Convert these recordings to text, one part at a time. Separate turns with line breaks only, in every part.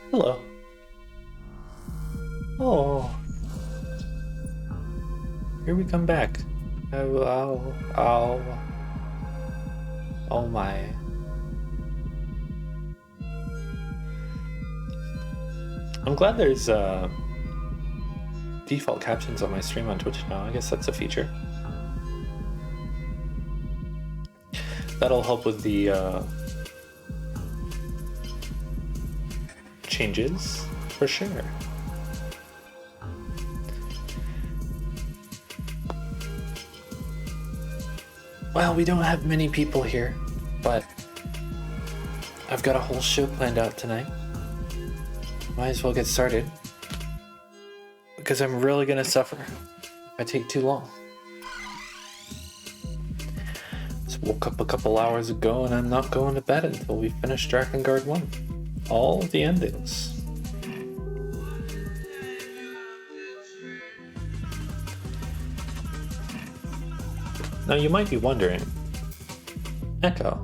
Hello. Oh, here we come back. Oh, oh, oh, oh my. I'm glad there's default captions on my stream on Twitch now. I guess that's a feature. That'll help with the changes for sure. Well, we don't have many people here, but I've got a whole show planned out tonight. Might as well get started, because I'm really gonna suffer if I take too long. Just woke up a couple hours ago and I'm not going to bed until we finish Drakengard 1. All of the endings. Now you might be wondering, Echo,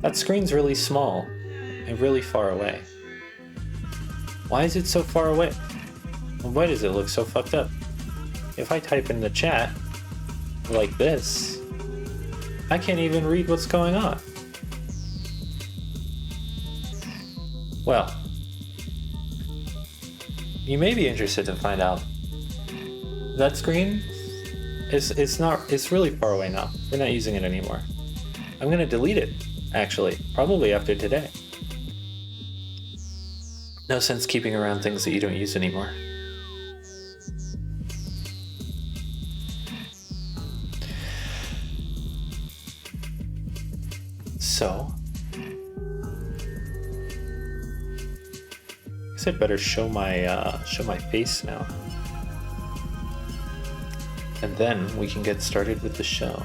that screen's really small and really far away. Why is it so far away? And why does it look so fucked up? If I type in the chat like this, I can't even read what's going on. Well, you may be interested to find out that screen it's really far away now. We're not using it anymore. I'm gonna delete it, actually, probably after today. No sense keeping around things that you don't use anymore. So, I guess I'd better show my face now. And then we can get started with the show.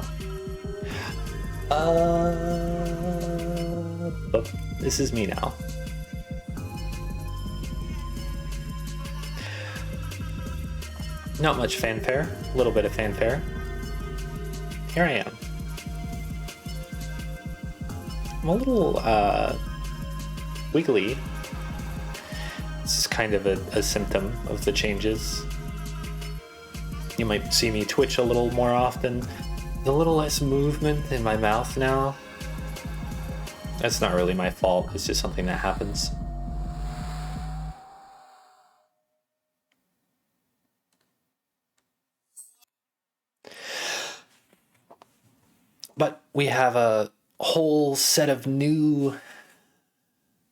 But this is me now. Not much fanfare, a little bit of fanfare. Here I am. I'm a little wiggly. This is kind of a symptom of the changes. You might see me twitch a little more often. A little less movement in my mouth now. That's not really my fault, it's just something that happens. But we have a whole set of new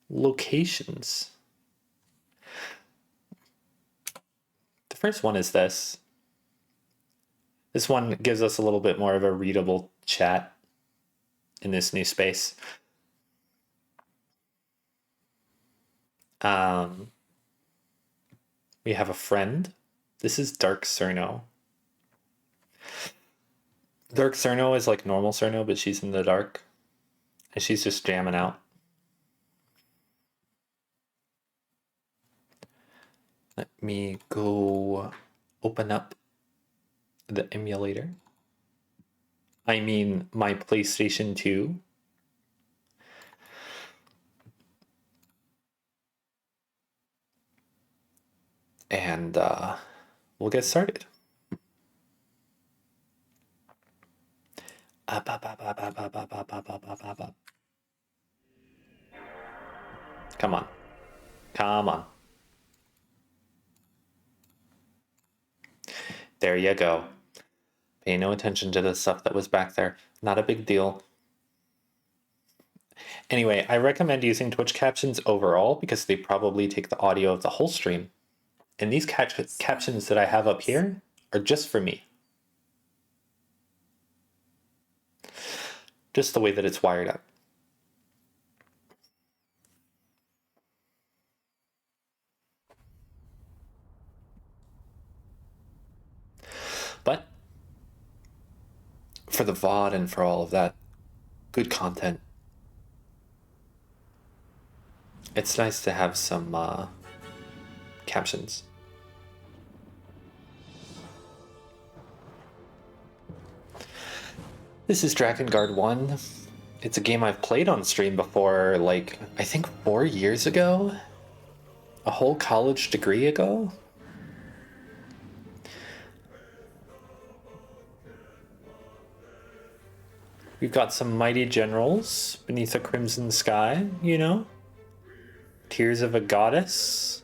locations. The first one is this. This one gives us a little bit more of a readable chat in this new space. We have a friend. This is Dark Cerno. Dark Cerno is like normal Cerno, but she's in the dark. And she's just jamming out. Let me go open up the emulator. I mean my PlayStation 2. And we'll get started. Come on. Come on. There you go. Pay no attention to the stuff that was back there. Not a big deal. Anyway, I recommend using Twitch captions overall because they probably take the audio of the whole stream. And these captions that I have up here are just for me. Just the way that it's wired up. But for the VOD and for all of that good content, it's nice to have some captions. This is Drakengard 1. It's a game I've played on stream before, like, I think 4 years ago. A whole college degree ago? We've got some mighty generals beneath a crimson sky, you know? Tears of a goddess.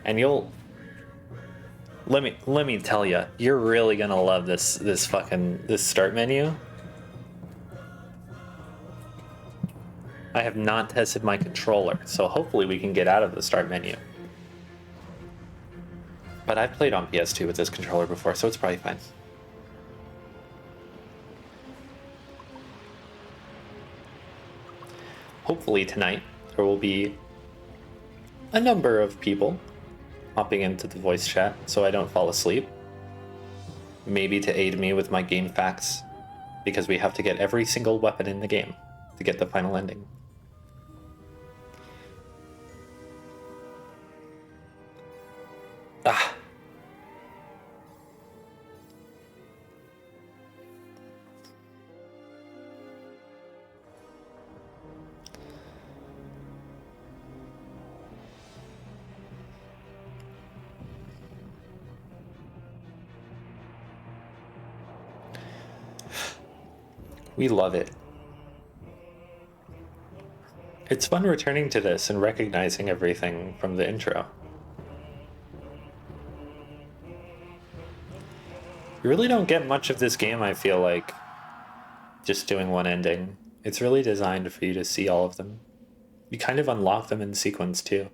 And you'll... Let me tell you, you're really gonna love this start menu. I have not tested my controller, so hopefully we can get out of the start menu. But I've played on PS2 with this controller before, so it's probably fine. Hopefully tonight there will be a number of people hopping into the voice chat so I don't fall asleep. Maybe to aid me with my game facts, because we have to get every single weapon in the game to get the final ending. Ah. We love it. It's fun returning to this and recognizing everything from the intro. You really don't get much of this game, I feel like, just doing one ending. It's really designed for you to see all of them. You kind of unlock them in sequence, too.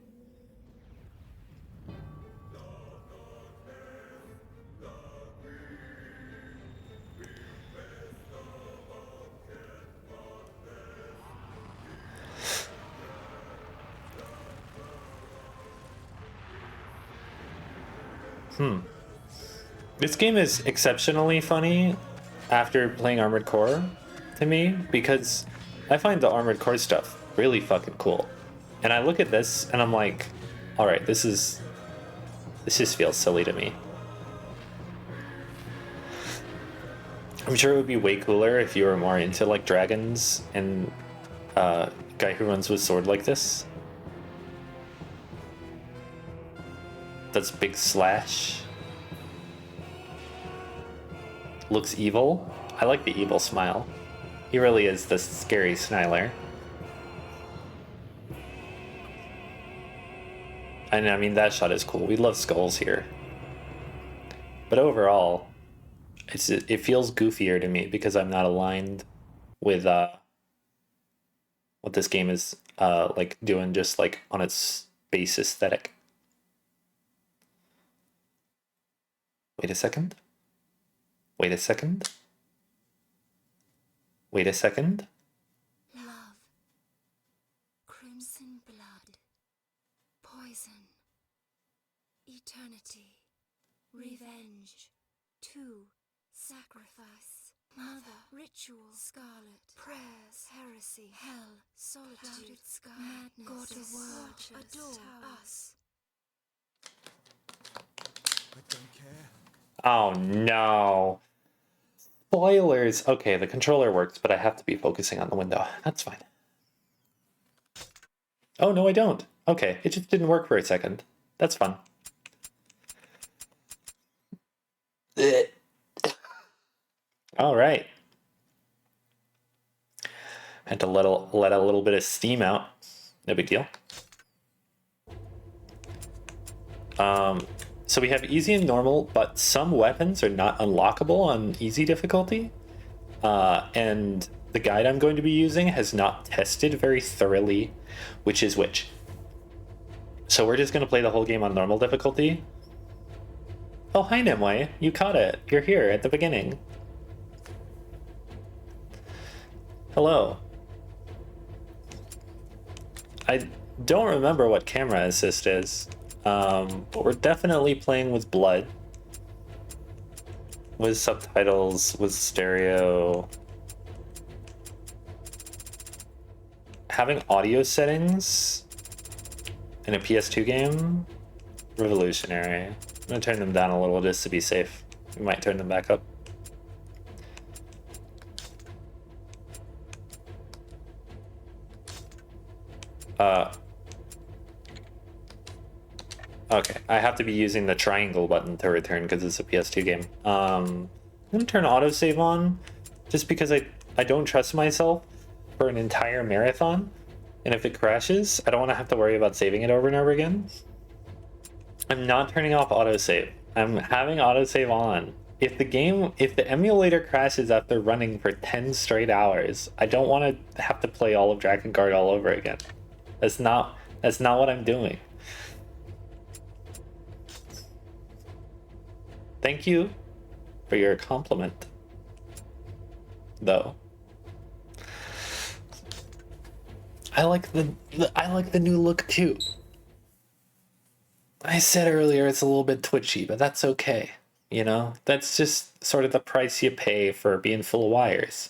This game is exceptionally funny after playing Armored Core to me, because I find the Armored Core stuff really fucking cool. And I look at this and I'm like, alright, this just feels silly to me. I'm sure it would be way cooler if you were more into like dragons and guy who runs with sword like this. That's big slash. Looks evil. I like the evil smile. He really is the scary Sniler. And I mean, that shot is cool. We love skulls here. But overall, it feels goofier to me because I'm not aligned with what this game is like doing, just like on its base aesthetic. Wait a second. Wait a second. Wait a second.
Love. Crimson blood. Poison. Eternity. Revenge. Two. Sacrifice. Mother. Ritual. Scarlet. Prayers. Heresy. Hell. Solitude. Sky. Madness. God of world. Adore us.
I don't care.
Oh no. Spoilers. Okay, the controller works, but I have to be focusing on the window. That's fine. Oh, no, I don't. Okay, it just didn't work for a second. That's fun. All right. Had to let a little bit of steam out. No big deal. So we have easy and normal, but some weapons are not unlockable on easy difficulty. And the guide I'm going to be using has not tested very thoroughly which is which. So we're just going to play the whole game on normal difficulty. Oh, hi, Nimue. You caught it. You're here at the beginning. Hello. I don't remember what camera assist is. But we're definitely playing with blood. With subtitles, with stereo. Having audio settings in a PS2 game? Revolutionary. I'm gonna turn them down a little just to be safe. We might turn them back up. Okay, I have to be using the triangle button to return because it's a PS2 game. I'm gonna turn autosave on just because I don't trust myself for an entire marathon. And if it crashes, I don't want to have to worry about saving it over and over again. I'm not turning off autosave. I'm having autosave on. If the emulator crashes after running for 10 straight hours, I don't want to have to play all of Drakengard all over again. That's not what I'm doing. Thank you for your compliment, though. I like the new look too. I said earlier it's a little bit twitchy, but that's okay. You know, that's just sort of the price you pay for being full of wires.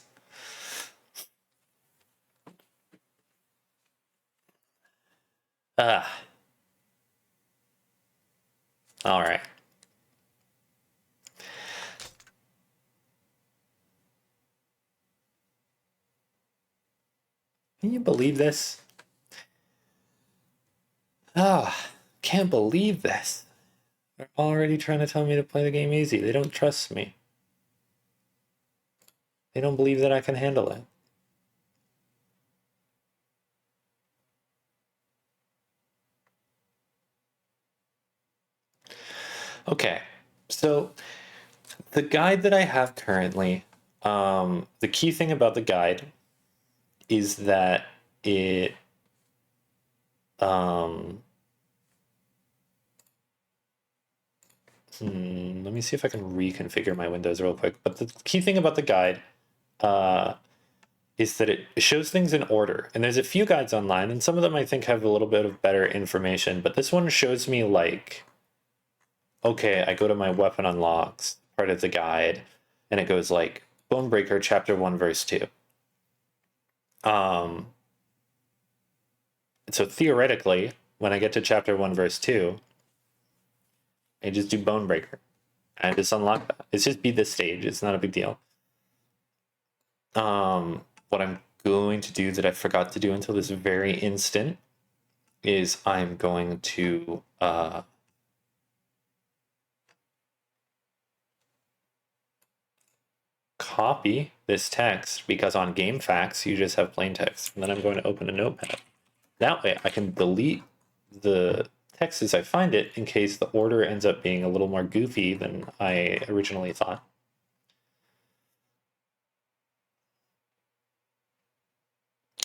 Ah. All right. Can you believe this? Ah, can't believe this. They're already trying to tell me to play the game easy. They don't trust me. They don't believe that I can handle it. Okay, so the guide that I have currently, the key thing about the guide is that it let me see if I can reconfigure my windows real quick. But the key thing about the guide is that it shows things in order. And there's a few guides online, and some of them I think have a little bit of better information. But this one shows me like, okay, I go to my weapon unlocks part of the guide, and it goes like Bonebreaker chapter 1 verse 2. So theoretically, when I get to chapter 1 verse 2, I just do Bonebreaker. I just unlock that. It's just beat this stage. It's not a big deal. What I'm going to do that I forgot to do until this very instant is I'm going to copy this text, because on GameFAQs you just have plain text, and then I'm going to open a notepad. That way I can delete the text as I find it in case the order ends up being a little more goofy than I originally thought.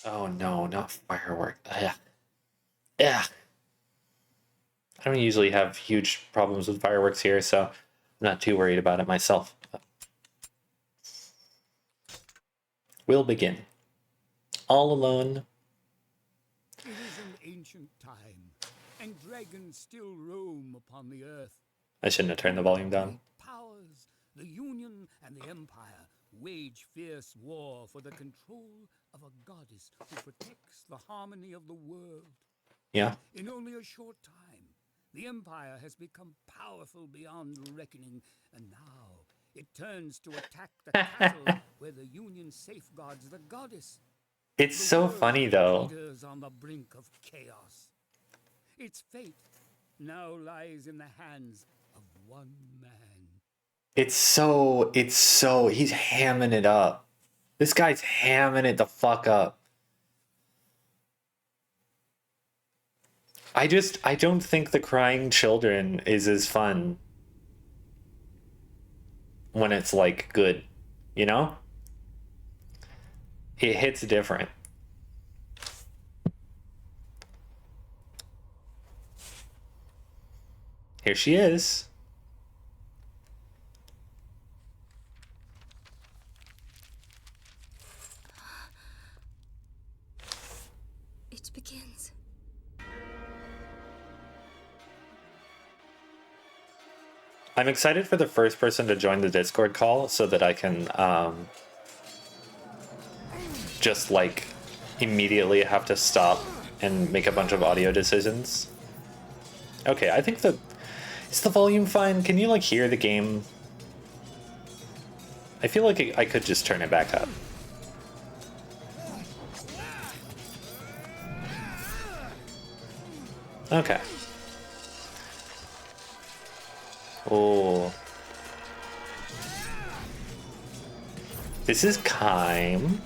Oh no, not firework. Ugh. Yeah. I don't usually have huge problems with fireworks here, so I'm not too worried about it myself. We'll begin. All alone.
It is an ancient time, and dragons still roam upon the earth.
I shouldn't have turned the volume down.
Powers, the Union and the Empire, wage fierce war for the control of a goddess who protects the harmony of the world.
Yeah.
In only a short time, the Empire has become powerful beyond reckoning, and now it turns to attack the castle where the Union safeguards the goddess.
It's so funny though.
Leaders on the brink of chaos. Its fate now lies in the hands of one man.
He's hamming it up. This guy's hamming it the fuck up. I don't think the crying children is as fun when it's like good, you know? It hits different. Here she is.
It begins.
I'm excited for the first person to join the Discord call so that I can just like immediately have to stop and make a bunch of audio decisions. Okay, I think is the volume fine? Can you like hear the game? I feel like I could just turn it back up. Okay. Oh. This is Kime.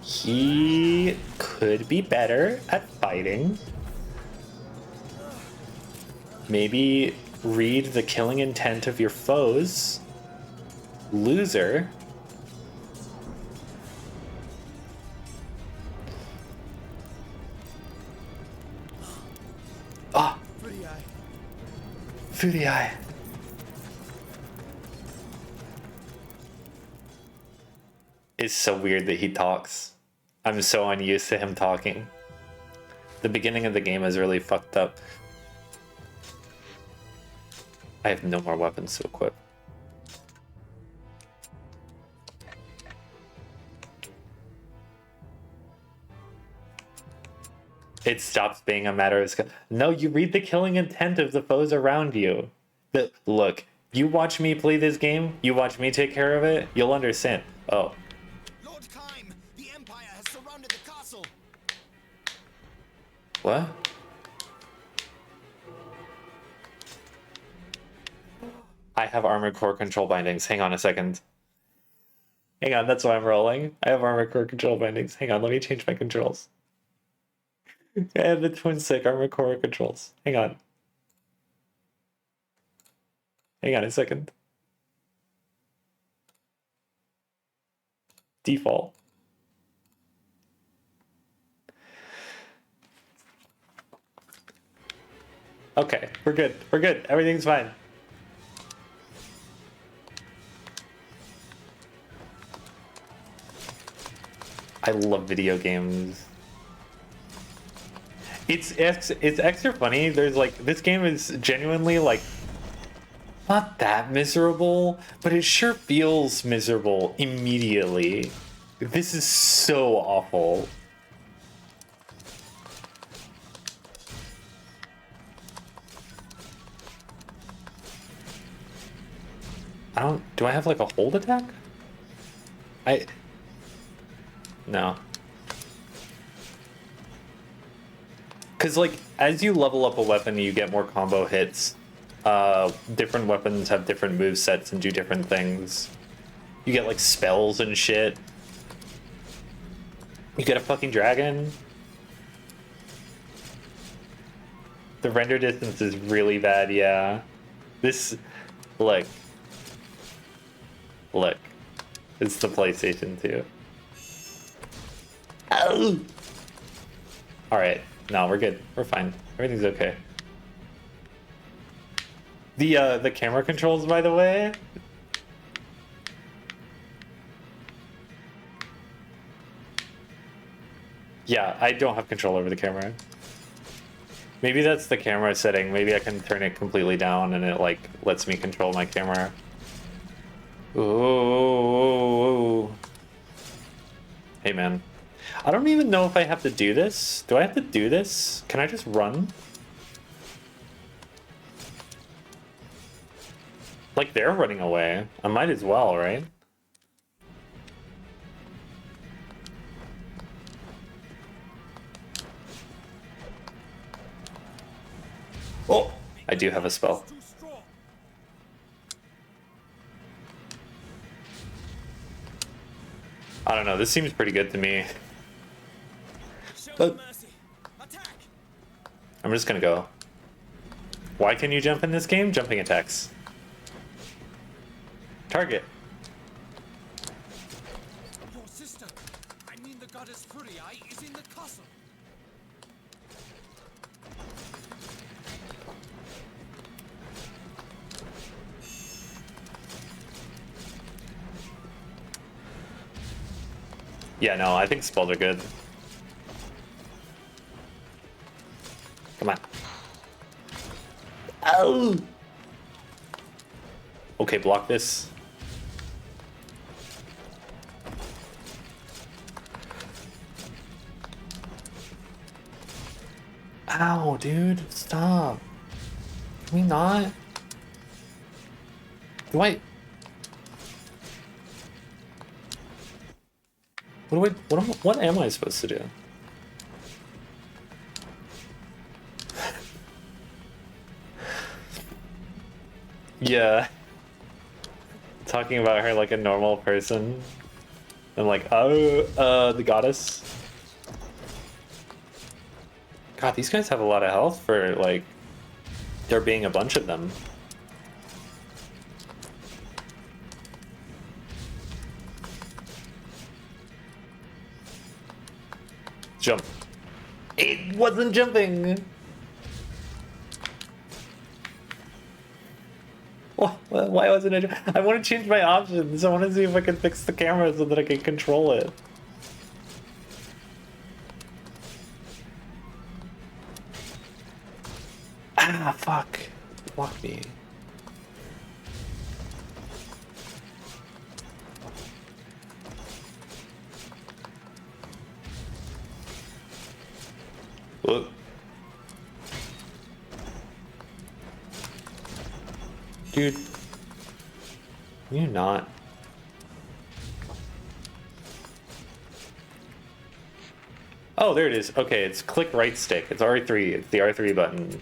He could be better at fighting. Maybe read the killing intent of your foes. Loser. Ah! Foodie Eye. It's so weird that he talks. I'm so unused to him talking. The beginning of the game is really fucked up. I have no more weapons to equip. It stops being a matter of skill. No, you read the killing intent of the foes around you. Look, you watch me play this game, you watch me take care of it, you'll understand. Oh.
Lord Kime, the Empire has surrounded the castle.
What? I have armored core control bindings. Hang on a second. Hang on, that's why I'm rolling. I have armored core control bindings. Hang on, let me change my controls. I have the twin stick armored core controls. Hang on. Hang on a second. Default. Okay, we're good. We're good. Everything's fine. I love video games. It's extra funny. There's like, this game is genuinely like not that miserable, but it sure feels miserable immediately. This is so awful. Do I have like a hold attack? No. Because, like, as you level up a weapon, you get more combo hits. Different weapons have different move sets and do different things. You get, like, spells and shit. You get a fucking dragon. The render distance is really bad, yeah. This, look. Look. It's the PlayStation 2. Oh! Alright. No, we're good. We're fine. Everything's okay. The camera controls, by the way. Yeah, I don't have control over the camera. Maybe that's the camera setting. Maybe I can turn it completely down and it, like, lets me control my camera. Ooh. Hey, man. I don't even know if I have to do this. Do I have to do this? Can I just run? Like, they're running away. I might as well, right? Oh! I do have a spell. I don't know, this seems pretty good to me. But I'm just gonna go. Why can you jump in this game? Jumping attacks. Target.
Your sister, I mean the goddess Furii, is in the castle.
Yeah, no, I think spells are good. Come on. Oh! Okay, block this. Ow, dude, stop. Can we not? Do I... What am I supposed to do? Yeah. Talking about her like a normal person. And like, oh, the goddess. God, these guys have a lot of health for, like, there being a bunch of them. Jump. It wasn't jumping! Why wasn't it? I want to change my options. I want to see if I can fix the camera so that I can control it. Ah, fuck. Block me. Whoop. Dude. You're not. Oh, there it is. Okay, it's click right stick. It's R3. It's the R3 button.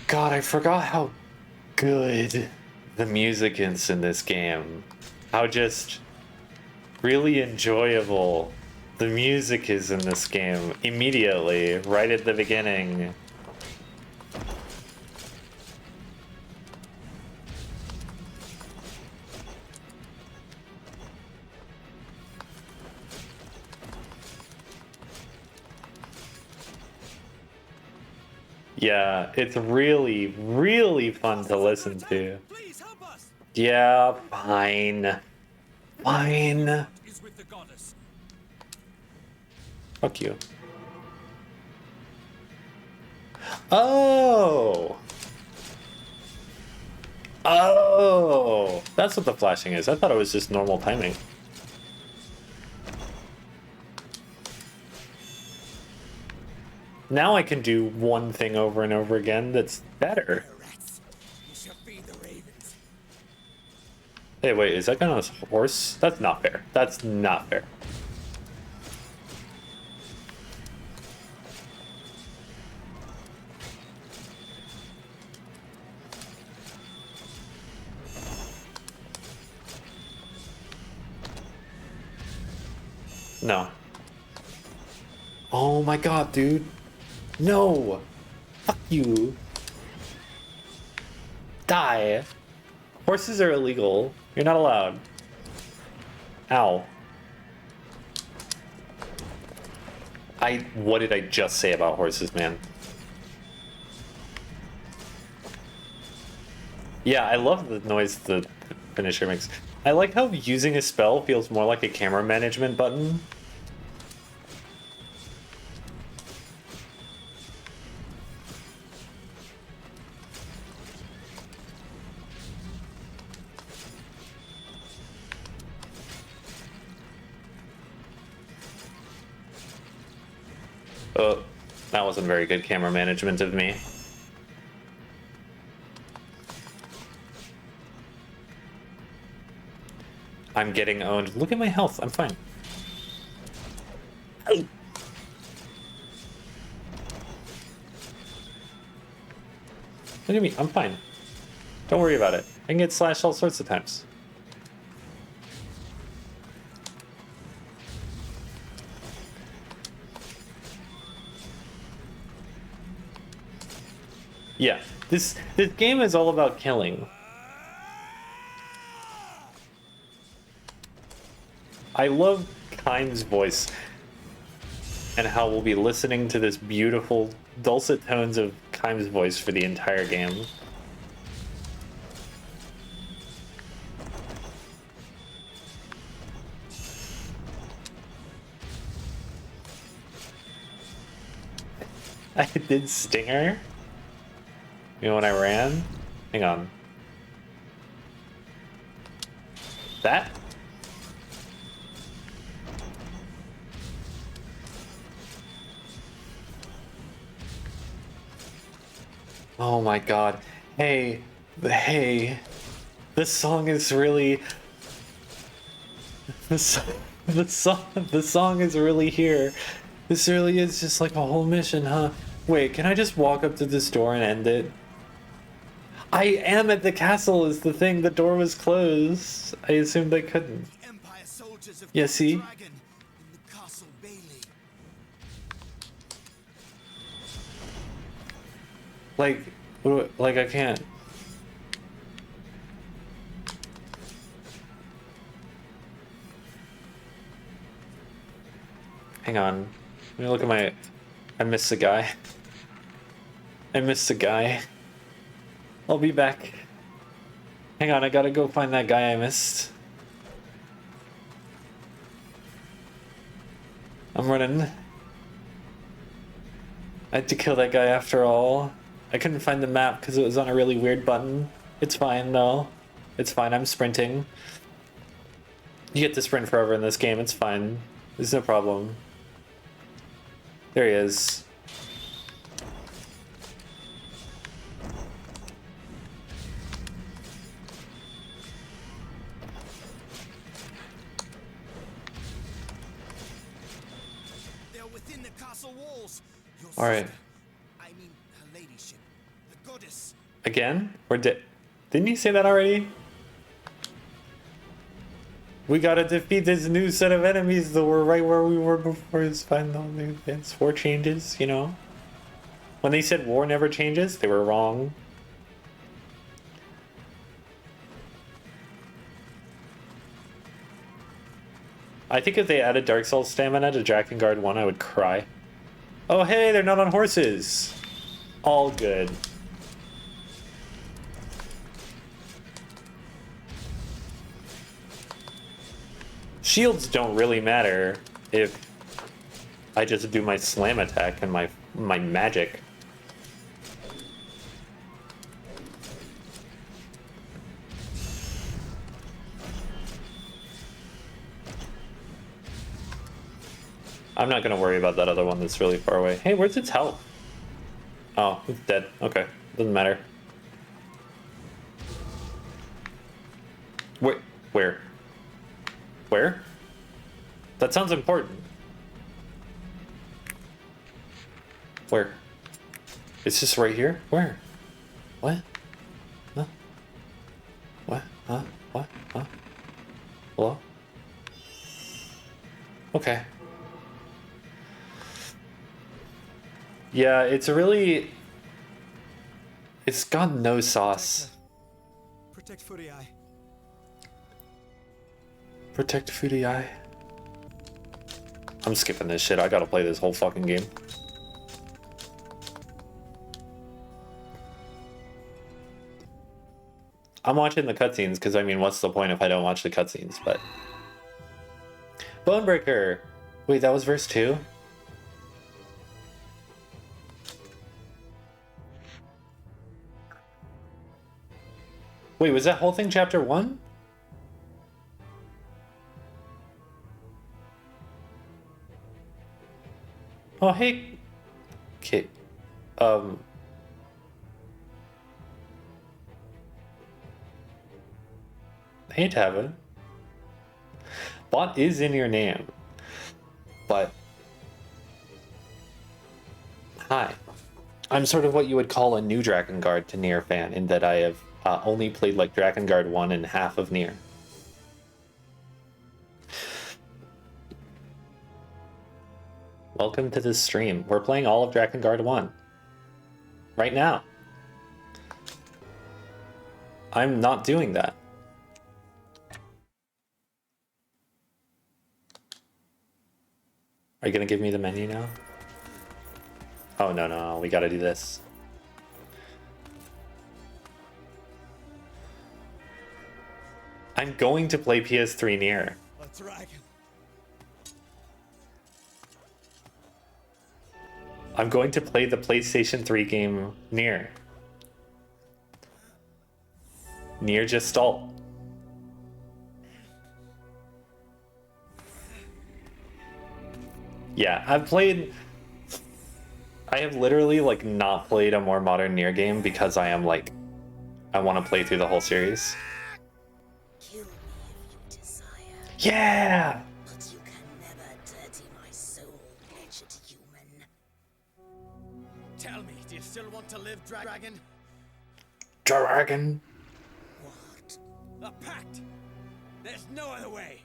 God, I forgot how good the music is in this game. How just really enjoyable the music is in this game immediately, right at the beginning. Yeah, it's really, really fun to listen to.
Please help us.
Yeah, fine. Fine.
Is with the goddess.
Fuck you. Oh! Oh! That's what the flashing is. I thought it was just normal timing. Now I can do one thing over and over again that's better.
Rats. You shall feed the ravens.
Hey, wait, is that guy on a horse? That's not fair. That's not fair. No. Oh my god, dude. No! Fuck you. Die. Horses are illegal. You're not allowed. Ow. What did I just say about horses, man? Yeah, I love the noise the finisher makes. I like how using a spell feels more like a camera management button. Oh, that wasn't very good camera management of me. I'm getting owned. Look at my health. I'm fine. Ow. Look at me. I'm fine. Don't worry about it. I can get slashed all sorts of times. Yeah, this game is all about killing. I love Kime's voice and how we'll be listening to this beautiful dulcet tones of Kime's voice for the entire game. I did Stinger. You know when I ran? Hang on. That? Oh my god. Hey, Hey, this song is really the song is really here. This really is just like a whole mission, huh? Wait, can I just walk up to this door and end it? I am at the castle is the thing. The door was closed. I assumed I couldn't.
The Empire soldiers have
Yeah,
got
see?
Dragon in the castle Bailey.
Like I can't. Hang on. Let me look at my... I missed the guy. I missed the guy. I'll be back. Hang on, I gotta go find that guy I missed. I'm running. I had to kill that guy after all. I couldn't find the map because it was on a really weird button. It's fine though. It's fine, I'm sprinting. You get to sprint forever in this game, it's fine. There's no problem. There he is.
They're within the castle walls. Your
All right.
sister, I mean, her ladyship, the goddess.
Again? Or didn't you say that already? We gotta defeat this new set of enemies though. We're right where we were before. It's fine though. It's war changes, you know? When they said war never changes, they were wrong. I think if they added Dark Souls stamina to Drakengard 1, I would cry. Oh hey, they're not on horses! All good. Shields don't really matter if I just do my slam attack and my magic. I'm not gonna worry about that other one that's really far away. Hey, where's its health? Oh, it's dead. Okay, doesn't matter. Wait, where? Where? That sounds important. Where? It's just right here? Where? What? No. What? Huh? What? Huh? Hello? Okay. Yeah, it's really... It's got no sauce.
Protect Fury Eye.
Protect Foodie Eye. I'm skipping this shit. I gotta play this whole fucking game. I'm watching the cutscenes because, I mean, what's the point if I don't watch the cutscenes? But Bonebreaker! Wait, that was verse 2? Wait, was that whole thing chapter 1? Oh, hey. Okay. Hey, Tavin. Bot is in your name. But... Hi. I'm sort of what you would call a new Drakengard to Nier fan, in that I have only played like Drakengard 1 and half of Nier. Welcome to this stream. We're playing all of Drakengard 1. Right now. I'm not doing that. Are you gonna give me the menu now? Oh, no, we gotta do this. I'm going to play PS3 Nier.
A dragon.
I'm going to play the PlayStation 3 game Nier. Nier Gestalt. Yeah, I have literally like not played a more modern Nier game because I am like I want to play through the whole series.
Kill me if you desire,
Yeah!
but you can never dirty my soul, wretched human.
Tell me, do you still want to live, Dragon?
Dragon!
What?
A pact! There's no other way!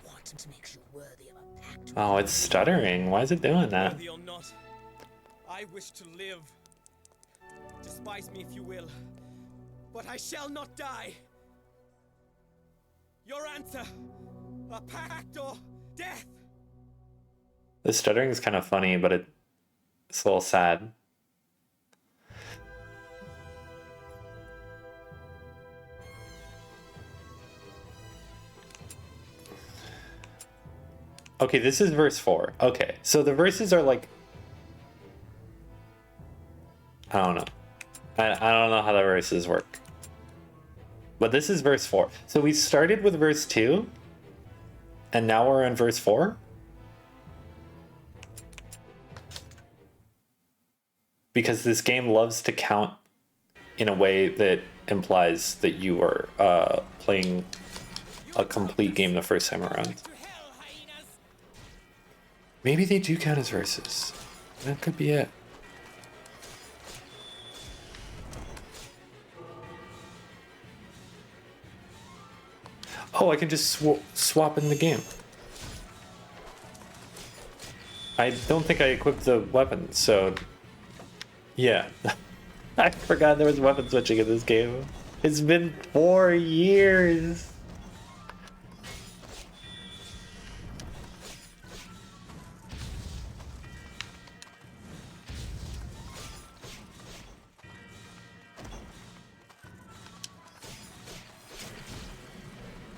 What makes you worthy of a pact?
Oh, it's stuttering. Why is it doing that?
Worthy or not, I wish to live. Despise me if you will, but I shall not die. Your answer, a pact or death?
The stuttering is kind of funny, but it's a little sad. Okay, this is verse 4. Okay, so the verses are like... I don't know. I don't know how the verses work. But this is verse 4. So we started with verse 2, and now we're in verse 4? Because this game loves to count in a way that implies that you are playing a complete game the first time around.
To hell, hyenas!
Maybe they do count as verses. That could be it. Oh, I can just swap in the game. I don't think I equipped the weapon, so... Yeah. I forgot there was weapon switching in this game. It's been 4 years!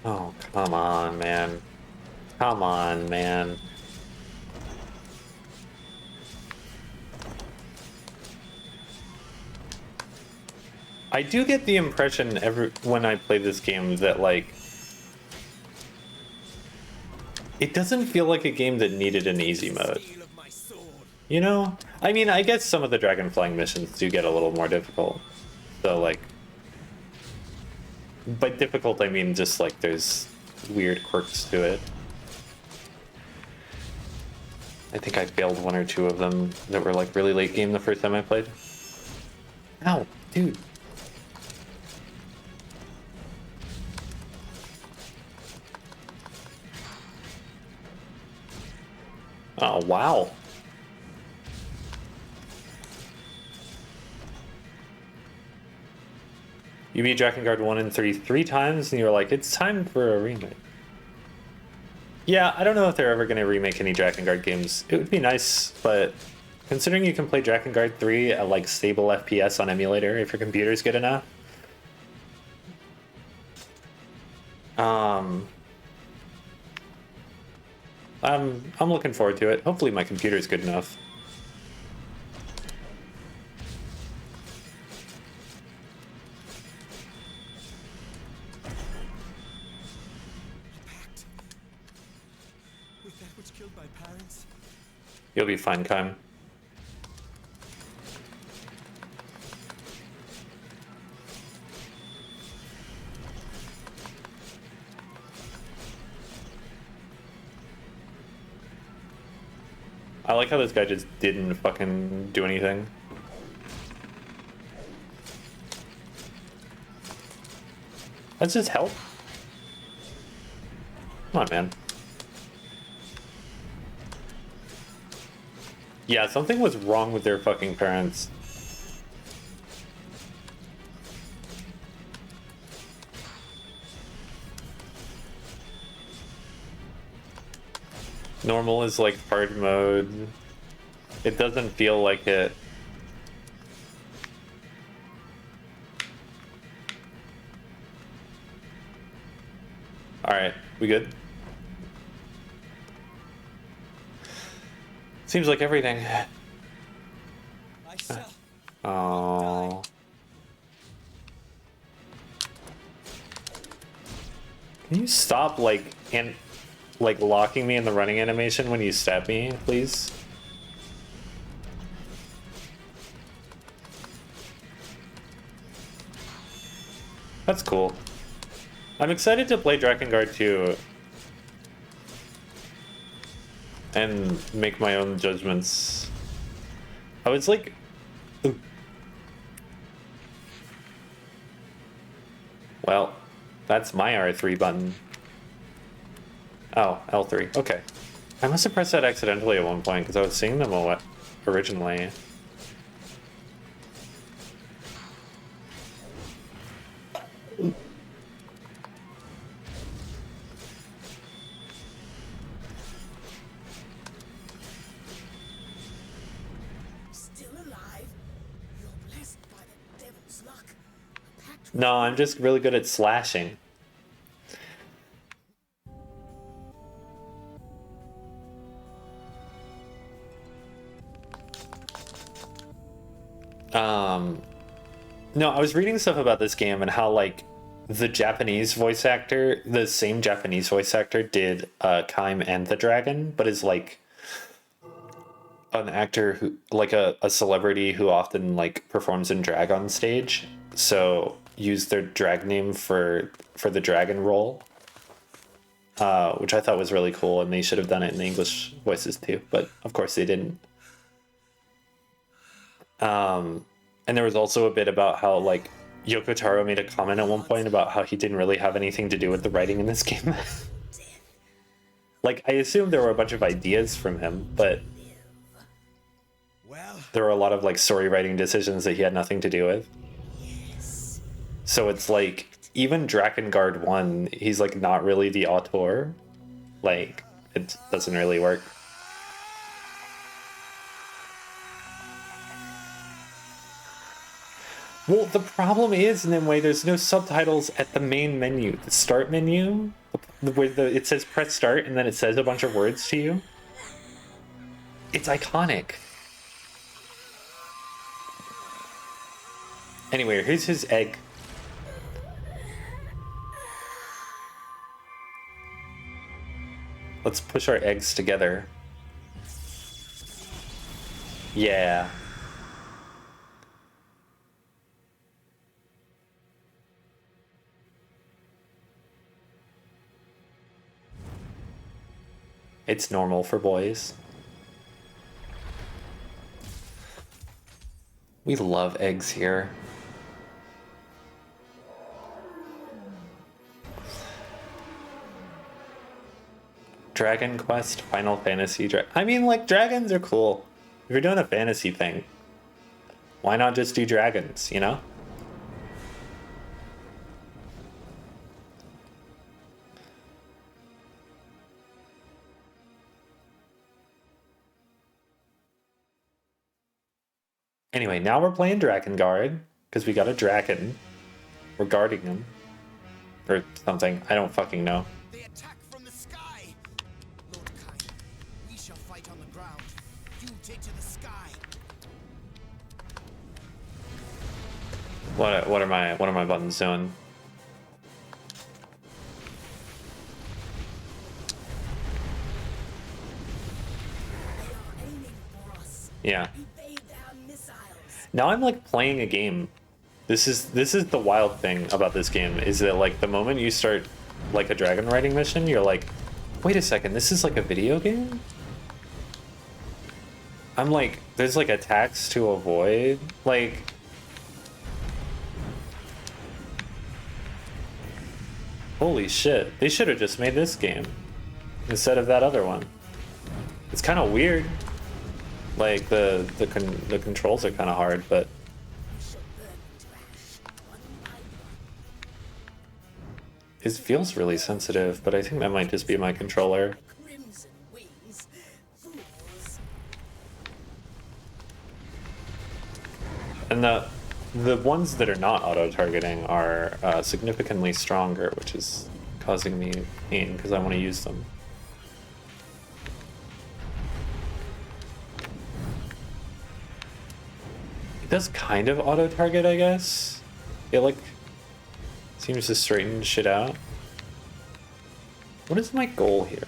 Oh, come on, man. Come on, man. I do get the impression when I play this game that, like, it doesn't feel like a game that needed an easy mode.
Steel of my sword.
You know? I mean, I guess some of the dragon flying missions do get a little more difficult. So, like... By difficult, I mean just, like, there's weird quirks to it. I think I failed 1 or 2 of them that were, like, really late game the first time I played. Ow, dude. Oh, wow. You beat Drakengard 1 and 3 times, and you were like, it's time for a remake. Yeah, I don't know if they're ever going to remake any Drakengard games. It would be nice, but considering you can play Drakengard 3 at, like, stable FPS on emulator if your computer's good enough. I'm looking forward to it. Hopefully my computer's good enough.
Pact. With that which killed my parents.
You'll be fine, Kym. I like how this guy just didn't fucking do anything. Let's just help. Come on, man. Yeah, something was wrong with their fucking parents. Normal is like hard mode. It doesn't feel like it. Alright, we good? Seems like everything.
I shall.
Oh. Can you stop like locking me in the running animation when you stab me, please? That's cool. I'm excited to play Drakengard 2 and make my own judgments. I was like... Ooh. Well, that's my R3 button. Oh, L3. Okay. I must have pressed that accidentally at one point because I was seeing them originally.
Still alive? You're blessed by the devil's luck. A pact
No, I'm just really good at slashing. No, I was reading stuff about this game and how, like, the Japanese voice actor, the same Japanese voice actor did Kaim and the Dragon, but is, like, an actor who, like, a celebrity who often, like, performs in drag on stage. So, used their drag name for the dragon role, which I thought was really cool, and they should have done it in the English voices too, but of course they didn't. And there was also a bit about how, like, Yoko Taro made a comment at one point about how he didn't really have anything to do with the writing in this game. Like, I assume there were a bunch of ideas from him, but
Well,
there were a lot of, like, story writing decisions that he had nothing to do with.
yes.
So it's like, even Drakengard 1, he's, like, not really the auteur. Like, it doesn't really work. Well, the problem is, in a way, there's no subtitles at the main menu. The start menu, where it says press start, and then it says a bunch of words to you. It's iconic. Anyway, here's his egg. Let's push our eggs together. Yeah. It's normal for boys. We love eggs here. Dragon Quest, Final Fantasy. I mean, like, dragons are cool. If you're doing a fantasy thing, why not just do dragons, you know? Anyway, now we're playing Drakengard, because we got a Draken. We're guarding him. Or something. I don't fucking know.
they attack from the sky. Lord Kain, we shall fight on the ground. You take to the sky.
What are my buttons doing?
They are aiming for us.
Yeah.
Evade their missiles.
Now I'm like playing a game. This is the wild thing about this game, is that, like, the moment you start, like, a dragon riding mission, you're like, wait a second, this is like a video game? I'm like, there's like attacks to avoid, like, holy shit, they should have just made this game instead of that other one. It's kind of weird. Like, the controls are kind of hard, but
We shall burn them to ash, one by one.
it feels really sensitive, but I think that might just be my controller.
Crimson wings. Fools.
And the ones that are not auto-targeting are significantly stronger, which is causing me pain because I want to use them. It does kind of auto-target, I guess. It, like, seems to straighten shit out. What is my goal here?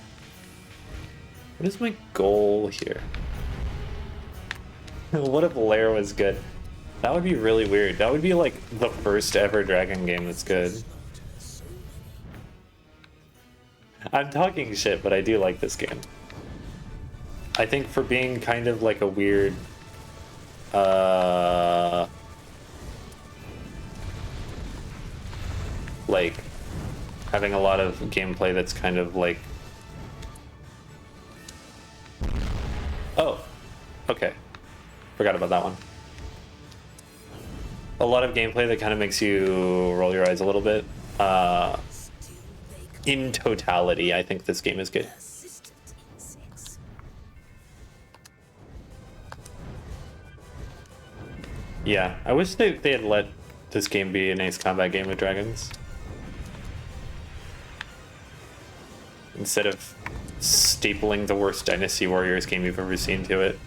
What is my goal here? What if Lair was good? That would be really weird. That would be like the first ever Dragon game that's good. I'm talking shit, but I do like this game. I think for being kind of like a weird, like having a lot of gameplay that's kind of like, oh, okay, forgot about that one. A lot of gameplay that kind of makes you roll your eyes a little bit. In totality, I think this game is good. Yeah, I wish they had let this game be an ace combat game with dragons. Instead of stapling the worst Dynasty Warriors game you've ever seen to it.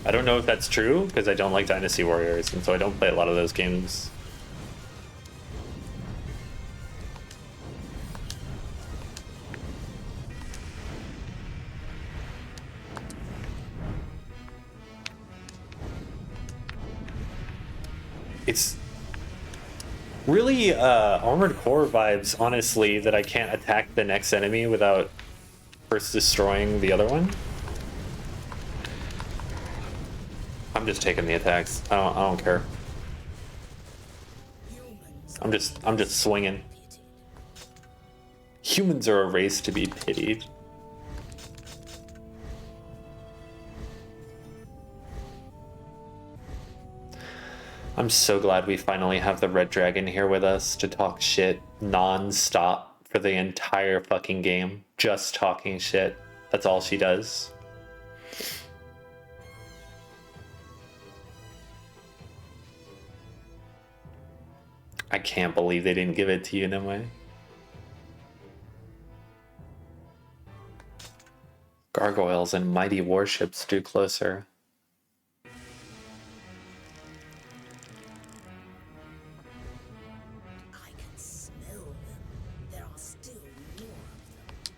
I don't know if that's true, because I don't like Dynasty Warriors, and so I don't play a lot of those games. It's really Armored Core vibes, honestly, that I can't attack the next enemy without first destroying the other one. I'm just taking the attacks. I don't care. I'm just swinging. Humans are a race to be pitied. I'm so glad we finally have the Red Dragon here with us to talk shit non-stop for the entire fucking game. Just talking shit. That's all she does. I can't believe they didn't give it to you in a way. Gargoyles and mighty warships drew closer.
I can smell them. There are still more of them.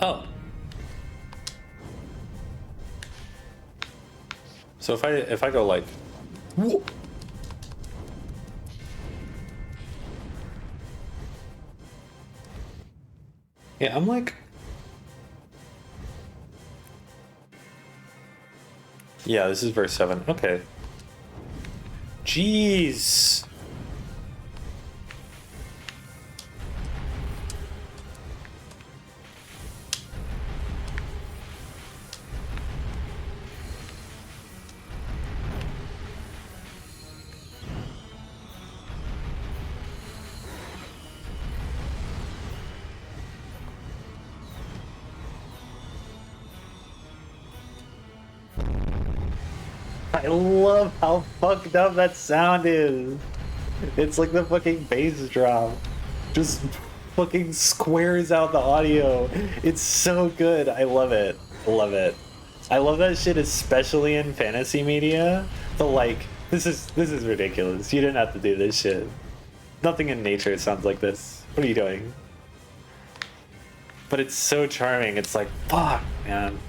Oh. So if I go like, whoa. Yeah, I'm like, yeah, this is verse 7. Okay. Jeez. I love how fucked up that sound is. It's like the fucking bass drop. Just fucking squares out the audio. It's so good. I love it. Love it. I love that shit, especially in fantasy media. But like, this is ridiculous. You didn't have to do this shit. Nothing in nature sounds like this. What are you doing? But it's so charming. It's like, fuck, man.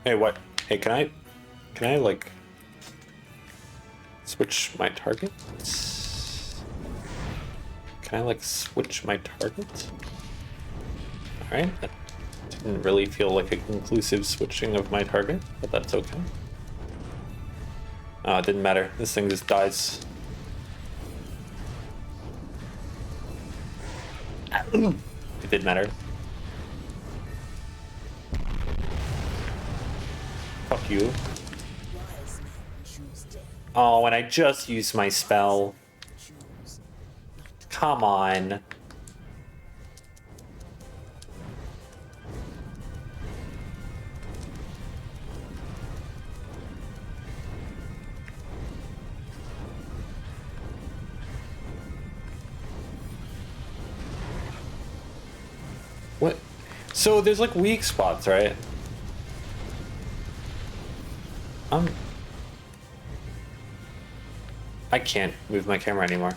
Hey, what? Hey, can I like switch my target? Can I like switch my target? Alright, that didn't really feel like a conclusive switching of my target, but that's okay. Oh, it didn't matter. This thing just dies. It did matter. Fuck you. Oh, and I just used my spell. Come on. So there's like weak spots, right? I can't move my camera anymore.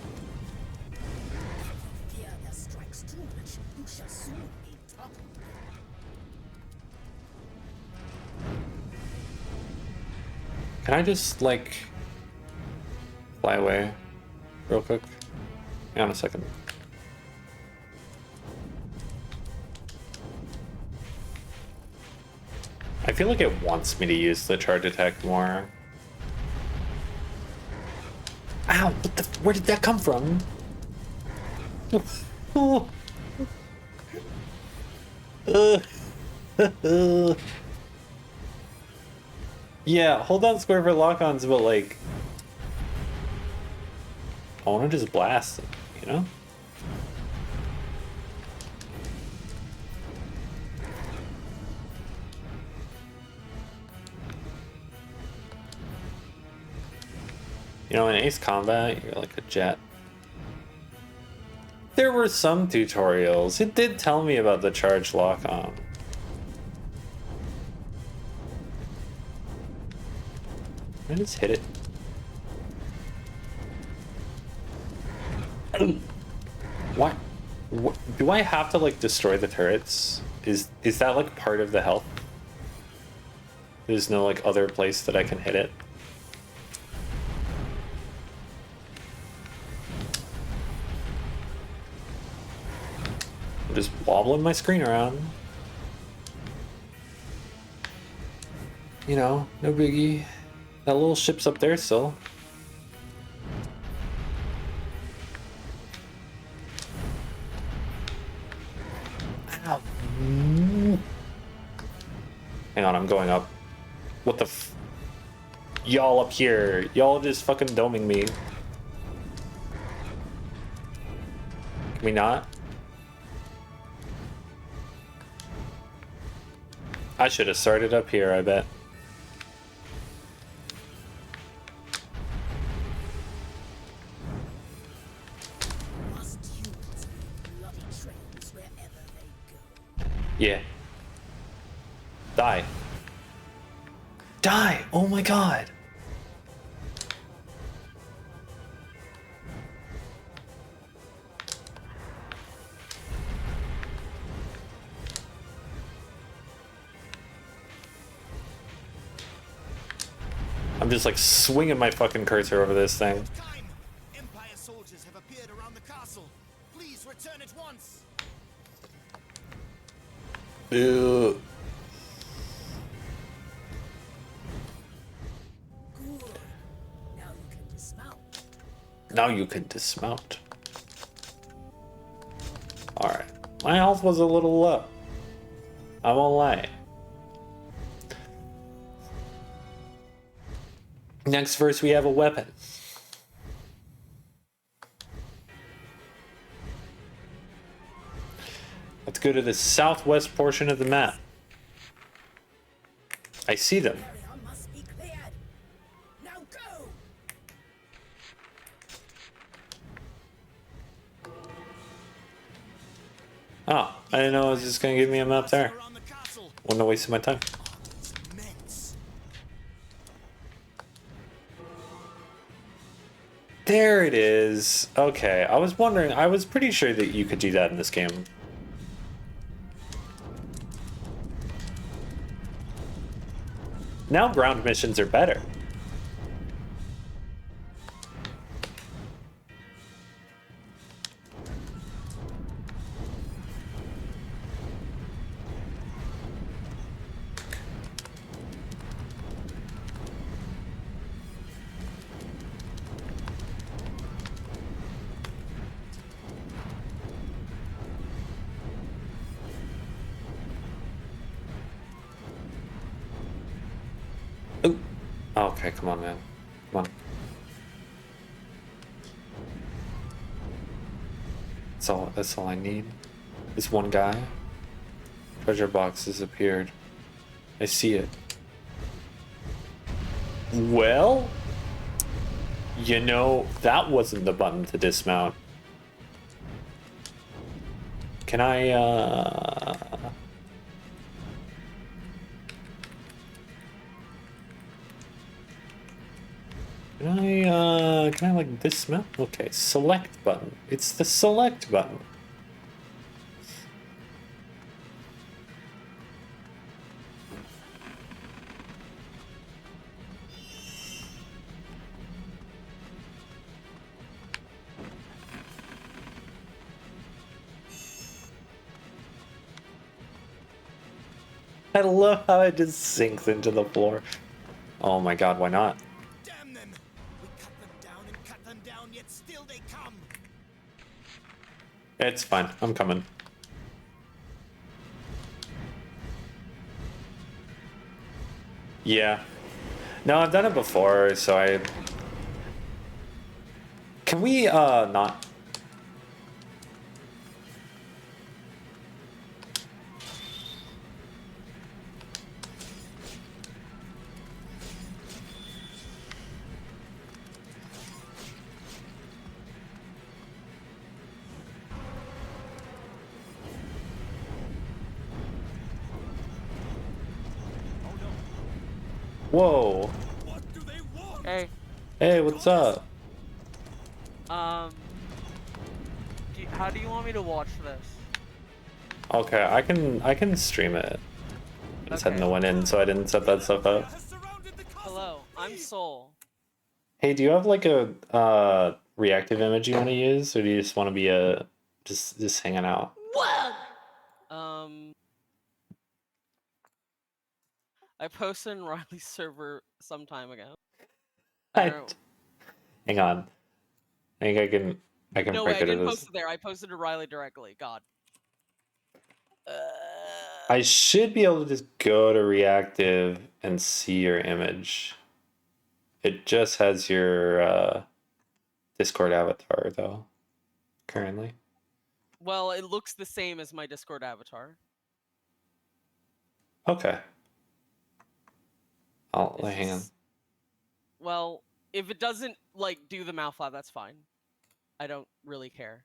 Fear their strikes too much. You shall soon be toppled.
Can I just like fly away real quick? Hang on a second. I feel like it wants me to use the charge attack more. Ow! What the? Where did that come from? Yeah, hold down square for lock-ons, but like, I want to just blast it, you know? You know, in Ace Combat, you're like a jet. There were some tutorials. It did tell me about the charge lock-on. I just hit it. What? Do I have to like destroy the turrets? Is that like part of the health? There's no like other place that I can hit it. I'm just wobbling my screen around. You know, no biggie. That little ship's up there still. Ow. Hang on, I'm going up. What the f... Y'all up here. Y'all just fucking doming me. Can we not? I should have started up here, I bet.
Must humans leave bloody trails wherever they go.
Yeah. Die. Die! Oh my god! I'm just like swinging my fucking cursor over this thing.
Time! Empire soldiers have appeared around the castle. Please return at once.
Ew.
Good. Now you can dismount.
Now you can dismount. Alright. My health was a little low. I won't lie. Next verse, we have a weapon. Let's go to the southwest portion of the map. I see them.
Area must be cleared. Now go!
Oh, I didn't know it was just gonna give me a map there.
Around the castle.
Wouldn't have wasted my time.
It's immense.
There it is. Okay, I was wondering, I was pretty sure that you could do that in this game. Now ground missions are better. Ooh. Okay, come on, man. Come on. That's all I need. This one guy. Treasure box has appeared. I see it. Well, you know, that wasn't the button to dismount. Can I, Can I like this map? Okay, select button. It's the select button. I love how it just sinks into the floor. Oh my god, why not?
Damn them! We cut them down, yet still they come!
It's fine, I'm coming. Yeah. No, I've done it before, so I... Can we, not... Whoa.
What do they want?
Hey,
Hey, what's up?
how do you want me to watch this?
Okay, I can stream it. I just had
Okay.
no one in, so I didn't set that stuff up.
Has surrounded the castle.
Hello, I'm Soul.
Hey, do you have like a reactive image you want to use, or do you just want to be a just hanging out?
I posted in Riley's server some time ago.
I-
don't-
Hang on. I think I can
No way, I
break it
didn't
as.
post it there. I posted to Riley directly. God.
I should be able to just go to reactive and see your image. It just has your Discord avatar though, currently.
Well, it looks the same as my Discord avatar.
Okay.
It's
Hang on.
just- Well, if it doesn't like do the mouth flap, that's fine. I don't really care.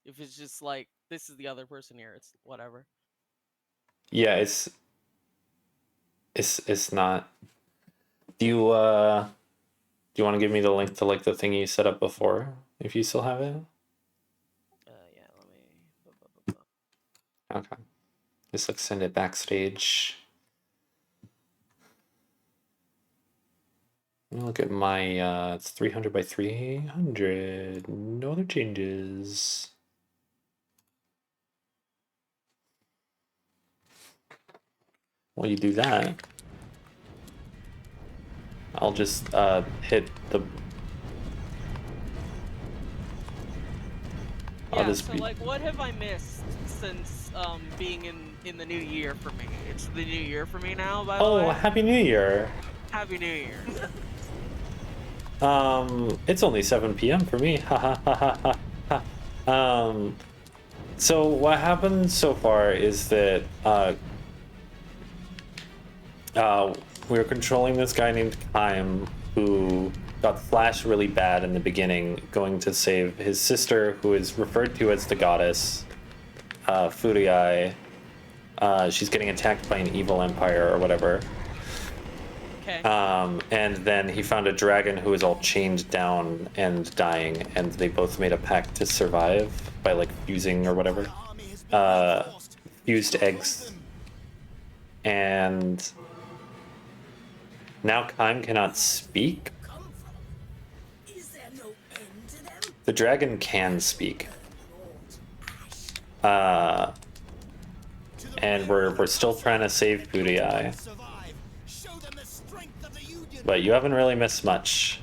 If it's just like this is the other person here, it's whatever.
Yeah, it's not. Do you want to give me the link to like the thing you set up before, if you still have it?
Yeah, let me.
Okay. Just like send it backstage. Let me look at my it's 300 by 300. No other changes. While you do that, I'll just hit the. I'll
Yeah,
just
so
be.
like what have I missed since being in the new year for me? It's the new year for me now, by the
Oh,
way.
Happy New Year!
Happy New Year.
It's only 7 p.m. for me. Ha ha ha ha ha. So what happened so far is that we were controlling this guy named Kaim who got flashed really bad in the beginning, going to save his sister, who is referred to as the goddess, Furiai. She's getting attacked by an evil empire or whatever.
Okay.
And then he found a dragon who was all chained down and dying, and they both made a pact to survive by like fusing or whatever.
The army has been reinforced.
Fused
Destroy
eggs.
them.
And now Kaim cannot speak.
Come from? Is there no end to them?
The dragon can speak.
Ash.
To the
And
rear.
we're still trying to save Furiai,
Survive. Show them the strength of the Union.
but you haven't really missed much.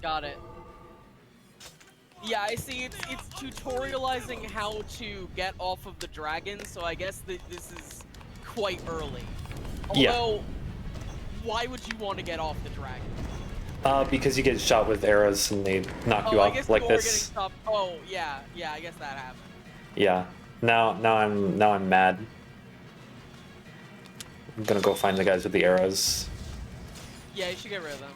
Got it. Yeah, I see. It's tutorializing how to get off of the dragon, so I guess that this is quite early.
Yeah.
Although, why would you want to get off the dragon?
Because you get shot with arrows and they knock you
Oh, I
off
guess
like
people were getting
this.
stopped. Oh, yeah, I guess that happened.
Yeah. Now I'm mad. I'm gonna go find the guys with the arrows.
Yeah, you should get rid of them.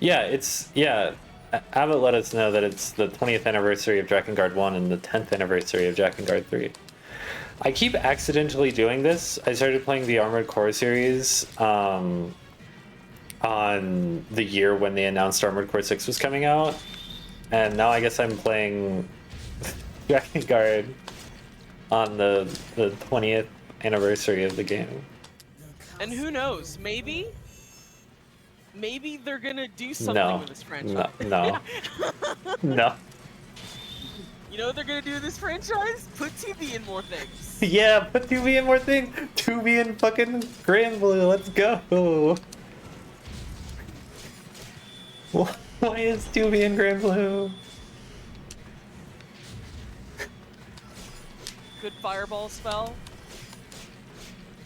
Yeah. Abbott let us know that it's the 20th anniversary of Drakengard 1 and the 10th anniversary of Drakengard 3. I keep accidentally doing this. I started playing the Armored Core series on the year when they announced Armored Core 6 was coming out. And now I guess I'm playing Drakengard on the 20th anniversary of the game.
And who knows? Maybe they're gonna do something
No.
with this franchise.
No. No.
You know what they're gonna do with this franchise? Put TV in more things.
Yeah, put 2B in more thing. 2B in fucking Grand Blue. Let's go. Why is 2B in Grand Blue?
Good fireball spell.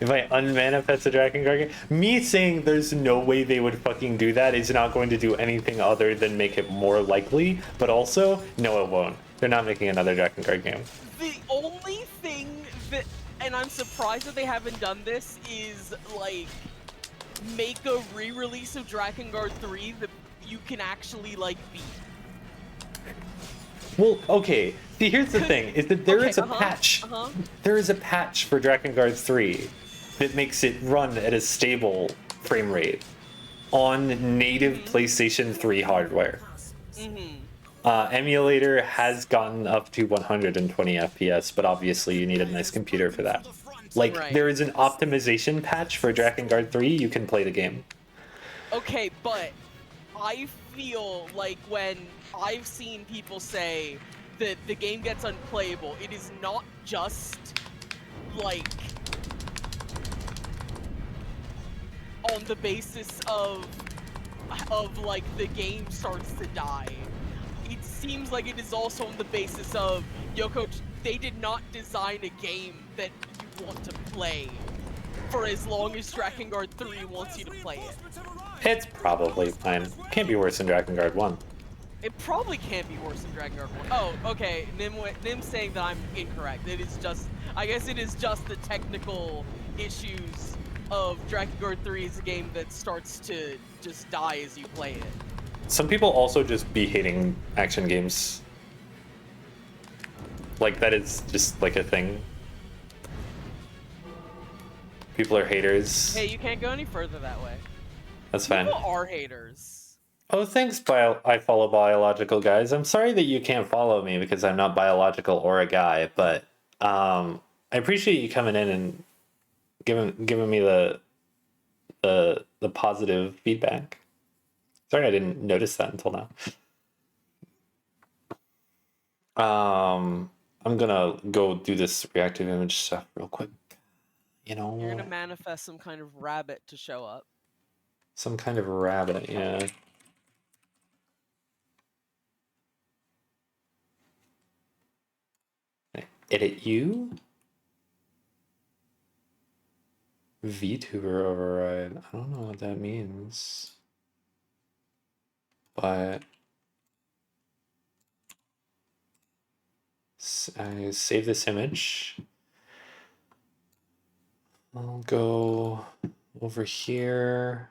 If I unmanifest a Drakengard game, me saying there's no way they would fucking do that is not going to do anything other than make it more likely. But also, no, it won't. They're not making another Drakengard game.
The only thing that, and I'm surprised that they haven't done this, is like make a re-release of Drakengard 3 that you can actually like beat.
Well, okay. See, here's the thing: is that there is a patch. There is a patch for Drakengard 3 that makes it run at a stable frame rate on native PlayStation 3 hardware. Emulator has gotten up to 120 FPS, but obviously you need a nice computer for that. Like,
Right.
there is an optimization patch for Drakengard 3, you can play the game.
Okay, but I feel like when I've seen people say that the game gets unplayable, it is not just like on the basis of like the game starts to die. It seems like it is also on the basis of, yo coach, they did not design a game that you want to play for as long as Drakengard 3 wants you to play it.
It's probably fine. Can't be worse than Drakengard 1.
It probably can't be worse than Drakengard 1. Oh, okay. Nim's saying that I'm incorrect. It is just, I guess it is just the technical issues of Drakengard 3 is a game that starts to just die as you play it.
Some people also just be hating action games. Like, that is just like a thing. People are haters.
Hey, you can't go any further that way.
That's fine.
People are haters.
Oh, thanks, I follow biological guys. I'm sorry that you can't follow me because I'm not biological or a guy, but I appreciate you coming in and giving me the positive feedback. Sorry, I didn't notice that until now. I'm gonna go do this reactive image stuff real quick. You know,
You're gonna manifest some kind of rabbit to show up.
some kind of rabbit, yeah. Edit you? VTuber override. I don't know what that means. But I save this image. I'll go over here.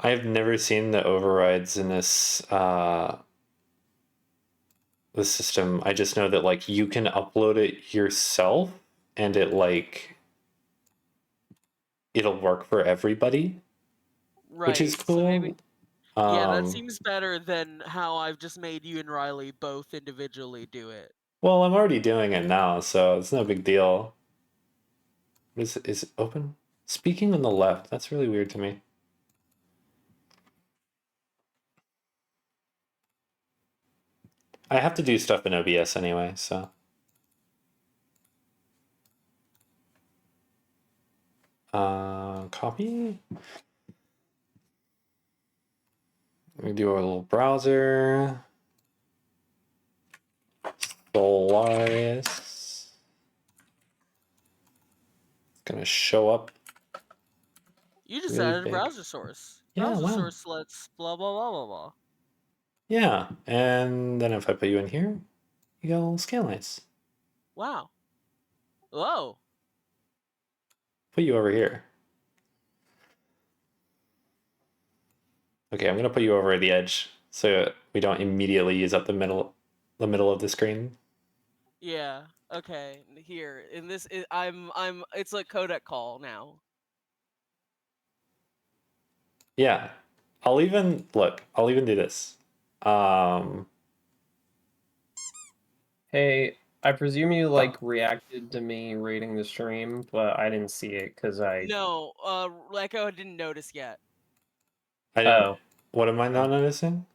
I've never seen the overrides in this this system. I just know that like you can upload it yourself and it like it'll work for everybody,
Right.
which is
so
cool.
maybe- yeah, that
Um,
seems better than how I've just made you and Riley both individually do it.
Well, I'm already doing it now, so it's no big deal. Is it open? Speaking on the left, that's really weird to me. I have to do stuff in OBS anyway, so. Copy. We do our little browser. Solaris. It's gonna show up.
You just
Really
added a
big.
browser source.
Yeah,
Browser
wow.
source lets blah blah blah blah blah.
Yeah, and then if I put you in here, you got a little scan lights.
Wow. Whoa.
Put you over here. Okay, I'm gonna put you over the edge so we don't immediately use up the middle of the screen.
Yeah. Okay. Here in this, I'm. It's a codec call now.
Yeah. I'll even do this.
Hey, I presume you like reacted to me rating the stream, but I didn't see it because I.
No. Echo didn't notice yet.
I didn't.
Oh.
What am I not noticing?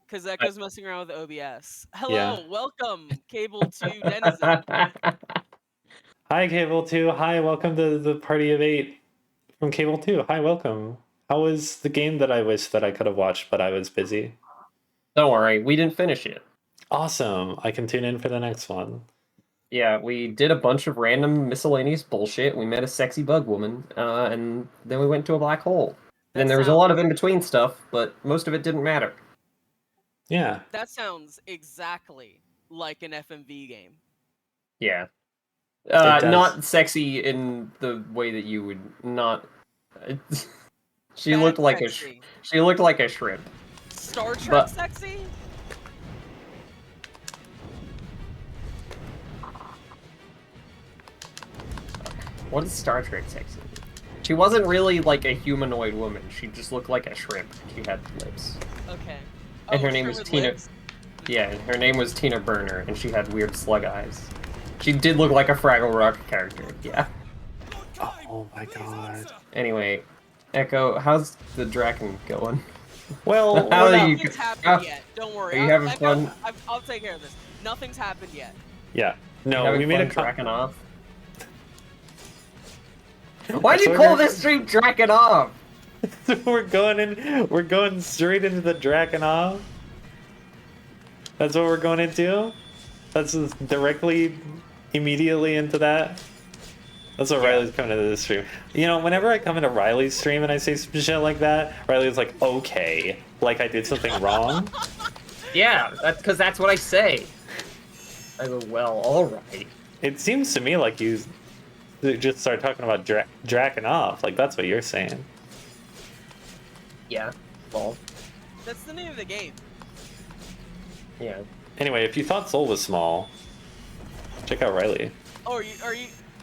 Because Echo's messing around with OBS. Hello,
Yeah.
welcome, Cable 2 Denizen.
Hi, Cable 2. Hi, welcome to the party of 8 from Cable 2. Hi, welcome. How was the game that I wish that I could have watched, but I was busy?
Don't worry, we didn't finish it.
Awesome. I can tune in for the next one.
Yeah, we did a bunch of random miscellaneous bullshit. We met a sexy bug woman, and then we went to a black hole. Then there was a lot of in-between stuff, but most of it didn't matter.
Yeah.
That sounds exactly like an FMV game.
Yeah.
does.
Not sexy in the way that you would not... she
Bad
looked like
sexy.
she looked like a shrimp.
Star Trek
But-
sexy?
What is Star Trek sexy? She wasn't really like a humanoid woman. She just looked like a shrimp. She had lips.
Okay.
And her
Oh,
name was
shrimp with
Tina.
lips?
Yeah, and her name was Tina Burner, and she had weird slug eyes. She did look like a Fraggle Rock character. Yeah.
Oh my god.
Anyway, Echo, how's the Draken going?
Well,
How
we're
are you-
Nothing's happened
how-
yet. Don't worry.
are you having
Echo,
fun?
I'll take care of this. Nothing's happened yet.
yeah. No,
Having
we made a
fun Draken off. Why
Why
do you call this stream Draken off?
we're going straight into the Drakenov. That's what we're going into? That's just directly, immediately into that? That's what Riley's coming into this stream. You know, whenever I come into Riley's stream and I say some shit like that, Riley's like, okay, like I did something wrong.
Yeah, that's because that's what I say. I go, well, alright.
It seems to me like you just start talking about Drakenov, like that's what you're saying.
Yeah, well,
That's the name of the game.
yeah.
Anyway, if you thought Soul was small, check out Riley.
Oh,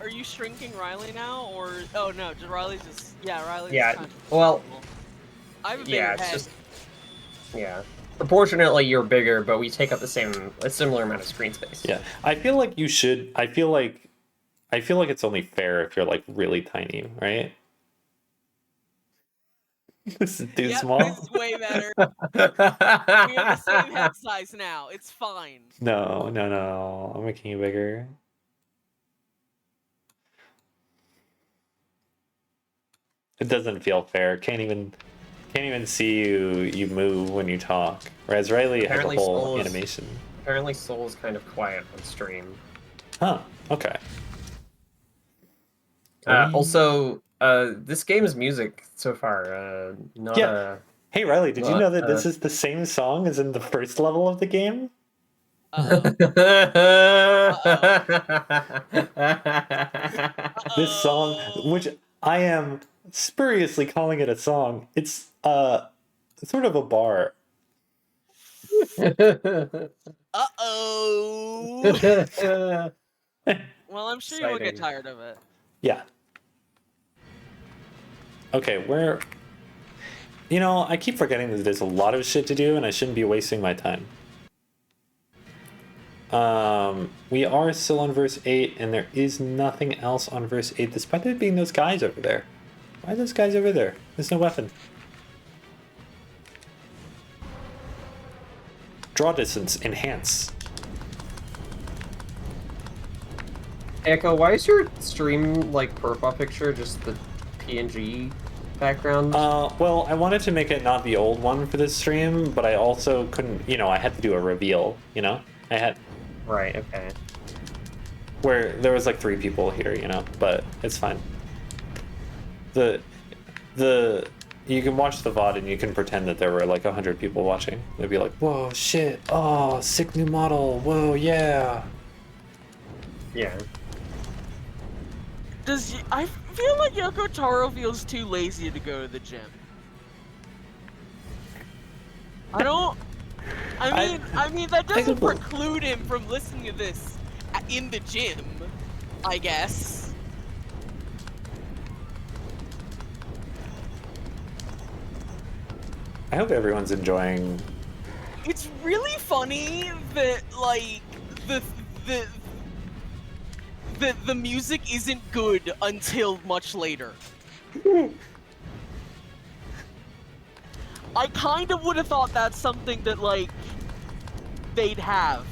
are you shrinking Riley now, or oh no, just Riley's just Riley's
Yeah,
kind of
well,
I have a bigger
yeah, it's
head.
just... Yeah. Proportionately, you're bigger, but we take up a similar amount of screen space.
Yeah, I feel like you should. I feel like it's only fair if you're like really tiny, right? This is too
Yep,
small.
this is way better. We have the same head size now. It's fine.
No. I'm making you bigger. It doesn't feel fair. Can't even see you move when you talk. Whereas Riley
Apparently
has a whole
Soul is-
animation.
Apparently, Soul is kind of quiet on stream.
Huh. Okay.
Also, this game's music so far, not
Yeah. Hey Riley, did you
What?
know that this is the same song as in the first level of the game? This song, which I am spuriously calling it a song, it's sort of a bar.
Uh-oh. Well, I'm sure you won't get
Exciting.
tired of it.
Yeah. Okay, you know, I keep forgetting that there's a lot of shit to do and I shouldn't be wasting my time. We are still on verse 8 and there is nothing else on verse 8 despite there being those guys over there. Why are those guys over there? There's no weapon. Draw distance, enhance.
Echo, why is your stream like profile picture just the PNG background?
Well, I wanted to make it not the old one for this stream, but I also couldn't, you know, I had to do a reveal, you know? I had...
Right, okay.
Where there was like 3 people here, you know, but it's fine. You can watch the VOD and you can pretend that there were like 100 people watching. They'd be like, whoa, shit, oh, sick new model, whoa, yeah.
Yeah.
I feel like Yoko Taro feels too lazy to go to the gym. I mean that doesn't
will.
preclude him from listening to this in the gym, I guess.
I hope everyone's enjoying.
It's really funny that like the music isn't good until much later. I kind of would have thought that's something that like they'd have.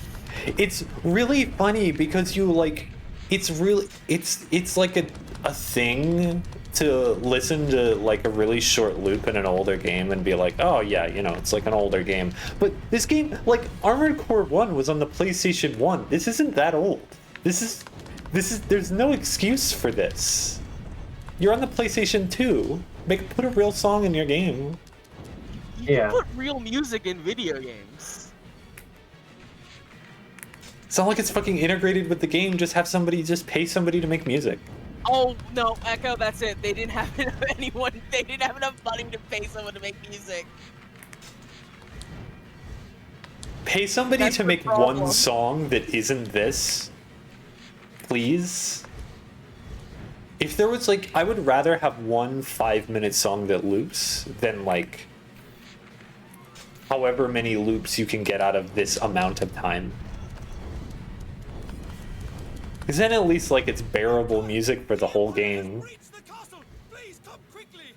It's really funny because you like, it's like a thing to listen to like a really short loop in an older game and be like, oh yeah, you know, it's like an older game. But this game, like Armored Core 1 was on the PlayStation 1. This isn't that old. This is, there's no excuse for this. You're on the PlayStation 2. Put a real song in your game.
You
Yeah.
can put real music in video games.
It's not like it's fucking integrated with the game. Just have somebody, just pay somebody to make music.
Oh no, Echo, that's it. They didn't have enough They didn't have enough money to pay someone to make music.
Pay somebody
That's
to
the
make
problem.
one song that isn't this. Please. If there was like, I would rather have one 5-minute song that loops than like however many loops you can get out of this amount of time. Because then at least like it's bearable music for the whole game.
Reach the castle! Please come quickly!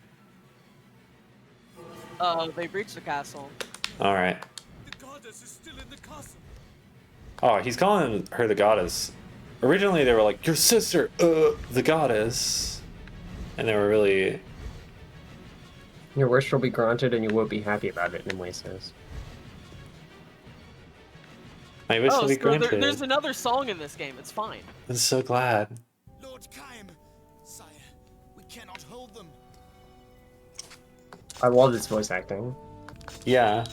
They've reached the castle.
Alright.
The goddess is still in the castle.
Oh, he's calling her the goddess. Originally they were like, your sister, the goddess. And they were really...
Your wish will be granted and you will be happy about it, Nimue says.
My wish
Oh,
will be
so
granted.
there's another song in this game. It's fine.
I'm so glad.
Lord Kaim, sire, we cannot hold them.
I love its voice acting.
Yeah.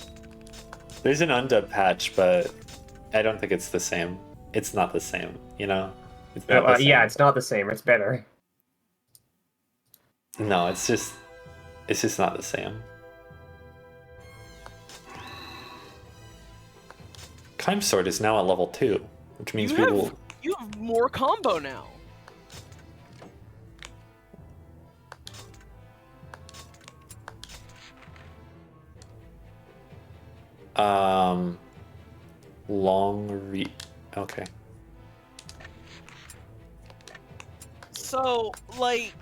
There's an undub patch, but I don't think it's the same. It's not the same, you know? It's not the same.
Yeah, it's not the same. It's better.
No, it's just not the same. Kaim's sword is now at level 2, which means people...
You have more combo now.
Okay.
So, like,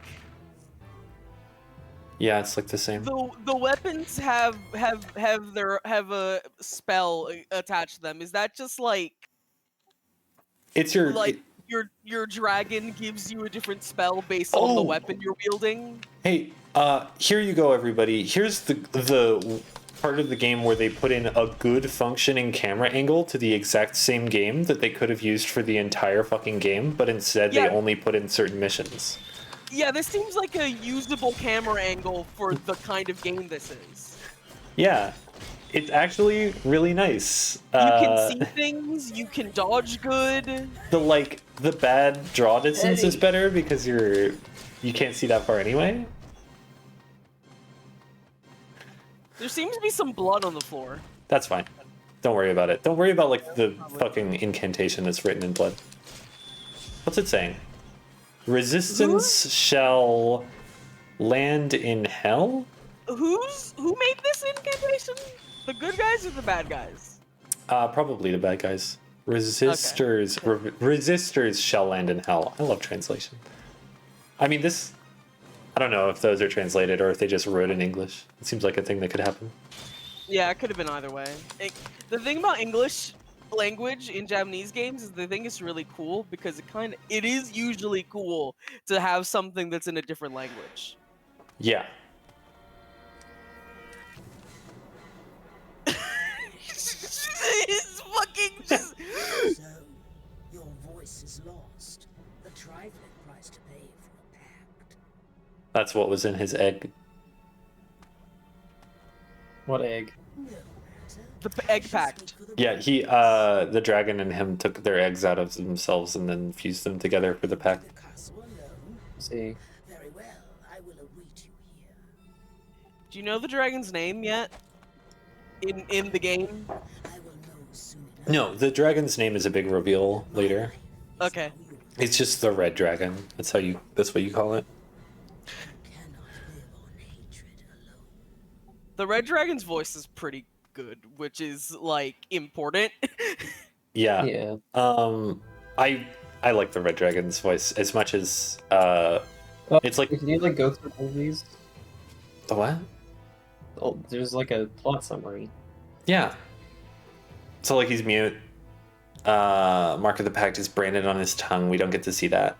Yeah, it's like the same.
the weapons have a spell attached to them. Is that just like
It's your...
like your dragon gives you a different spell based on the
Oh.
weapon you're wielding?
Hey, here you go, everybody. Here's the part of the game where they put in a good functioning camera angle to the exact same game that they could have used for the entire fucking game, but instead they
Yeah.
only put in certain missions.
Yeah, this seems like a usable camera angle for the kind of game this is.
Yeah, it's actually really nice.
You can see things, you can dodge good.
The bad draw distance is better because you can't see that far anyway.
There seems to be some blood on the floor.
That's fine. Don't worry about it. Don't worry about like the fucking incantation that's written in blood. What's it saying? Resistance shall land in hell?
Who made this incantation? The good guys or the bad guys?
Probably the bad guys. Resistors resistors shall land in hell. I love translation. I mean this, I don't know if those are translated or if they just wrote in English. It seems like a thing that could happen.
Yeah, it could have been either way. The thing about English language in Japanese games is the thing is really cool because it is usually cool to have something that's in a different language.
Yeah.
It's fucking just...
So, your voice is lost. A trifling price to pay for a pact.
That's what was in his egg.
What egg?
No matter.
The egg pact.
Yeah, the dragon and him took their eggs out of themselves and then fused them together for the pack.
The castle alone?
See.
Very well, I will await you here.
Do you know the dragon's name yet? in the game?
I will know soon enough.
No, the dragon's name is a big reveal later.
Okay.
It's just the red dragon. That's what you call it.
Cannot live on hatred alone.
The Red Dragon's voice is pretty good, which is like important.
Yeah.
Yeah.
I like the red dragon's voice as much as
Well,
it's like
can you like go through all these?
the what?
Oh, there's like a plot summary.
Yeah. So like he's mute. Mark of the Pact is branded on his tongue. We don't get to see that.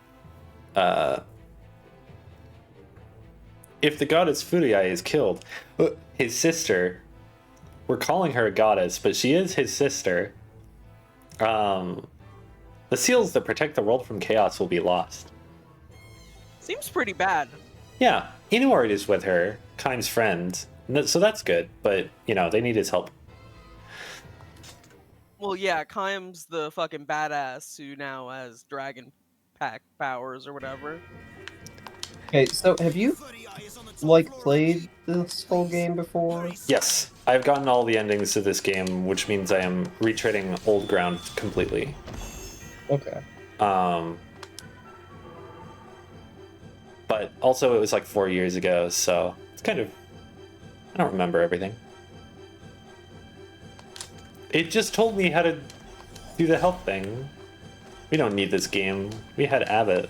If the goddess Furiae is killed, his sister, we're calling her a goddess, but she is his sister. The seals that protect the world from chaos will be lost.
Seems pretty bad.
Yeah, Inuart is with her, Kaim's friend, so that's good, but, you know, they need his help.
Well, yeah, Kaim's the fucking badass who now has dragon pack powers or whatever.
Okay, so have you
Footy Eye is on the top
like
floor.
played this whole game before?
Yes, I've gotten all the endings to this game, which means I am retreading old ground completely.
Okay.
But also it was like 4 years ago, so it's kind of... I don't remember everything. It just told me how to do the health thing. We don't need this game. We had Abbott.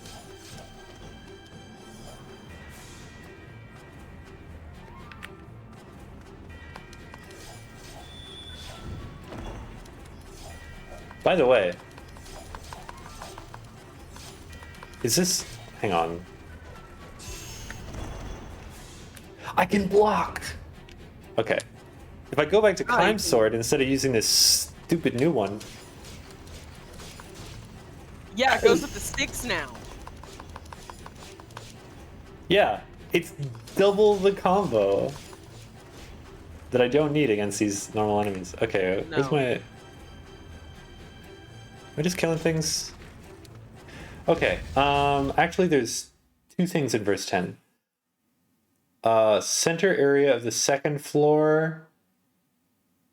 By the way, is this... Hang on. I can block! Okay. If I go back to Climb Sword instead of using this stupid new one...
Yeah, it goes with the sticks now.
Yeah, it's double the combo that I don't need against these normal enemies. Okay, where's
No.
my... Am I just killing things? Okay, actually there's two things in verse 10. Center area of the second floor,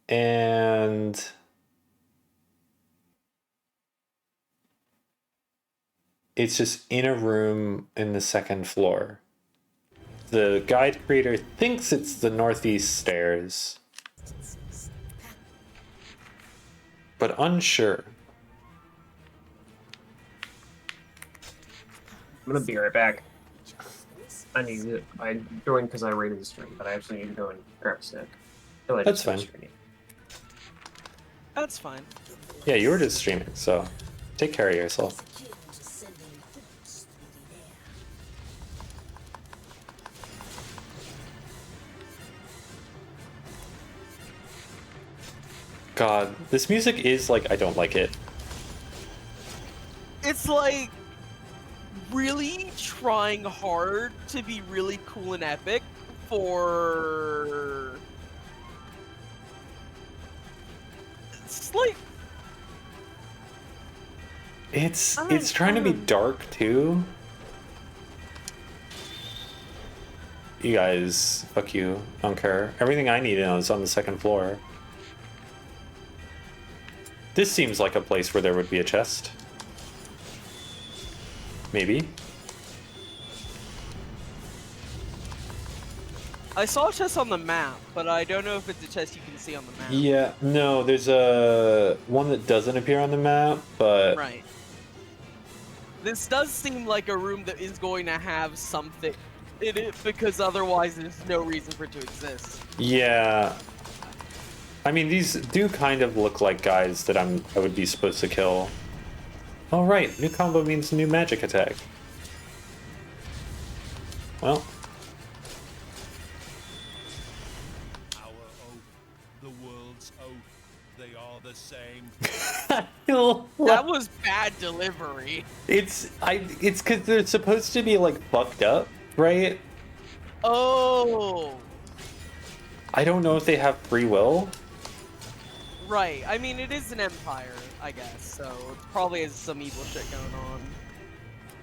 and... It's just in a room in the second floor. The guide creator thinks it's the northeast stairs, but unsure.
I'm gonna be right back. I joined because I rated the stream, but I actually need to go and grab a snack. So I
That's
just
fine.
stream.
That's fine.
Yeah, you were just streaming, so take care of yourself.
Akin to sending thoughts through the air.
God, this music is like, I don't like it.
It's like really trying hard to be really cool and epic for... It's like...
It's trying to be dark too. You guys, fuck you. I don't care. Everything I need is on the second floor. This seems like a place where there would be a chest. Maybe.
I saw a chest on the map, but I don't know if it's a chest you can see on the map.
Yeah, no, there's a one that doesn't appear on the map, but
Right. This does seem like a room that is going to have something in it, because otherwise there's no reason for it to exist.
yeah. I mean, these do kind of look like guys that I would be supposed to kill. Oh right, new combo means new magic attack. Well,
Our oath, the world's oath, they are the same.
That was bad delivery.
it's because they're supposed to be like fucked up, right?
Oh,
I don't know if they have free will.
right. I mean, it is an empire, I guess, so it probably has some evil shit going on.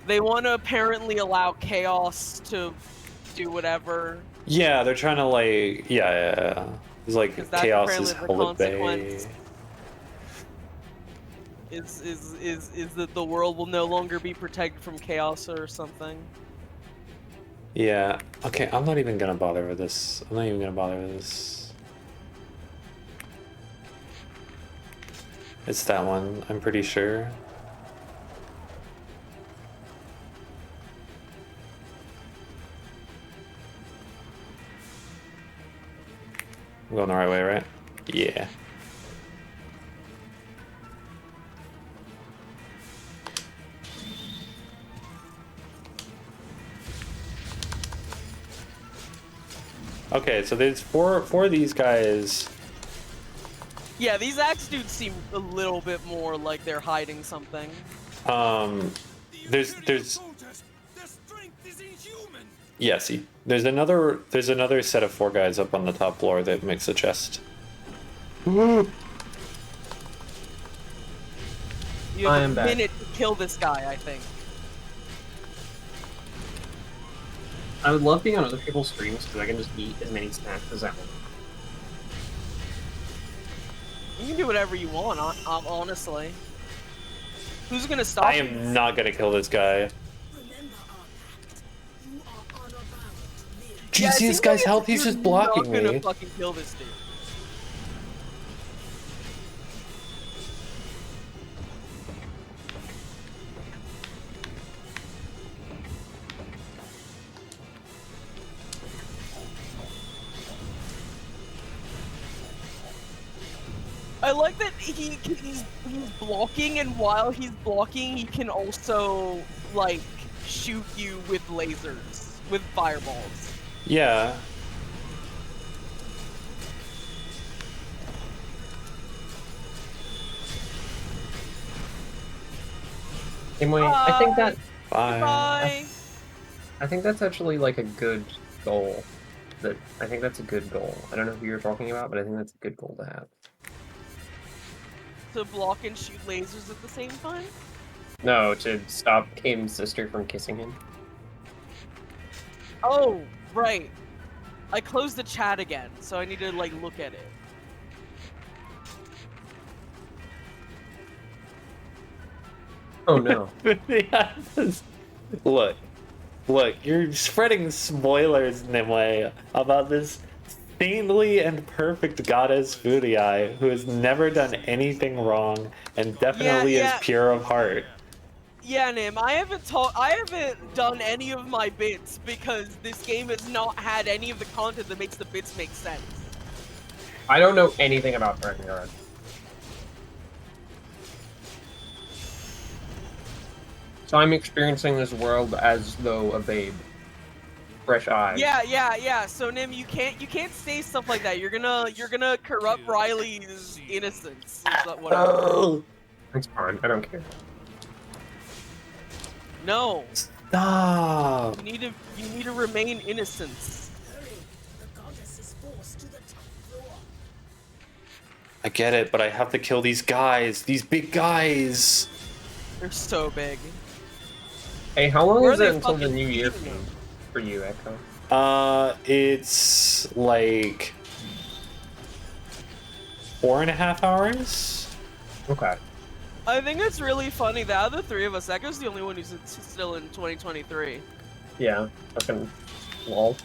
They want to apparently allow chaos to do whatever.
Yeah, they're trying to like, yeah. It's like
Because that's
Chaos's
apparently the
Hullet Bay.
consequence. Is that the world will no longer be protected from chaos or something?
Yeah. Okay, I'm not even gonna bother with this. I'm not even gonna bother with this. It's that one, I'm pretty sure. I'm going the right way, right? Yeah. Okay, so there's four of these guys.
Yeah, these axe dudes seem a little bit more like they're hiding something.
There's
Their strength is inhuman.
yeah, see. There's another set of 4 guys up on the top floor that makes a chest.
You
I
have
am
a
back.
minute to kill this guy, I think.
I would love being on other people's streams because I can just eat as many snacks as I want.
You can do whatever you want, honestly. Who's gonna stop
I
you?
am not gonna kill this guy.
Remember our pact. You are unbound to live.
Do you
Yeah, it
see this
seems
guy's
like
health? He's
you're
just blocking
not gonna
me.
fucking kill this dude. I like that he's blocking, and while he's blocking, he can also like shoot you with lasers, with fireballs.
Yeah.
Anyway, I think that
Bye.
Bye.
I think that's actually like a good goal. I think that's a good goal. I don't know who you're talking about, but I think that's a good goal to have.
To block and shoot lasers at the same time?
No, to stop Kim's sister from kissing him.
Oh, right. I closed the chat again, so I need to like look at it.
Oh no.
Look, you're spreading spoilers, Nimue, about this saintly and perfect goddess Furii, who has never done anything wrong and definitely
Yeah.
is pure of heart.
Yeah, Nim, I haven't done any of my bits because this game has not had any of the content that makes the bits make sense.
I don't know anything about Drakengard. So I'm experiencing this world as though a babe. Fresh eyes.
Yeah. So Nim, you can't say stuff like that. You're gonna corrupt Riley's innocence. Is that what
Oh,
It's fine. I don't care.
No,
stop.
you need to remain innocent.
Hurry. The goddess is forced to the top floor.
I get it, but I have to kill these guys, these big guys.
They're so big.
Hey, how long
Where
is
are
it
they
until the
fucking
new year
feeding them?
for you, Echo?
It's like 4.5 hours.
Okay.
I think it's really funny that out of the three of us, Echo's the only one who's still in 2023.
Yeah. Fucking lol.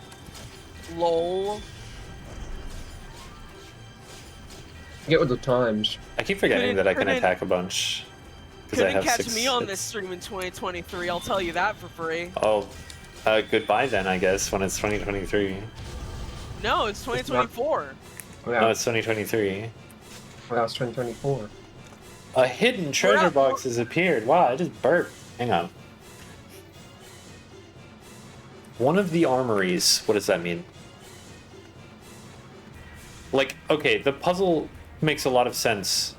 Lol.
Get with the times.
I keep forgetting that I can
Couldn't-
attack a bunch. 'Cause I
Couldn't
have
catch
6
me on
hits.
this stream in 2023, I'll tell you that for free.
Oh, goodbye then, I guess, when it's 2023.
No, it's 2024.
Yeah.
No, it's 2023.
Well, it's 2024.
A hidden treasure
not-
box has appeared. Wow, I just burped. Hang on. One of the armories. What does that mean? Like, okay, the puzzle makes a lot of sense.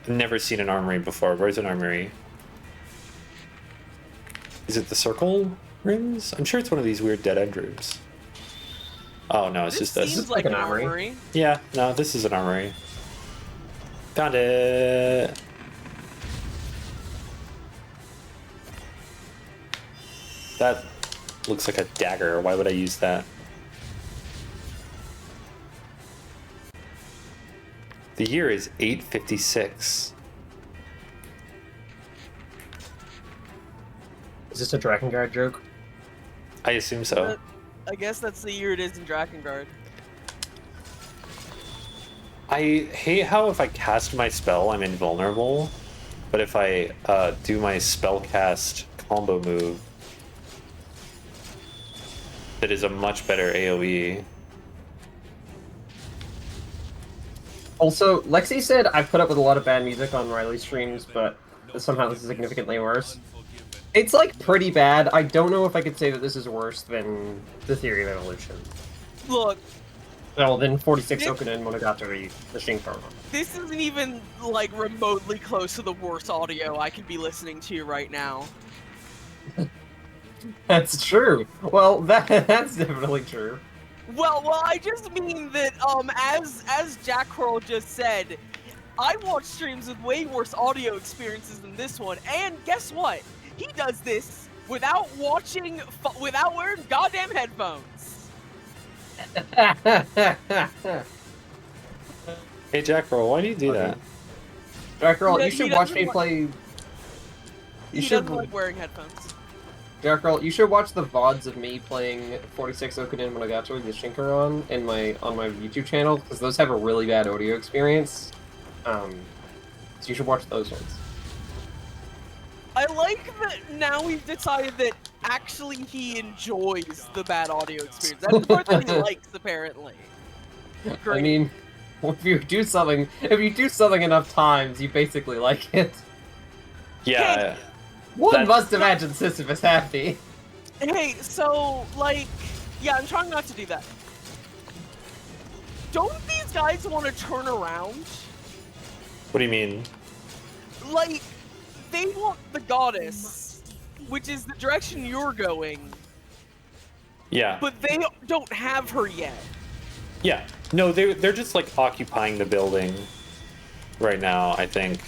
Never seen an armory before. Where's an armory? Is it the circle rooms? I'm sure it's one of these weird dead end rooms. Oh no, it's
This
just this.
seems like an armory.
Yeah, no, this is an armory. Found it. That looks like a dagger. Why would I use that? The year is 856.
Is this a Drakengard joke?
I assume so.
I guess that's the year it is in Drakengard.
I hate how if I cast my spell, I'm invulnerable. But if I do my spell cast combo move, that is a much better AoE.
Also, Lexi said I've put up with a lot of bad music on Riley streams, but somehow this is significantly worse. It's like pretty bad. I don't know if I could say that this is worse than the Theory of Evolution.
Look,
Well, then 46 Okunin Monogatari, the Shinkaron.
this isn't even like remotely close to the worst audio I could be listening to right now.
That's true. Well, that's definitely true.
Well, I just mean that as Jack Kroll just said, I watch streams with way worse audio experiences than this one, and guess what? He does this without without wearing goddamn headphones.
Hey Jack Bro, why do you do that?
Jack Earl, you
He
should watch
doesn't
me
like-
play.
He doesn't like wearing headphones.
Jack Earl, you should watch the VODs of me playing 46 Okunin Monogatari the Shinkaron on my YouTube channel, because those have a really bad audio experience. So you should watch those ones.
I like that now we've decided that actually he enjoys the bad audio experience. That's the part that he likes, apparently.
I
Great.
mean, if you do something enough times, you basically like it.
Yeah.
One
That's-
must imagine Sisyphus happy.
Hey, so, like, yeah, I'm trying not to do that. Don't these guys want to turn around?
What do you mean?
Like, they want the goddess, which is the direction you're going,
Yeah.
but they don't have her yet.
Yeah. No, they're just like occupying the building right now, I think.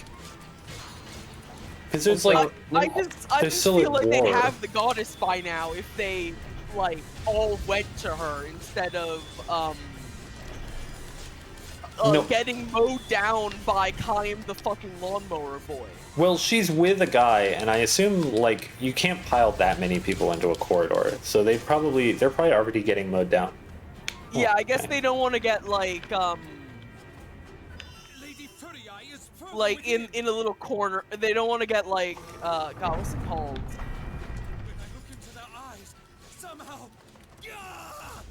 Because there's like
I just
there's still
feel
a
like they'd
war.
have the goddess by now if they, like, all went to her instead of,
No.
getting mowed down by Kaim the fucking lawnmower boy.
Well, she's with a guy, and I assume like you can't pile that many people into a corridor, so they're probably already getting mowed down.
Yeah, I guess
okay.
they don't want to get, like,
Lady Furia is further
like
within.
in a little corner. They don't want to get, like, God, what's it called?
When I look into their eyes, somehow. Gah!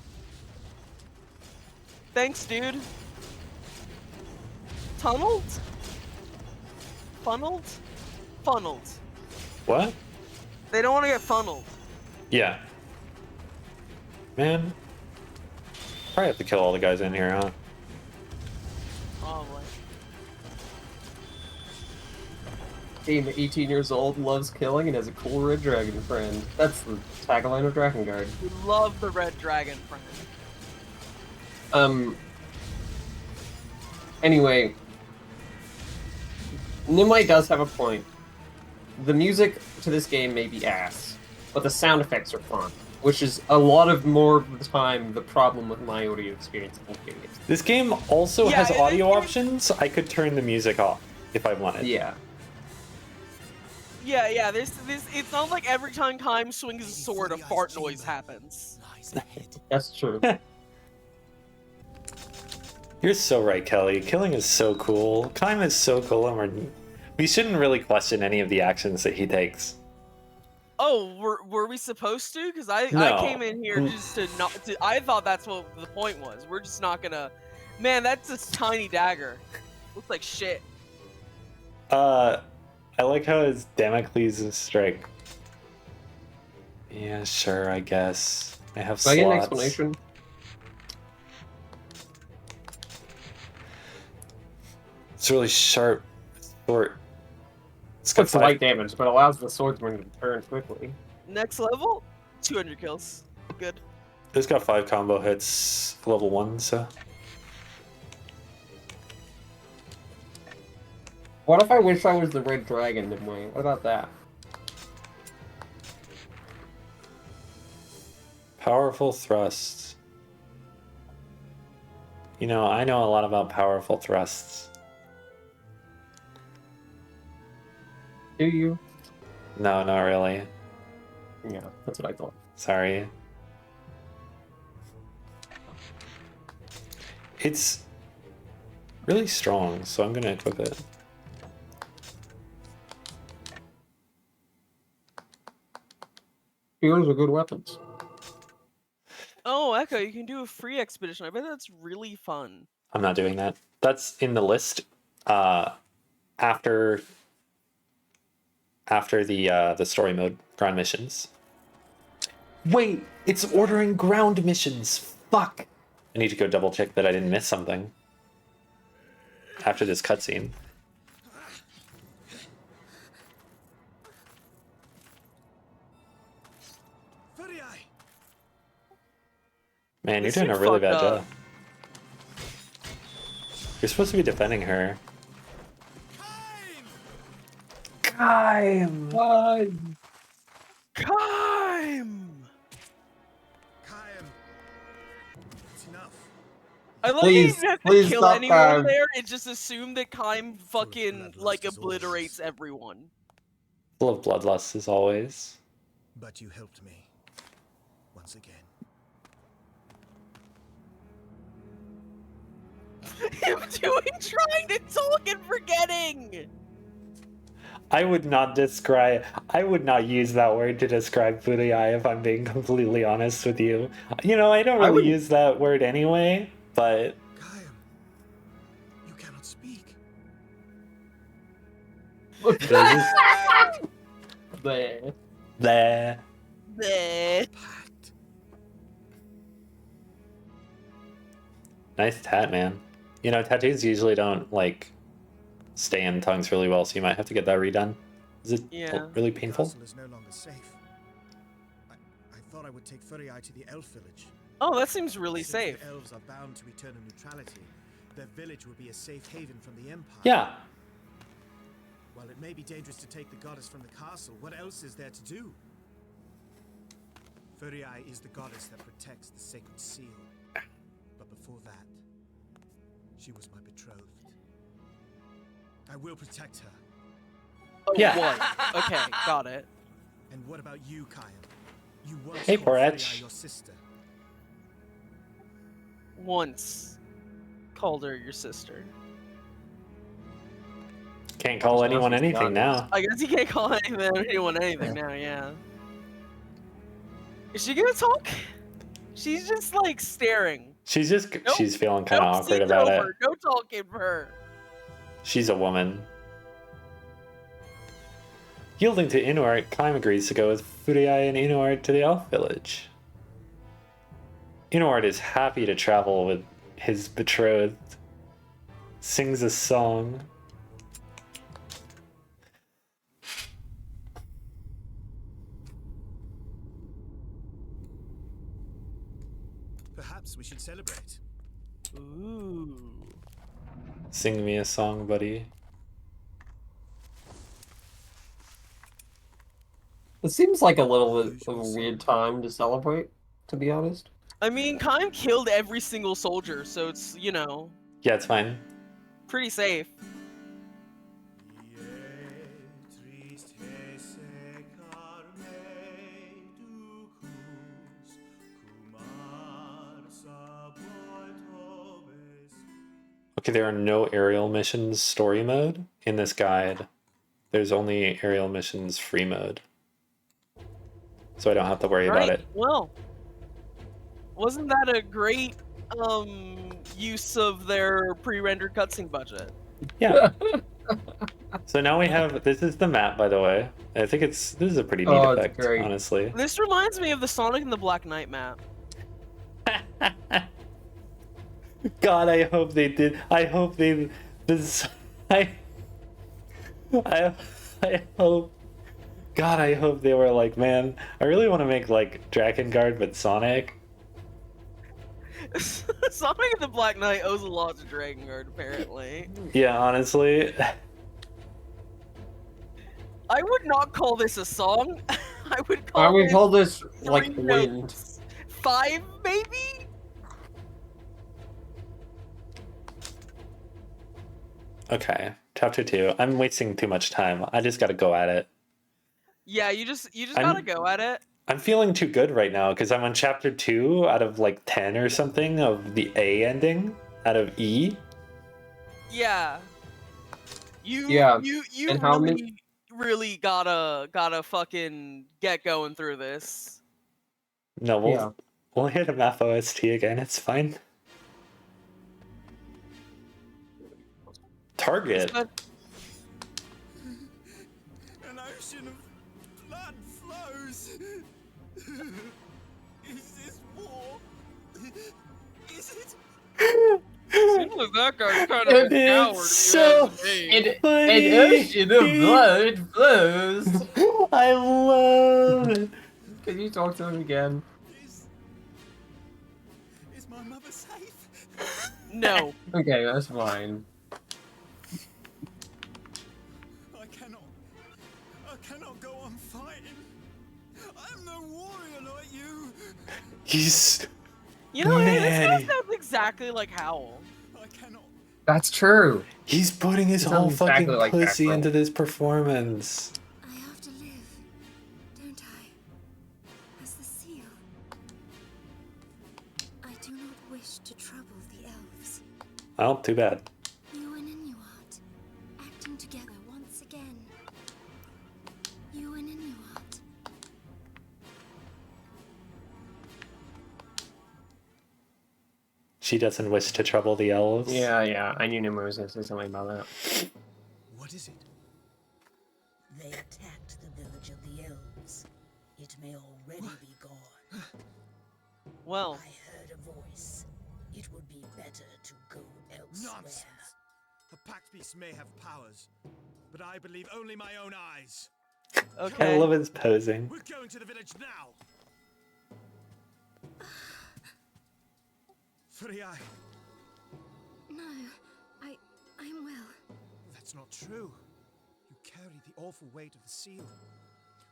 Thanks, dude. Tunneled? Funneled? Funneled.
What?
They don't want to get funneled.
Yeah. Man. Probably have to kill all the guys in here, huh?
Probably.
Game 18 years old, loves killing, and has a cool red dragon friend. That's the tagline of Drakengard.
We love the red dragon friend.
Anyway, Nimai does have a point. The music to this game may be ass, but the sound effects are fun, which is a lot of more of the time the problem with my audio experience in the game.
This game also
Yeah,
has
it-
audio
it-
options. I could turn the music off if I wanted.
Yeah.
Yeah, this it's not like every time Kaim swings his sword a fart noise happens.
Lies ahead.
That's true.
You're so right, Kelly. Killing is so cool. Kaim is so cool, and we shouldn't really question any of the actions that he takes.
Oh, were we supposed to? Because I
No.
came in here just to not. I thought that's what the point was. We're just not gonna. Man, that's a tiny dagger. Looks like shit.
I like how it's Damocles' strike. Yeah, sure, I guess. I have
Do I get an
slots.
explanation?
It's really sharp. Short. It's got
Puts light damage, but allows the swordsman to turn quickly.
Next level, 200 kills. Good.
It's got 5 combo hits, level 1, so.
What if I wish I was the red dragon, Nimue? What about that?
Powerful thrusts. You know, I know a lot about powerful thrusts.
Do you?
No, not really.
Yeah, that's what I thought.
Sorry. It's really strong, so I'm gonna equip it.
Heroes are good weapons.
Oh, Echo, you can do a free expedition. I bet that's really fun.
I'm not doing that. That's in the list. After the story mode ground missions. Wait, it's ordering ground missions. Fuck. I need to go double check that I didn't miss something. After this cutscene. Man, you're
This
doing a
dude
really
fucked
bad
up.
job. You're supposed to be defending her. Kaim!
Kaim! It's enough.
I like
Please,
that you have to
please
kill
stop
anyone
Kaim.
there and just assume that Kaim fucking, like, obliterates everyone.
Full of bloodlust as always.
But you helped me. Once again.
Him trying to talk and forgetting!
I would not use that word to describe Furiai if I'm being completely honest with you. You know, I don't really use that word anyway, but...
Kaim, you cannot speak.
There.
There.
Bleh.
Pact.
Nice tat, man. You know, tattoos usually don't, like, stay in tongues really well, so you might have to get that redone. Is it
Yeah.
really
The
painful?
castle is no longer safe. I thought I would take Furiai to the elf village.
Oh, that seems really
Since
safe.
the elves are bound to eternal neutrality, their village will be a safe haven from the Empire.
Yeah.
While it may be dangerous to take the goddess from the castle, what else is there to do? Furiai is the goddess that protects the sacred seal. But before that, she was my betrothed. I will protect her.
Oh,
Yeah.
what? Okay, got it.
And what about you, Kaim? You once
Hey,
called
Porach.
Furiai your sister.
Once called her your sister.
Can't call anyone
she's
anything
done.
now.
I guess you can't call anyone anything now, yeah. Is she gonna talk? She's just like staring.
She's feeling kind of
Nope,
awkward
scene's
about
over.
it.
No talking for her.
She's a woman. Yielding to Inuart, Kaim agrees to go with Furiai and Inuart to the elf village. Inuart is happy to travel with his betrothed. Sings a song.
Perhaps we should celebrate.
Ooh.
Sing me a song, buddy.
It seems like a little bit of a weird time to celebrate, to be honest.
I mean, Kaim killed every single soldier, so it's, you know,
Yeah, it's fine.
pretty safe.
Okay, there are no aerial missions story mode in this guide. There's only aerial missions free mode. So I don't have to worry about it.
Well, wasn't that a great use of their pre-rendered cutscene budget?
Yeah. So now we have, this is the map, by the way. I think this is a pretty neat
Oh, it's
effect,
great.
Oh,
honestly.
This reminds me of the Sonic and the Black Knight map.
God, I hope they did. I hope they, this, I hope, God, I hope they were like, man, I really want to make like Drakengard but Sonic.
Sonic and the Black Knight owes a lot to Drakengard, apparently.
Yeah, honestly.
I would not call this a song. I would call
I would
this
call this, like,
3
wind.
notes. 5, maybe?
Okay, Chapter 2. I'm wasting too much time. I just gotta go at it.
Yeah, you just
I'm-
gotta go at it.
I'm feeling too good right now because I'm on chapter 2 out of like 10 or something of the A ending out of E.
Yeah. You
Yeah,
you
and how
really gotta fucking get going through this.
No,
Yeah.
we'll hit a math OST again. It's fine. Target.
But
An ocean of blood flows. Is this war? Is it?
seems like that guy's kind of a coward.
It's so funny.
ocean of blood flows.
I love it.
Can you talk to him again?
Is my mother safe?
No.
Okay, that's fine.
I cannot go on fighting. I'm no warrior like you.
He's
You know, this guy
Man.
sounds exactly like Howl.
I cannot.
That's true.
he's putting his
He
whole
sounds
fucking
exactly like
pussy
Jack
into this performance.
I have to live, don't I? As the seal. I do not wish to trouble the elves.
Well, too bad.
You and Inuart, acting together once again. You and Inuart.
She doesn't wish to trouble the elves.
Yeah. I knew Nimue was gonna say something about that.
What is it?
They attacked the village of the elves. It may already be gone.
Well,
I heard a voice. It would be better to go elsewhere.
Nonsense. The pact beasts may have powers, but I believe only my own eyes.
okay.
I love his posing.
We're going to the village now. Three-Eye.
No, I'm well.
That's not true. You carry the awful weight of the seal.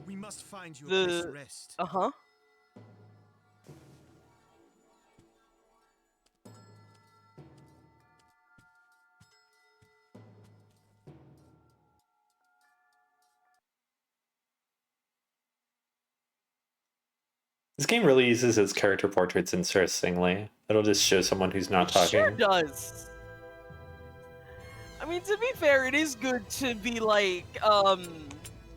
We must find you a
The-
place to rest.
Uh-huh.
This game really uses its character portraits interestingly. It'll just show someone who's not talking.
Sure does. I mean, to be fair, it is good to be like,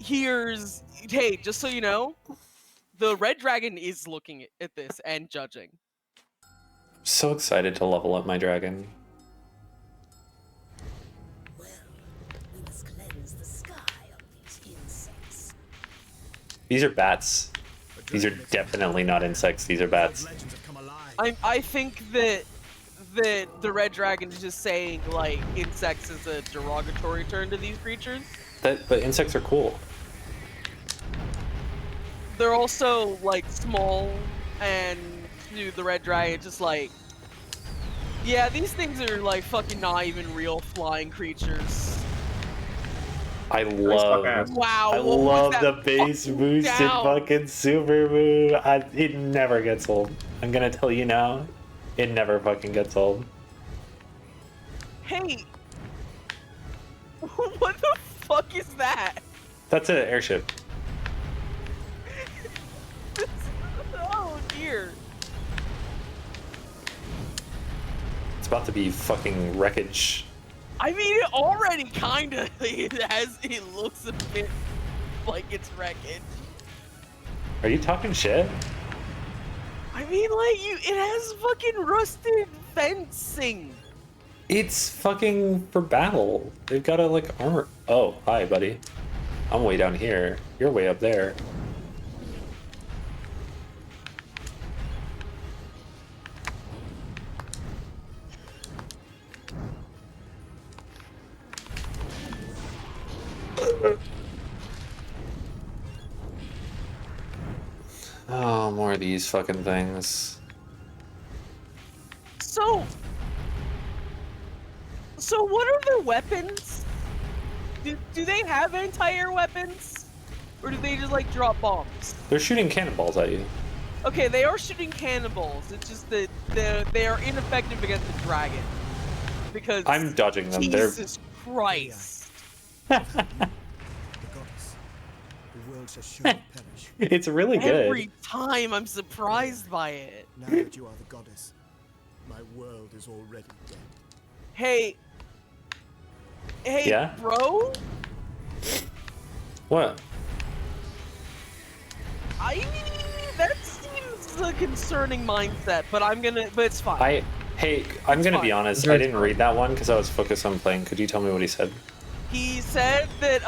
hey, just so you know, the Red Dragon is looking at this and judging.
So excited to level up my dragon.
Well, we must cleanse the sky of these insects.
These are bats. These are definitely not insects, these are bats.
Legends have come alive.
I think that the Red Dragon is just saying, like, insects is a derogatory term to these creatures.
But insects are cool.
They're also, like, small, and to the Red Dragon, just like, yeah, these things are, like, fucking not even real flying creatures.
I love
Wow,
I
what was
love
that
the base
fucking
boosted
sound?
fucking super move. It never gets old. I'm gonna tell you now, it never fucking gets old.
Hey! What the fuck is that?
That's an airship.
Oh dear.
It's about to be fucking wreckage.
I mean, it already kinda it looks a bit like it's wreckage.
Are you talking shit?
I mean, like, it has fucking rusted fencing.
It's fucking for battle. They've got to like armor. Oh, hi, buddy. I'm way down here. You're way up there. Oh, more of these fucking things.
So what are their weapons? Do they have anti-air weapons? Or do they just, like, drop bombs?
They're shooting cannonballs at you.
Okay, they are shooting cannonballs. It's just that they are ineffective against the dragon. Because
I'm dodging them.
Jesus Christ.
goddess, the world shall surely perish.
It's really good.
Every time I'm surprised by it.
Now that you are the goddess, my world is already dead.
Hey. Hey,
Yeah?
bro?
What?
That seems a concerning mindset, but it's fine.
I'm gonna be
fine.
honest, I didn't read that one because I was focused on playing. Could you tell me what he said?
He said that,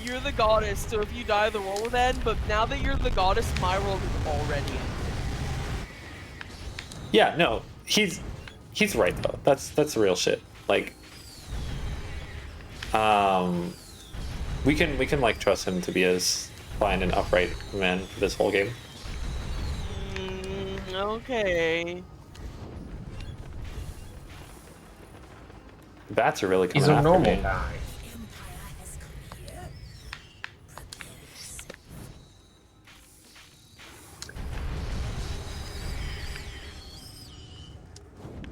you're the goddess, so if you die, the world will end, but now that you're the goddess, my world is already ended.
Yeah, no, he's right though. That's real shit. Like, we can like trust him to be as fine and upright man for this whole game.
Okay.
The bats are really coming
He's a
after
normal
me.
guy.
The Empire has come here. Prepare yourself.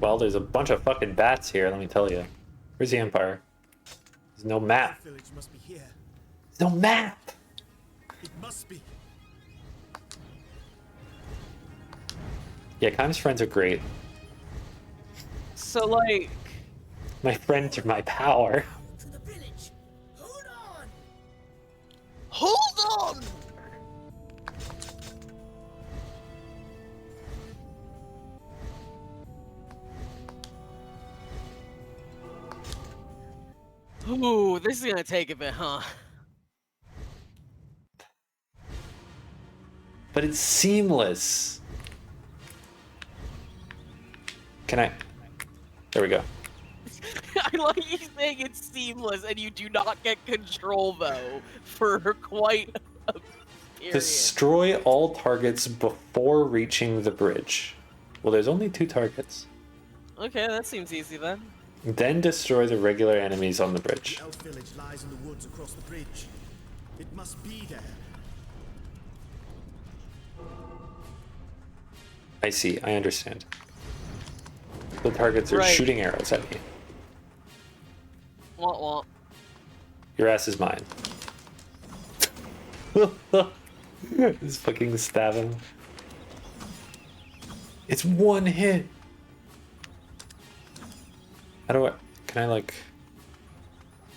Well, there's a bunch of fucking bats here, let me tell you. Where's the Empire? There's no map.
The village must be here.
No map!
It must be.
Yeah, Kaim's friends are great.
So, like...
My friends are my power.
To the village. Hold on.
Hold on! Ooh, this is gonna take a bit, huh?
But it's seamless. Can I? There we go.
I like you saying it's seamless, and you do not get control, though, for quite a period.
Destroy all targets before reaching the bridge. Well, there's only 2 targets.
Okay, that seems easy then.
Then destroy the regular enemies on the bridge.
The elf village lies in the woods across the bridge. It must be there.
I see, I understand. The targets are
Right.
shooting arrows at me.
Womp womp.
Your ass is mine. Just fucking stab him. It's 1 hit. How do I? Can I like?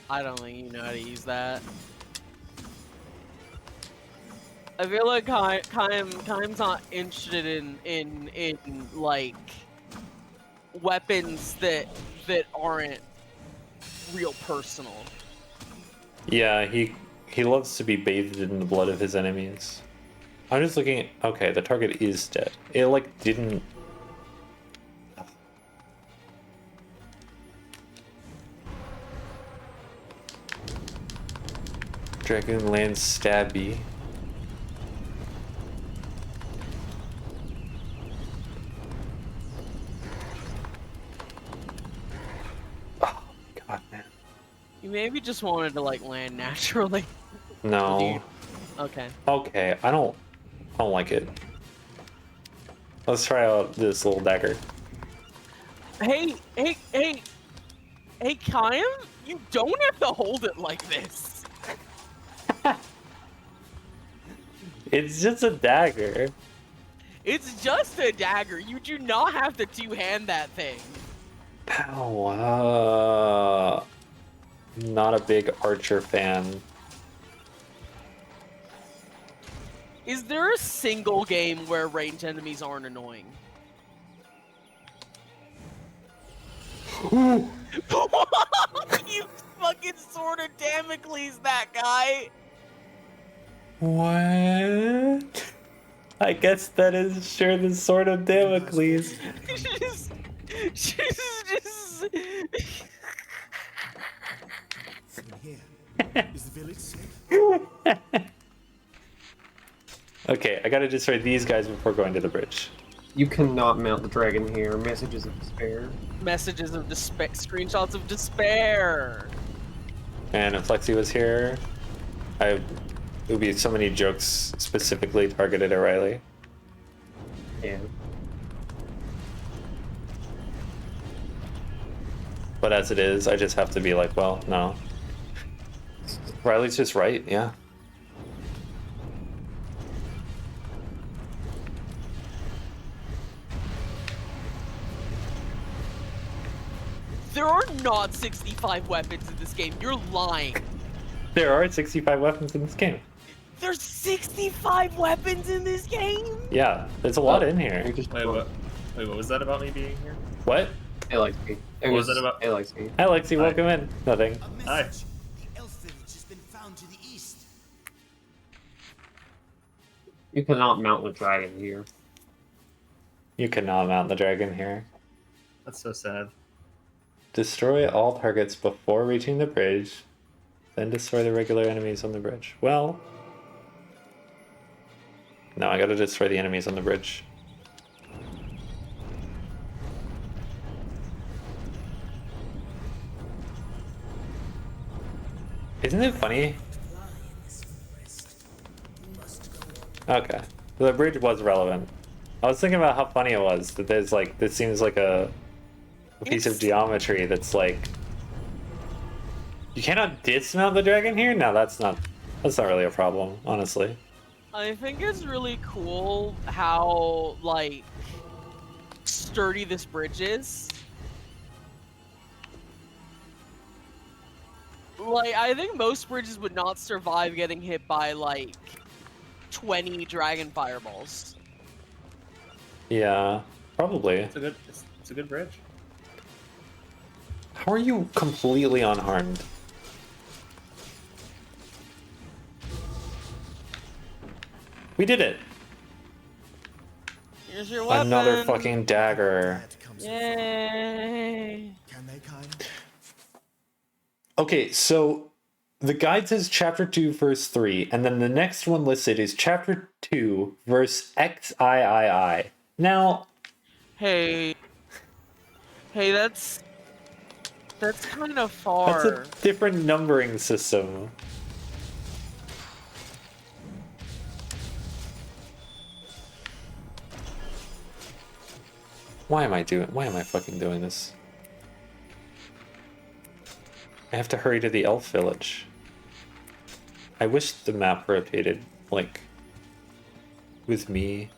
I don't think you know how to use that. I feel like Kaim's not interested in like weapons that aren't real personal.
Yeah, he loves to be bathed in the blood of his enemies. I'm just looking at. Okay, the target is dead. It like didn't. Dragon lands stabby. Oh god, man.
You maybe just wanted to like land naturally.
No.
Okay.
Okay, I don't like it. Let's try out this little dagger.
Hey, Kaim, you don't have to hold it like this.
It's just a dagger.
It's just a dagger. You do not have to two-hand that thing.
Ow, not a big archer fan.
Is there a single game where ranged enemies aren't annoying? You fucking sword of Damocles, that guy!
What? I guess that is sure the sword of Damocles.
just...
In here. Is the village safe?
Okay, I gotta destroy these guys before going to the bridge.
You cannot mount the dragon here. Messages of despair.
Messages of despair, screenshots of despair.
And if Lexi was here, it would be so many jokes specifically targeted at Riley.
Yeah.
But as it is, I just have to be like, well, no. Riley's just right, yeah.
There are not 65 weapons in this game. You're lying.
There are 65 weapons in this game.
There's 65 weapons in this game?
Yeah, there's a lot in here.
Wait, what? Wait, what was that about me being here?
What?
Hey, Lexi.
What was that about?
Hey, Lexi.
Hi, Lexi, welcome in. Nothing.
Hi.
The elf village has been found to the east.
You cannot mount the dragon here.
You cannot mount the dragon here.
That's so sad.
Destroy all targets before reaching the bridge, then destroy the regular enemies on the bridge. Well, no, I gotta destroy the enemies on the bridge. Isn't it funny? Okay, the bridge was relevant. I was thinking about how funny it was that there's like, this seems like a piece of geometry that's like, you cannot dismount the dragon here? No, that's not really a problem, honestly.
I think it's really cool how, like, sturdy this bridge is. Like, I think most bridges would not survive getting hit by, like, 20 dragon fireballs.
Yeah, probably.
It's a good bridge.
How are you completely unharmed? We did it!
Here's your weapon.
Another fucking dagger.
Yay!
Can they, kind?
Okay, so the guide says chapter 2, verse 3, and then the next one listed is chapter 2, verse XIII. Now...
Hey, that's kind of far.
That's a different numbering system. Why am I fucking doing this? I have to hurry to the elf village. I wish the map rotated, like, with me.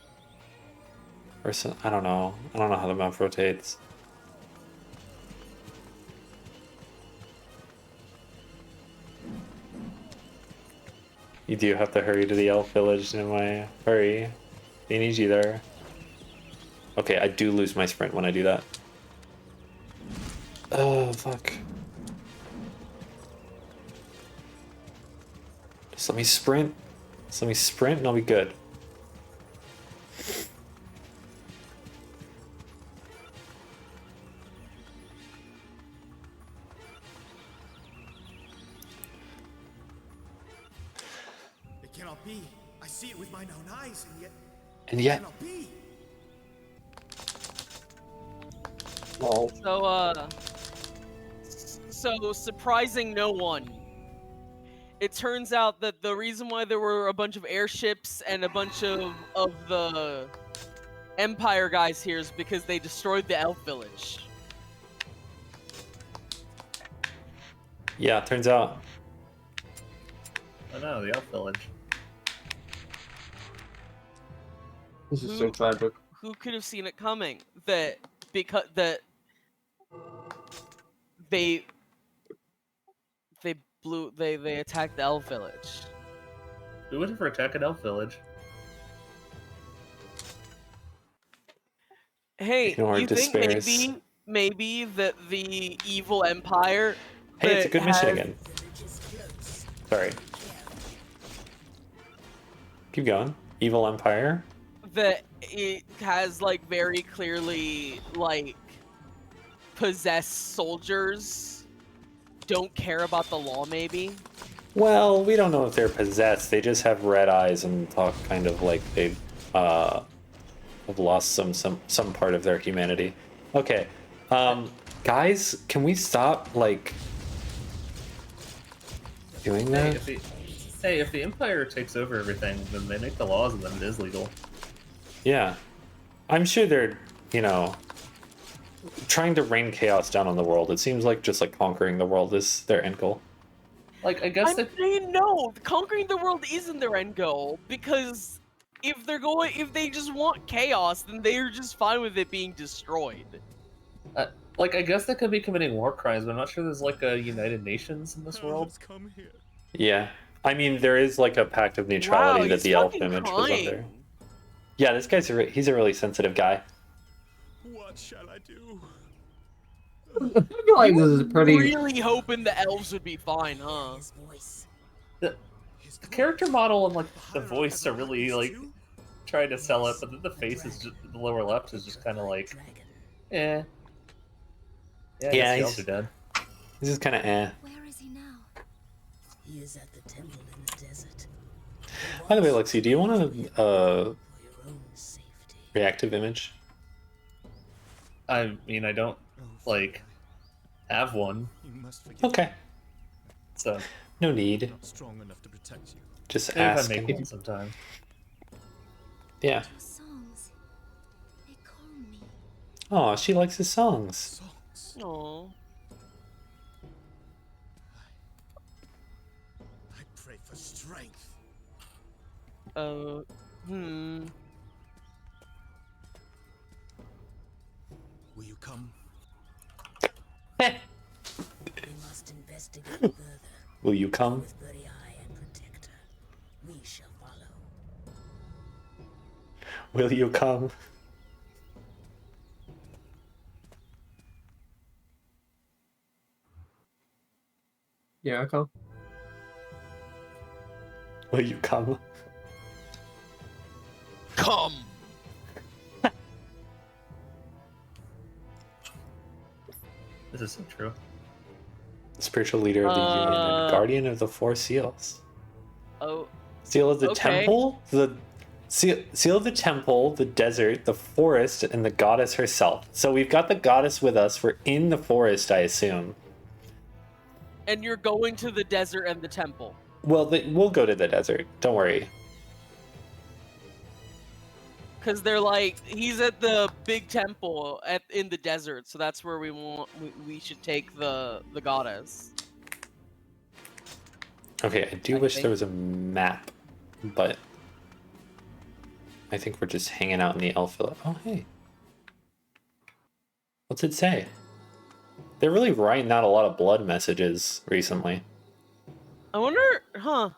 Or some, I don't know. I don't know how the map rotates. You do have to hurry to the elf village, Nimai. Hurry. They need you there. Okay, I do lose my sprint when I do that. Oh, fuck. Just let me sprint. Just let me sprint and I'll be good.
It cannot be. I see it with mine own eyes, and yet.
And yet.
It cannot be.
Lol.
So surprising no one. It turns out that the reason why there were a bunch of airships and a bunch of the Empire guys here is because they destroyed the elf village.
Yeah, turns out.
Oh no, the elf village.
This is so tragic.
Who could have seen it coming? That they attacked the elf village.
Who would ever attack an elf village?
Hey,
Ignore
you think
despairs.
maybe that the evil empire?
Hey, it's a good mission again. Sorry. Keep going. Evil Empire.
That it has like very clearly like possessed soldiers don't care about the law, maybe.
Well, we don't know if they're possessed. They just have red eyes and talk kind of like they have lost some part of their humanity. Okay, guys, can we stop like doing that?
Hey, if the Empire takes over everything, then they make the laws and then it is legal.
Yeah, I'm sure they're, you know, trying to rain chaos down on the world. It seems like just like conquering the world is their end goal.
Like, I guess
I'm
that
saying no. Conquering the world isn't their end goal because if they just want chaos, then they're just fine with it being destroyed.
like, I guess that could be committing war crimes, but I'm not sure there's like a United Nations in this world.
Come here.
Yeah. I mean, there is like a pact of neutrality
Wow,
that
he's
the elf
fucking
image was under.
crying.
Yeah, this guy's he's a really sensitive guy.
What shall I do?
I feel like this is pretty.
Really hoping the elves would be fine, huh?
His voice.
The character model and like the voice are really like trying to sell it, but then the face is just the lower left is just kind of like, eh. Yeah, I guess the elves are dead.
This is kind of eh.
Where is he now?
He is at the temple in the desert.
By the way, Lexi, do you want a
For your own safety.
reactive image?
I mean, I don't like have one,
You must forgive
Okay.
so
No need.
not strong enough to protect you.
Just
maybe if
ask.
I make one sometime.
Yeah.
Your songs. They calm me.
Oh, she likes his songs.
Songs.
No.
I pray for strength. Will you come?
We must investigate further.
Will you come?
With Bloody Eye and Protector, we shall follow.
Will you come?
Yeah, okay.
Will you come?
Come.
This is so true.
Spiritual leader of the Union and guardian of the Four Seals.
Oh.
Seal of the
Okay.
temple, the seal of the temple, the desert, the forest, and the goddess herself. So we've got the goddess with us. We're in the forest, I assume.
And you're going to the desert and the temple.
Well, we'll go to the desert. Don't worry.
Because they're like, he's at the big temple in the desert, so that's where we should take the goddess.
Okay, I do wish there was a map, but I think we're just hanging out in the elf village. Oh, hey. What's it say? They're really writing out a lot of blood messages recently.
I wonder, huh?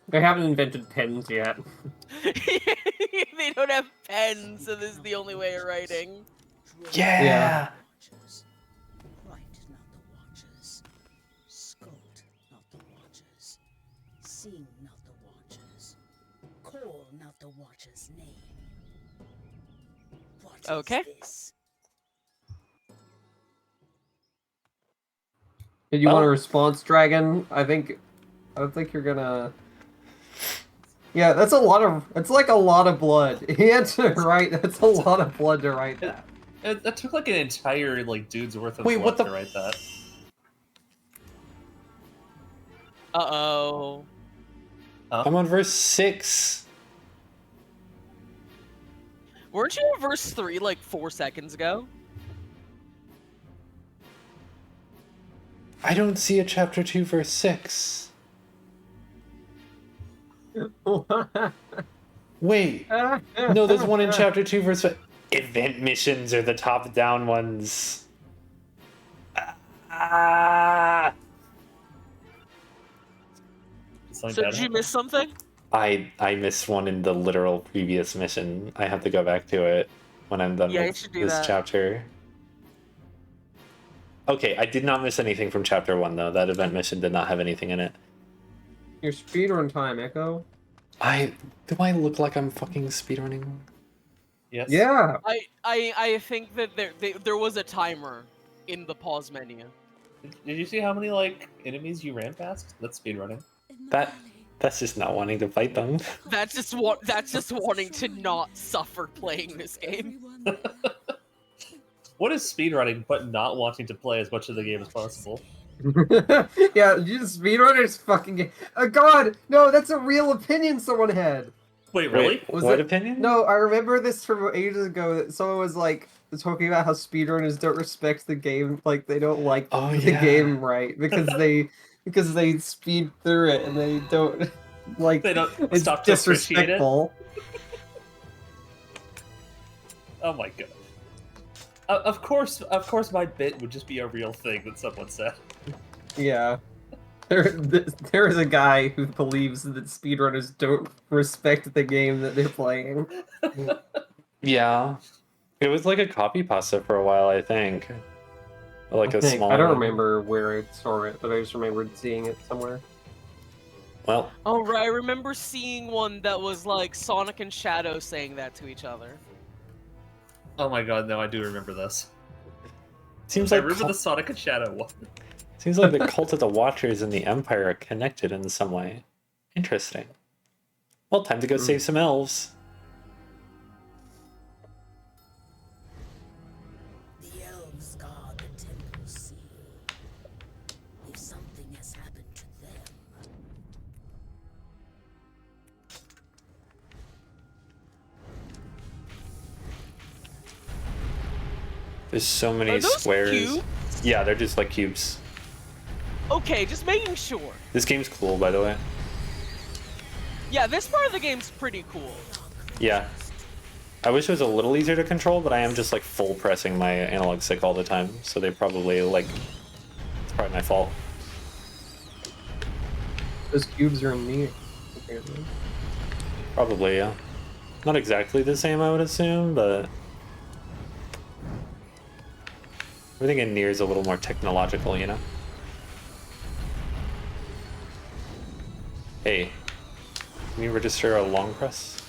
They haven't invented pens yet.
They don't have pens, so this is the only way of writing.
Yeah!
Watchers. Write not the watchers. Sculpt not the watchers. Sing not the watchers. Call not the watcher's name. What is
Okay.
this?
Did you
Well-
want a response, Dragon? I don't think you're gonna. Yeah, that's a lot of. It's like a lot of blood. He had to write. That's a lot of blood to write that.
That took like an entire like dude's worth of
Wait,
blood
what the
to write that.
Uh-oh.
I'm on verse 6.
Weren't you in verse 3 like 4 seconds ago?
I don't see a chapter 2, verse 6. Wait. No, there's one in chapter 2, verse 5. Event missions are the top-down ones. Ah!
Something
So
bad
did you
happened?
miss something?
I missed one in the literal previous mission. I have to go back to it when I'm done
Yeah, you
with
should do
this
that.
chapter. Okay, I did not miss anything from chapter 1, though. That event mission did not have anything in it.
Your speedrun time, Echo.
Do I look like I'm fucking speedrunning?
Yes.
Yeah.
I think that there was a timer in the pause menu.
Did you see how many like enemies you ran past? That's speedrunning.
That's just not wanting to fight them.
That's just wanting to not suffer playing this game.
What is speedrunning but not wanting to play as much of the game as possible?
Yeah, you just speedrunners fucking. Oh God, no, that's a real opinion someone had.
Wait, really?
Wait,
Was
what
it-
opinion?
No, I remember this from ages ago. That someone was like talking about how speedrunners don't respect the game, like they don't like
Oh,
the
yeah.
game right because they because they speed through it and they don't like.
They don't
it's
stop to appreciate it.
disrespectful.
Oh my god. Of course, my bit would just be a real thing that someone said.
Yeah. There is a guy who believes that speedrunners don't respect the game that they're playing.
Yeah. It was like a copy pasta for a while, I think. Like a small
I don't
one.
remember where I saw it, but I just remembered seeing it somewhere.
Well,
Oh right, I remember seeing one that was like Sonic and Shadow saying that to each other.
Oh my god, no, I do remember this.
seems
I
like
remember the Sonic and Shadow one.
seems like the cult of the Watchers and the Empire are connected in some way. Interesting. Well, time to go save some elves.
The elves guard the temple seal. If something has happened to them,
There's so many
Are those
squares.
cubes?
Yeah, they're just like cubes.
Okay, just making sure.
This game's cool, by the way.
Yeah, this part of the game's pretty cool.
Yeah. I wish it was a little easier to control, but I am just like full pressing my analog stick all the time, so they probably like... It's probably my fault.
Those cubes are in me. Apparently.
Probably, yeah. Not exactly the same, I would assume, but... Everything in Nier is a little more technological, you know? Hey, can you register a long press?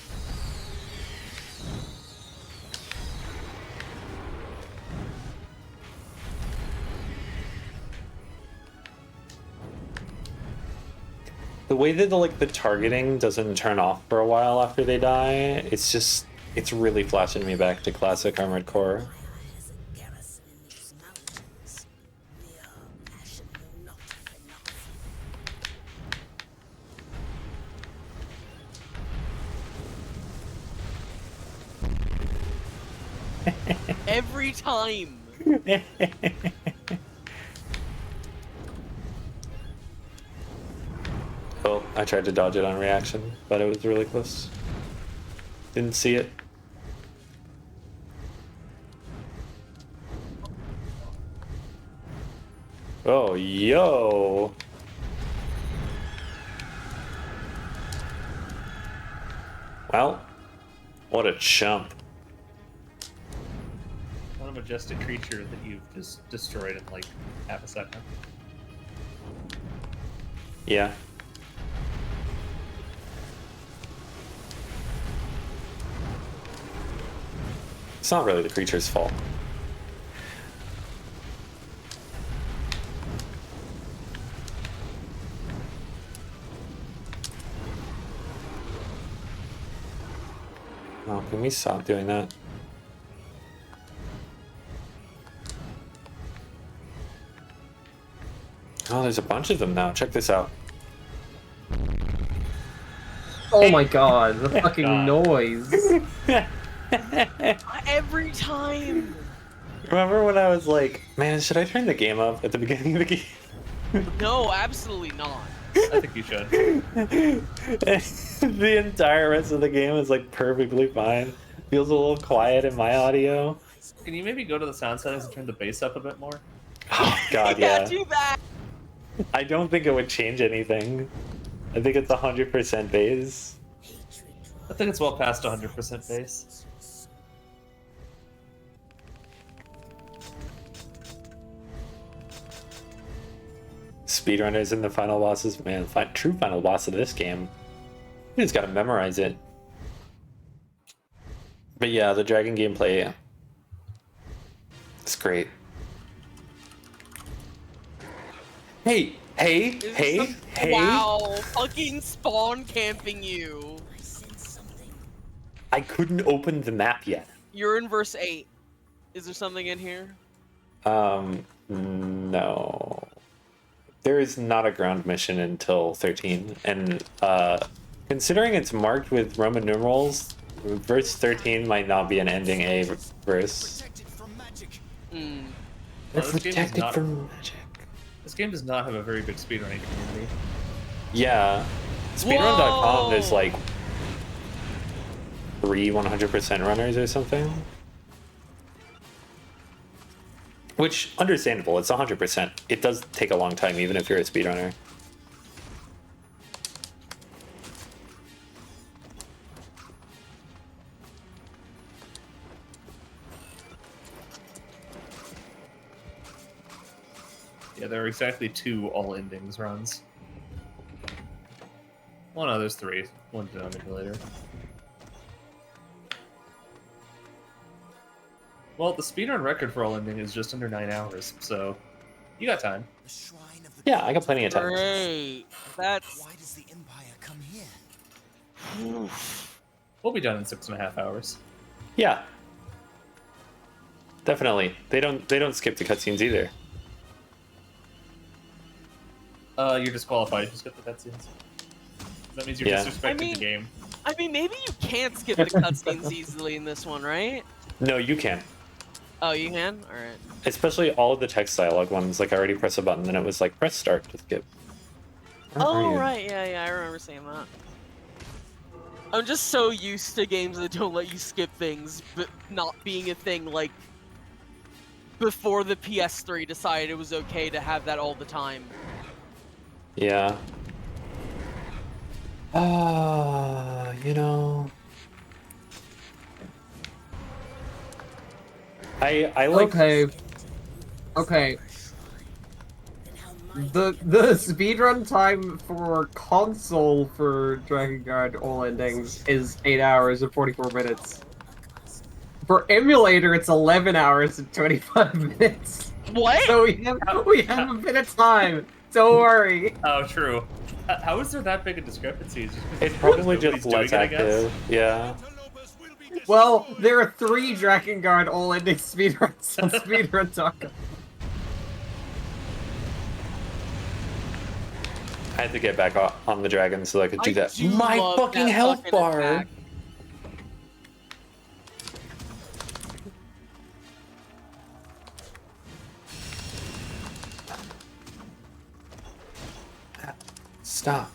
The way that the targeting doesn't turn off for a while after they die, it's really flashing me back to classic Armored Core.
has a garrison in these mountains. Mere passion will not have enough.
Every time.
Oh, I tried to dodge it on reaction, but it was really close. Didn't see it. Oh, yo! Well, what a chump.
What a majestic creature that you've just destroyed in like half a second.
Yeah. It's not really the creature's fault. Oh, can we stop doing that? Oh, there's a bunch of them now. Check this out.
Oh my god, the fucking
God.
noise.
Every time.
Remember when I was like, man, should I turn the game up at the beginning of the game?
No, absolutely not.
I think you should.
The entire rest of the game is like perfectly fine. Feels a little quiet in my audio.
Can you maybe go to the sound settings and turn the bass up a bit more?
Oh god, yeah.
Do that.
I don't think it would change anything. I think it's 100% bass.
I think it's well past 100% bass.
Speedrunners and the final bosses, man, true final boss of this game. You just gotta memorize it. But yeah, the dragon gameplay, it's great. Hey!
Wow, fucking spawn camping you.
I sense something.
I couldn't open the map yet.
You're in verse 8. Is there something in here?
No. There is not a ground mission until 13, and considering it's marked with Roman numerals, verse 13 might not be an ending A verse.
Protected from magic.
Hmm.
They're
Well, this game is
protected
not-
from magic.
This game does not have a very big speedrunning community.
Yeah. Speedrun.com,
Whoa!
there's like 3 100% runners or something. Which, understandable, it's 100%. It does take a long time, even if you're a speedrunner.
Yeah, there are exactly 2 all endings runs. Well, no, there's 3. One denominator. Well, the speedrun record for all ending is just under 9 hours, so you got time.
Yeah, I got plenty of time.
Great. That's.
Why does the Empire come here?
We'll be done in 6.5 hours.
Yeah. Definitely. They don't skip the cutscenes either.
You're disqualified if you skip the cutscenes. That means you're disrespecting the game.
I mean, maybe you can't skip the cutscenes easily in this one, right?
No, you can.
Oh, you can? Alright.
Especially all of the text dialogue ones. Like, I already press a button, and it was like, press start to skip. Where are
Oh,
you?
right. Yeah, I remember seeing that. I'm just so used to games that don't let you skip things, but not being a thing, like, before the PS3 decided it was okay to have that all the time.
Yeah. You know... I like...
Okay. The speedrun time for console for Drakengard all endings is 8 hours and 44 minutes. For emulator, it's 11 hours and 25 minutes.
What?
So we have a bit of time. Don't worry.
Oh, true. How is there that big a discrepancy?
It's probably
nobody's
just less
doing it, I guess?
active. Yeah.
Well, there are 3 Drakengard all ending speedruns on speedrun.com.
I had to get back on the dragon so I could do that.
do
My
love
fucking
that
health
fucking
bar!
attack.
Stop.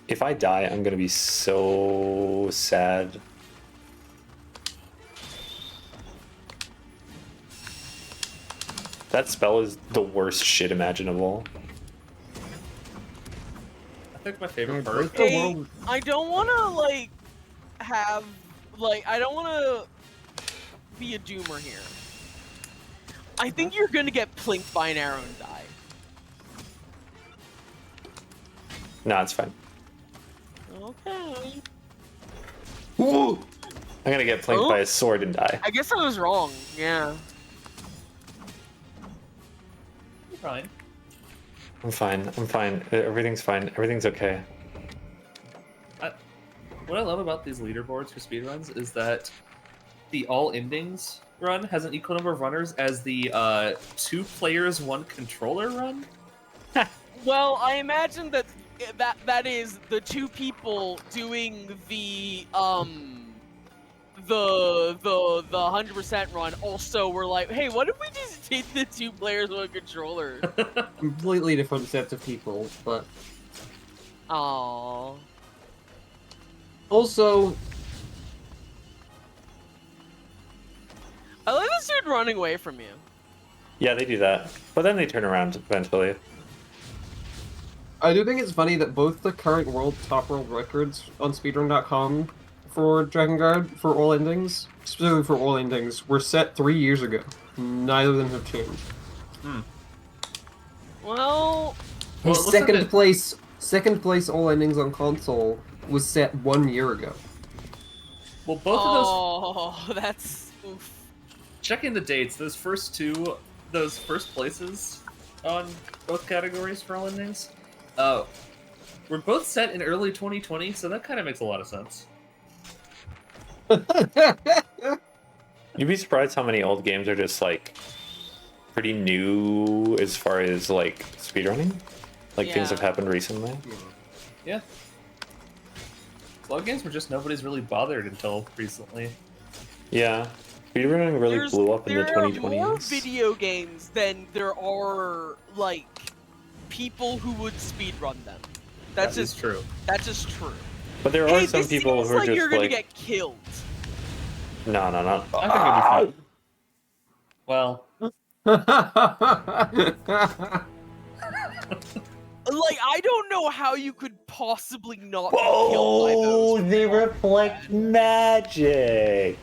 If I die, I'm gonna be so sad. That spell is the worst shit imaginable.
I think my favorite part.
Hey, I don't want to, like, have, like, I don't want to be a doomer here. I think you're gonna get plinked by an arrow and die.
No, it's fine.
Okay.
Woo! I'm gonna get flanked
Oh.
by a sword and die.
I guess I was wrong, yeah.
You're fine.
I'm fine. I'm fine. Everything's fine. Everything's okay.
What I love about these leaderboards for speedruns is that the all endings run has an equal number of runners as the 2 players 1 controller run.
Well, I imagine that that is the 2 people doing the 100% run also were like, hey, what if we just take the 2 players 1 controller?
Completely different sets of people, but
Aww.
also
I like this dude running away from you.
Yeah, they do that. But then they turn around eventually.
I do think it's funny that both the current top world records on speedrun.com for Drakengard for all endings, specifically for all endings, were set 3 years ago. Neither of them have changed.
Well,
second place all endings on console was set 1 year ago.
Well, both of those.
oh, that's oof.
Checking the dates, those first places on both categories for all endings, were both set in early 2020, so that kind of makes a lot of sense.
You'd be surprised how many old games are just like pretty new as far as like speedrunning. Like things have happened recently.
Yeah. A lot of games were just nobody's really bothered until recently.
Yeah. Speedrunning really blew up in the
There are
2020s.
more video games than there are, like, people who would speedrun them. That's
That is
just
true.
That's just true.
But there
Hey,
are some
this
people
seems
who are
like
just
you're gonna
like,
get killed.
no, no, no.
I think it'll be fun. Well,
Like, I don't know how you could possibly not be killed by those.
they reflect magic.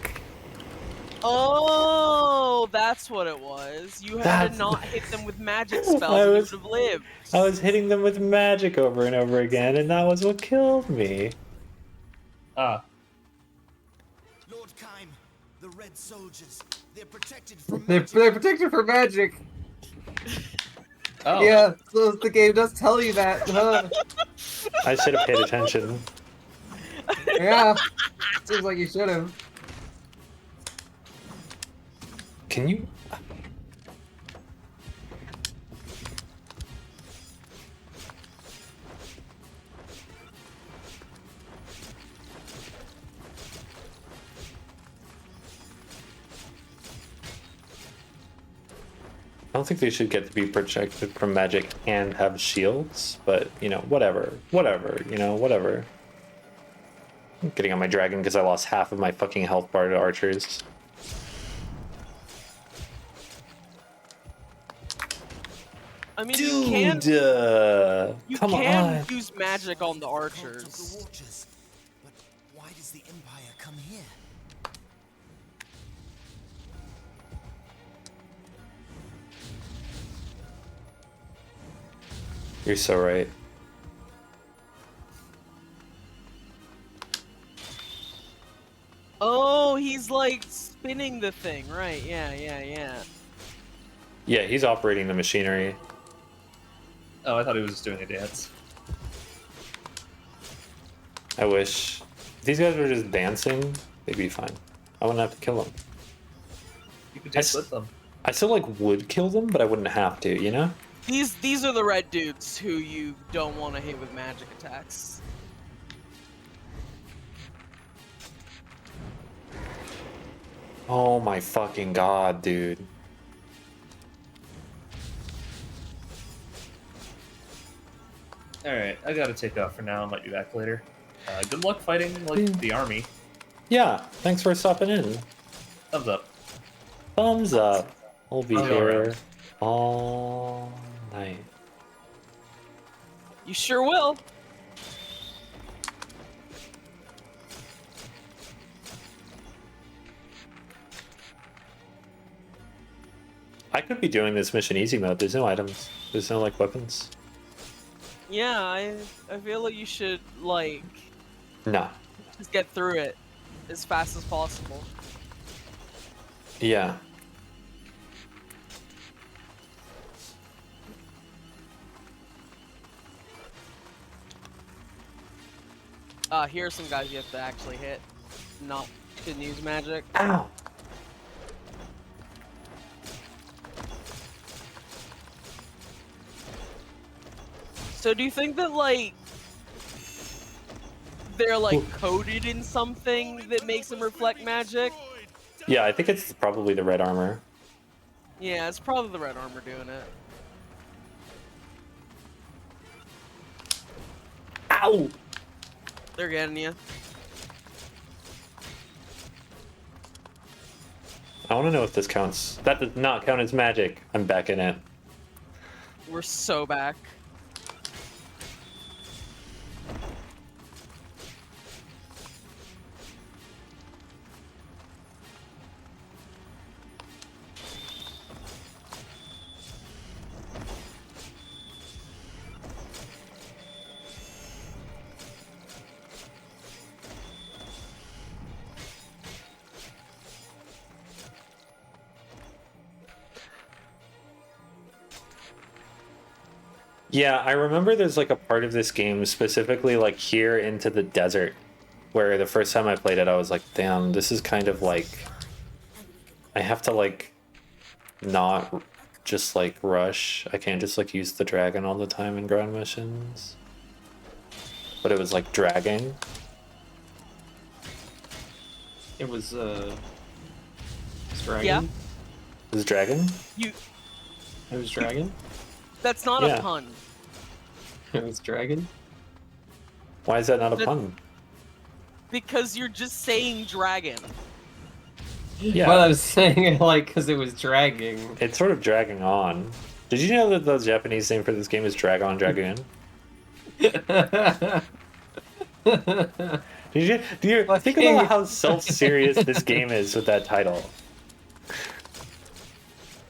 Oh, that's what it was. You had to not hit them with magic spells and you would have lived.
I was hitting them with magic over and over again, and that was what killed me.
Lord Kime, the Red Soldiers, they're protected from
They're
magic.
protected from magic.
oh.
Yeah, so the game does tell you that. Huh?
I should have paid attention.
Yeah, seems like you should have.
Can you? I don't think they should get to be protected from magic and have shields, but, you know, whatever. Whatever, you know, whatever. I'm getting on my dragon because I lost half of my fucking health bar to archers.
I mean,
Dude,
you can
come on.
use magic on the
The
archers.
Watchers. But why does the Empire come here?
You're so right.
Oh, he's like spinning the thing, right? Yeah.
Yeah, he's operating the machinery.
Oh, I thought he was just doing a dance.
I wish. If these guys were just dancing, they'd be fine. I wouldn't have to kill them.
You could dance with them.
I still, like, would kill them, but I wouldn't have to, you know?
These are the red dudes who you don't want to hit with magic attacks.
Oh my fucking god, dude.
Alright, I gotta take off for now. I might be back later. Good luck fighting, like, the army.
Yeah, thanks for stopping in.
Thumbs up.
Thumbs up. We'll be
I'll go
here
around.
all night.
You sure will.
I could be doing this mission easy mode. There's no items. There's no, like, weapons.
Yeah, I feel like you should, like,
Nah.
just get through it as fast as possible.
Yeah.
Here are some guys you have to actually hit, not to use magic.
Ow!
So do you think that, like, they're, like, coated in something that makes them reflect magic?
Yeah, I think it's probably the red armor.
Yeah, it's probably the red armor doing it.
Ow!
They're getting you.
I want to know if this counts. That does not count as magic. I'm back in it.
We're so back.
Yeah, I remember there's like a part of this game specifically like here into the desert where the first time I played it I was like, damn, this is kind of like I have to like not just like rush. I can't just like use the dragon all the time in ground missions. But it was like dragging.
It was Dragon?
Yeah.
Is it Dragon?
You.
It was Dragon?
That's not
Yeah.
a pun.
It was Dragon?
Why is that not a
That-
pun?
Because you're just saying dragon.
Yeah.
Well, I was saying it like because it was dragging.
It's sort of dragging on. Did you know that the Japanese name for this game is Dragon Dragoon? Do you think about how self-serious this game is with that title?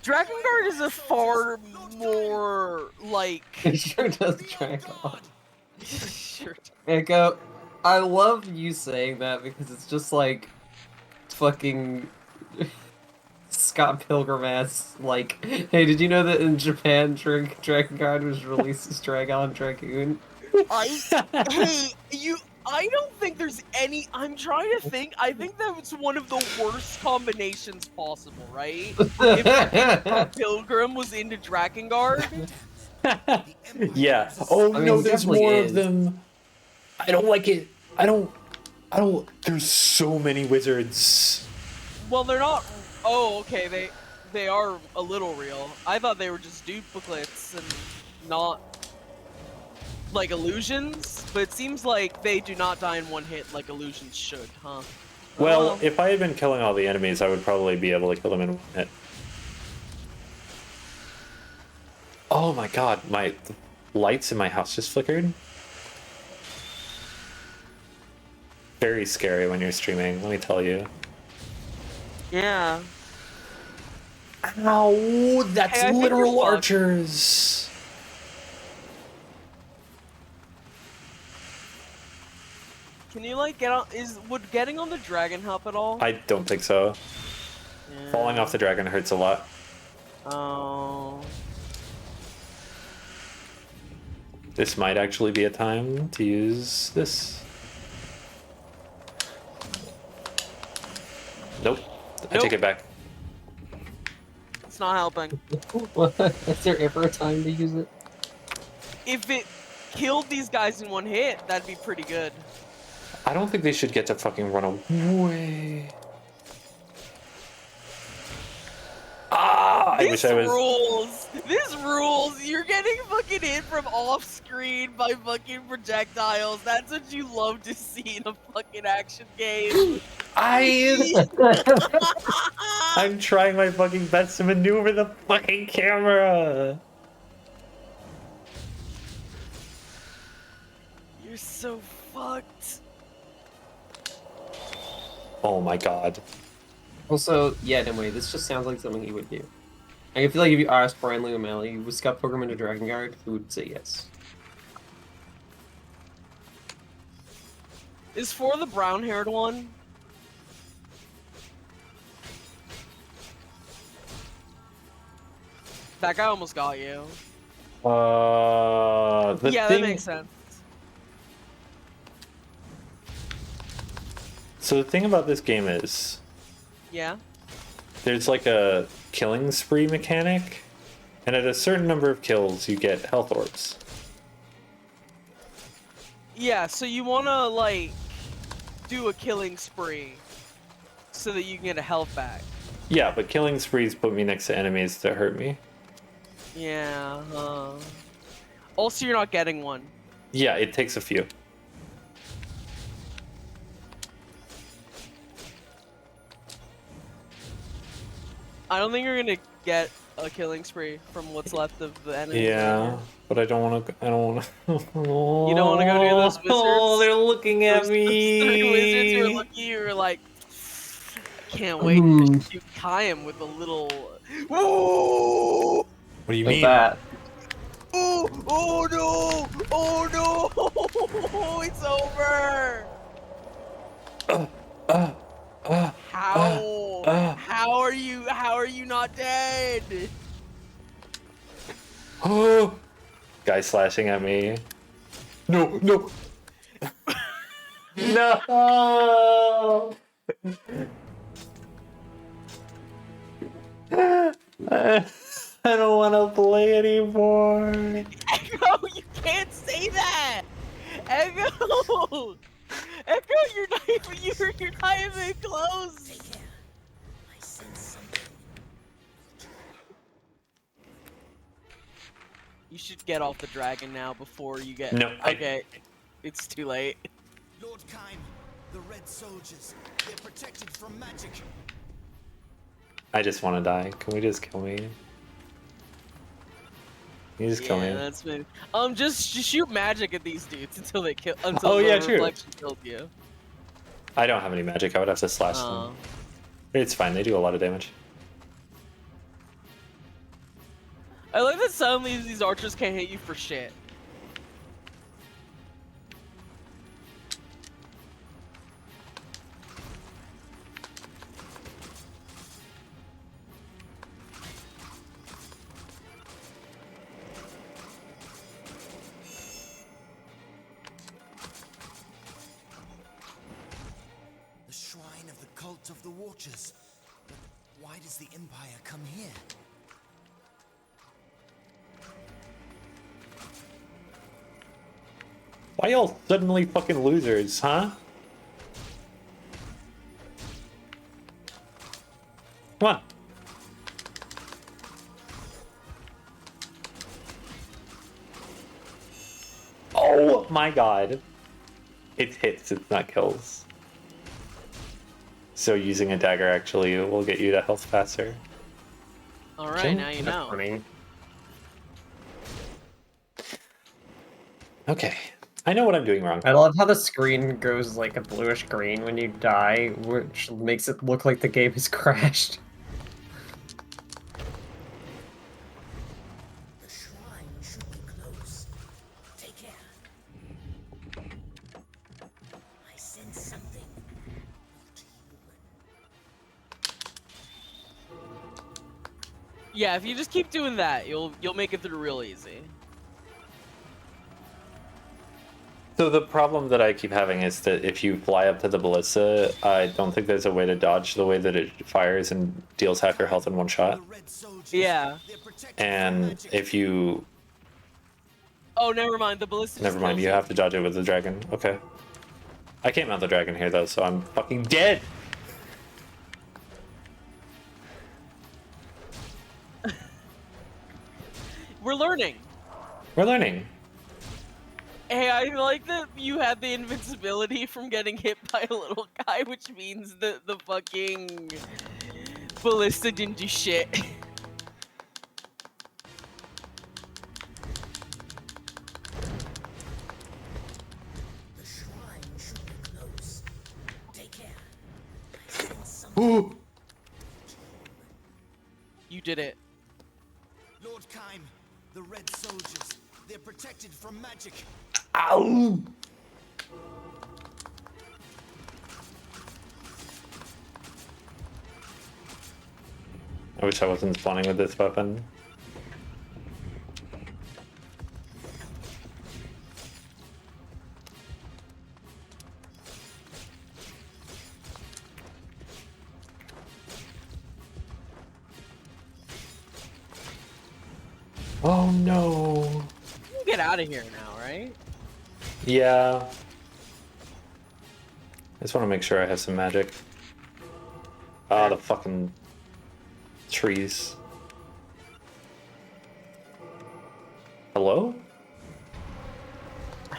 Drakengard is a far more like.
It sure does drag on.
Sure.
Echo, I love you saying that because it's just like fucking Scott Pilgrim ass. Like, hey, did you know that in Japan, Drakengard was released as Dragon Dragoon?
Hey, you. I don't think there's any. I'm trying to think. I think that was one of the worst combinations possible, right? If Pilgrim was into Drakengard.
Yeah. Oh
I mean,
no,
it
there's
definitely
more
is.
of them. I don't like it. I don't. There's so many wizards.
Well, they're not. Oh, okay. They are a little real. I thought they were just duplicates and not like illusions. But it seems like they do not die in one hit like illusions should, huh?
Well, if I had been killing all the enemies, I would probably be able to kill them in one hit. Oh my god, the lights in my house just flickered. Very scary when you're streaming, let me tell you.
Yeah.
Ow, that's
Hey, I think
literal
you're fucked.
archers.
Can you like get on? Would getting on the dragon help at all?
I don't think so.
Yeah.
Falling off the dragon hurts a lot.
Oh.
This might actually be a time to use this. Nope. I take it back.
It's not helping.
Is there ever a time to use it?
If it killed these guys in one hit, that'd be pretty good.
I don't think they should get to fucking run away. Ah, I wish I was.
Rules. This rules. You're getting fucking hit from off screen by fucking projectiles. That's what you love to see in a fucking action game.
I'm trying my fucking best to maneuver the fucking camera.
You're so fucked.
Oh my god.
Also, yeah, anyway, this just sounds like something he would do. I feel like if you asked Brian Lee O'Malley, was Scott Pilgrim into Drakengard, he would say yes.
Is for the brown-haired one? That guy almost got you.
The
That makes sense.
So the thing about this game is,
Yeah.
there's like a killing spree mechanic, and at a certain number of kills, you get health orbs.
Yeah, so you wanna, like, do a killing spree so that you can get a health back.
Yeah, but killing sprees put me next to enemies that hurt me.
Yeah, Also, you're not getting one.
Yeah, it takes a few.
I don't think you're gonna get a killing spree from what's left of the enemy.
Yeah, but I don't want to. I don't want to.
You don't want to go near those wizards?
Oh, they're looking at
Those
me.
three wizards who are looking at you are like, I can't wait to shoot Kayam with a little. Ooh!
What do you
Like
mean?
that.
Oh! Oh no! Oh no! It's over! How are you not dead?
Oh, guy slashing at me. No, no. No. I don't want to play anymore.
Echo, you can't say that. Echo, Echo, you're not even close. You should get off the dragon now before you get.
No,
Okay, it's too late.
Lord Kime, the Red Soldiers, they're protected from magic.
I just want to die. Can we just kill me? You just kill me.
That's me. Just shoot magic at these dudes until they kill. Until
Oh,
the
yeah, true.
reflection kills you.
I don't have any magic. I would have to slash them. It's fine. They do a lot of damage.
I like that suddenly these archers can't hit you for shit.
The shrine of the cult of the Watchers. But why does the Empire come here?
Why y'all suddenly fucking losers, huh? Come on. Oh my god. It's hits, it's not kills. So using a dagger actually will get you to health faster.
Alright, now you know.
Funny.
Okay. I know what I'm doing wrong.
I love how the screen goes like a bluish green when you die, which makes it look like the game has crashed.
The shrine should be close. Take care. I sense something.
Yeah, if you just keep doing that, you'll make it through real easy.
So the problem that I keep having is that if you fly up to the ballista, I don't think there's a way to dodge the way that it fires and deals half your health in one shot.
Yeah.
And if you...
Oh, never mind. The ballista.
Never mind, you have to dodge it with the dragon. Okay. I can't mount the dragon here though, so I'm fucking dead!
We're learning.
We're learning.
Hey, I like that you had the invincibility from getting hit by a little guy, which means that the fucking ballista didn't do shit.
The shrine should be close. Take care. I sense something.
Ooh!
You did it.
Lord Kime, the Red Soldiers, they're protected from magic.
Ow! I wish I wasn't spawning with this weapon. Oh no!
You can get out of here now, right?
Yeah. I just want to make sure I have some magic. Ah, the fucking trees. Hello?
The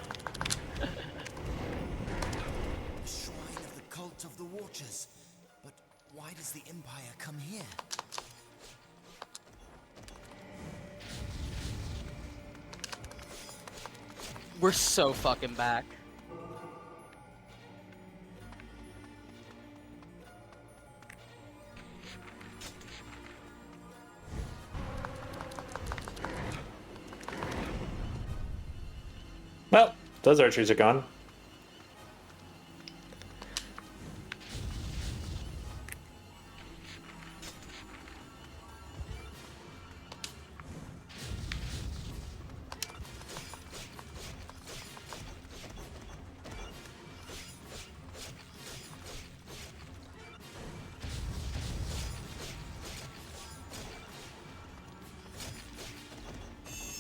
shrine of the cult of the Watchers. But why does the Empire come here?
We're so fucking back.
Well, those archers are gone.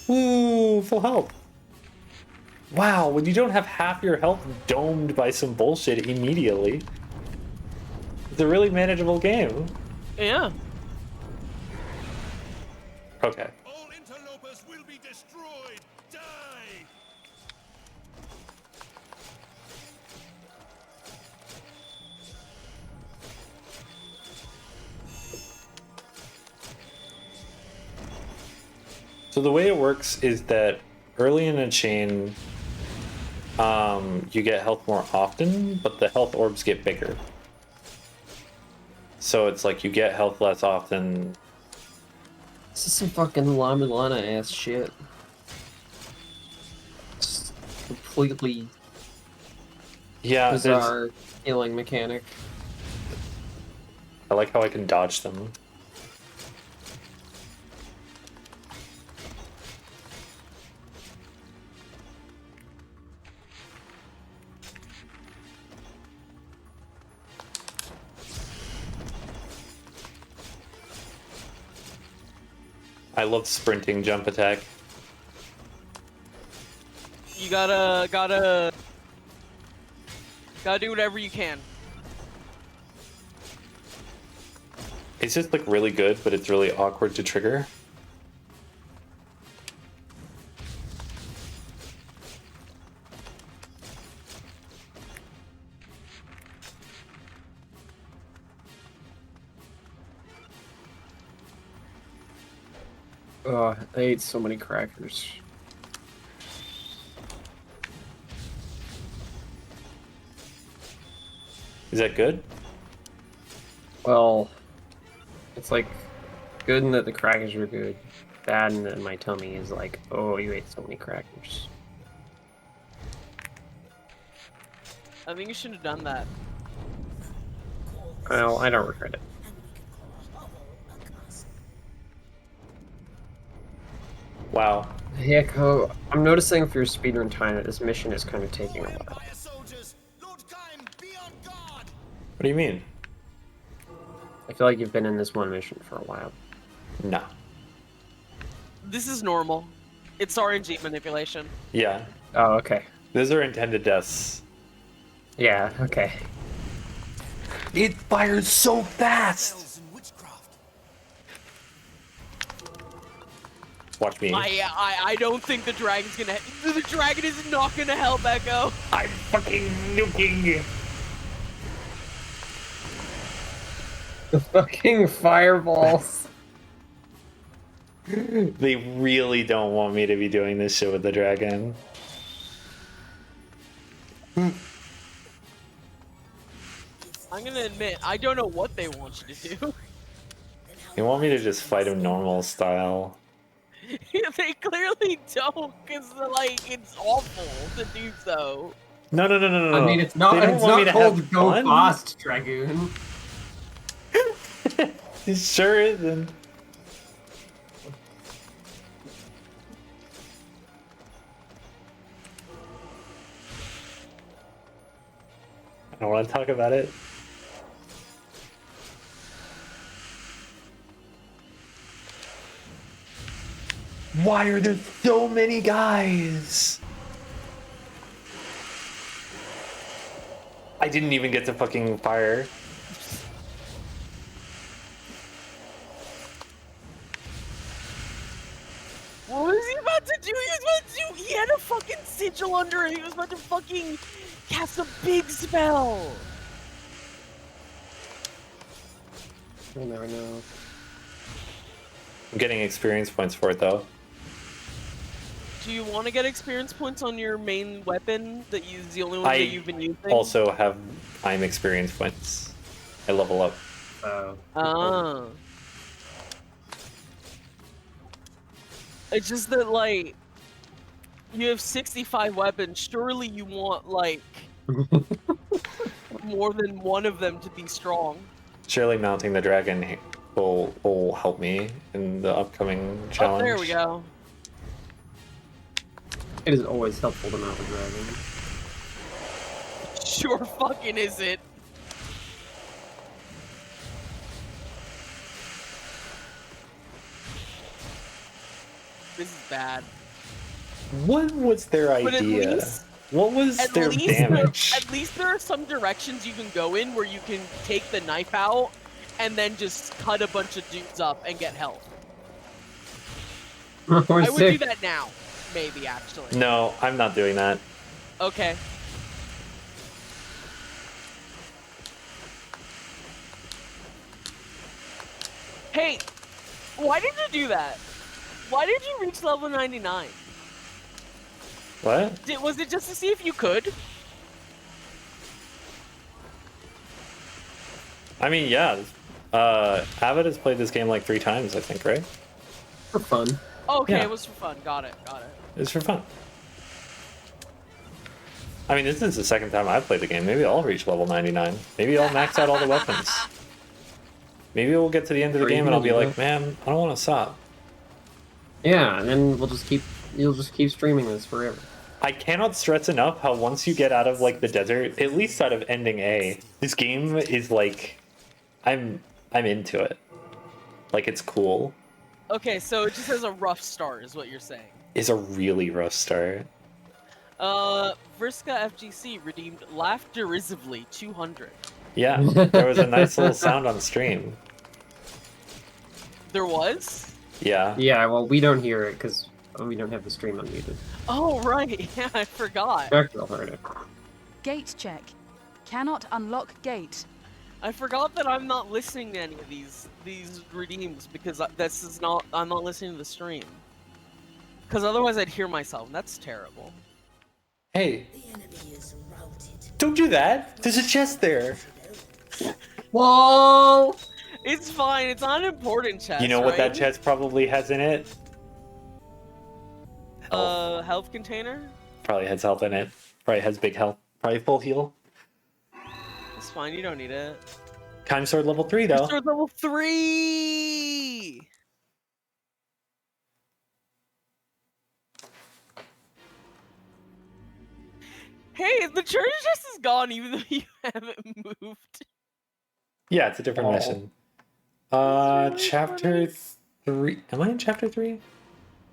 Ooh, full health. Wow, when you don't have half your health domed by some bullshit immediately, it's a really manageable game.
Yeah.
Okay.
All interlopers will be be destroyed. Die.
So the way it works is that early in a chain, you get health more often, but the health orbs get bigger. So it's like you get health less often.
This is some fucking Lana ass shit. Just completely bizarre healing mechanic.
I like how I can dodge them. I love sprinting jump attack.
You gotta do whatever you can.
It's just like really good, but it's really awkward to trigger.
Oh, I ate so many crackers.
Is that good?
Well, it's like good in that the crackers are good. Bad in that my tummy is like, oh, you ate so many crackers.
I think you should have done that.
Well, I don't regret it.
Wow.
Hey Echo, I'm noticing for your speedrun time that this mission is kind of taking a while.
What do you mean?
I feel like you've been in this one mission for a while.
No.
This is normal. It's RNG manipulation.
Yeah.
Oh, okay.
Those are intended deaths.
Yeah, okay.
It fires so fast! Watch me.
I don't think the dragon's gonna. The dragon is not gonna help Echo.
I'm fucking nuking.
The fucking fireballs.
They really don't want me to be doing this shit with the dragon.
I'm gonna admit, I don't know what they want you to do.
They want me to just fight him normal style.
They clearly don't, because, like, it's awful to do so.
No.
I mean, it's not called Go Fast, Dragoon.
It sure isn't. I don't want to talk about it. Why are there so many guys? I didn't even get to fucking fire.
What was he about to do? He had a fucking sigil under it. He was about to fucking cast a big spell.
You'll never know.
I'm getting experience points for it though.
Do you want to get experience points on your main weapon that is the only one that you've been using?
I also have time experience points. I level up.
Oh.
It's just that, like, you have 65 weapons. Surely you want, like, more than one of them to be strong.
Surely mounting the dragon will help me in the upcoming challenge.
Oh, there we go.
It is always helpful to mount a dragon.
Sure fucking is it. This is bad.
What was their idea? What was their damage?
At least there are some directions you can go in where you can take the knife out and then just cut a bunch of dudes up and get health.
Or
I would do
six.
that now, maybe actually.
No, I'm not doing that.
Okay. Hey, why did you do that? Why did you reach level 99?
What?
Was it just to see if you could?
I mean, yeah. Avid has played this game like 3 times, I think, right?
For fun.
Okay,
Yeah.
it was for fun. Got it.
It's for fun. I mean, this is the second time I've played the game. Maybe I'll reach level 99. Maybe I'll max out all the weapons. Maybe we'll get to the end of the game and I'll be like, man, I don't want to stop.
Yeah, and then you'll just keep streaming this forever.
I cannot stress enough how once you get out of like the desert, at least out of ending A, this game is like, I'm into it. Like, it's cool.
Okay, so it just has a rough start, is what you're saying.
It's a really rough start.
Vriska FGC redeemed Laugh Derisively 200.
Yeah, there was a nice little sound on stream.
There was?
Yeah.
Yeah, well, we don't hear it because we don't have the stream unmuted.
Oh, right. Yeah, I forgot.
Dracula heard it.
Gate check. Cannot unlock gate.
I forgot that I'm not listening to any of these redeems because I'm not listening to the stream. Because otherwise I'd hear myself, and that's terrible.
Hey, don't do that. There's a chest there.
Whoa!
It's fine. It's not an important chest.
You know what that
right?
chest probably has in it?
Health container?
Probably has health in it. Probably has big health. Probably full heal.
It's fine. You don't need it.
Time sword level 3 though.
Sword level 3. Hey, the treasure chest is gone even though you haven't moved.
Yeah, it's a different mission. Chapter 3. Am I in chapter 3?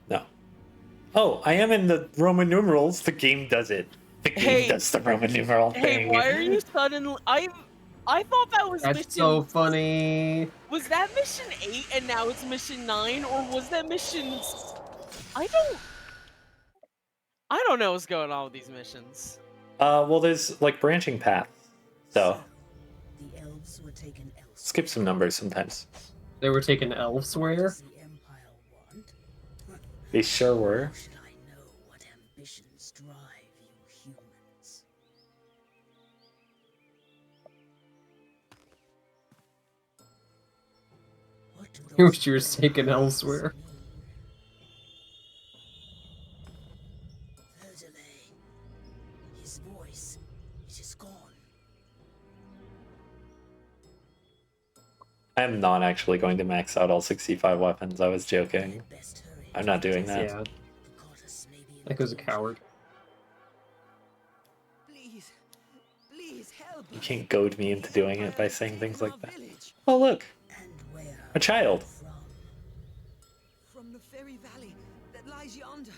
No. Oh, I am in the Roman numerals. The game does it. The game does the Roman numeral thing.
Hey, why are you suddenly? I thought that was
That's
mission.
so funny.
Was that mission 8 and now it's mission 9, or was that mission? I don't know what's going on with these missions.
Well, there's like branching paths. So
The elves were taken elsewhere.
skip some numbers sometimes.
They were taken elsewhere.
Does the Empire want?
They sure were.
How should I know what ambitions drive you humans? What do
You
those
wish you were taken elsewhere.
His voice, it is gone.
I'm not actually going to max out all 65 weapons. I was joking. I'm not doing that.
Yeah. That was a coward.
Please help.
You can't goad me into doing it by saying things like that. Oh, look. A child.
From the fairy valley that lies yonder.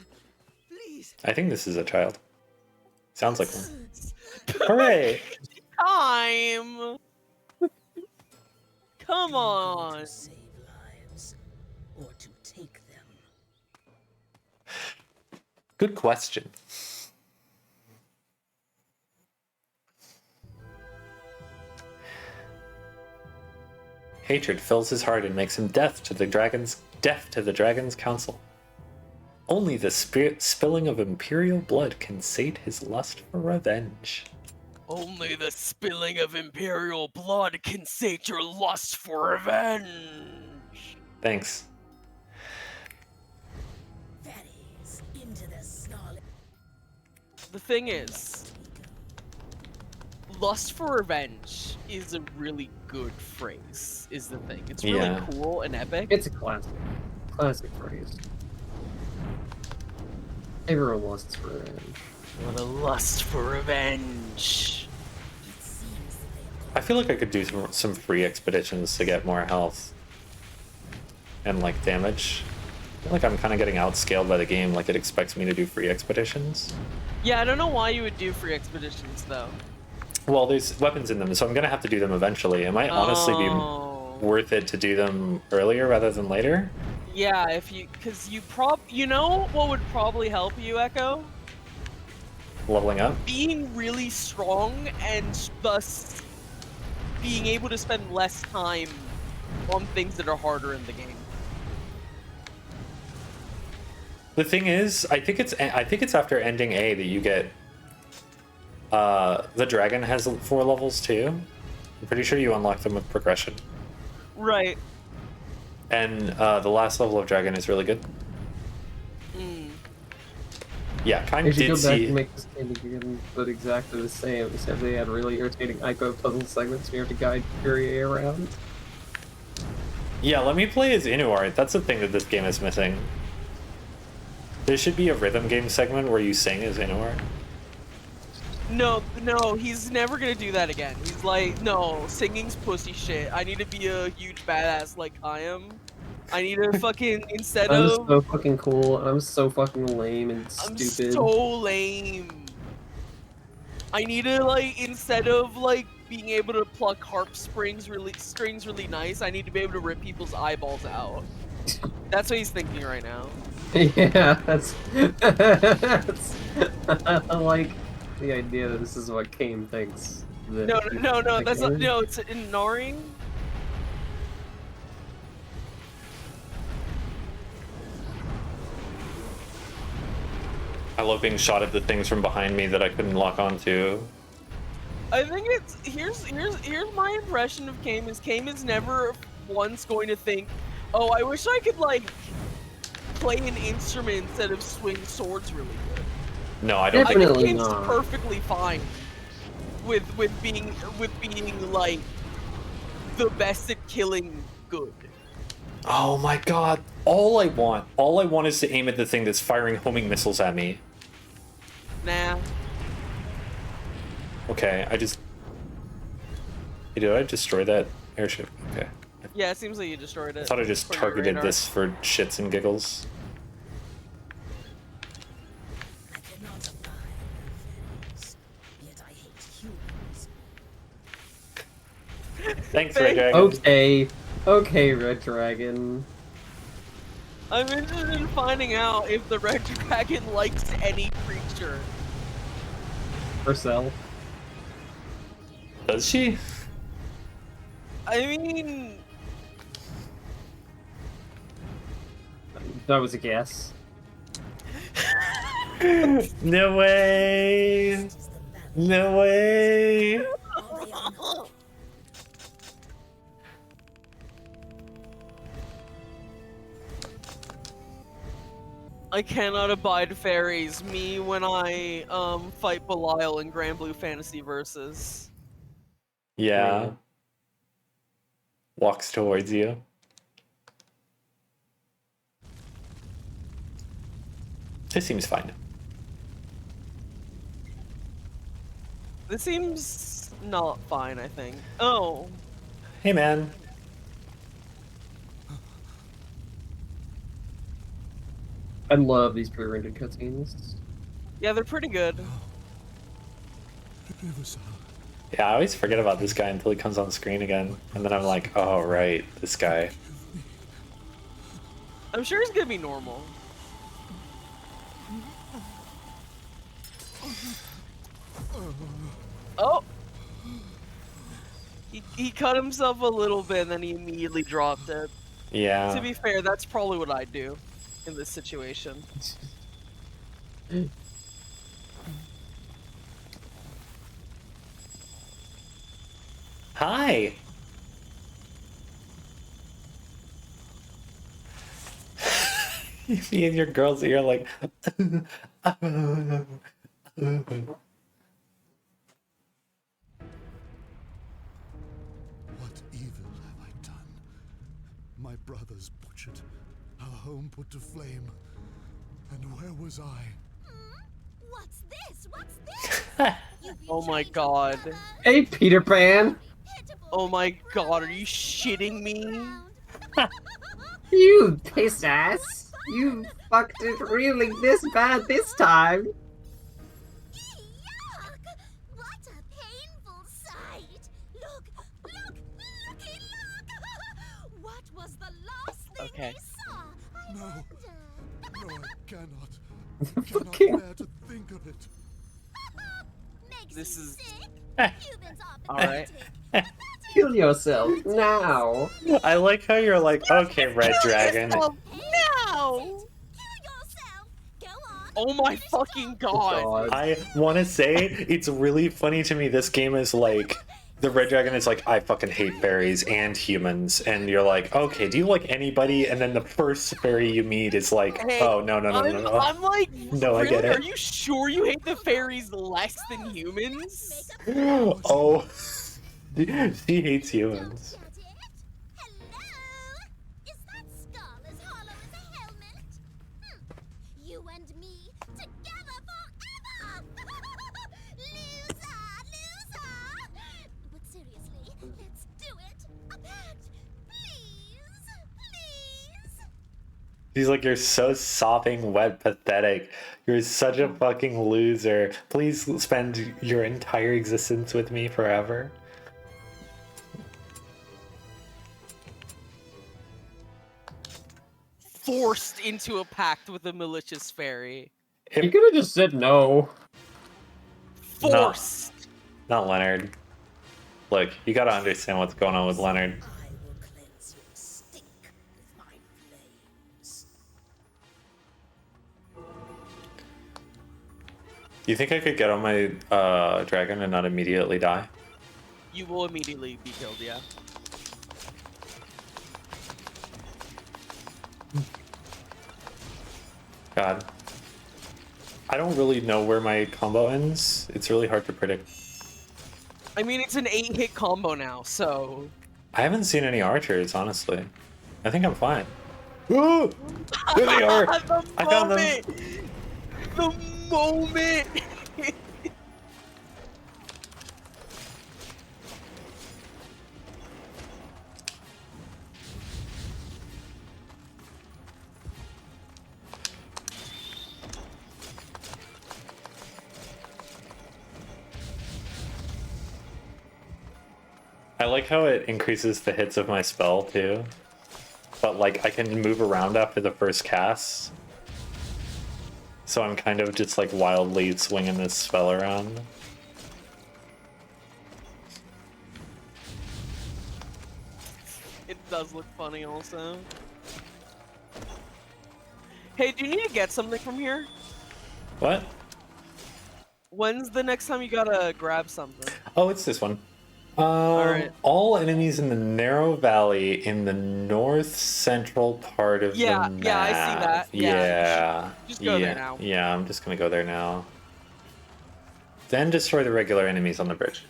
Please.
I think this is a child. Sounds like one. Hooray!
Time. Come on.
To save lives or to take them.
Good question. Hatred fills his heart and makes him deaf to the dragon's counsel. Only the spilling of imperial blood can sate his lust for revenge.
Only the spilling of imperial blood can sate your lust for revenge.
Thanks.
Into the snarl.
The thing is, lust for revenge is a really good phrase, is the thing. It's really
Yeah.
cool and epic.
It's a classic. Classic phrase. Everyone lusts for revenge.
What a lust for revenge.
I feel like I could do some free expeditions to get more health. And like damage. I feel like I'm kind of getting outscaled by the game, like it expects me to do free expeditions.
Yeah, I don't know why you would do free expeditions though.
Well, there's weapons in them, so I'm gonna have to do them eventually. It might honestly be worth it to do them earlier rather than later.
Yeah, if you, because you know what would probably help you, Echo?
Leveling up?
Being really strong and thus being able to spend less time on things that are harder in the game.
The thing is, I think it's after ending A that you get the dragon has 4 levels too. I'm pretty sure you unlock them with progression.
Right.
And the last level of dragon is really good. Yeah, kind
They
of
should
did
go back
see.
and make this game again, but exactly the same, except they had really irritating Ico puzzle segments you have to guide Kyrie around.
Yeah, let me play as Inuart. That's the thing that this game is missing. There should be a rhythm game segment where you sing as Inuart.
No, he's never gonna do that again. He's like, no, singing's pussy shit. I need to be a huge badass like I am. I need to fucking, instead
I'm
of...
so fucking cool, and I'm so fucking lame and
I'm
stupid.
so lame. I need to, like, instead of, like, being able to pluck harp strings really nice, I need to be able to rip people's eyeballs out. That's what he's thinking right now.
Yeah, that's I like the idea that this is what Kane thinks.
No, that's not, no, it's in Naring.
I love being shot at the things from behind me that I couldn't lock onto.
I think it's here's my impression of Kame is never once going to think, oh, I wish I could like play an instrument instead of swing swords really good.
No, I don't
Definitely
think Kame's
not.
perfectly fine with being like the best at killing good.
Oh my god. All I want is to aim at the thing that's firing homing missiles at me.
Nah.
Okay, Hey, did I destroy that airship? Okay.
Yeah, it seems like you destroyed it.
I thought I just
for your
targeted
radar.
this for shits and giggles.
I cannot abide fairies, yet I hate humans.
Thanks, Red Dragon.
Okay, Red Dragon.
I'm interested in finding out if the Red Dragon likes any creature.
Herself.
Does she?
I mean,
That was a guess.
No way! No way!
I cannot abide fairies. Me when I fight Belial in Grand Blue Fantasy Versus.
Yeah. Walks towards you. This seems fine.
This seems not fine, I think. Oh.
Hey, man.
I love these pre-rendered cutscenes.
Yeah, they're pretty good.
Yeah, I always forget about this guy until he comes on screen again. And then I'm like, oh, right, this guy.
I'm sure he's gonna be normal. Oh! He cut himself a little bit and then he immediately dropped it.
Yeah.
To be fair, that's probably what I'd do in this situation.
Hi! Me and your girls ear like...
What evil have I done? My brothers butchered, our home put to flame. And where was I?
What's this? What's this?
Oh my god.
Hey, Peter Pan!
Oh my god, are you shitting me?
You piss ass! You fucked it really this bad this time!
Yuck! What a painful sight! Look! Looky, look! What was the last thing
Okay.
we saw?
No, no, I cannot.
Fucking-
Bear to think of it.
This is all right.
Kill yourself now.
I like how you're like, okay, Red Dragon.
No! Oh my fucking god!
I want to say it's really funny to me. This game is like, the Red Dragon is like, I fucking hate fairies and humans, and you're like, okay, do you like anybody? And then the first fairy you meet is like,
Hey,
oh no.
I'm like,
No, I
really?
get it.
Are you sure you hate the fairies less than humans?
Oh, she hates humans.
Is that skull as hollow as a helmet? You and me together forever! Loser! But seriously, let's do it. A pact, please!
He's like, you're so sopping wet, pathetic. You're such a fucking loser. Please spend your entire existence with me forever.
Forced into a pact with a malicious fairy.
You could have just said no.
Forced.
Not Leonard. Look, you gotta understand what's going on with Leonard. You think I could get on my dragon and not immediately die?
You will immediately be killed, yeah.
God. I don't really know where my combo ends. It's really hard to predict.
I mean, it's an 8-hit combo now, so...
I haven't seen any archers, honestly. I think I'm fine. Ooh! There they are! I found them!
The moment!
I like how it increases the hits of my spell, too. But, like, I can move around after the first cast. So I'm kind of just, like, wildly swinging this spell around.
It does look funny, also. Hey, do you need to get something from here?
What?
When's the next time you gotta grab something?
Oh, it's this one.
Alright.
All enemies in the narrow valley in the north central part of the map.
Yeah, I see that.
Yeah.
Just go there now.
Yeah, I'm just gonna go there now. Then destroy the regular enemies on the bridge.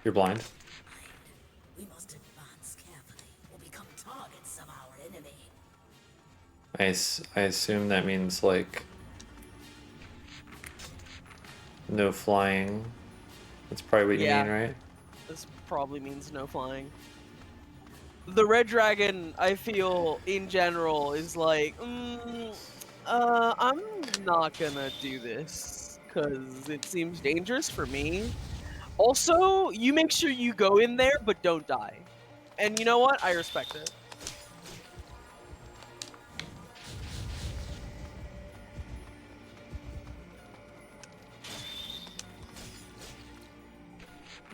You're blind?
We must advance carefully or become targets of our enemy.
I assume that means, like, no flying. That's probably what you
Yeah.
mean, right?
This probably means no flying. The red dragon, I feel, in general, is like, I'm not gonna do this, because it seems dangerous for me. Also, you make sure you go in there, but don't die. And you know what? I respect it.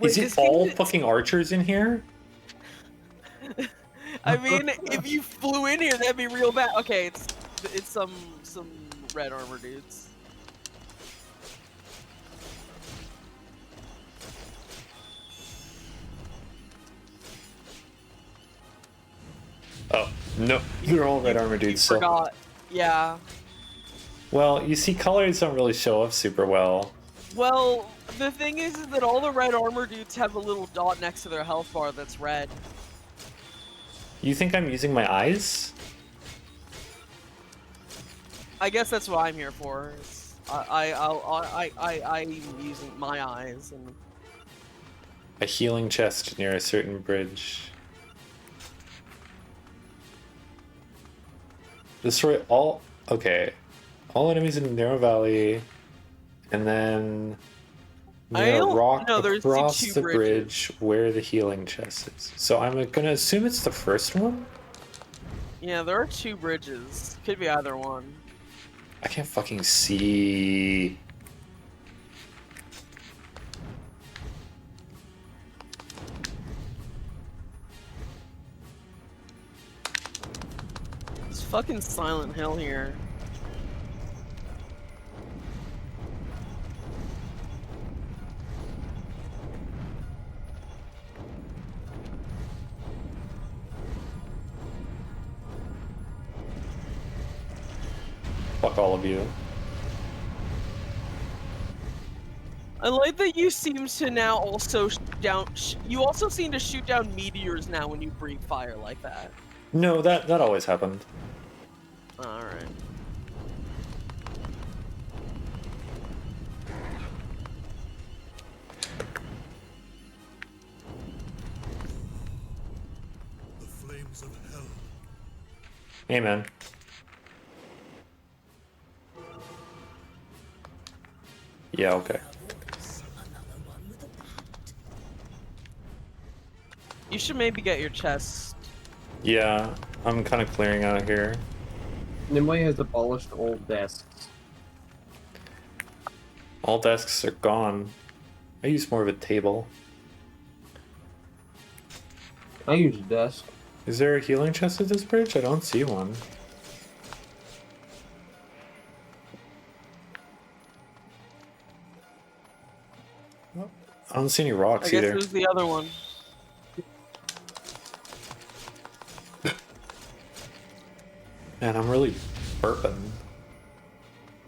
Is it all fucking archers in here?
I mean, if you flew in here, that'd be real bad. Okay, it's some red armor dudes.
Oh, no. They're all red armor dudes, so...
Forgot. Yeah.
Well, you see, colors don't really show up super well.
Well, the thing is that all the red armor dudes have a little dot next to their health bar that's red.
You think I'm using my eyes?
I guess that's what I'm here for. I'm using my eyes and.
A healing chest near a certain bridge. Destroy all... Okay. All enemies in the narrow valley. And then... Near a rock across the bridge where the healing chest is. So I'm gonna assume it's the first one?
Yeah, there are 2 bridges. Could be either one.
I can't fucking see.
It's fucking Silent Hill here.
Fuck all of you.
I like that you seem to now also shoot down. You also seem to shoot down meteors now when you breathe fire like that.
No, that always happened.
All right.
The flames of hell.
Amen. Yeah, okay.
You should maybe get your chest.
Yeah, I'm kind of clearing out here.
Nimue has abolished old desks.
All desks are gone. I use more of a table.
I use a desk.
Is there a healing chest at this bridge? I don't see one. I don't see any rocks
I guess
either.
there's the other one.
Man, I'm really burping.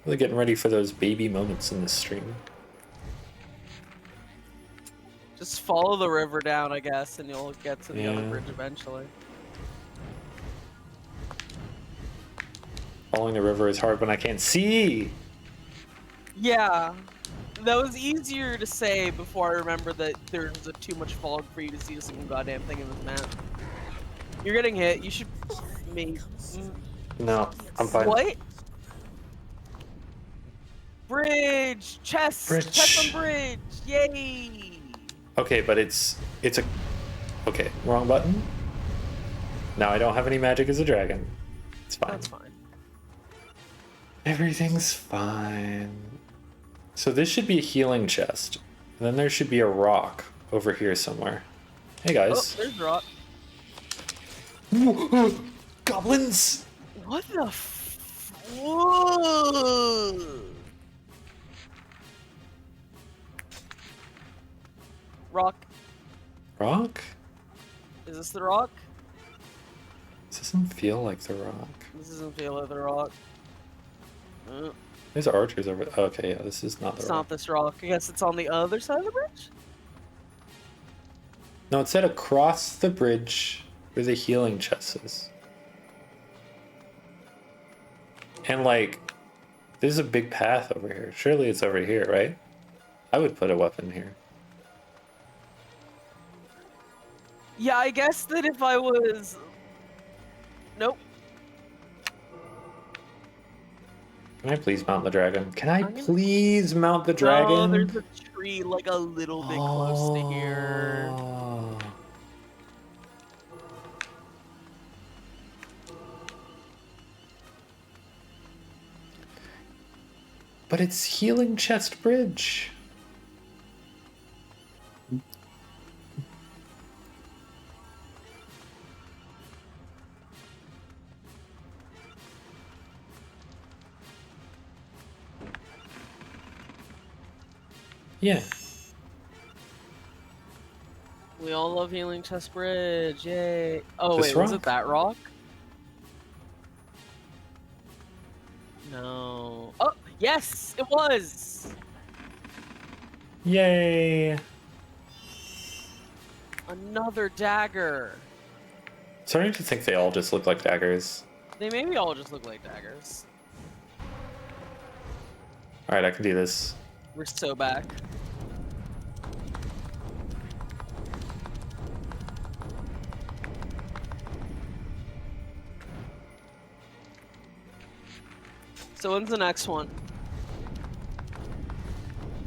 Really getting ready for those baby moments in this stream.
Just follow the river down, I guess, and you'll get to the other
Yeah.
bridge eventually.
Following the river is hard when I can't see.
Yeah, that was easier to say before I remembered that there's too much fog for you to see a single goddamn thing in this map. You're getting hit. You should maybe.
No, I'm fine.
What? Bridge! Chest!
Bridge.
Chest on bridge! Yay!
Okay, but it's a... Okay, wrong button. Now I don't have any magic as a dragon. It's fine.
That's fine.
Everything's fine. So this should be a healing chest. And then there should be a rock over here somewhere. Hey guys.
Oh, there's rock.
Goblins!
What the Whoa! Rock.
Rock?
Is this the rock?
This doesn't feel like the rock.
This doesn't feel like the rock.
There's archers over... Okay, yeah, this is not the
It's
rock.
not this rock. I guess it's on the other side of the bridge?
No, it said across the bridge where the healing chest is. And like, there's a big path over here. Surely it's over here, right? I would put a weapon here.
Yeah, I guess that if I was... Nope.
Can I please mount the dragon? Can I please mount the dragon?
No, there's a tree like a little bit close to here.
But it's healing chest bridge. Yeah.
We all love healing chest bridge. Yay. Oh,
This
wait, was
rock?
it that rock? No. Oh, yes, it was.
Yay.
Another dagger.
Starting to think they all just look like daggers.
They maybe all just look like daggers.
Alright, I can do this.
We're so back. So when's the next one?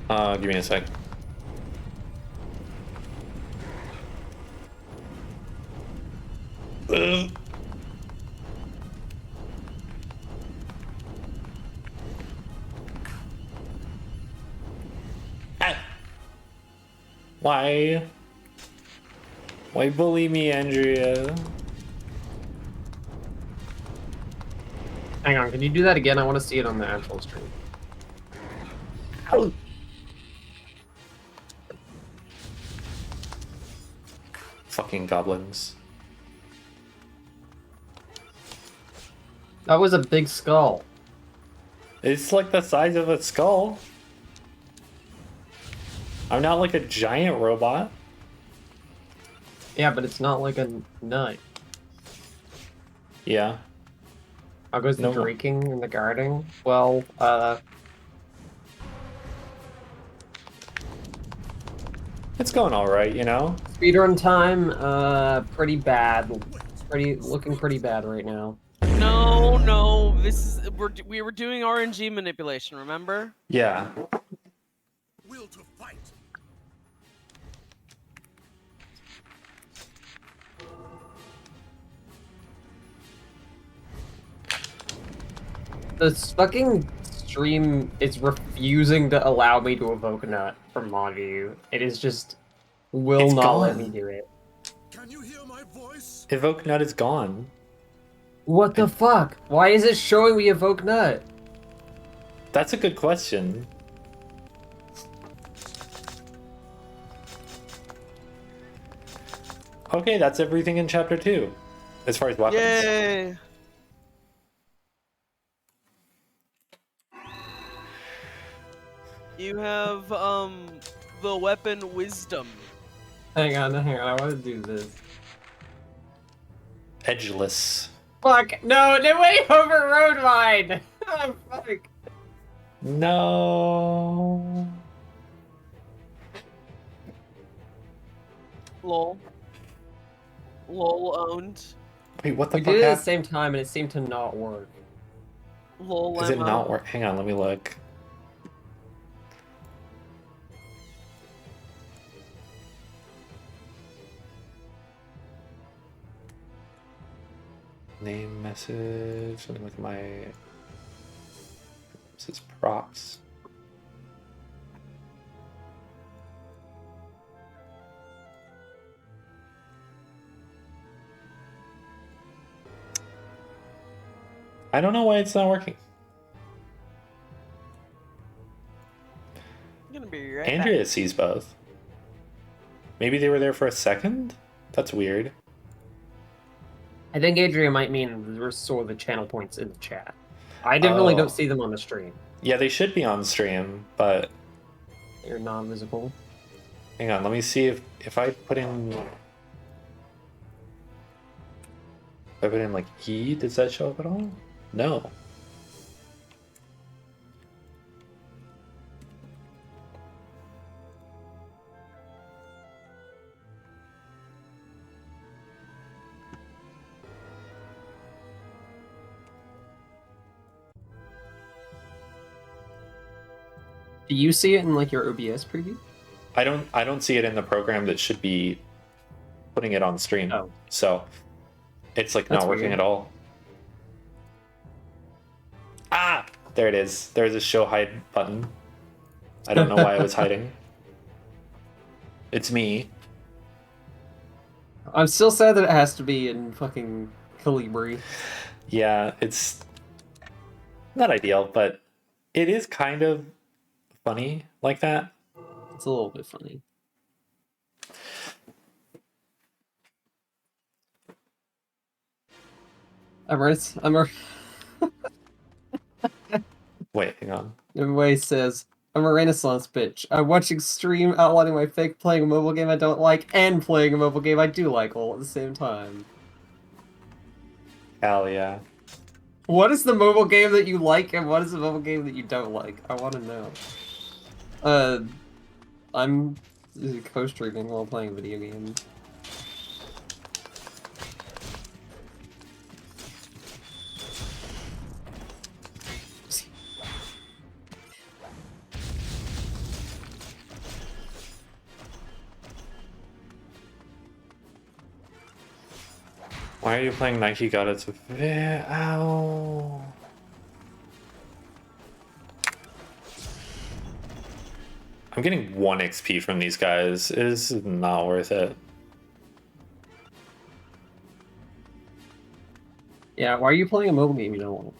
Give me a sec. Why? Why bully me, Andrea?
Hang on, can you do that again? I want to see it on the actual stream. Ow.
Fucking goblins.
That was a big skull.
It's like the size of a skull. I'm not like a giant robot.
Yeah, but it's not like a nut.
Yeah.
How goes the
No.
Draking and the guarding? Well,
It's going alright, you know?
speedrun time, pretty bad. Looking pretty bad right now.
No, no, this is we were doing RNG manipulation, remember?
Yeah.
Will to fight.
This fucking stream is refusing to allow me to evoke a nut from mod view. It is just will
It's
not let
gone.
me do it.
Can you hear my voice?
Evoke Nut is gone.
What the fuck? Why is it showing me evoke nut?
That's a good question. Okay, that's everything in chapter 2. As far as weapons.
Yay! You have the weapon wisdom.
Hang on, I want to do this.
Edgeless.
Fuck! No, way overrode mine! Oh, fuck.
No.
Lol. Lol owned.
Wait, what the
We
fuck
did it at the
happened?
same time and it seemed to not work.
Lol.
Is it
Emma.
not work? Hang on, let me look. Name message. Let me look at my. This is props. I don't know why it's not working.
I'm gonna be right
Andrea
back.
sees both. Maybe they were there for a second? That's weird.
I think Adria might mean restore the channel points in the chat. I definitely
Oh.
don't see them on the stream.
Yeah, they should be on stream, but
They're non-visible.
hang on, let me see if I put in. If I put in like E, does that show up at all? No.
Do you see it in like your OBS preview?
I don't see it in the program that should be putting it on stream.
Oh.
So it's like
That's
not working
weird.
at all. Ah, there it is. There's a show hide button. I don't know why I was hiding. It's me.
I'm still sad that it has to be in fucking Calibri.
Yeah, it's not ideal, but it is kind of funny like that.
It's a little bit funny.
Wait, hang on.
Everybody says, I'm a Renaissance bitch. I'm watching stream outlining my fake playing a mobile game I don't like and playing a mobile game I do like all at the same time.
Hell yeah.
What is the mobile game that you like and what is the mobile game that you don't like? I want to know. I'm co-streaming while playing video games.
Why are you playing Nike God? It's ow. I'm getting 1 XP from these guys. It is not worth it.
Yeah, why are you playing a mobile game you don't want?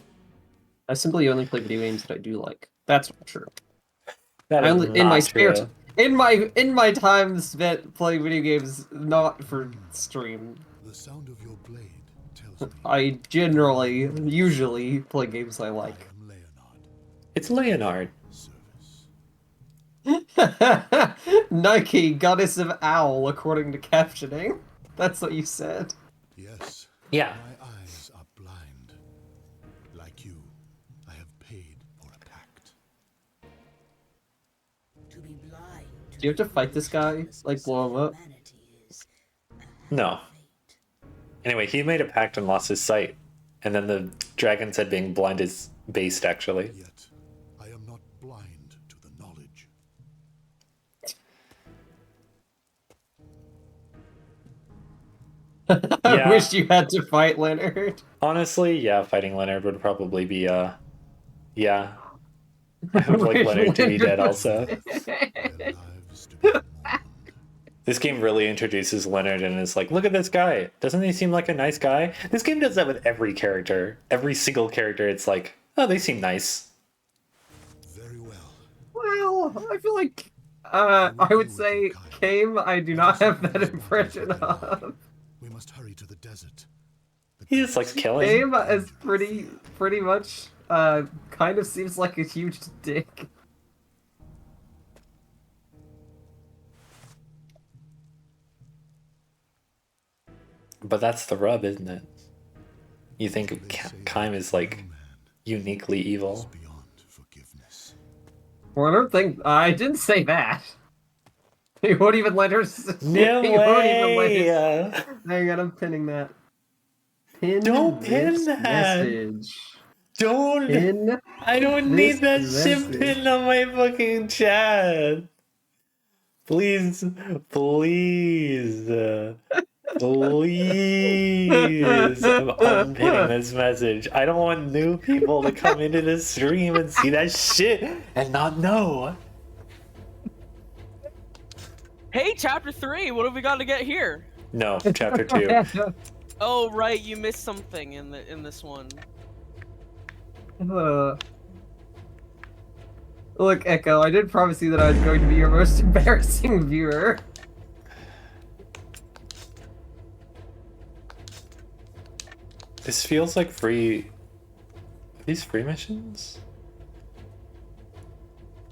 I simply only play video games that I do like. That's not true.
That is
in my
not
spare
true.
in my time spent playing video games, not for stream.
The sound of your blade tells me
I usually play games I like.
I am Leonard.
It's Leonard.
Service.
Nike, goddess of owl, according to captioning. That's what you said.
Yes.
Yeah.
My eyes are blind. Like you, I have paid for a pact.
To be blind.
Do you have to fight this guy? Like, blow him up?
No. Anyway, he made a pact and lost his sight. And then the dragon said being blind is based, actually.
Yet, I am not blind to the knowledge.
I wish you had to fight Leonard.
Honestly, yeah, fighting Leonard would probably be, yeah. I would like Leonard to be dead also.
Their lives to be mourned.
This game really introduces Leonard and is like, look at this guy. Doesn't he seem like a nice guy? This game does that with every character. Every single character, it's like, oh, they seem nice.
Very well.
Well, I feel like, I would say, Kame, I do not have that impression of.
We must hurry to the desert.
He just likes killing.
Kame is pretty much, kind of seems like a huge dick.
But that's the rub, isn't it? You think Kaim is like uniquely evil.
Beyond forgiveness.
Well, I don't think I didn't say that. He won't even let her.
No
he won't even
way!
let her. Hang on, I'm pinning that.
Don't pin
this
that!
Message.
Don't!
Pin
I don't
this
need that shit
message.
pinned on my fucking chat! Please, please, please, I'm unpinning this message. I don't want new people to come into the stream and see that shit and not know.
Hey, chapter 3, what have we got to get here?
No, chapter 2.
Oh, right, you missed something in this one.
Look, Echo, I did promise you that I was going to be your most embarrassing viewer.
This feels like free. Are these free missions?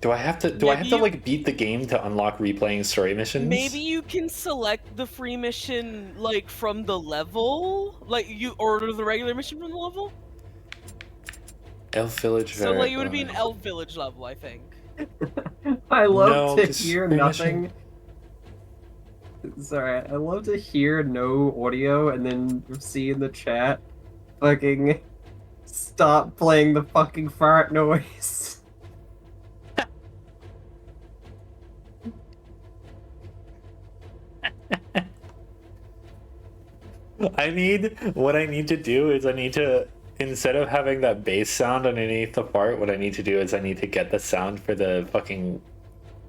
Do I have to like beat the game to unlock replaying story missions?
Maybe you can select the free mission like from the level, like you order the regular mission from the level.
Elf Village.
So like it would be an Elf Village level, I think.
I love
No,
to
'cause
hear
free
nothing. Sorry, I love to hear no audio and then see in the chat, fucking stop playing the fucking fart noise.
What I need to do is I need to, instead of having that bass sound underneath the part, what I need to do is I need to get the sound for the fucking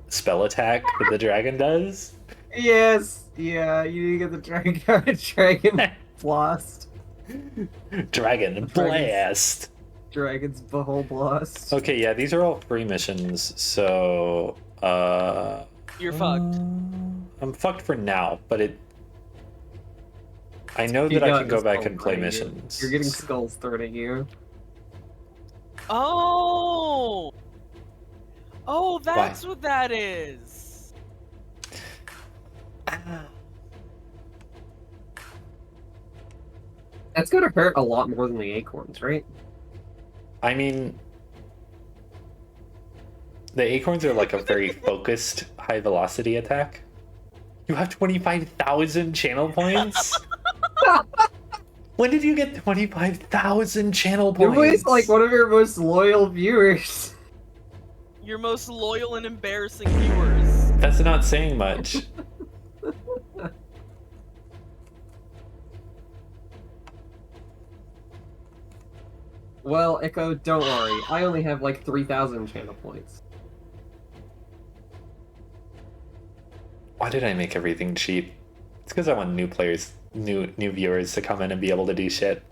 spell attack that the dragon does.
Yes, yeah, you need to get the dragon blast.
Dragon blast.
Dragon's butthole blast.
Okay, yeah, these are all free missions, so
You're fucked.
I'm fucked for now, but I know that I can go back and play
You're
missions.
getting skulls thrown at you.
Oh! Oh, that's what that is!
That's gonna hurt a lot more than the acorns, right?
I mean, the acorns are like a very focused, high velocity attack. You have 25,000 channel points? When did you get 25,000 channel
You're
points?
like one of your most loyal viewers.
Your most loyal and embarrassing viewers.
That's not saying much.
Well, Echo, don't worry. I only have like 3,000 channel points.
Why did I make everything cheap? It's because I want new players, new viewers to come in and be able to do shit.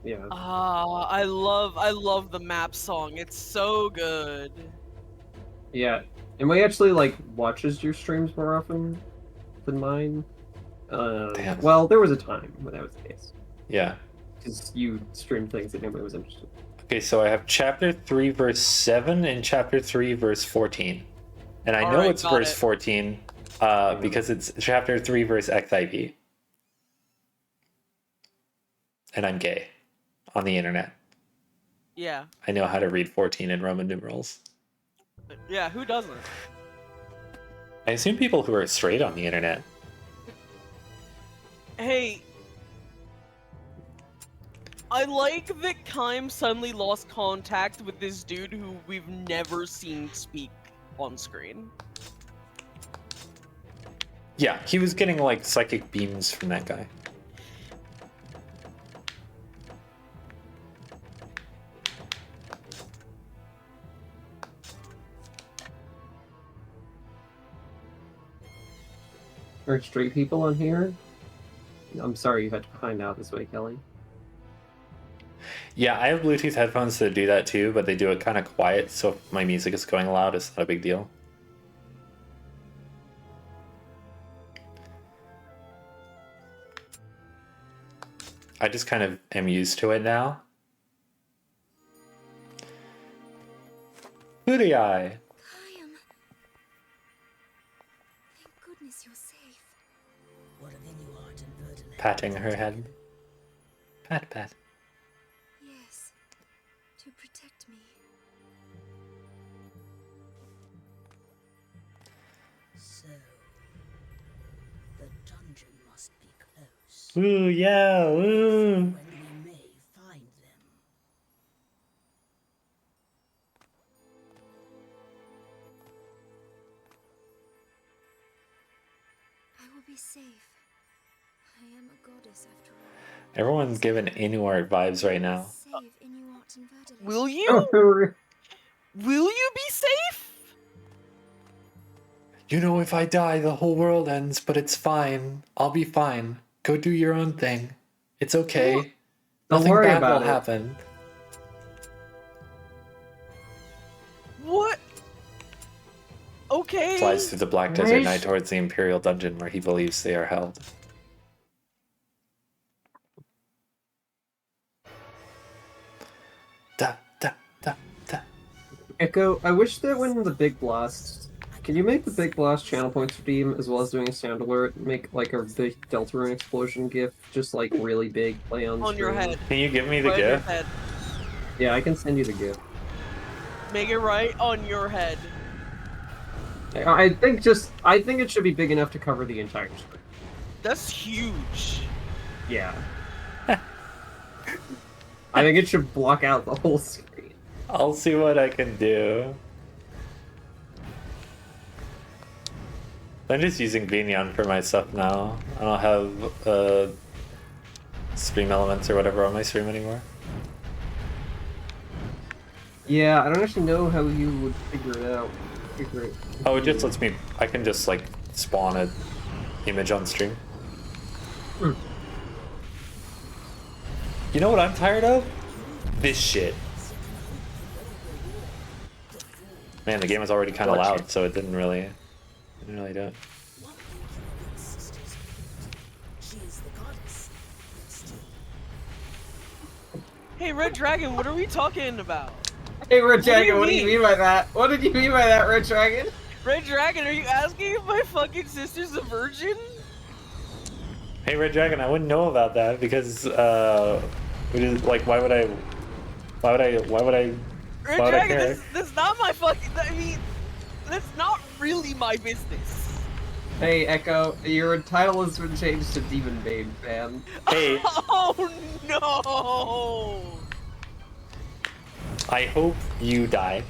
Yeah.
I love the map song. It's so good.
Yeah. And we actually like watches your streams more often than mine.
Damn.
Well, there was a time when that was the case.
Yeah.
Because you streamed things that nobody was interested in.
Okay, so I have chapter 3, verse 7, and chapter 3, verse 14. And I know
Alright,
it's
got
verse
it.
14 because it's chapter 3, verse XIV. And I'm gay on the internet.
Yeah.
I know how to read 14 in Roman numerals.
Yeah, who doesn't?
I assume people who are straight on the internet.
Hey, I like that Kime suddenly lost contact with this dude who we've never seen speak on screen.
Yeah, he was getting like psychic beams from that guy.
Are straight people on here? I'm sorry you had to find out this way, Kelly.
Yeah, I have Bluetooth headphones that do that too, but they do it kind of quiet, so if my music is going loud, it's not a big deal. I just kind of am used to it now. Booty eye.
Kyle. Thank goodness you're safe.
What of any art and verdant?
Patting her head. Pat, pat.
Yes. To protect me.
So, the dungeon must be close.
Ooh, yeah, ooh.
When we may find them.
I will be safe. I am a goddess after all.
Everyone's giving Inuart vibes right now.
Save Inuart and Verdant.
Will you? Will you be safe?
You know, if I die, the whole world ends, but it's fine. I'll be fine. Go do your own thing. It's okay.
Don't
Nothing
worry
bad
about
will
it.
happen.
What? Okay.
Flies through the black desert
Nice.
night towards the Imperial dungeon where he believes they are held. Da, da, da, da.
Echo, I wish that when the Big Blast... Can you make the Big Blast channel points redeem as well as doing a sound alert? Make like a big Deltarune explosion gif, just like really big, play on
On your
screen.
head.
Can you give me the
Right on your
gift?
head.
Yeah, I can send you the gif.
Make it right on your head.
I think it should be big enough to cover the entire screen.
That's huge.
Yeah. I think it should block out the whole screen.
I'll see what I can do. I'm just using Vignon for my stuff now. I don't have stream elements or whatever on my stream anymore.
Yeah, I don't actually know how you would figure it out.
Oh, it just lets me... I can just, like, spawn an image on stream. You know what I'm tired of? This shit. Man, the game was already kind of loud, so it didn't really do it.
She is the goddess.
Hey, Red Dragon, what are we talking about?
Hey, Red
do you
Dragon, what do you
mean?
mean by that? What did you mean by that, Red Dragon?
Red Dragon, are you asking if my fucking sister's a virgin?
Hey, Red Dragon, I wouldn't know about that because, we just, like, why would I
Red
Why would I
Dragon,
care?
that's not my fucking. I mean, that's not really my business.
Hey, Echo, your title has been changed to Demon Babe, man.
Hey,
Oh no!
I hope you die.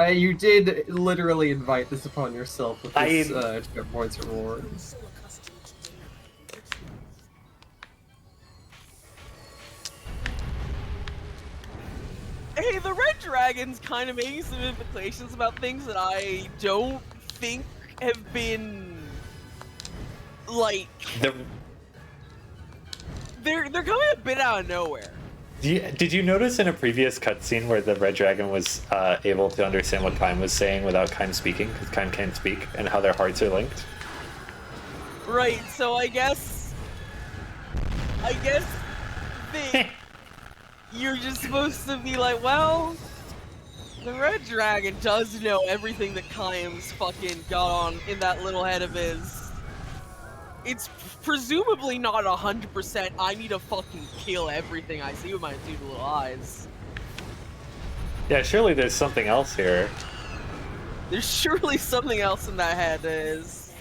You did literally invite this upon yourself with this
I-
points reward.
Hey, the Red Dragon's kind of making some implications about things that I don't think have been, like... They're coming a bit out of nowhere.
Did you notice in a previous cutscene where the Red Dragon was able to understand what Kaim was saying without Kaim speaking, because Kaim can't speak, and how their hearts are linked?
Right, so I guess you're just supposed to be like, well, the Red Dragon does know everything that Kaim's fucking got on in that little head of his. It's presumably not 100%. I need to fucking kill everything I see with my two little eyes.
Yeah, surely there's something else here.
There's surely something else in that head is.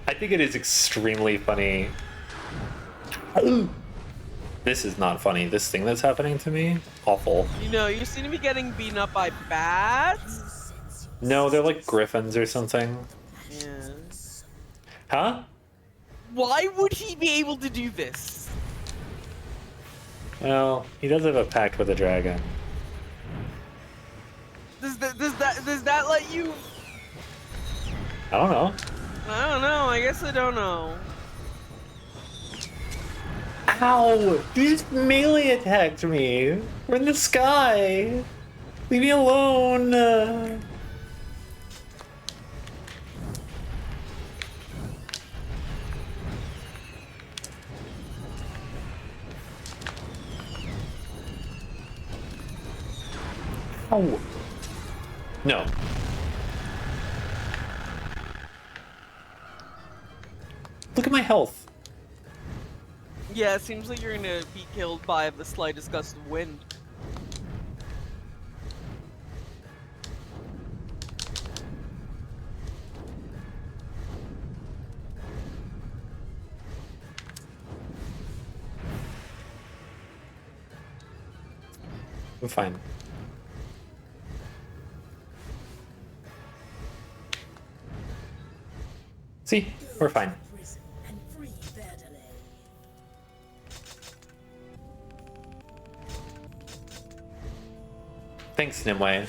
I think it is extremely funny. This is not funny. This thing that's happening to me, awful.
You know, you seem to be getting beaten up by bats?
No, they're like griffins or something.
Yeah.
Huh?
Why would he be able to do this?
Well, he does have a pact with a dragon.
Does that let you?
I don't know.
I don't know. I guess I don't know.
Ow! You just melee attacked me! We're in the sky! Leave me alone! Oh! No. Look at my health!
Yeah, it seems like you're gonna be killed by the slightest gust of wind.
We're fine. See? We're fine. Thanks, Nimue.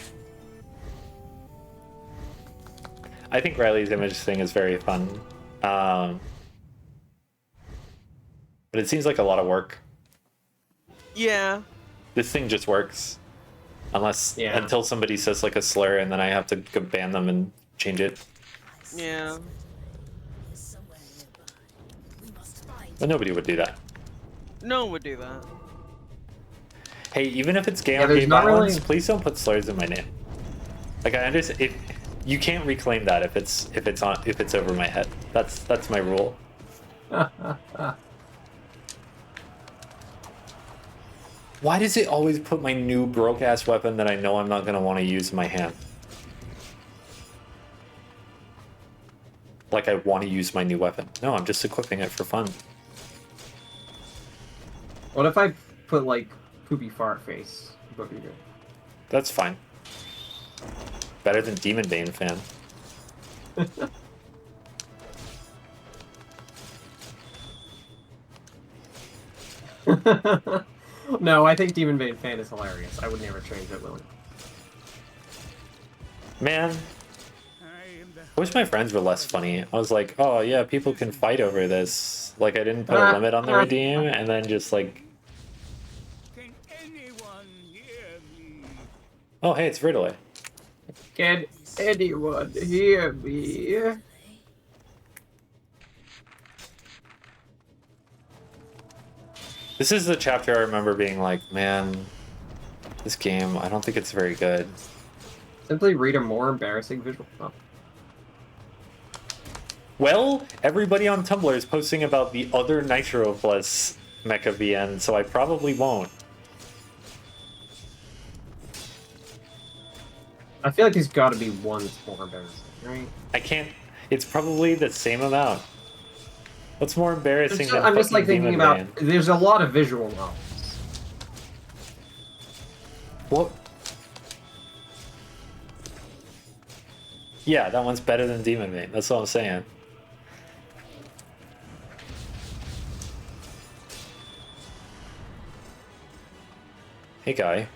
I think Riley's image thing is very fun. But it seems like a lot of work.
Yeah.
This thing just works. Until somebody says like a slur and then I have to go ban them and change it.
Yeah.
But nobody would do that.
No one would do that.
Hey, even if it's gay on
there's
gay
not
violence,
really-
please don't put slurs in my name. Like I understand, you can't reclaim that if it's over my head. That's my rule. Why does it always put my new broke ass weapon that I know I'm not gonna want to use in my hand? Like I want to use my new weapon. No, I'm just equipping it for fun.
What if I put like poopy fart face? What would you do?
That's fine. Better than Demon Bane fan.
No, I think Demon Bane fan is hilarious. I would never change it, Willie.
Man, I wish my friends were less funny. I was like, oh yeah, people can fight over this. Like I didn't put a limit on the redeem, and then just like...
Can anyone hear me?
Oh hey, it's Ridley.
Can anyone hear me?
This is the chapter I remember being like, man, this game, I don't think it's very good.
Simply read a more embarrassing visual. Oh.
Well, everybody on Tumblr is posting about the other Nitro Plus Mecha VN, so I probably won't.
I feel like there's got to be one that's more embarrassing, right?
I can't. It's probably the same amount. What's more embarrassing than
I'm just like
fucking
thinking
Demon
about.
Bane?
There's a lot of visual novels.
What? Yeah, that one's better than Demon Bane. That's what I'm saying. Hey, guy.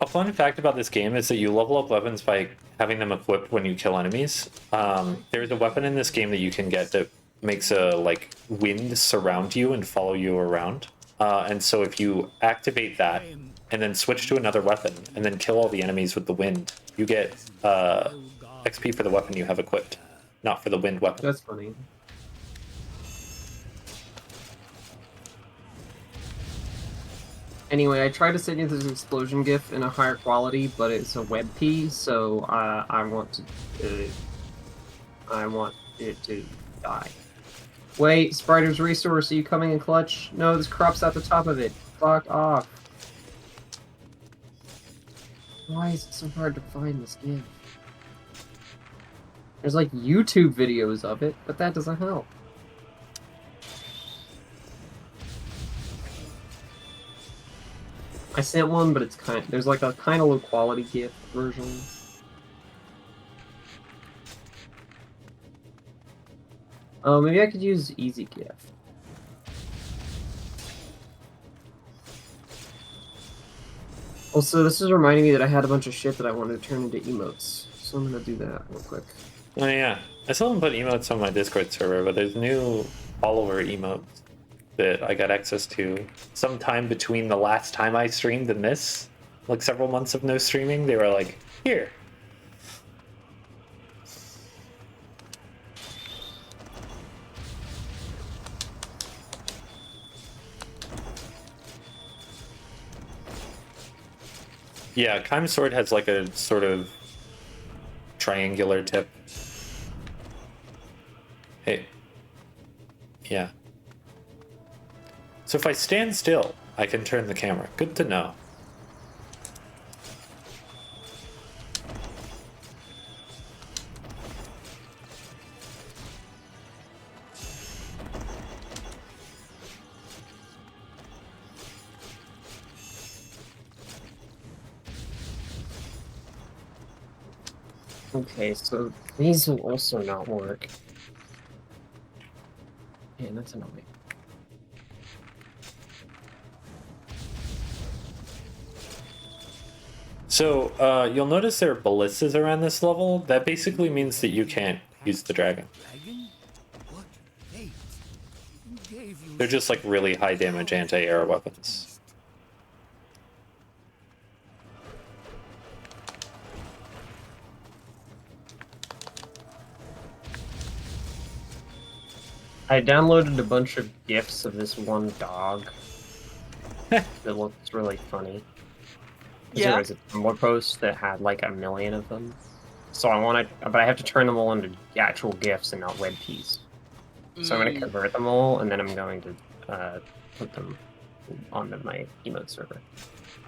A fun fact about this game is that you level up weapons by having them equipped when you kill enemies. There's a weapon in this game that you can get that makes a like wind surround you and follow you around. And so if you activate that and then switch to another weapon and then kill all the enemies with the wind, you get XP for the weapon you have equipped, not for the wind weapon.
That's funny. Anyway, I tried to send you this explosion GIF in a higher quality, but it's a WebP, so I want it to die. Wait, Spider's Resource, are you coming in clutch? No, this crop's at the top of it. Fuck off. Why is it so hard to find this GIF? There's like YouTube videos of it, but that doesn't help. I sent one, but it's there's like a kind of low quality GIF version. Oh, maybe I could use Easy GIF. Also, this is reminding me that I had a bunch of shit that I wanted to turn into emotes, so I'm gonna do that real quick.
Oh yeah, I still haven't put emotes on my Discord server, but there's new follower emotes that I got access to sometime between the last time I streamed and this, like several months of no streaming. They were like, here. Yeah, Kime Sword has like a sort of triangular tip. Hey. Yeah. So if I stand still, I can turn the camera. Good to know.
Okay, so these will also not work. Man, that's annoying.
So, you'll notice there are ballistas around this level. That basically means that you can't use the dragon. They're just like really high damage anti-air weapons.
I downloaded a bunch of GIFs of this one dog that looks really funny.
Yeah.
There was a Tumblr post that had like 1 million of them. So I want to, but I have to turn them all into actual GIFs and not WebPs. So I'm going to convert them all, and then I'm going to put them onto my emote server.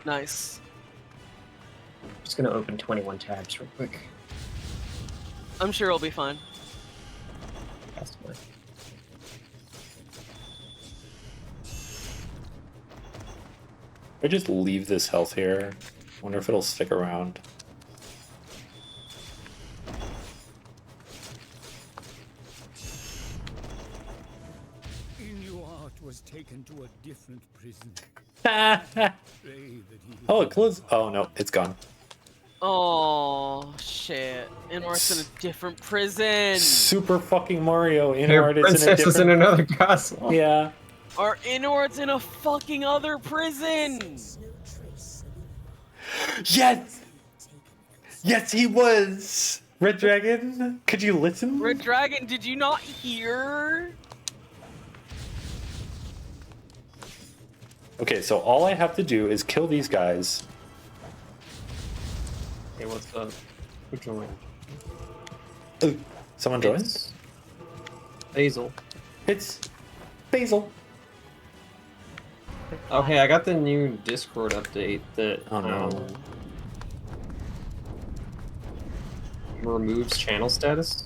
Nice.
Just going to open 21 tabs real quick.
I'm sure it'll be fine.
That's fine.
I just leave this health here. Wonder if it'll stick around.
Inuart was taken to a different prison.
Oh, it closed. Oh no, it's gone.
Oh shit! Inuart's in a different prison.
Super fucking Mario.
Your
Inuart is in a
princess
different...
is in another castle.
Yeah.
Our Inuart's in a fucking other prison.
Yes! Yes, he was! Red Dragon, could you listen?
Red Dragon, did you not hear?
Okay, so all I have to do is kill these guys.
Hey, what's up? Who joined?
Someone joined?
It's Basil.
It's Basil.
Oh, hey, I got the new Discord update that removes channel status.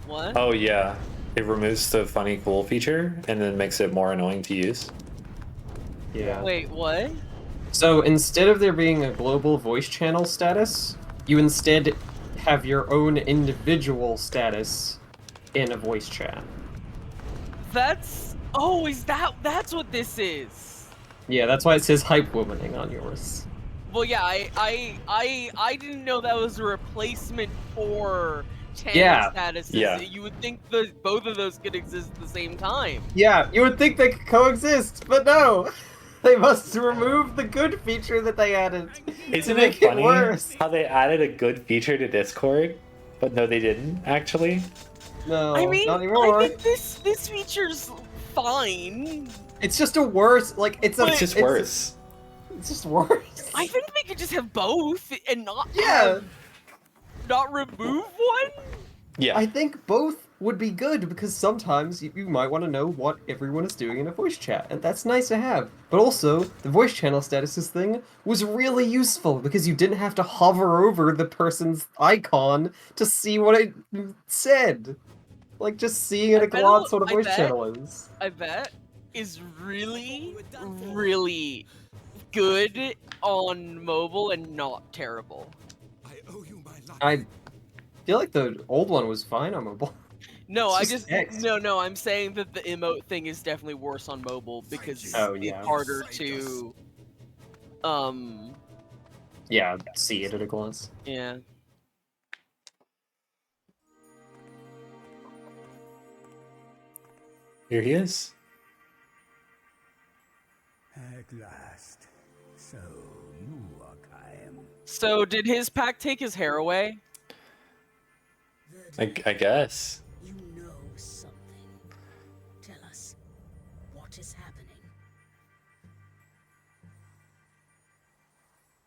What?
Oh yeah, it removes the funny cool feature and then makes it more annoying to use.
Yeah.
Wait, what?
So instead of there being a global voice channel status, you instead have your own individual status in a voice chat.
That's that's what this is.
Yeah, that's why it says hype womaning on yours.
Well, yeah, I didn't know that was a replacement for channel
Yeah.
statuses.
Yeah.
You would think both of those could exist at the same time.
Yeah, you would think they could coexist, but no. They must remove the good feature that they added
Isn't
to make
it funny
worse.
how they added a good feature to Discord, but no, they didn't actually?
No,
I mean,
not anymore.
I think this feature's fine.
It's just a worse, like,
It's just worse.
It's just worse.
I think they could just have both and not
Yeah.
not remove one.
Yeah.
I think both would be good because sometimes you might want to know what everyone is doing in a voice chat, and that's nice to have. But also, the voice channel statuses thing was really useful because you didn't have to hover over the person's icon to see what it said. Like, just seeing in a glance what a voice channel is.
I bet is really, really good on mobile and not terrible.
I feel like the old one was fine on mobile.
No,
It's
I
just
just
text.
no. I'm saying that the emote thing is definitely worse on mobile because it's harder to,
Yeah, see it at a glance.
yeah.
Here he is.
At last. So you are Kaim.
So did his pack take his hair away?
I guess.
You know something. Tell us, what is happening?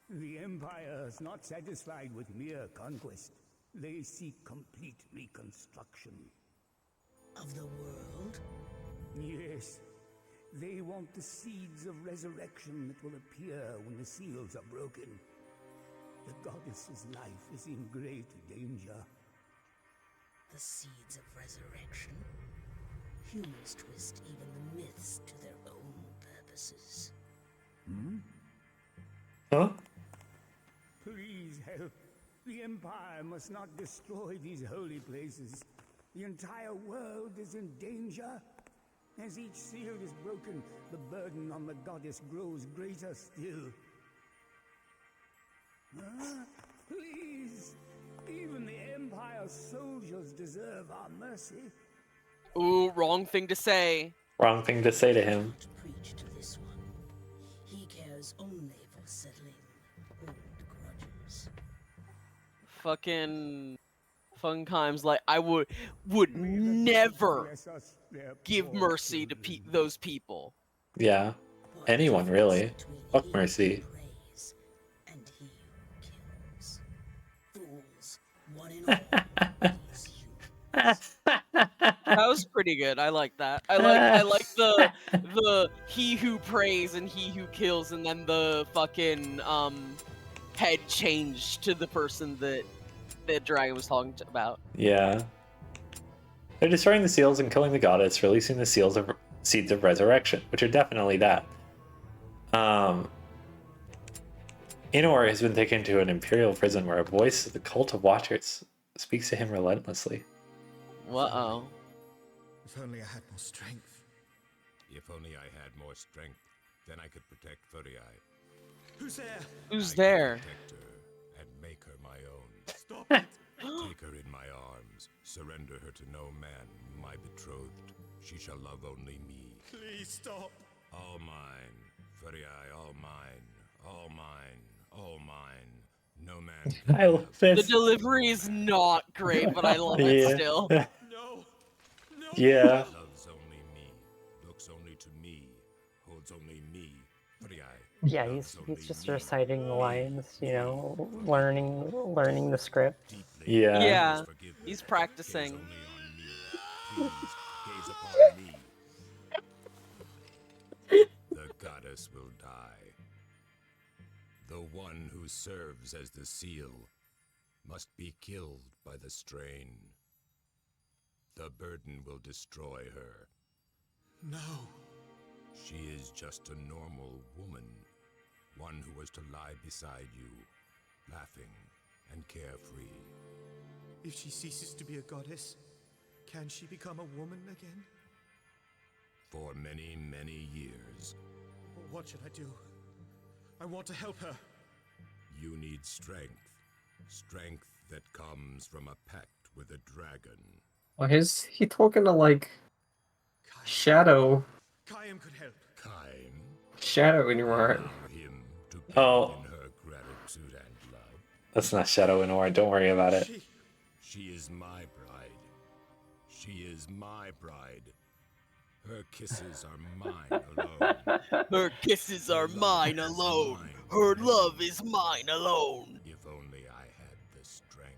The Empire is not satisfied with mere conquest. They seek complete reconstruction.
Of the world?
Yes. They want the seeds of resurrection that will appear when the seals are broken. The goddess's life is in great danger.
The seeds of resurrection? Humans twist even the myths to their own purposes.
Huh?
Please help. The Empire must not destroy these holy places. The entire world is in danger. As each seal is broken, the burden on the goddess grows greater still. Please! Even the Empire's soldiers deserve our mercy.
Ooh, wrong thing to say.
Wrong thing to say to him.
Preach to this one. He cares only for settling old grudges.
Fucking Funkime's like, I would never give mercy to those people.
Yeah. Anyone, really. Fuck Mercy.
And he who kills. Fools, one and all.
That was pretty good. I like that. I like the he who prays and he who kills, and then the fucking head change to the person that the dragon was talking about.
Yeah. They're destroying the seals and killing the goddess, releasing the seeds of resurrection, which are definitely that. Inor has been taken to an imperial prison where a voice of the cult of watchers speaks to him relentlessly.
Uh-oh.
If only I had more strength.
If only I had more strength, then I could protect Furiai.
Who's there?
Who's there?
Protect her and make her my own.
Stop it!
Take her in my arms. Surrender her to no man, my betrothed. She shall love only me.
Please stop.
All mine. Furiai, all mine. All mine. All mine. No man.
I love this.
The delivery is not great, but I love it still.
No. No.
Yeah.
Loves only me. Looks only to me. Holds only me. Furiai.
Yeah, he's just reciting the lines, you know, learning the script.
Yeah.
Yeah, he's practicing.
Please, gaze upon me. The goddess will die. The one who serves as the seal must be killed by the strain. The burden will destroy her.
No.
She is just a normal woman. One who was to lie beside you, laughing and carefree.
If she ceases to be a goddess, Can she become a woman again?
For many, many years.
What should I do? I want to help her.
You need strength. Strength that comes from a pact with a dragon.
Why is he talking to, like, Shadow?
Kaim could help.
Kaim?
Shadow in your heart.
Him to
Oh.
in her gratitude and love.
That's not Shadow Noir, don't worry about it.
She is my bride. She is my bride. Her kisses are mine alone.
Her kisses are mine alone. Her love is mine alone.
If only I had the strength.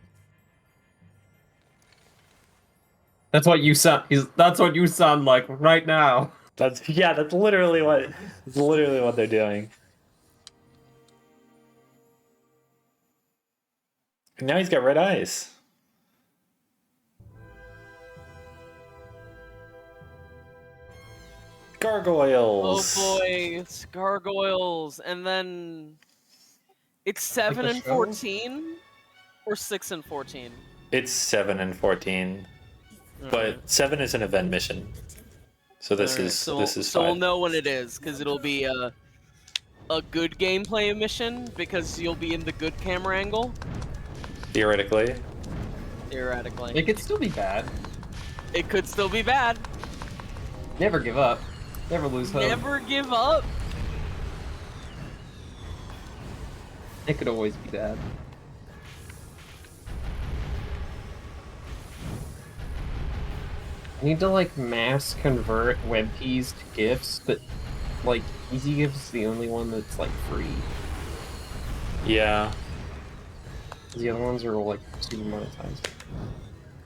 That's what you sound. That's what you sound like right now.
That's literally what they're doing. And now he's got red eyes. Gargoyles.
Oh boy, it's gargoyles, and then it's 7
Like
and
the
14, or 6 and 14.
It's 7 and 14, but 7 is an event mission. So this is
So
this is
we'll
5.
know when it is, because it'll be a good gameplay mission, because you'll be in the good camera angle.
Theoretically.
Theoretically.
It could still be bad.
It could still be bad.
Never give up. Never lose hope.
Never give up.
It could always be bad. I need to, like, mass convert web keys to GIFs, but, like, Easy GIFs is the only one that's, like, free.
Yeah.
The other ones are, like, super monetized.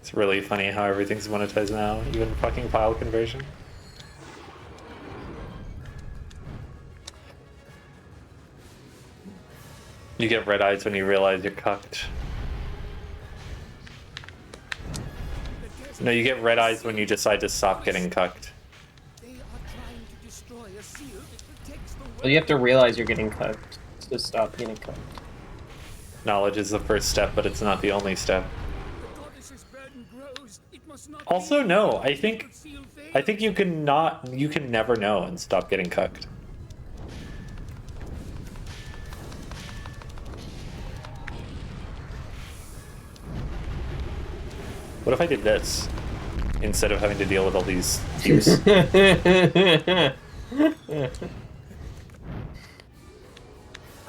It's really funny how everything's monetized now, even fucking file conversion. You get red eyes when you realize you're cucked. No, you get red eyes when you decide to stop getting cucked.
Well, you have to realize you're getting cucked to stop getting cucked.
Knowledge is the first step, but it's not the only step. Also, no, I think you can never know and stop getting cucked. What if I did this instead of having to deal with all these views?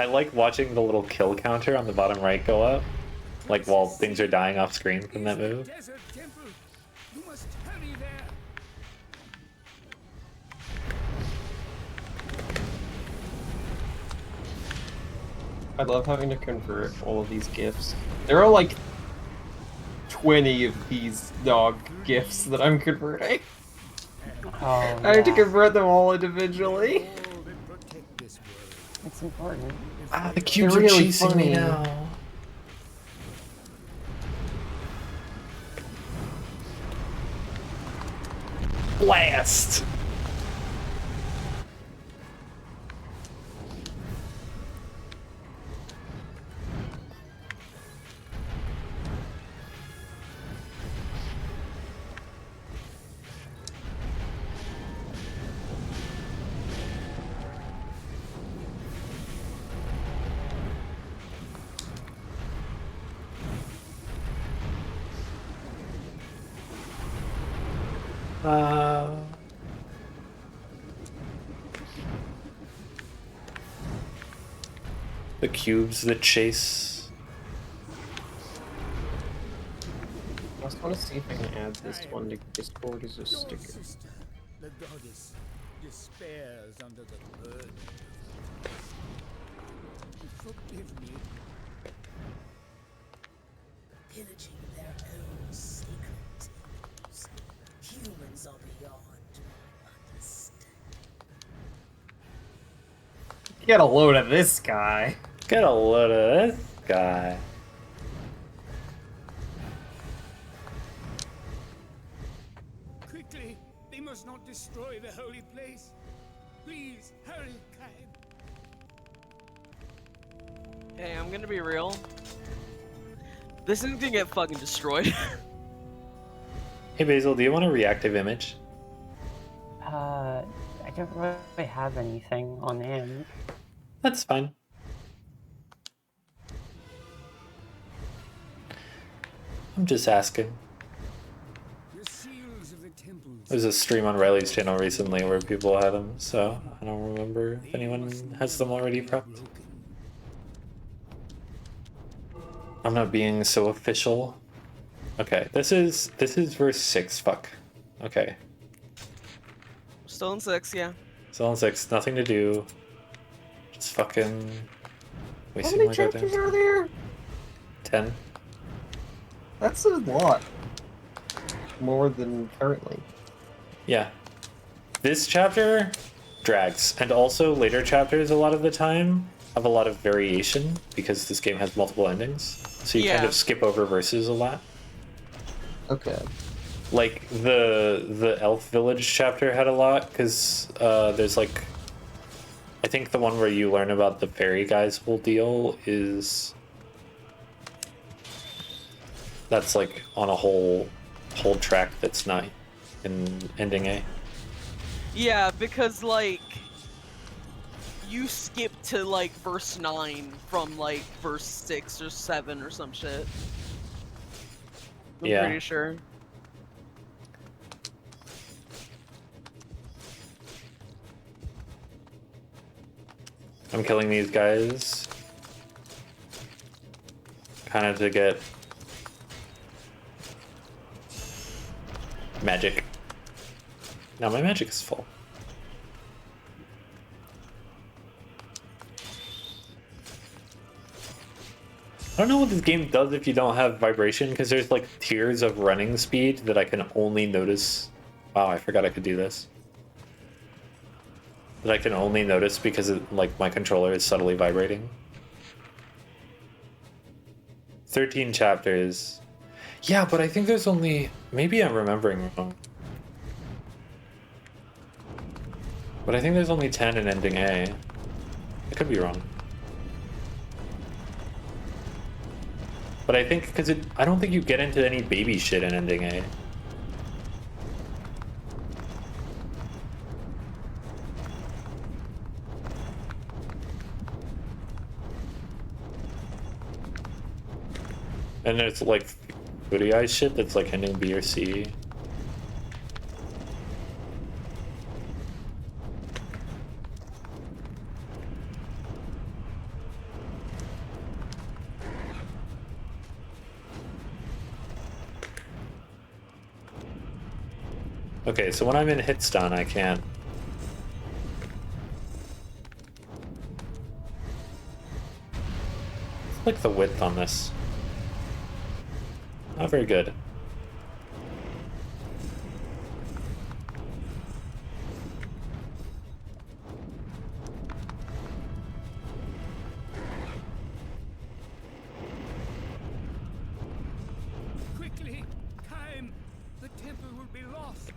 I like watching the little kill counter on the bottom right go up, like while things are dying off screen from that move.
I love having to convert all of these GIFs. There are like 20 of these dog GIFs that I'm converting.
Oh,
I have to convert them all individually.
It's important.
Ah, the cubes
They're
are
really
chasing
funny.
me now. Blast! The cubes that chase.
I just want to see if I can add this one to Discord as a sticker.
Sister, the goddess, despairs under the burden. Forgive me.
Pillaging their own sacred temples. Humans are beyond my understanding.
Get a load of this guy.
Get a load of this guy.
Quickly, they must not destroy the holy place. Please, hurry, Kaim.
Hey, I'm gonna be real. This is gonna get fucking destroyed.
Hey Basil, do you want a reactive image?
I don't really have anything on hand.
That's fine. I'm just asking.
The seals of the temples.
There's a stream on Riley's channel recently where people had them, so I don't remember if anyone has them already prepped. I'm not being so official. Okay, this is verse 6, fuck. Okay.
Still in 6, yeah.
Still in 6, nothing to do. Just fucking
How
wasting
many
my
chapters
goddamn
are
time.
there?
10.
That's a lot. More than currently.
Yeah. This chapter drags, and also later chapters a lot of the time have a lot of variation because this game has multiple endings. So you kind of skip over verses a lot.
Okay.
Like the Elf Village chapter had a lot because there's like, I think the one where you learn about the fairy guy's whole deal is that's like on a whole track that's not in ending A.
Yeah, because like you skip to like verse 9 from like verse 6 or 7 or some shit. I'm pretty sure.
I'm killing these guys kind of to get magic. Now my magic is full. I don't know what this game does if you don't have vibration, because there's like tiers of running speed that I can only notice. Wow, I forgot I could do this. That I can only notice because like my controller is subtly vibrating. 13 chapters. Yeah, but I think there's only... Maybe I'm remembering wrong. But I think there's only 10 in ending A. I could be wrong. But I think, because I don't think you get into any baby shit in ending A. And there's like booty eyes shit that's like ending B or C. Okay, so when I'm in hit stun, I can't. It's like the width on this. Not very good.
Quickly, time! The temple will be lost.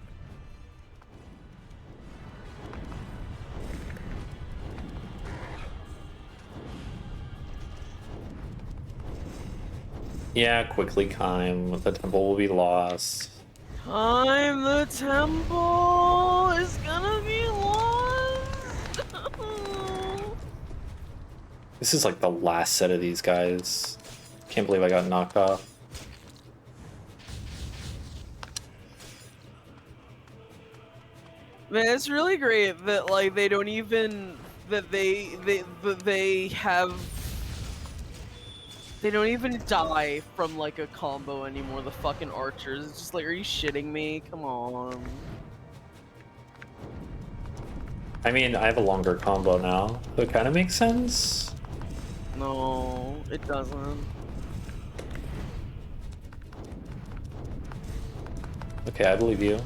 Yeah, quickly climb. The temple will be lost.
Time the temple is gonna be lost.
This is like the last set of these guys. Can't believe I got knocked off.
Man, it's really great that like they don't even they have. They don't even die from like a combo anymore, the fucking archers. It's just like, are you shitting me? Come on.
I mean, I have a longer combo now, so it kind of makes sense.
No, it doesn't.
Okay, I believe you.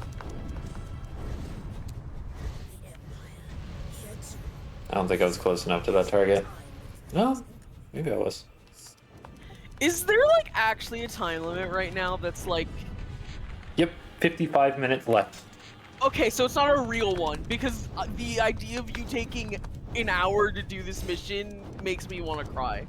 I don't think I was close enough to that target. No, maybe I was.
Is there like actually a time limit right now that's like...
Yep, 55 minutes left.
Okay, so it's not a real one, because the idea of you taking an hour to do this mission makes me want to cry.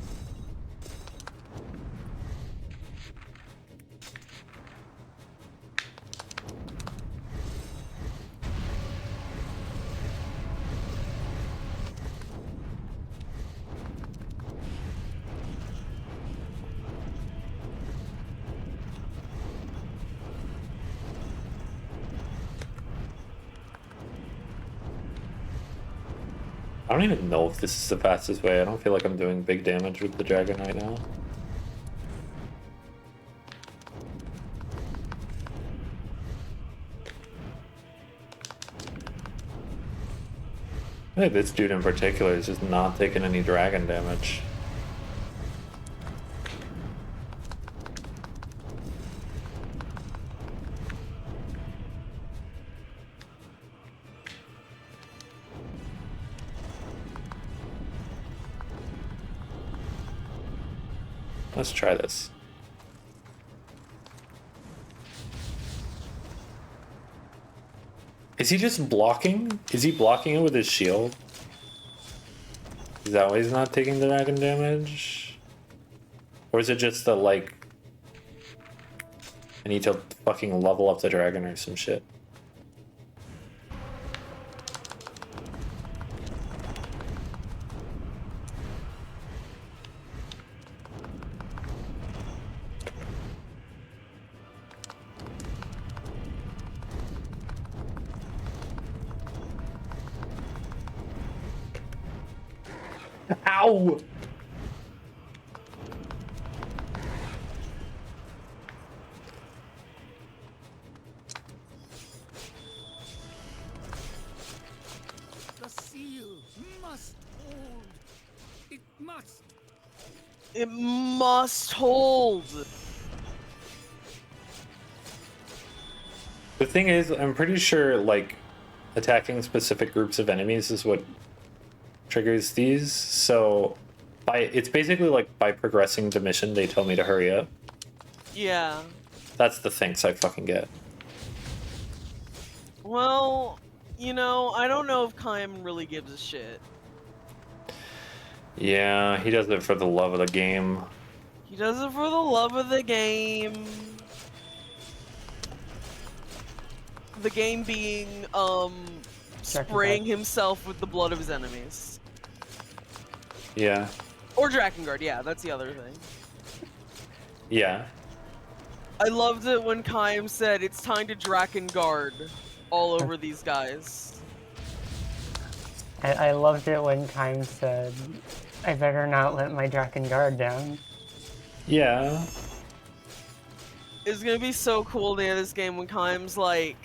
I don't even know if this is the fastest way. I don't feel like I'm doing big damage with the dragon right now. I think this dude in particular is just not taking any dragon damage. Let's try this. Is he just blocking? Is he blocking it with his shield? Is that why he's not taking the dragon damage? Or is it just the, like... I need to fucking level up the dragon or some shit? Ow!
The seal must hold. It must.
It must hold.
The thing is, I'm pretty sure, like, attacking specific groups of enemies is what triggers these, so it's basically like by progressing the mission they tell me to hurry up.
Yeah.
That's the thanks I fucking get.
Well, you know, I don't know if Kaim really gives a shit.
Yeah, he does it for the love of the game.
He does it for the love of the game. The game being, spraying himself with the blood of his enemies.
Yeah.
Or Drakengard, yeah, that's the other thing.
Yeah.
I loved it when Kaim said, it's time to Drakengard all over these guys.
I loved it when Kaim said, I better not let my Drakengard down.
Yeah.
It's gonna be so cool at the end of this game when Kaim's like,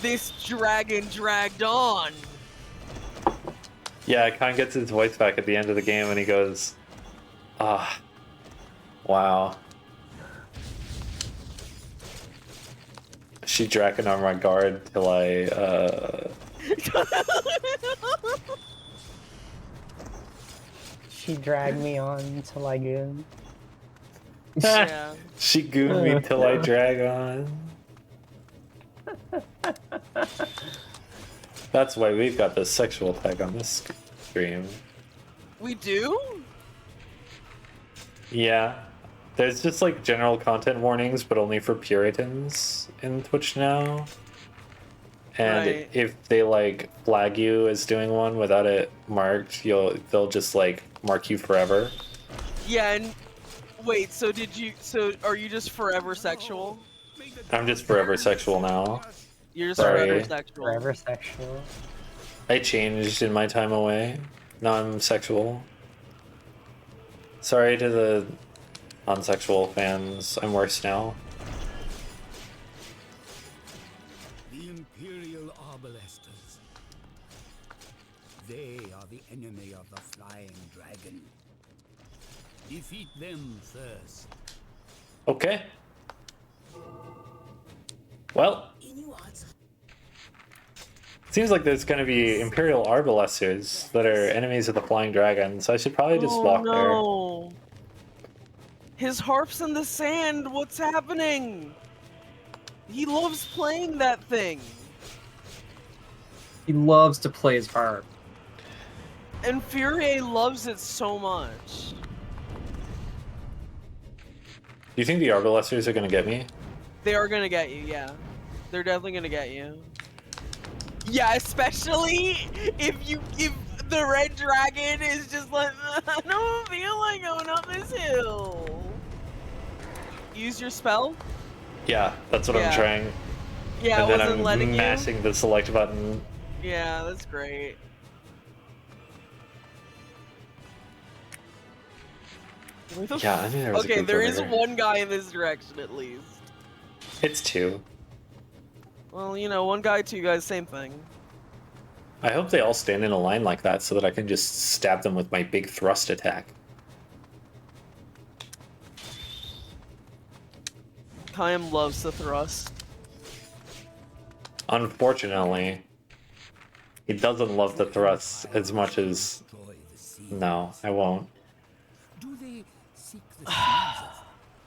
this dragon dragged on.
Yeah, Khan gets his voice back at the end of the game and he goes, ah, wow. She Draken on my guard till I,
She dragged me on till I goon.
Yeah.
She gooned me till I drag on. That's why we've got the sexual tag on this stream.
We do?
Yeah. There's just like general content warnings, but only for Puritans in Twitch now. And
Right.
if they like flag you as doing one without it marked, they'll just like mark you forever.
Yeah, and wait, so are you just forever sexual?
I'm just forever sexual now.
You're just
Sorry.
forever sexual.
Forever sexual.
I changed in my time away. Now I'm sexual. Sorry to the non-sexual fans. I'm worse now.
The Imperial Arbalesters. They are the enemy of the Flying Dragon. Defeat them first.
Okay. Well, seems like there's going to be Imperial Arbalesters that are enemies of the Flying Dragon, so I should probably just walk
no. His harp's in the sand. What's happening? He loves playing that thing.
He loves to play his harp.
And Furie loves it so much.
Do you think the Arbalesters are going to get me?
They are gonna get you, yeah. They're definitely gonna get you. Yeah, especially if the red dragon is just like, I don't feel like going up this hill. Use your spell?
Yeah, that's what I'm trying.
Yeah,
And
it
then
wasn't letting
I'm mashing the select button
Yeah, that's great.
Yeah, I knew there was a
Okay,
group
there
over
is
here.
one guy in this direction at least.
It's 2.
Well, you know, one guy, 2 guys, same thing.
I hope they all stand in a line like that so that I can just stab them with my big thrust attack.
Kayam loves the thrust.
Unfortunately, he doesn't love the thrust as much as... No, I won't.
Do they seek the seeds of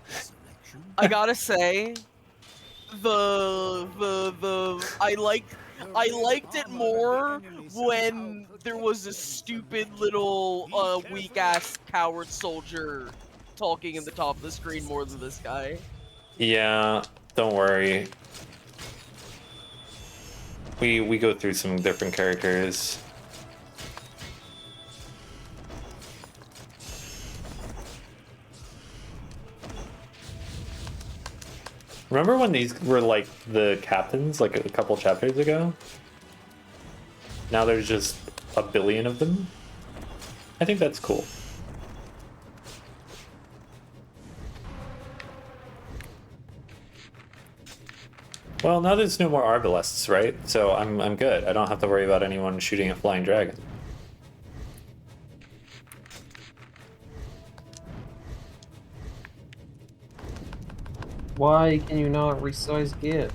resurrection?
I gotta say, I liked it more when there was a stupid little weak ass coward soldier talking in the top of the screen more than this guy.
Yeah, don't worry. We go through some different characters. Remember when these were like the captains like a couple chapters ago? Now there's just a billion of them. I think that's cool. Well, now there's no more Arbalests, right? So I'm good. I don't have to worry about anyone shooting a flying dragon.
Why can you not resize Git?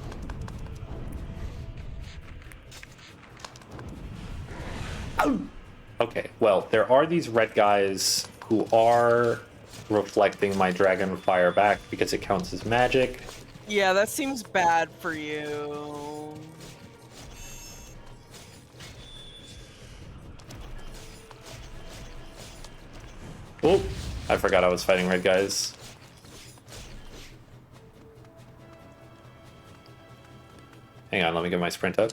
Okay, well, there are these red guys who are reflecting my dragon fire back because it counts as magic.
Yeah, that seems bad for you.
Oh, I forgot I was fighting red guys. Hang on, let me get my sprint up.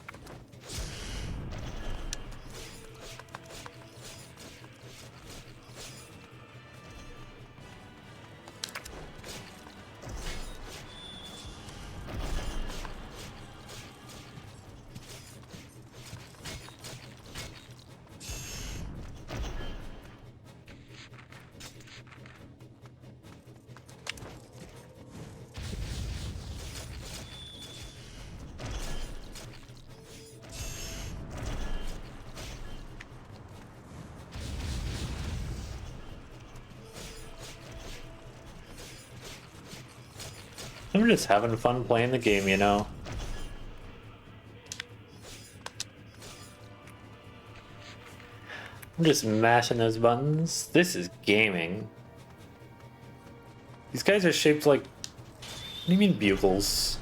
I'm just having fun playing the game, you know? I'm just mashing those buttons. This is gaming. These guys are shaped like... What do you mean bugles?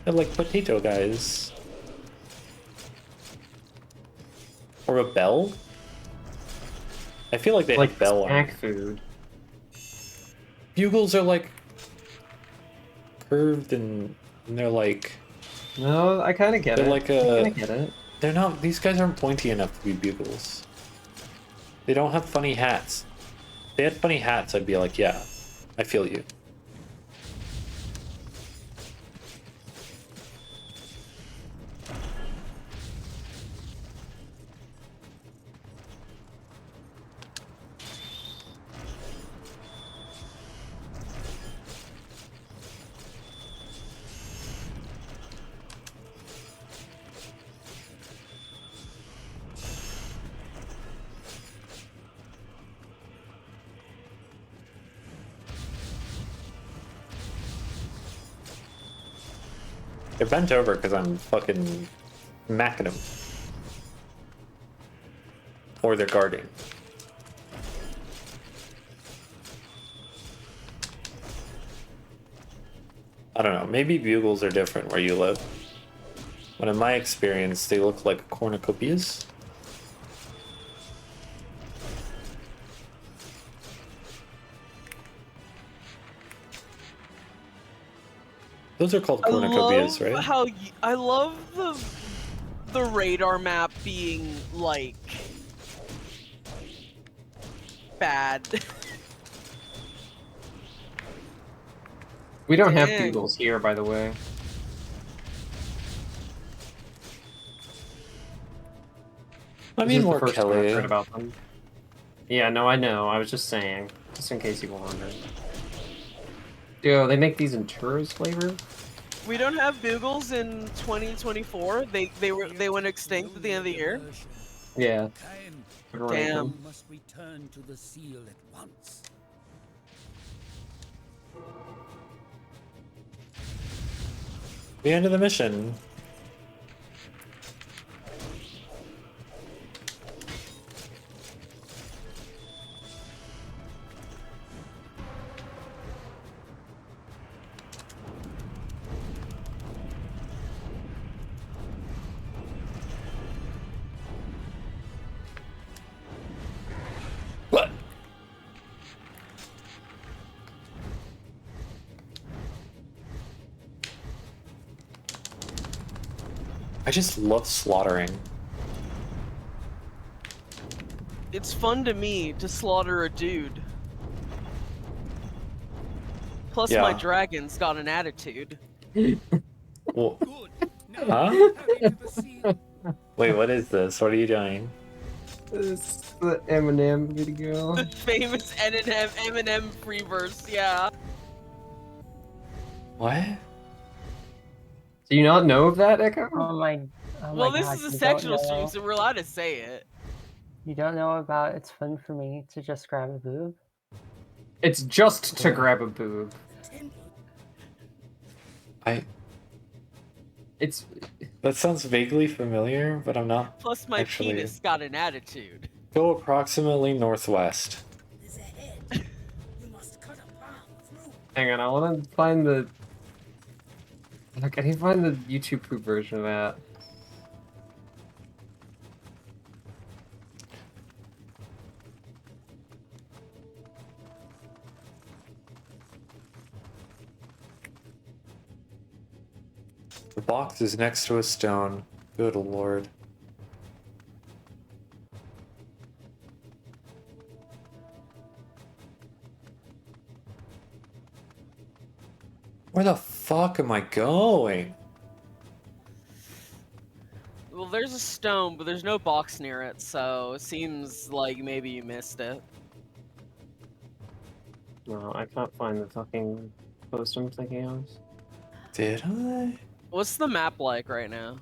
They're like potato guys. Or a bell? I feel like they
like
have bell on
snack food.
Bugles are like curved and they're like...
No, I kind of get it.
They're like
I
a...
kind of get it.
They're not... These guys aren't pointy enough to be bugles. They don't have funny hats. If they had funny hats, I'd be like, yeah, I feel you. They're bent over because I'm fucking macking them. Or they're guarding. I don't know, maybe bugles are different where you live. But in my experience, they look like cornucopias. Those are called cornucopias, right?
I love the radar map being like bad.
We don't have bugles here, by the way.
I
This
mean,
is the
more
first time I've
Kelly.
heard about them. Yeah, no, I know. I was just saying, just in case you were wondering. Yo, they make these in churros flavor?
We don't have Boogles in 2024. They went extinct at the end of the year.
Yeah.
Damn.
Must return to the seal at once.
The end of the mission. What? I just love slaughtering.
It's fun to me to slaughter a dude. Plus, my
Yeah.
dragon's got an attitude.
Well, huh? Wait, what is this? What are you doing?
This is the Eminem video.
The famous Eminem free verse, yeah.
What?
Do you not know of that, Echo?
Well, this is a sectional stream, so we're allowed to say it.
You don't know about It's Fun for Me to Just Grab a Boob?
It's just to grab a boob. It's...
That sounds vaguely familiar, but I'm not.
Plus, my
actually...
penis got an attitude.
Go approximately northwest.
Hang on, I want to find the... Look, I need to find the YouTube poop version of that.
The box is next to a stone. Good lord. Where the fuck am I going?
Well, there's a stone, but there's no box near it, so it seems like maybe you missed it.
No, I can't find the fucking post I'm thinking of.
Did I?
What's the map like right now?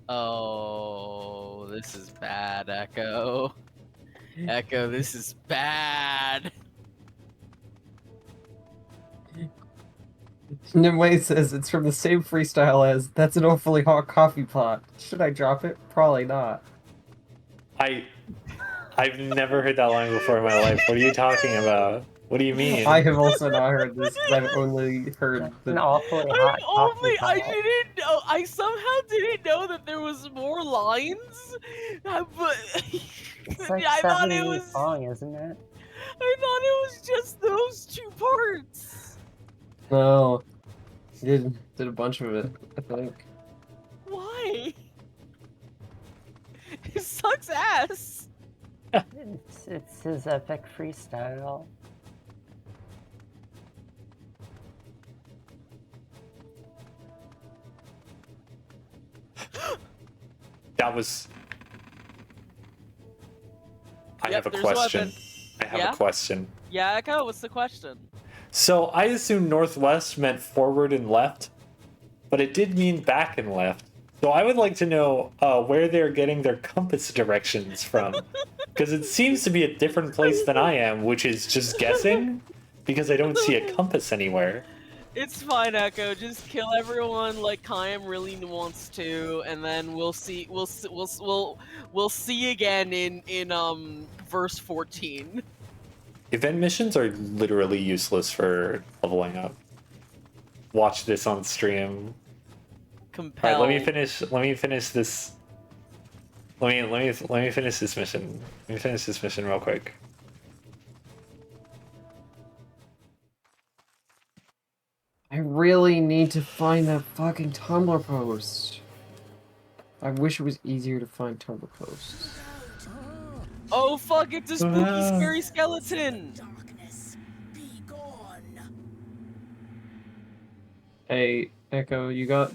Oh, this is bad, Echo. Echo, this is bad.
Nimue says it's from the same freestyle as "That's an awfully hot coffee pot." Should I drop it? Probably not.
I've never heard that line before in my life. What are you talking about? What do you mean?
I have also not heard this because I've only heard the...
An awfully hot coffee pot.
I didn't know. I somehow didn't know that there was more lines. But
It's like
I thought
70
it was
long, isn't it?
I thought it was just those two parts.
No. Did a bunch of it, I think.
Why? It sucks ass.
It's his epic freestyle.
That was... I
Yep,
have a
there's
question.
weapon.
I have
Yeah?
a question.
Yeah, Echo, what's the question?
So I assumed northwest meant forward and left, but it did mean back and left. So I would like to know where they're getting their compass directions from. Because it seems to be a different place than I am, which is just guessing, because I don't see a compass anywhere.
It's fine, Echo. Just kill everyone like Kayam really wants to, and then we'll see. We'll see again in verse 14.
Event missions are literally useless for leveling up. Watch this on stream.
Compel.
All right, let me finish this. Let me finish this mission. Let me finish this mission real quick.
I really need to find that fucking Tumblr post. I wish it was easier to find Tumblr posts.
Oh fuck! It's a spooky, scary skeleton.
Hey, Echo, you got...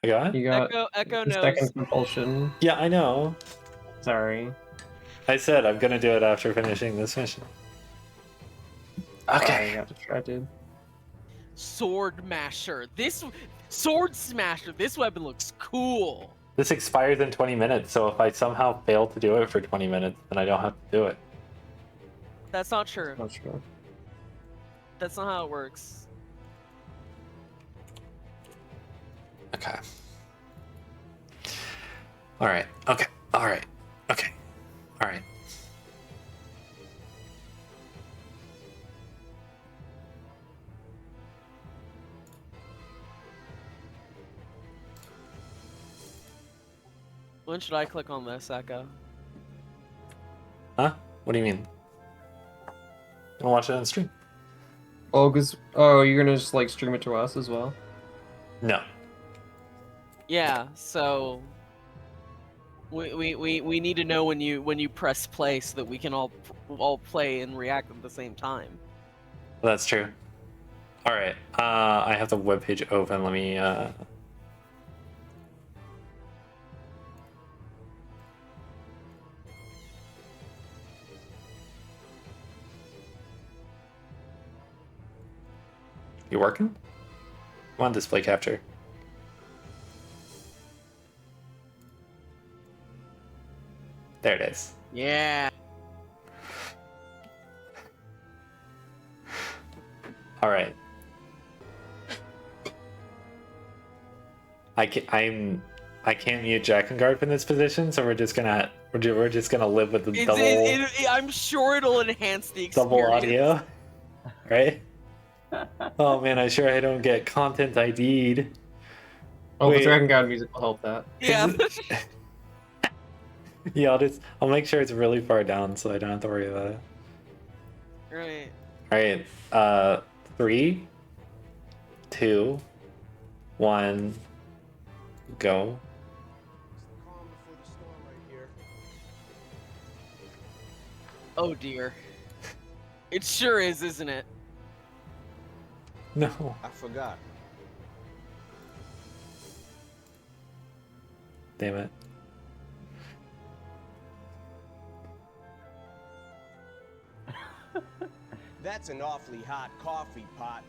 I got?
You got
Echo
the
knows.
second compulsion.
Yeah, I know.
Sorry.
I said I'm gonna do it after finishing this mission. Okay.
I got distracted.
Sword Masher. Sword Smasher. This weapon looks cool.
This expires in 20 minutes, so if I somehow fail to do it for 20 minutes, then I don't have to do it.
That's not true.
Not sure.
That's not how it works.
Okay. Alright. Okay. Alright. Okay. Alright.
When should I click on this, Echo?
Huh? What do you mean? I'll watch it on stream.
Oh, you're gonna just like stream it to us as well?
No.
Yeah, so we need to know when you press play so that we can all play and react at the same time.
That's true. Alright. I have the webpage open. Let me You working? Come on, display capture. There it is.
Yeah.
All right. I can't mute Drakengard in this position, so we're just gonna live with the double.
I'm sure it'll enhance the experience.
Double audio, right? Oh man, I don't get content ID'd.
Oh, the Drakengard music will help that.
Yeah.
Yeah, I'll make sure it's really far down so I don't have to worry about it.
Right.
All right. 3, 2, 1, go.
Oh dear. It sure is, isn't it?
No.
I forgot.
Damn it.
That's an awfully hot coffee pot.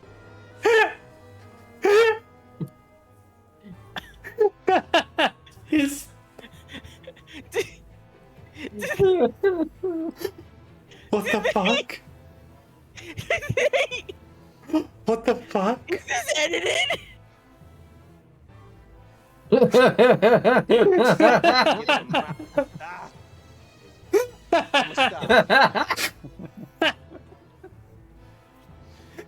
His... What the fuck? What the fuck?
Is this edited?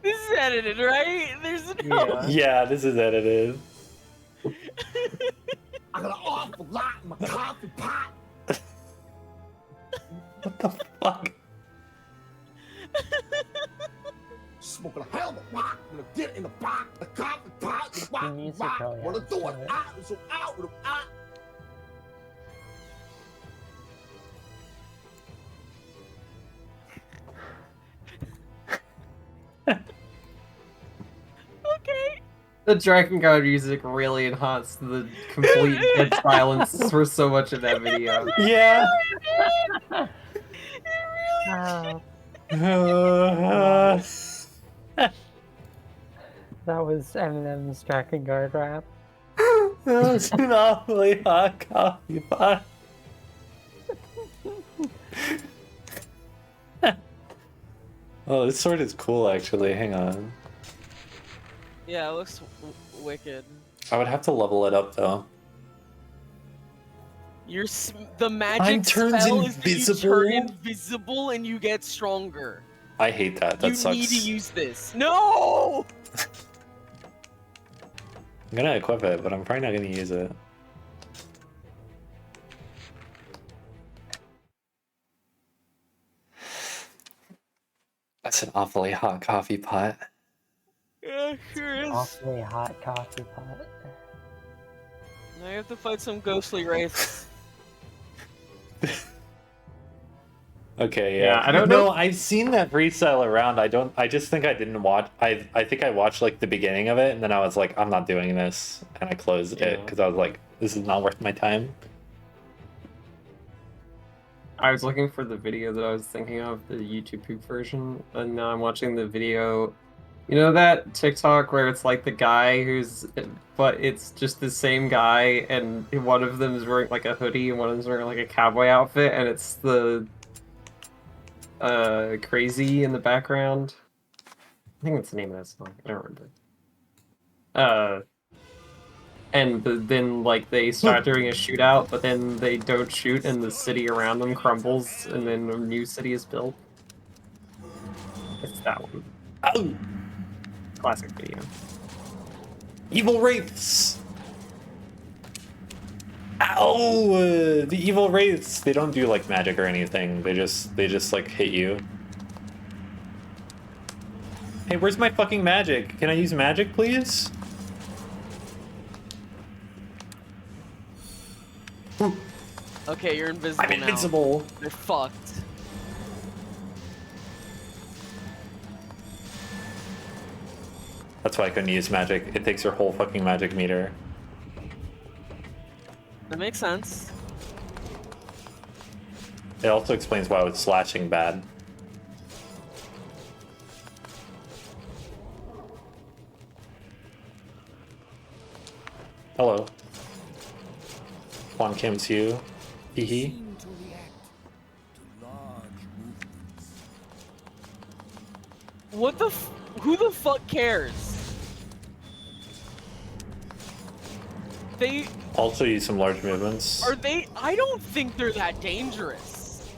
This is edited, right? There's no.
Yeah, this is edited.
I got an awful lot in my coffee pot.
What the fuck?
Smoking a hell of a rock. I'm gonna get in the pot, the coffee pot, the rock,
music
rock.
probably
Wanna
has
do
to
it
it.
out, so out with them out.
Okay.
The Drakengard music really enhanced the complete dead silence for so much of that video.
Yeah.
That was Eminem's Drakengard rap.
That was an awfully hot coffee pot. Oh, this sword is cool actually. Hang on.
Yeah, it looks wicked.
I would have to level it up though.
The magic
Mine turns
spell is that you
invisible?
turn invisible and you get stronger.
I hate that. That
you
sucks.
need to use this. No!
I'm gonna equip it, but I'm probably not gonna use it. That's an awfully hot coffee pot.
Yeah, sure is.
Awfully hot coffee pot.
Now you have to fight some ghostly wraiths.
Okay, yeah.
I don't know.
I've seen that freestyle around. I just think I didn't watch. I think I watched like the beginning of it, and then I was like, I'm not doing this, and I closed it because I was like, this is not worth my time.
I was looking for the video that I was thinking of, the YouTube poop version, and now I'm watching the video. You know that TikTok where it's like the guy but it's just the same guy, and one of them is wearing like a hoodie, and one of them is wearing like a cowboy outfit, and it's the Crazy in the background. I think that's the name of that song. I don't remember. And then like they start doing a shootout, but then they don't shoot, and the city around them crumbles, and then a new city is built. It's that one.
Oh,
classic video.
Evil wraiths. Ow! The evil wraiths. They don't do like magic or anything. They just like hit you. Hey, where's my fucking magic? Can I use magic, please?
Okay, you're invisible
I'm invincible.
now. You're fucked.
That's why I couldn't use magic. It takes your whole fucking magic meter.
That makes sense.
It also explains why I was slashing bad. Hello. Juan Kim's you. Hee hee.
What the who the fuck cares? They
Also use some large movements.
are they I don't think they're that dangerous.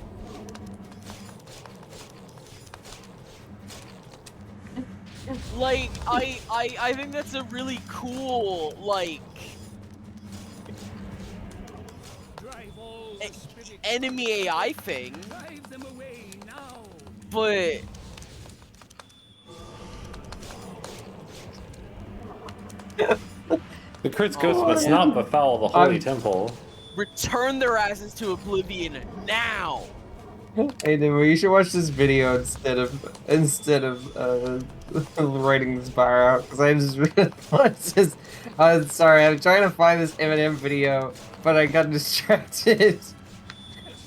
Like I think that's a really cool like enemy AI thing. But
The crits ghost must not befoul the holy temple.
return their asses to oblivion now.
Hey, dude, you should watch this video instead of writing this bar out, because I just realized I'm sorry, I'm trying to find this Eminem video, but I got distracted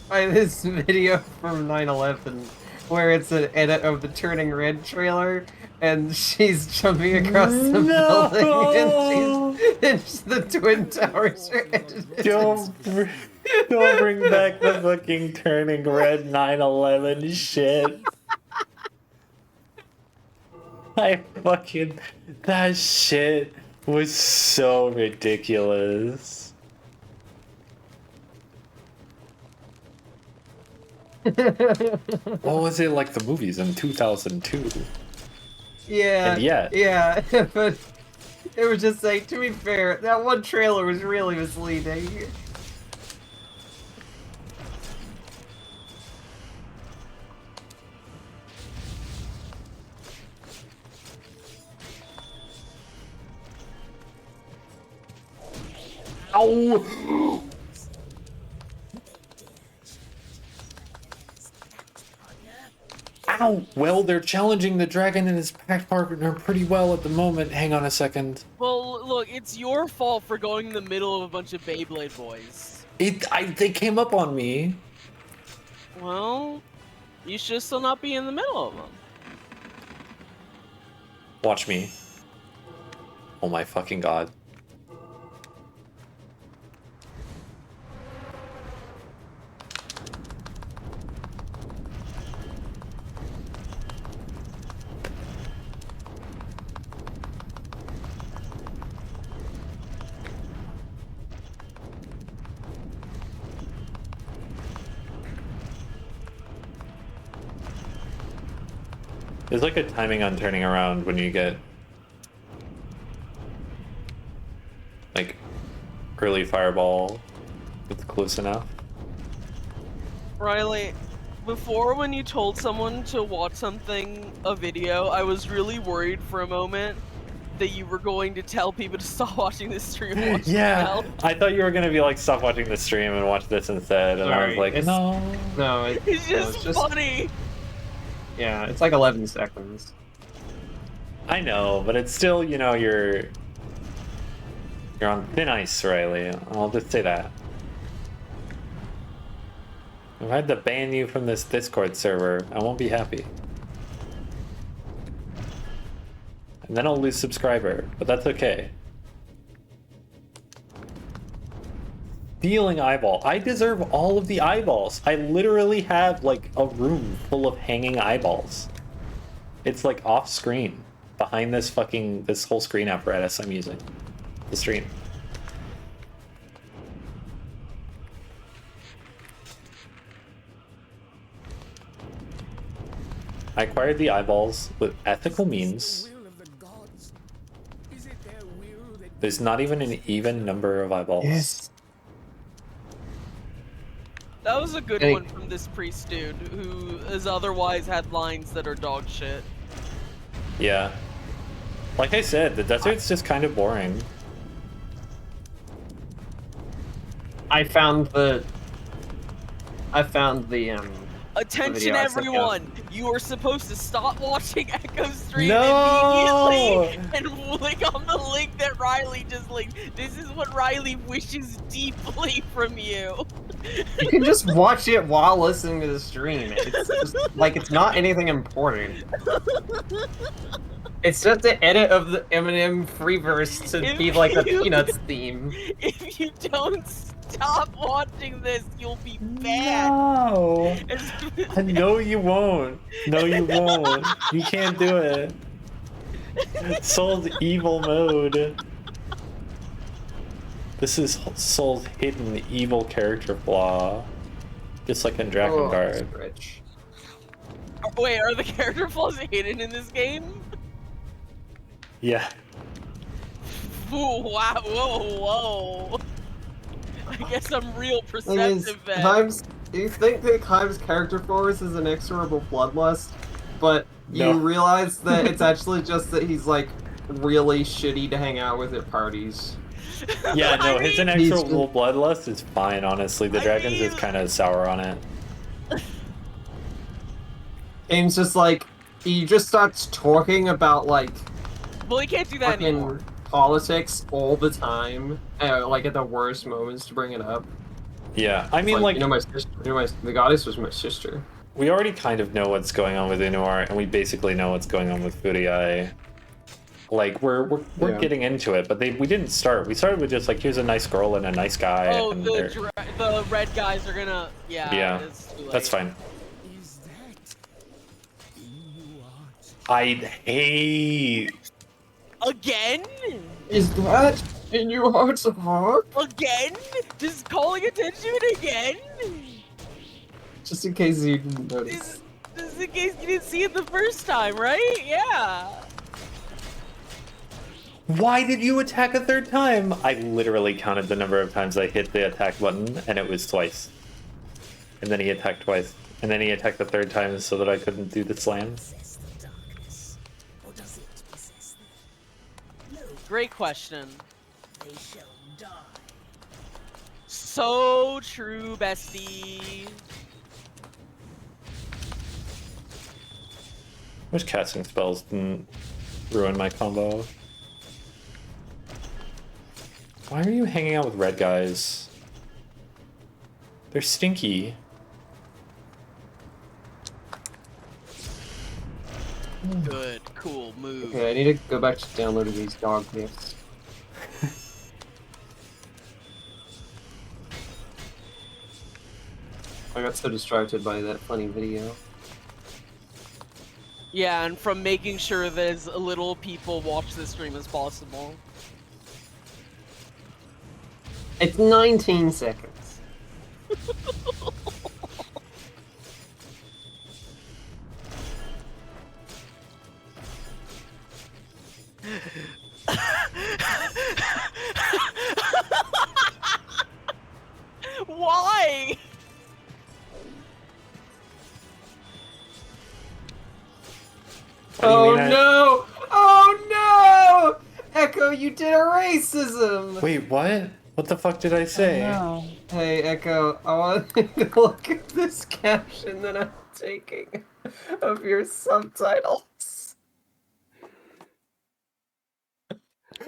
by this video from 9/11, where it's an edit of the Turning Red trailer, and she's jumping across the building, and the Twin Towers are edited.
Don't bring back the fucking Turning Red 9/11 shit. That shit was so ridiculous. What was it like the movies in 2002?
Yeah,
And yet.
yeah, but it was just like, to be fair, that one trailer was really misleading.
Ow! Ow! Well, they're challenging the dragon and his pact partner pretty well at the moment. Hang on a second.
Well, look, it's your fault for going in the middle of a bunch of Beyblade boys.
They came up on me.
Well, you should still not be in the middle of them.
Watch me. Oh my fucking god. There's like a timing on turning around when you get like early fireball. It's close enough.
Riley, before when you told someone to watch a video, I was really worried for a moment that you were going to tell people to stop watching this stream. And watch
Yeah,
something else.
I thought you were gonna be like, stop watching the stream and watch this instead, and I was like, no.
No,
It's just funny.
Yeah, it's like 11 seconds.
I know, but it's still, you know, you're on thin ice, Riley. I'll just say that. If I had to ban you from this Discord server, I won't be happy. And then I'll lose subscriber, but that's okay. Stealing eyeball. I deserve all of the eyeballs. I literally have like a room full of hanging eyeballs. It's like off screen, behind this whole screen apparatus I'm using. The stream. I acquired the eyeballs with ethical means. There's not even an even number of eyeballs.
Yes.
That was a good one from this priest dude, who has otherwise had lines that are dog shit.
Yeah. Like I said, the desert's just kind of boring.
I found the
Attention everyone! You are supposed to stop watching Echo Stream
No!
immediately and click on the link that Riley just linked. This is what Riley wishes deeply from you.
You can just watch it while listening to the stream. It's just, like, it's not anything important. It's just the edit of the Eminem free verse to be like the Peanuts theme.
If you don't stop watching this, you'll be bad.
No! No, you won't. No, you won't. You can't do it. Soul's evil mode. This is Soul's hidden evil character flaw. Just like in Drakengard.
Wait, are the character flaws hidden in this game?
Yeah.
Ooh, wow, whoa. I guess I'm real perceptive then.
You think that Kime's character force is inexorable bloodlust, but you
No.
realize that it's actually just that he's like really shitty to hang out with at parties.
Yeah, no, his inexorable bloodlust is fine, honestly. The dragons is kind of sour on it.
Game's just like, he just starts talking about like
Well, he can't do that
fucking
anymore.
politics all the time, like at the worst moments to bring it up.
Yeah, I mean, like,
you know, my sister, the goddess was my sister.
we already kind of know what's going on with Inuar, and we basically know what's going on with Fudiai. Like, we're
Yeah.
getting into it, but we didn't start. We started with just like, here's a nice girl and a nice guy.
Oh,
and
the red guys are gonna... Yeah, it's too late.
That's fine. I hate...
Again?
Is that in your heart's heart?
Again? Just calling attention to it again?
Just in case you didn't notice.
Just in case you didn't see it the first time, right? Yeah.
Why did you attack a third time? I literally counted the number of times I hit the attack button, and it was twice. And then he attacked twice. And then he attacked the third time so that I couldn't do the slam.
Great question. So true, bestie.
Wish casting spells didn't ruin my combo. Why are you hanging out with red guys? They're stinky.
Good, cool move.
Okay, I need to go back to downloading these dog gifts. I got so distracted by that funny video.
Yeah, and from making sure that as little people watch this stream as possible.
It's 19 seconds.
Why?
Oh no! Oh no! Echo, you did a racism!
Wait, what? What the fuck did I say?
Hey, Echo, I want you to look at this caption that I'm taking of your subtitles.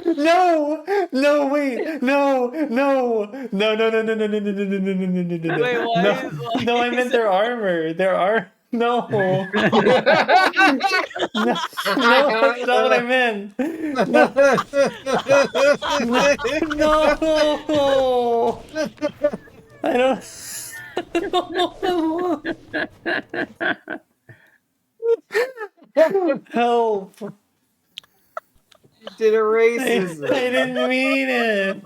No! No, wait! No! No! No, no, no, no, no, no, no, no, no, no, no, no, no, no, no.
Wait, why
No, I meant their armor. Their armor. No. No, that's not what I meant. No. No. I don't. Help.
You did a racism.
I didn't mean it.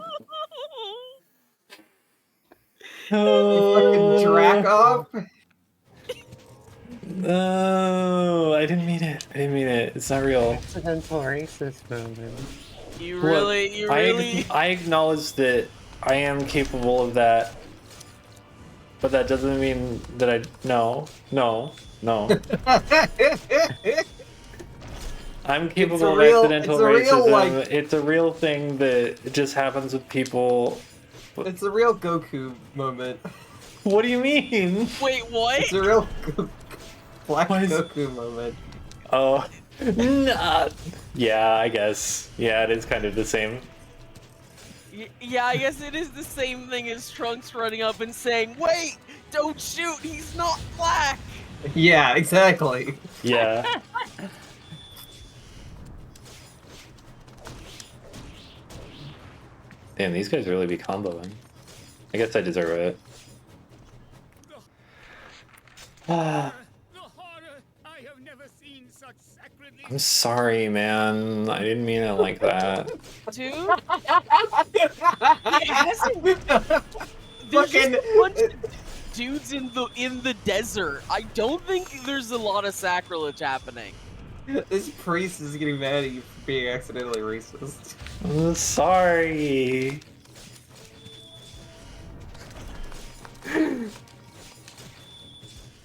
You fucking drac off.
No, I didn't mean it. I didn't mean it. It's not real.
Accidental racist moment.
You really,
I acknowledge that I am capable of that, but that doesn't mean that I. No. I'm capable of accidental racism. It's a real thing that just happens with people.
It's a real Goku moment.
What do you mean?
Wait, what?
It's a real Black Goku moment.
Oh. Nah. Yeah, I guess. Yeah, it is kind of the same.
Yeah, I guess it is the same thing as Trunks running up and saying, "Wait, don't shoot, he's not black!"
Yeah, exactly.
Yeah. Damn, these guys really be comboing. I guess I deserve it. I'm sorry, man. I didn't mean it like that.
Dude? There's just a bunch of dudes in the desert. I don't think there's a lot of sacrilege happening.
This priest is getting mad at you for being accidentally racist.
I'm sorry.
A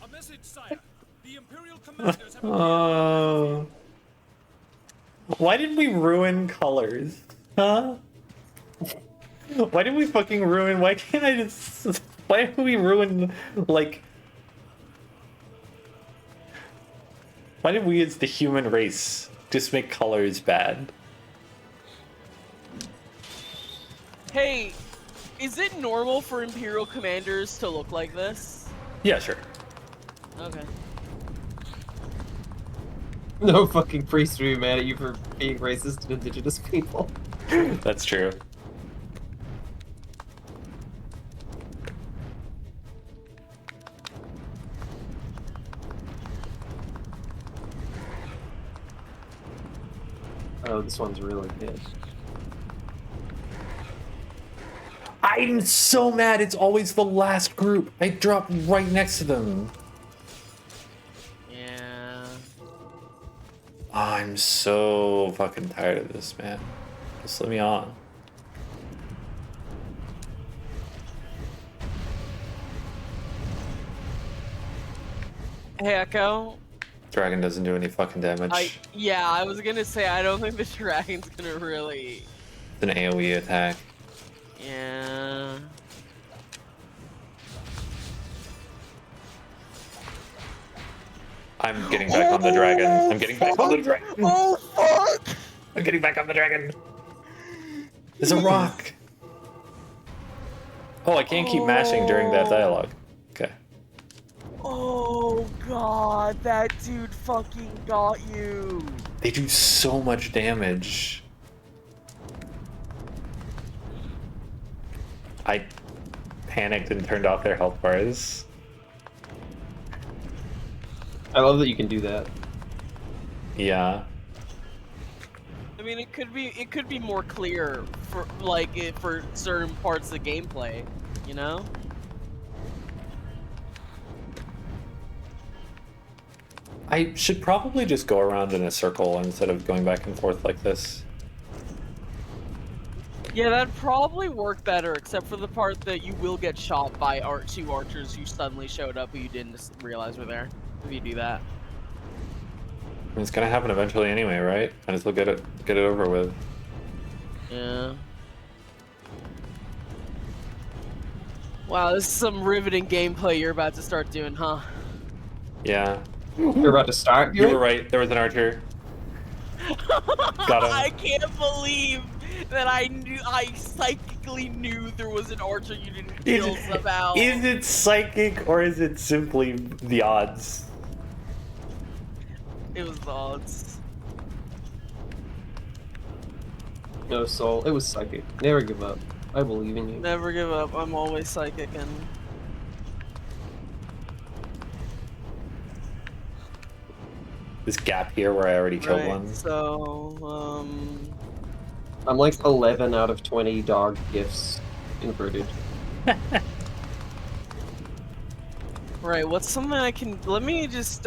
message, sire. The Imperial commanders have
Why did we ruin colors? Huh? Why did we fucking ruin? Why can't I just? Why did we ruin like? Why did we as the human race just make colors bad?
Hey, is it normal for Imperial commanders to look like this?
Yeah, sure.
Okay.
No fucking priest would be mad at you for being racist to indigenous people.
That's true.
Oh, this one's really good.
I'm so mad it's always the last group. I drop right next to them.
Yeah.
I'm so fucking tired of this, man. Just let me on.
Hey, Echo.
Dragon doesn't do any fucking damage.
Yeah, I was gonna say, I don't think the dragon's gonna really...
It's an AoE attack.
Yeah...
I'm getting back on the dragon. I'm getting back on the dragon.
Oh, fuck!
I'm getting back on the dragon. There's a rock. Oh, I can't keep mashing during that dialogue. Okay.
Oh, God, that dude fucking got you.
They do so much damage. I panicked and turned off their health bars.
I love that you can do that.
Yeah.
I mean, it could be more clear for for certain parts of the gameplay, you know?
I should probably just go around in a circle instead of going back and forth like this.
Yeah, that'd probably work better, except for the part that you will get shot by two archers who suddenly showed up who you didn't realize were there. If you do that.
I mean, it's gonna happen eventually anyway, right? Might as well get it over with.
Yeah. Wow, this is some riveting gameplay you're about to start doing, huh?
Yeah.
You're about to start?
You were right. There was an archer. Got him.
I can't believe that I psychically knew there was an archer you didn't kill somehow.
Is it psychic or is it simply the odds?
It was the odds.
No soul. It was psychic. Never give up. I believe in you.
Never give up. I'm always psychic and...
This gap here where I already killed
Right,
one.
so,
I'm like 11 out of 20 dog gifts inverted.
Right, what's something I can... Let me just,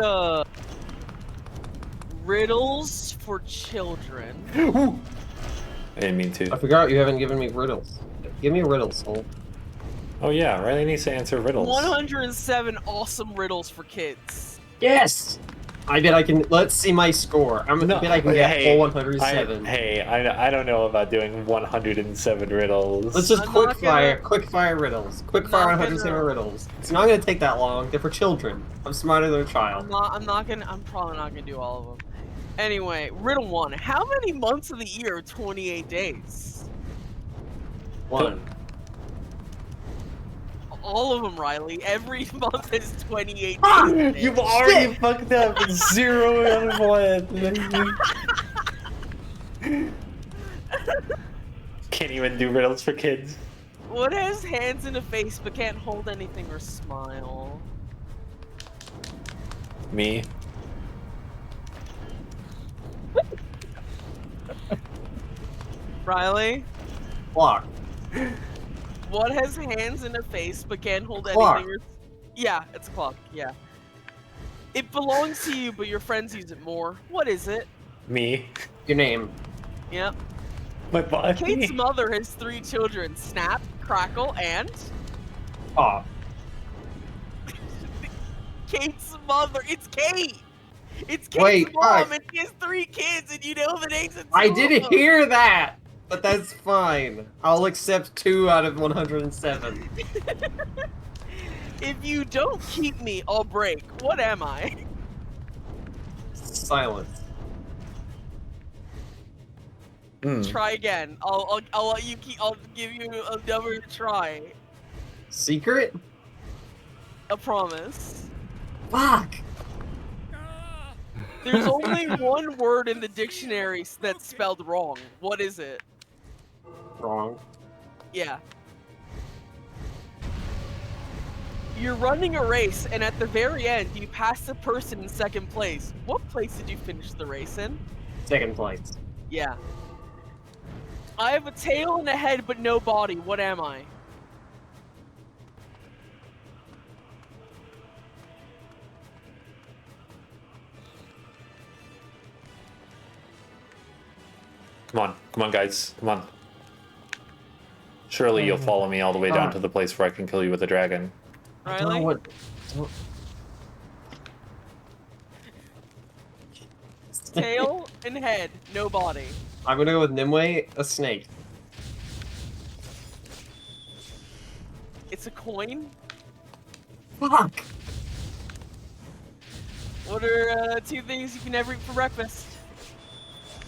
riddles for children.
I didn't mean to.
I forgot you haven't given me riddles. Give me riddles, soul.
Oh yeah, Riley needs to answer riddles.
107 awesome riddles for kids.
Yes! I bet I can. Let's see my score. I bet I can get full 107.
I don't know about doing 107 riddles.
Let's just quick fire riddles. Quick fire 107 riddles. It's not gonna take that long. They're for children. I'm smarter than a child.
I'm probably not gonna do all of them. Anyway, riddle 1. How many months of the year are 28 days?
1.
All of them, Riley. Every month is 28 days.
You've already fucked up 0 out of 1. Can't even do riddles for kids.
What has hands and a face but can't hold anything or smile?
Me.
Riley?
Clock.
What has hands and a face but can't hold
Clock.
anything or... Yeah, it's a clock, yeah. It belongs to you, but your friends use it more. What is it?
Me.
Your name.
Yep.
My body.
Kate's mother has 3 children. Snap, Crackle, and...
Aw.
Kate's mother. It's Kate! It's Kate's
Wait,
mom,
fuck.
and she has 3 kids, and you know the names of 2
I
of
didn't
them.
hear that! But that's fine. I'll accept 2 out of 107.
If you don't keep me, I'll break. What am I?
Silence.
Try again. I'll let you keep. I'll give you another try.
Secret?
A promise.
Fuck!
There's only one word in the dictionary that's spelled wrong. What is it?
Wrong.
Yeah. You're running a race, and at the very end, you pass the person in 2nd place. What place did you finish the race in?
2nd place.
Yeah. I have a tail and a head, but no body. What am I?
Come on, guys. Come on. Surely you'll follow me all the way down to the place where I can kill you with a dragon.
I don't know what...
Tail and head, no body.
I'm gonna go with Nimue, a snake.
It's a coin.
Fuck!
What are 2 things you can never eat for breakfast?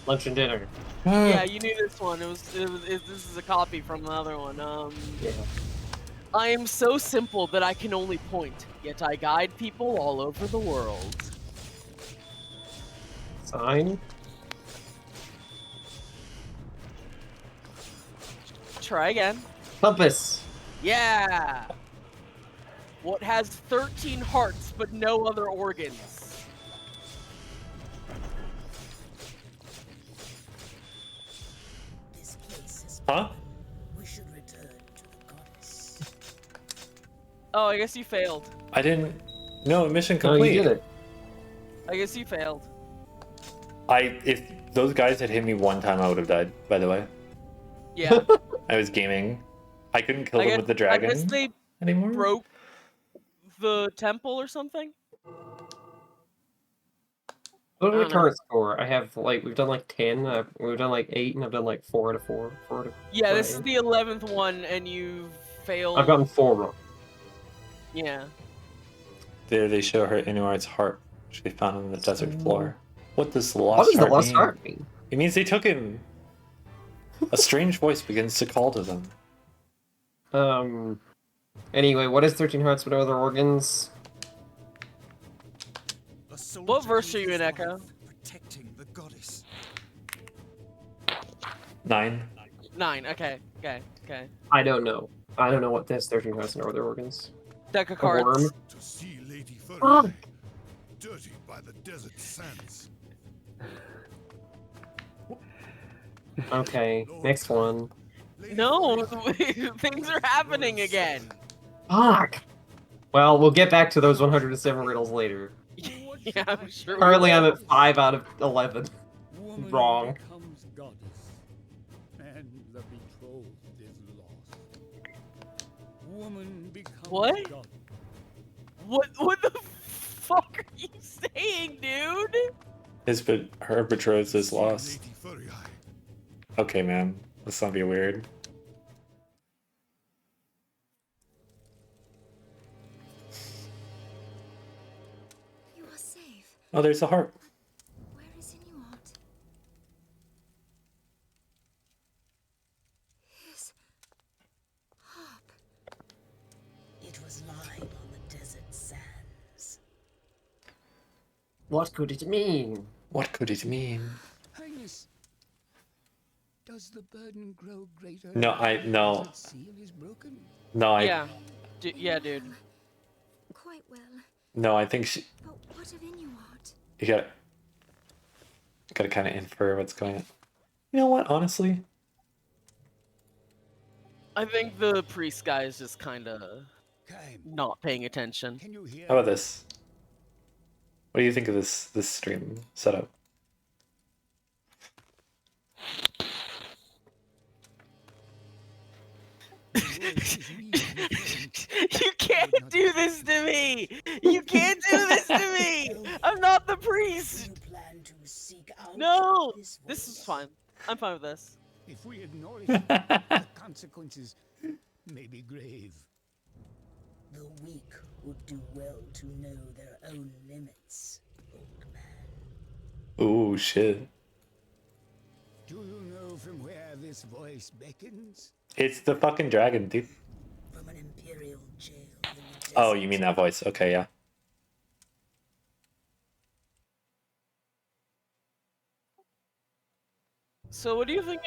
Lunch and dinner.
Yeah, you knew this one. This is a copy from the other one.
Yeah.
I am so simple that I can only point, yet I guide people all over the world.
Sign?
Try again.
Compass.
Yeah! What has 13 hearts but no other organs?
This place is...
Huh?
We should return to the goddess.
Oh, I guess you failed.
I didn't... No, mission
No,
complete.
you did it.
I guess you failed.
If those guys had hit me one time, I would have died, by the way.
Yeah.
I was gaming. I couldn't kill them
guess,
with the dragon
I guess they
anymore.
broke the temple or something?
What
I
is my
don't know.
current score? I have like we've done like 10, we've done like 8, and I've done like 4 out of 4. 4 out of
Yeah, this is
8.
the 11th one, and you've failed.
I've gotten 4 wrong.
Yeah.
There they show her Inuart's heart, which they found on the desert floor. What does the lost
What does the
heart
lost
mean?
heart mean?
It means they took him. A strange voice begins to call to them.
Anyway, what is 13 hearts but no other organs?
What verse are you in, Echo?
Protecting the goddess.
9.
9. Okay.
I don't know. I don't know what this 13 hearts and no other organs.
Deck of
A
cards.
worm?
To see Lady
Ah!
Furry, dirty by the desert sands.
Okay, next one.
No, things are happening again.
Fuck! Well, we'll get back to those 107 riddles later.
Yeah, I'm sure.
Currently, I'm at 5 out of 11.
Woman
Wrong.
becomes goddess, and the betrothed is lost. Woman becomes
What?
goddess.
What the fuck are you saying, dude?
Her betrothed is lost.
Lady Furry Eye.
Okay, man. Let's not be weird.
You are safe.
Oh, there's a heart.
Where is Inuart? His harp.
It was lying on the desert sands.
What could it mean?
What could it mean?
Highness, does the burden grow greater?
No, no.
As its seal is broken?
No, I.
Yeah. Yeah, dude.
Quite well.
No, I think she.
But what of Inuart?
You gotta kind of infer what's going on. You know what? Honestly,
I think the priest guy is just kind of not paying attention.
Can you hear?
how about this? What do you think of this stream setup?
You can't do this to me! You can't do this to me! I'm not the priest!
You plan to seek out
No!
this
This is
voice?
fine. I'm fine with this.
If we acknowledge it, the consequences may be grave.
The weak would do well to know their own limits, old man.
Ooh, shit.
Do you know from where this voice beckons?
It's the fucking dragon, dude.
From an imperial jail in the
Oh,
desert.
you mean that voice? Okay, yeah.
So what do you think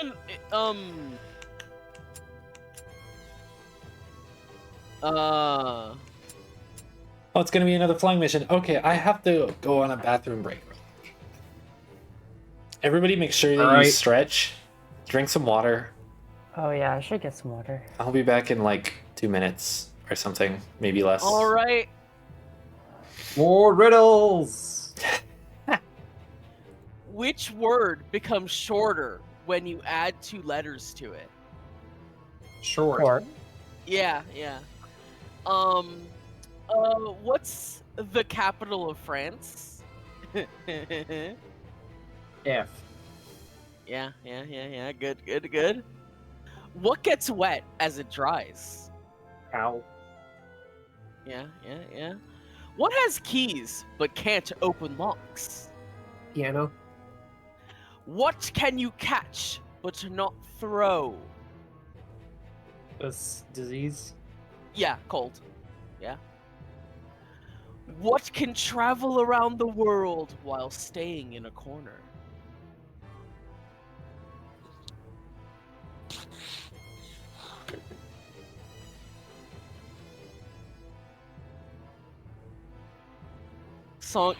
Oh, it's gonna be another flying mission. Okay, I have to go on a bathroom break. Everybody make sure that you
Alright.
stretch, drink some water.
Oh yeah, I should get some water.
I'll be back in like 2 minutes or something, maybe less.
Alright.
More riddles!
Which word becomes shorter when you add 2 letters to it?
Short.
Yeah. What's the capital of France?
F.
Yeah. Good. What gets wet as it dries?
Ow.
Yeah. What has keys but can't open locks?
Piano.
What can you catch but not throw?
This disease.
Yeah, cold. Yeah. What can travel around the world while staying in a corner?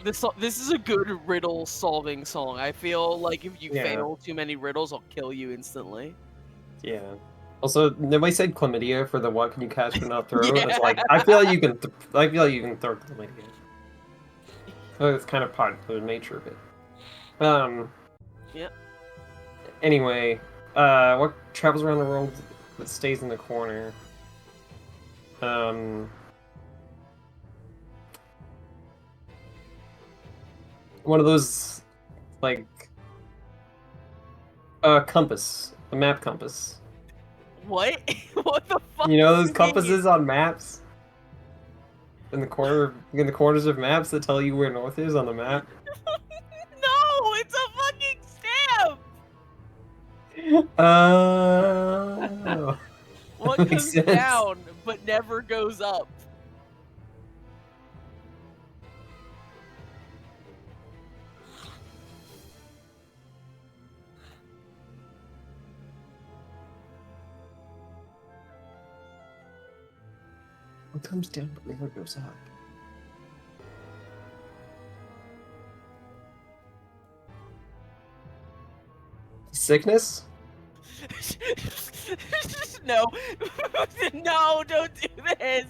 This is a good riddle solving song. I feel like if you
Yeah.
fail too many riddles, I'll kill you instantly.
Yeah. Also, nobody said chlamydia for the what can you catch but not throw.
Yeah.
It's like I feel like you can. I feel like you can throw chlamydia. It's kind of part of the nature of it.
Yep.
Anyway, what travels around the world but stays in the corner? one of those, like, compass, a map compass.
What? What the fuck?
You know those
do you
compasses on maps? In the corners of maps that tell you where north is on the map?
No, it's a fucking stamp! What
Makes
comes
sense.
down but never goes up?
What comes down but never goes up? Sickness?
No. No, don't do this.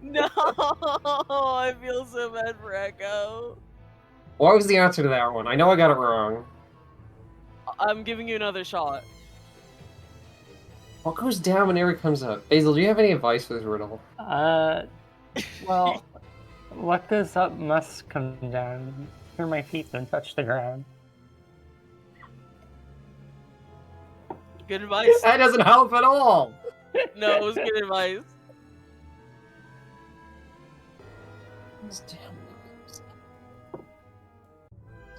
No, I feel so bad for Echo.
What was the answer to that one? I know I got it wrong.
I'm giving you another shot.
What goes down when never comes up? Basil, do you have any advice for this riddle?
Well, what goes up must come down. Hear my feet don't touch the ground.
Good advice.
That doesn't help at all!
No, it was good advice.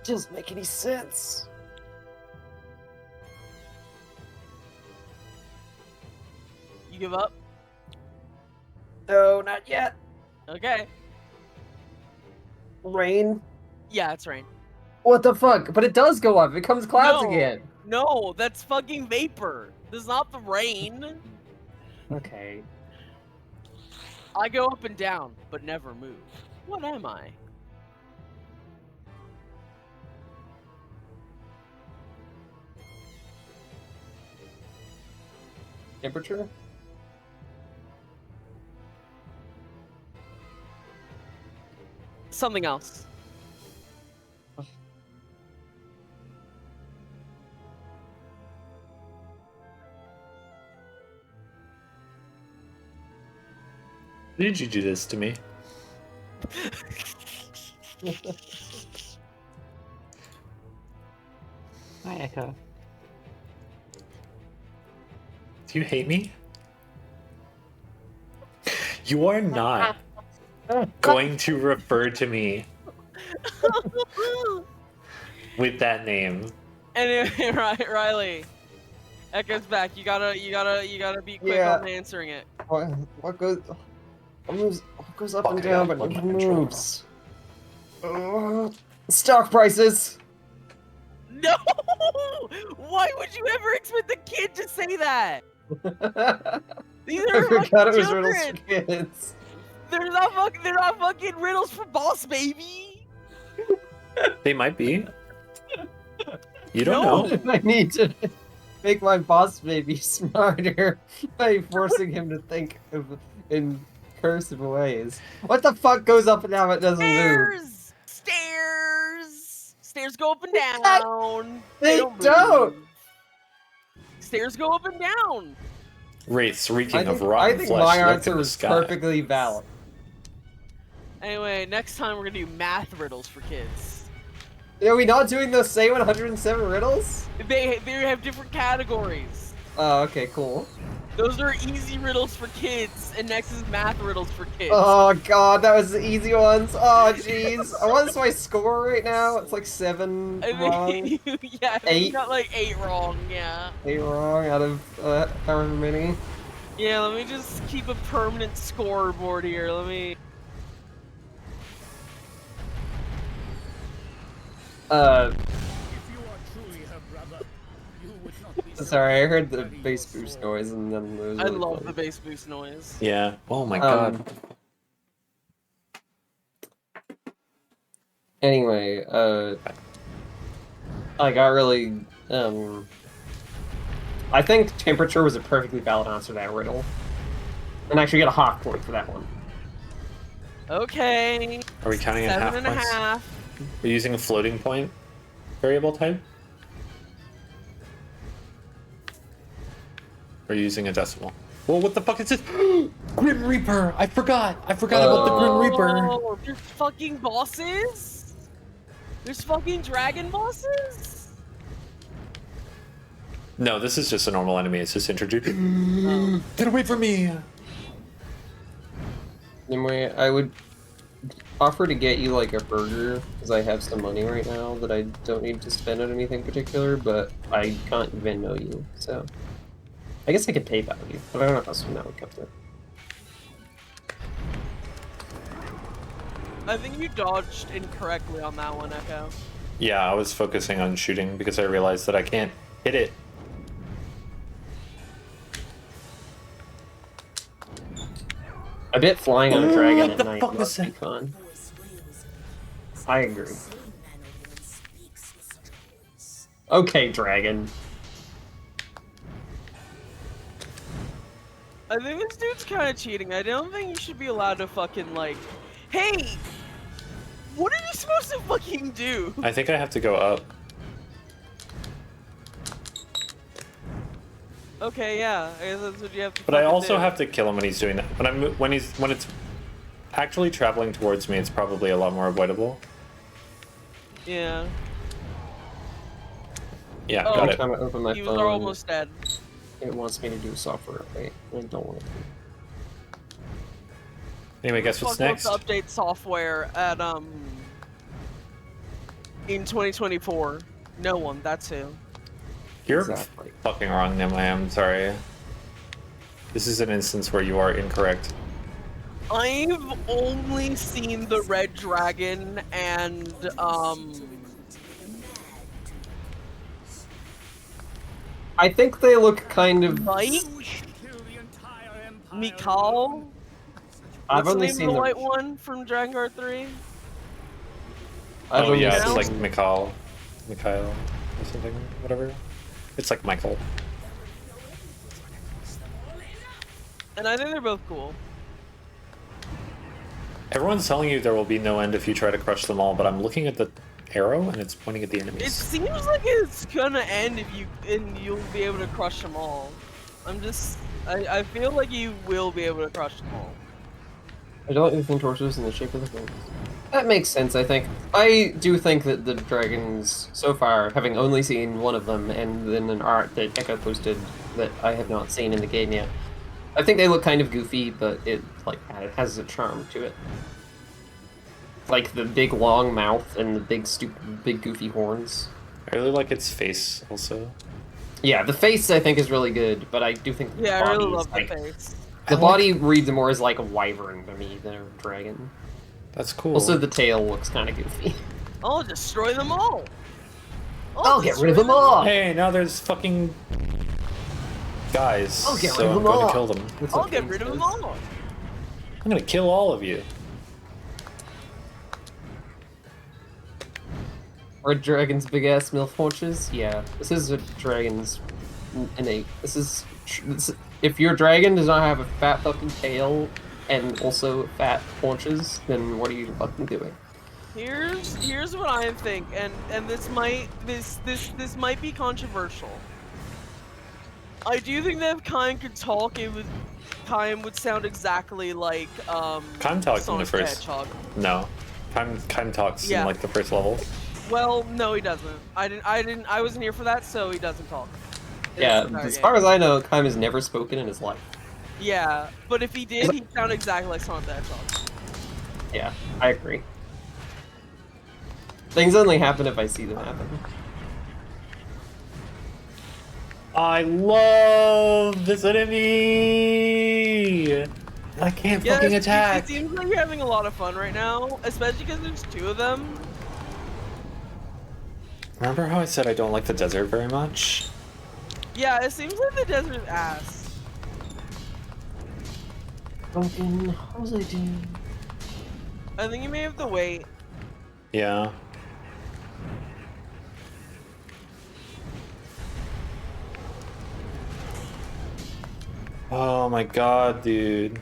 Doesn't make any sense.
You give up?
No, not yet.
Okay.
Rain?
Yeah, it's rain.
What the fuck? But it does go up. It becomes clouds
No.
again.
No, that's fucking vapor. This is not the rain.
Okay.
I go up and down, but never move. What am I?
Temperature?
Something else.
Did you do this to me?
Hi, Echo.
Do you hate me? You are not going to refer to me with that name.
Anyway, Riley, Echo's back. You gotta be quick
Yeah.
on answering it.
What goes up and
Okay,
down but
let me
never
control
moves? Stock prices!
No! Why would you ever expect the kid to say that? These
I
are
forgot
fucking
it was riddles
children.
for kids.
They're not fucking riddles for boss baby.
They might be. You don't
No.
know.
I need to make my boss baby smarter by forcing him to think in cursive ways. What the fuck goes up and down but doesn't move?
Stairs go up and down.
They
don't
don't!
move. Stairs go up and down.
Wraiths reeking
I
of
think
rotten flesh
my
lurk
answer
in the
was
sky.
perfectly valid.
Anyway, next time we're gonna do math riddles for kids.
Are we not doing those same 107 riddles?
They have different categories.
Oh, okay, cool.
Those are easy riddles for kids, and next is math riddles for kids.
Oh god, that was the easy ones. Oh jeez. What's my score right now? It's like 7
I
wrong.
think yeah, I think
8.
you got like 8 wrong, yeah.
8 wrong out of however many.
Yeah, let me just keep a permanent scoreboard here. Let me.
Sorry, I heard the bass boost noise and then it was
I
really
love
funny.
the bass boost noise.
Yeah. Oh my god.
Anyway, I got really, I think temperature was a perfectly valid answer to that riddle. And I should get a half point for that one.
Okay.
Are we counting in half
7 and a
points?
half.
We're using a floating point variable type? Or using a decimal? Well, what the fuck is this? Grim Reaper! I forgot about the Grim Reaper!
Oh, they're fucking bosses? There's fucking dragon bosses?
No, this is just a normal enemy. It's just introduced. Get away from me!
Anyway, I would offer to get you like a burger, because I have some money right now that I don't need to spend on anything particular, but I can't Venmo you, so... I guess I could PayPal you, but I don't know how soon that would come through.
I think you dodged incorrectly on that one, Echo.
Yeah, I was focusing on shooting because I realized that I can't hit it.
I bet flying on a dragon at night must be fun. I agree. Okay, dragon.
I think this dude's kind of cheating. I don't think you should be allowed to fucking, like... Hey! What are you supposed to fucking do?
I think I have to go up.
Okay, yeah. I guess that's what you have to
But I also
do.
have to kill him when he's doing that. When it's actually traveling towards me, it's probably a lot more avoidable.
Yeah.
Yeah,
Oh,
got it.
Time I open my
He was
phone,
almost dead.
it wants me to do a software update. I don't want to.
Anyway, guess what's
Fuck
next?
to update software at in 2024. No one. That's who.
You're
Exactly.
fucking wrong, Nim. I am sorry. This is an instance where you are incorrect.
I've only seen the red dragon and
I think they look kind of.
Mike, Mikal.
I've
What's the
only
name
seen
of the
the.
white one from Drakengard 3?
I've
Oh
only
yeah, it's
seen-
like Mikhail or something, whatever. It's like Michael.
And I think they're both cool.
Everyone's telling you there will be no end if you try to crush them all, but I'm looking at the arrow and it's pointing at the
It
enemies.
seems like it's gonna end if you'll be able to crush them all. I feel like you will be able to crush them all.
I don't even torches in the shape of the things. That makes sense, I think. I do think that the dragons, so far, having only seen one of them, and then an art that Echo posted that I have not seen in the game yet, I think they look kind of goofy, but it has a charm to it. Like the big long mouth and the big goofy horns.
I really like its face also.
Yeah, the face I think is really good, but I do think the
Yeah, I
body
really
is,
love the
like,
face.
the body reads more as like a wyvern to me than a dragon.
That's cool.
Also, the tail looks kind of goofy.
I'll destroy them all.
I'll get rid of them all.
Hey, now there's fucking guys,
I'll get rid
so
of
I'm
them
going
all.
to kill them.
I'll get rid of them all.
I'm going to kill all of you.
Are dragons big ass milf haunches? Yeah, this is a dragon's innate. This, if your dragon does not have a fat fucking tail and also fat haunches, then what are you fucking doing?
Here's what I think, and this might be controversial. I do think that if Kaim could talk, Kaim would sound exactly like
Kaim talks in the
Sonic the
first.
Hedgehog.
No, Kaim talks
Yeah.
in like the first level.
Well, no, he doesn't. I wasn't here for that, so he doesn't talk.
Yeah, as far as I know, Kaim has never spoken in his life.
Yeah, but if he did, he'd sound exactly like Sonic the Hedgehog.
Yeah, I agree. Things only happen if I see them happen.
I love this enemy! I can't fucking attack!
It seems like you're having a lot of fun right now, especially because there's two of them.
Remember how I said I don't like the desert very much?
Yeah, it seems like the desert's ass.
Fucking, what was I doing?
I think you may have to wait.
Yeah. Oh my god, dude.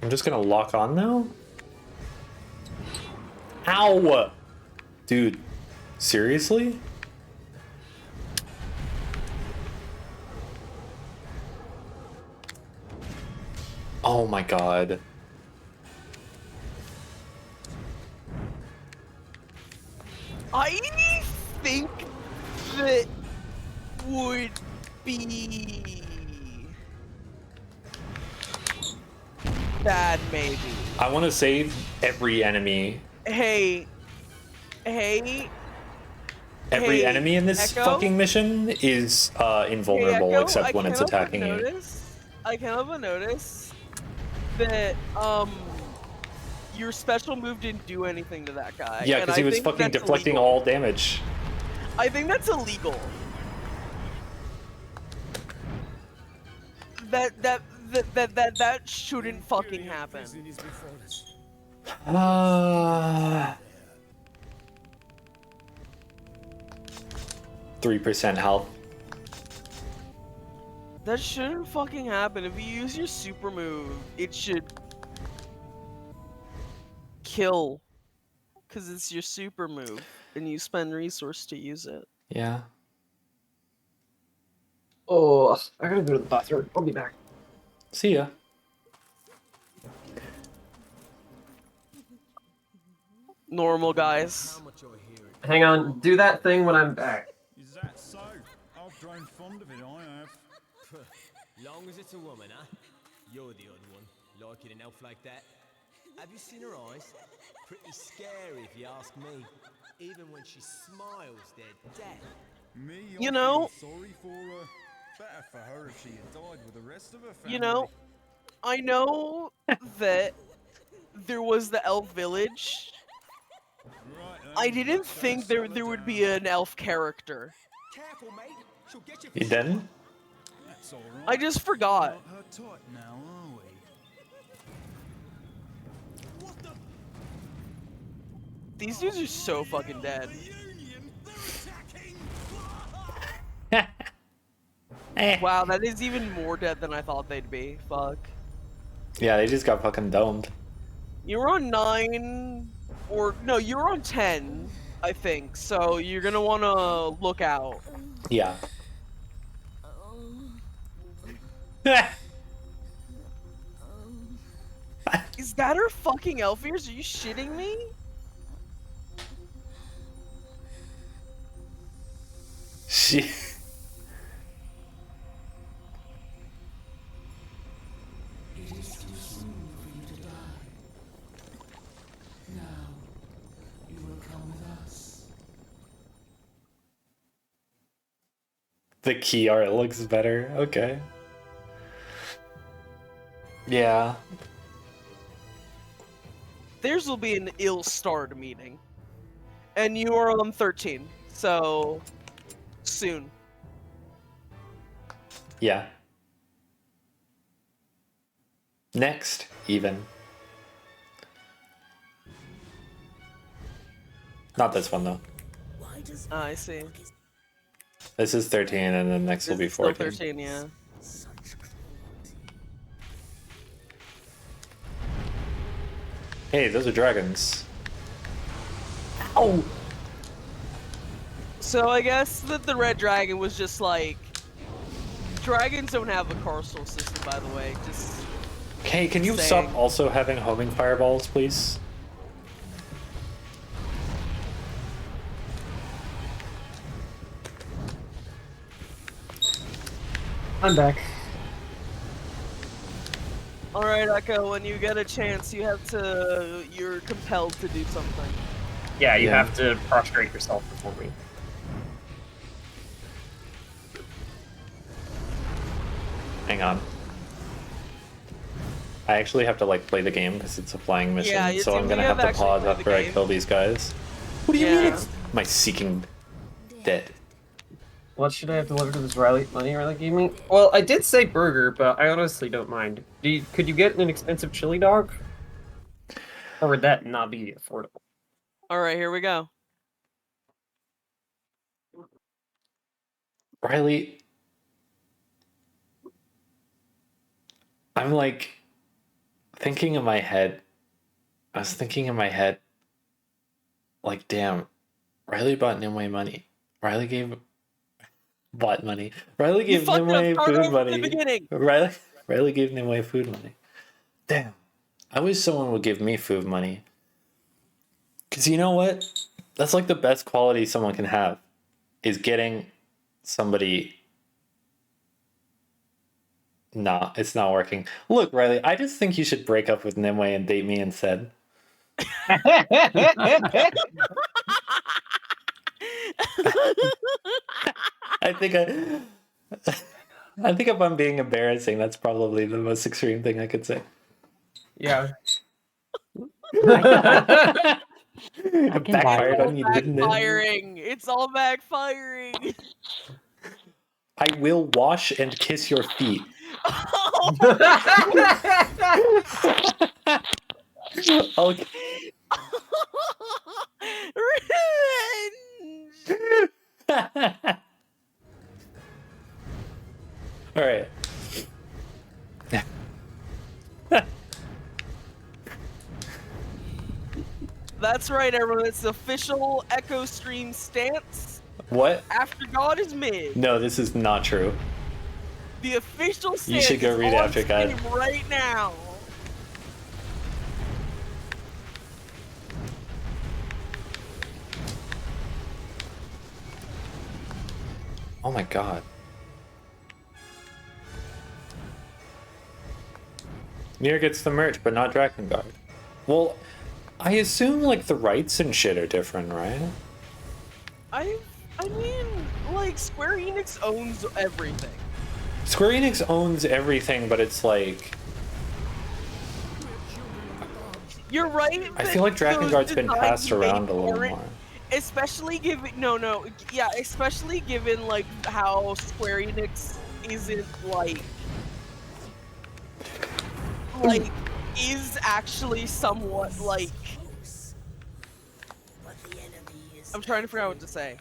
I'm just gonna lock on now? Ow! Dude, seriously? Oh my god.
I think that would be bad, maybe.
I want to save every enemy.
Hey.
Every enemy in this
Echo?
fucking mission is invulnerable
Hey, Echo,
except when it's attacking you.
I can't help but notice that your special move didn't do anything to that guy.
Yeah, because he was fucking deflecting
illegal.
all damage.
I think that's illegal. That shouldn't fucking happen.
3% health.
That shouldn't fucking happen. If you use your super move, it should kill. Because it's your super move, and you spend resource to use it.
Yeah.
Oh, I gotta go to the bathroom. I'll be back.
See ya.
Normal, guys.
Hang on, do that thing when I'm back.
Is that so? I've grown fond of it, I have.
Long as it's a woman, huh? You're the odd one, liking an elf like that. Have you seen her eyes? Pretty scary if you ask me. Even when she smiles, they're dead.
Me,
You know-
sorry for her. Better for her if she had died with the rest of her family.
You know, I know that there was the elf village.
Right,
I didn't think there would be an elf character.
Careful, mate. She'll get you.
You didn't?
That's all right.
I just forgot.
Not her type now, are we?
These dudes are so fucking dead. Wow, that is even more dead than I thought they'd be. Fuck.
Yeah, they just got fucking domed.
You were on 9, or no, you were on 10, I think. So you're gonna want to look out.
Yeah.
Is that her fucking elf ears? Are you shitting me?
She. The key art looks better. Okay. Yeah.
Theirs will be an ill-starred meeting. And you are on 13, so soon.
Yeah. Next, even. Not this one, though.
I see.
This is 13, and then next will be
It's still
14.
13, yeah.
Hey, those are dragons.
Oh!
So I guess that the red dragon was just like... Dragons don't have a castle system, by the way. Just...
Okay, can you
saying.
stop also having homing fireballs, please?
I'm back.
Alright, Echo, when you get a chance, you're compelled to do something.
Yeah, you have to prostrate yourself before me.
Hang on. I actually have to like play the game because it's a flying mission,
Yeah, it
so I'm
seems
gonna
like
have
you
to
have to
pause
actually play the
after I
game.
kill these guys. What do you mean it's my seeking dead?
What should I have delivered to this money Riley gave me? Well, I did say burger, but I honestly don't mind. Could you get an expensive chili dog? Or would that not be affordable?
Alright, here we go.
Riley, I'm like thinking in my head. I was thinking in my head, like, damn, Riley bought Nimue money. Bought money. Riley gave Nimue food money. Riley gave Nimue food money. Damn. I wish someone would give me food money. Because you know what? That's like the best quality someone can have. Is getting somebody... Nah, it's not working. Look, Riley, I just think you should break up with Nimue and date me instead. I think if I'm being embarrassing, that's probably the most extreme thing I could say.
Yeah.
It backfired on you, didn't it?
Backfiring. It's all backfiring.
I will wash and kiss your feet. Okay. All right.
That's right, everyone. It's the official Echo Stream stance.
What?
After God is mid.
No, this is not true.
The official stance.
You should go read
on
After God.
Steam right now.
Oh my god. Nier gets the merch, but not Drakengard. Well, I assume like the rights and shit are different, right?
I mean, like, Square Enix owns everything.
Square Enix owns everything, but it's like...
You're right.
I feel like Drakengard's been passed around a little more.
Especially given, especially given, like, how Square Enix isn't, like, is actually somewhat, like, I'm trying to figure out what to say.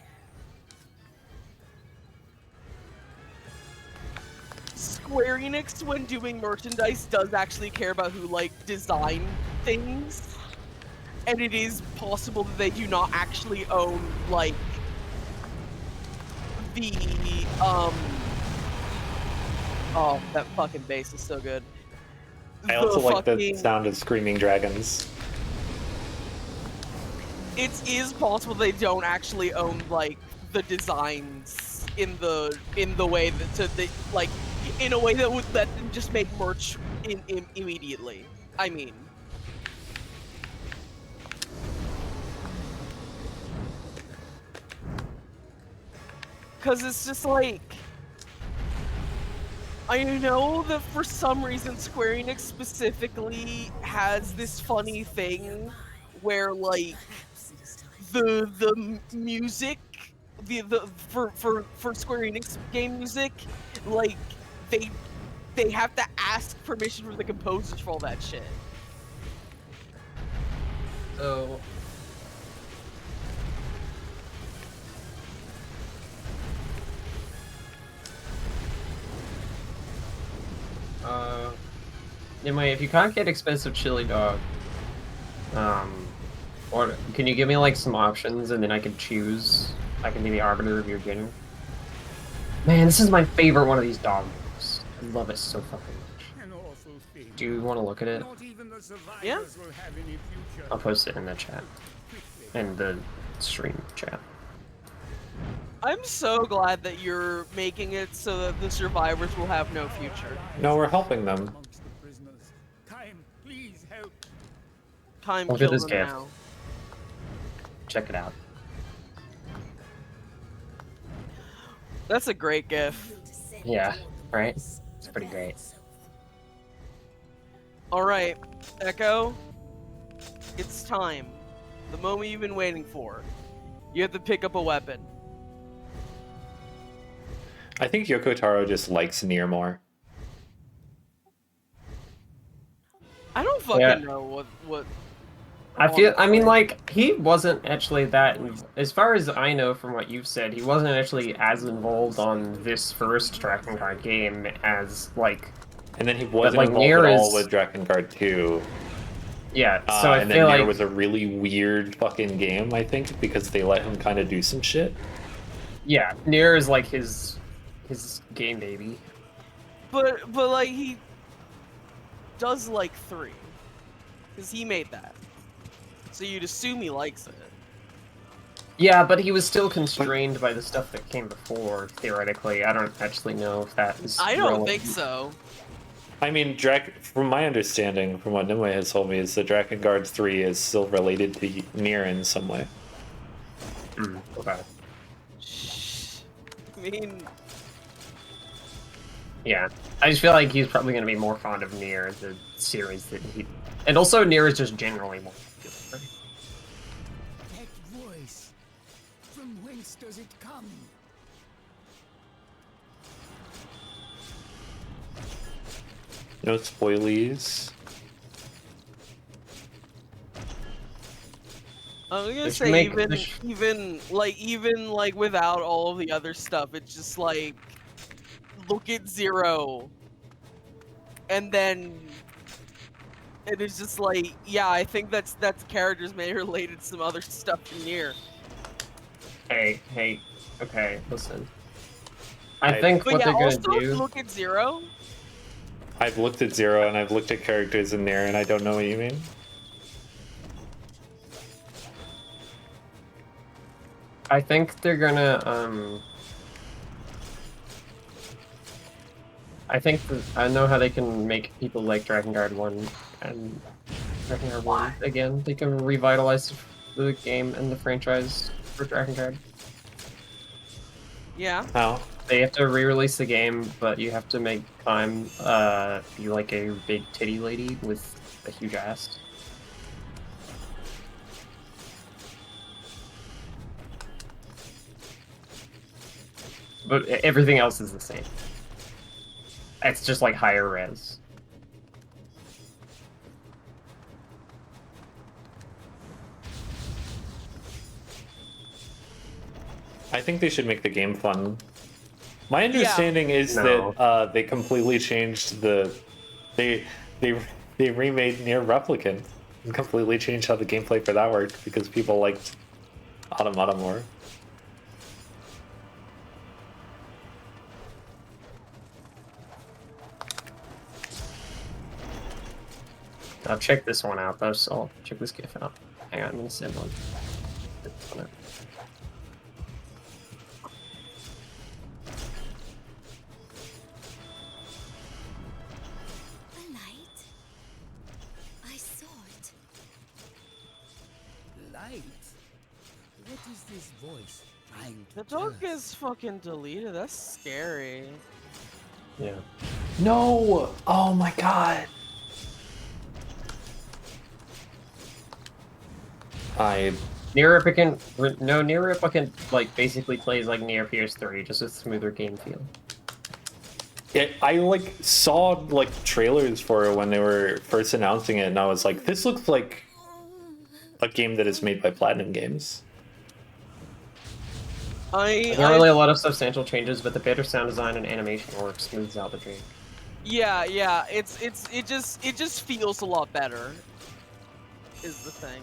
Square Enix, when doing merchandise, does actually care about who, like, design things. And it is possible that they do not actually own, like, the, oh, that fucking bass is so good.
I also like the sound of screaming dragons.
It is possible they don't actually own, like, the designs in the way that like, in a way that would let them just make merch immediately. I mean. Because it's just like, I know that for some reason Square Enix specifically has this funny thing where, like, the music, for Square Enix game music, like, they have to ask permission from the composers for all that shit.
So... Anyway, if you can't get expensive chili dog, or can you give me like some options and then I can choose? I can be the arbiter of your dinner. Man, this is my favorite one of these dog games. I love it so fucking much. Do you want to look at it?
Yeah.
I'll post it in the chat, in the stream chat.
I'm so glad that you're making it so that the survivors will have no future.
No, we're helping them.
Time
Look
kill
at this
them
gift.
now.
Check it out.
That's a great gif.
Yeah, right? It's pretty great.
Alright, Echo. It's time. The moment you've been waiting for. You have to pick up a weapon.
I think Yoko Taro just likes Nier more.
I don't fucking know what
I mean, like, he wasn't actually that, as far as I know from what you've said, he wasn't actually as involved on this first Drakengard game as, like...
And then he wasn't
like,
involved
Nier
at all
is...
with Drakengard 2.
Yeah, so I
and
feel
then Nier
like...
was a really weird fucking game, I think, because they let him kind of do some shit.
Yeah, Nier is, like, his game baby.
But like, he... does like 3. Because he made that. So you'd assume he likes it.
Yeah, but he was still constrained by the stuff that came before, theoretically. I don't actually know if that is
I don't
relevant.
think so.
I mean, from my understanding, from what Nimue has told me, is that Drakengard 3 is still related to Nier in some way.
Okay.
I mean...
Yeah. I just feel like he's probably going to be more fond of Nier, the series that he... And also, Nier is just generally more popular.
That voice, from whence does it come?
No spoilies.
I was gonna
They should
say
make-
even like without all of the other stuff, it's just like look at Zero, and then it is just like, yeah, I think that's characters may related to some other stuff in Nier.
Hey, okay, listen. I think
But
what
yeah,
they're
also
gonna do...
look at Zero.
I've looked at Zero and I've looked at characters in Nier, and I don't know what you mean.
I think they're gonna, I know how they can make people like Drakengard 1 and Drakengard 1 again. They can revitalize the game and the franchise for Drakengard.
Yeah.
How?
They have to re-release the game, but you have to make Climb be like a big titty lady with a huge ass. But everything else is the same. It's just like higher res.
I think they should make the game fun. My understanding is
No.
that they completely changed they remade Nier Replicant and completely changed how the gameplay for that worked because people liked Automata more.
I'll check this one out though, so I'll check this GIF out. Hang on, I'm gonna send one.
A light? I saw it.
Light? What is this voice trying to
The
tell
dog
us?
is fucking deleted. That's scary.
Yeah.
No! Oh my god!
Nier Replicant like basically plays like Nier PS3, just a smoother game feel.
Yeah, I like saw like trailers for it when they were first announcing it, and I was like, this looks like a game that is made by Platinum Games.
There aren't really a lot of substantial changes, but the better sound design and animation work smooths out the dream.
Yeah, it just feels a lot better. Is the thing.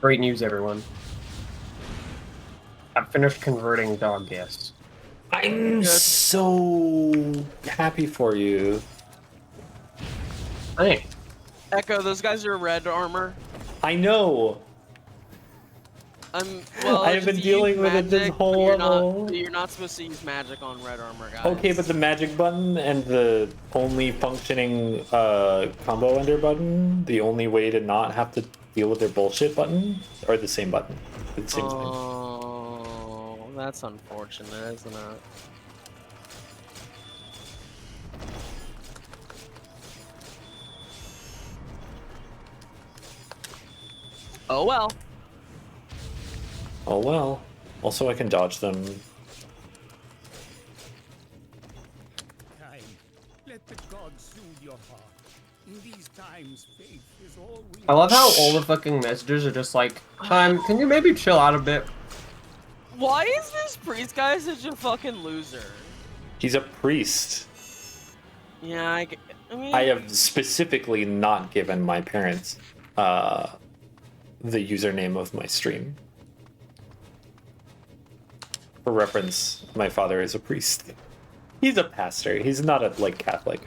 Great news, everyone. I've finished converting dog guests.
I'm so happy for you.
Hey.
Echo, those guys are red armor.
I know.
Well,
I've been
just
dealing
use
with it this
magic,
whole
but
level.
you're not supposed to use magic on red armor, guys.
Okay, but the magic button and the only functioning combo ender button, the only way to not have to deal with their bullshit button, are the same button at the same time.
Oh, that's unfortunate, isn't it? Oh well.
Oh well. Also, I can dodge them.
Time. Let the gods soothe your In these times, faith is all we
I love how all the fucking messages are just like, can you maybe chill out a bit?
Why is this priest guy such a fucking loser?
He's a priest.
Yeah, I mean...
I have specifically not given my parents the username of my stream. For reference, my father is a priest. He's a pastor. He's not a, like, Catholic.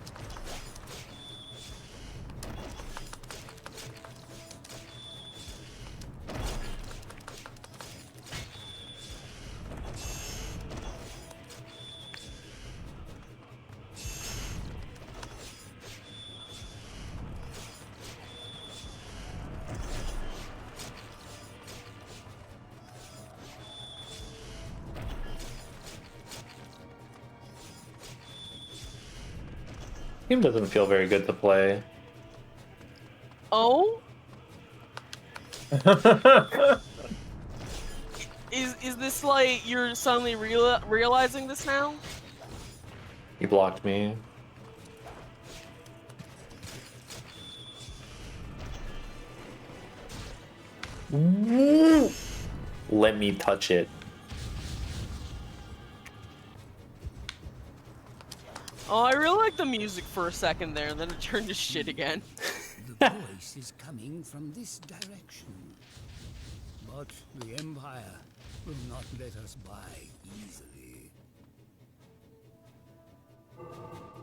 Game doesn't feel very good to play.
Oh? Is this like you're suddenly realizing this now?
He blocked me. Let me touch it.
Oh, I really like the music for a second there, and then it turned to shit again.
The voice is coming from this direction. But the Empire will not let us by easily.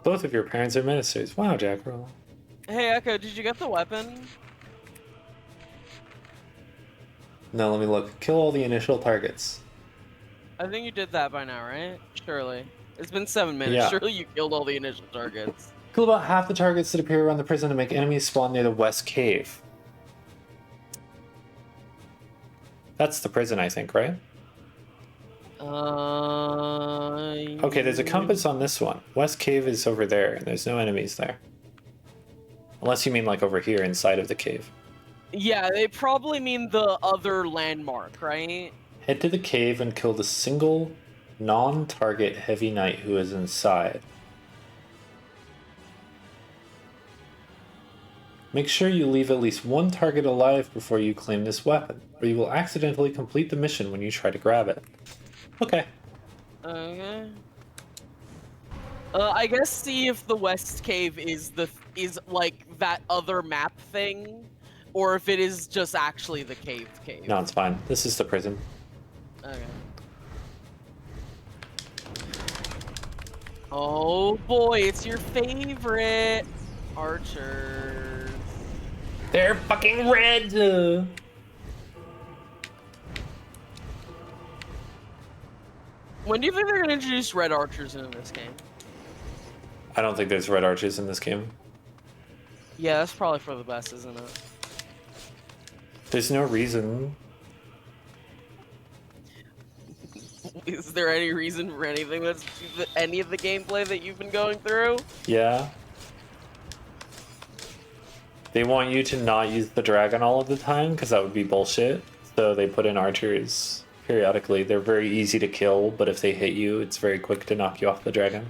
Both of your parents are ministers. Wow, Jackroll.
Hey, Echo, did you get the weapon?
Now let me look. Kill all the initial targets.
I think you did that by now, right? Surely. It's been 7 minutes.
Yeah.
Surely you killed all the initial targets.
Kill about half the targets that appear around the prison to make enemies spawn near the west cave. That's the prison, I think, right? Okay, there's a compass on this one. West cave is over there, and there's no enemies there. Unless you mean like over here inside of the cave.
Yeah, they probably mean the other landmark, right?
Head to the cave and kill the single non-target heavy knight who is inside. Make sure you leave at least one target alive before you claim this weapon, or you will accidentally complete the mission when you try to grab it. Okay.
Okay. I guess see if the West Cave is like that other map thing, or if it is just actually the cave.
No, it's fine. This is the prison.
Okay. Oh boy, it's your favorite archers.
They're fucking red.
When do you think they're gonna introduce red archers into this game?
I don't think there's red archers in this game.
Yeah, that's probably for the best, isn't it?
There's no reason.
Is there any reason for anything that's any of the gameplay that you've been going through?
Yeah. They want you to not use the dragon all of the time, because that would be bullshit. So they put in archers periodically. They're very easy to kill, but if they hit you, it's very quick to knock you off the dragon.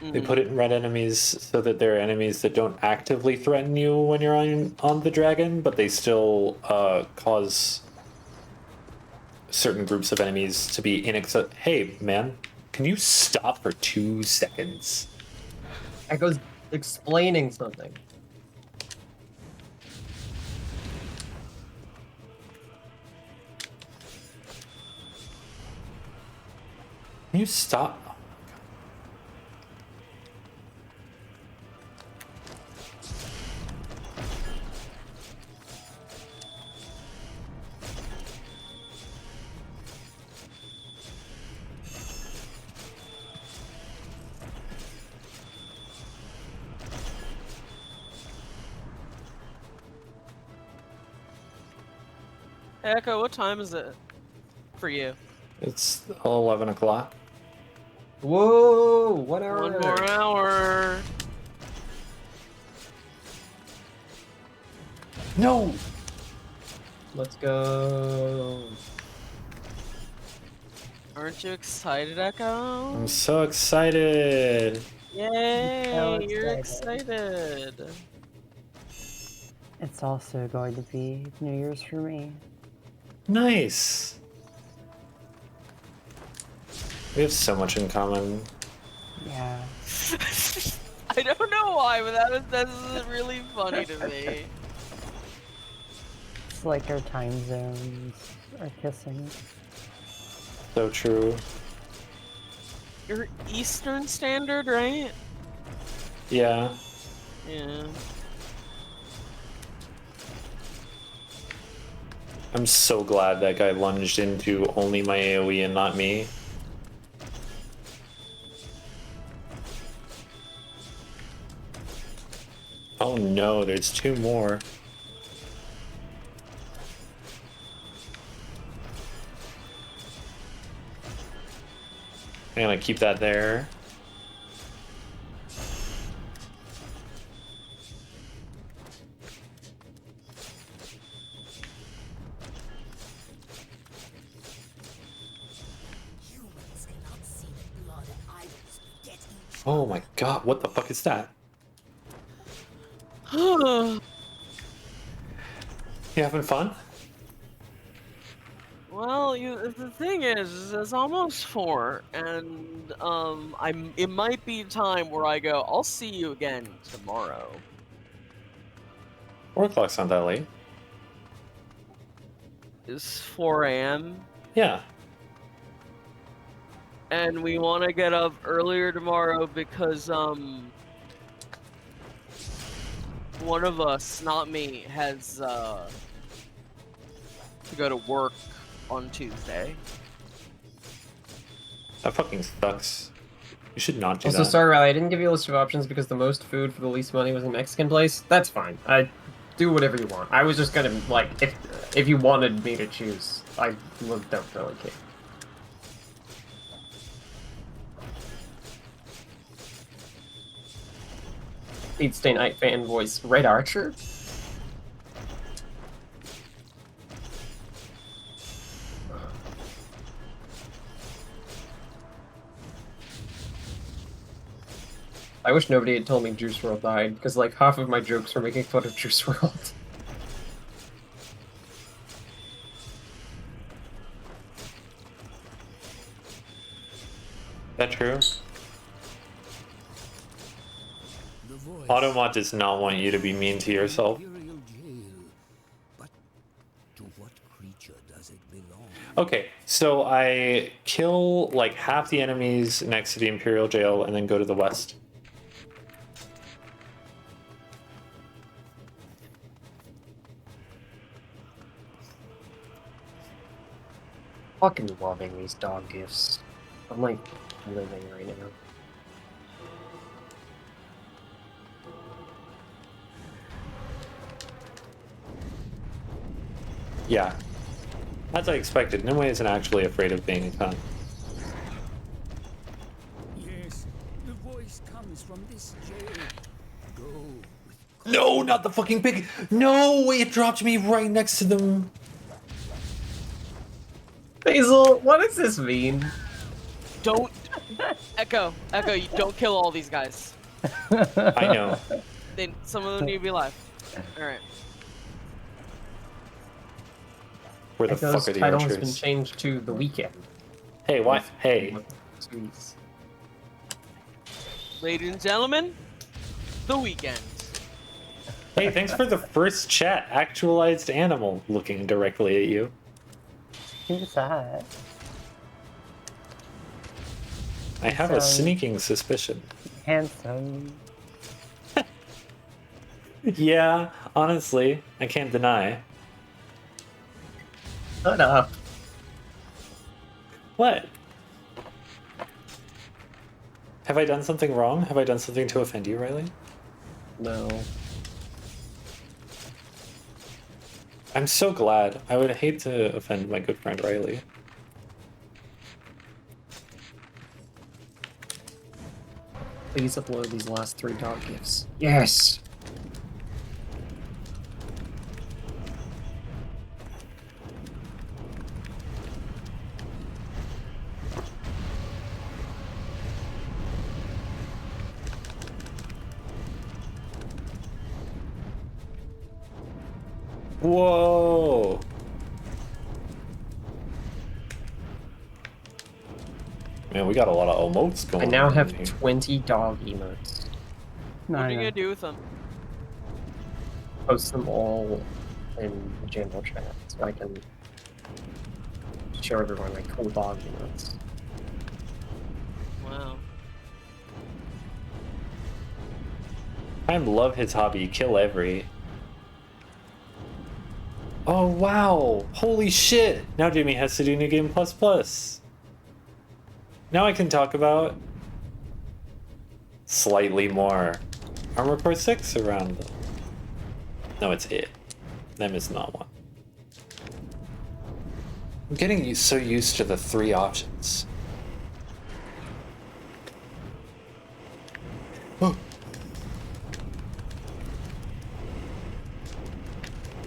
They put it in red enemies so that they're enemies that don't actively threaten you when you're on the dragon, but they still cause certain groups of enemies to be inaccessible. Hey, man, can you stop for 2 seconds?
Echo's explaining something.
Can you stop?
Hey, Echo, what time is it for you?
It's 11 o'clock.
Whoa, 1 hour.
1 more hour.
No!
Let's go.
Aren't you excited, Echo?
I'm so excited.
Yay,
So
you're excited.
It's also going to be New Year's for me.
Nice. We have so much in common.
Yeah.
I don't know why, but that's really funny to me.
It's like our time zones are kissing.
So true.
You're Eastern Standard, right?
Yeah.
Yeah.
I'm so glad that guy lunged into only my AoE and not me. Oh no, there's two more. I'm gonna keep that there. Oh my god, what the fuck is that? You having fun?
Well, the thing is it's almost 4, and it might be time where I go, I'll see you again tomorrow.
4 o'clock's not that late.
It's 4 a.m.
Yeah.
And we want to get up earlier tomorrow because one of us, not me, has to go to work on Tuesday.
That fucking sucks. You should not do
Also,
that.
sorry, Riley, I didn't give you a list of options because the most food for the least money was a Mexican place. That's fine. I do whatever you want. I was just gonna, like, if you wanted me to choose, I don't really care. Lead Stay Night fan voice, Red Archer? I wish nobody had told me Juice WRLD died, because like half of my jokes were making fun of Juice WRLD.
That true? Automot does not want you to be mean to yourself. Okay, so I kill like half the enemies next to the Imperial Jail and then go to the west.
Fucking loving these dog gifts. I'm like living right now.
Yeah. As I expected, Nimue isn't actually afraid of being a cunt.
Yes, the voice comes from this jail. Go.
No, not the fucking pig! No, it dropped me right next to them.
Basil, what does this mean?
Don't Echo, you don't kill all these guys.
I know.
Some of them need to be alive. Alright.
Where the
Echo's
fuck are the
title has
archers?
been changed to The Weekend.
Hey, what? Hey.
Jeez.
Ladies and gentlemen, The Weekend.
Hey, thanks for the first chat. Actualized animal looking directly at you.
Who's that?
I have a sneaking suspicion.
Handsome.
Yeah, honestly, I can't deny.
Shut up.
What? Have I done something wrong? Have I done something to offend you, Riley?
No.
I'm so glad. I would hate to offend my good friend Riley.
Please upload these last 3 dog gifts. Yes!
Whoa! Man, we got a lot of emotes going
I
on.
now have
here.
20 dog emotes.
What are you gonna do with them?
Post them all in the general chat so I can show everyone my cool dog emotes.
Wow.
I love his hobby, kill every. Oh wow! Holy shit! Now Jimmy has to do New Game Plus Plus. Now I can talk about slightly more Armor Core 6 around them. No, it's it. Them is not one. I'm getting so used to the 3 options. Oh.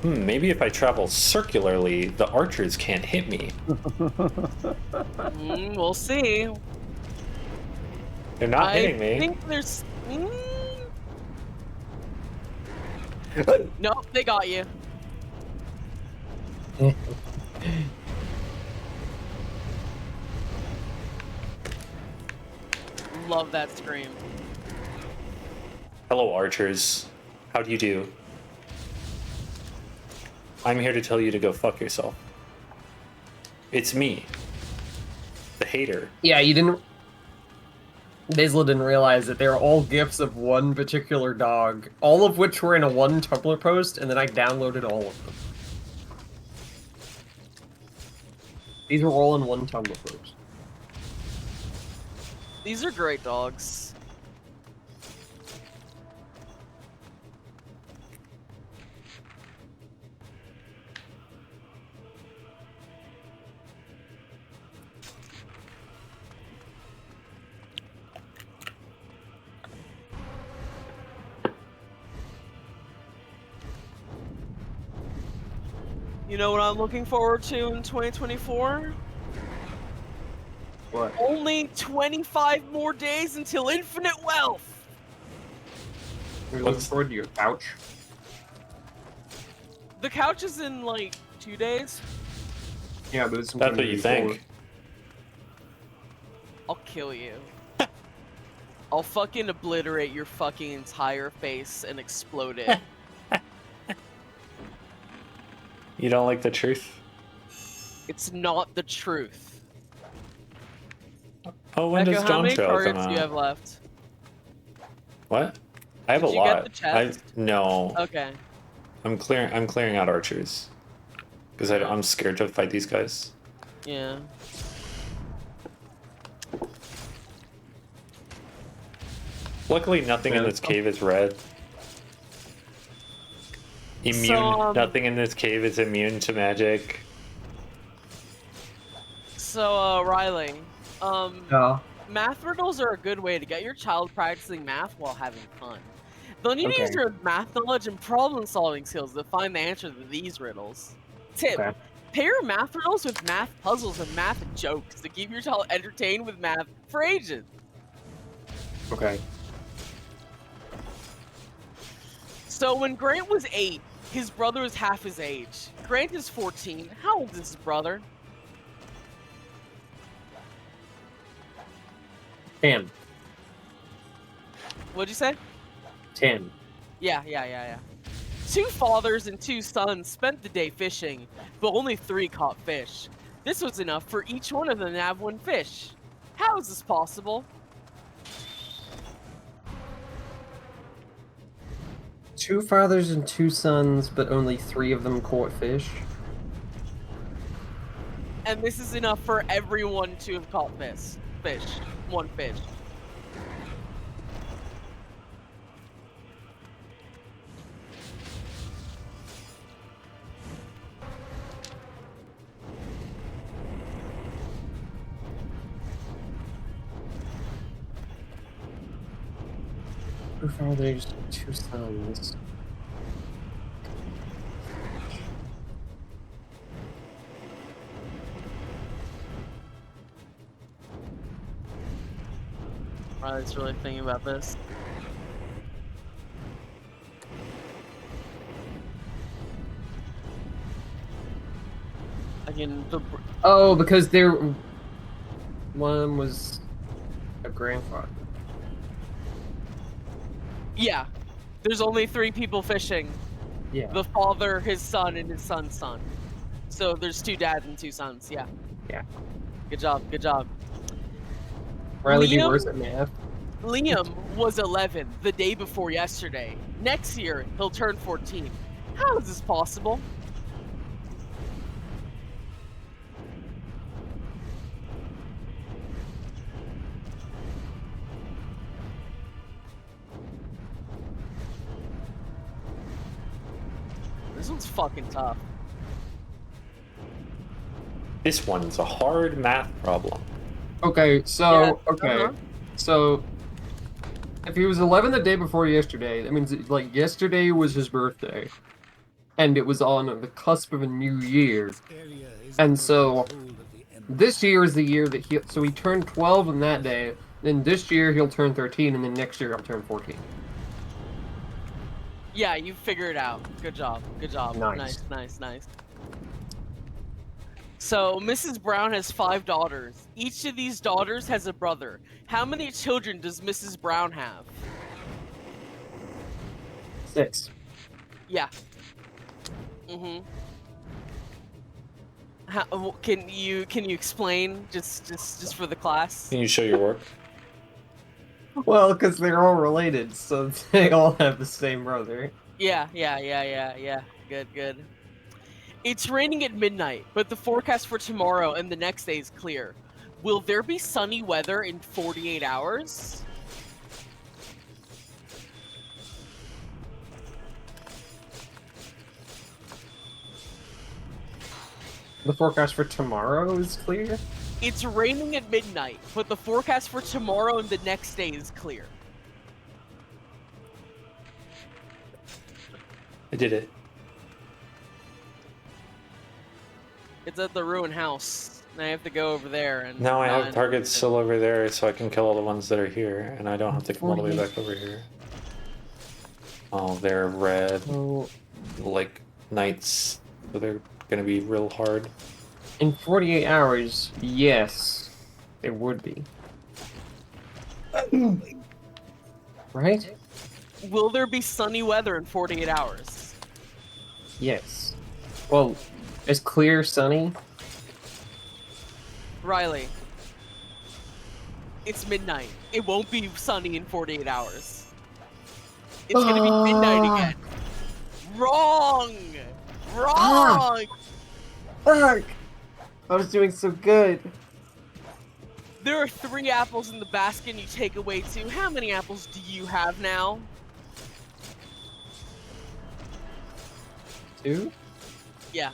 Maybe if I travel circularly, the archers can't hit me.
We'll see.
They're not hitting me.
I think there's... Nope, they got you. Love that scream.
Hello, archers. How do you do? I'm here to tell you to go fuck yourself. It's me. The hater.
Yeah, you didn't... Basil didn't realize that they were all gifs of one particular dog, all of which were in a one Tumblr post, and then I downloaded all of them. These were all in one Tumblr post.
These are great dogs. You know what I'm looking forward to in 2024?
What?
Only 25 more days until infinite wealth!
You're looking forward to your couch?
The couch is in, like, 2 days.
Yeah, but it's...
That's what you think.
I'll kill you. I'll fucking obliterate your fucking entire face and explode it.
You don't like the truth?
It's not the truth.
Oh, when does
Becca, how
Dawn
many
Trail come
targets do you
out?
have left?
What? I have
Did
a
you get
lot.
the chest?
No.
Okay.
I'm clearing out archers. Because I'm scared to fight these guys.
Yeah.
Luckily, nothing in this cave is red. Immune. Nothing in this cave is immune to magic.
So, Riley,
Yeah.
math riddles are a good way to get your child practicing math while having fun. They'll need to use your math knowledge and problem-solving skills to find the answer to these riddles. Tip: pair math riddles with math puzzles and math jokes to keep your child entertained with math for ages.
Okay.
So when Grant was 8, his brother was half his age. Grant is 14. How old is his brother?
10.
What'd you say?
10.
Yeah. 2 fathers and 2 sons spent the day fishing, but only 3 caught fish. This was enough for each one of them to have 1 fish. How is this possible?
2 fathers and 2 sons, but only 3 of them caught fish.
And this is enough for everyone to have caught fish. 1 fish.
Two fathers, 2 sons.
Riley's really thinking about this. Again,
Oh, because they're... One of them was a grandfather.
Yeah. There's only 3 people fishing.
Yeah.
The father, his son, and his son's son. So there's 2 dads and 2 sons, yeah.
Yeah.
Good job, good job.
Riley, be worse at math.
Liam was 11 the day before yesterday. Next year, he'll turn 14. How is this possible? This one's fucking tough.
This one's a hard math problem.
Okay, so
Yeah,
so if he was 11 the day before yesterday, that means like yesterday was his birthday, and it was on the cusp of a new year, and so this year is the year that he turned 12 on that day. Then this year he'll turn 13, and then next year he'll turn 14.
Yeah, you figure it out. Good job. Good job.
Nice.
Nice. So, Mrs. Brown has 5 daughters. Each of these daughters has a brother. How many children does Mrs. Brown have?
6.
Yeah. Mm-hmm. Can you explain just for the class?
Can you show your work?
Well, because they're all related, so they all have the same brother.
Yeah. Good. It's raining at midnight, but the forecast for tomorrow and the next day is clear. Will there be sunny weather in 48 hours?
The forecast for tomorrow is clear?
It's raining at midnight, but the forecast for tomorrow and the next day is clear.
I did it.
It's at the ruined house, and I have to go over there. And
Now I have targets still over there, so I can kill all the ones that are here, and I don't have to come all the way back over here. Oh, they're red, like knights, so they're gonna be real hard.
In 48 hours, yes, it would be. Right?
Will there be sunny weather in 48 hours?
Yes. Well, it's clear, sunny.
Riley, it's midnight. It won't be sunny in 48 hours. It's gonna be midnight again. Wrong! Wrong!
Fuck! I was doing so good.
There are 3 apples in the basket and you take away 2. How many apples do you have now?
2?
Yeah.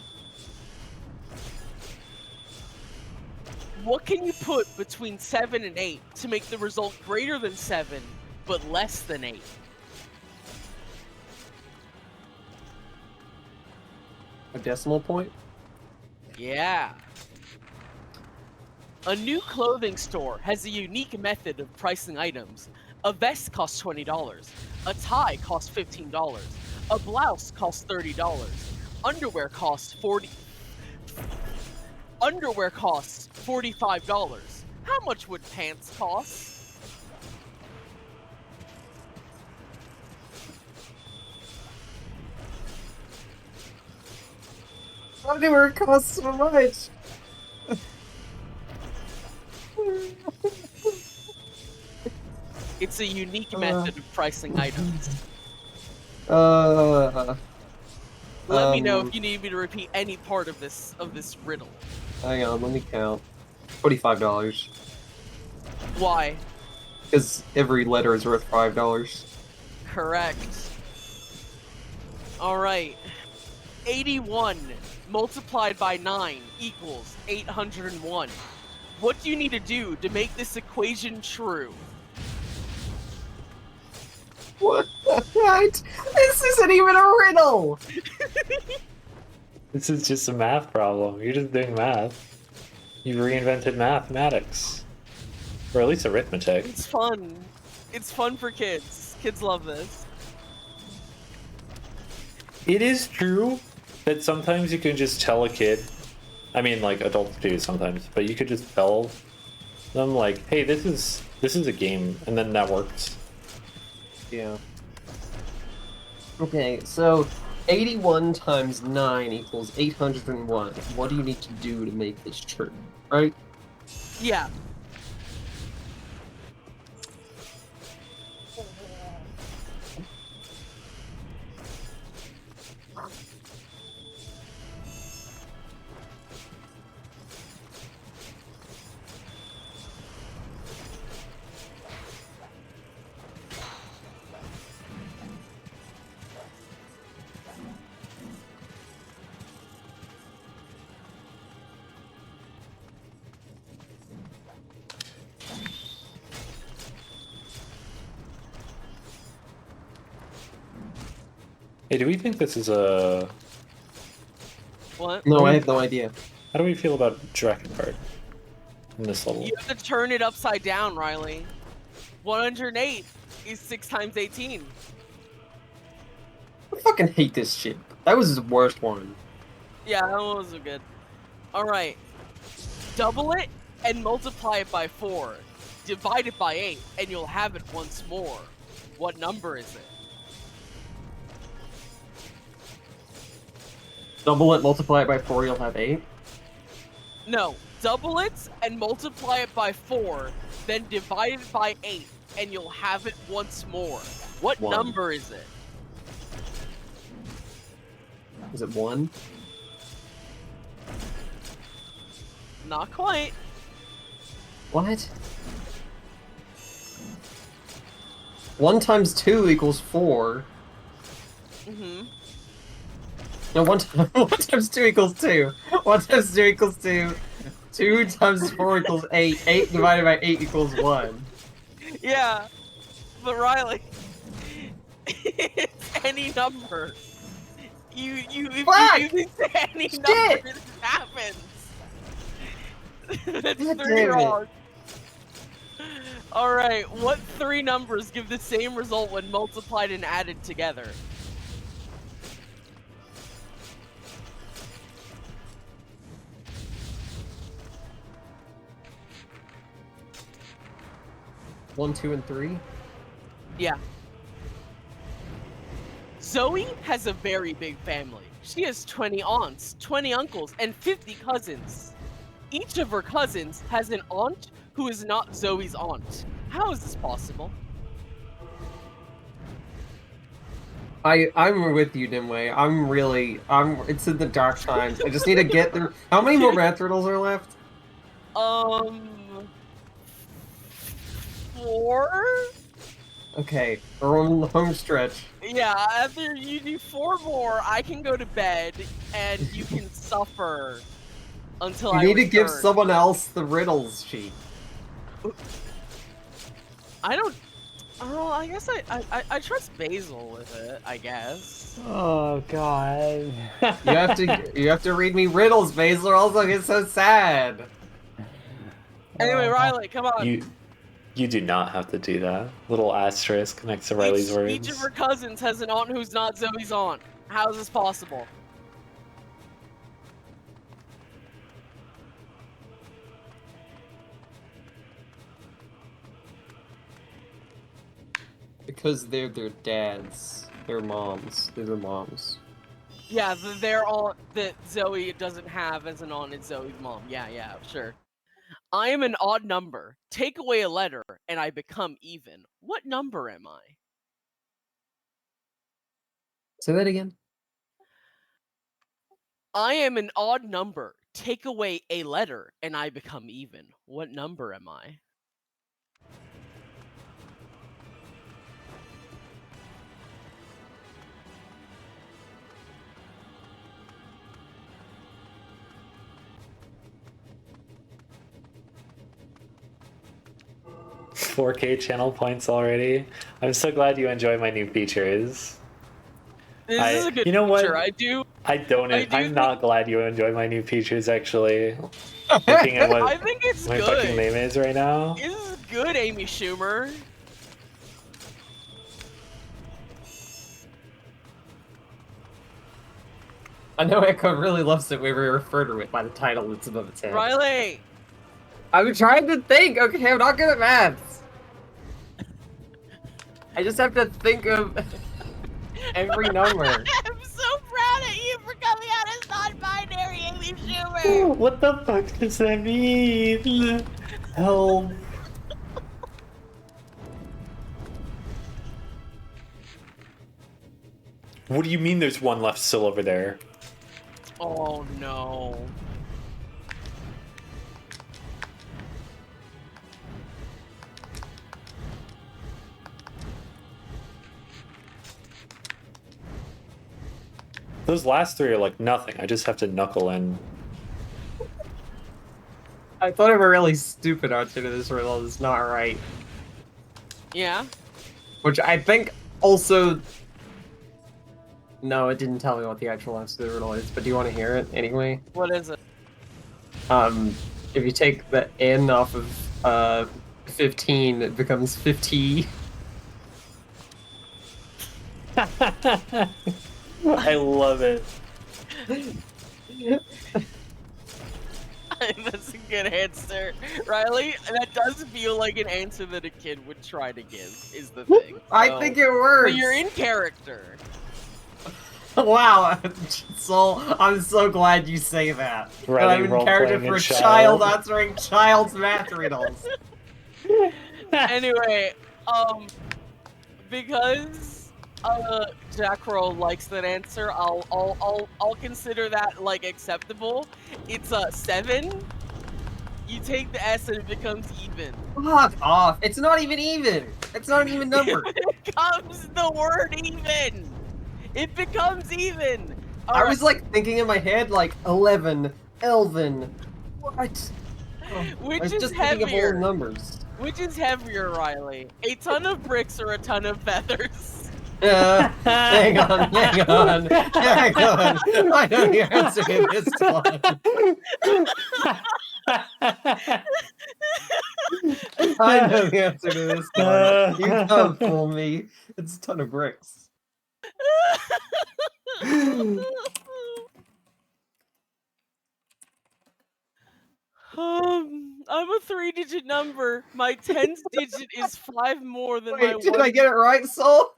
What can you put between 7 and 8 to make the result greater than 7, but less than 8?
A decimal point?
Yeah. A new clothing store has a unique method of pricing items. A vest costs $20. A tie costs $15. A blouse costs $30. Underwear costs $45. How much would pants cost?
Underwear costs so much.
It's a unique method of pricing items.
Let
Let me know if you need me to repeat any part of this riddle.
Hang on, let me count. $45.
Why?
Because every letter is worth $5.
Correct. Alright. 81 multiplied by 9 equals 801. What do you need to do to make this equation true?
What? This isn't even a riddle!
This is just a math problem. You're just doing math. You reinvented mathematics. Or at least arithmetic.
It's fun. It's fun for kids. Kids love this.
It is true that sometimes you can just tell a kid I mean, like adults do sometimes, but you could just tell them like, "Hey, this is a game," and then that works.
Yeah. Okay, so 81 times 9 equals 801. What do you need to do to make this true, right?
Yeah.
Hey, do we think this is a...
What?
No, I have no idea.
How do we feel about Drakengard in this level?
You have to turn it upside down, Riley. 108 is 6 times 18.
I fucking hate this shit. That was his worst one.
Yeah, that one was good. Alright. Double it and multiply it by 4. Divide it by 8, and you'll have it once more. What number is it?
Double it, multiply it by 4, you'll have 8?
No. Double it and multiply it by 4, then divide it by 8, and you'll have it once more. What
1.
number is it?
Is it 1?
Not quite.
What? 1 times 2 equals 4.
Mm-hmm.
No, 1 times 2 equals 2. 1 times 2 equals 2. 2 times 4 equals 8. 8 divided by 8 equals 1.
Yeah, but Riley, it's any number. If you do this to any number, this happens. That's
God
3
damn it.
wrong. Alright, what 3 numbers give the same result when multiplied and added together?
One, 2, and 3?
Yeah. Zoe has a very big family. She has 20 aunts, 20 uncles, and 50 cousins. Each of her cousins has an aunt who is not Zoe's aunt. How is this possible?
I'm with you, Dimway. It's in the dark times. I just need to get through. How many more math riddles are left?
4?
Okay, we're on the home stretch.
Yeah, after you do 4 more, I can go to bed, and you can suffer until I
You need to give
return.
someone else the riddles sheet.
I don't... Oh, I guess I trust Basil with it, I guess.
Oh god.
You have to read me riddles, Basil, or else I'll get so sad.
Anyway, Riley, come on.
You do not have to do that. Little asterisk next to Riley's words.
Each of her cousins has an aunt who's not Zoe's aunt. How is this possible?
Because they're their dads. They're moms. They're their moms.
Yeah, their aunt that Zoe doesn't have as an aunt is Zoe's mom. Yeah, sure. I am an odd number. Take away a letter, and I become even. What number am I?
Say that again.
I am an odd number. Take away a letter, and I become even. What number am I?
$4K channel points already. I'm so glad you enjoy my new features.
This is a good
you know
feature.
what? I'm not glad you enjoy my new features actually. Looking at what
I think it's
my
good.
fucking name is right now.
This is good, Amy Schumer.
I know Echo really loves it when we refer to it by the title that's above its head.
Riley!
I'm trying to think, okay? I'm not good at maths. I just have to think of every number.
I'm so proud of you for coming out as non-binary, Amy Schumer!
What the fuck does that mean? Help. What do you mean there's one left still over there?
Oh no.
Those last three are like nothing. I just have to knuckle in.
I thought of a really stupid answer to this riddle. It's not right.
Yeah?
Which I think also... No, it didn't tell me what the actual answer to the riddle is, but do you want to hear it anyway?
What is it?
If you take the N off of 15, it becomes 50.
I love it.
That's a good answer. Riley, that does feel like an answer that a kid would try to give, is the thing.
I think it works!
But you're in character.
Wow, Soul, I'm so glad you say that.
Riley
I'm in character
role-playing
for
a
a
child.
child answering child's math riddles.
Anyway, because Jack Rowe likes that answer, I'll consider that like acceptable. It's 7. You take the S and it becomes even.
Fuck off! It's not even even. It's not an even number.
It becomes the word even. It becomes even.
I was like thinking in my head like 11, Elvin. What? Oh,
Which
I was
is
just thinking of
heavier?
all numbers.
Which is heavier, Riley? A ton of bricks or a ton of feathers?
Hang on, hang on, hang on. I know the answer to this one. I know the answer to this one. You can't fool me. It's a ton of bricks.
I'm a 3-digit number. My 10th digit is 5 more than my
Wait, did
1.
I get it right, Soul?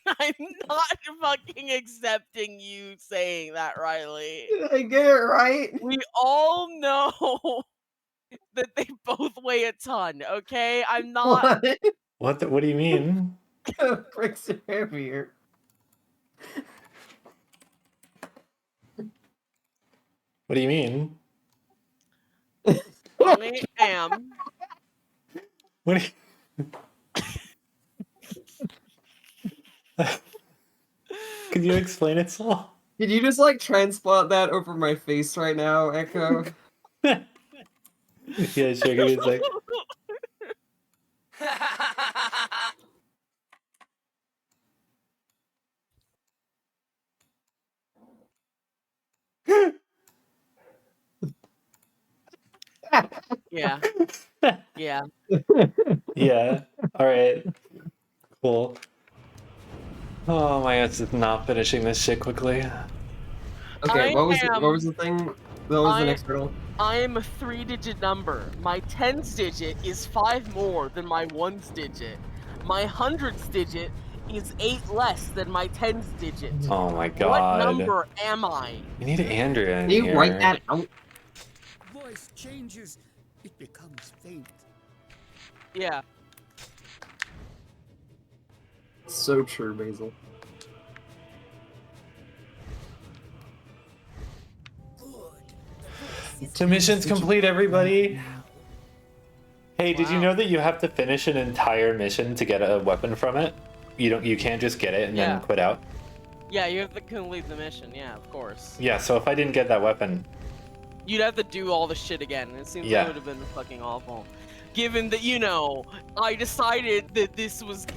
I'm not fucking accepting you saying that, Riley.
Did I get it right?
We all know that they both weigh a ton, okay? I'm not...
What do you mean?
Bricks are heavier.
What do you mean?
I am.
What do you... Could you explain it, Saul?
Could you just like transplant that over my face right now, Echo?
Yeah, sure. Give me a sec.
Yeah. Yeah.
Yeah. All right. Cool. Oh my god, it's not finishing this shit quickly.
Okay, what was the thing? What was the next riddle?
I am a 3-digit number. My 10th digit is 5 more than my 1st digit. My 100th digit is 8 less than my 10th digit.
Oh my god.
What number am I?
We need Andrea in
Can you
here.
write that out?
Voice changes, it becomes faint.
Yeah.
So true, Basil.
So mission's complete, everybody. Hey, did you know that you have to finish an entire mission to get a weapon from it? You can't just get it and then quit out.
Yeah, you have to complete the mission. Yeah, of course.
Yeah, so if I didn't get that weapon,
You'd have to do all the shit again. It seems like
Yeah.
it would have been fucking awful. Given that, you know, I decided that this was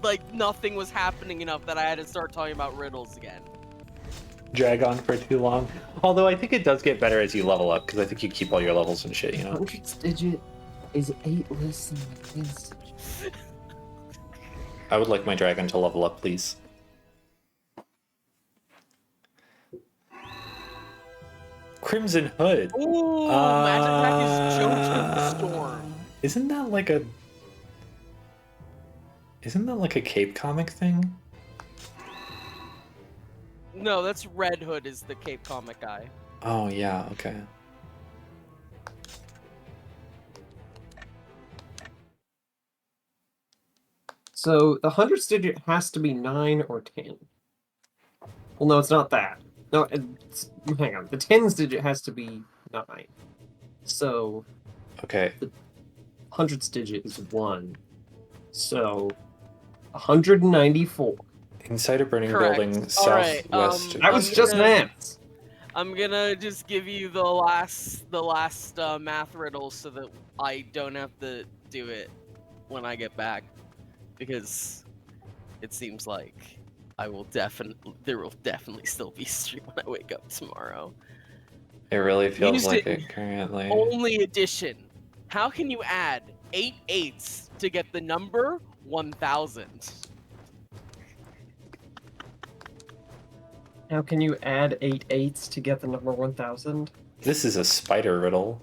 like nothing was happening enough that I had to start talking about riddles again.
drag on for too long. Although I think it does get better as you level up, because I think you keep all your levels and shit, you know?
100th digit is 8 less than my 10th digit.
I would like my dragon to level up, please. Crimson Hood.
Ooh, Magic Pack is Jojo Storm.
Isn't that like a... Isn't that like a Cape comic thing?
No, that's Red Hood is the Cape comic guy.
Oh, yeah, okay.
So the hundredths digit has to be 9 or 10. Well, no, it's not that. No, hang on. The tens digit has to be 9. So
okay,
the hundredths digit is 1. So 194.
Inside a burning
Correct.
building,
Alright,
southwest.
That was just maths.
I'm gonna just give you the last math riddle so that I don't have to do it when I get back, because it seems like there will definitely still be stream when I wake up tomorrow.
It really feels
Used
like
it
it currently.
Only addition. How can you add 8 8s to get the number 1000?
How can you add 8 8s to get the number 1000?
This is a spider riddle.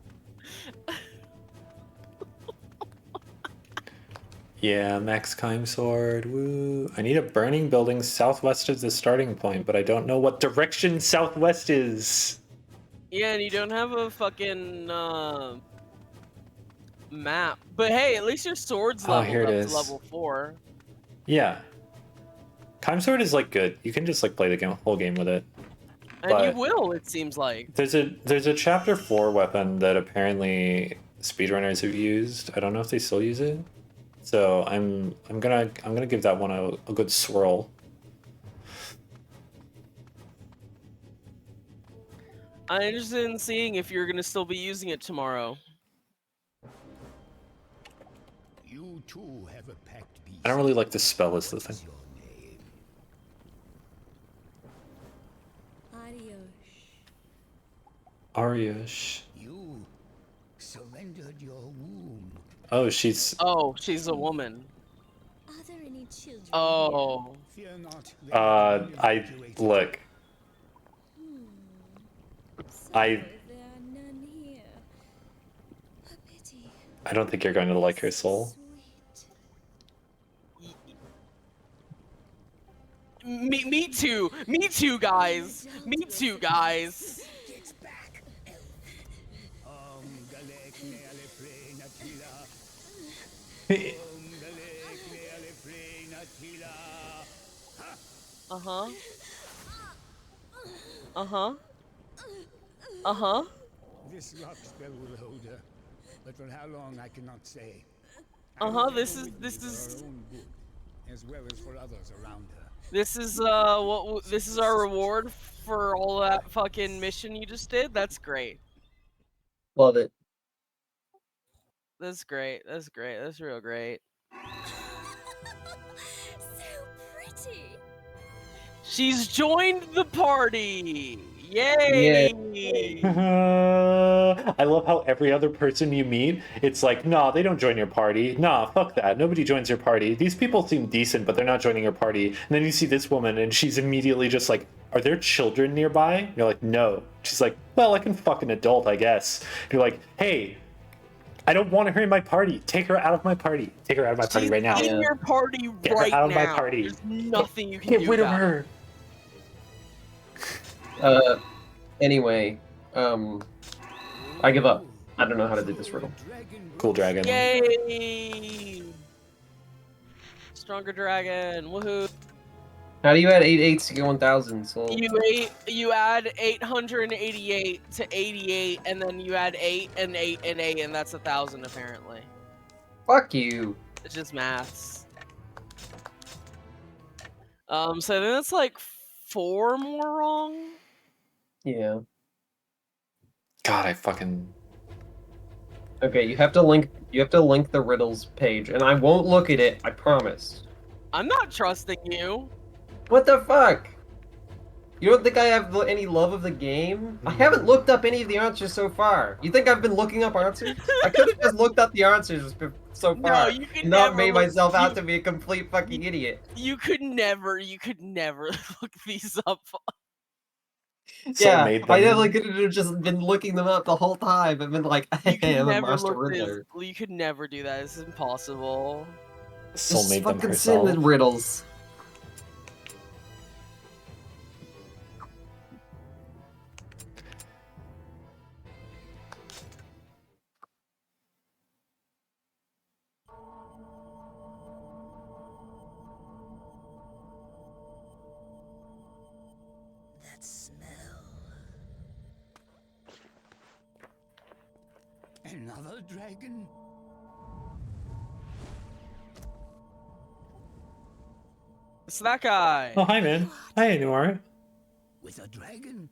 Yeah, Max Kime Sword, woo. I need a burning building southwest of the starting point, but I don't know what direction southwest is.
Yeah, and you don't have a fucking map. But hey, at least your sword's leveled
here it
up
is.
to level 4.
Yeah. Kime Sword is like good. You can just like play the whole game with it.
And
But
you will, it seems like.
there's a chapter 4 weapon that apparently speedrunners have used. I don't know if they still use it. So I'm gonna give that one a good swirl.
I'm interested in seeing if you're gonna still be using it tomorrow.
You too have a packed beast.
I don't really like the spell as the thing. Ariush.
You surrendered your womb.
Oh, she's
she's a woman.
Are there any children?
Oh.
Fear not.
look. I
There are none here. A pity.
I don't think you're going to like her soul.
Me too. Me too, guys. Me too, guys. Uh-huh. Uh-huh. Uh-huh.
This lock spell will hold her, but for how long I cannot say.
Uh-huh, this
For
is
her own good, as well as for others around her.
this is our reward for all that fucking mission you just did. That's great.
Love it.
That's great. That's great. That's real great.
So pretty.
She's joined the party. Yay!
I love how every other person you meet, it's like, nah, they don't join your party. Nah, fuck that. Nobody joins your party. These people seem decent, but they're not joining your party. And then you see this woman, and she's immediately just like, are there children nearby? And you're like, no. She's like, well, I can fuck an adult, I guess. And you're like, hey, I don't want her in my party. Take her out of my party. Take her out of my party right now.
In your party
Get her
right
out of
now.
my party.
There's nothing you can
Get
do
rid of
about
her.
Anyway, I give up. I don't know how to do this riddle.
Cool dragon.
Yay! Stronger dragon. Woohoo!
How do you add 8 8s to get 1000? So
You add 888 to 88, and then you add 8 and 8 and 8, and that's 1,000 apparently.
fuck you.
It's just maths. So I think that's like 4 more wrong.
Yeah.
God, I fucking...
Okay, you have to link the riddles page, and I won't look at it, I promise.
I'm not trusting you.
What the fuck? You don't think I have any love of the game? I haven't looked up any of the answers so far. You think I've been looking up answers? I could have just looked up the answers so far.
No, you could
not
never
made
look-
myself out to be a complete fucking idiot.
You could never look these up.
Soul made them.
I definitely could have just been looking them up the whole time and been like, hey, I'm a master riddler.
You could never do that. This is impossible.
Soul
Just
made them
fucking send the
herself.
riddles.
That smell.
Another dragon?
It's that guy.
Oh, hi, man. Hi, Noir.
With a dragon?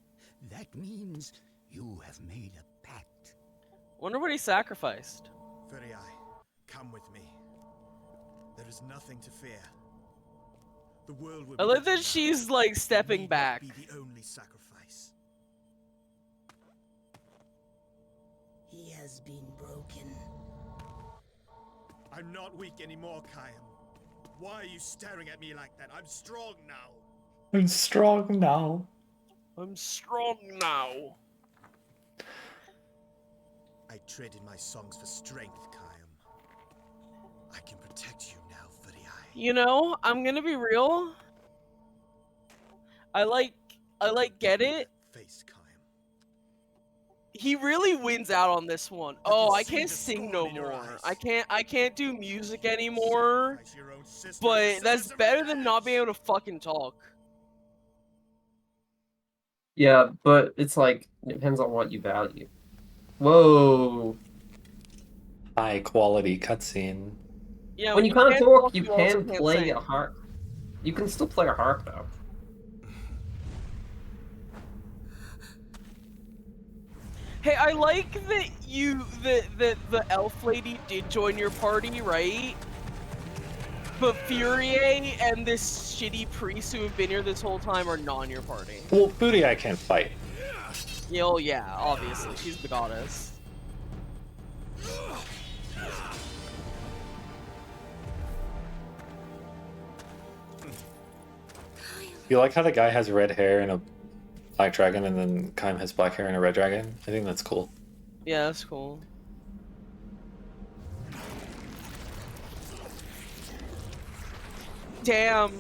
That means you have made a pact.
Wonder what he sacrificed.
Furiai, come with me. There is nothing to fear. The world will
I love that she's like stepping back.
be the only sacrifice.
He has been broken.
I'm not weak anymore, Kayam. Why are you staring at me like that? I'm strong now.
I'm strong now.
I'm strong now.
I traded my songs for strength, Kayam. I can protect you now, Furiai.
You know, I'm gonna be real. I like get it.
Face, Kayam.
He really wins out on this one. Oh, I can't sing no more. I can't do music anymore. But that's better than not being able to fucking talk.
Yeah, but it's like, it depends on what you value. Whoa.
High quality cutscene.
Yeah,
when you can't talk, you
also
can
can't
play
sing.
a harp. You can still play a harp, though.
Hey, I like that the elf lady did join your party, right? But Furie and this shitty priest who have been here this whole time are not in your party.
Well, Booty I can't fight.
Yeah, oh yeah, obviously. She's the goddess.
You like how the guy has red hair and a black dragon, and then Kaim has black hair and a red dragon? I think that's cool.
Yeah, that's cool. Damn.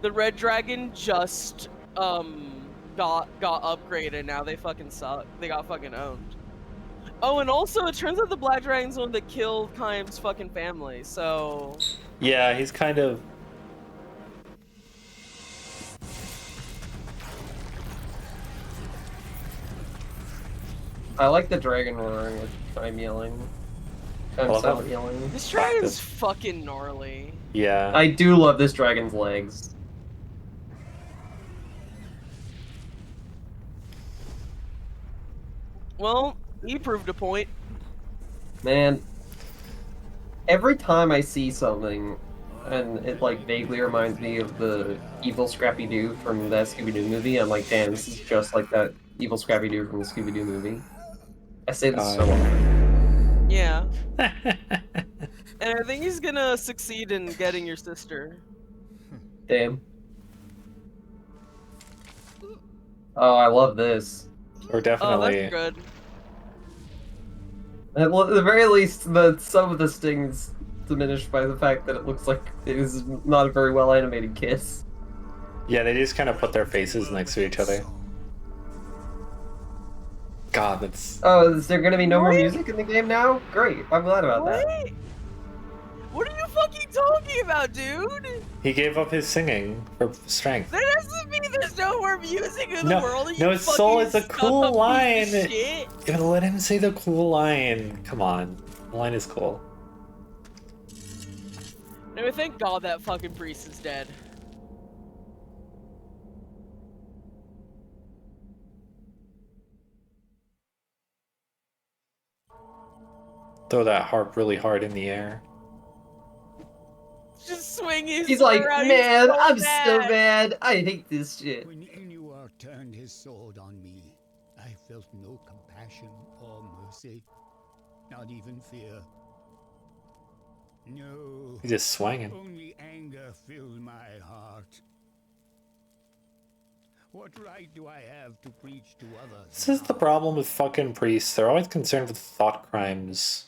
The red dragon just got upgraded. Now they fucking suck. They got fucking owned. Oh, and also it turns out the black dragon's the one that killed Kaim's fucking family. So
Yeah, he's kind of...
I like the dragon roaring with I'm yelling. I'm silent yelling.
this dragon's fucking gnarly.
Yeah.
I do love this dragon's legs.
Well, he proved a point.
Man, every time I see something, and it like vaguely reminds me of the evil Scrappy-Doo from that Scooby-Doo movie, I'm like, damn, this is just like that evil Scrappy-Doo from the Scooby-Doo movie. I say this so often.
Yeah. And I think he's gonna succeed in getting your sister.
Damn. Oh, I love this.
We're
Oh,
definitely...
that's good.
At the very least, some of the sting's diminished by the fact that it looks like it is not a very well animated kiss.
Yeah, they just kind of put their faces next to each other. God, that's...
Oh, is there gonna be no more music in the game now? Great, I'm glad about that.
What? What are you fucking talking about, dude?
He gave up his singing for strength.
That doesn't mean there's no more music in the world.
No,
you
Soul
fucking
is a cool
stuck-up
line.
piece of shit.
Yeah, let him say the cool line. Come on. The line is cool.
No, thank God that fucking priest is dead.
Throw that harp really hard in the air.
Just swing his
He's
sword
like,
around,
man,
he's so
I'm so
mad.
mad. I hate this shit.
When Inuar turned his sword on me, I felt no compassion or mercy, not even fear. No.
He's just swinging.
Only anger filled my heart. What right do I have to preach to others?
This is the problem with fucking priests. They're always concerned with thought crimes.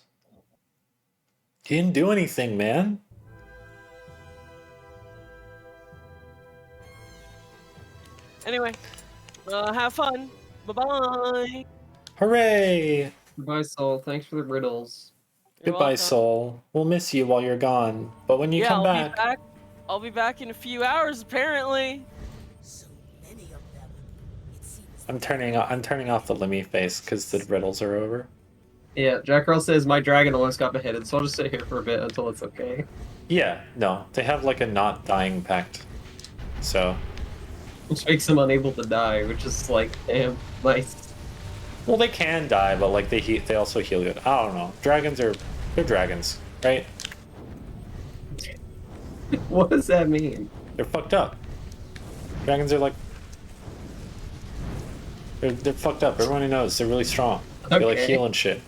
You didn't do anything, man.
Anyway, have fun. Bye-bye.
Hooray!
Goodbye, Soul. Thanks for the riddles.
You're
Goodbye,
welcome.
Soul. We'll miss you while you're gone, but when you come back...
I'll be back in a few hours, apparently.
I'm turning off the Lemmy face because the riddles are over.
Yeah, Jack Earl says my dragon almost got beheaded, so I'll just sit here for a bit until it's okay.
Yeah, no, they have like a not dying pact, so.
Which makes them unable to die, which is like, damn, nice.
Well, they can die, but like they also heal good. I don't know. They're dragons, right?
What does that mean?
They're fucked up. Dragons are like they're fucked up. Everybody knows they're really strong. They like
Okay.
heal and shit.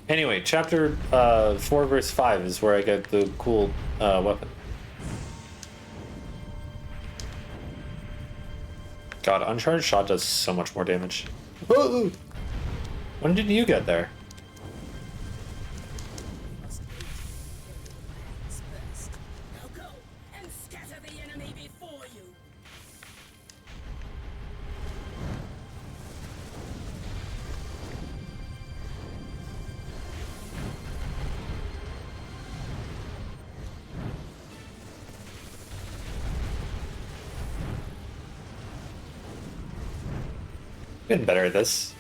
Anyway, chapter 4 verse 5 is where I get the cool weapon. God, uncharged shot does so much more damage. Whoa! When did you get there? Getting better at this.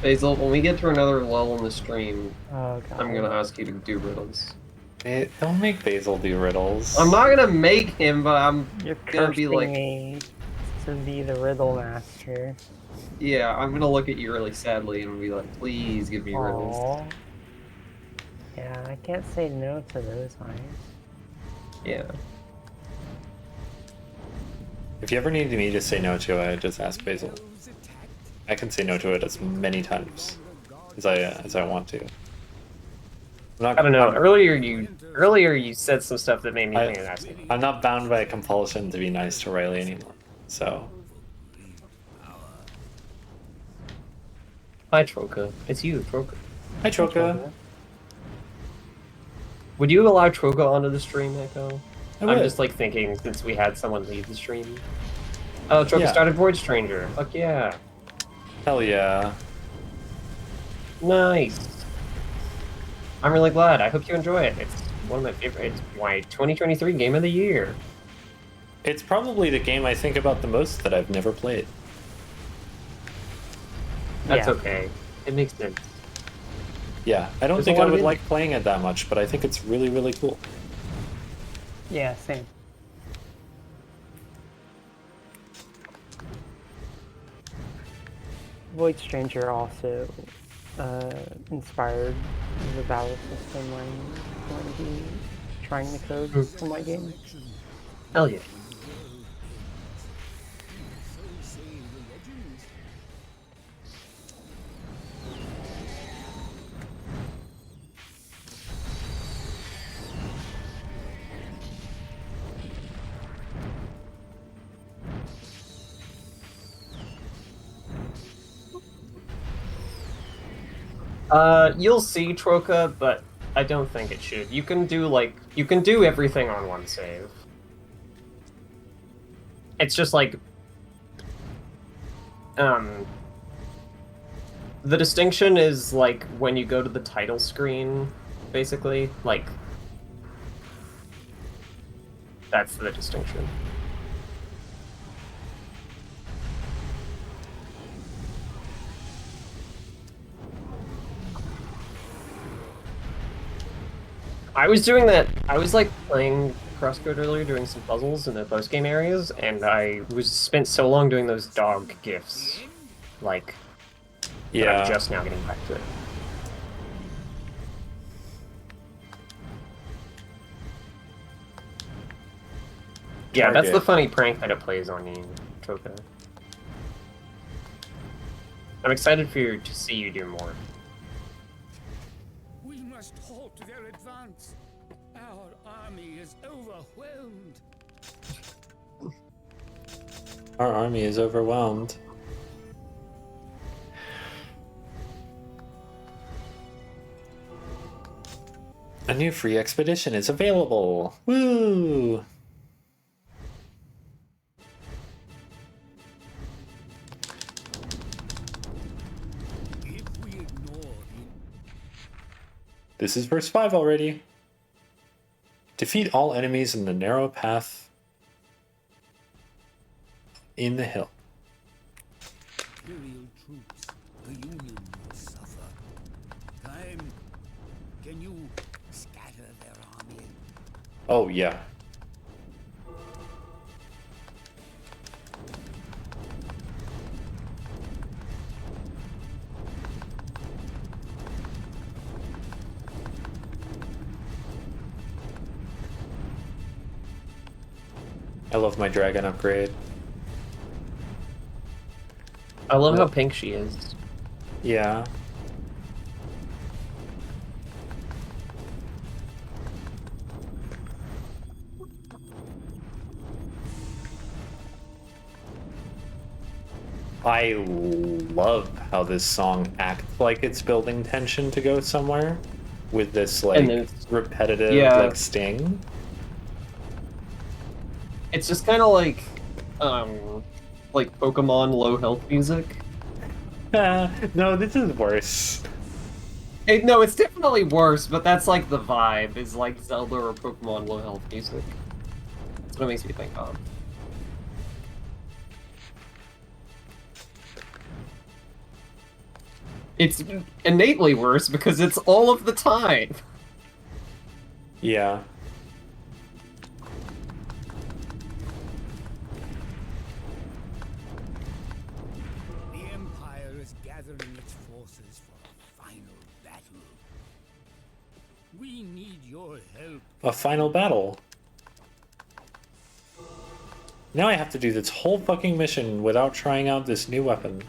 Basil, when we get to another lull in the stream,
Oh, God.
I'm gonna ask you to do riddles.
Don't make Basil do riddles.
I'm not gonna make him, but I'm
You're
gonna be
cursing
like,
me to be the riddle master.
yeah, I'm gonna look at you really sadly and be like, please give me riddles.
Aw. Yeah, I can't say no to those eyes.
Yeah.
If you ever need me to say no to it, just ask Basil. I can say no to it as many times as I want to.
I don't know. Earlier you said some stuff that made me think of asking.
I'm not bound by a compulsion to be nice to Riley anymore. So.
Hi, Troka. It's you, Troka.
Hi, Troka.
Would you allow Troka onto the stream, Echo?
I
I'm
would.
just like thinking since we had someone leave the stream. Oh, Troka
Yeah.
started Void Stranger. Fuck yeah.
Hell yeah.
Nice. I'm really glad. I hope you enjoy it. It's one of my favorite. It's my 2023 game of the year.
It's probably the game I think about the most that I've never played.
That's
Yeah.
okay. It makes sense.
Yeah, I don't
There's
think
a
I
lot of
would
in-
like playing it that much, but I think it's really, really cool.
Yeah, same. Void Stranger also inspired the battle system when he trying the code for my game.
Hell yeah. You'll see, Troka, but I don't think it should. You can do everything on one save. It's just like, the distinction is like when you go to the title screen, basically, like, that's the distinction. I was doing that. I was like playing Crosscode earlier, doing some puzzles in the post-game areas, and I spent so long doing those dog gifs, like, that
Yeah.
I'm just now getting back to it. Yeah, that's the
Target.
funny prank that it plays on you, Troka. I'm excited for you to see you do more.
We must halt their advance. Our Our army is overwhelmed.
Our army is overwhelmed. A new free expedition is available! Woo! This is verse 5 already. Defeat all enemies in the narrow path in the hill.
Imperial troops, the Union will suffer. Time, can you scatter their army?
Oh, yeah. I love my dragon upgrade.
I love how pink she is.
Yeah. I love how this song acts like it's building tension to go somewhere with this like repetitive like sting.
It's just kind of like Pokemon low health music.
No, this is worse.
No, it's definitely worse, but that's like the vibe, is like Zelda or Pokemon low health music. That's what it makes me think of. It's innately worse because it's all of the time.
Yeah.
Gathering its forces for a final battle. We need your help.
A final battle. Now I have to do this whole fucking mission without trying out this new weapon.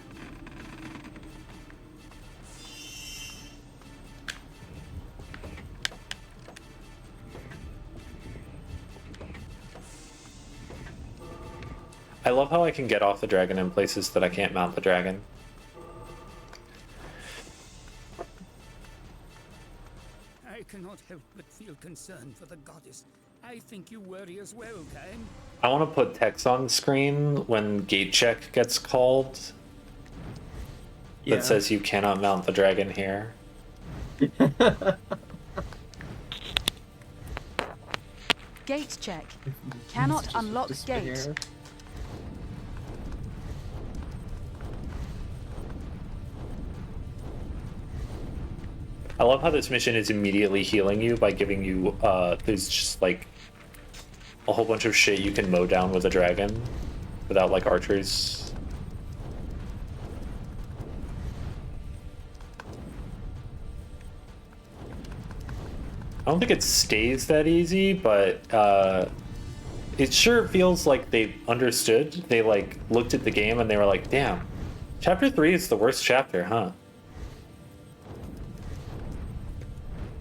I love how I can get off the dragon in places that I can't mount the dragon.
I cannot help but feel concern for the goddess. I think you worry as well, Cain.
I want to put text on screen when gate check gets called that says you cannot mount the dragon here.
Gate check. Cannot unlock gate.
I love how this mission is immediately healing you by giving you, there's just like a whole bunch of shit you can mow down with a dragon without like archers. I don't think it stays that easy, but it sure feels like they understood. They like looked at the game and they were like, damn, chapter 3 is the worst chapter, huh?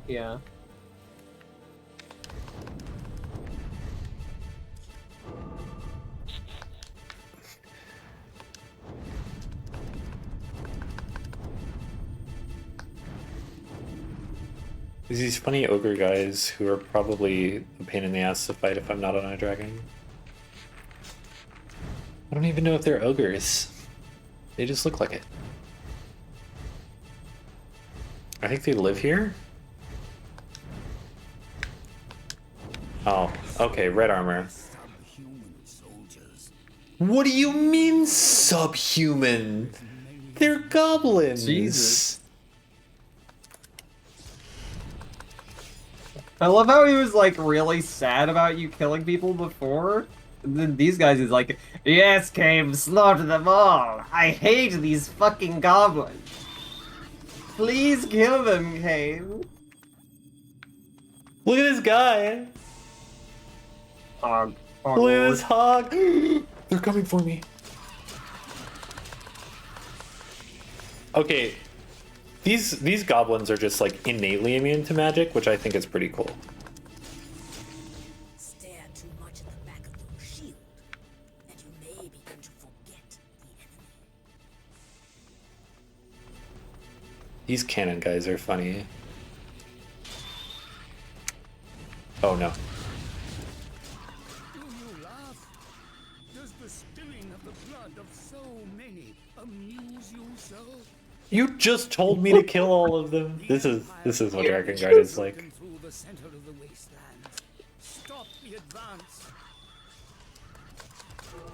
Yeah.
There's these funny ogre guys who are probably a pain in the ass to fight if I'm not on a dragon. I don't even know if they're ogres. They just look like it. I think they live here? Oh, okay, red armor. What do you mean subhuman? They're goblins!
Jesus. I love how he was like really sad about you killing people before. And then these guys is like, yes, Cain, slaughter them all. I hate these fucking goblins. Please kill them, Cain.
Look at this guy.
Hog.
Look at this hog. They're coming for me. Okay, these goblins are just like innately immune to magic, which I think is pretty cool.
the back of your shield, and you may begin to forget the enemy.
These cannon guys are funny. Oh no.
Do you laugh? Does the spilling of the blood of so many amuse you so?
You just told me to kill all of them. This is what Drakengard is like.
Through the center of the wastelands. Stop the advance.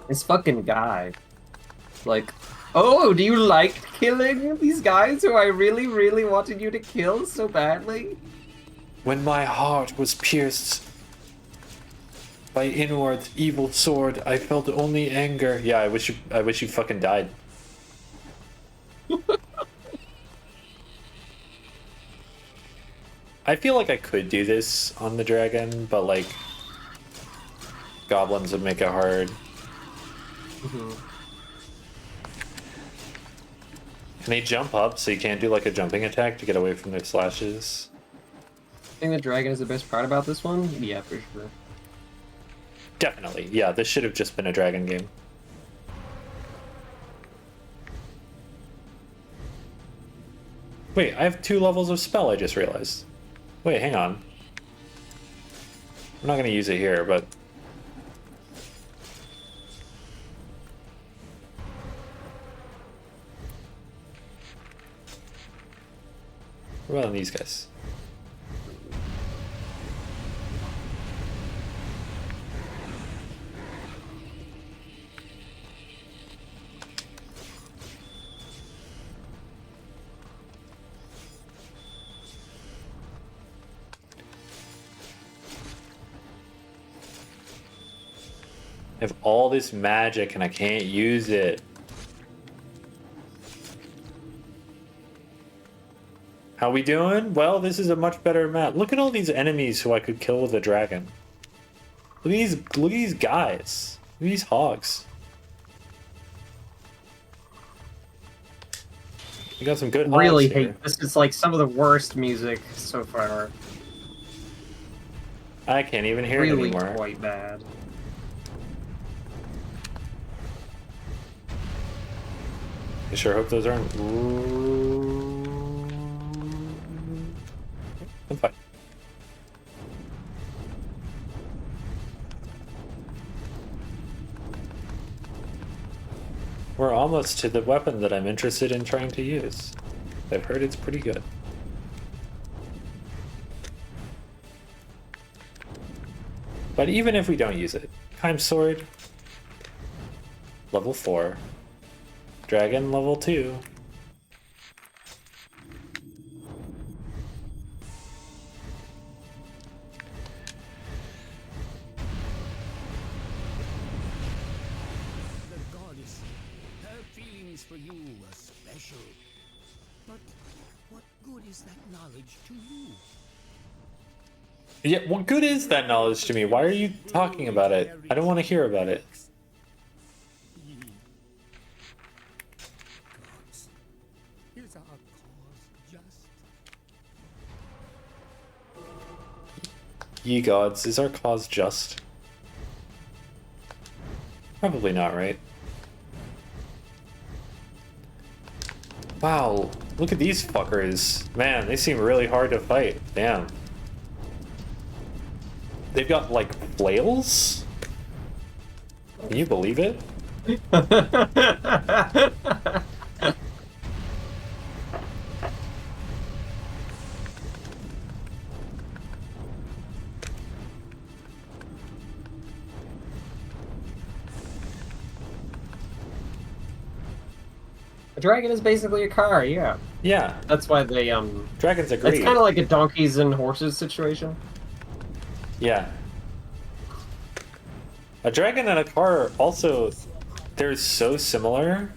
This fucking guy. Like, oh, do you like killing these guys who I really, really wanted you to kill so badly?
When my heart was pierced by Inward's evil sword, I felt only anger. Yeah, I wish you fucking died. I feel like I could do this on the dragon, but like goblins would make it hard.
Mm-hmm.
Can they jump up so you can't do like a jumping attack to get away from their slashes?
I think the dragon is the best part about this one? Yeah, for sure.
Definitely. Yeah, this should have just been a dragon game. Wait, I have 2 levels of spell, I just realized. Wait, hang on. I'm not going to use it here, but... What about on these guys? I have all this magic and I can't use it. How we doing? Well, this is a much better map. Look at all these enemies who I could kill with a dragon. Look at these guys. Look at these hogs. You got some good hogs
Really
here.
hate this. Is like some of the worst music so far.
I can't even hear it
Really
anymore.
quite bad.
I sure hope those aren't. I'm fine. We're almost to the weapon that I'm interested in trying to use. I've heard it's pretty good. But even if we don't use it, Time Sword, level 4. Dragon level 2.
The goddess, her feelings for you are special. But what good is that knowledge to you?
Yeah, what good is that knowledge to me? Why are you talking about it? I don't want to hear about it.
Is our cause just?
Ye gods, is our cause just? Probably not, right? Wow, look at these fuckers. Man, they seem really hard to fight. Damn. They've got, like, flails? Can you believe it?
A dragon is basically a car, yeah.
Yeah.
That's why they,
Dragons agree.
It's kind of like a donkeys and horses situation.
Yeah. A dragon and a car also, they're so similar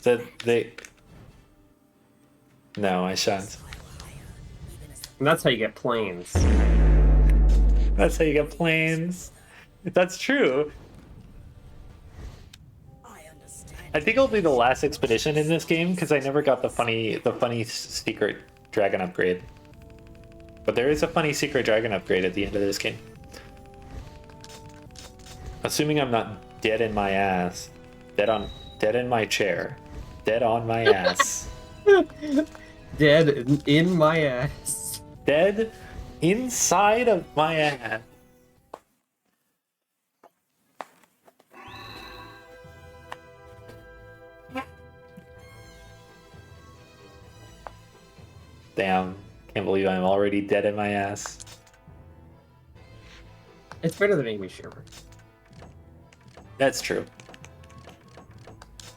that they... No, I shan't.
And that's how you get planes.
That's how you get planes. That's true. I think I'll do the last expedition in this game because I never got the funny secret dragon upgrade. But there is a funny secret dragon upgrade at the end of this game. Assuming I'm not dead in my ass. Dead in my chair. Dead on my ass.
Dead in my ass.
Dead inside of my ass. Damn, can't believe I'm already dead in my ass.
It's better than Amy Schumer.
That's true.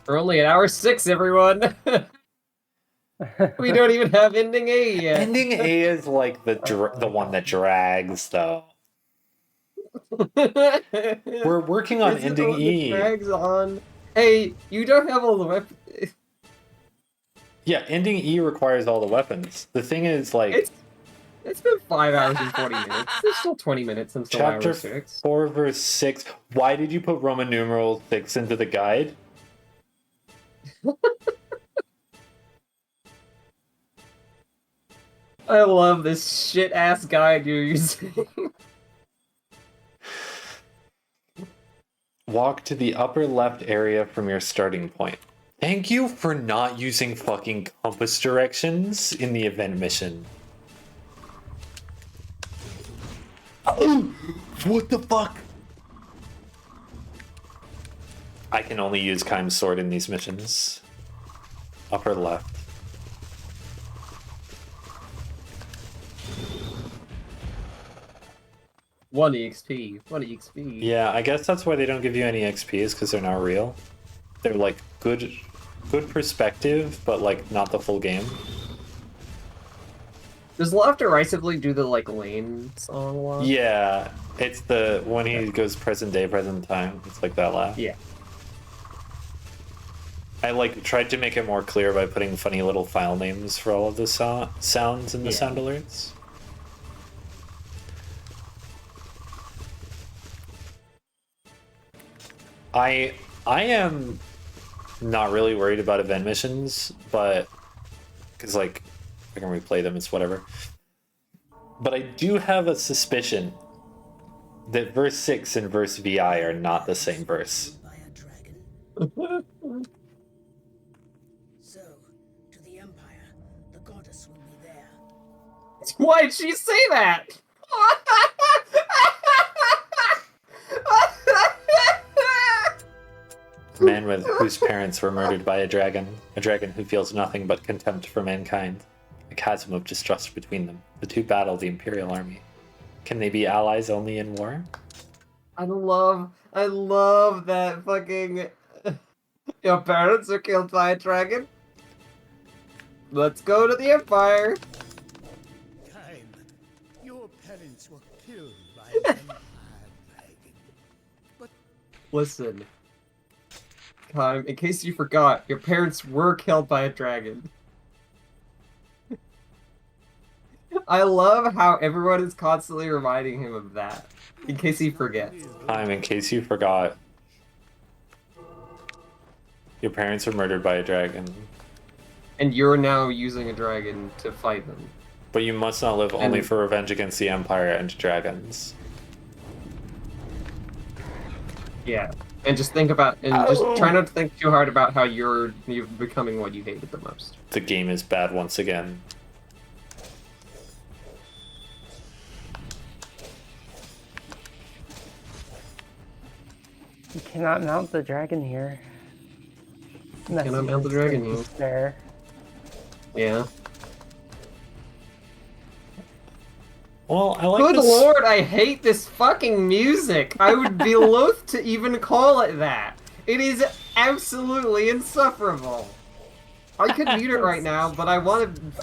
We're only at hour 6, everyone. We don't even have ending A yet.
Ending A is like the one that drags, though. We're working on ending E.
Drags on. Hey, you don't have all the weapons.
Yeah, ending E requires all the weapons. The thing is, like...
It's been 5 hours and 40 minutes. There's still 20 minutes until
Chapter
hour 6.
4, verse 6. Why did you put Roman numeral 6 into the guide?
I love this shit-ass guide you're using.
Walk to the upper left area from your starting point. Thank you for not using fucking compass directions in the event mission. Oh, what the fuck? I can only use Kaim's sword in these missions. Upper left.
One EXP. 1 EXP.
Yeah, I guess that's why they don't give you any XP, is because they're not real. They're like good perspective, but like not the full game.
Does Love derisively do the like Lane song a lot?
Yeah, it's the when he goes present day, present time. It's like that laugh.
Yeah.
I like tried to make it more clear by putting funny little file names for all of the sounds in the sound alerts. I am not really worried about event missions, but because like I can replay them, it's whatever. But I do have a suspicion that verse 6 and verse VI are not the same verse.
So, to the Empire, the goddess will be there.
Why'd she say that?
A man whose parents were murdered by a dragon who feels nothing but contempt for mankind. A chasm of distrust between them. The two battle the Imperial army. Can they be allies only in war?
I love that fucking... Your parents are killed by a dragon? Let's go to the Empire!
Time. Your parents were killed by an Empire dragon. But
Listen. Time, in case you forgot, your parents were killed by a dragon. I love how everyone is constantly reminding him of that, in case he forgets.
In case you forgot. Your parents were murdered by a dragon.
And you're now using a dragon to fight them.
But you must not live only for revenge against the Empire and dragons.
Yeah. And just think about, just try not to think too hard about how you're becoming what you hated the most.
The game is bad once again.
You cannot mount the dragon here.
Cannot mount the dragon here.
There.
Yeah.
Well, I like
Good
this.
lord, I hate this fucking music! I would be loath to even call it that! It is absolutely insufferable! I could mute it right now, but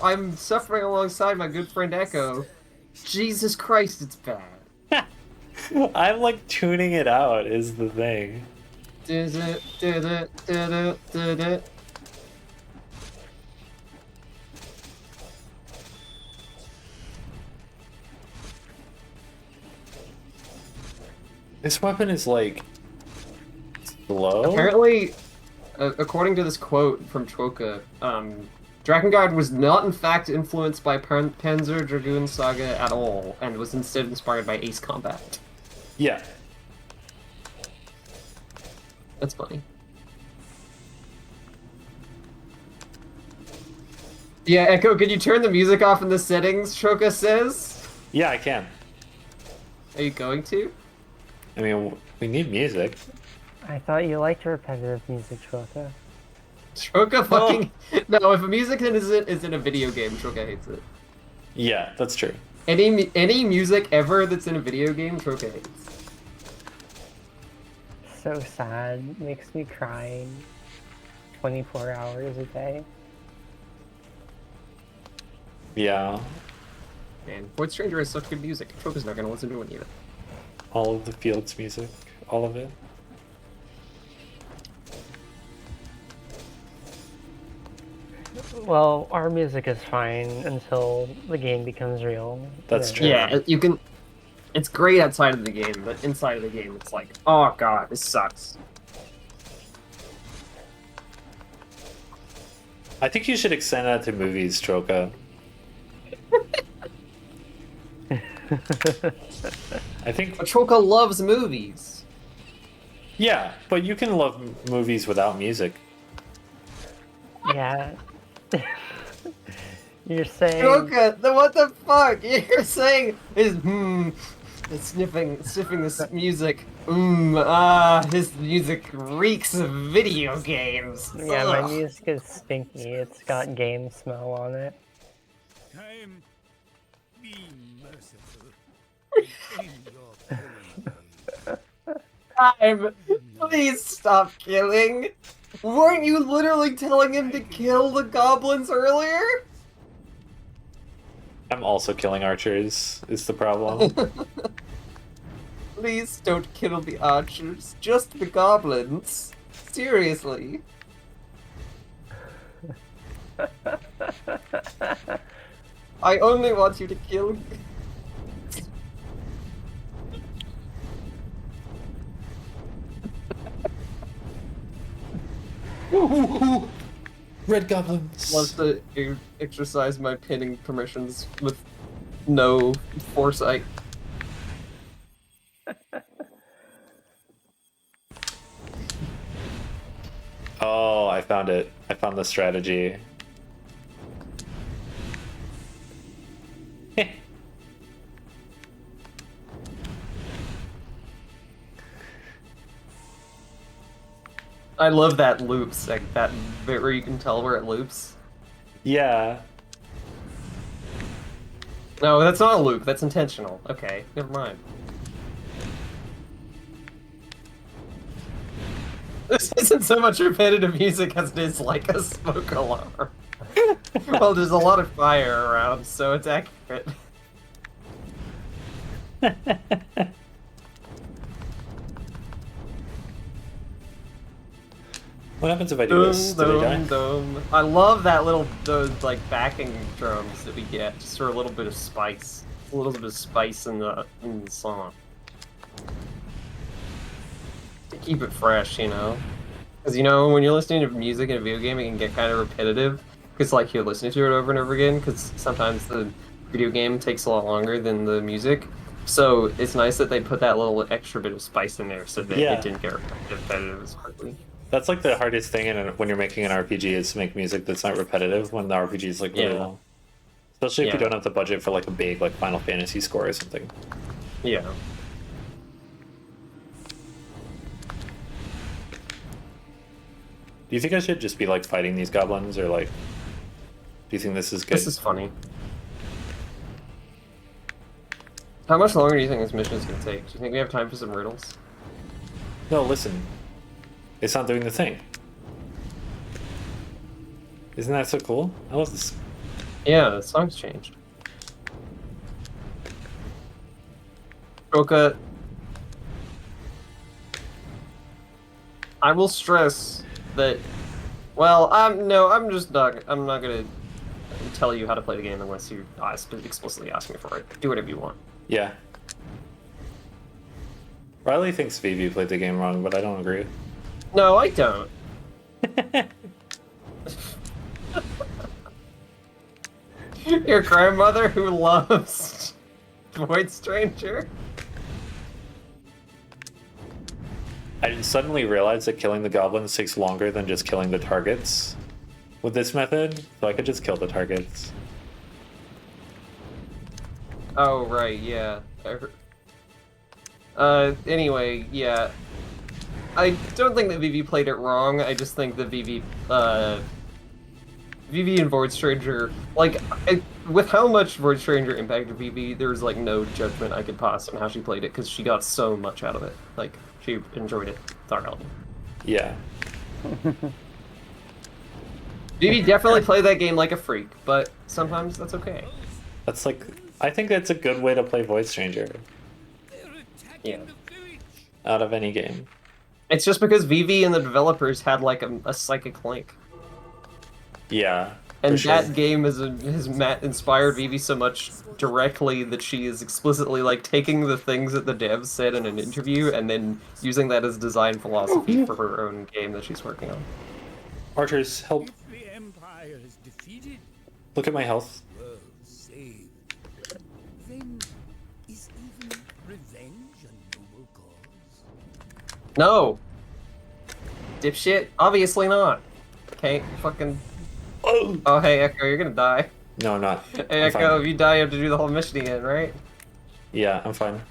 I'm suffering alongside my good friend Echo. Jesus Christ, it's bad.
I'm like tuning it out is the thing. This weapon is like slow.
Apparently, according to this quote from Troka, Drakengard was not in fact influenced by Panzer Dragoon Saga at all, and was instead inspired by Ace Combat.
Yeah.
That's funny. Yeah, Echo, could you turn the music off in the settings, Troka says?
Yeah, I can.
Are you going to?
I mean, we need music.
I thought you liked repetitive music, Troka.
Troka fucking... No, if a music is in a video game, Troka hates it.
Yeah, that's true.
Any music ever that's in a video game, Troka hates.
So sad. Makes me cry 24 hours a day.
Yeah.
Man, Void Stranger has such good music. Troka's not gonna listen to any of it.
All of the Fields music. All of it.
Well, our music is fine until the game becomes real.
That's true.
Yeah, you can... It's great outside of the game, but inside of the game, it's like, oh god, this sucks.
I think you should extend that to movies, Troka. I think
Troka loves movies.
Yeah, but you can love movies without music.
Yeah. You're saying...
Troka, what the fuck? You're saying is sniffing this music. His music reeks of video games.
Yeah, my music is stinky. It's got game smell on it.
Time, be merciful.
Time, please stop killing. Weren't you literally telling him to kill the goblins earlier?
I'm also killing archers, is the problem.
Please don't kill the archers, just the goblins. Seriously. I only want you to kill...
Red goblins.
Love to exercise my pinning permissions with no foresight.
Oh, I found it. I found the strategy.
I love that loops, like that bit where you can tell where it loops.
Yeah.
No, that's not a loop, that's intentional. Okay, never mind. This isn't so much repetitive music as it is like a smoke alarm. Well, there's a lot of fire around, so it's accurate.
What happens if I do this? Do they die?
I love that those like backing drums that we get, just for a little bit of spice. A little bit of spice in the song. To keep it fresh, you know? Because, you know, when you're listening to music in a video game, it can get kind of repetitive. Because, like, you're listening to it over and over again, because sometimes the video game takes a lot longer than the music. So it's nice that they put that little extra bit of spice in there so that it didn't get repetitive as quickly.
That's like the hardest thing when you're making an RPG is to make music that's not repetitive when the RPG is like really long. Especially if you don't have the budget for like a big like Final Fantasy score or something.
Yeah.
Do you think I should just be like fighting these goblins or like do you think this is good?
This is funny. How much longer do you think this mission is going to take? Do you think we have time for some riddles?
No, listen. It's not doing the thing. Isn't that so cool? I love this.
Yeah, the song's changed. Troka, I will stress that. Well, I'm not gonna tell you how to play the game unless you explicitly ask me for it. Do whatever you want.
Yeah. Riley thinks Vivi played the game wrong, but I don't agree.
No, I don't. Your grandmother who loves Void Stranger?
I suddenly realized that killing the goblins takes longer than just killing the targets with this method, so I could just kill the targets.
Oh, right, yeah. Anyway, yeah. I don't think that Vivi played it wrong, I just think that Vivi and Void Stranger, like, with how much Void Stranger impacted Vivi, there's, like, no judgment I could pass on how she played it, because she got so much out of it. Like, she enjoyed it thoroughly.
Yeah.
Vivi definitely played that game like a freak, but sometimes that's okay.
That's like, I think that's a good way to play Void Stranger.
Yeah.
Out of any game.
It's just because Vivi and the developers had, like, a psychic link.
Yeah.
And
sure.
that game has inspired Vivi so much directly that she is explicitly, like, taking the things that the devs said in an interview and then using that as design philosophy for her own game that she's working on.
Archers, help.
The Empire is defeated,
Look at my health.
world saved. Then is even revenge a noble cause?
No! Dipshit? Obviously not. Okay, fucking... Oh, hey, Echo, you're gonna die.
No, I'm not.
Hey,
I'm
Echo,
fine.
if you die, you have to do the whole mission again, right?
Yeah, I'm fine.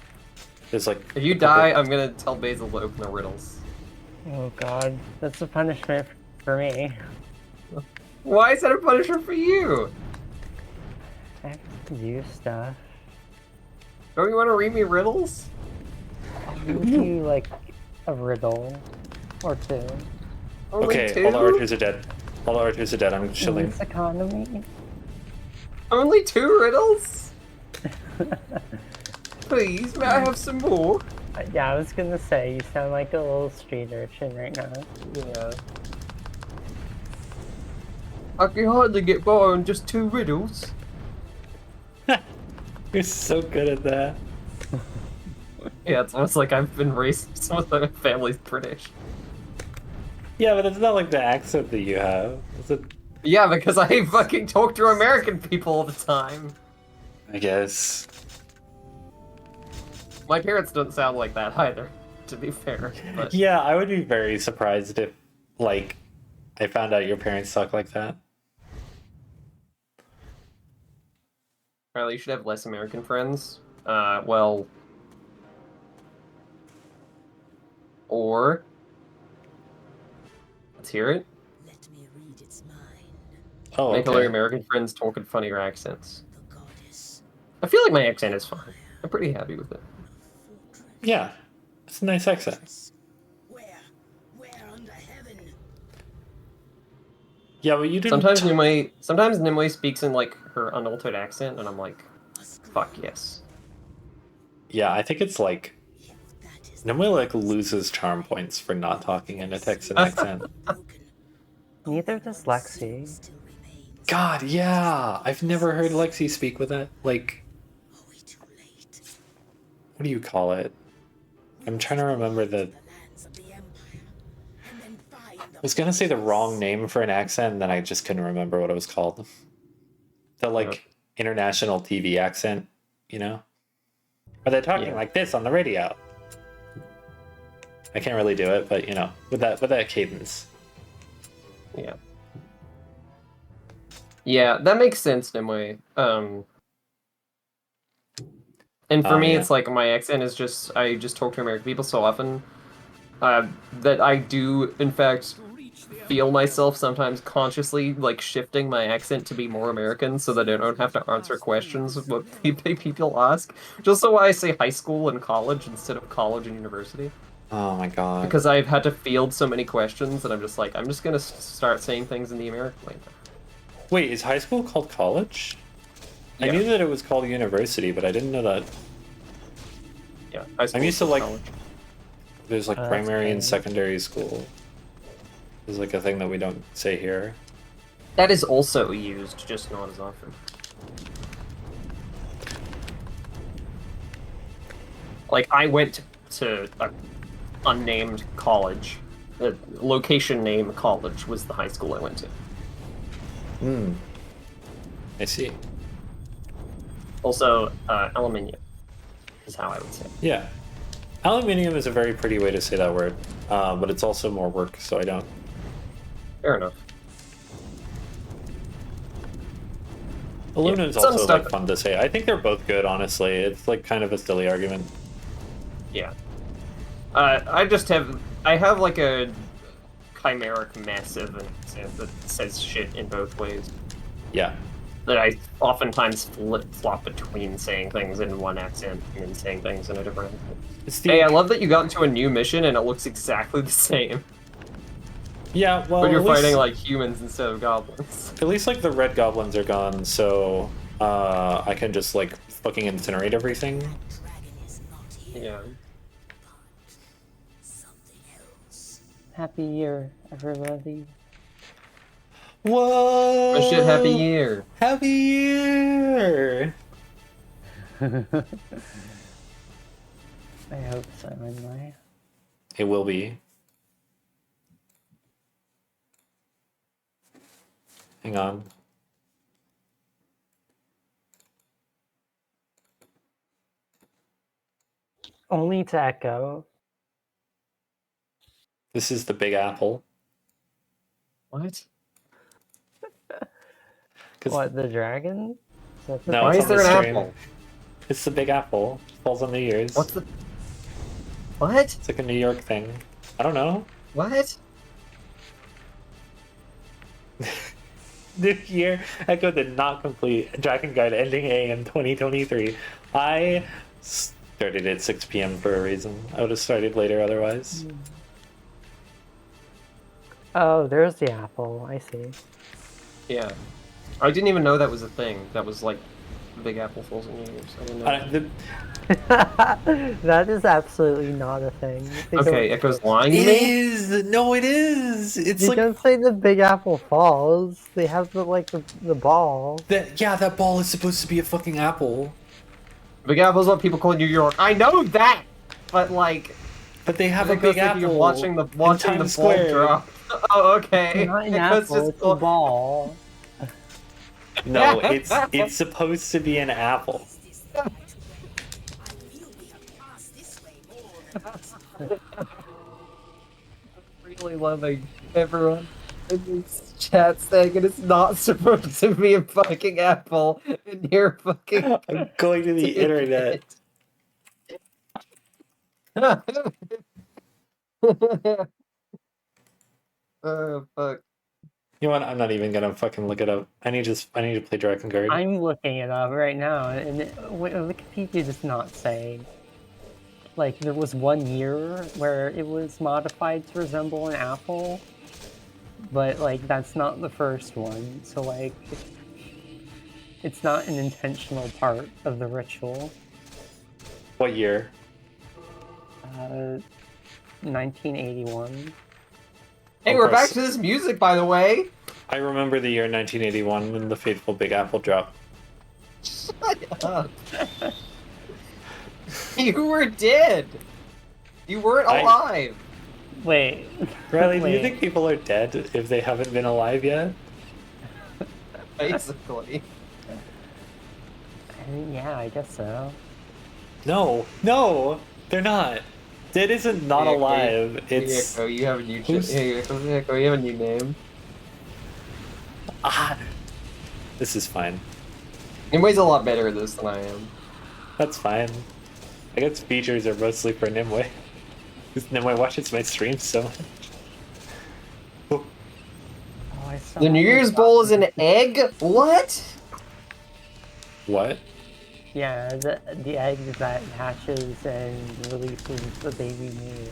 There's like...
If you die, I'm gonna tell Basil to open the riddles.
Oh god, that's a punishment for me.
Why is that a punishment for you?
I have to do stuff.
Don't you want to read me riddles?
I'll read you, like, a riddle or two.
Only
Okay,
two?
all the archers are dead. All the archers are dead, I'm
In
chilling.
this economy?
Only 2 riddles? Please, may I have some more?
Yeah, I was gonna say, you sound like a little street urchin right now.
Yeah. I can hardly get by on just 2 riddles.
You're so good at that.
Yeah, it's almost like I've been raised, it's almost like my family's British.
Yeah, but it's not like the accent that you have. Is it?
Yeah, because I fucking talk to American people all the time.
I guess.
My parents don't sound like that either, to be fair. But...
Yeah, I would be very surprised if, like, I found out your parents talk like that.
Riley, you should have less American friends. Well... Or... Let's hear it.
Let me read its mind.
Oh,
Make all
okay.
your American friends talk in funnier accents. I feel like my accent is fine. I'm pretty happy with it.
Yeah, it's a nice accent.
Where under heaven?
Yeah, but you didn't...
Sometimes Nimue speaks in, like, her unaltered accent, and I'm like, fuck yes.
Yeah, I think it's like... Nimue, like, loses charm points for not talking in a Texan accent.
Neither does Lexi.
God, yeah! I've never heard Lexi speak with that, like... What do you call it? I'm trying to remember the... I was gonna say the wrong name for an accent, and then I just couldn't remember what it was called. The, like, international TV accent, you know? Or they're talking like this on the radio. I can't really do it, but, you know, with that cadence.
Yeah. Yeah, that makes sense, Nimue. And for me,
yeah.
it's like my accent is just, I just talk to American people so often that I do, in fact, feel myself sometimes consciously, like, shifting my accent to be more American so that I don't have to answer questions of what people ask. Just so I say high school and college instead of college and university.
Oh my god.
Because I've had to field so many questions, and I'm just like, I'm just gonna start saying things in the American way.
Wait, is high school called college?
Yeah.
I knew that it was called university, but I didn't know that.
Yeah, high school
I'm used to, like,
college.
there's, like, primary and secondary school. There's, like, a thing that we don't say here.
That is also used, just not as often. Like, I went to a unnamed college. The location name college was the high school I went to.
Hmm. I see.
Also, Aluminium is how I would say.
Yeah. Aluminium is a very pretty way to say that word, but it's also more work, so I don't.
Fair enough.
Aluminum's
Some
also
stuff-
like fun to say. I think they're both good, honestly. It's like kind of a silly argument.
Yeah. I have like a chimeric mess of an accent that says shit in both ways.
Yeah.
That I oftentimes flip-flop between saying things in one accent and then saying things in a different accent. Hey, I love that you got into a new mission and it looks exactly the same.
Yeah, well,
but you're
at least-
fighting like humans instead of goblins.
At least like the red goblins are gone, so I can just like fucking incinerate everything.
Yeah.
Happy year, everybody.
Whoa!
Oh shit, happy year.
Happy year!
I hope so, anyway.
It will be. Hang on.
Only to echo.
This is the Big Apple.
What?
What, the dragon? Is that the
No,
Why
it's
is
on
there
the
an
stream.
apple?
It's the Big Apple. Falls on New Year's.
What's the... What?
It's like a New York thing. I don't know.
What?
New Year, Echo did not complete Drakengard ending A in 2023. I started at 6 p.m. for a reason. I would have started later otherwise.
Oh, there's the apple. I see.
Yeah. I didn't even know that was a thing. That was like the Big Apple falls in New Year's. I didn't know.
That is absolutely not a thing. They
Okay,
don't-
Echo's lying to
It
me?
is! No, it is! It's
They
like...
don't say the Big Apple falls. They have the ball.
That ball is supposed to be a fucking apple.
Big Apple's what people call New York. I know that! But like...
But they have a
Echo's
big
thinking of
apple
watching the
in
ball
Times Square.
drop. Oh, okay.
Not an
Echo's
apple, it's a ball.
No, it's supposed to be an apple.
Really loving everyone in this chat saying it is not supposed to be a fucking apple, and you're fucking...
I'm going to the internet.
Oh, fuck.
You know what? I'm not even gonna fucking look it up. I need to play Drakengard.
I'm looking it up right now, and Wikipedia does not say. Like, there was 1 year where it was modified to resemble an apple, but, like, that's not the first one, so, like, it's not an intentional part of the ritual.
What year?
1981.
Hey, we're back to this music, by the way!
I remember the year 1981 when the fateful Big Apple dropped.
Shut up. You were dead! You weren't alive!
Wait.
Riley, do you
Wait.
think people are dead if they haven't been alive yet?
Basically.
Yeah, I guess so.
No, they're not. Dead isn't not alive. It's
Echo, you have a new
Who's-
Echo, you have a new name.
This is fine.
Nimwe's a lot better at this than I am.
That's fine. I guess features are mostly for Nimue. Because Nimue watches my streams so much.
Oh, I saw
The New Year's Bowl is an egg? What?
What?
Yeah, the egg that hatches and releases the baby year.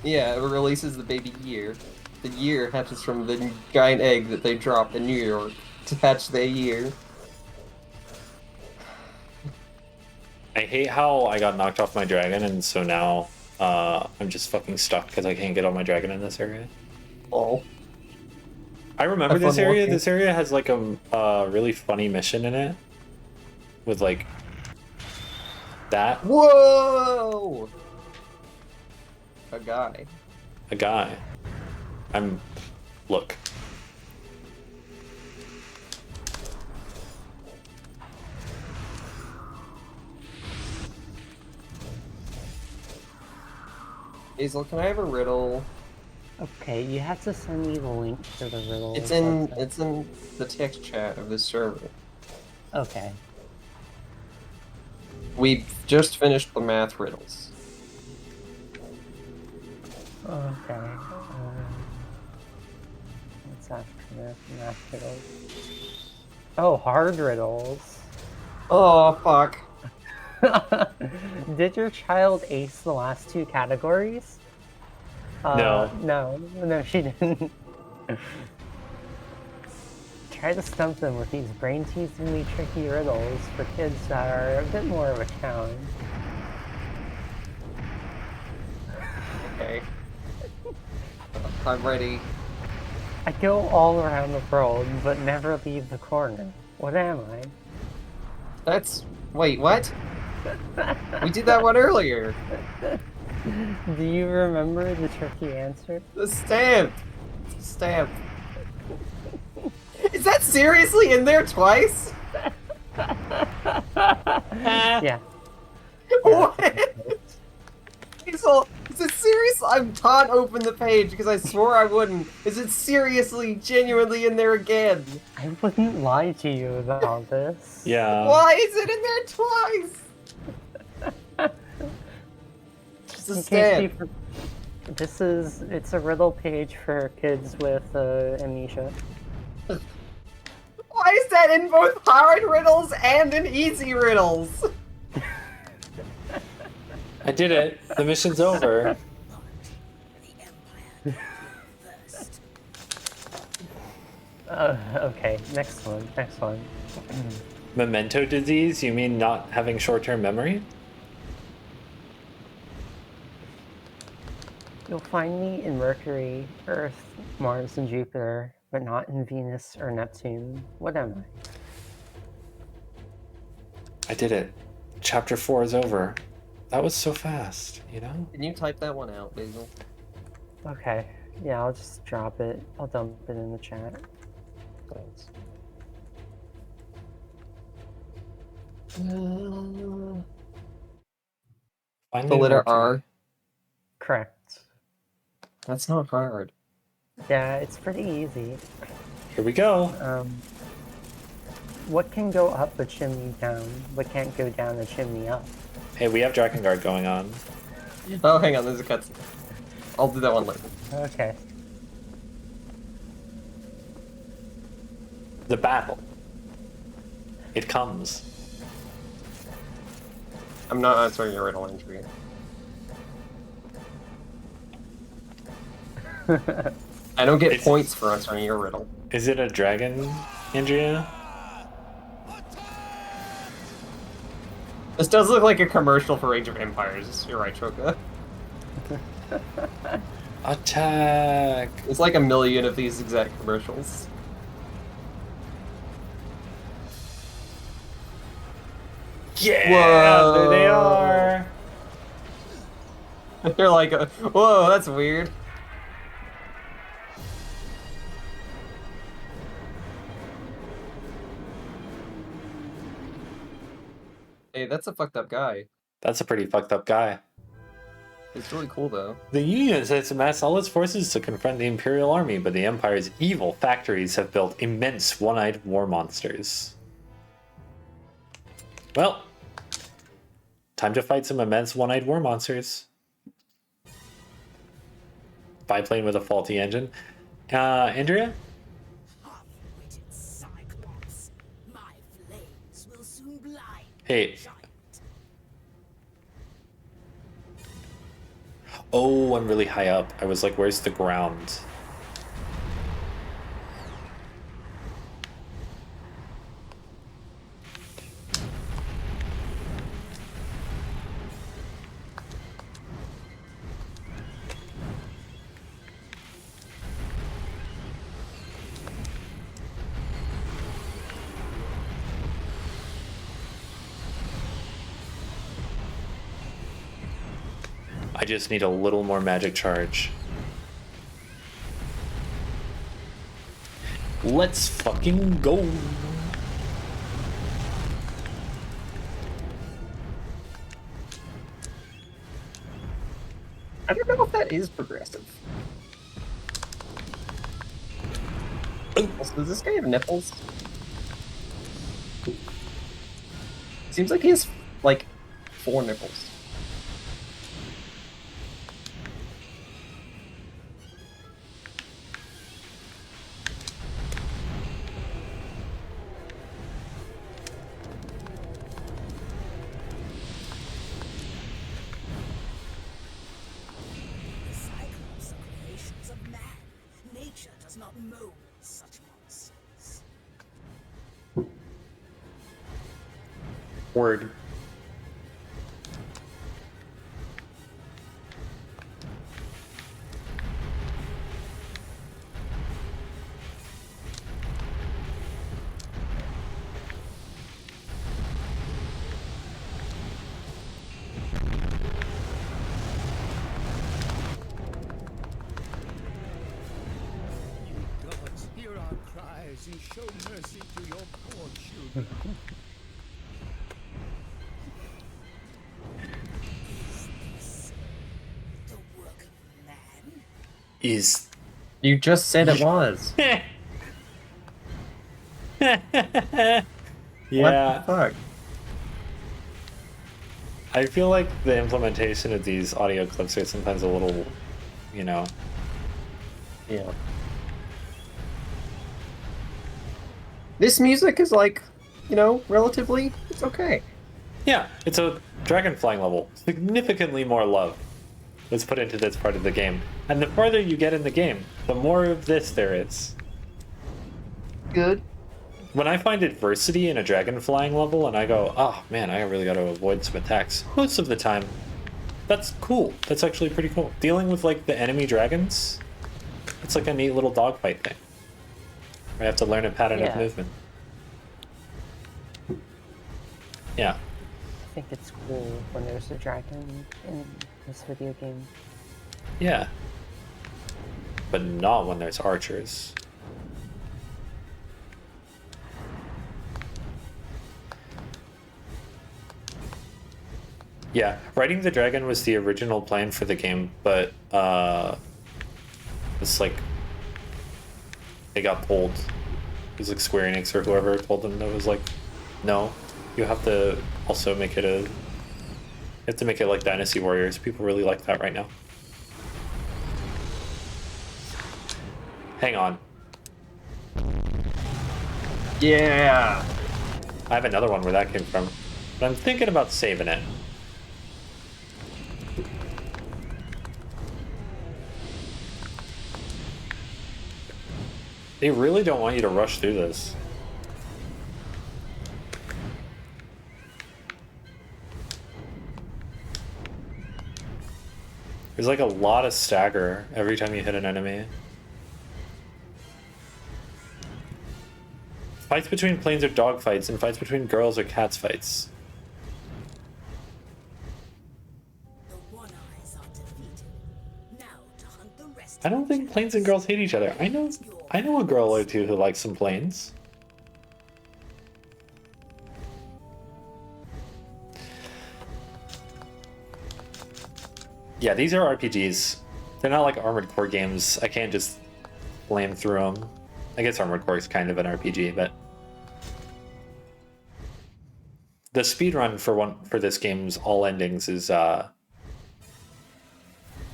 Yeah, it releases the baby year. The year hatches from the giant egg that they dropped in New York to hatch their year.
I hate how I got knocked off my dragon, and so now I'm just fucking stuck because I can't get on my dragon in this area.
Oh.
I remember
Have fun
this area.
walking.
This area has like a really funny mission in it, with like that.
Whoa! A guy.
A guy. Look.
Hazel, can I have a riddle?
Okay, you have to send me the link to the riddle.
It's in the text chat of this server.
Okay.
We just finished the math riddles.
Okay. What's after math riddles? Oh, hard riddles.
Oh, fuck.
Did your child ace the last 2 categories?
No.
No, she didn't. Try to stump them with these brain-teasingly tricky riddles for kids that are a bit more of a challenge.
Okay. I'm ready.
I go all around the world, but never leave the corner. What am I?
That's... Wait, what? We did that one earlier.
Do you remember the tricky answer?
The stamp! Stamp. Is that seriously in there twice?
Yeah.
What? Hazel, is it serious? I'm can't open the page because I swore I wouldn't. Is it seriously, genuinely in there again?
I wouldn't lie to you about this.
Yeah.
Why is it in there twice? Just a stamp.
It's a riddle page for kids with amnesia.
Why is that in both hard riddles and in easy riddles?
I did it. The mission's over.
Okay, next one.
Memento disease? You mean not having short-term memory?
You'll find me in Mercury, Earth, Mars, and Jupiter, but not in Venus or Neptune. What am
I did it. Chapter 4 is over. That was so fast, you know?
Can you type that one out, Basil?
I? Okay, yeah, I'll just drop it. I'll dump it in the chat.
Thanks.
Find
The
me
letter
Mercury.
R.
Correct.
That's not hard.
Yeah, it's pretty easy.
Here we go.
What can go up a chimney down, but can't go down a chimney up?
Hey, we have Drakengard going on.
Oh, hang on, there's a cutscene. I'll do that one later.
Okay.
The battle. It comes.
I'm not answering your riddle entry. I don't get points for answering your riddle.
Is it a dragon, Andrea?
This does look like a commercial for Age of Empires. You're right, Choka.
Attack!
There's like a million of these exact commercials.
Yeah!
Whoa.
There they are!
They're like, whoa, that's weird. Hey, that's a fucked up guy.
That's a pretty fucked up guy.
It's really cool, though.
The Union has amassed all its forces to confront the Imperial Army, but the Empire's evil factories have built immense one-eyed war monsters. Well, time to fight some immense one-eyed war monsters. Biplane with a faulty engine. Andrea? Hey. Oh, I'm really high up. I was like, where's the ground? I just need a little more magic charge. Let's fucking go.
I don't know know if that is progressive. Also, does this guy have nipples? Seems like he has, like, 4 nipples.
The Cyclops are creations of man. Nature does not mold such monsters.
Word.
Gods, hear our cries and show mercy to your poor children.
Is
You just said it was.
yeah.
What the fuck?
I feel like the implementation of these audio clips are sometimes a little, you know.
Yeah. This music is like, you know, relatively, it's okay.
Yeah, it's a dragon flying level. Significantly more love was put into this part of the game. And the farther you get in the game, the more of this there is.
Good.
When I find adversity in a dragon flying level and I go, oh man, I really gotta avoid some attacks, most of the time, that's cool. That's actually pretty cool. Dealing with like the enemy dragons, it's like a neat little dogfight thing. I have to learn a pattern of movement. Yeah.
I think it's cool when there's a dragon in this video game.
Yeah. But not when there's archers. Yeah, riding the dragon was the original plan for the game, but it's like they got pulled. It was like Square Enix or whoever told them that was like, no, you have to also make it you have to make it like Dynasty Warriors. People really like that right now. Hang on.
Yeah.
I have another one where that came from, but I'm thinking about saving it. They really don't want you to rush through this. There's like a lot of stagger every time you hit an enemy. Fights between planes are dogfights, and fights between girls are cats fights. I don't think planes and girls hate each other. I know a girl or two who likes some planes. Yeah, these are RPGs. They're not like Armored Core games. I can't just flame through them. I guess Armored Core is kind of an RPG, but the speedrun for this game's all endings is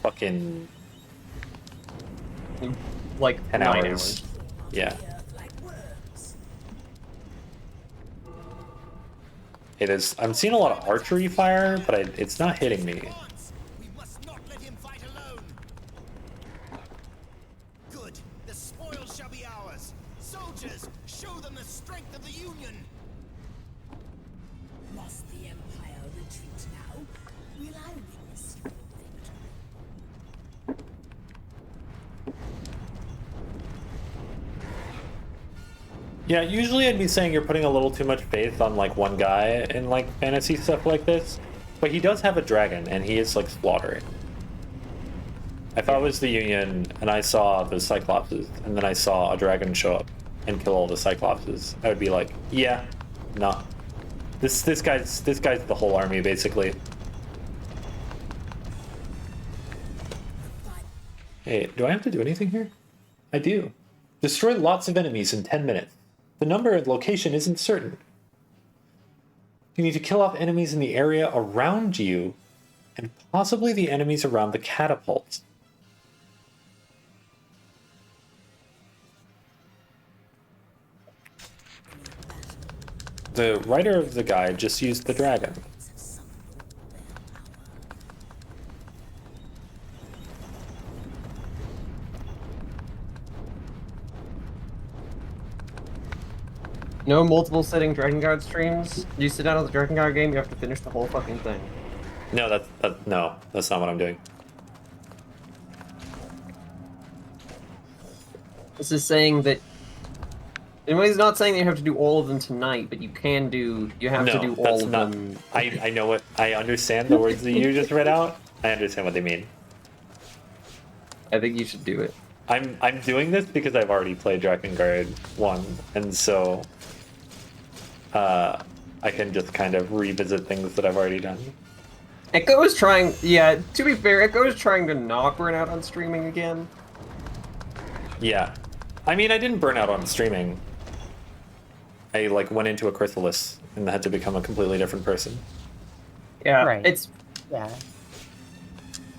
fucking
like
10
9
hours. Yeah. It is. I'm seeing a lot of archery fire, but it's not hitting me.
Good. The spoils shall be ours. Soldiers, show them the strength of the Union.
Must the Empire retreat now? Will I witness your victory?
Yeah, usually I'd be saying you're putting a little too much faith on like one guy in like fantasy stuff like this, but he does have a dragon and he is like slaughtering. If I was the Union and I saw the Cyclopses and then I saw a dragon show up and kill all the Cyclopses, I would be like, yeah, nah. This guy's the whole army basically. Hey, do I have to do anything here? I do. Destroy lots of enemies in 10 minutes. The number and location isn't certain. You need to kill off enemies in the area around you, and possibly the enemies around the catapults. The writer of the guide just used the dragon.
No multiple sitting Drakengard streams. You sit down on the Drakengard game, you have to finish the whole fucking thing.
No, that's not what I'm doing.
This is saying that. And he's not saying that you have to do all of them tonight, but you can do. You have to do all of them.
I know what. I understand the words that you just read out. I understand what they mean.
I think you should do it.
I'm doing this because I've already played Drakengard 1, and so I can just kind of revisit things that I've already done.
Echo is trying. Yeah, to be fair, Echo is trying to not burn out on streaming again.
Yeah, I mean, I didn't burn out on streaming. I like went into a chrysalis and had to become a completely different person.
Yeah,
Right.
it's.
Yeah.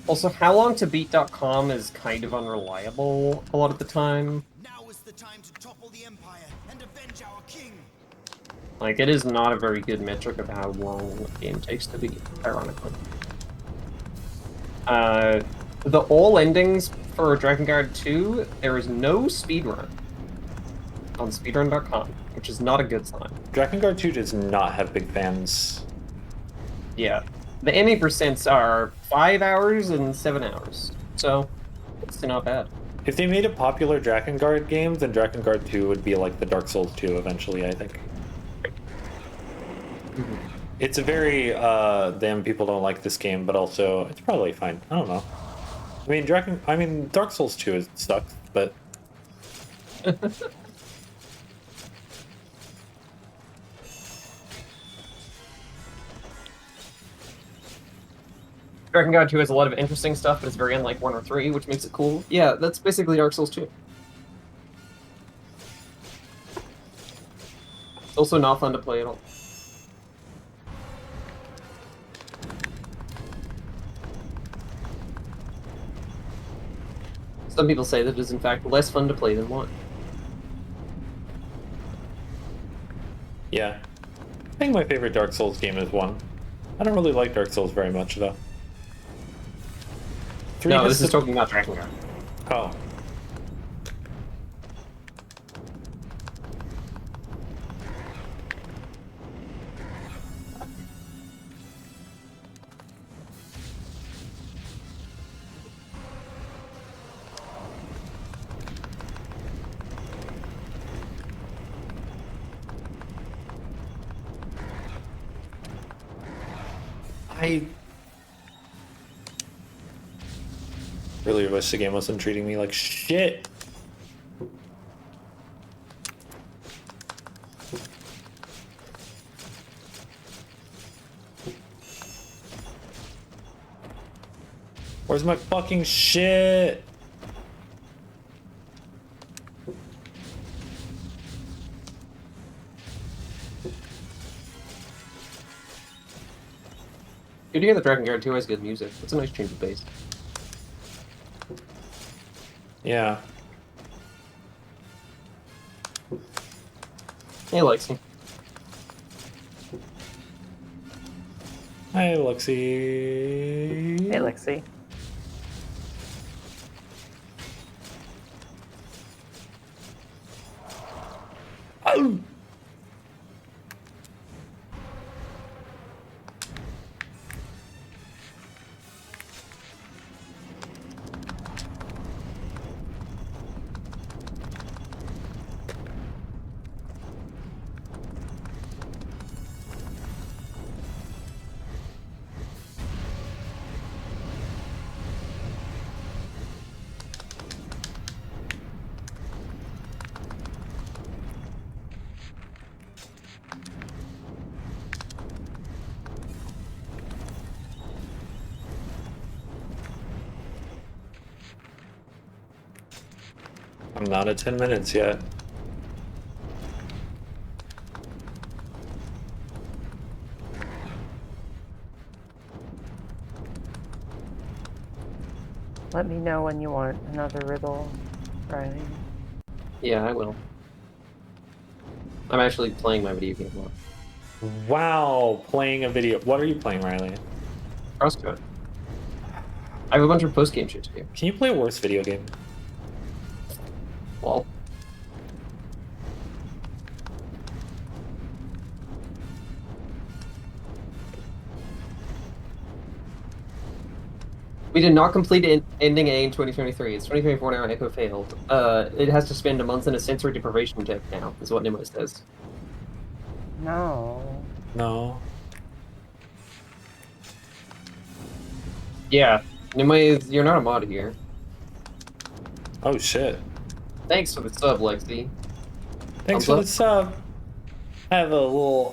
Also, howlongtobeat.com is kind of unreliable a lot of the time.
Now is the time to topple the Empire and avenge our king.
Like, it is not a very good metric of how long a game takes to beat, ironically. The all endings for Drakengard 2, there is no speedrun on speedrun.com, which is not a good sign.
Drakengard 2 does not have big fans.
Yeah. The ending percents are 5 hours and 7 hours, so it's not bad.
If they made a popular Drakengard game, then Drakengard 2 would be like the Dark Souls 2 eventually, I think. It's a very, damn, people don't like this game, but also, it's probably fine. I don't know. I mean, Dark Souls 2 sucks, but...
Drakengard 2 has a lot of interesting stuff, but it's very unlike 1 or 3, which makes it cool. Yeah, that's basically Dark Souls 2. It's also not fun to play at all. Some people say that it is in fact less fun to play than 1.
Yeah. I think my favorite Dark Souls game is 1. I don't really like Dark Souls very much, though.
No, this is talking about Drakengard.
Oh. I really wish the game wasn't treating me like shit. Where's my fucking shit?
Good to hear that Drakengard 2 has good music. It's a nice change of pace.
Yeah.
Hey, Lexi.
Hi, Lexi.
Hey, Lexi.
Oh! I'm not at 10 minutes yet.
Let me know when you want another riddle, Riley.
Yeah, I will. I'm actually playing my video game now.
Wow, playing a video. What are you playing, Riley?
Crosscode. I have a bunch of post-game shit to do.
Can you play a worse video game?
Well. We did not complete ending A in 2023. It's 2024 now, and Echo failed. It has to spend a month in a sensory deprivation tip now, is what Nimue says.
No.
No.
Yeah, Nimue, you're not a mod here.
Oh shit.
Thanks for the sub, Lexi.
Thanks for the sub. I have a little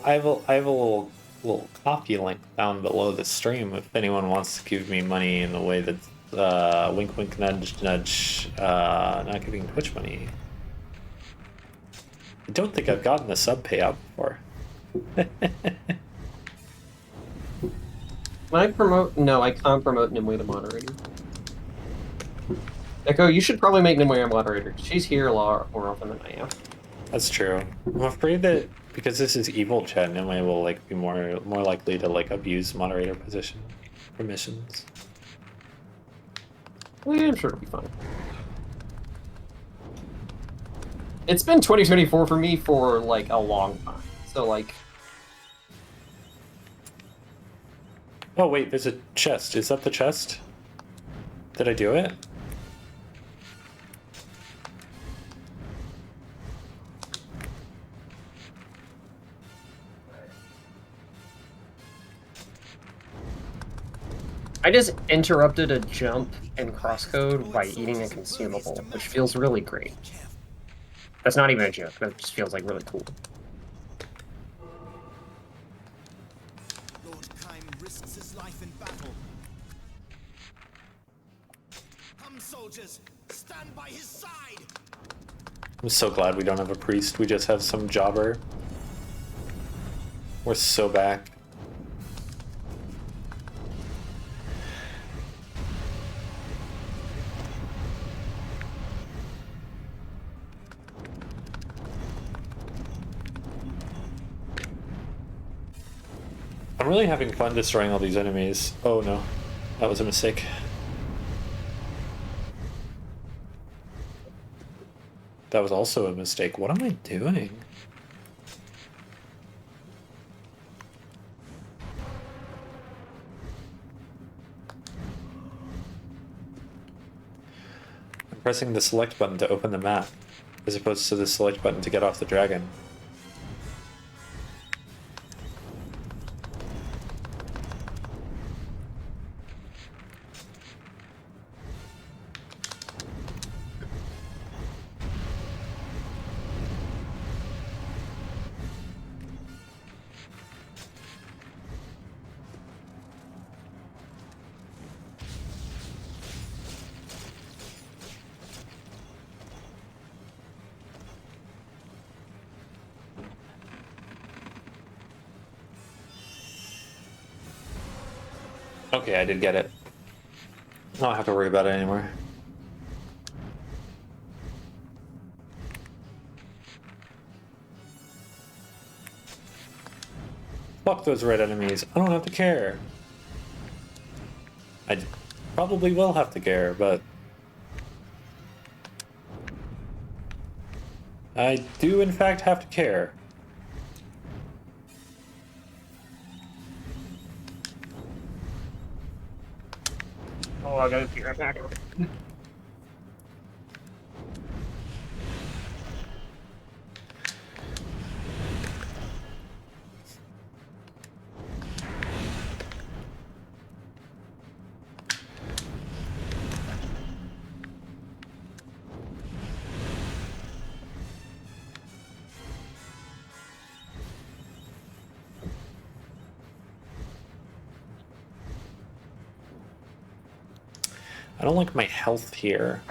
coffee link down below the stream if anyone wants to give me money in the way that's wink wink nudge nudge, not giving Twitch money. I don't think I've gotten the sub payout before.
Can I promote? No, I can't promote Nimue to moderator. Echo, you should probably make Nimue a moderator. She's here a lot more often than I am.
That's true. I'm afraid that because this is evil chat, Nimue will like be more likely to like abuse moderator position permissions.
Well, yeah, I'm sure it'll be fine. It's been 2024 for me for like a long time. So like.
Oh wait, there's a chest. Is that the chest? Did I do it?
I just interrupted a jump in crosscode by eating a consumable, which feels really great. That's not even a joke, that just feels like really cool.
Lord Kime risks his life in battle. Come, soldiers, stand by his side.
I'm so glad we don't have a priest. We just have some jobber. We're so back. I'm really having fun destroying all these enemies. Oh no, that was a mistake. That was also a mistake. What am I doing? I'm pressing the select button to open the map, as opposed to the select button to get off the dragon. Okay, I did get it. I don't have to worry about it anymore. Fuck those red enemies. I don't have to care. I probably will have to care, but I do in fact have to care.
Oh, I gotta be right back.
I don't like my health here.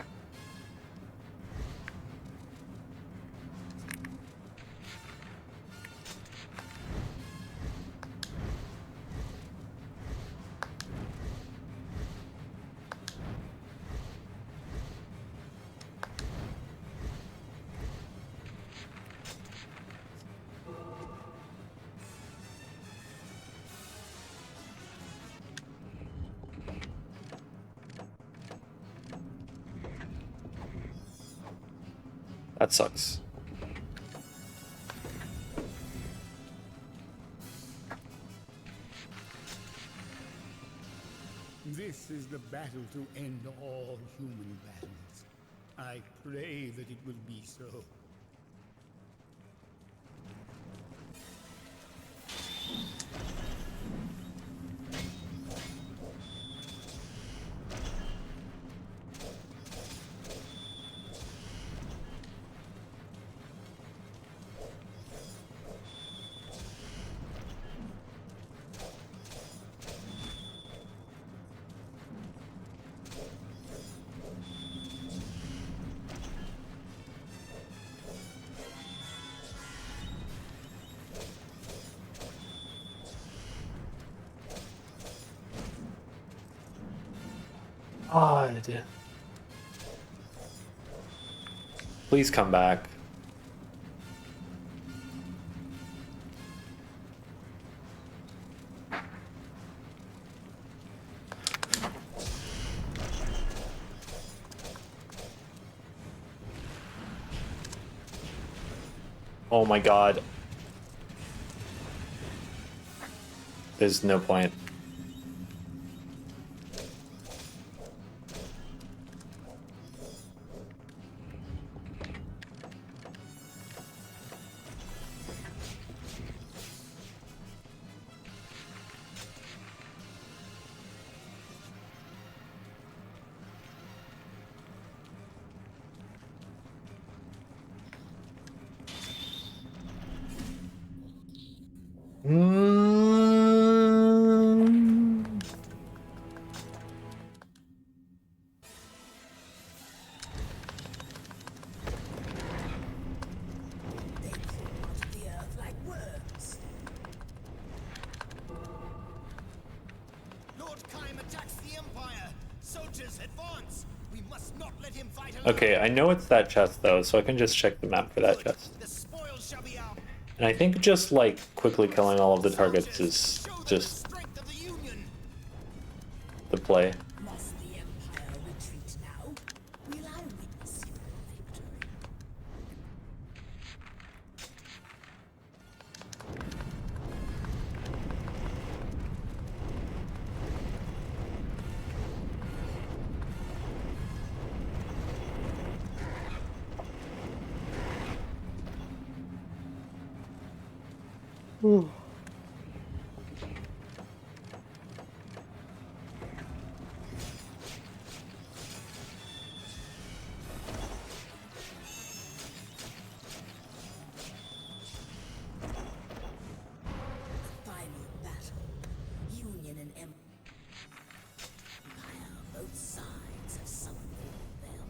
That sucks.
This is the battle to end all human battles. I pray that it will be so.
God. Please come back. Oh my god. There's no point. Okay, I know it's that chest though, so I can just check the map for that chest. And I think just like quickly killing all of the targets is just the play.
Must the Empire retreat now? Will I witness your victory?
Ooh.
Final battle. Union and Empire. Both sides have summoned their power.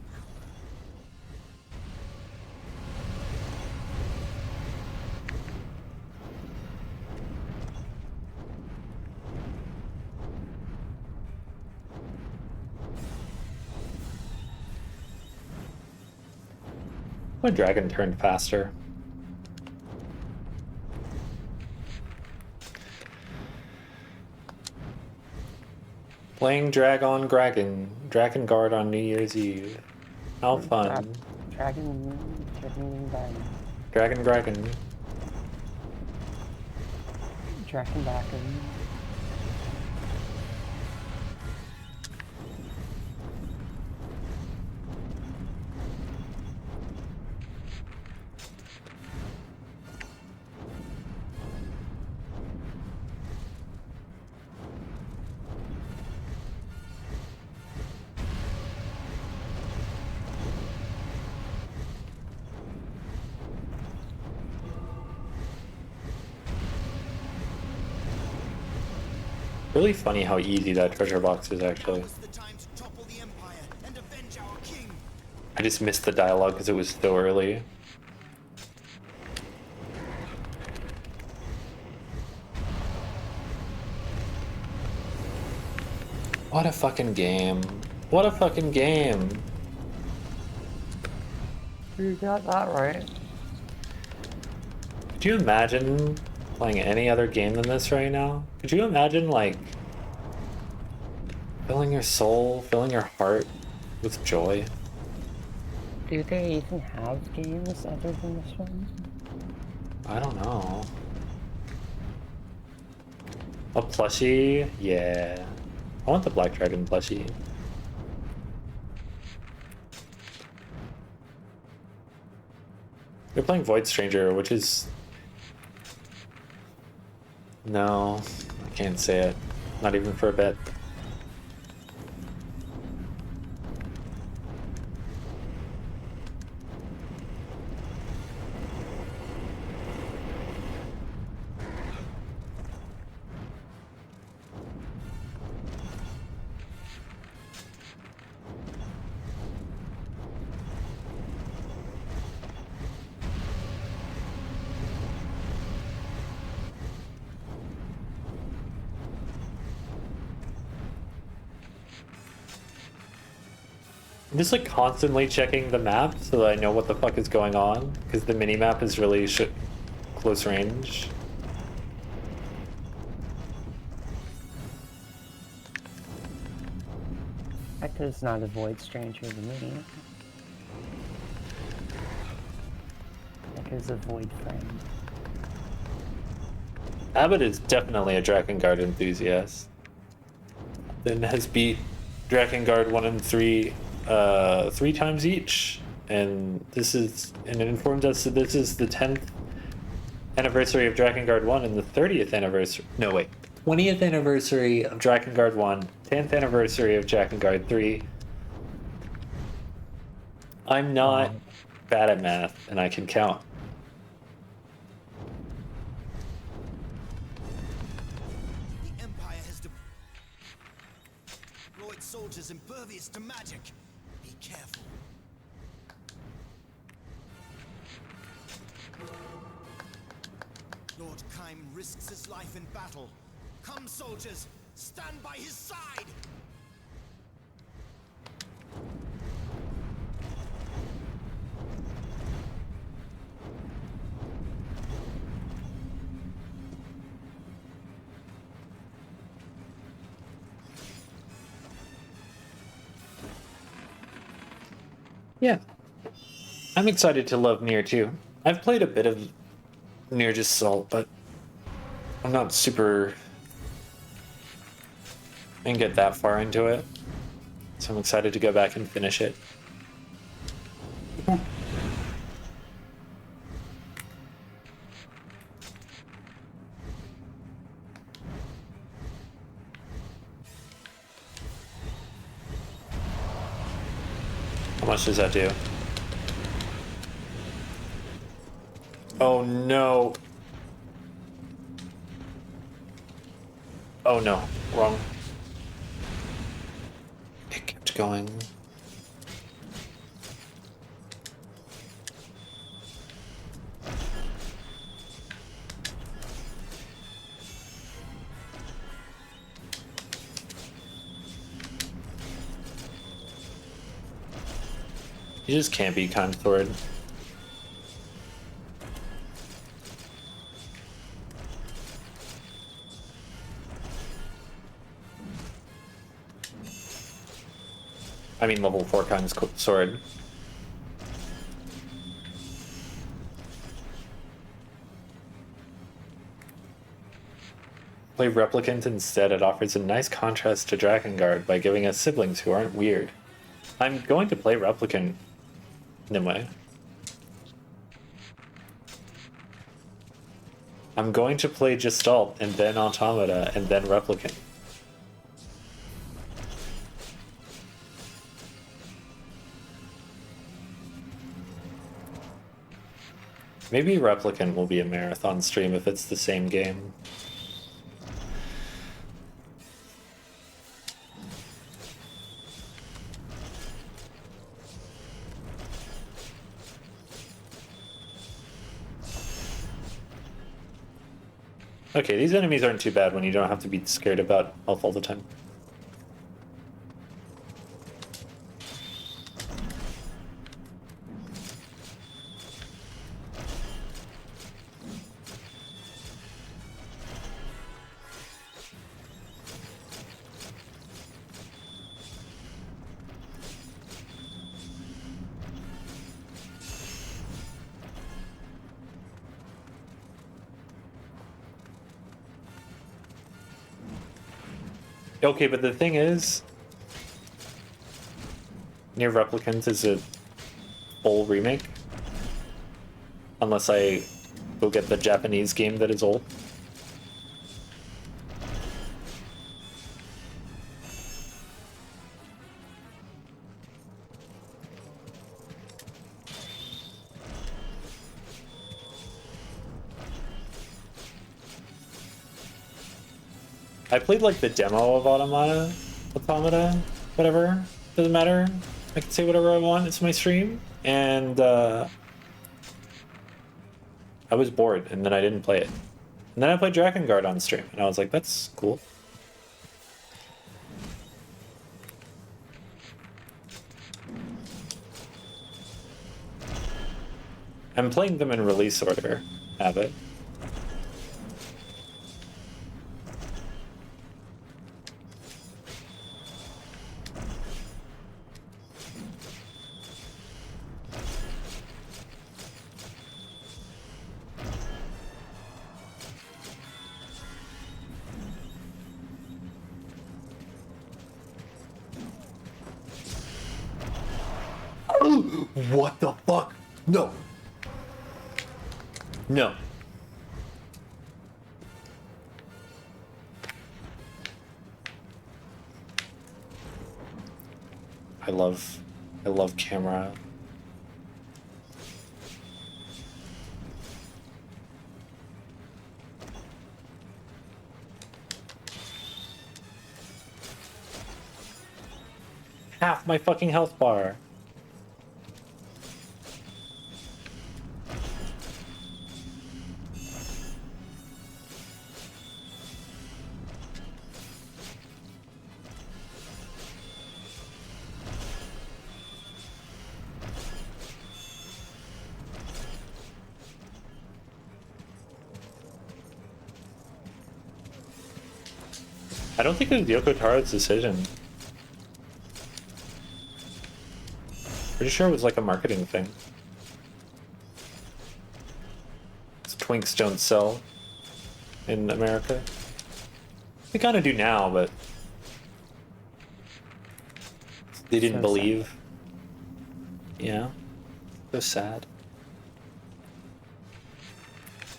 My dragon turned faster. Playing Drakengard on New Year's Eve. How fun.
Dragon.
Dragon.
Draken back in.
Really funny how easy that treasure box is actually. I just missed the dialogue because it was so early. What a fucking game. What a fucking game.
You got that right.
Could you imagine playing any other game than this right now? Could you imagine, like, filling your soul, filling your heart with joy?
Do they even have games other than this one?
I don't know. A plushie? Yeah. I want the Black Dragon plushie. They're playing Void Stranger, which is... No, I can't say it. Not even for a bit. I'm just like constantly checking the map so that I know what the fuck is going on, because the mini-map is really close range.
Echo's not a Void Stranger to me. Echo's a Void friend.
Abbott is definitely a Drakengard enthusiast. Then has beat Drakengard 1 and 3 3 times each, and it informs us that this is the 10th anniversary of Drakengard 1 and the 30th anniversary. No, wait. 20th anniversary of Drakengard 1, 10th anniversary of Drakengard 3. I'm not bad at math, and I can count.
The Empire has deployed soldiers impervious to magic. Be careful. Lord Kaim risks his life in battle. Come, soldiers, stand by his side!
Yeah. I'm excited to love Nier too. I've played a bit of Nier just Salt, but I'm not super... I didn't get that far into it. So I'm excited to go back and finish it. How much does that do? Oh no. Oh no, wrong. It kept going. You just can't be kind sword. I mean level 4 times sword. Play Replicant instead. It offers a nice contrast to Drakengard by giving us siblings who aren't weird. I'm going to play Replicant anyway. I'm going to play Gestalt and then Automata and then Replicant. Maybe Replicant will be a marathon stream if it's the same game. Okay, these enemies aren't too bad when you don't have to be scared about health all the time. Okay, but the thing is, Nier Replicant is a full remake. Unless I go get the Japanese game that is old. I played like the demo of Automata, whatever, doesn't matter. I can say whatever I want, it's my stream. And I was bored and then I didn't play it. And then I played Drakengard on stream and I was like, that's cool. I'm playing them in release order, have it. What the fuck? No. No. I love camera. Half my fucking health bar. I don't think it was Yoko Taro's decision. Pretty sure it was like a marketing thing. Twinks don't sell in America. They kind of do now, but they didn't
So
believe.
sad.
Yeah. So sad.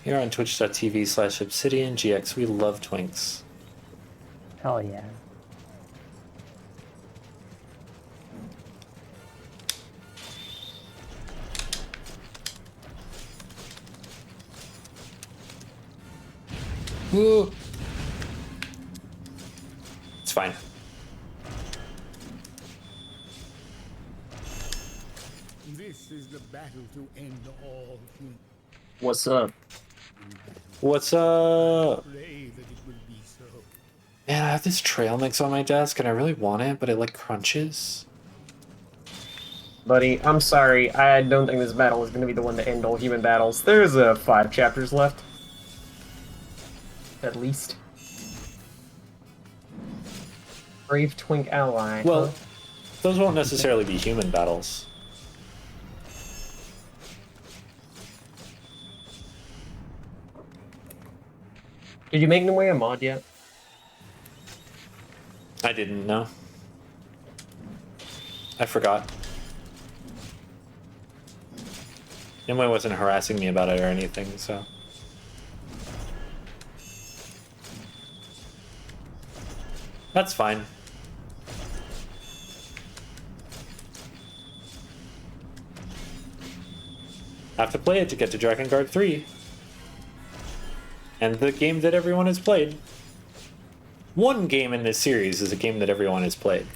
Here on twitch.tv/obsidiangx, we love Twinks.
Hell yeah.
Ooh. It's fine.
This is the battle to end all humans.
What's up?
What's up?
Pray that it will be so.
Man, I have this trail mix on my desk and I really want it, but it like crunches.
Buddy, I'm sorry. I don't think this battle is going to be the one to end all human battles. There's 5 chapters left. At least. Brave Twink ally.
Well,
huh?
those won't necessarily be human battles.
Did you make Nimue a mod yet?
I didn't know. I forgot. Nimue wasn't harassing me about it or anything, so. That's fine. I have to play it to get to Drakengard 3. And the game that everyone has played. One game in this series is a game that everyone has played.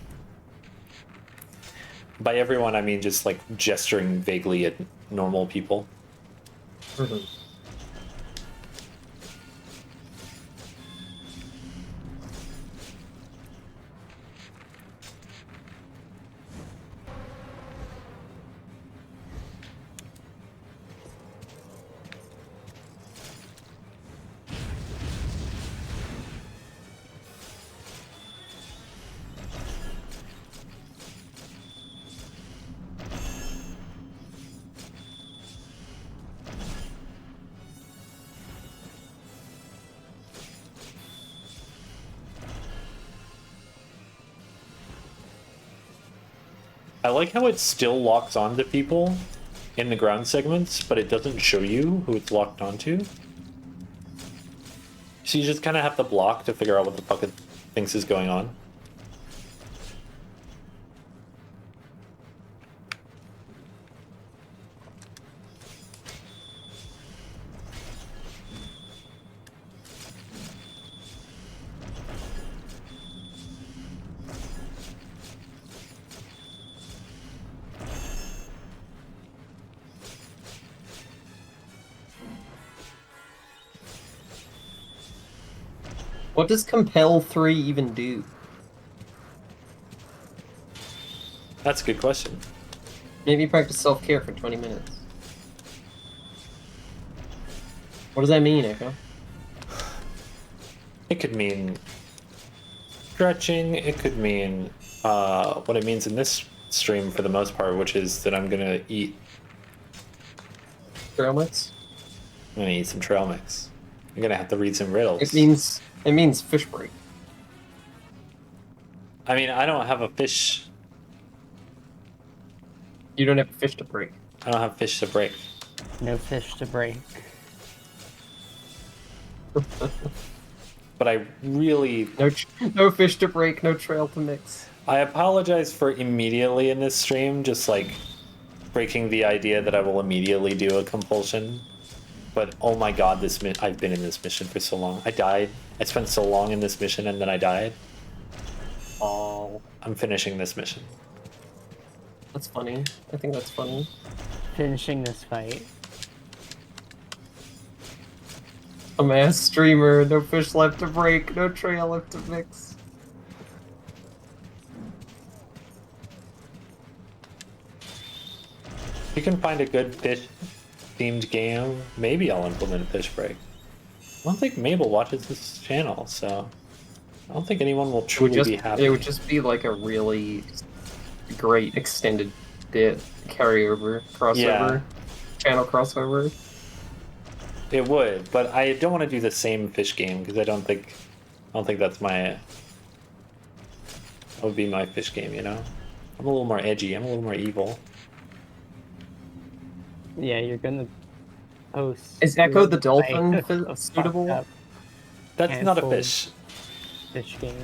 By everyone, I mean just like gesturing vaguely at normal people.
Mm-hmm.
I like how it still locks onto people in the ground segments, but it doesn't show you who it's locked onto. So you just kind of have to block to figure out what the fuck it thinks is going on.
What does Compel 3 even do?
That's a good question.
Maybe practice self-care for 20 minutes. What does that mean, Echo?
It could mean stretching. It could mean what it means in this stream for the most part, which is that I'm gonna eat
trail mix.
I'm gonna eat some trail mix. I'm gonna have to read some riddles.
It means fish break.
I mean, I don't have a fish.
You don't have fish to break.
I don't have fish to break.
No fish to break.
But I really...
No fish to break, no trail to mix.
I apologize for immediately in this stream, just like breaking the idea that I will immediately do a compulsion. But oh my god, I've been in this mission for so long. I died. I spent so long in this mission and then I died. Oh, I'm finishing this mission.
That's funny. I think that's funny.
Finishing this fight.
A mass streamer, no fish left to break, no trail left to mix.
If you can find a good fish themed game, maybe I'll implement a fish break. I don't think Mabel watches this channel, so I don't think anyone will truly be happy.
It would just be like a really great extended bit carryover, crossover, channel crossover.
It would, but I don't want to do the same fish game because I don't think that's that would be my fish game, you know? I'm a little more edgy, I'm a little more evil.
Yeah, you're gonna post...
Is Echo the Dolphin suitable?
That's not a fish.
Fish game.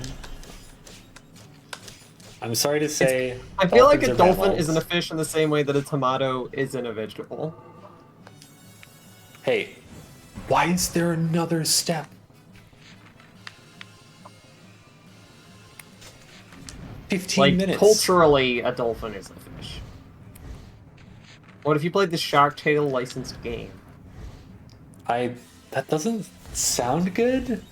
I'm sorry to say...
I feel like a dolphin isn't a fish in the same way that a tomato isn't a vegetable.
Hey, why is there another step?
Like,
minutes.
culturally, a dolphin is a fish. What if you played the Shark Tale licensed game?
That doesn't sound good.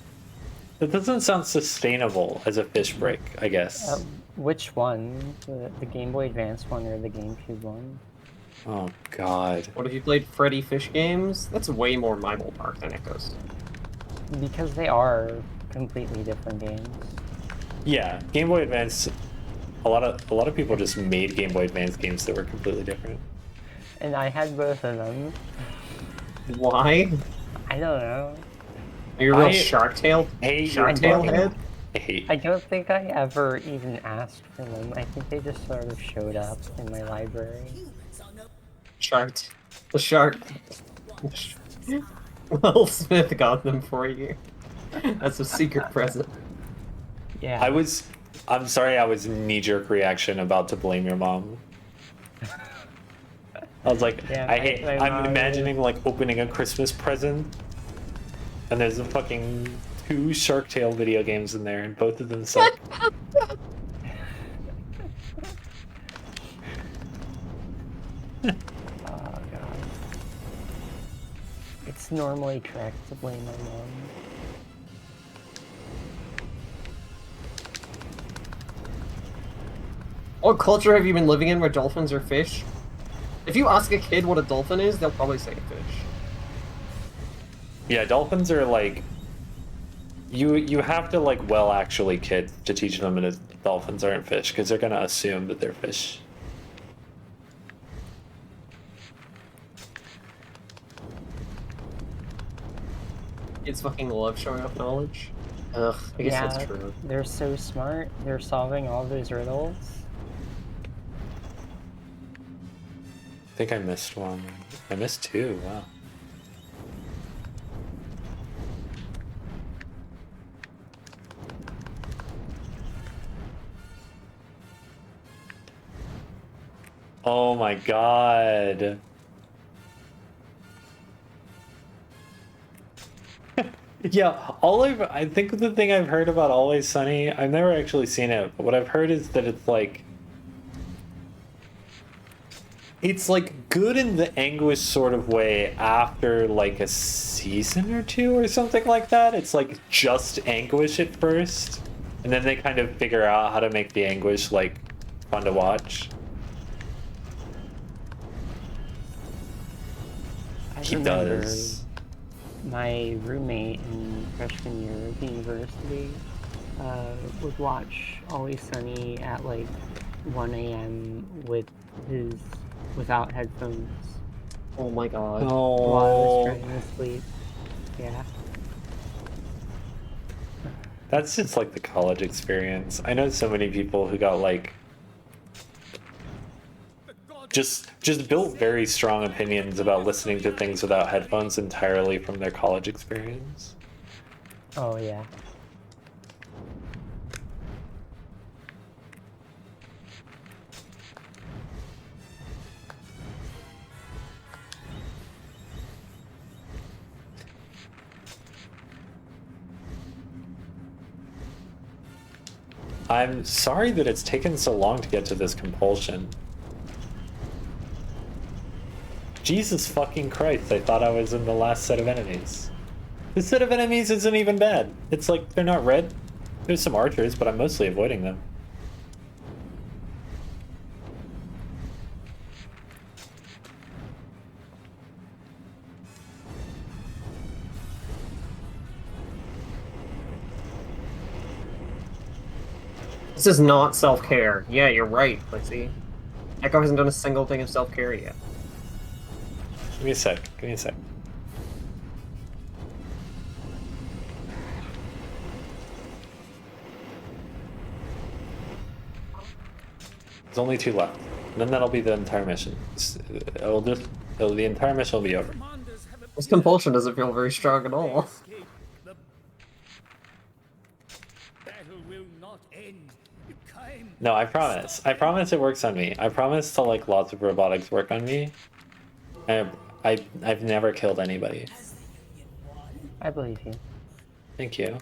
That doesn't sound sustainable as a fish break, I guess.
Which one? The Game Boy Advance one or the GameCube one?
Oh god.
What if you played Freddy Fish games? That's way more my ballpark than Echo's.
Because they are completely different games.
Yeah, Game Boy Advance. A lot of people just made Game Boy Advance games that were completely different.
And I had both of them.
Why?
I don't know.
Are you a real Shark Tale? Shark Tale head?
I don't think I ever even asked for them. I think they just sort of showed up in my library.
The shark. Will Smith got them for you. That's a secret present.
Yeah.
I'm sorry, I was knee-jerk reaction about to blame your mom. I was like,
yeah,
I'm imagining like opening a Christmas present, and there's a fucking 2 Shark Tale video games in there, and both of them suck.
Oh god. It's normally correct to blame my mom.
What culture have you been living in where dolphins are fish? If you ask a kid what a dolphin is, they'll probably say a fish.
Yeah, dolphins are like... You have to like actually kids to teach them that dolphins aren't fish, because they're going to assume that they're fish.
Kids fucking love showing off knowledge. Ugh, I guess that's true.
They're so smart. They're solving all those riddles.
think I missed one. I missed two, wow. Oh my god. Yeah, I think the thing I've heard about Always Sunny, I've never actually seen it, but what I've heard is that it's like good in the Anguish sort of way after like a season or two or something like that. It's like just Anguish at first, and then they kind of figure out how to make the Anguish like fun to watch. He does.
My roommate in freshman year of university would watch Always Sunny at like 1 a.m. without headphones.
Oh my god.
While I was trying to sleep. Yeah.
That's just like the college experience. I know so many people who got like just built very strong opinions about listening to things without headphones entirely from their college experience.
Oh yeah.
I'm sorry that it's taken so long to get to this compulsion. Jesus fucking Christ, I thought I was in the last set of enemies. This set of enemies isn't even bad. It's like, they're not red. There's some archers, but I'm mostly avoiding them.
This is not self-care. Yeah, you're right, Lexi. Echo hasn't done a single thing of self-care yet.
Give me a sec. Give me a sec. There's only 2 left. And then that'll be the entire mission. The entire mission will be over.
This compulsion doesn't feel very strong at all.
No, I promise. I promise it works on me. I promise to like lots of robotics work on me. I've never killed anybody.
I believe you.
Thank you.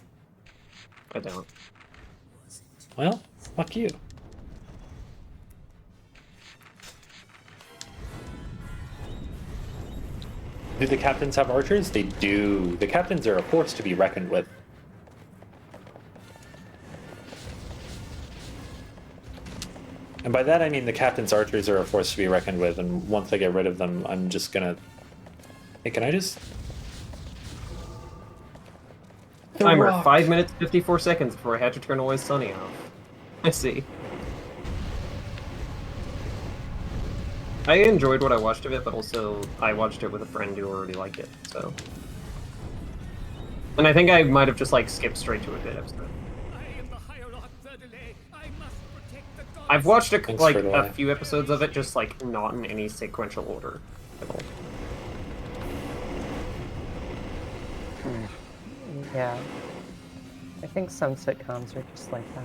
I don't.
Well, fuck you. Do the captains have archers? They do. The captains are a force to be reckoned with. And by that I mean the captain's archers are a force to be reckoned with, and once I get rid of them, I'm just gonna... Hey, can I just...
Timer, 5 minutes 54 seconds before I had to turn Always Sunny off. I see. I enjoyed what I watched of it, but also I watched it with a friend who already liked it, so... And I think I might have just like skipped straight to a good episode. I've watched a few episodes of it, just like not in any sequential order at all.
Yeah. I think some sitcoms are just like that.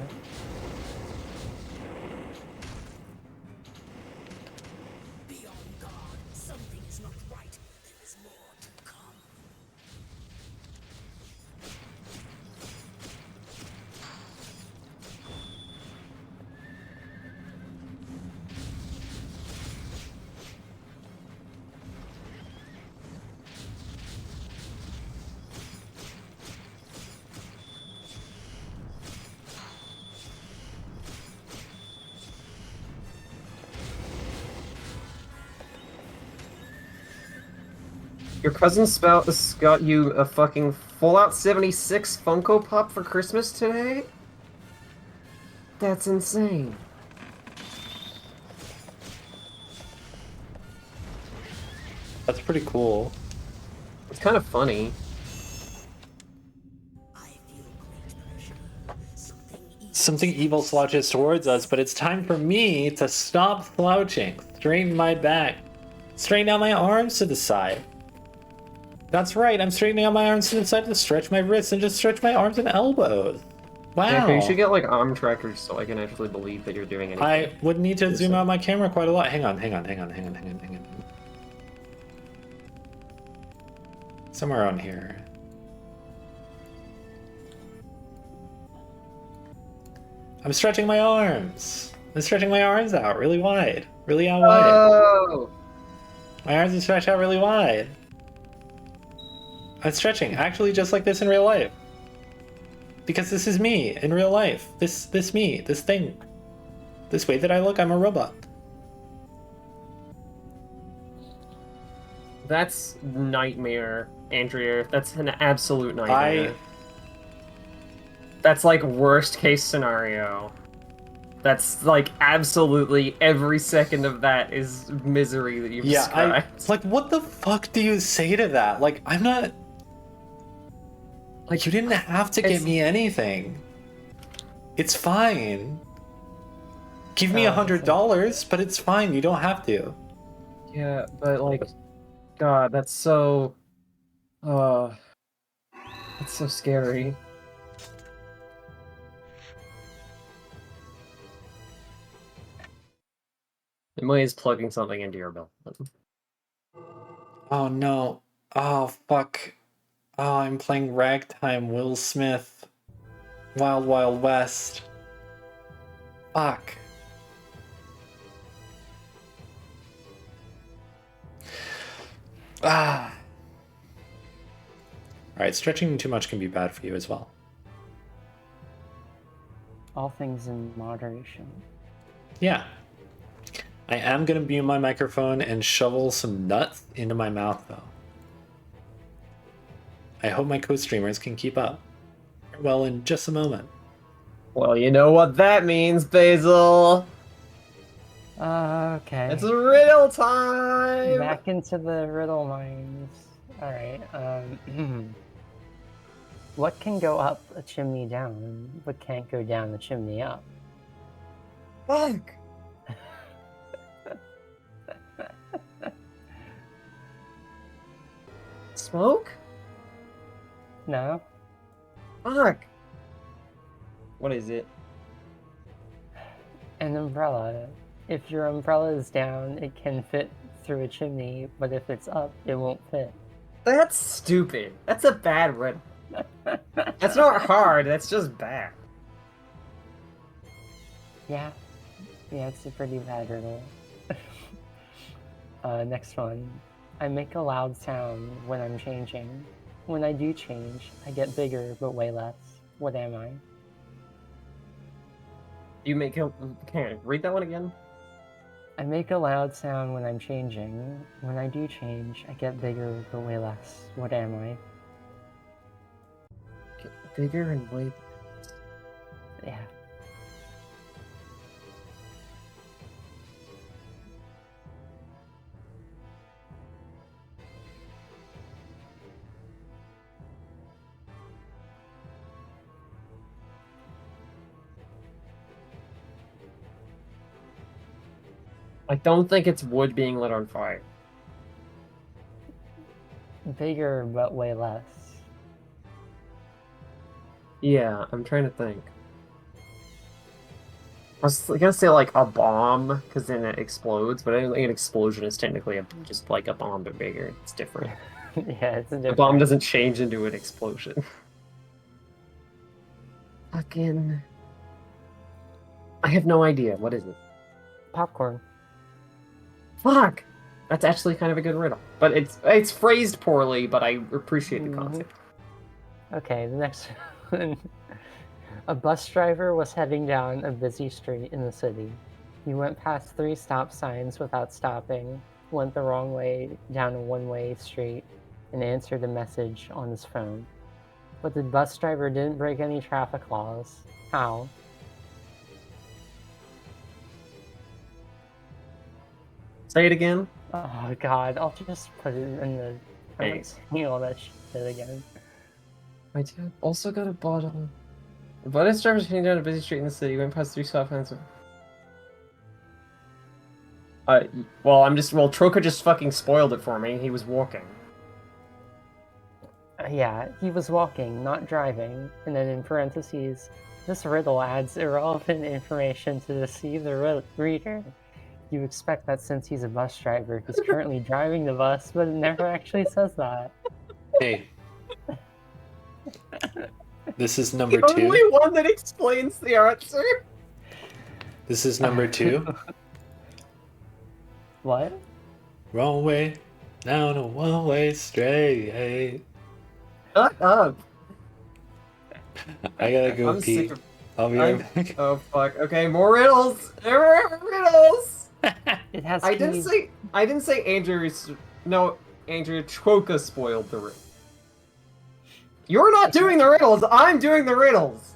Your cousin Spouse got you a fucking Fallout 76 Funko Pop for Christmas today? That's insane.
That's pretty cool.
It's kind of funny.
Something evil slouches towards us, but it's time for me to stop slouching. Straighten my back. Straighten out my arms to the side. That's right, I'm straightening out my arms to the side to stretch my wrists and just stretch my arms and elbows. Wow.
Yeah, you should get like arm trackers so I can actually believe that you're doing anything.
I would need to zoom out my camera quite a lot. Hang on. Somewhere on here. I'm stretching my arms. I'm stretching my arms out really wide. Really out wide.
Oh!
My arms are stretched out really wide. I'm stretching, actually just like this in real life. Because this is me in real life. This me, this thing. This way that I look, I'm a robot.
That's nightmare, Andrea. That's an absolute nightmare. That's like worst case scenario. That's like absolutely every second of that is misery that you've described.
Like, what the fuck do you say to that? Like, I'm not... Like, you didn't have to get me anything. It's fine. Give me $100, but it's fine. You don't have to.
Yeah, but like, God, that's so... that's so scary. Emily is plugging something into your belt.
Oh no. Oh fuck. Oh, I'm playing Ragtime Will Smith. Wild Wild West. Fuck. Ah. Alright, stretching too much can be bad for you as well.
All things in moderation.
Yeah. I am going to mute my microphone and shovel some nuts into my mouth, though. I hope my co-streamers can keep up. Well, in just a moment.
Well, you know what that means, Basil.
Okay.
It's riddle time!
Back into the riddle mines. Alright, what can go up a chimney down, but can't go down the chimney up?
Fuck! Smoke?
No.
Fuck! What is it?
An umbrella. If your umbrella is down, it can fit through a chimney, but if it's up, it won't fit.
That's stupid. That's a bad riddle. That's not hard, that's just bad.
Yeah. Yeah, it's a pretty bad riddle. Next one. I make a loud sound when I'm changing. When I do change, I get bigger, but way less. What am I?
You make a... Can I read that one again?
I make a loud sound when I'm changing. When I do change, I get bigger, but way less. What am I?
Get bigger and way...
Yeah.
I don't think it's wood being lit on fire.
Bigger, but way less.
Yeah, I'm trying to think. I was gonna say like a bomb, because then it explodes, but I don't think an explosion is technically just like a bomb but bigger. It's different.
Yeah, it's a different...
A bomb doesn't change into an explosion. Fucking... I have no idea. What is it?
Popcorn.
Fuck! That's actually kind of a good riddle. But it's phrased poorly, but I appreciate the concept.
Okay, the next one. A bus driver was heading down a busy street in the city. He went past 3 stop signs without stopping, went the wrong way down a one-way street, and answered a message on his phone. But the bus driver didn't break any traffic laws. How?
Say it again.
Oh god, I'll just put it in the...
Thanks.
all that shit again.
My dad also got a bottle. The bus driver was heading down a busy street in the city, went past 3 stop signs. Well, Troka just fucking spoiled it for me. He was walking.
Yeah, he was walking, not driving. And then in parentheses, this riddle adds irrelevant information to deceive the reader. You expect that since he's a bus driver, he's currently driving the bus, but it never actually says that.
Hey. This is number
The
2.
only one that explains the answer.
This is number 2.
What?
Wrong way, down a one-way straight.
Shut up.
I gotta go
I'm
pee.
sick of...
I'll be right back.
Oh fuck. Okay, more riddles. More riddles.
It has.
I didn't say Andrew. No, Andrew Troka spoiled the riddle. You're not doing the riddles. I'm doing the riddles.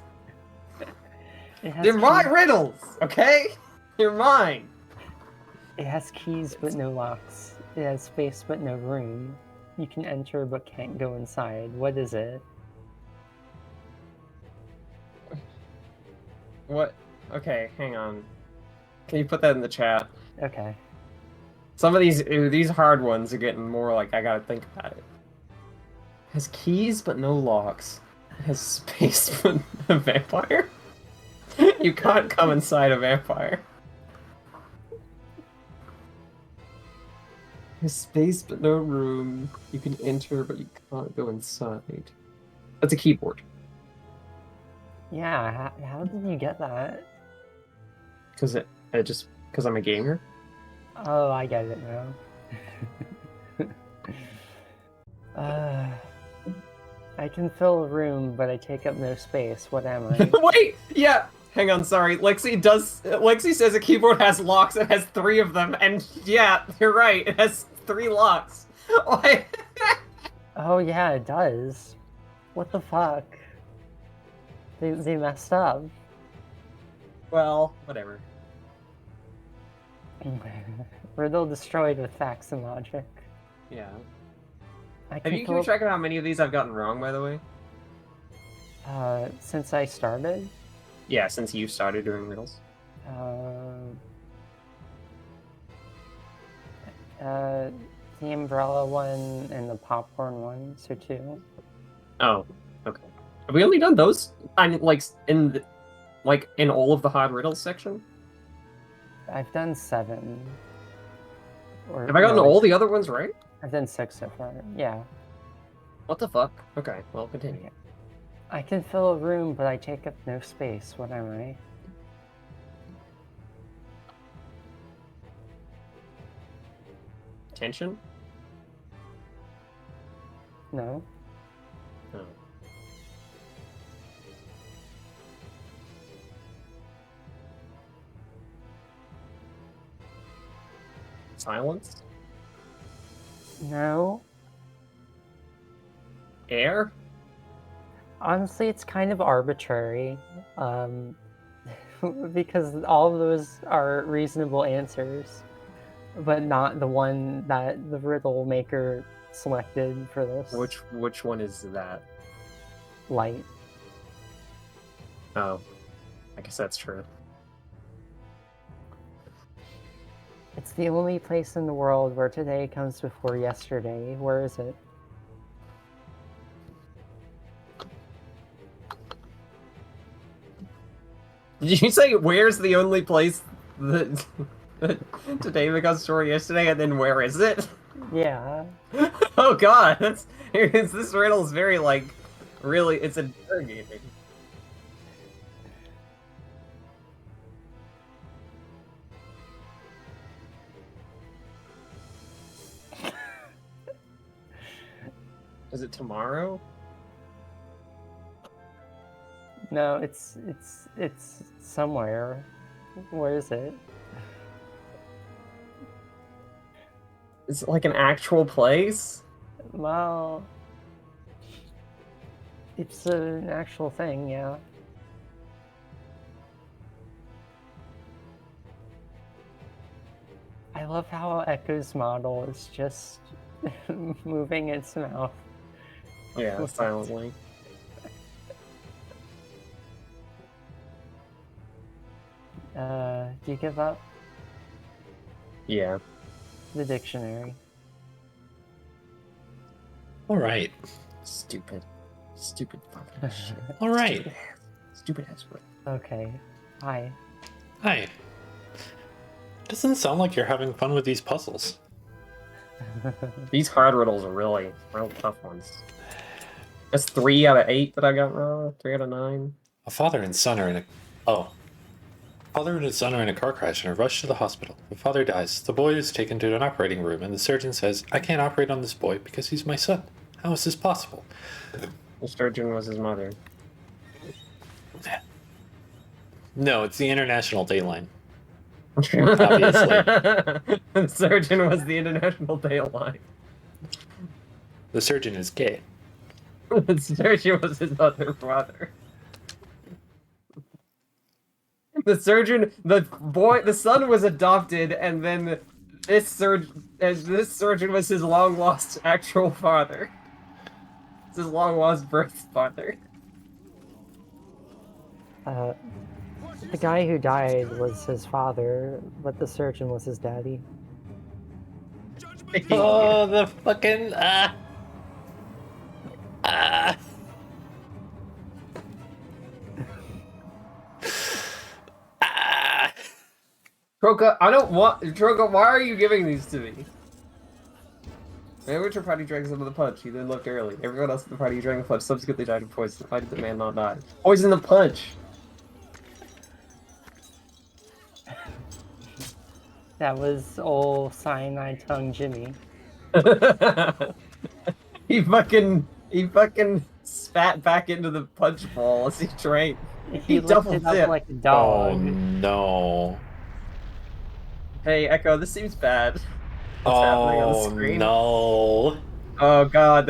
They're my riddles. Okay, they're mine.
It has keys but no locks. It has space but no room. You can enter but can't go inside. What is it?
What? Okay, hang on. Can you put that in the chat?
Okay.
Some of these hard ones are getting more like I gotta think about it. Has keys but no locks. Has space but a vampire. You can't come inside a vampire. Has space but no room. You can enter but you can't go inside. That's a keyboard.
Yeah, how did you get that?
Because I'm a gamer.
Oh, I get it now. I can fill a room, but I take up no space. What am I?
Wait! Yeah! Hang on, sorry. Lexi says a keyboard has locks. It has 3 of them, and yeah, you're right. It has 3 locks. Why?
Oh yeah, it does. What the fuck? They messed up.
Well, whatever.
Riddle destroyed with facts and logic.
Yeah.
Have
you kept track of how many of these I've gotten wrong, by the way?
Since I started?
Yeah, since you started doing riddles.
The umbrella one and the popcorn one, so 2.
Oh, okay. Have we only done those? In all of the hard riddles section?
I've done 7.
Have I gotten all the other ones right?
I've done 6 so far, yeah.
What the fuck? Okay, well, continue.
I can fill a room, but I take up no space. What am I?
Tension?
No.
Oh. Silence?
No.
Air?
Honestly, it's kind of arbitrary, because all of those are reasonable answers, but not the one that the riddle maker selected for this.
Which one is that?
Light.
Oh, I guess that's true.
It's the only place in the world where today comes before yesterday. Where is it?
Did you say where's the only place that today becomes before yesterday, and then where is it?
Yeah.
Oh god, this riddle is very really, it's interrogating. Is it tomorrow?
No, it's somewhere. Where is it?
Is it like an actual place?
Well, it's an actual thing, yeah. I love how Echo's model is just moving its mouth.
Yeah, silently.
Do you give up?
Yeah.
The dictionary.
All right.
Stupid. Stupid fucking shit.
All right.
Stupid ass word.
Okay. Hi.
Hi. Doesn't sound like you're having fun with these puzzles.
These hard riddles are really real tough ones. That's 3 out of 8 that I got wrong. 3 out of 9.
A father and son are in a... Oh. Father and his son are in a car crash and are rushed to the hospital. The father dies. The boy is taken to an operating room, and the surgeon says, I can't operate on this boy because he's my son. How is this possible?
The surgeon was his mother.
No, it's the International Dateline.
Obviously. The surgeon was the International Dateline.
The surgeon is gay.
The surgeon was his other brother. The surgeon, the son was adopted, and then this surgeon was his long lost actual father. It's his long lost birth father.
The guy who died was his father, but the surgeon was his daddy.
Oh, the fucking
Troka, I don't want Troka. Why are you giving these to me? Man, which party drank some of the punch. He then left early. Everyone else in the party drank the punch. Subsequently died of poison. Why did the man not die? Poison the punch.
That was old cyanide tongue Jimmy.
He fucking spat back into the punch bowl as he drank. He double
licked it up
dipped.
like a dog.
Oh no.
Hey, Echo, this seems bad. What's happening on the
Oh
screen?
no.
Oh god,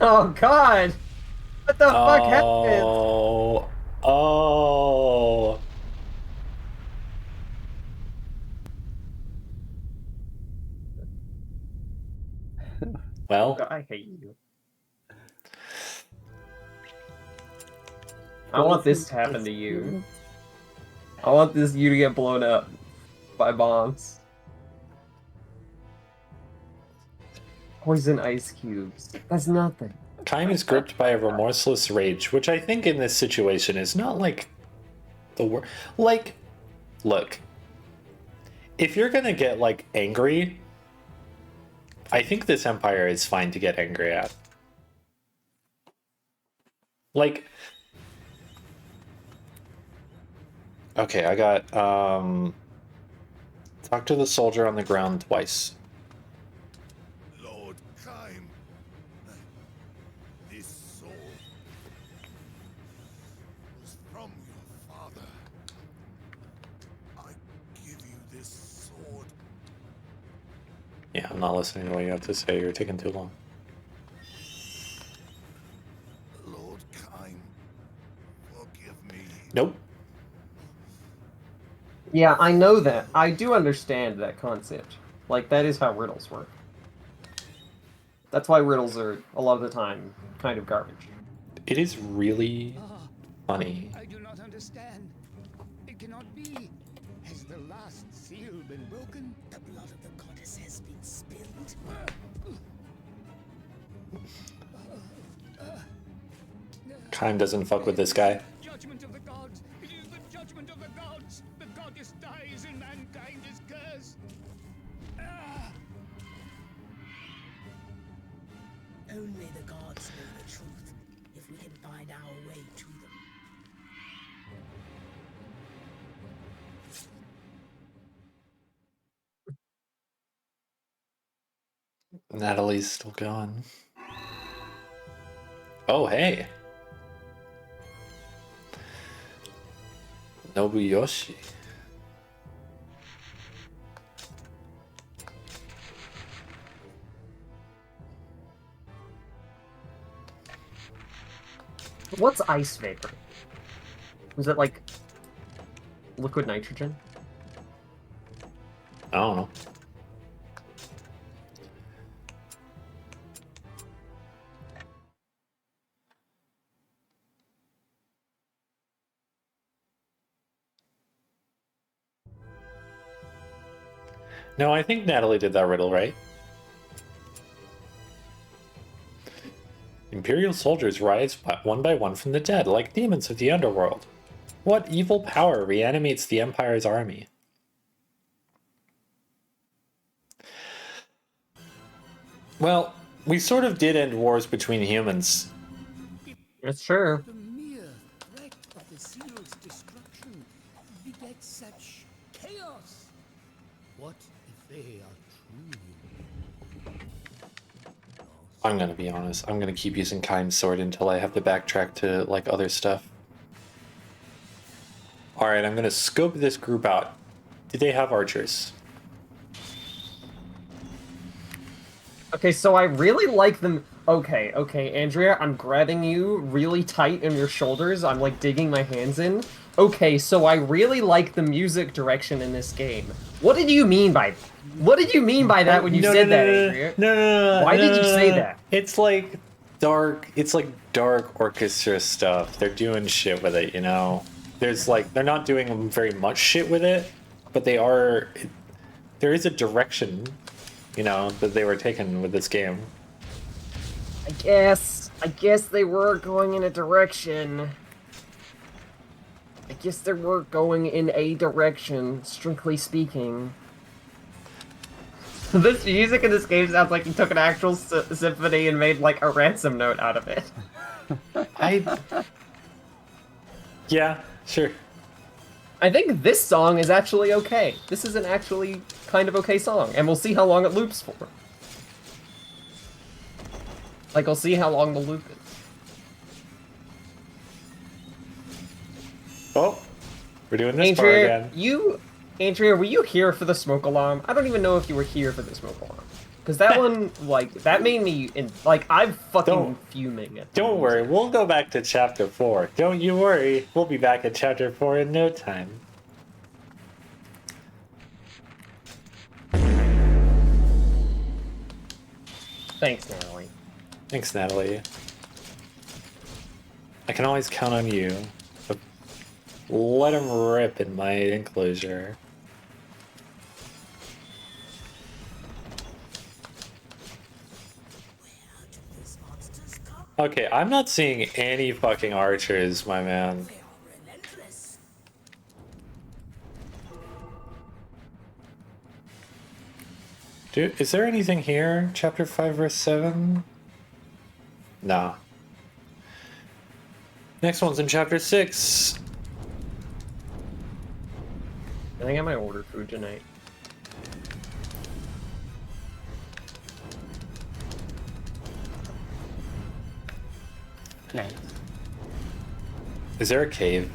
oh god! What the fuck happened?
Oh. Well,
I hate you. I want this to happen to you. I want you to get blown up by bombs. Poison ice cubes. That's nothing.
Time is gripped by a remorseless rage, which I think in this situation is not like the word. Like, look, if you're gonna get like angry, I think this empire is fine to get angry at. Like, okay, I got talk to the soldier on the ground twice.
Lord Kaim, this sword was from your father. I give you this sword.
Yeah, I'm not listening to what you have to say. You're taking too long.
Lord Kaim, forgive me.
Nope.
Yeah, I know that. I do understand that concept. Like, that is how riddles work. That's why riddles are, a lot of the time, kind of garbage.
It is really funny.
I do not understand. It cannot be. Has the last seal been broken?
The blood of the goddess has been spilled.
Kaim doesn't fuck with this guy.
Judgment of the gods. It is the judgment of the gods. The goddess dies and mankind is cursed.
Only the gods know the truth, if we can find our way to them.
Natalie's still gone. Oh, hey. Nobuyoshi.
What's ice vapor? Was it like liquid nitrogen?
I don't know. No, I think Natalie did that riddle right. Imperial soldiers rise one by one from the dead, like demons of the underworld. What evil power reanimates the Empire's army? Well, we sort of did end wars between humans.
It's true.
The mere threat of the seal's destruction begets such chaos. What if they are truly?
I'm gonna be honest. I'm gonna keep using Kind Sword until I have to backtrack to, like, other stuff. Alright, I'm gonna scope this group out. Do they have archers?
Okay, so I really like them. Okay, Andrea, I'm grabbing you really tight in your shoulders. I'm, like, digging my hands in. Okay, so I really like the music direction in this game. What did you mean by that? What did you mean by that when you said that, Andrea?
No.
Why did you say that?
It's like dark orchestra stuff. They're doing shit with it, you know? There's like, they're not doing very much shit with it, but they are, there is a direction, you know, that they were taking with this game.
I guess they were going in a direction. Strictly speaking. This music in this game sounds like you took an actual symphony and made, like, a ransom note out of it.
Yeah, sure.
I think this song is actually okay. This is an actually kind of okay song, and we'll see how long it loops for. Like, I'll see how long the loop is.
Oh, we're doing this part again.
Andrea, were you here for the smoke alarm? I don't even know if you were here for the smoke alarm. Because that one, like, that made me, I'm fucking fuming at
Don't worry, we'll go back to chapter 4. Don't you worry, we'll be back at chapter 4 in no time.
Thanks, Natalie.
Thanks, Natalie. I can always count on you. So let him rip in my enclosure. Okay, I'm not seeing any fucking archers, my man. Dude, is there anything here? Chapter 5, verse 7? Nah. Next one's in chapter 6.
I think I might order food tonight.
Nice.
Is there a cave?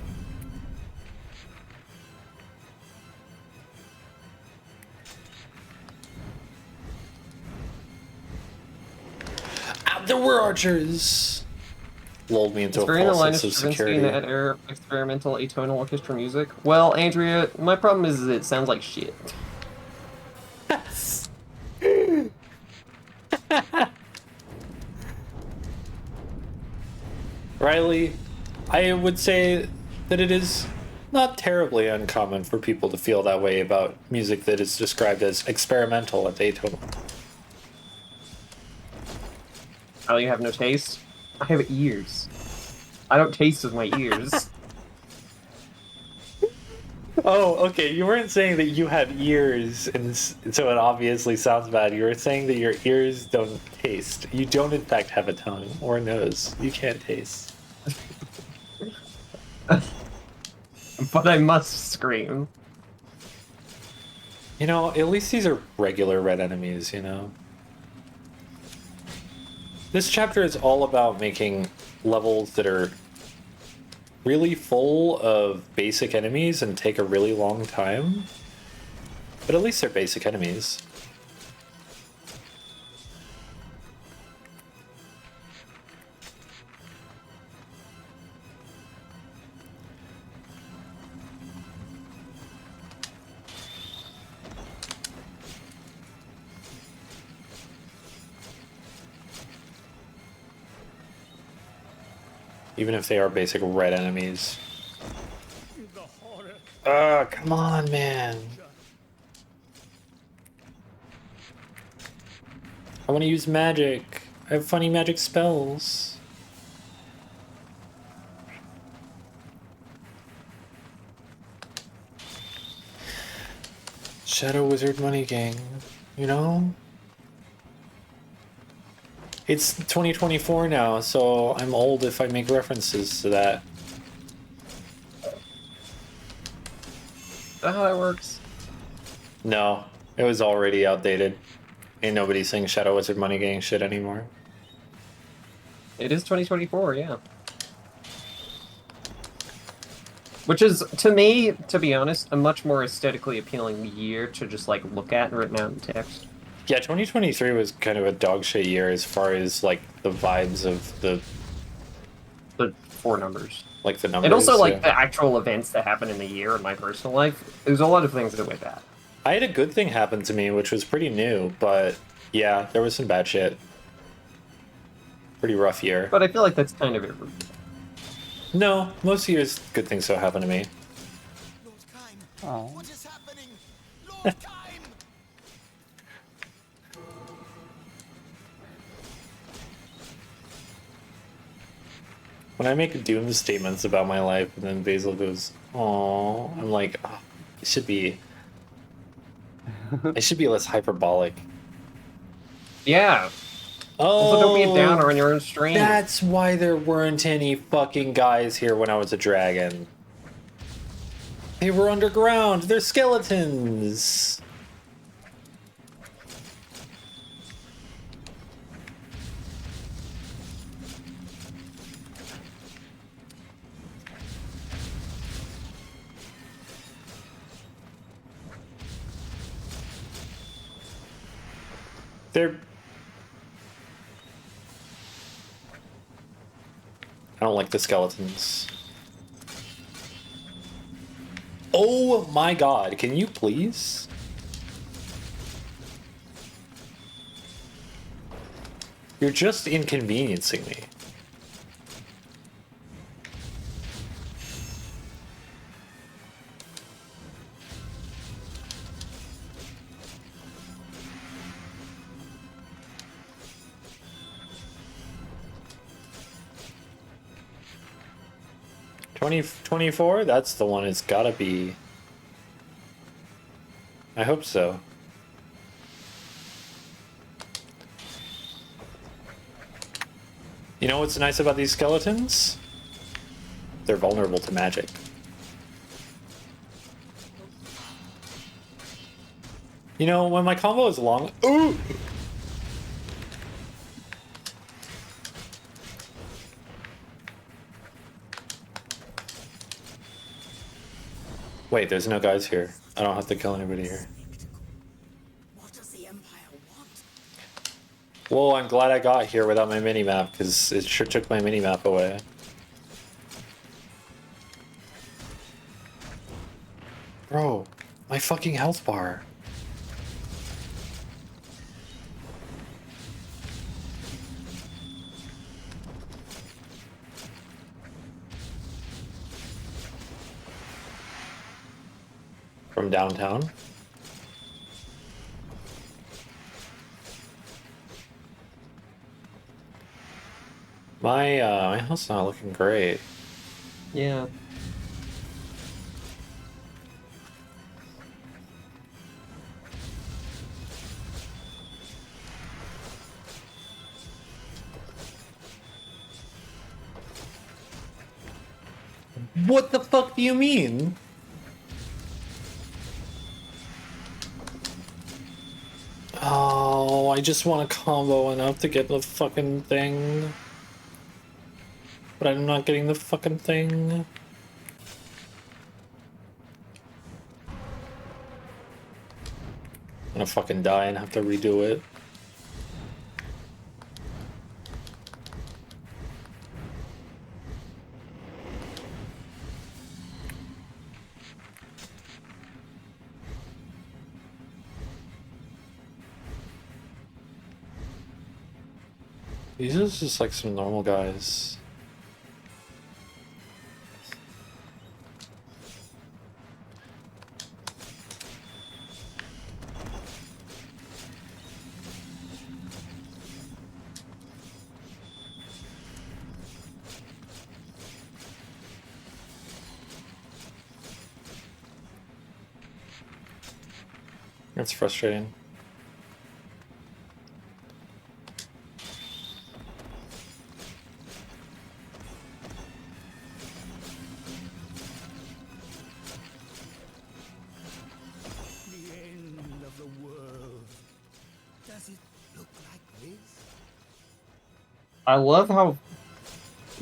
Ah, there were archers! Lulled me into a false sense of security.
At air experimental atonal orchestra music. Well, Andrea, my problem is it sounds like shit.
Riley, I would say that it is not terribly uncommon for people to feel that way about music that is described as experimental and atonal.
Oh, you have no taste? I have ears. I don't taste with my ears.
Oh, okay, you weren't saying that you had ears, and so it obviously sounds bad. You were saying that your ears don't taste. You don't, in fact, have a tongue or a nose. You can't taste.
But I must scream.
You know, at least these are regular red enemies, you know? This chapter is all about making levels that are really full of basic enemies and take a really long time. But at least they're basic enemies. Even if they are basic red enemies. Ah, come on, man. I want to use magic. I have funny magic spells. Shadow Wizard Money Gang, you know? It's 2024 now, so I'm old if I make references to that.
Is that how that works?
No, it was already outdated. Ain't nobody saying Shadow Wizard Money Gang shit anymore.
It is 2024, yeah. Which is, to me, to be honest, a much more aesthetically appealing year to just, like, look at written out in text.
Yeah, 2023 was kind of a dog shit year as far as, like, the vibes of the
4 numbers.
Like the numbers.
And also, like, the actual events that happened in the year in my personal life. There's a lot of things that went bad.
I had a good thing happen to me, which was pretty new, but yeah, there was some bad shit. Pretty rough year.
But I feel like that's kind of it.
No, most years good things don't happen to me.
Oh.
What is happening? Lord Kine!
When I make doom statements about my life and then Basil goes, "Aww," I'm like, oh, it should be less hyperbolic.
Yeah.
Oh,
also, don't be a downer on your own stream.
That's why there weren't any fucking guys here when I was a dragon. They were underground. They're skeletons. They're... I don't like the skeletons. Oh my god, can you please? You're just inconveniencing me. $20.24? That's the one it's gotta be. I hope so. You know what's nice about these skeletons? They're vulnerable to magic. You know, when my combo is long... Ooh! Wait, there's no guys here. I don't have to kill anybody here.
What does the Empire want?
Whoa, I'm glad I got here without my minimap, because it sure took my minimap away. Bro, my fucking health bar. From downtown? My house not looking great.
Yeah.
What the fuck do you mean? Oh, I just want a combo enough to get the fucking thing. But I'm not getting the fucking thing. I'm gonna fucking die and have to redo it. These are just like some normal guys. It's frustrating.
The end of the world. Does it look like this?
I love how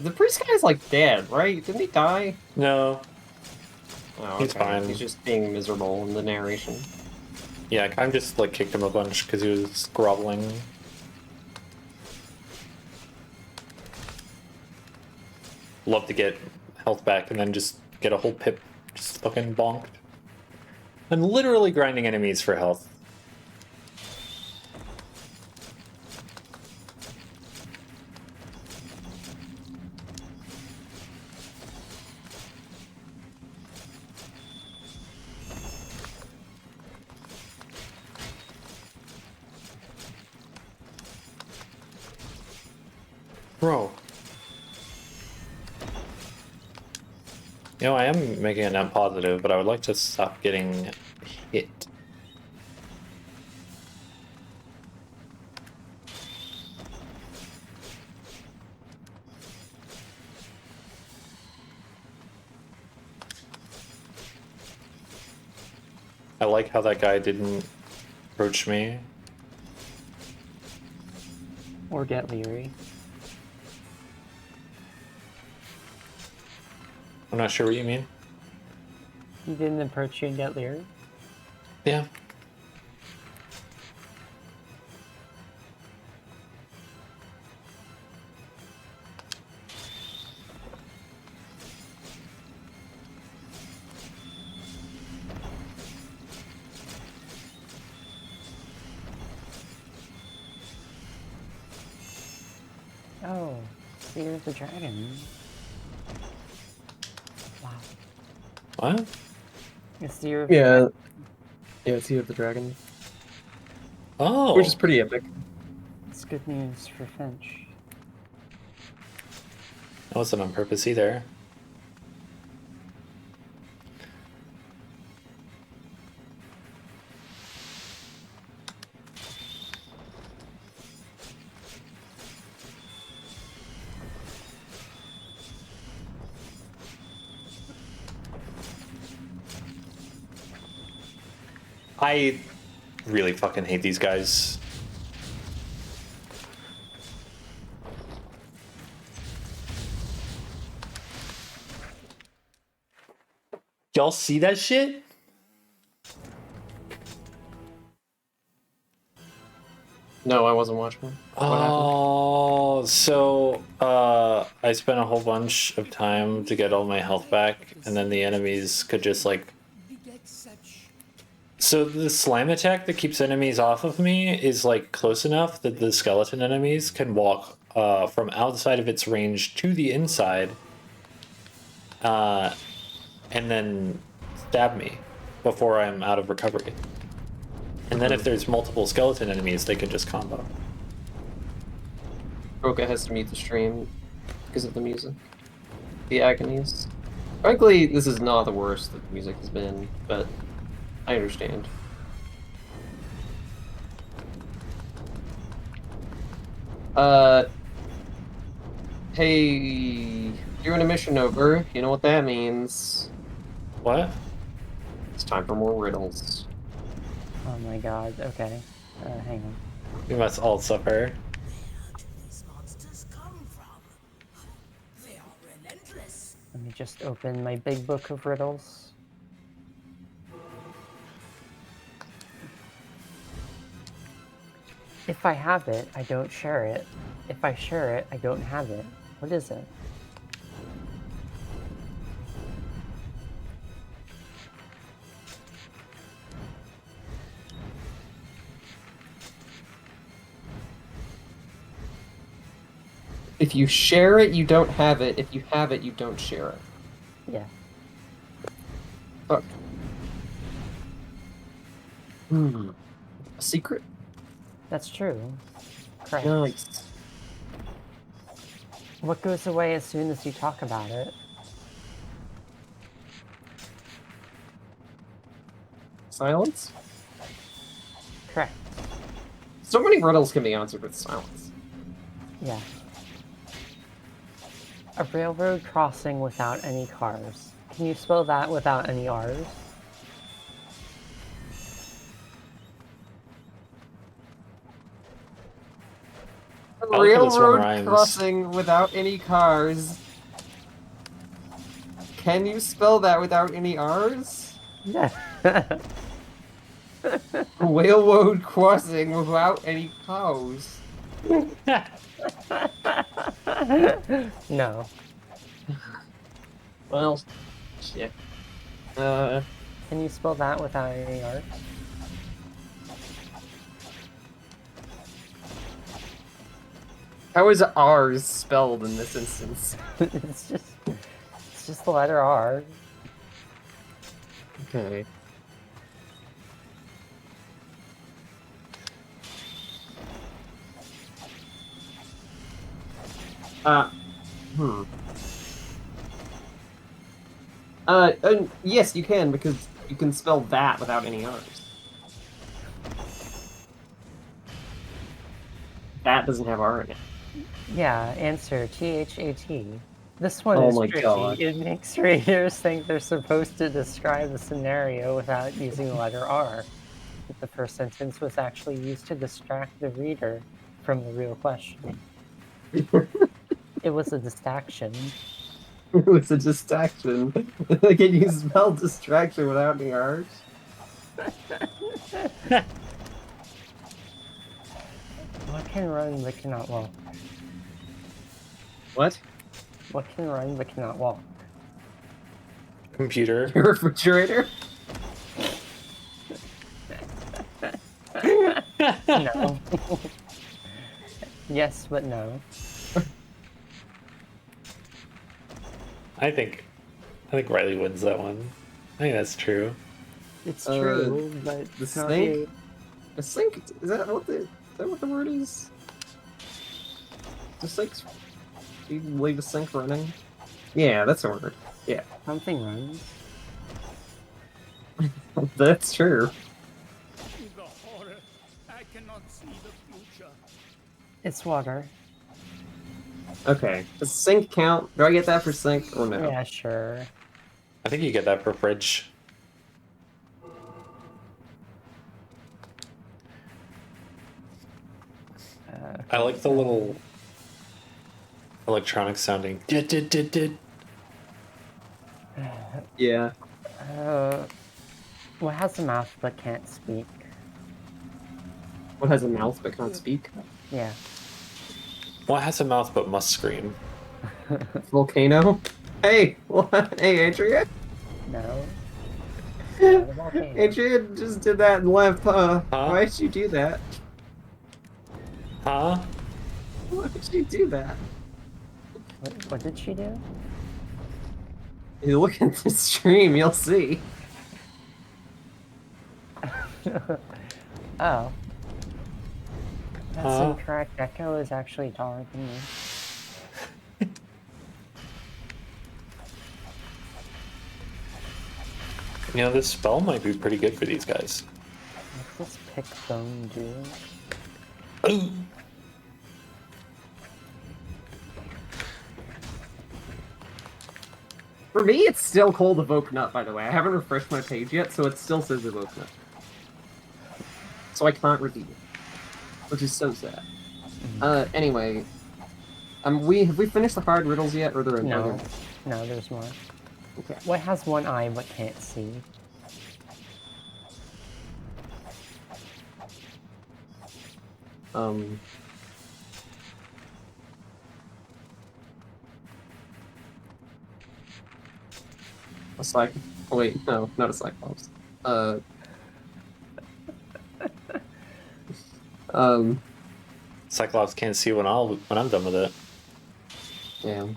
the priest guy's like dead, right? Didn't he die?
No.
Oh,
He's fine.
He's just being miserable in the narration.
Yeah, I kind of just like kicked him a bunch because he was groveling. Love to get health back and then just get a whole pip just fucking bonked. I'm literally grinding enemies for health. Bro. You know, I am making a net positive, but I would like to stop getting hit. I like how that guy didn't approach me.
Or get leery.
I'm not sure what you mean.
He didn't approach you and get leery?
Yeah.
Oh, Seer of the Dragon. Wow.
What?
It's Seer of
Yeah. Yeah, it's Seer of the Dragon.
Oh!
Which is pretty epic.
It's good news for Finch.
That wasn't on purpose either. I really fucking hate these guys. Y'all see that shit?
No, I wasn't watching. What happened?
Oh, so I spent a whole bunch of time to get all my health back, and then the enemies could just like. So the slime attack that keeps enemies off of me is like close enough that the skeleton enemies can walk from outside of its range to the inside, and then stab me before I'm out of recovery. And then if there's multiple skeleton enemies, they can just combo.
Roka has to mute the stream because of the music. The agonies. Frankly, this is not the worst that the music has been, but I understand. Hey, you're in a mission over. You know what that means.
What?
It's time for more riddles.
Oh my god, okay. Hang on.
We must all suffer.
Let me just open my big book of riddles. If I have it, I don't share it. If I share it, I don't have it. What is it?
If you share it, you don't have it. If you have it, you don't share it.
Yeah.
Fuck. A secret?
That's true. Correct.
Nice.
What goes away as soon as you talk about it?
Silence?
Correct.
So many riddles can be answered with silence.
Yeah. A railroad crossing without any cars. Can you spell that without any R's?
A
I like how this one
railroad
rhymes.
crossing without any cars. Can you spell that without any R's?
Yeah.
A railroad crossing without any cows.
No.
Well, shit.
Can you spell that without any R's?
How is R's spelled in this instance?
It's just the letter R.
Okay. Yes, you can, because you can spell that without any R's. That doesn't have R in it.
Yeah, answer T-H-A-T. This one
Oh
is
my
tricky.
God.
It makes readers think they're supposed to describe the scenario without using the letter R. But the first sentence was actually used to distract the reader from the real question. It was a distraction.
It was a distraction. Can you spell distraction without any R's?
What can run but cannot walk?
What?
What can run but cannot walk?
Computer.
Your refrigerator?
No. Yes, but no.
I think Riley wins that one. I think that's true.
It's true, but
The
it's not
snake? The sink? Is that what the word is? The sink's... You leave the sink running? Yeah, that's a word. Yeah.
Something runs.
That's true.
The horror. I cannot see the future.
It's water.
Okay. Does sink count? Do I get that for sink or no?
Yeah, sure.
I think you get that for fridge. I like the little electronic sounding. Did.
Yeah.
What has a mouth but can't speak?
What has a mouth but can't speak?
Yeah.
What has a mouth but must scream?
Volcano? Hey! What? Hey, Adrian?
No.
Adrian just did that and left, huh? Why did you do that?
Huh?
Why did you do that?
What did she do?
You look at the stream, you'll see.
Oh. That's incorrect. Echo is actually taller than me.
You know, this spell might be pretty good for these guys.
What's this pick bone do?
For me, it's still called Evoke Nut, by the way. I haven't refreshed my page yet, so it still says Evoke Nut. So I can't redeem it. Which is so sad. Anyway. Have we finished the hard riddles yet, or are there another?
No, there's more.
Okay.
What has one eye but can't see?
A cyclops? Oh, wait, no, not a cyclops.
Cyclops can't see when I'm done with it.
Yeah.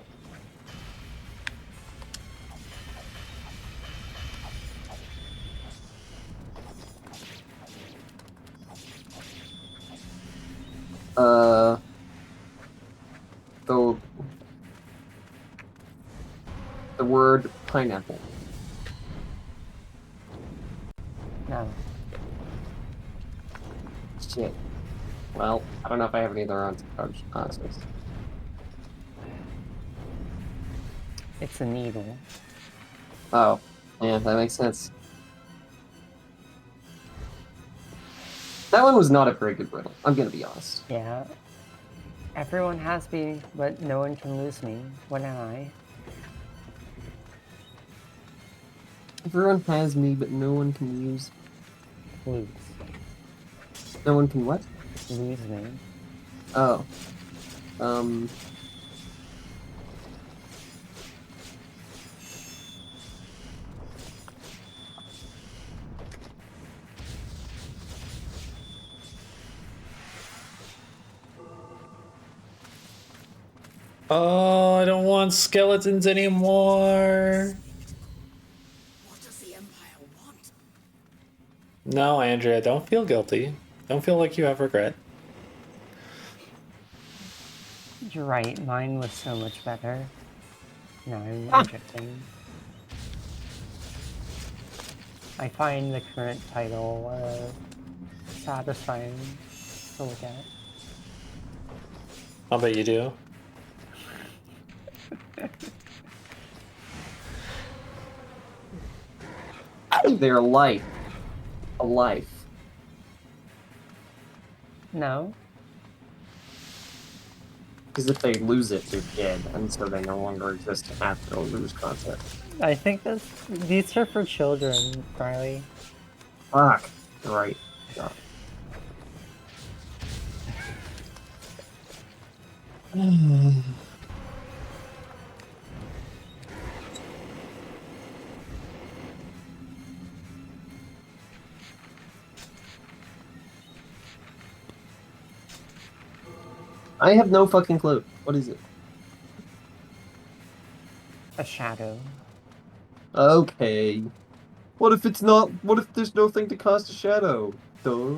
The word pineapple.
No.
Shit. Well, I don't know if I have any other answers.
It's a needle.
Oh, yeah, that makes sense. That one was not a very good riddle, I'm gonna be honest.
Yeah. Everyone has me, but no one can lose me. What am I?
Everyone has me, but no one can use...
Lose.
No one can what?
Lose me.
Oh.
Oh, I don't want skeletons anymore.
What does the Empire want?
No, Andrea, don't feel guilty. Don't feel like you have regret.
You're right, mine was so much better. No, I'm rejecting. I find the current title satisfying to look at.
I'll bet you do.
They're life. A life.
No.
Because if they lose it, they're dead, and so they no longer exist after the lose concept.
I think these are for children, Riley.
Fuck. You're right. God. I have no fucking clue. What is it?
A shadow.
Okay. What if it's not? What if there's no thing to cast a shadow? Duh.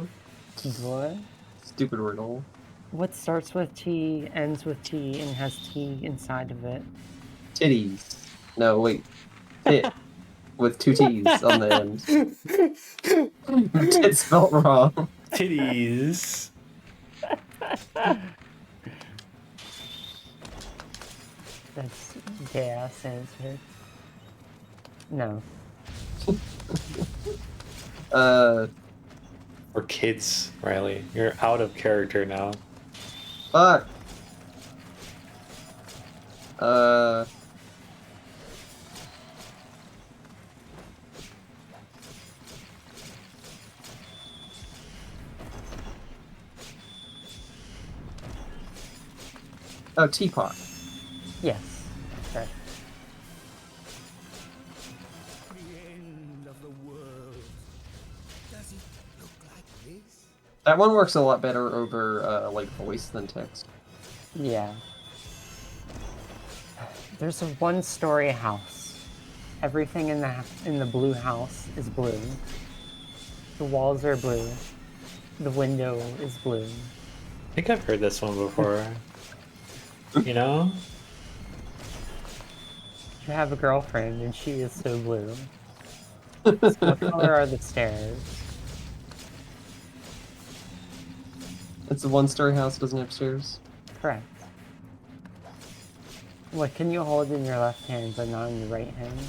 What?
Stupid riddle.
What starts with T, ends with T, and has T inside of it?
Titties. No, wait. Tit. With two T's on the end. Tit spelled wrong.
Titties.
That's gas answer. No.
We're kids, Riley. You're out of character now.
Fuck. Oh, teapot.
Yes. Okay.
The end of the world. Does it look like this?
That one works a lot better over, like, voice than text.
Yeah. There's a one-story house. Everything in the blue house is blue. The walls are blue. The window is blue.
I think I've heard this one before. You know?
You have a girlfriend and she is so blue. So what color are the stairs?
It's a one-story house, doesn't have stairs.
Correct. What can you hold in your left hand but not in your right hand?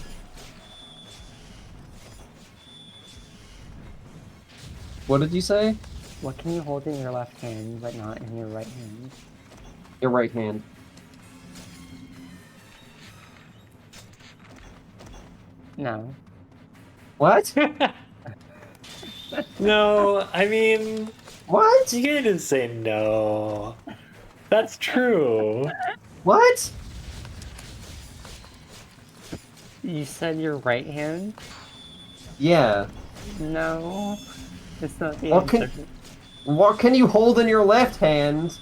What did you say?
What can you hold in your left hand but not in your right hand?
Your right hand.
No.
What?
No, I mean...
What?
You can't just say no. That's true.
What?
You said your right hand?
Yeah.
No. It's not the
What
answer.
What can you hold in your left hand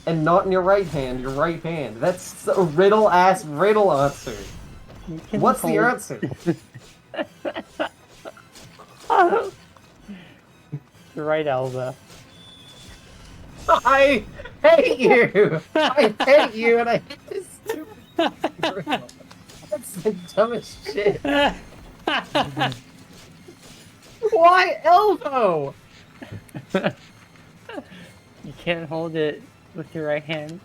and not in your right hand? Your right hand. That's a riddle-ass riddle answer. What's the answer?
Your right elbow.
I hate you! I hate you and I hate this stupid riddle. That's the dumbest shit. Why elbow?
can't hold it with your right hand.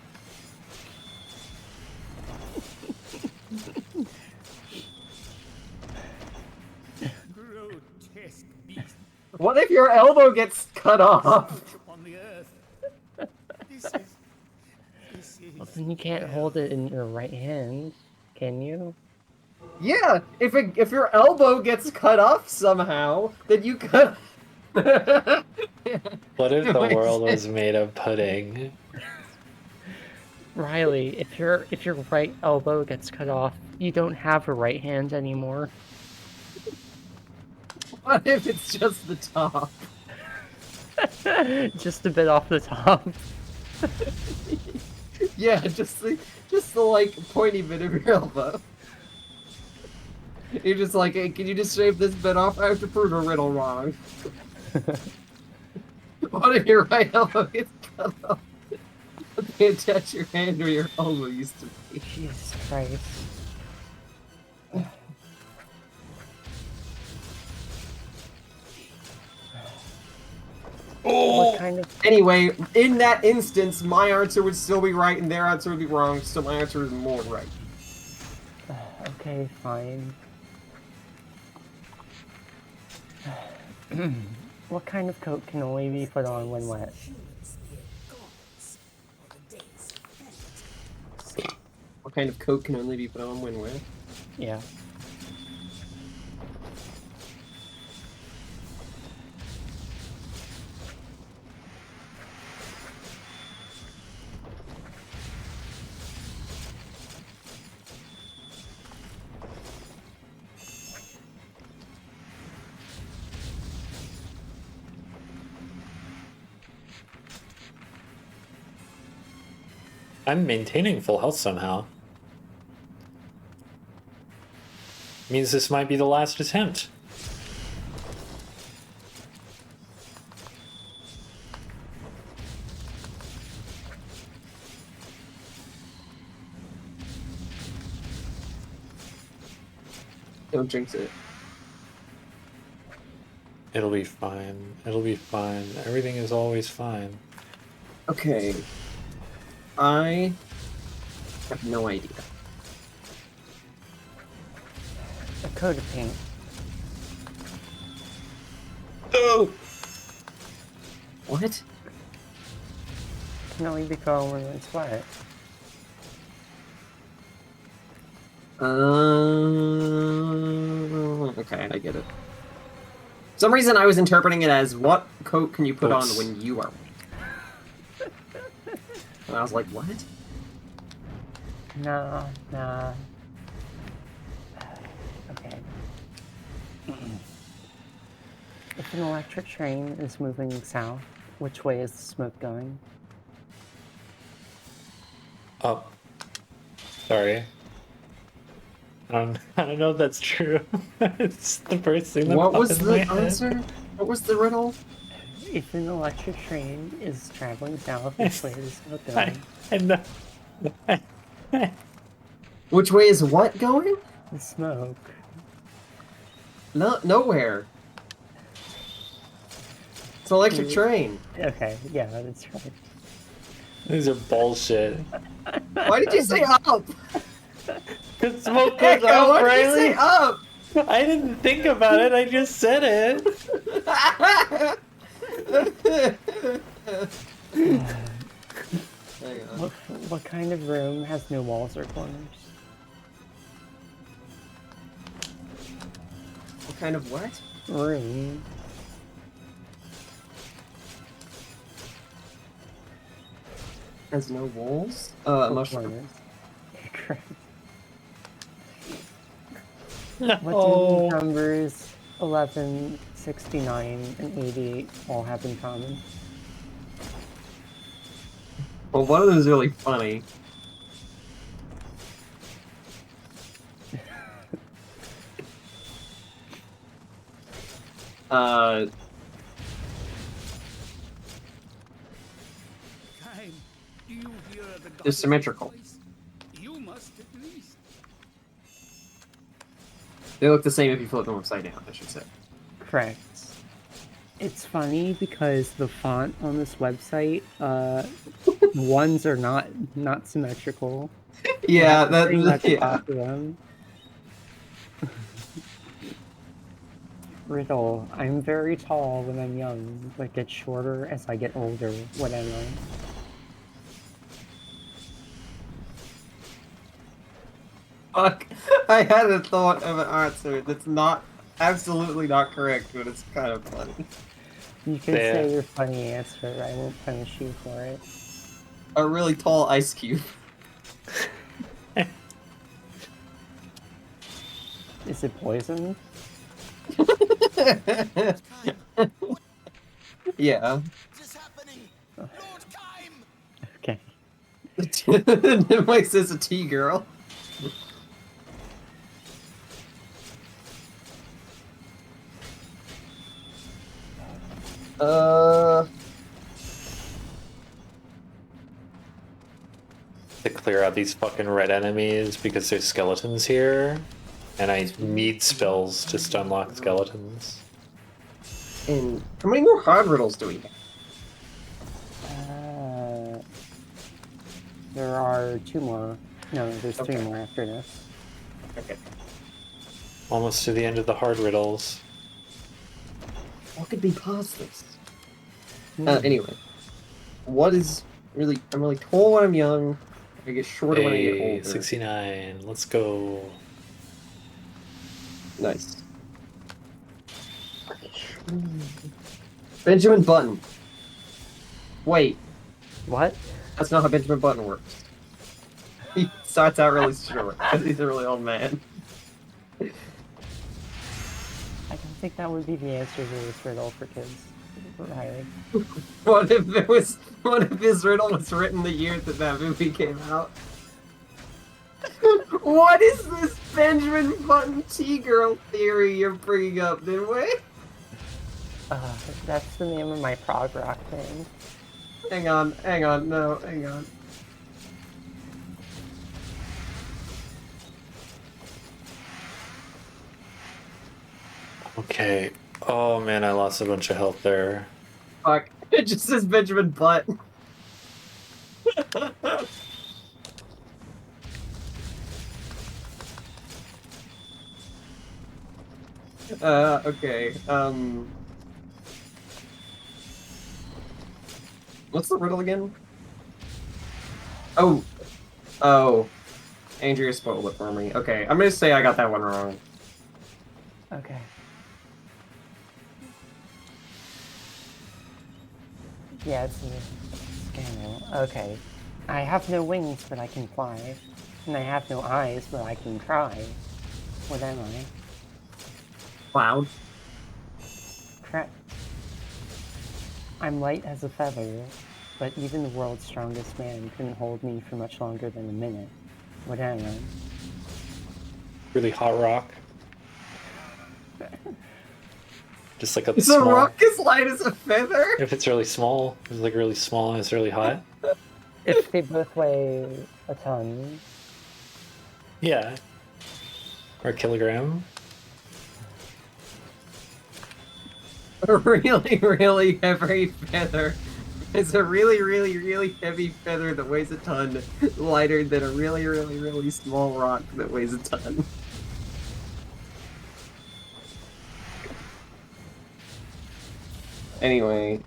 Grotesque beast
What if your elbow gets cut off?
on the earth. This is
Well, then you can't hold it in your right hand, can you?
Yeah, if your elbow gets cut off somehow, then you could.
What if the world was made of pudding?
Riley, if your right elbow gets cut off, you don't have a right hand anymore.
What if it's just the top?
Just a bit off the top.
Yeah, just the like pointy bit of your elbow. You're just like, hey, can you just shave this bit off? I have to prove a riddle wrong. What if your right elbow gets cut off? You can't touch your hand where your elbow used to be.
Jesus Christ.
Oh!
What kind of...
Anyway, in that instance, my answer would still be right and their answer would be wrong, so my answer is more right.
Okay, fine. What kind of coat can only be put on when wet?
What kind of coat can only be put on when wet?
Yeah.
I'm maintaining full health somehow. Means this might be the last attempt.
Don't jinx it.
It'll be fine. It'll be fine. Everything is always fine.
Okay. I have no idea.
A coat of paint.
Oh! What?
Can only be put on when it's wet.
Okay, I get it. For some reason I was interpreting it as, what coat can you put on
Oops.
when you are wet? And I was like, what?
Nah. Okay. If an electric train is moving south, which way is the smoke going?
Oh. Sorry. I don't know if that's true. It's the first thing that
What
popped
was
in
the
my head.
answer? What was the riddle?
If an electric train is traveling south, which way is the smoke going?
I know.
Which way is what going?
The smoke.
No, nowhere. It's an electric train.
Okay, yeah, that's right.
These are bullshit.
Why did you say up?
Because smoke
Heck,
goes up,
why did you
Riley.
say up?
I didn't think about it. I just said it.
What kind of room has no walls or corners?
What kind of what?
Room.
Has no walls?
or
Mushroom.
corners. Correct.
No.
What do the numbers 11, 69, and 88 all have in common?
Well, one of them is really funny.
Time. Do you hear the
They're symmetrical.
voice? You must at least.
They look the same if you flip them upside down, I should say.
Correct. It's funny because the font on this website, ones are not symmetrical.
Yeah,
Everything at the
yeah.
top of them. Riddle, I'm very tall when I'm young, but get shorter as I get older. What am I?
Fuck. I had a thought of an answer that's not absolutely not correct, but it's kind of funny.
You can say your funny answer. I won't punish you for it.
A really tall ice cube.
Is it poison?
Yeah.
Okay.
Mike says a T-girl.
To clear out these fucking red enemies because there's skeletons here, and I need spells to stun lock skeletons.
And how many more hard riddles do we have?
There are 2 more. No, there's 3 more after this.
Okay.
Almost to the end of the hard riddles.
What could be past this? Anyway. What is really... I'm really tall when I'm young. I get shorter when I get older.
69. Let's go.
Nice. Benjamin Button. Wait.
What?
That's not how Benjamin Button works. He starts out really short, because he's a really old man.
I don't think that would be the answer to this riddle for kids. Riley.
What if his riddle was written the year that movie came out? What is this Benjamin Button T-girl theory you're bringing up, Nimue?
That's the name of my prog rock thing.
Hang on, no, hang on.
Okay. Oh man, I lost a bunch of health there.
Fuck. It just says Benjamin Butt. Okay, what's the riddle again? Oh. Andrea spoiled it for me. Okay, I'm gonna say I got that one wrong.
Okay. Yeah, it's a scandal. Okay. I have no wings, but I can fly. And I have no eyes, but I can cry. What am I?
Cloud.
Crap. I'm light as a feather, but even the world's strongest man couldn't hold me for much longer than a minute. What am I?
Really hot rock. Just like a
Is
small...
a rock as light as a feather?
If it's really small, it's like really small and it's really hot.
If they both weigh a ton.
Yeah. Or a kilogram.
A really, really heavy feather. It's a really, really, really heavy feather that weighs a ton, lighter than a really, really, really small rock that weighs a ton. Anyway,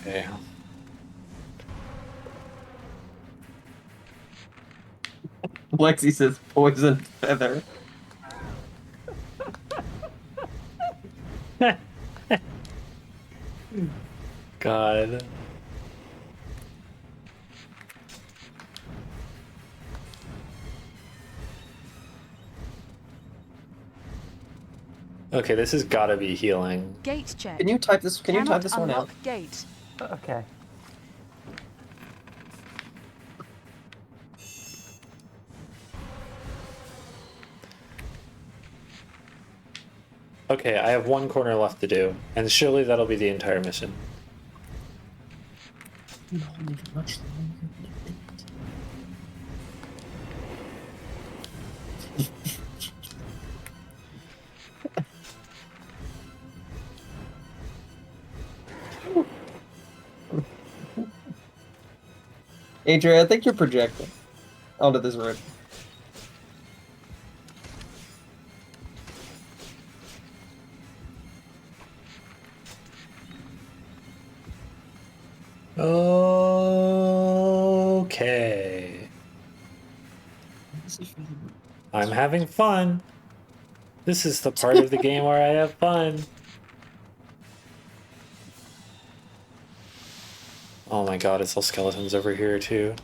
Okay.
Lexi says poison feather.
God. Okay, this has gotta be healing.
Gate check.
Can you type this? Can you type this one out?
Unlock gate.
Okay.
Okay, I have one corner left to do, and surely that'll be the entire mission.
Adrian, I think you're projecting onto this road.
Okay. I'm having fun. This is the part of the game where I have fun. Oh my god, it's all skeletons over here too.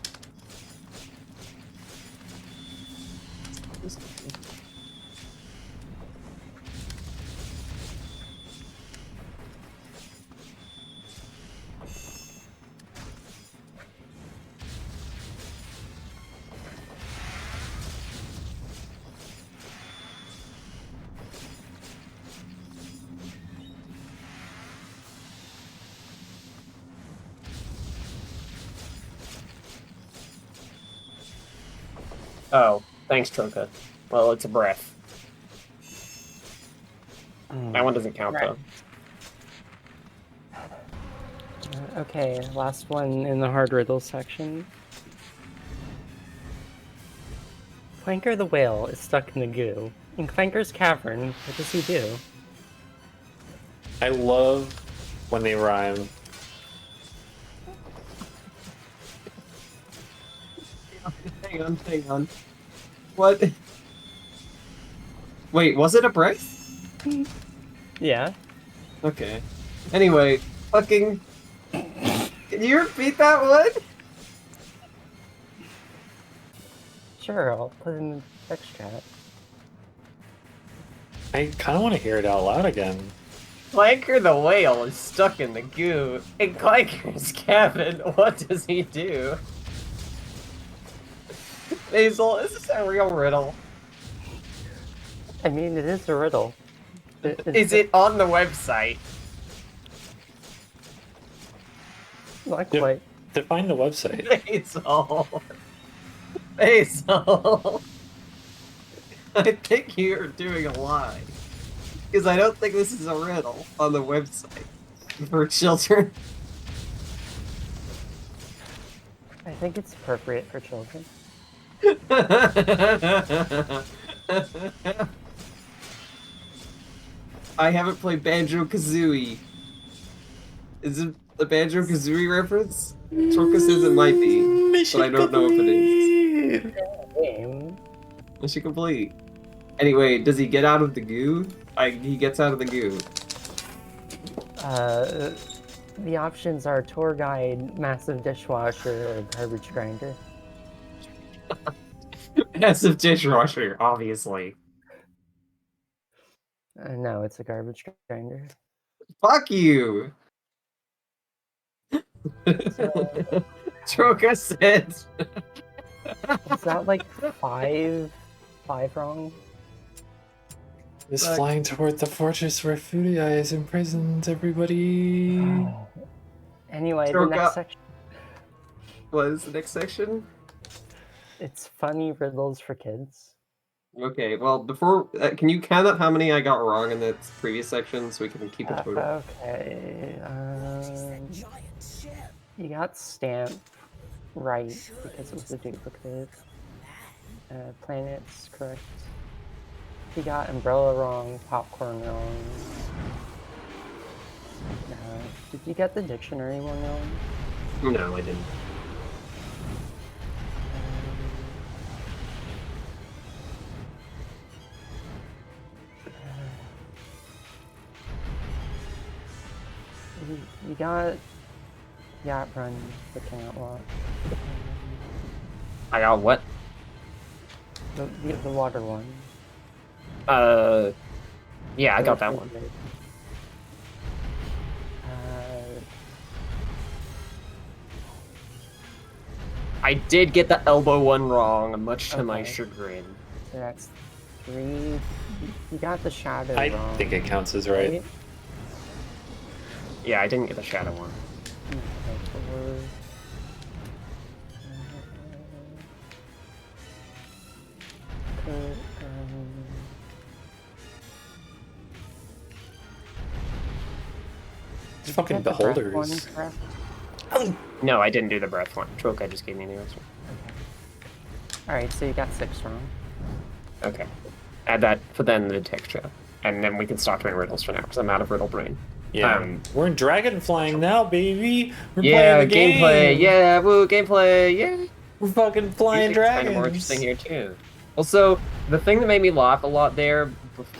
Oh, thanks, Troka. Well, it's a breath. That one doesn't count,
Right.
though.
Okay, last one in the hard riddle section. Clanker the whale is stuck in the goo. In Clanker's cavern, what does he do?
I love when they rhyme.
Hang on. What? Wait, was it a breath?
Yeah.
Okay. Anyway, fucking... Can you repeat that one?
Sure, I'll put it in the text chat.
I kind of want to hear it out loud again.
Clanker the whale is stuck in the goo. In Clanker's cabin, what does he do? Basil, is this a real riddle?
I mean, it is a riddle.
Is it on the website?
Not quite.
Define the website.
Basil. Basil. I think you're doing a lie. Because I don't think this is a riddle on the website for children.
I think it's appropriate for children.
I haven't played Banjo-Kazooie. Is it the Banjo-Kazooie reference? Troka says it might be, but I don't know if it is. Mission complete. Anyway, does he get out of the goo? He gets out of the goo.
The options are tour guide, massive dishwasher, or garbage grinder.
Massive dishwasher, obviously.
No, it's a garbage grinder.
Fuck you! Troka said.
Is that like five wrong?
Is flying toward the fortress where Furia is imprisoned, everybody.
Anyway,
Troka.
the next section.
What is the next section?
It's funny riddles for kids.
Okay, well, before... can you count up how many I got wrong in the previous section so we can keep a total?
Okay, you got stamp right because it was a duplicate. Planets correct. You got umbrella wrong, popcorn wrong. Did you get the dictionary one wrong?
No, I didn't.
You got yacht run the cannot walk.
I got what?
The water one.
Yeah, I got that one. I did get the elbow one wrong, much to my chagrin.
So that's 3. You got the shadow
I
wrong.
think it counts as right.
Yeah, I didn't get the shadow one.
Did you
Fucking
get the breath one,
beholders.
Breath?
No, I didn't do the breath one. Troka just gave me the answer.
Alright, so you got 6 wrong.
Okay. Add that, put that in the texture. And then we can stop doing riddles for now, because I'm out of riddle brain.
Yeah. We're in dragon flying now, baby. We're
Yeah,
playing the game.
gameplay. Yeah, woo, gameplay. Yeah.
We're fucking flying
Music's
dragons.
kind of more interesting here too. Also, the thing that made me laugh a lot there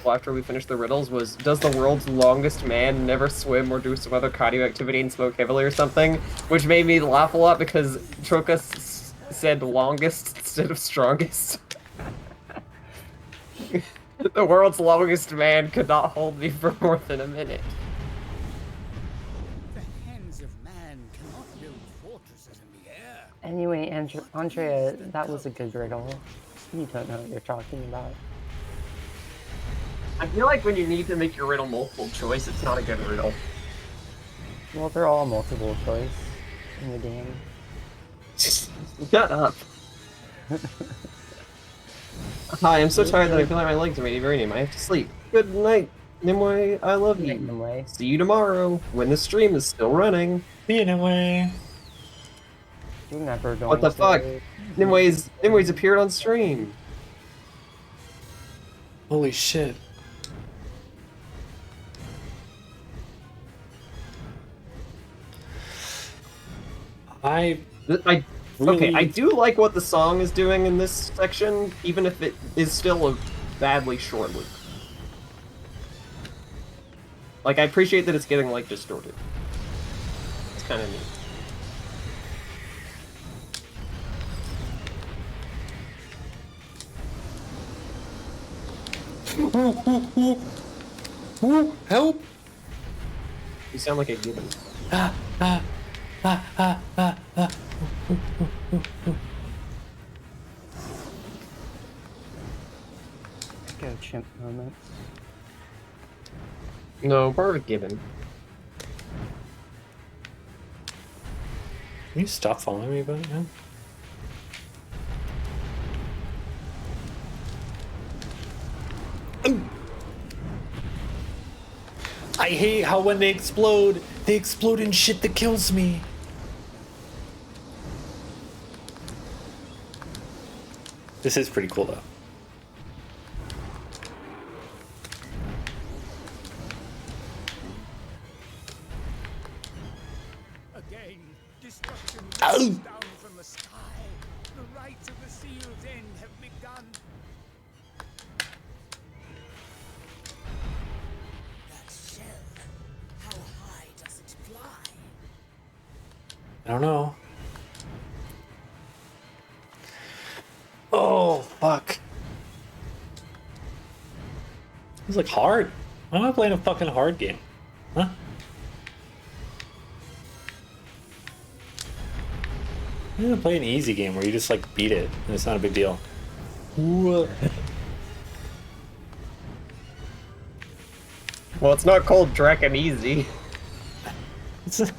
after we finished the riddles was, does the world's longest man never swim or do some other cardio activity and smoke heavily or something? Which made me laugh a lot because Troka said longest instead of strongest. The world's longest man could not hold me for more than a minute.
The hands of man cannot build fortresses in the air.
Anyway, Andrea, that was a good riddle. You don't know what you're talking about.
I feel like when you need to make your riddle multiple choice, it's not a good riddle.
Well, they're all multiple choice in the game.
Shut up. Hi, I'm so tired that I feel like my legs are made uranium. I have to sleep. Good night, Nimue. I love you.
Nimue.
See you tomorrow when the stream is still running.
See you, Nimue.
You're never going
What the
to...
fuck? Nimue's appeared on stream.
Holy shit. I
Okay, I do like what the song is doing in this section, even if it is still a badly short loop. Like, I appreciate that it's getting, like, distorted. It's kind of neat.
Help!
You sound like a gibbon.
Go chimp moment.
No, part of a gibbon.
Can you stop following me, buddy? No? I hate how when they explode in shit that kills me. This is pretty cool, though.
Again, destruction
Ow!
comes down from the sky. The rites of the seal's end have begun.
That shell, how high does it fly?
I don't know. Oh, fuck. It's like hard. Why am I playing a fucking hard game? Huh? I'm gonna play an easy game where you just like beat it and it's not a big deal.
Well, it's not called Draken Easy.
It's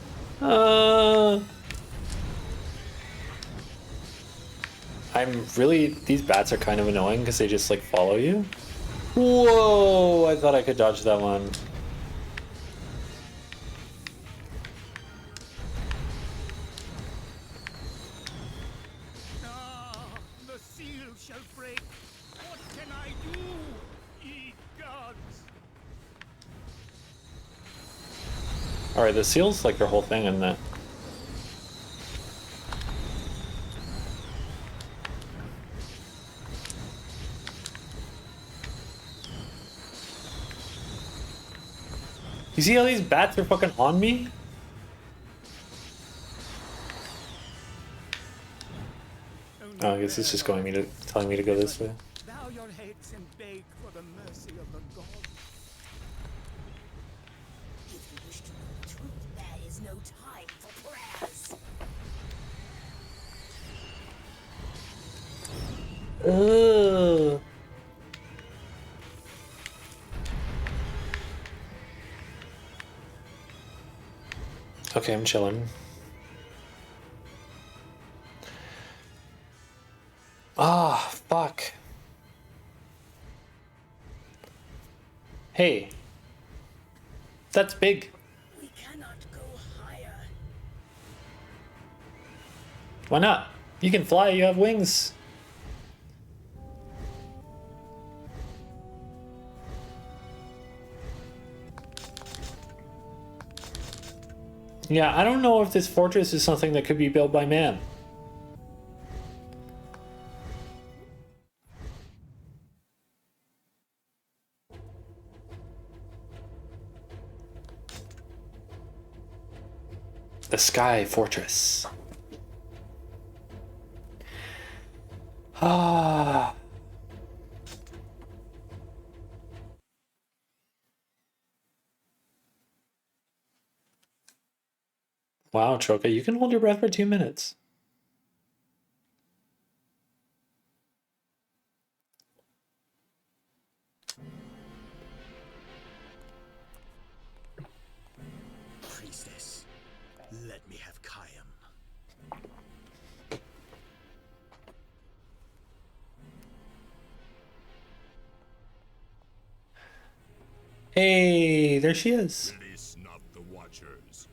I'm really, these bats are kind of annoying because they just like follow you. Whoa, I thought I could dodge that one.
Ah, the seal shall break. What can I do, ye gods?
Alright, the seal's like their whole thing, isn't it? You see how these bats are fucking on me? Oh, I guess it's just telling me to go this way.
Bow your heads and beg for the mercy of the gods.
If you wish to know the truth, there is no time for prayers.
Ugh. Okay, I'm chilling. Ah, fuck. Hey. That's big.
We cannot
Why not? You can fly, you have wings. Yeah, I don't know if this fortress is something that could be built by man. The Sky Fortress. Ah. Wow, Troka, you can hold your breath for 2 minutes.
Priestess, let me have Khaim.
Hey, there she is.
Release not the Watchers.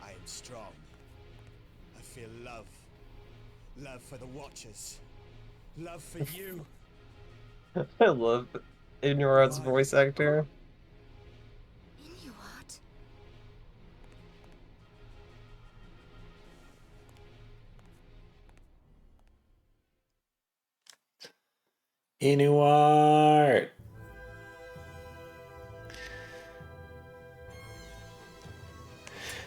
I am strong. I feel love. Love for the Watchers. Love for you.
I love Ignorod's voice actor.
Inuart.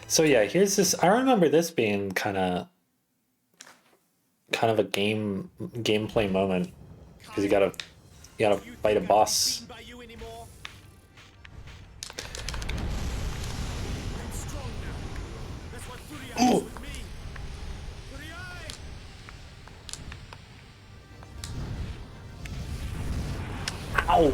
So yeah, here's this. I remember this being kind of a gameplay moment because you gotta fight a boss. Ooh. Ow.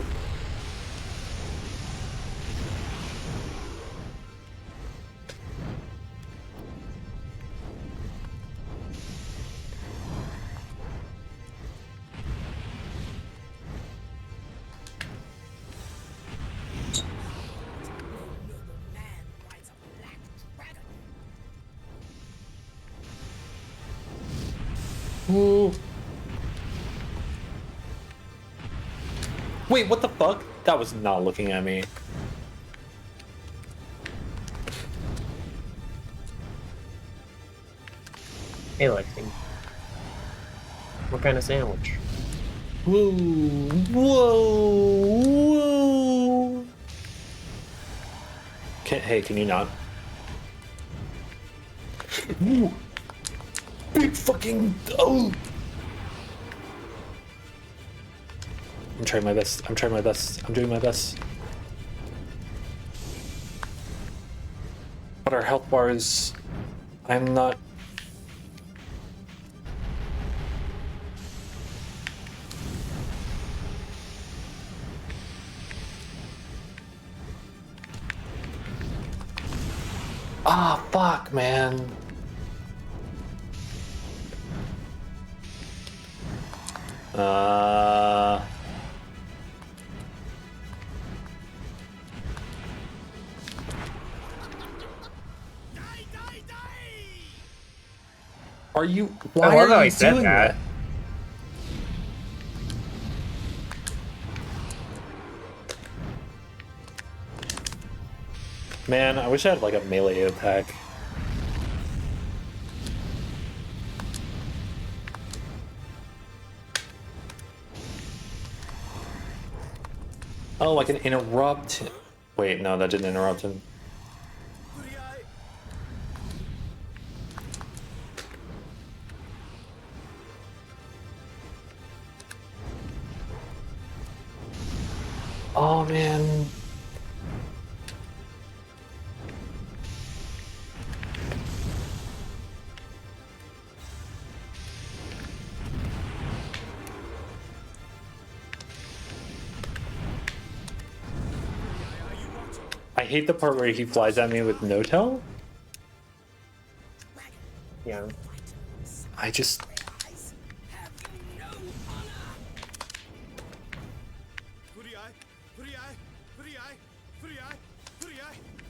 Ooh. Wait, what the fuck? That was not looking at me.
Hey, Lexi. What kind of sandwich?
Whoa, whoa, whoa. Hey, can you not? Ooh. Big fucking, oh. I'm trying my best. I'm trying my best. I'm doing my best. But our health bars, I'm not. Ah, fuck, man. Are you? Why
I love
are
how
you
he said
doing
that.
Man, I wish I had like a melee attack. Oh, I can interrupt. Wait, no, that didn't interrupt him. Oh, man. I hate the part where he flies at me with no tail.
Yeah.
I just...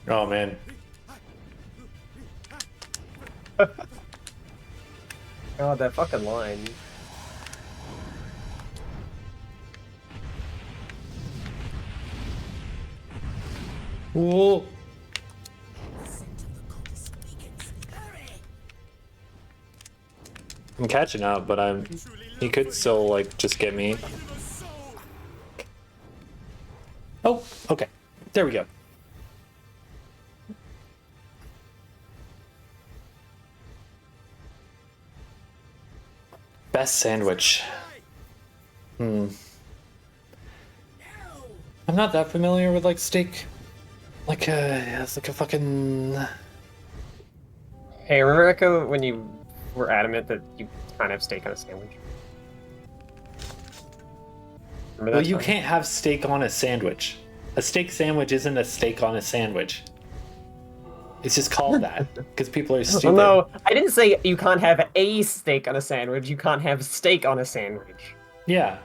Oh man.
God, that fucking line.
Whoa. I'm catching up, but he could still like just get me. Oh, okay. There we go. Best sandwich. I'm not that familiar with like steak. It's like a fucking.
Hey, remember Echo when you were adamant that you can't have steak on a sandwich?
Well, you can't have steak on a sandwich. A steak sandwich isn't a steak on a sandwich. It's just called that because people are stupid.
Well, no, I didn't say you can't have a steak on a sandwich. You can't have steak on a sandwich.
Yeah.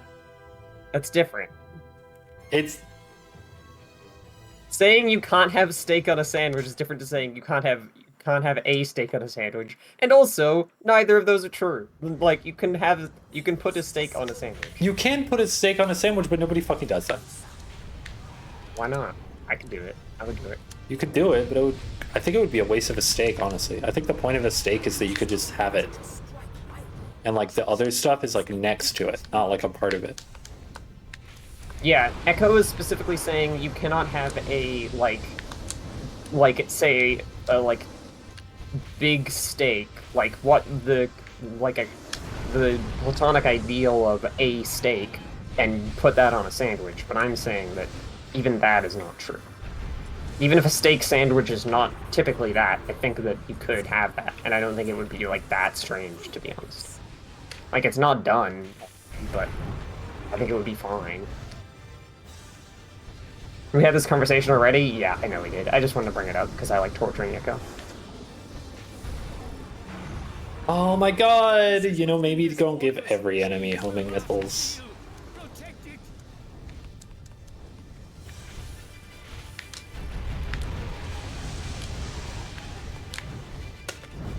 That's different.
It's...
Saying you can't have steak on a sandwich is different to saying you can't have a steak on a sandwich. And also, neither of those are true. Like, you can put a steak on a sandwich.
You can put a steak on a sandwich, but nobody fucking does that.
Why not? I could do it. I would do it.
You could do it, but I think it would be a waste of a steak, honestly. I think the point of a steak is that you could just have it. And like the other stuff is like next to it, not like a part of it.
Yeah, Echo is specifically saying you cannot have a say a big steak, the platonic ideal of a steak, and put that on a sandwich. But I'm saying that even that is not true. Even if a steak sandwich is not typically that, I think that you could have that, and I don't think it would be like that strange, to be honest. Like, it's not done, but I think it would be fine. We had this conversation already? Yeah, I know we did. I just wanted to bring it up because I like torturing Echo.
Oh my god! You know, maybe don't give every enemy homing missiles.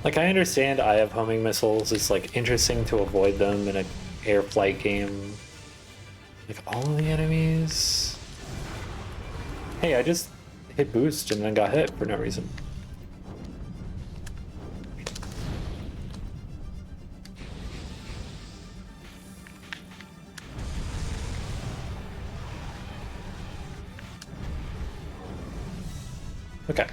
Like, I understand I have homing missiles. It's like interesting to avoid them in an air flight game. Like, all of the enemies. Hey, I just hit boost and then got hit for no reason. Okay.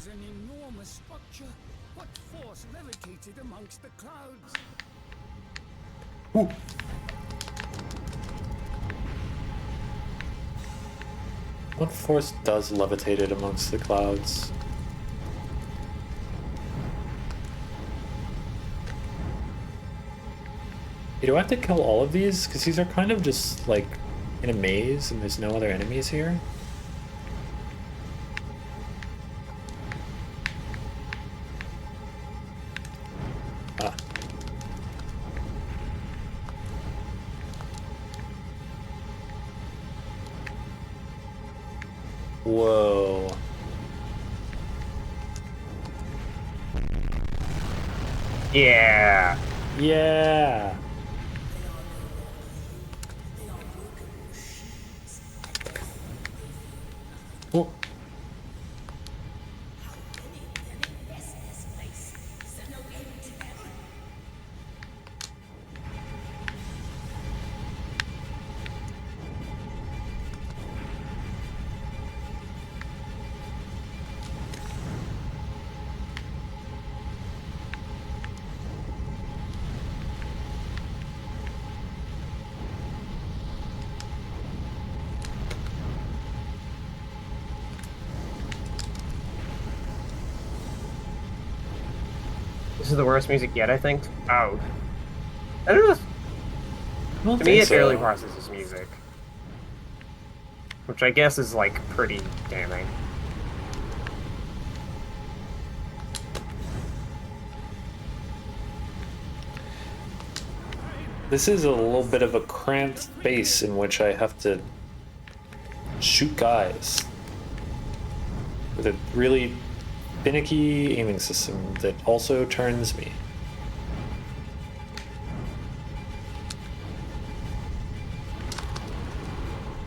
An enormous structure. What force levitated amongst the clouds?
Ooh. What force does levitate it amongst the clouds? Do I have to kill all of these? Because these are kind of just like in a maze and there's no other enemies here. Whoa.
Yeah.
Yeah. Oh.
This is the worst music yet, I think. Oh. I don't know. To me, it barely processes music. which I guess is like pretty damning.
This is a little bit of a cramped space in which I have to shoot guys with a really finicky aiming system that also turns me.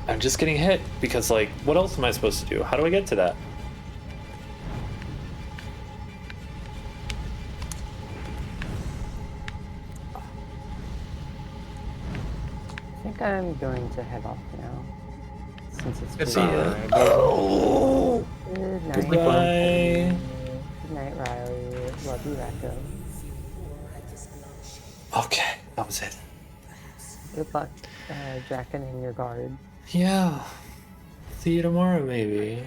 I'm just getting hit because, like, what else am I supposed to do? How do I get to that?
I think I'm going to head off now. Since it's
Good to see you. Oh!
Good night.
Goodbye.
Good night, Riley. Love you, Echo.
Okay, that was it.
Good luck, Draken and your guard.
Yeah. See you tomorrow, maybe.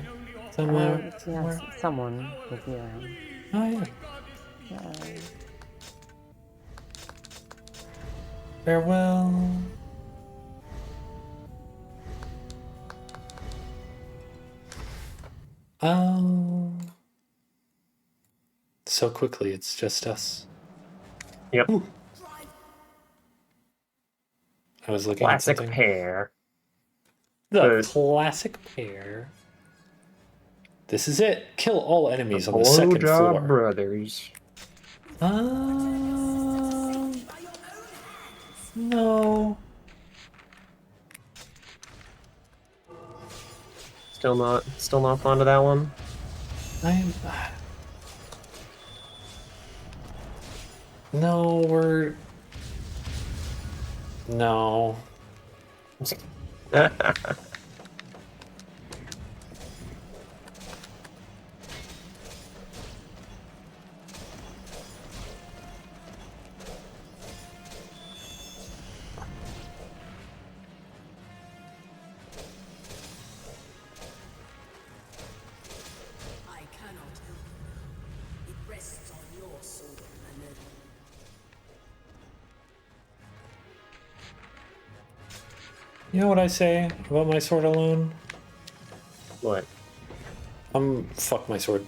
Somewhere.
Yeah, someone will be around.
Oh, yeah. Farewell. Oh. So quickly, it's just us.
Yep.
Ooh. I was looking
Classic
at something.
pair.
The classic pair. This is it. Kill all enemies on the second floor.
Brothers.
No.
Still not fond of that one.
No, we're... No. You know what I say about my sword alone?
What?
Fuck my sword.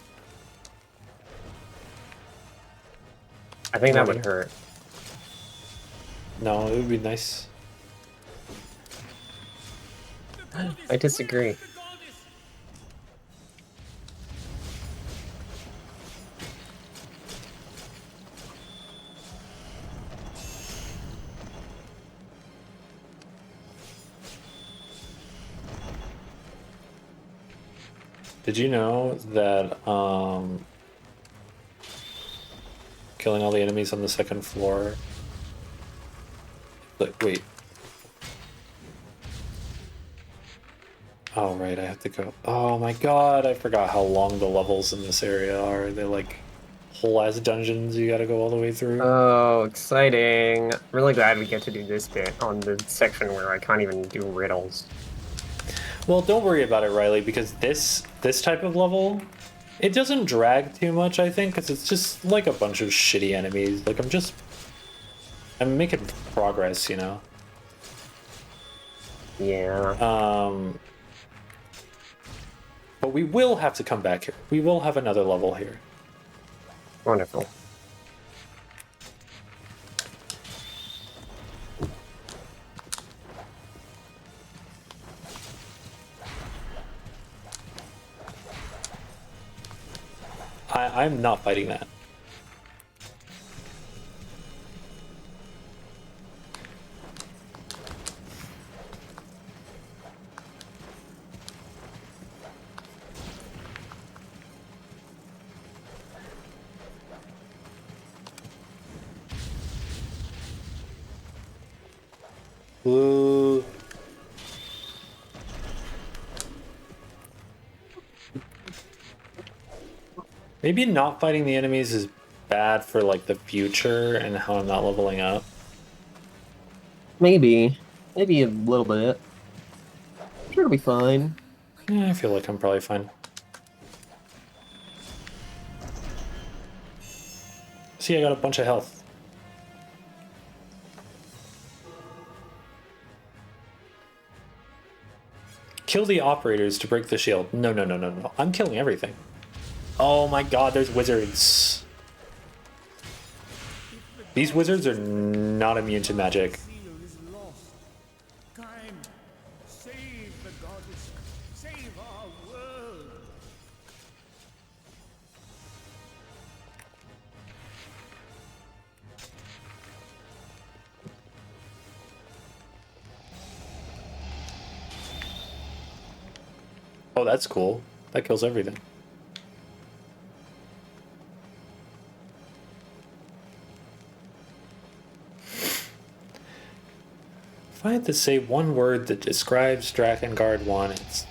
I think that would hurt.
No, it would be nice.
I disagree.
Did you know that killing all the enemies on the second floor... Wait. Oh, right, I have to go. Oh my god, I forgot how long the levels in this area are. They're like whole-ass dungeons you gotta go all the way through.
Oh, exciting. Really glad we get to do this bit on the section where I can't even do riddles.
Well, don't worry about it, Riley, because this type of level, it doesn't drag too much, I think, because it's just like a bunch of shitty enemies. Like, I'm making progress, you know?
Yeah.
But we will have to come back here. We will have another level here.
Wonderful.
I'm not fighting that. Ooh. Maybe not fighting the enemies is bad for like the future and how I'm not leveling up.
Maybe a little bit. I'm sure it'll be fine.
Yeah, I feel like I'm probably fine. See, I got a bunch of health. Kill the operators to break the shield. No, no, no, no, no. I'm killing everything. Oh my god, there's wizards. These wizards are not immune to magic.
Time, save the goddess, save our world.
Oh, that's cool. That kills everything. If I had to say one word that describes Drakengard 1, it's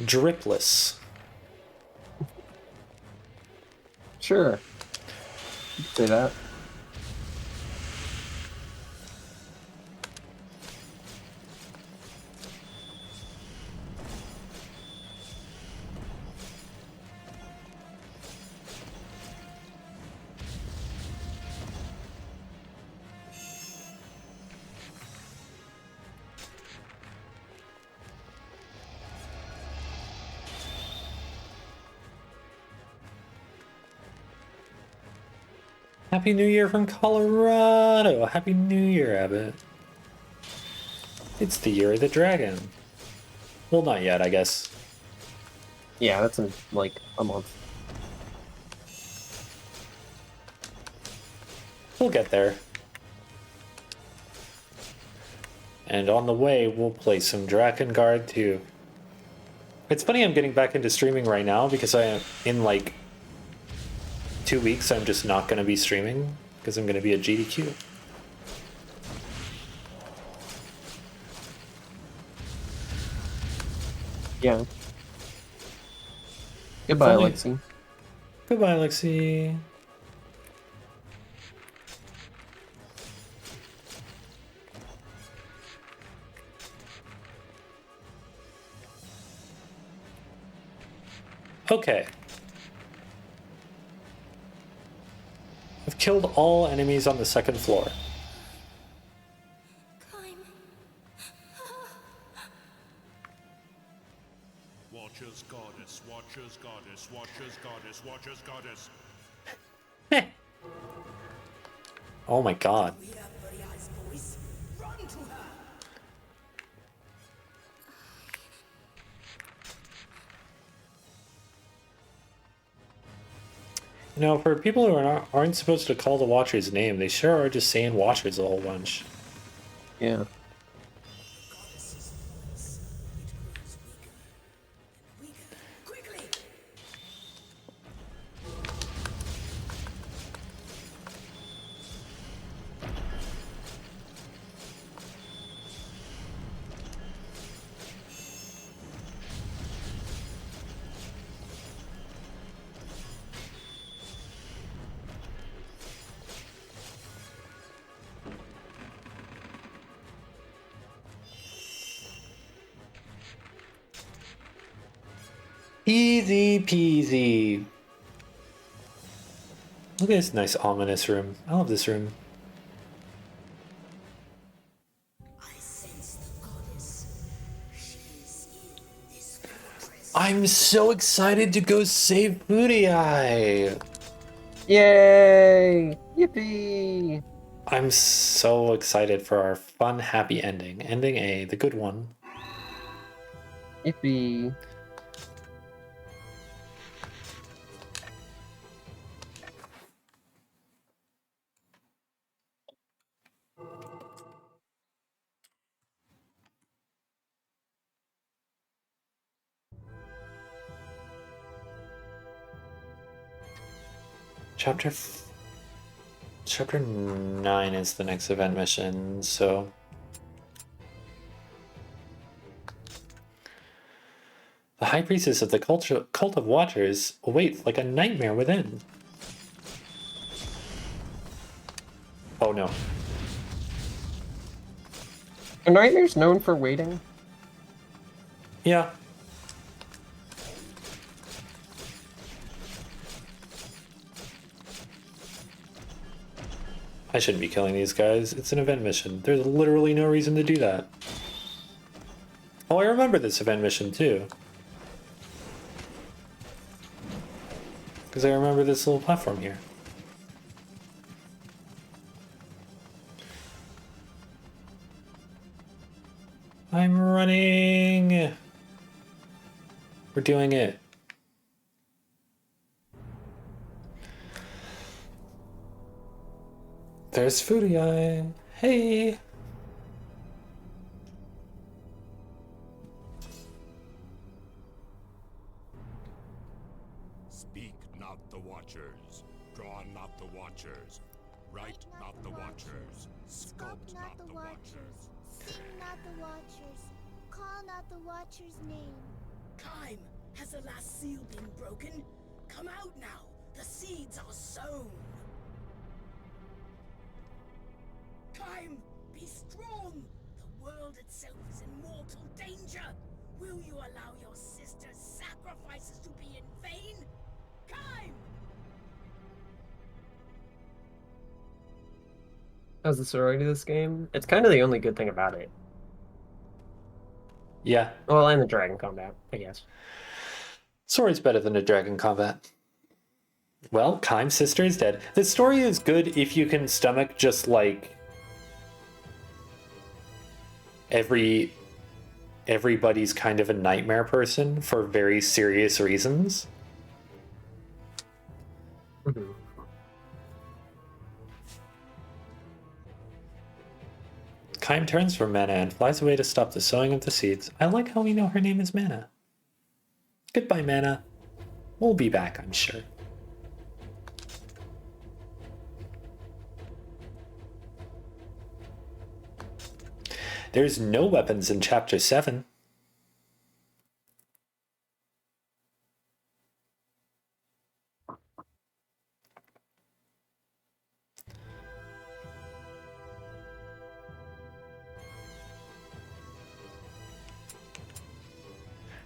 dripless.
Sure. You could say that.
Happy New Year from Colorado! Happy New Year, Abbott. It's the year of the dragon. Well, not yet, I guess.
Yeah, that's in like a month.
We'll get there. And on the way, we'll play some Drakengard 2. It's funny I'm getting back into streaming right now because I am in like 2 weeks I'm just not going to be streaming because I'm going to be at GDQ.
Yeah. Goodbye,
Funny.
Lexi.
Goodbye, Lexi. Okay. I've killed all enemies on the second floor.
Watcher's goddess, Watcher's goddess, Watcher's goddess, Watcher's goddess.
Oh my god. You know, for people who aren't supposed to call the Watcher's name, they sure are just saying Watchers a whole bunch.
Yeah.
Easy peasy. Look at this nice ominous room. I love this room. I'm so excited to go save Booty Eye!
Yay! Yippee!
I'm so excited for our fun, happy ending. Ending A, the good one.
Yippee!
Chapter 9 is the next event mission, so... The High Priestess of the Cult of Watchers awaits like a nightmare within. Oh no.
Are nightmares known for waiting?
Yeah. I shouldn't be killing these guys. It's an event mission. There's literally no reason to do that. Oh, I remember this event mission too. Because I remember this little platform here. I'm running! We're doing it. There's Foodie Eye. Hey!
Speak not the Watchers. Draw not the Watchers. Write not the Watchers. Sculpt not the Watchers.
Sing not the Watchers. Call not the Watcher's name.
Time! Has the last seal been broken? Come out now! The seeds are sown! Time! Be strong! The world itself is in mortal danger! Will you allow your sister's sacrifices to be in vain? Time!
How's the story to this game? It's kind of the only good thing about it.
Yeah.
Well, and the dragon combat, I guess.
Story's better than a dragon combat. Well, Kime's sister is dead. The story is good if you can stomach just like everybody's kind of a nightmare person for very serious reasons. Kime turns from Mana and flies away to stop the sowing of the seeds. I like how we know her name is Mana. Goodbye, Mana. We'll be back, I'm sure. There's no weapons in Chapter 7.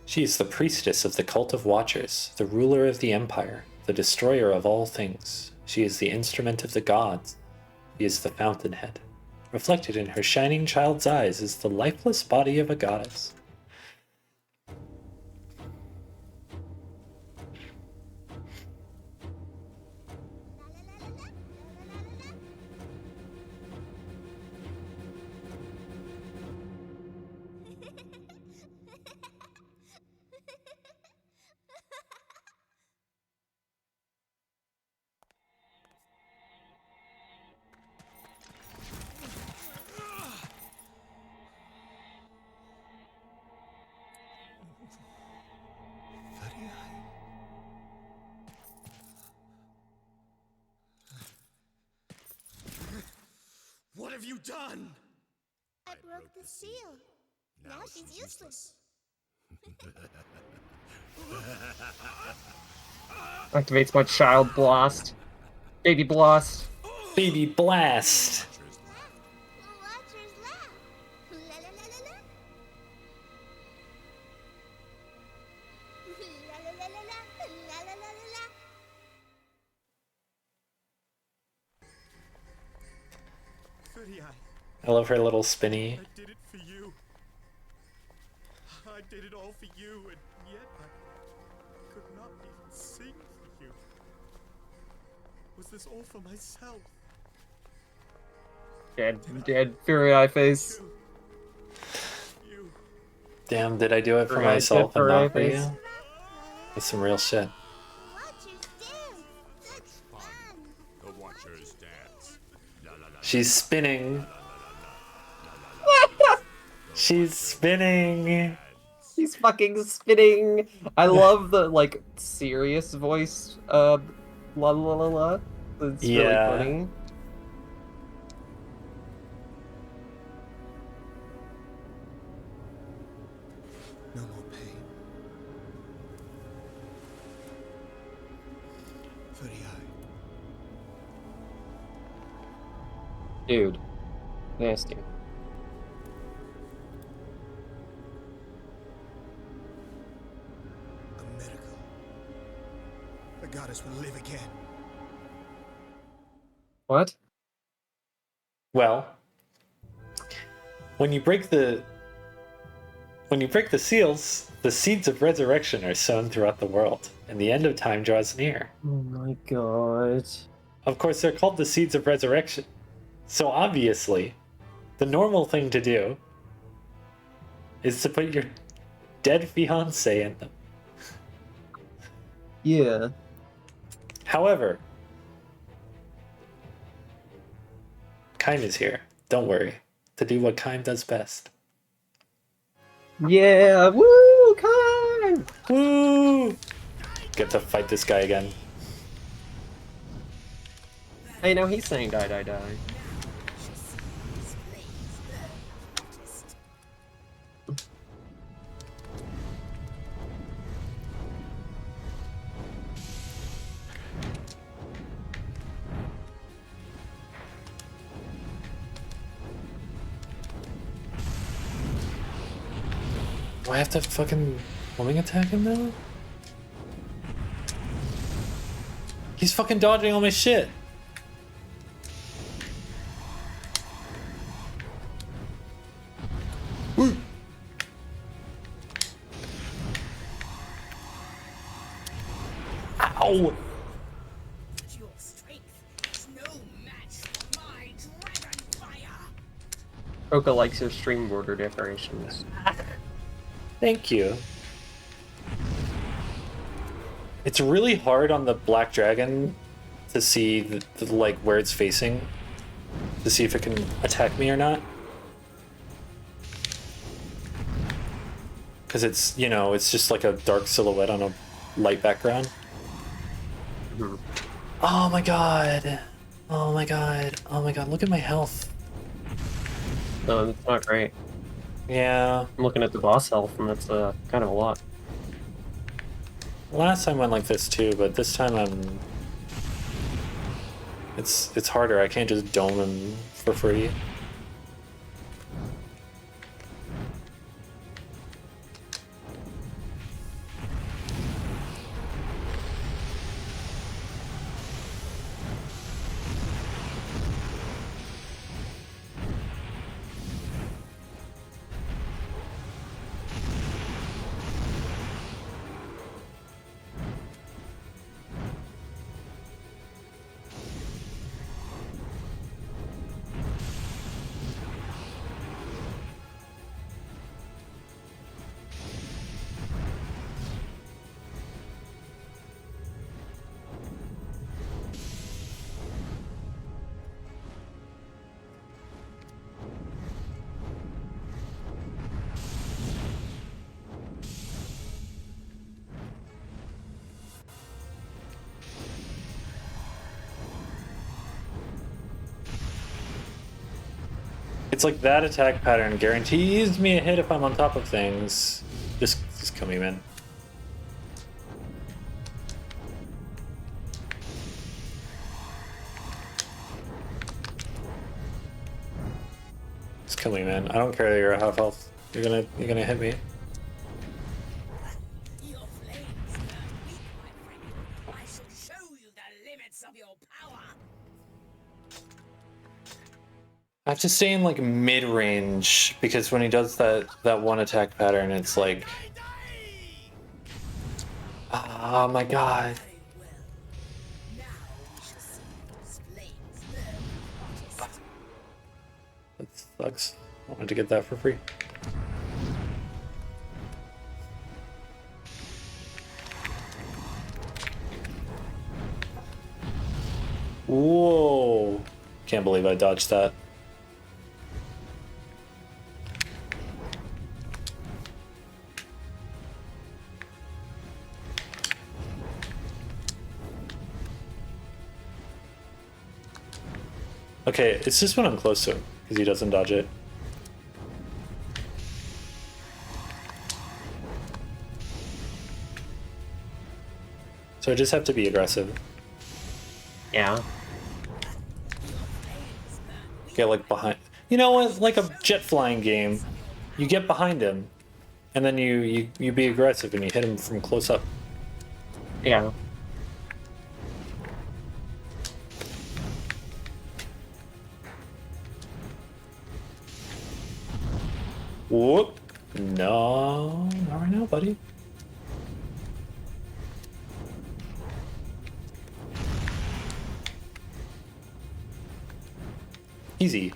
She is the priestess of the cult of Watchers, the ruler of the Empire, the destroyer of all things. She is the instrument of the gods. She is the fountainhead. Reflected in her shining child's eyes is the lifeless body of a goddess.
What have you done?
I broke the seal. Now she's useless.
Activates my child blast. Baby blast.
Baby blast.
Watchers laugh. La la la la la. La la la la la. La la la la la.
I love her little spinny.
I did it for you. I did it all for you, and yet I could not even sing for you. Was this all for myself?
Dead Fury Eye face.
Damn, did I do it for
Right,
myself
good
and
for
not for
Eye
you?
face.
That's some real shit.
The Watchers dance.
She's spinning. She's spinning.
She's fucking spinning. I love the like serious voice. La la la la. It's
Yeah.
really funny.
No more pain. Footy eye.
Dude, nasty.
A miracle. The goddess will live again.
What?
Well, when you break the seals, the seeds of resurrection are sown throughout the world, and the end of time draws near.
Oh my god.
Of course, they're called the seeds of resurrection. So obviously, the normal thing to do is to put your dead fiancé in them.
Yeah.
However, Kaim is here. Don't worry. To do what Kaim does best.
Yeah! Woo! Kaim!
Woo! Get to fight this guy again.
Hey, now he's saying die, die, die.
Do I have to fucking homing attack him now? He's fucking dodging all my shit. Woo! Ow!
Your strength is no match for my dragon fire.
Oka likes his stream border decorations.
Thank you. It's really hard on the black dragon to see the like where it's facing, to see if it can attack me or not. Because it's, you know, it's just like a dark silhouette on a light background.
Mm-hmm.
Oh my god. Oh my god. Oh my god. Look at my health.
No, that's not great.
Yeah.
I'm looking at the boss health, and that's kind of a lot.
Last time went like this too, but this time it's harder. I can't just dome him for free. It's like that attack pattern guarantees me a hit if I'm on top of things. Just kill me, man. Just kill me, man. I don't care that you're at half health. You're gonna hit me.
Your flames burn weak, my friend. I shall show you the limits of your power.
I have to stay in like mid-range because when he does that one attack pattern, it's like, oh my god. That sucks. I wanted to get that for free. Whoa! Can't believe I dodged that. Okay, it's just when I'm close to him, because he doesn't dodge it. So I just have to be aggressive.
Yeah.
Get like behind. You know what? Like a jet flying game, you get behind him, and then you be aggressive and you hit him from close up.
Yeah.
Whoop. No, not right now, buddy. Easy.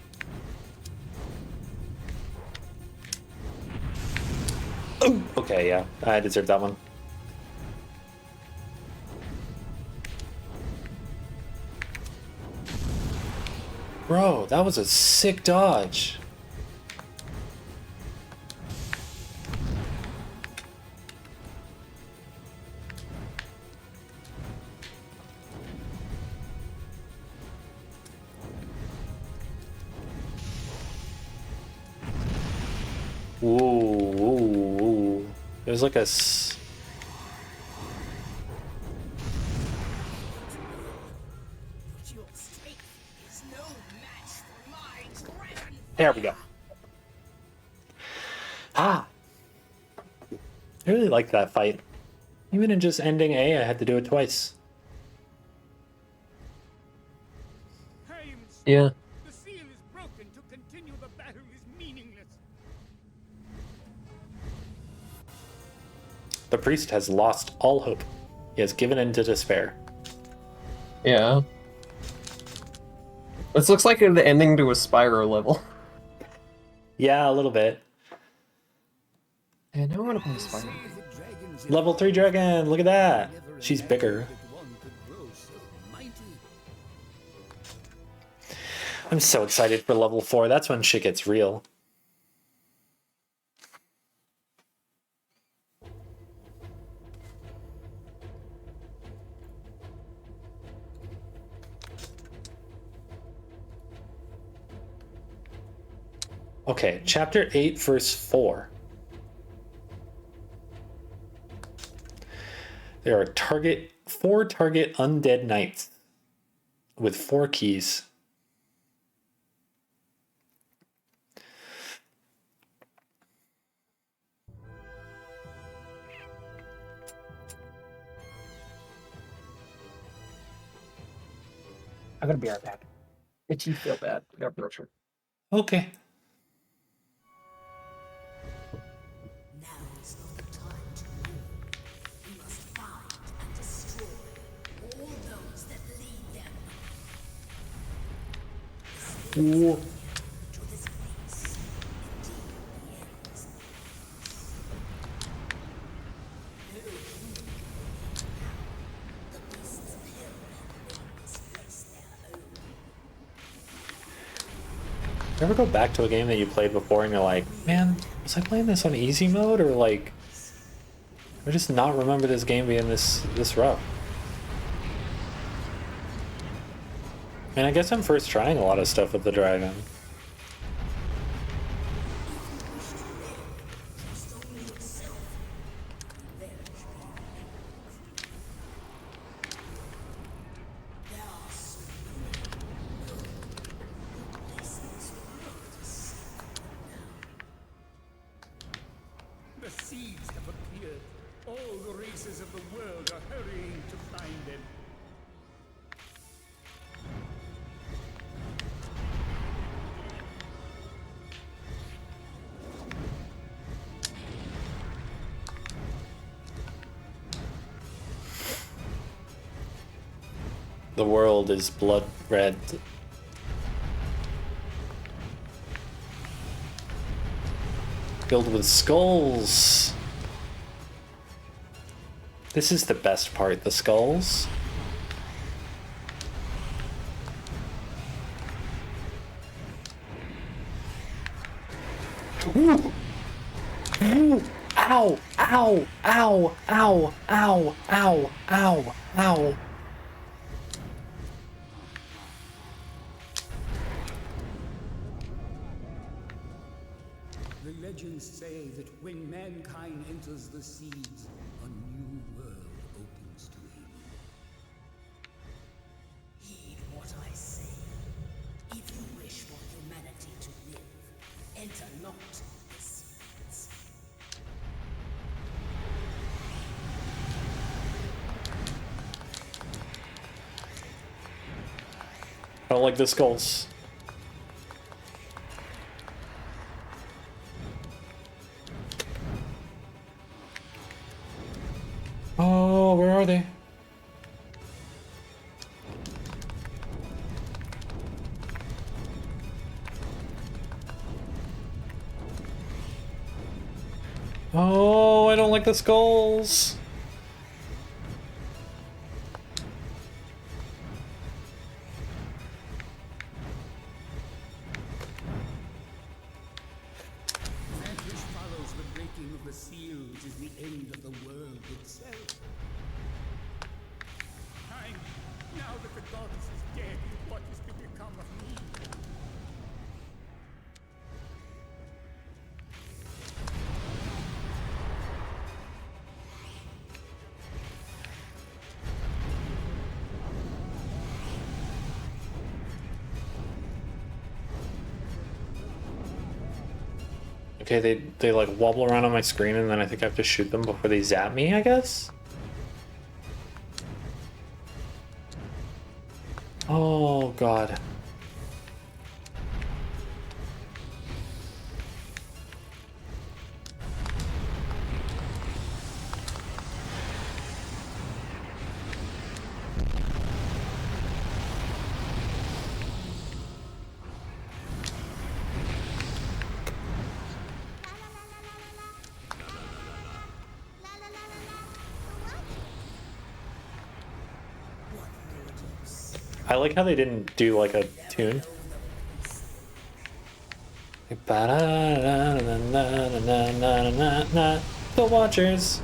Oh, okay, yeah, I deserved that one. Bro, that was a sick dodge. Ooh. There's like a There we go. Ah. I really liked that fight. Even in just ending A, I had to do it twice.
Yeah.
The seal is broken. To continue the battle is meaningless.
The priest has lost all hope. He has given in to despair.
Yeah. This looks like the ending to a Spyro level.
Yeah, a little bit.
Yeah, now I want to play Spyro.
Level 3 dragon, look at that. She's bigger. I'm so excited for level 4. That's when shit gets real. Okay, chapter 8, verse 4. There are 4 target undead knights with 4 keys.
I'm gonna be right back. Itchy, feel bad. I got brochure.
Okay. Ooh. You ever go back to a game that you played before and you're like, man, was I playing this on easy mode or like I just not remember this game being this rough? And I guess I'm first trying a lot of stuff with the dragon.
The seeds have appeared. All the races of the world are hurrying to find them.
The world is blood red. Filled with skulls. This is the best part, the skulls. Ooh. Ooh. Ow! Ow! Ow! Ow! Ow! Ow! Ow! Ow!
The legends say that when mankind enters the seeds, a new world opens to him.
Heed what I say. If you wish for humanity to live, enter not the seeds.
I don't like the skulls. don't like the skulls.
That which follows the breaking of the seals is the end of the world itself. Now that the goddess is dead, what is to become of me?
Okay, they like wobble around on my screen and then I think I have to shoot them before they zap me, I guess? Oh god. I like how they didn't do like a tune. The Watchers.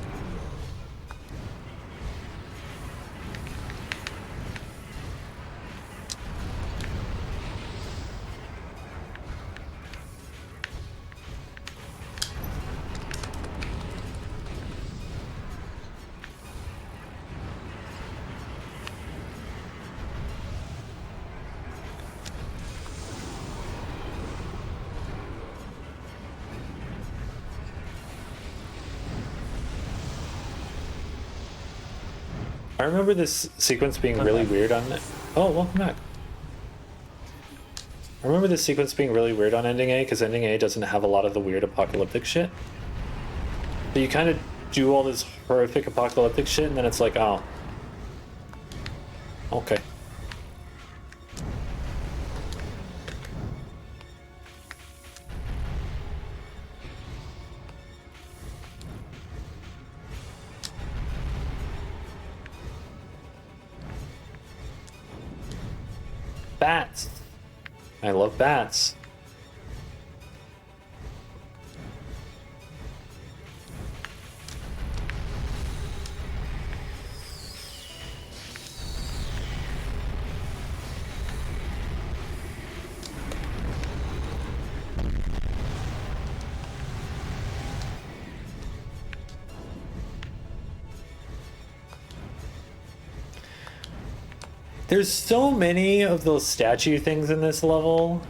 I remember this sequence being really weird on it. Oh, welcome back. I remember this sequence being really weird on Ending A, because Ending A doesn't have a lot of the weird apocalyptic shit. But you kind of do all this horrific apocalyptic shit, and then it's like, oh. Okay. Bats. I love bats. There's so many of those statue things in this level.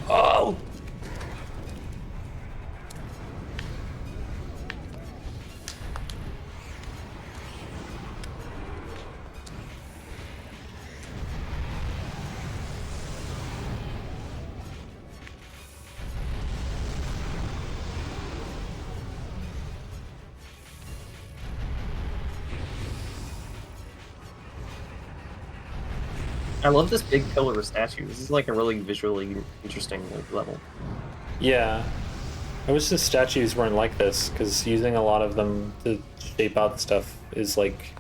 Oh!
I love this big pillar of statue. This is like a really visually interesting level.
Yeah. I wish the statues weren't like this, because using a lot of them to shape out stuff is like...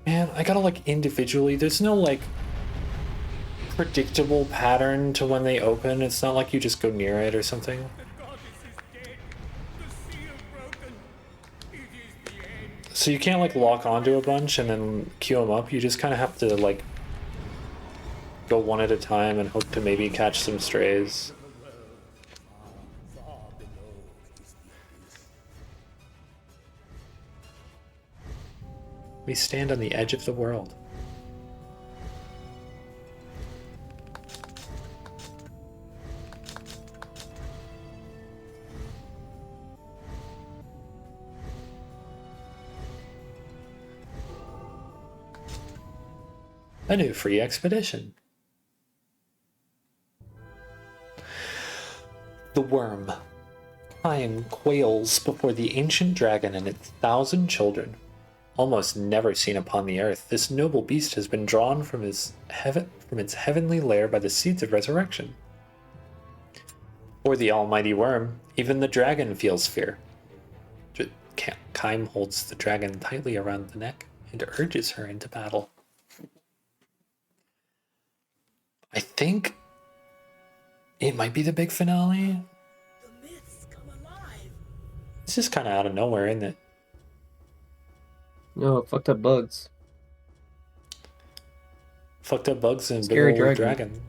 Man, I gotta like individually... There's no like predictable pattern to when they open. It's not like you just go near it or something. So you can't like lock onto a bunch and then queue them up. You just kind of have to like go one at a time and hope to maybe catch some strays. We stand on the edge of the world. A new free expedition. The Worm. Time quails before the ancient dragon and its 1,000 children. Almost never seen upon the earth, this noble beast has been drawn from its heavenly lair by the seeds of resurrection. For the almighty worm, even the dragon feels fear. Kaim holds the dragon tightly around the neck and urges her into battle. I think it might be the big finale. This is kind of out of nowhere, isn't it?
No, fucked up bugs.
Fucked up bugs and
Scary
big old
dragon.
dragon.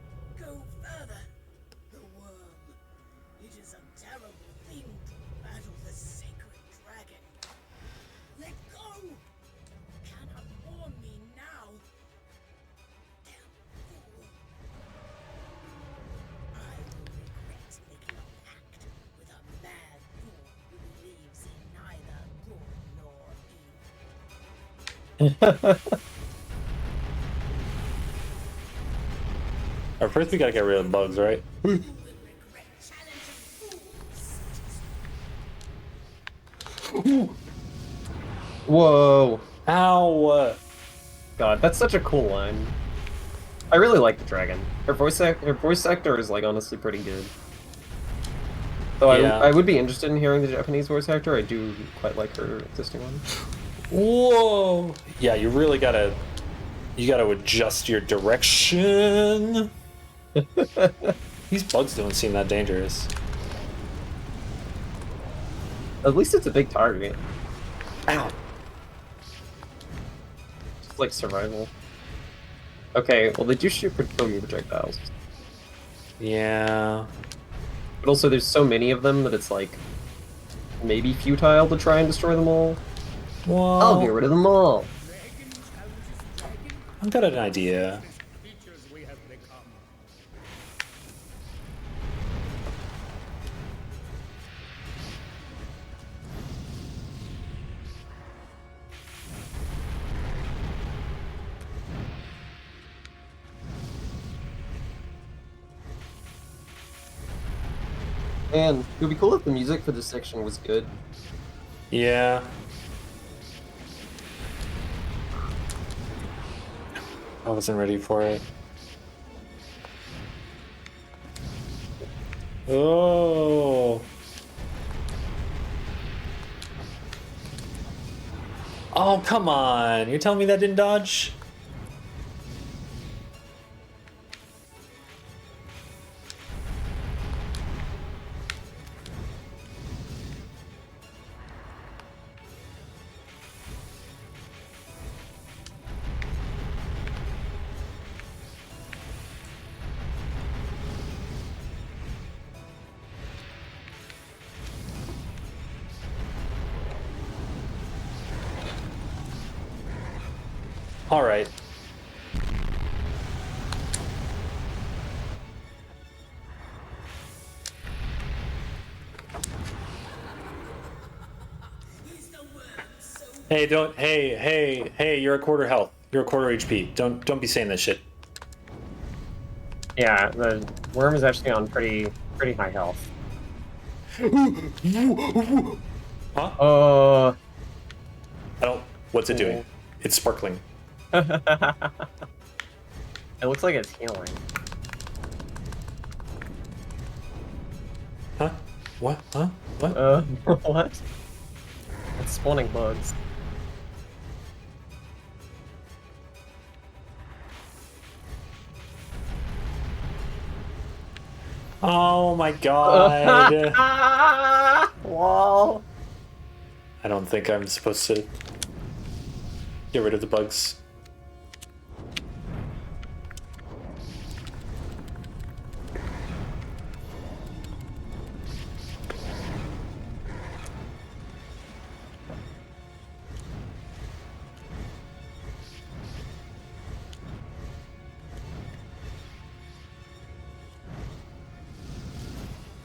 Or first we gotta get rid of the bugs, right?
Whoa.
Ow!
God, that's such a cool line. I really like the dragon. Her voice actor is like honestly pretty good. Though
Yeah.
I would be interested in hearing the Japanese voice actor. I do quite like her existing one.
Whoa! Yeah, you really gotta adjust your direction. These bugs don't seem that dangerous.
At least it's a big target.
Ow!
It's like survival. Okay, well they do shoot foamy projectiles.
Yeah.
But also there's so many of them that it's like maybe futile to try and destroy them all.
Well,
I'll get rid of them all.
I've got an idea.
And it would be cool if the music for this section was good.
Yeah. I wasn't ready for it. Oh. Oh, come on. You're telling me that didn't dodge? All right. Hey, don't. Hey! You're a quarter health. You're a quarter HP. Don't be saying this shit.
Yeah, the worm is actually on pretty high health.
Huh? I don't. What's it doing? It's sparkling.
It looks like it's healing.
Huh? What? Huh? What?
What? It's spawning bugs.
Oh my god.
Wall.
I don't think I'm supposed to get rid of the bugs.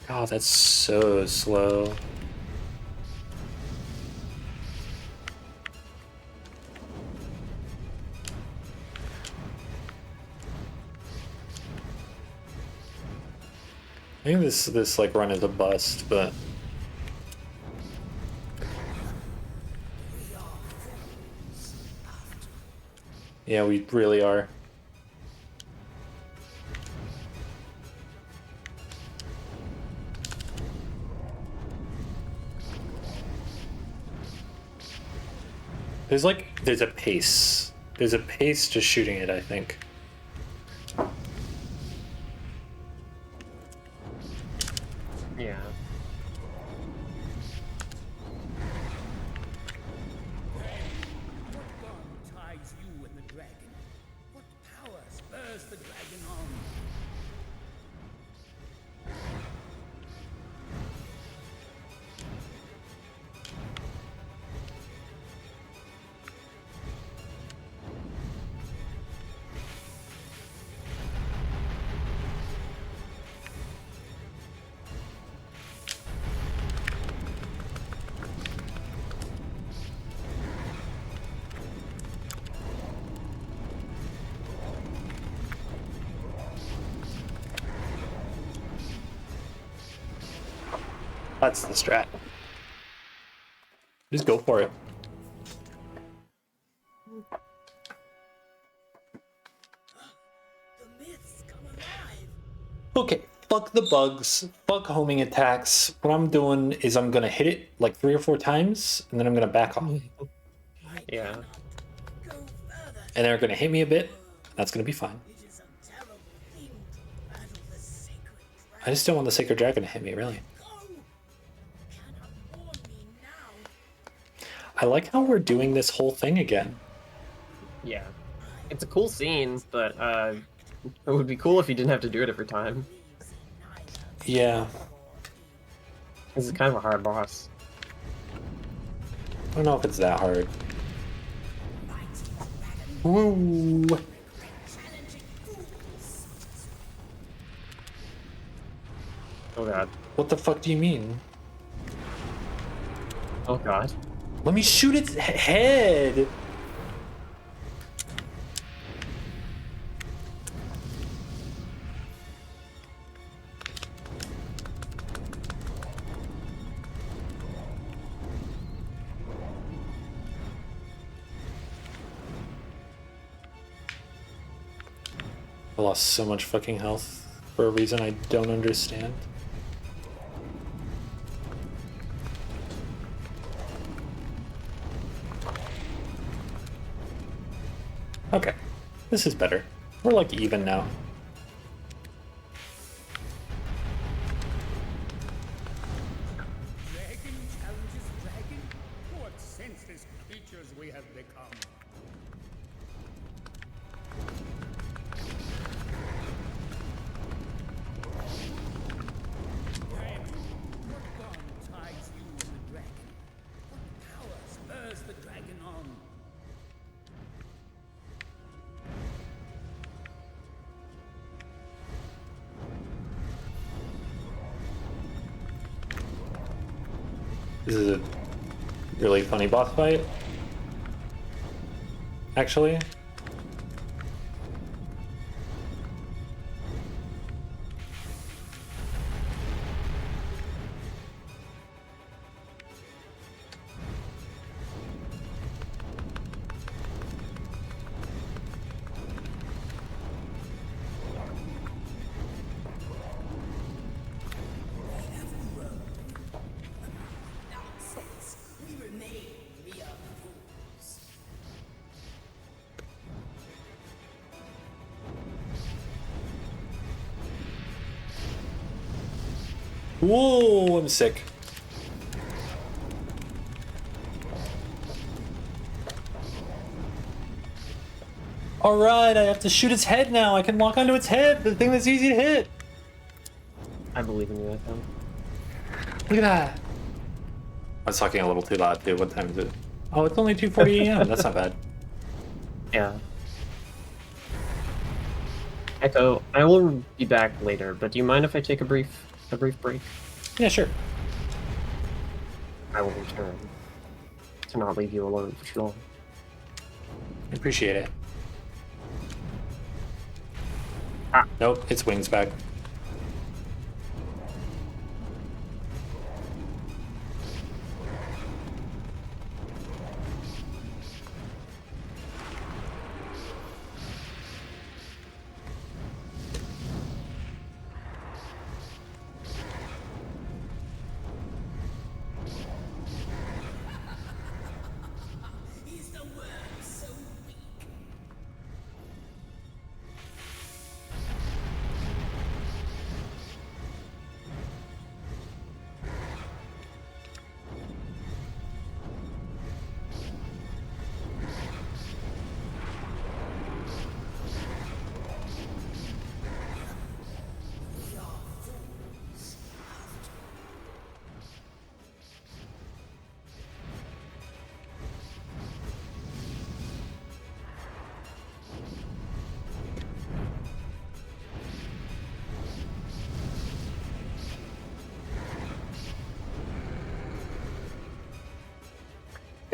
God, that's so slow. I think this like run is a bust, but Yeah, we really are. There's a pace. There's a pace to shooting it, I think.
Yeah.
What bond ties you and the dragon? What power spurs the dragon on?
That's the strat. Just go for it. Okay, fuck the bugs, fuck homing attacks. What I'm doing is I'm gonna hit it like 3 or 4 times, and then I'm gonna back off.
Yeah.
And they're gonna hit me a bit. That's gonna be fine. I just don't want the Sacred Dragon to hit me, really. I like how we're doing this whole thing again.
Yeah. It's a cool scene, but it would be cool if you didn't have to do it every time.
Yeah.
This is kind of a hard boss.
I don't know if it's that hard. Woo!
Oh god.
What the fuck do you mean?
Oh god.
Let me shoot its head! I lost so much fucking health for a reason I don't understand. Okay, this is better. We're like even now.
Dragon challenges dragon? What senseless creatures we have become. Dragon, what bond ties you and the dragon? What power spurs the dragon on?
This is a really funny boss fight. Actually. Whoa, I'm sick. Alright, I have to shoot its head now. I can lock onto its head, the thing that's easy to hit.
I believe in you, I think.
Look at that. I was talking a little too loud too. What time is it? Oh, it's only 2:40 a.m. That's not bad.
Yeah. Echo, I will be back later, but do you mind if I take a brief break?
Yeah, sure.
I will return to not leave you alone for too long.
I appreciate it.
Ah.
Nope, it's Wings back.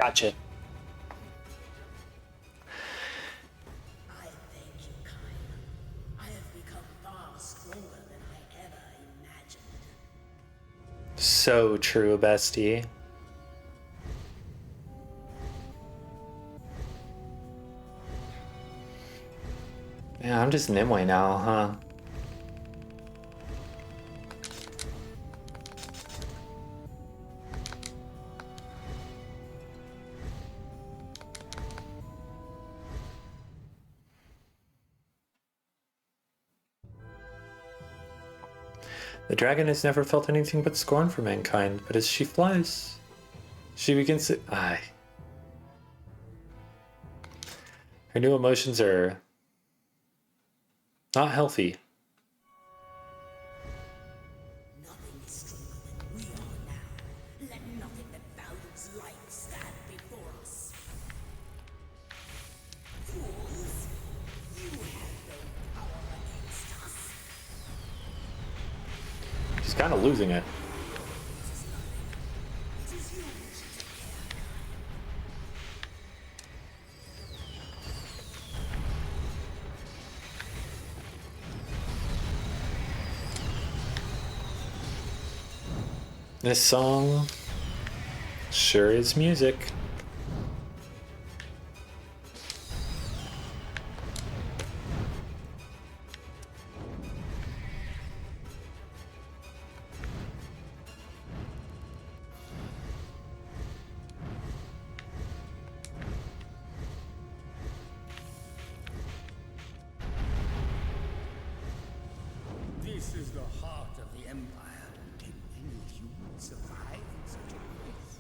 Gotcha.
I thank you, Kyle. I have become far stronger than I ever imagined.
So true, bestie. Yeah, I'm just Nimue now, huh? The dragon has never felt anything but scorn for mankind, but as she flies, she begins to... Her new emotions are not healthy.
Nothing is stronger than we are now. Let nothing that values life stand before us. Fools, you have no power against us.
She's kind of losing it.
It is you who should take care.
This song sure is music.
This is the heart of the Empire. Can any human survive in such a place?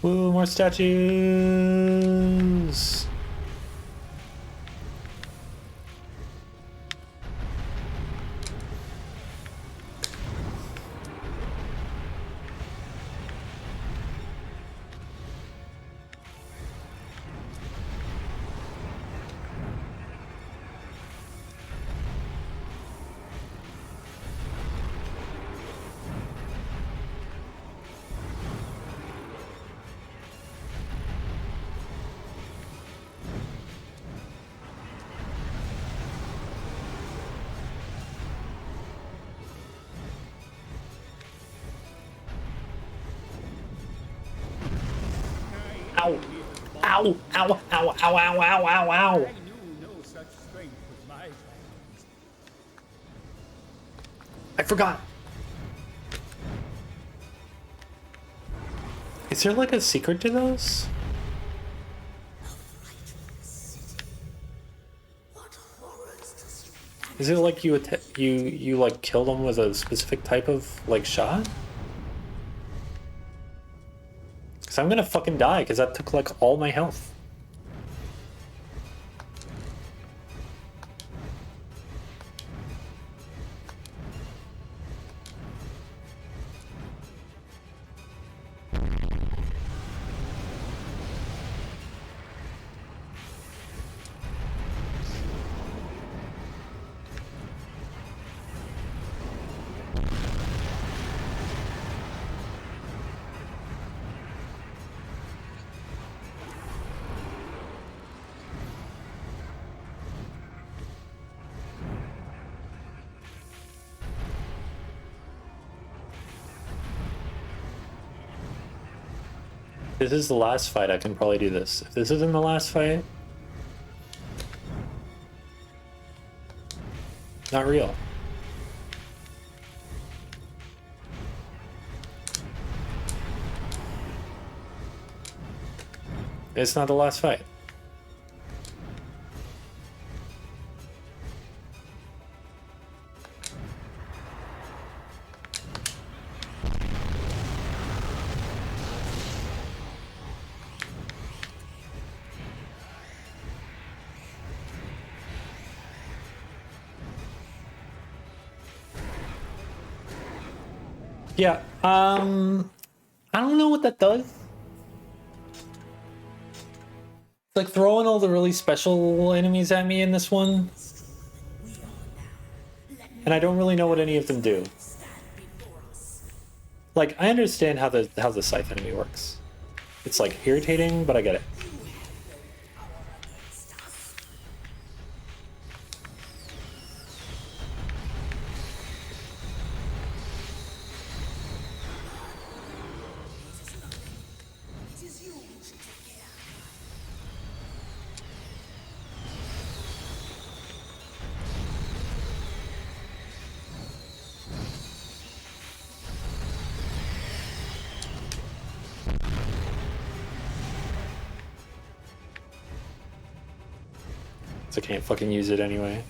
Woo, more statues! Ow! Ow! Ow! Ow! Ow! Ow! Ow! Ow! Ow!
I knew no such strength with my dragons.
I forgot. Is there like a secret to those? Is it like you like kill them with a specific type of like shot? Cause I'm gonna fucking die because that took like all my health. If this is the last fight, I can probably do this. If this isn't the last fight, not real. It's not the last fight. Yeah, I don't know what that does. It's like throwing all the really special enemies at me in this one. And I don't really know what any of them do. Like, I understand how the scythe enemy works. It's like irritating, but I get it. I can't fucking use it anyway.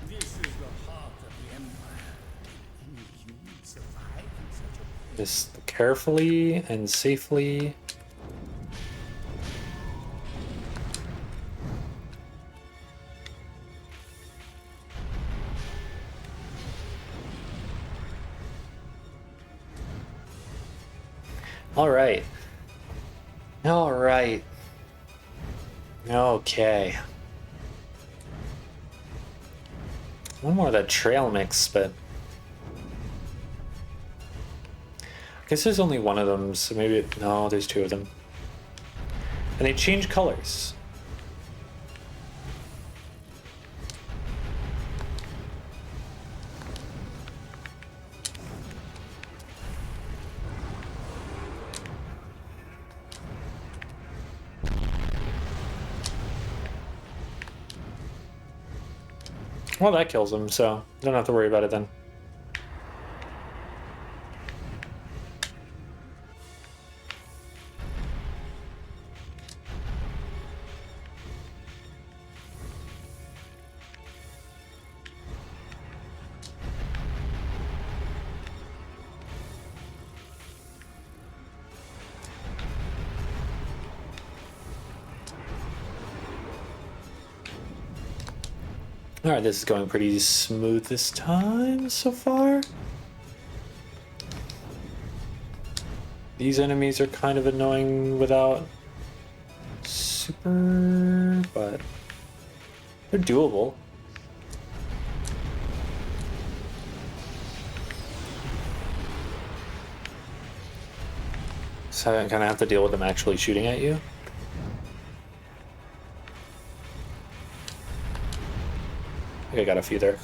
This is the heart of the Empire. Can you survive in such a
Just carefully and safely. All right. All right. Okay. One more of that trail mix, but I guess there's only one of them, so maybe no, there's two of them. And they change colors. Well, that kills him, so don't have to worry about it then. Alright, this is going pretty smooth this time so far. These enemies are kind of annoying without super, but they're doable. So I kind of have to deal with them actually shooting at you. I think I got a few there.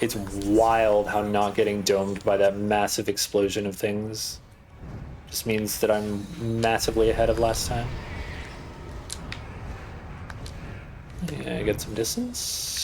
It's wild how not getting domed by that massive explosion of things just means that I'm massively ahead of last time. Yeah, get some distance.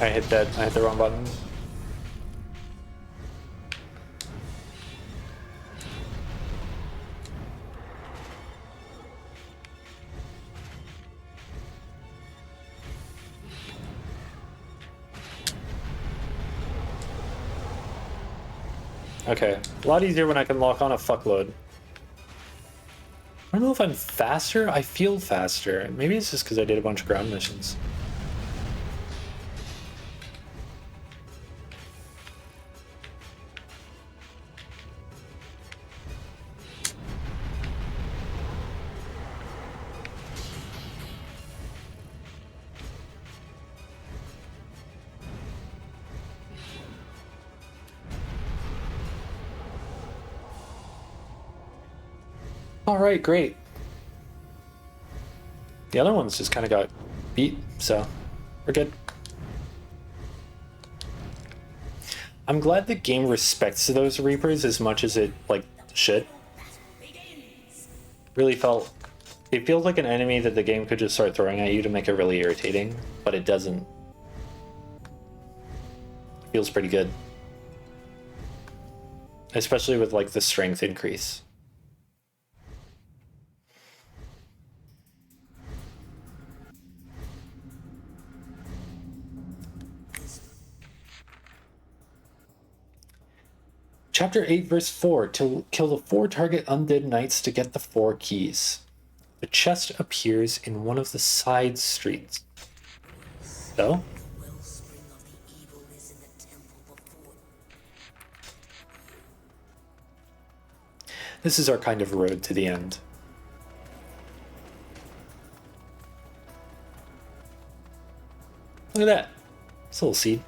I hit the wrong button. Okay, a lot easier when I can lock on a fuckload. I don't know if I'm faster. I feel faster. Maybe it's just because I did a bunch of ground missions. Alright, great. The other ones just kind of got beat, so we're good. I'm glad the game respects those Reapers as much as it, like, should. Really felt... It feels like an enemy that the game could just start throwing at you to make it really irritating, but it doesn't. It feels pretty good. Especially with, like, the strength increase. Chapter 8, verse 4. To kill the 4 target undead knights to get the 4 keys. The chest appears in one of the side streets. So? This is our kind of road to the end. Look at that. It's a little seed.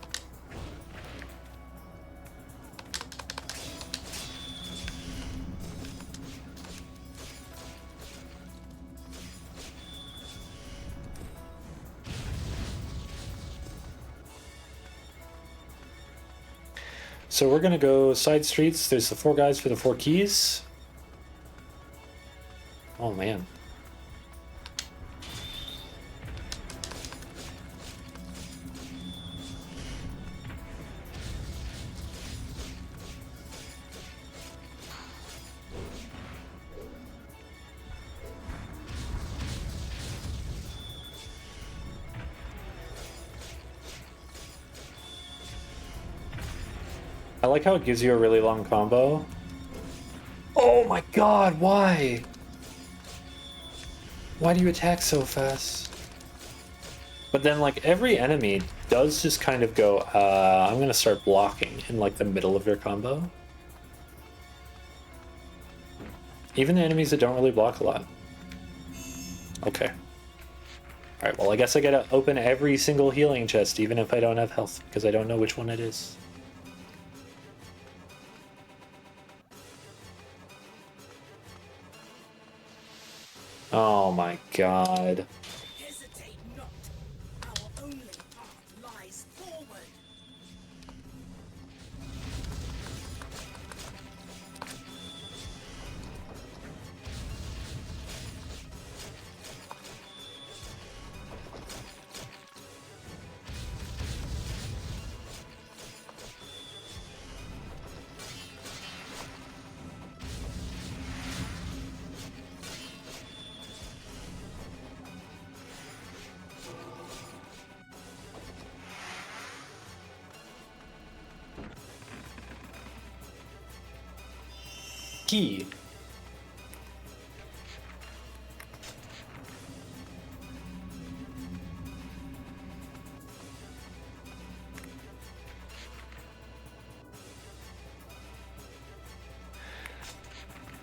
So we're gonna go side streets. There's the 4 guys for the 4 keys. Oh man. I like how it gives you a really long combo. Oh my god, why? Why do you attack so fast? But then, like, every enemy does just kind of go, I'm gonna start blocking in, like, the middle of your combo. Even the enemies that don't really block a lot. Okay. Alright, well, I guess I gotta open every single healing chest, even if I don't have health, because I don't know which one it is. Oh my god.
Hesitate not. Our only path lies forward.
Key.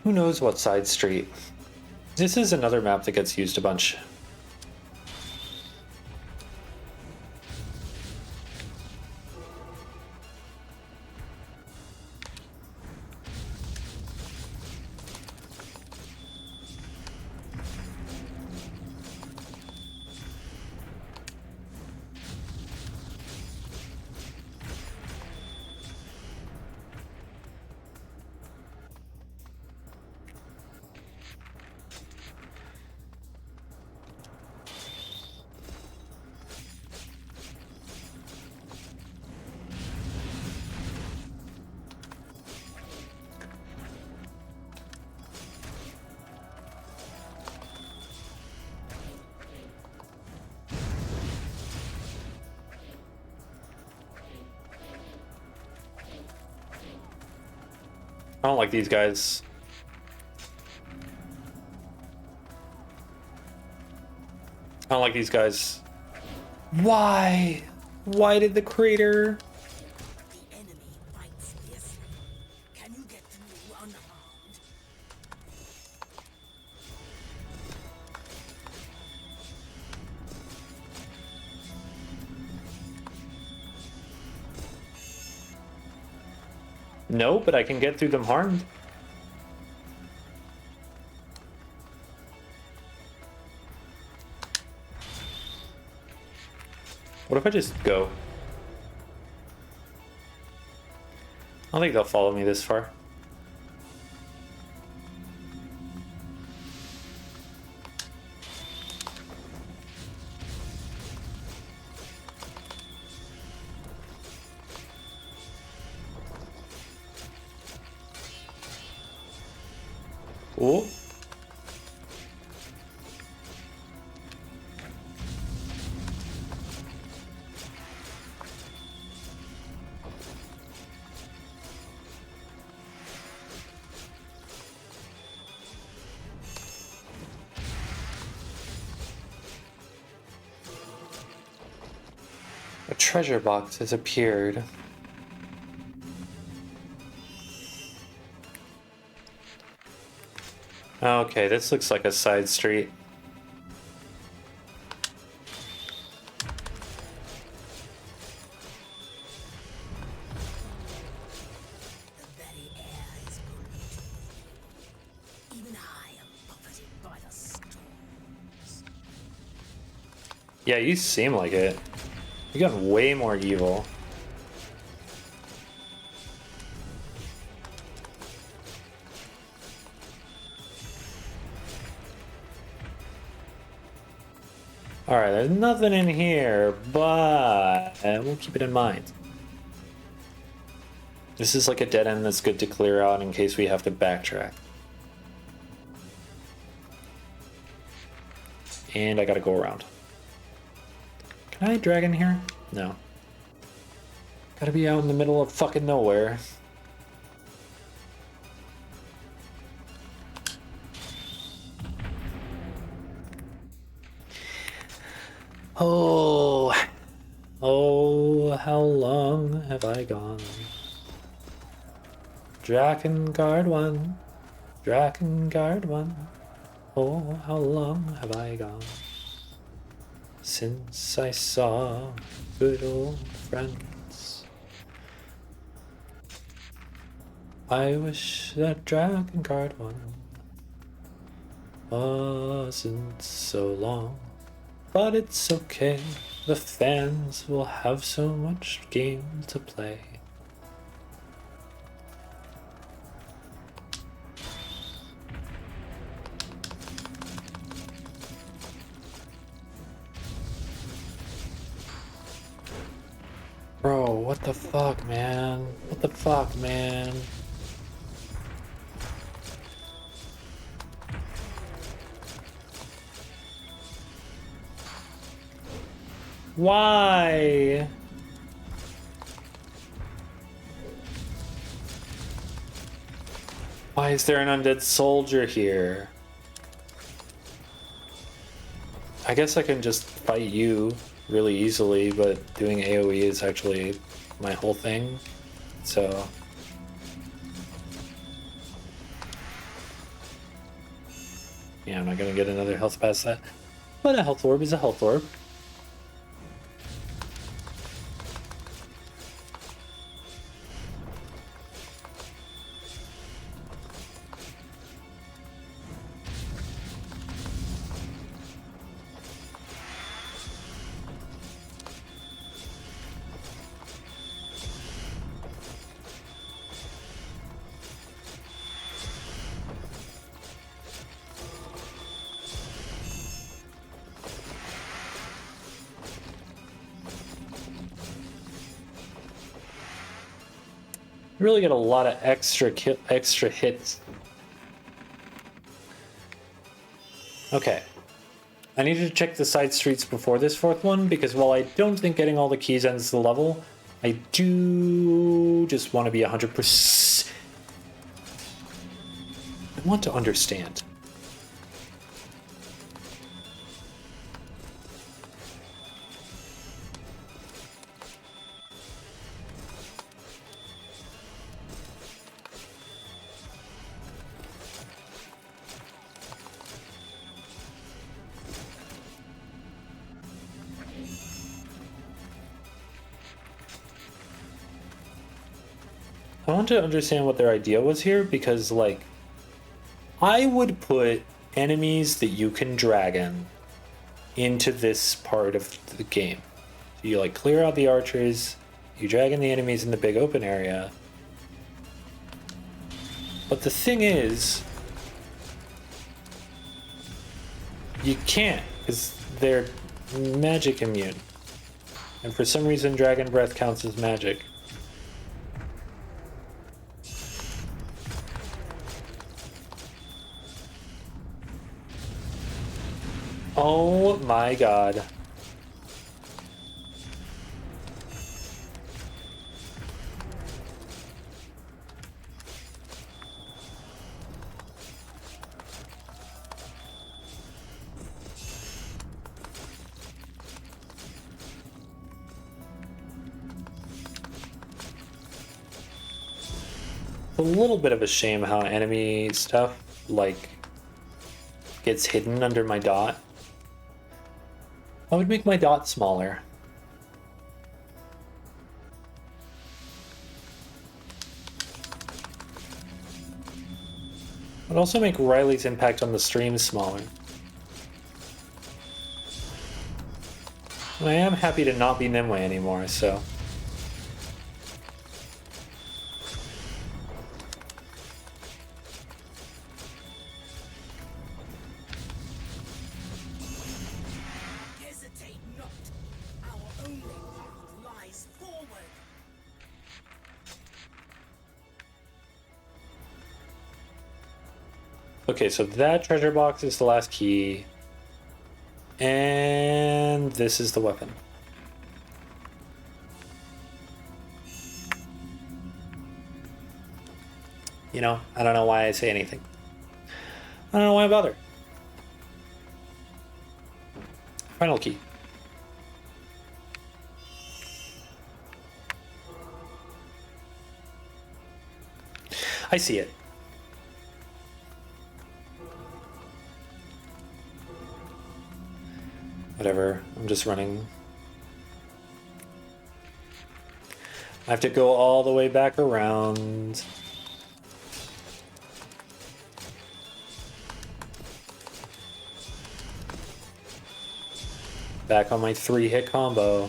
Who knows what side street? This is another map that gets used a bunch. I don't like these guys. I don't like these guys. Why? Why did the crater?
The enemy fights fiercely. Can you get through unharmed?
No, but I can get through them harmed. What if I just go? I don't think they'll follow me this far. Oh. A treasure box has appeared. Okay, this looks like a side street.
The very air is polluted. Even I am buffeted by the storms.
Yeah, you seem like it. You got way more evil. Alright, there's nothing in here, but we'll keep it in mind. This is like a dead end that's good to clear out in case we have to backtrack. And I gotta go around. Can I dragon here? No. Gotta be out in the middle of fucking nowhere. Oh, how long have I gone? Drakengard 1, Drakengard 1. Oh, how long have I gone since I saw good old friends? I wish that Drakengard 1 wasn't so long. But it's okay, the fans will have so much game to play. Bro, what the fuck, man? What the fuck, man? Why? Why is there an undead soldier here? I guess I can just fight you really easily, but doing AoE is actually my whole thing, so... Yeah, I'm not gonna get another health past that. But a health orb is a health orb. You really get a lot of extra hits. Okay. I needed to check the side streets before this fourth one, because while I don't think getting all the keys ends the level, I do just want to be 100%. I want to understand. I want to understand what their idea was here, because, like, I would put enemies that you can dragon into this part of the game. You like clear out the archers, you drag in the enemies in the big open area. But the thing is, you can't, because they're magic immune. And for some reason, Dragon Breath counts as magic. Oh my god. A little bit of a shame how enemy stuff, like, gets hidden under my dot. I would make my dot smaller. I'd also make Riley's impact on the stream smaller. And I am happy to not be Nimue anymore, so... Okay, so that treasure box is the last key. And this is the weapon. You know, I don't know why I say anything. I don't know why I bother. Final key. I see it. Whatever, I'm just running. I have to go all the way back around. Back on my 3-hit combo.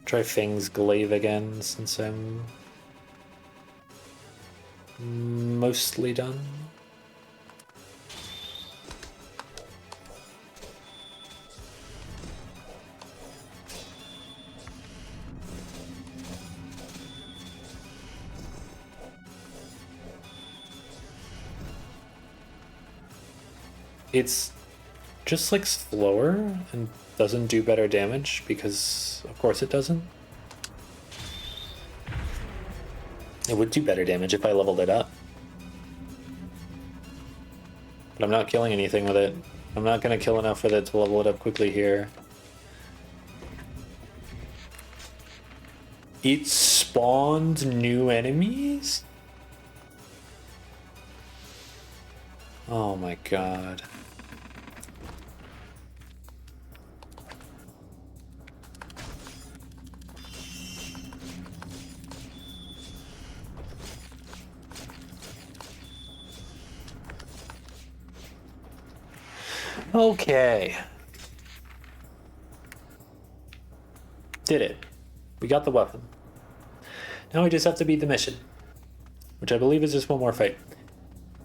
Try Fang's Glaive again since I'm mostly done. It's just like slower and doesn't do better damage because of course it doesn't. It would do better damage if I leveled it up. But I'm not killing anything with it. I'm not going to kill enough with it to level it up quickly here. It spawned new enemies? Oh my god. Okay. Did it. We got the weapon. Now we just have to beat the mission, which I believe is just one more fight.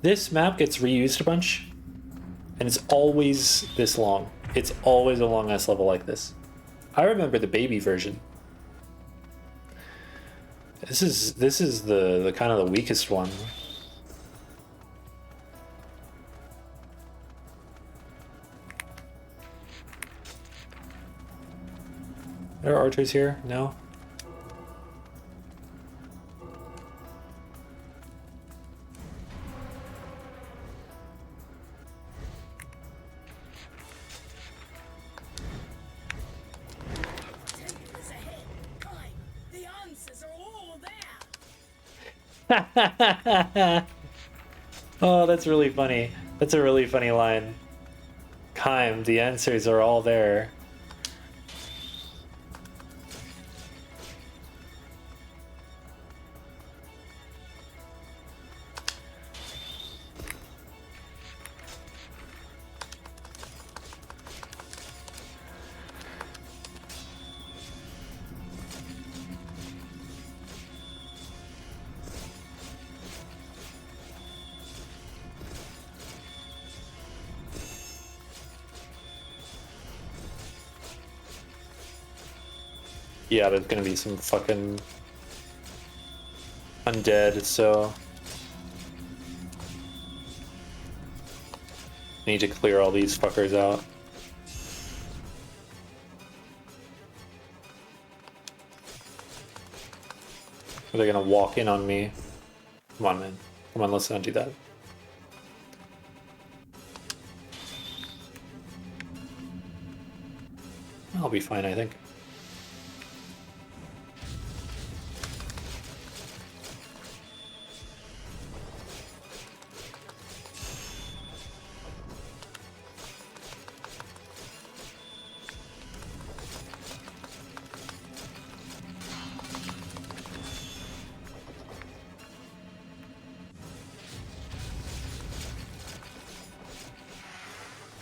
This map gets reused a bunch, and it's always this long. It's always a long-ass level like this. I remember the baby version. This is the kind of the weakest one. There are archers here? No? Oh, that's really funny. That's a really funny line. Kime, the answers are all there. Yeah, there's gonna be some fucking undead, so I need to clear all these fuckers out. Are they gonna walk in on me? Come on, man. Come on, let's not do that. I'll be fine, I think.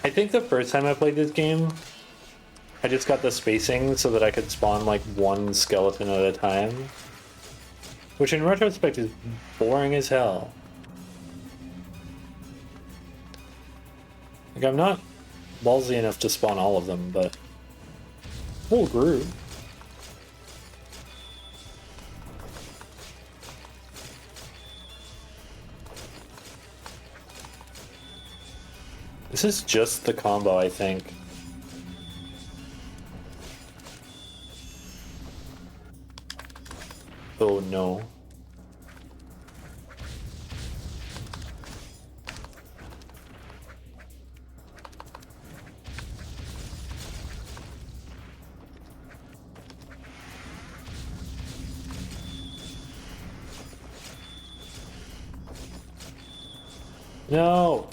I think the first time I played this game, I just got the spacing so that I could spawn like one skeleton at a time. Which in retrospect is boring as hell. Like, I'm not ballsy enough to spawn all of them, but whole group. This is just the combo, I think. Oh no. No!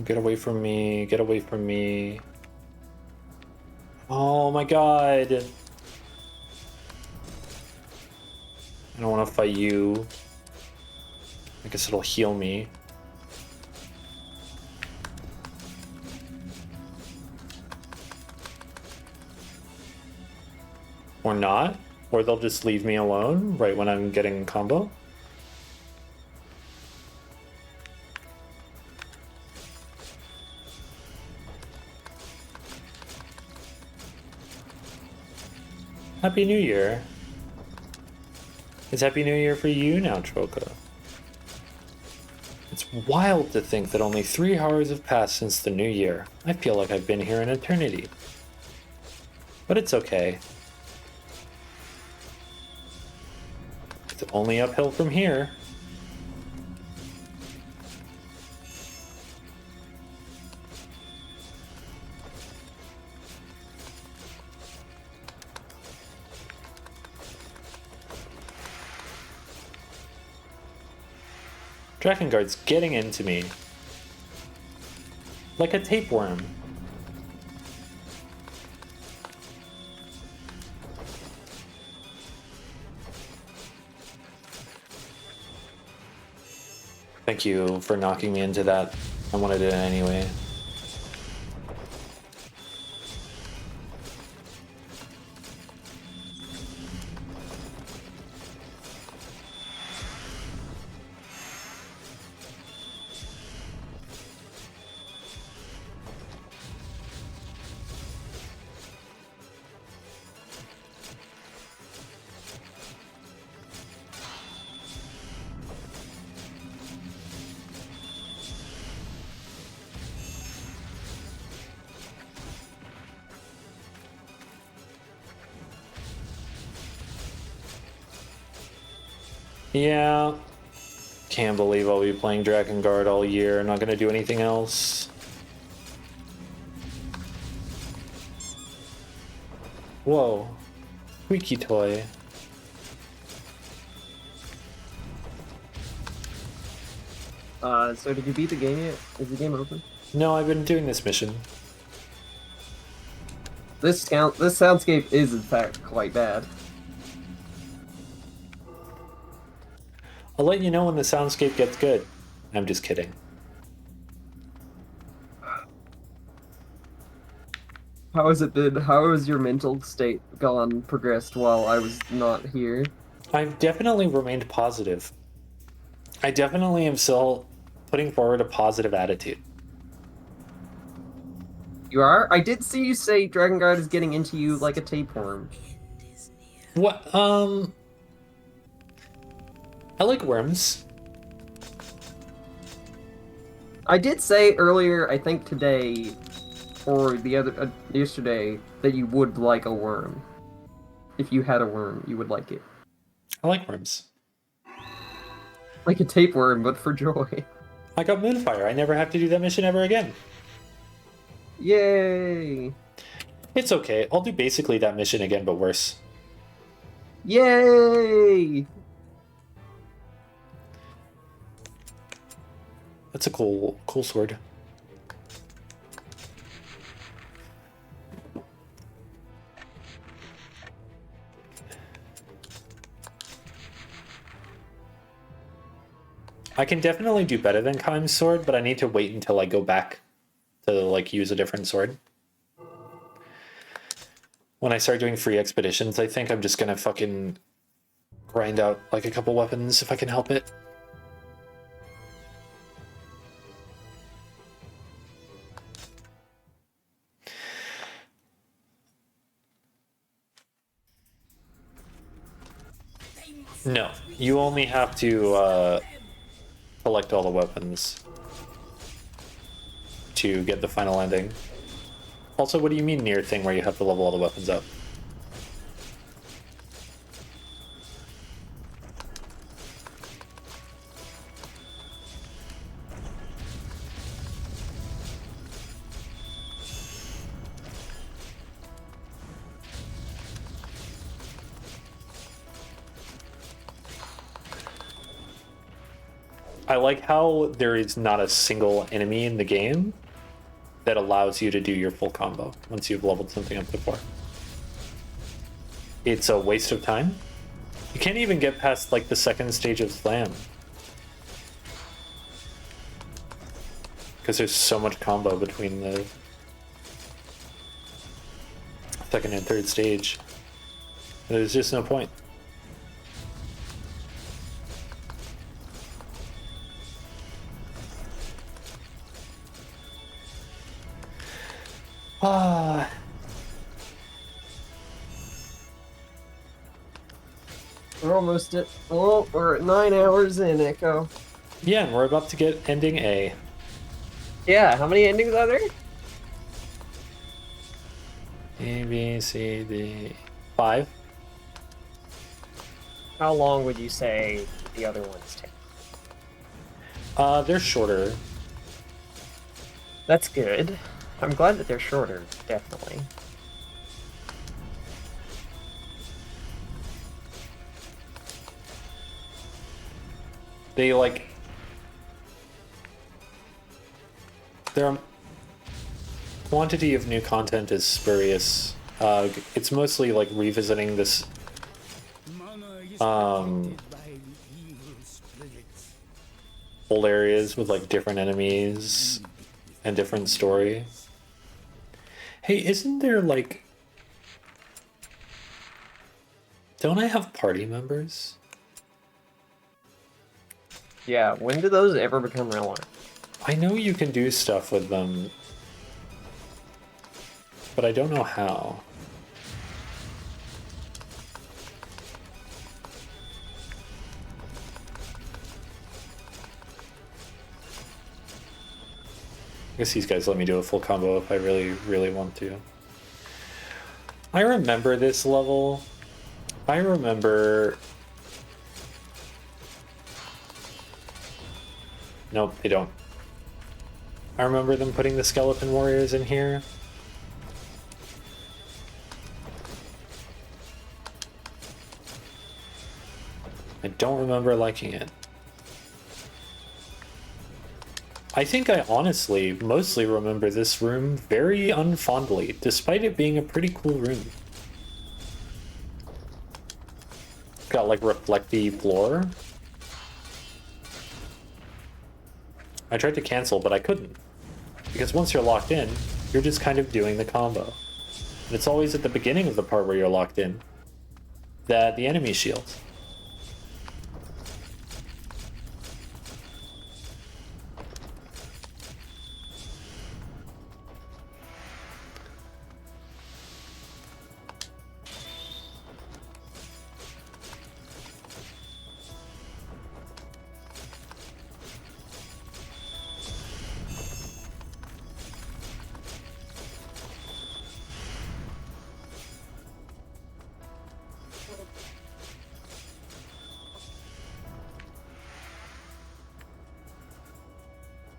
Get away from me, get away from me. Oh my god. I don't want to fight you. I guess it'll heal me. Or not. Or they'll just leave me alone right when I'm getting combo. Happy New Year. It's Happy New Year for you now, Troka. It's wild to think that only 3 hours have passed since the new year. I feel like I've been here an eternity. But it's okay. It's only uphill from here. Drakengard's getting into me. Like a tapeworm. Thank you for knocking me into that. I wanted it anyway. Yeah. Can't believe I'll be playing Drakengard all year. I'm not gonna do anything else. Whoa. Squeaky toy.
So did you beat the game yet? Is the game open?
No, I've been doing this mission.
This soundscape is in fact quite bad.
I'll let you know when the soundscape gets good. I'm just kidding.
How has it been? How has your mental state progressed while I was not here?
I've definitely remained positive. I definitely am still putting forward a positive attitude.
You are? I did see you say Drakengard is getting into you like a tapeworm.
What? I like worms.
I did say earlier, I think today, or the other yesterday, that you would like a worm. If you had a worm, you would like it.
I like worms.
Like a tapeworm, but for joy.
I got Moonfire. I never have to do that mission ever again.
Yay!
It's okay. I'll do basically that mission again, but worse.
Yay!
That's a cool sword. I can definitely do better than Kaim's sword, but I need to wait until I go back to like use a different sword. When I start doing free expeditions, I think I'm just gonna fucking grind out like a couple weapons if I can help it. No, you only have to collect all the weapons to get the final ending. Also, what do you mean near thing where you have to level all the weapons up? I like how there is not a single enemy in the game that allows you to do your full combo once you've leveled something up before. It's a waste of time. You can't even get past like the second stage of Slam. Because there's so much combo between the second and third stage. There's just no point. Ah.
We're almost at... Oh, we're at 9 hours in, Echo.
Yeah, and we're about to get ending A.
Yeah, how many endings are there?
A, B, C, D... 5.
How long would you say the other ones take?
They're shorter.
That's good. I'm glad that they're shorter, definitely.
They like... Their quantity of new content is spurious. It's mostly like revisiting this old areas with like different enemies and different story. Hey, isn't there like... Don't I have party members?
Yeah, when do those ever become relevant?
I know you can do stuff with them, but I don't know how. I guess these guys let me do a full combo if I really, really want to. I remember this level. I remember... Nope, they don't. I remember them putting the skeleton warriors in here. I don't remember liking it. I think I honestly mostly remember this room very unfondly, despite it being a pretty cool room. It's got like reflecty floor. I tried to cancel, but I couldn't. Because once you're locked in, you're just kind of doing the combo. And it's always at the beginning of the part where you're locked in that the enemy shields.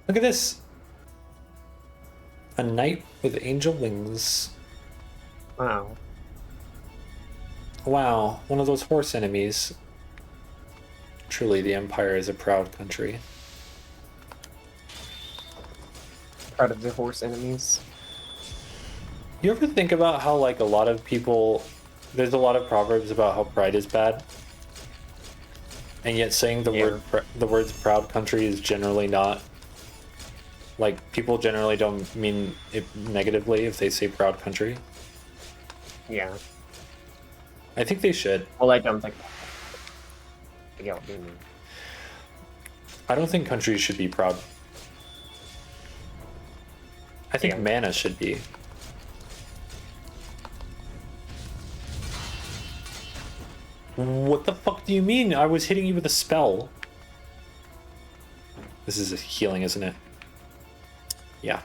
Look at this! A knight with angel wings.
Wow.
Wow, one of those horse enemies. Truly, the Empire is a proud country.
Proud of the horse enemies.
You ever think about how, like, a lot of people... There's a lot of proverbs about how pride is bad? And yet saying the words proud country is generally not... Like, people generally don't mean it negatively if they say proud country.
Yeah.
I think they should.
Well, I don't think... I get what you mean.
I don't think countries should be proud. I think mana should be. What the fuck do you mean? I was hitting you with a spell. This is a healing, isn't it? Yeah.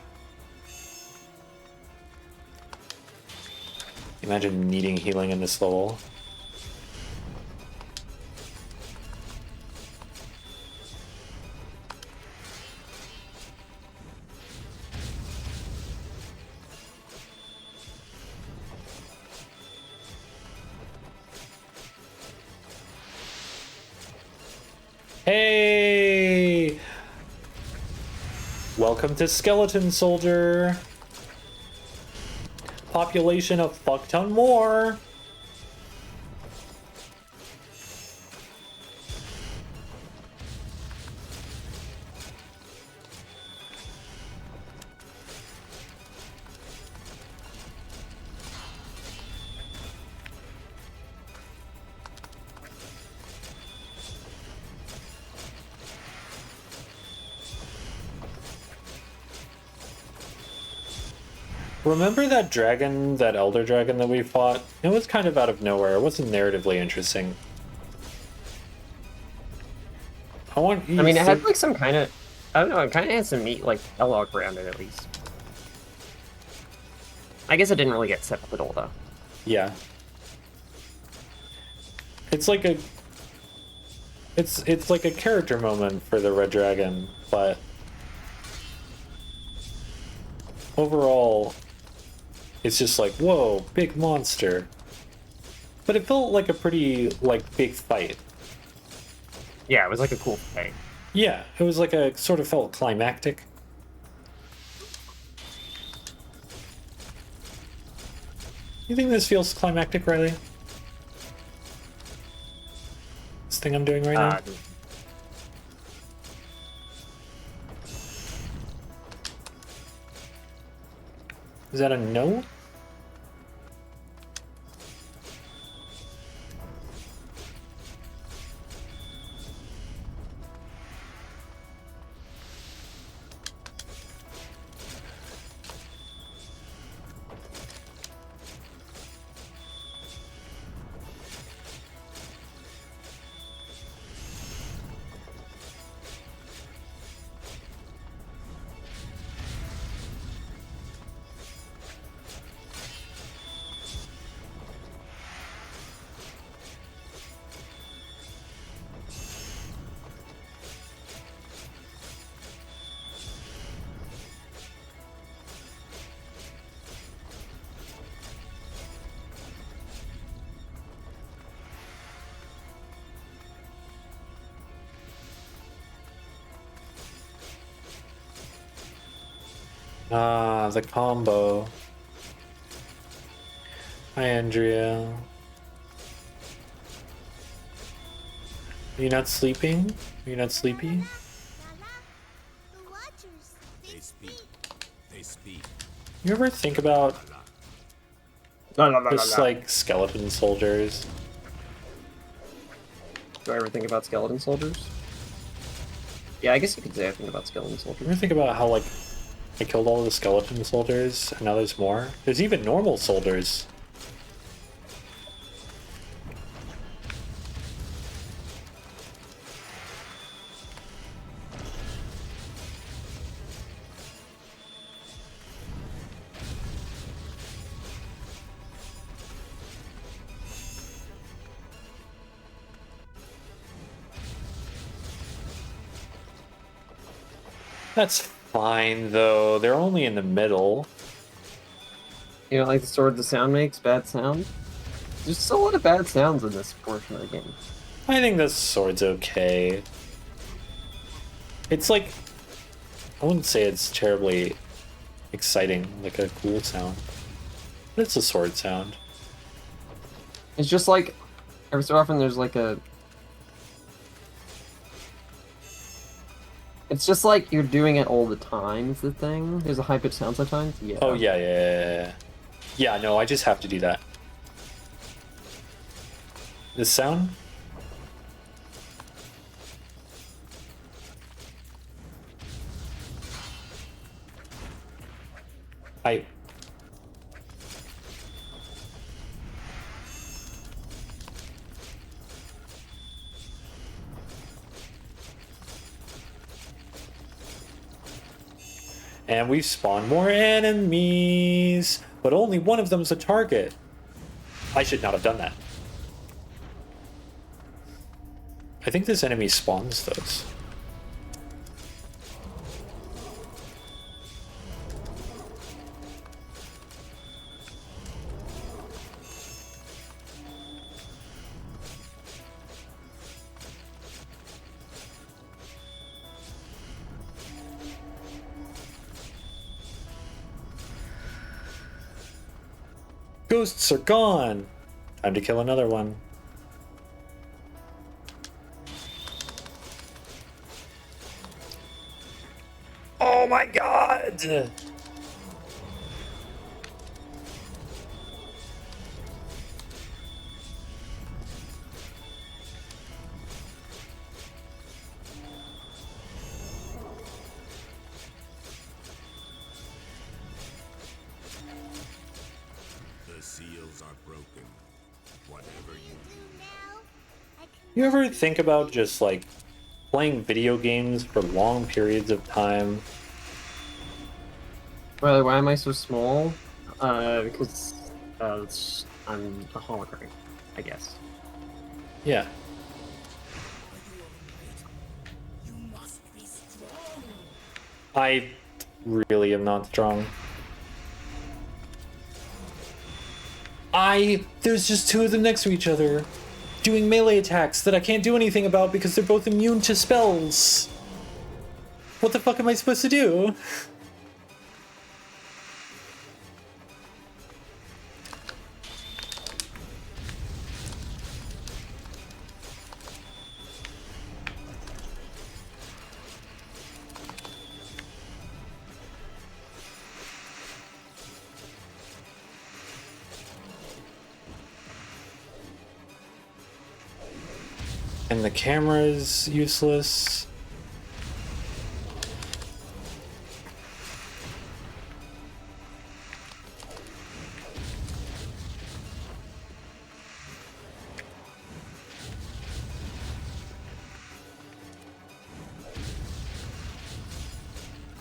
Imagine needing healing in this level. Hey! Welcome to Skeleton Soldier. Population of fuck ton more. Remember that dragon, that elder dragon that we fought? It was kind of out of nowhere. It wasn't narratively interesting. I mean,
it had like some kind of... I don't know, it kind of had some neat, like, dialogue around it, at least. I guess it didn't really get set up at all, though.
Yeah. It's like a... It's like a character moment for the red dragon, but... Overall... It's just like, whoa, big monster. But it felt like a pretty, like, big fight.
Yeah, it was like a cool fight.
Yeah, it was like a, sort of felt climactic. You think this feels climactic, Riley? This thing I'm doing right now? Is that a no? Ah, the combo. Hi, Andrea. Are you not sleeping? Are you not sleepy?
They speak. They speak.
You ever think about Just like skeleton soldiers.
Do I ever think about skeleton soldiers? Yeah, I guess you could say I think about skeleton soldiers.
You ever think about how, like, I killed all the skeleton soldiers, and now there's more? There's even normal soldiers. That's fine, though. They're only in the middle.
You don't like the sword the sound makes? Bad sound? There's still a lot of bad sounds in this portion of the game.
I think the sword's okay. It's like... I wouldn't say it's terribly exciting, like a cool sound. But it's a sword sound.
It's just like... Every so often there's like a... It's just like you're doing it all the time, is the thing. There's a high-pitched sound sometimes. Yeah.
Oh, yeah. Yeah, no, I just have to do that. This sound? And we've spawned more enemies, but only one of them's a target. I should not have done that. I think this enemy spawns those. Ghosts are gone! Time to kill another one. Oh my god! You ever think about just like playing video games for long periods of time?
Well, why am I so small? Because I'm a hologram, I guess.
Yeah. I really am not strong. There's just two of them next to each other, doing melee attacks that I can't do anything about because they're both immune to spells. What the fuck am I supposed to do? And the camera is useless.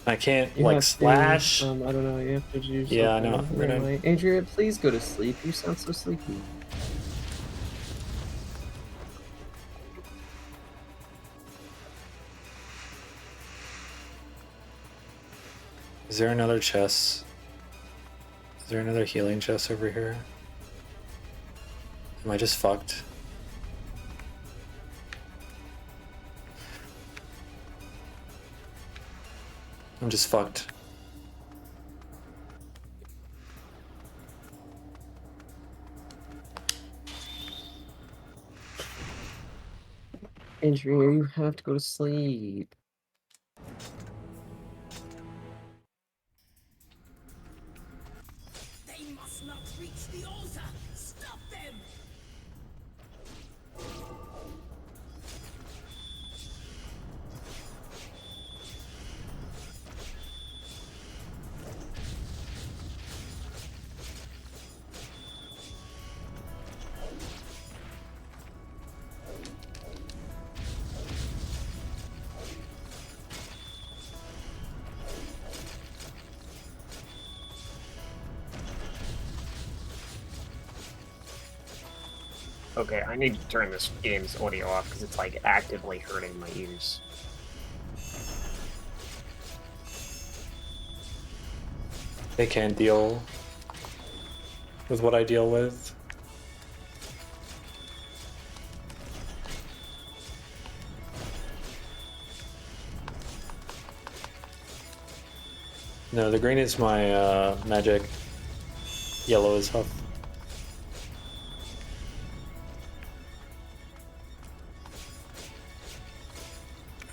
I can't
You
like
have to,
slash.
I don't know. You have to do.
Yeah, I know.
something.
I'm gonna-
Anyway, Andrea, please go to sleep. You sound so sleepy.
Is there another chest? Is there another healing chest over here? Am I just fucked? I'm just fucked.
Andrea, you have to go to sleep.
They must not reach the altar.
Okay, I need to turn this game's audio off because it's like actively hurting my ears.
They can't deal with what I deal with. No, the green is my magic. Yellow is Huff.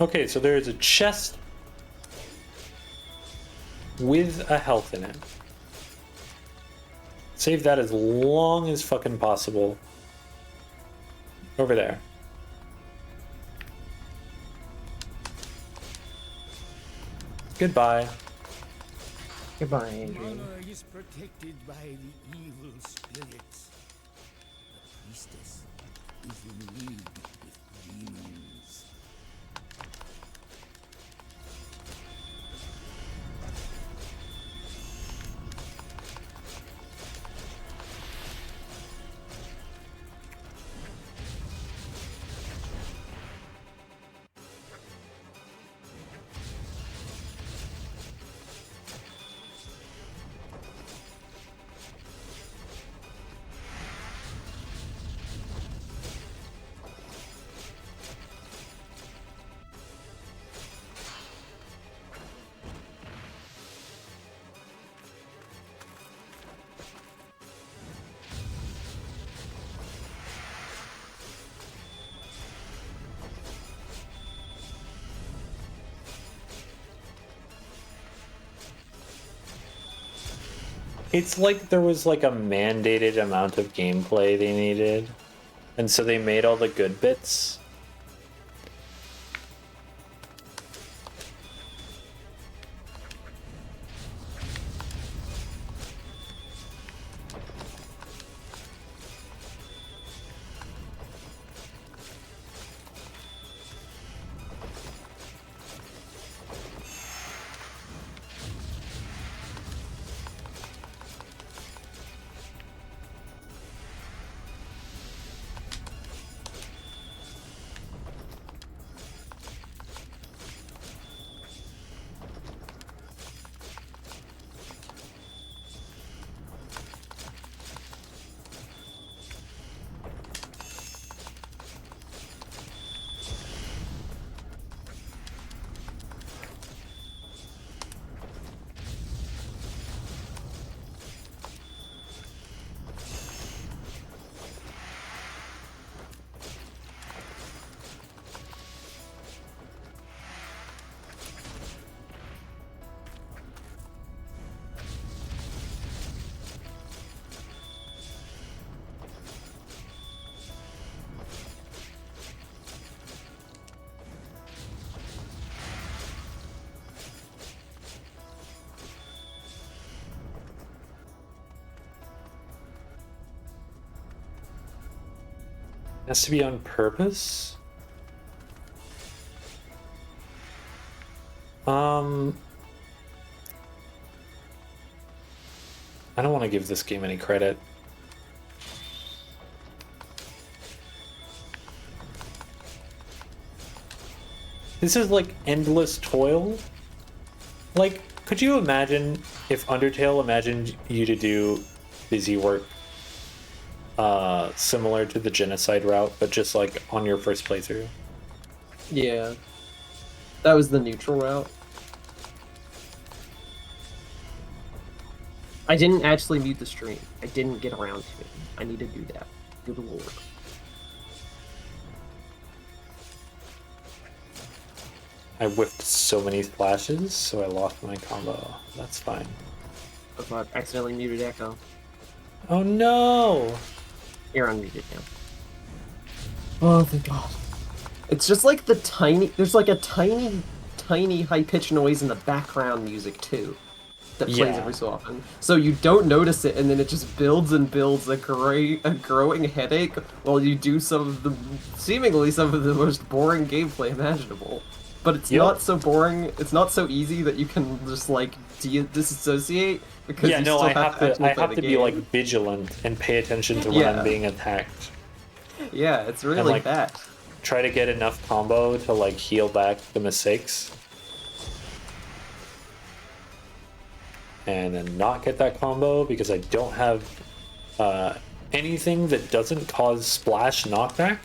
Okay, so there is a chest with a health in it. Save that as long as fucking possible. Over there. Goodbye.
Goodbye, Adrian.
Mama is protected by the evil spirits. The priestess is in league with demons.
It's like there was like a mandated amount of gameplay they needed, and so they made all the good bits. Has to be on purpose? I don't want to give this game any credit. This is like endless toil. Like, could you imagine if Undertale imagined you to do busy work similar to the genocide route, but just like on your first playthrough?
Yeah. That was the neutral route. I didn't actually mute the stream. I didn't get around to it. I need to do that. Good lord.
I whiffed so many splashes, so I lost my combo. That's fine.
Oh fuck, accidentally muted Echo.
Oh no!
You're unmuted now. Oh thank god. It's just like the there's like a tiny high-pitched noise in the background music too. That plays every so often. So you don't notice it, and then it just builds and builds a growing headache while you do seemingly some of the most boring gameplay imaginable. But it's not so boring, it's not so easy that you can just like disassociate, because I have to
be like vigilant and pay attention to when I'm being attacked.
Yeah, it's really
and, like,
bad.
try to get enough combo to like heal back the mistakes. And then not get that combo because I don't have anything that doesn't cause splash knockback.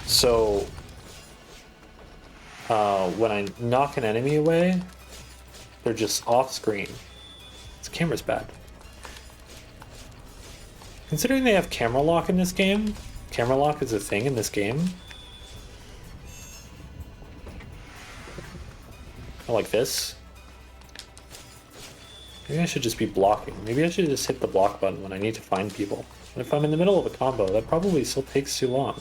So when I knock an enemy away, they're just off screen. This camera's bad. Considering they have camera lock in this game, camera lock is a thing in this game. I like this. Maybe I should just be blocking. Maybe I should just hit the block button when I need to find people. And if I'm in the middle of a combo, that probably still takes too long.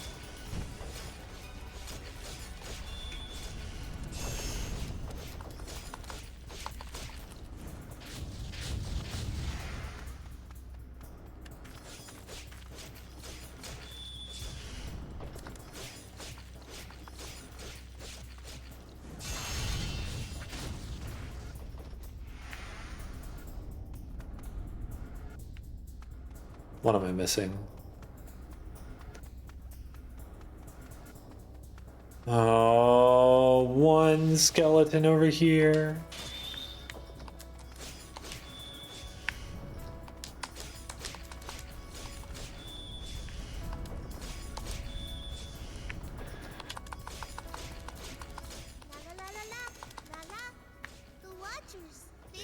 What am I missing? Oh, one skeleton over here.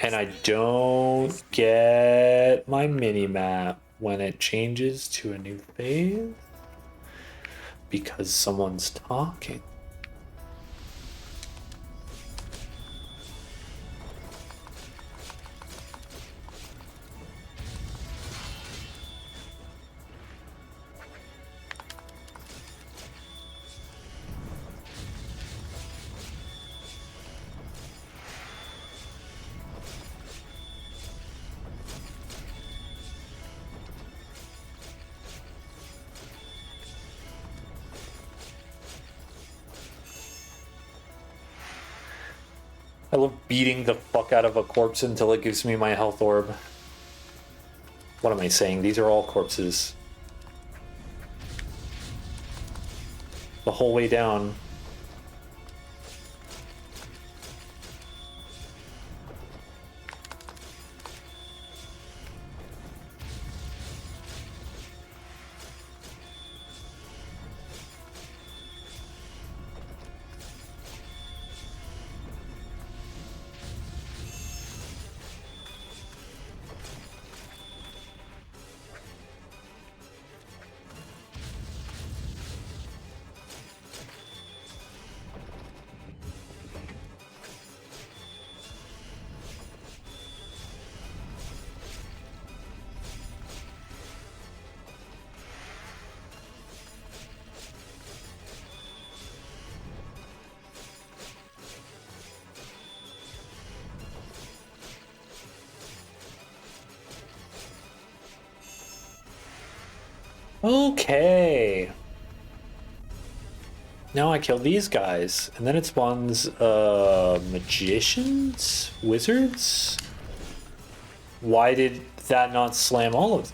And I don't get my mini-map when it changes to a new phase because someone's talking. I love beating the fuck out of a corpse until it gives me my health orb. What am I saying? These are all corpses. The whole way down. Okay. Now I kill these guys, and then it spawns magicians? Wizards? Why did that not slam all of them?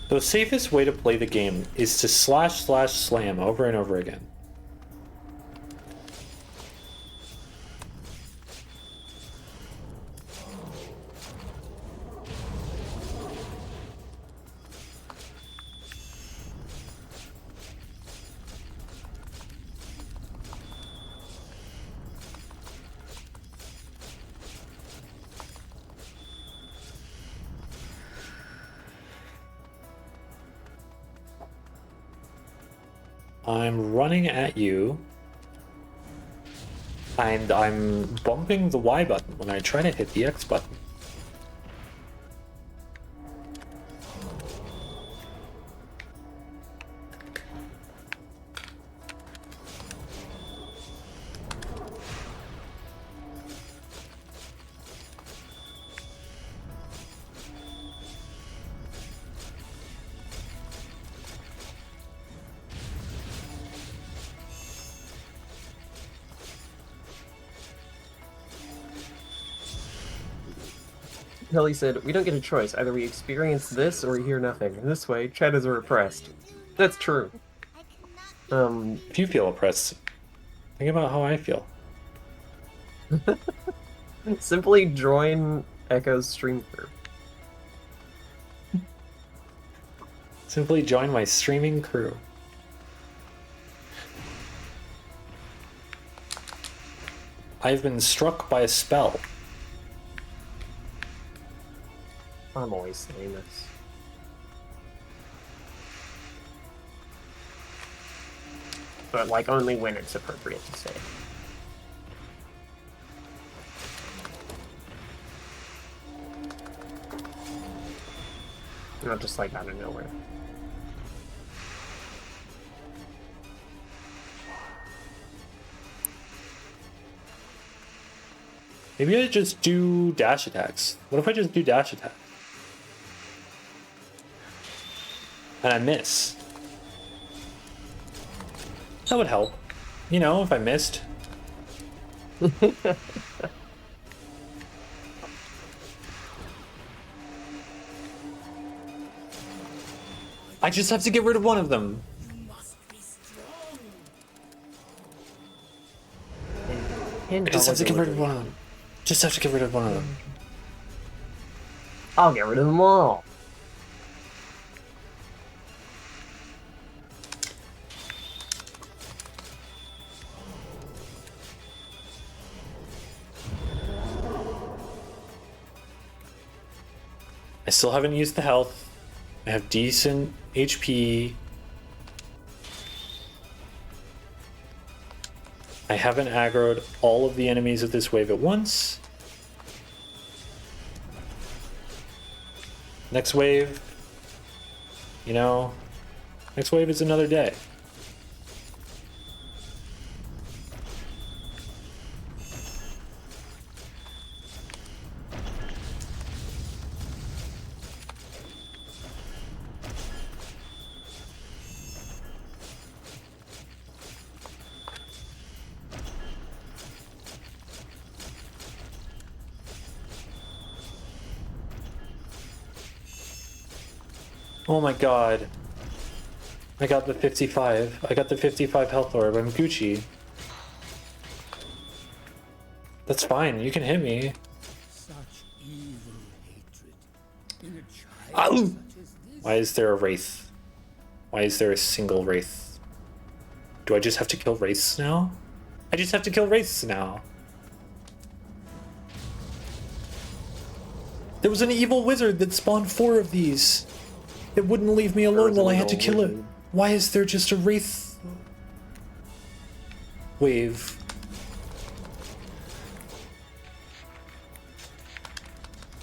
The safest way to play the game is to slash slash slam over and over again. I'm running at you, and I'm bumping the Y button when I try to hit the X button.
Hilly said, "We don't get a choice. Either we experience this or we hear nothing. This way, shadows are oppressed." That's true.
If you feel oppressed, think about how I feel.
Simply join Echo's stream crew.
Simply join my streaming crew. I've been struck by a spell.
I'm always saying this. But, like, only when it's appropriate to say it. Not just, like, out of nowhere.
Maybe I just do dash attacks. What if I just do dash attacks? And I miss. That would help. You know, if I missed. I just have to get rid of one of them. I just have to get rid of one of them. Just have to get rid of one of them.
I'll get rid of them all.
I still haven't used the health. I have decent HP. I haven't aggroed all of the enemies of this wave at once. Next wave, you know, next wave is another day. Oh my god. I got the 55. I got the 55 health orb. I'm Gucci. That's fine. You can hit me.
Such evil hatred in a child
Ow!
such as this.
Why is there a wraith? Why is there a single wraith? Do I just have to kill wraiths now? I just have to kill wraiths now. There was an evil wizard that spawned 4 of these. It wouldn't leave me alone while I had to kill it. Why is there just a wraith wave?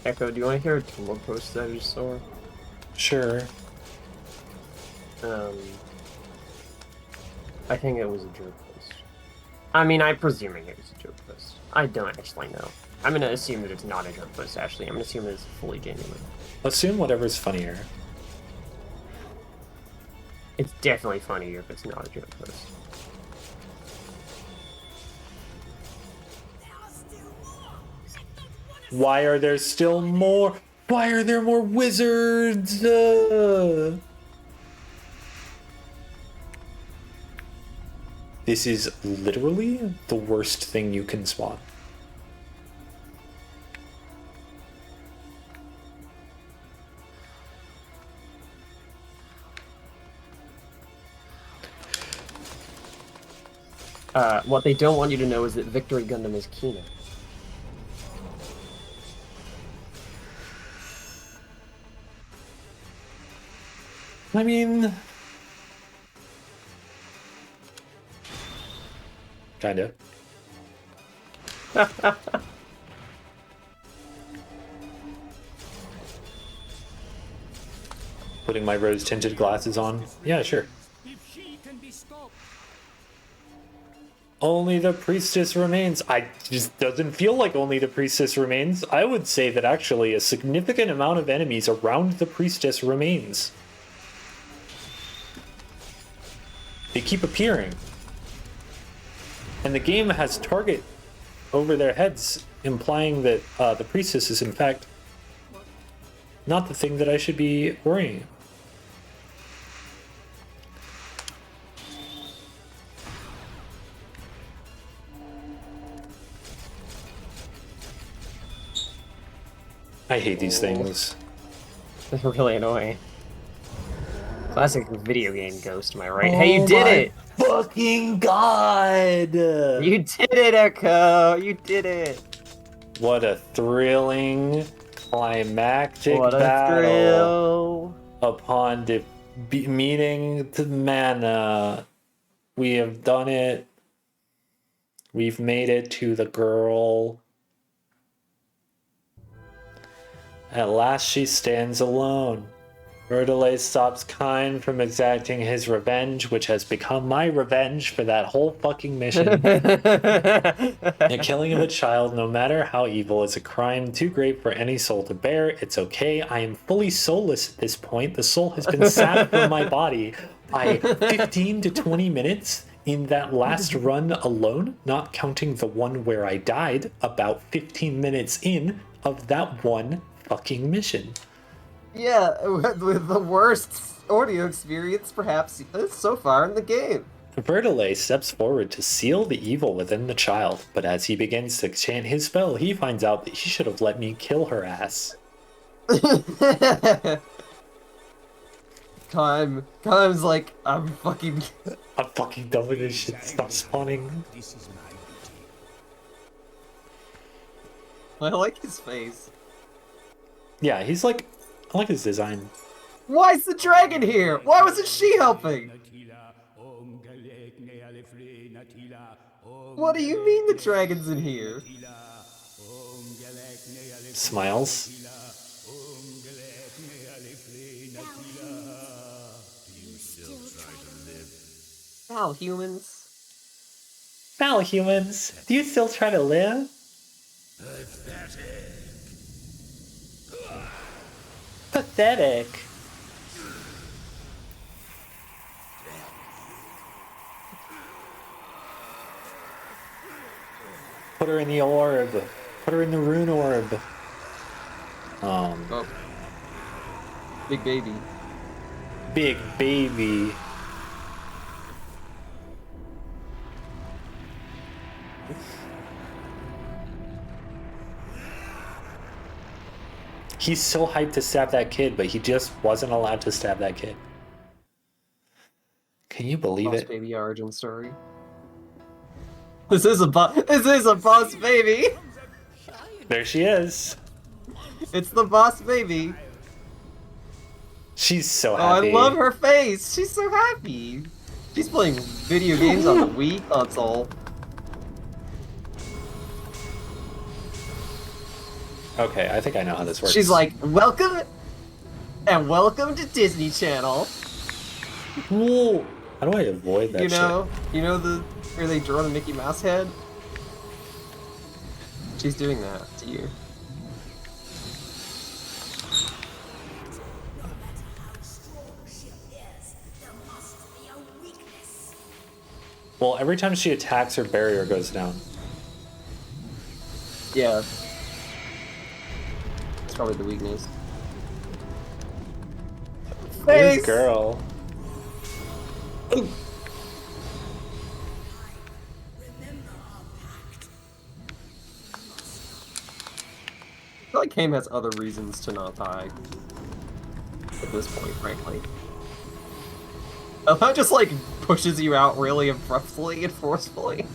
Echo, do you want to hear a Tumblr post that I just saw?
Sure.
I think it was a joke post. I mean, I'm presuming it was a joke post. I don't actually know. I'm gonna assume that it's not a joke post, actually. I'm gonna assume it's fully genuine.
Assume whatever's funnier.
It's definitely funnier if it's not a joke post.
Why are there still more? Why are there more wizards? This is literally the worst thing you can spawn.
What they don't want you to know is that Victory Gundam is Kino.
I mean... Kinda. Putting my rose-tinted glasses on? Yeah, sure.
If she can be stopped,
Only the priestess remains. I just doesn't feel like only the priestess remains. I would say that actually a significant amount of enemies around the priestess remains. They keep appearing. And the game has target over their heads, implying that the priestess is in fact not the thing that I should be worrying about. I hate these things.
They're really annoying. Classic video game ghost, am I right? Hey, you did it!
Fucking god!
You did it, Echo! You did it!
What a thrilling, climactic
What a
battle! Upon meeting the mana, we have done it. We've made it to the girl. At last she stands alone. Gardly stops Kine from exacting his revenge, which has become my revenge for that whole fucking mission. The killing of a child, no matter how evil, is a crime too great for any soul to bear. It's okay. I am fully soulless at this point. The soul has been sapped from my body by 15 to 20 minutes in that last run alone, not counting the one where I died about 15 minutes in of that one fucking mission.
Yeah, with the worst audio experience perhaps so far in the game.
Gardly steps forward to seal the evil within the child, but as he begins to chant his spell, he finds out that he should have let me kill her ass.
Time's like, I'm fucking
done with this shit. Stop spawning.
I like his face.
Yeah, he's like, I like his design.
Why is the dragon here? Why wasn't she helping? What do you mean the dragon's in here?
Smiles.
Foul humans.
Foul humans. Do you still try to live? Pathetic. Put her in the orb. Put her in the rune orb.
Oh. Big baby.
Big baby. He's so hyped to stab that kid, but he just wasn't allowed to stab that kid. Can you believe
Boss
it?
Baby origin story. This is a boss baby.
There she is.
It's the boss baby.
She's so
Oh,
happy.
I love her face. She's so happy. She's playing video games on the Wii console.
Okay, I think I know how this works.
She's like, welcome to Disney Channel.
Whoa. How do I avoid that
You know,
shit?
you know where they draw the Mickey Mouse head? She's doing that to you.
Well, every time she attacks, her barrier goes down.
Yeah. It's probably the weakness.
This girl. Ooh.
I feel like Haim has other reasons to not die. At this point, frankly. That just like pushes you out really abruptly and forcefully.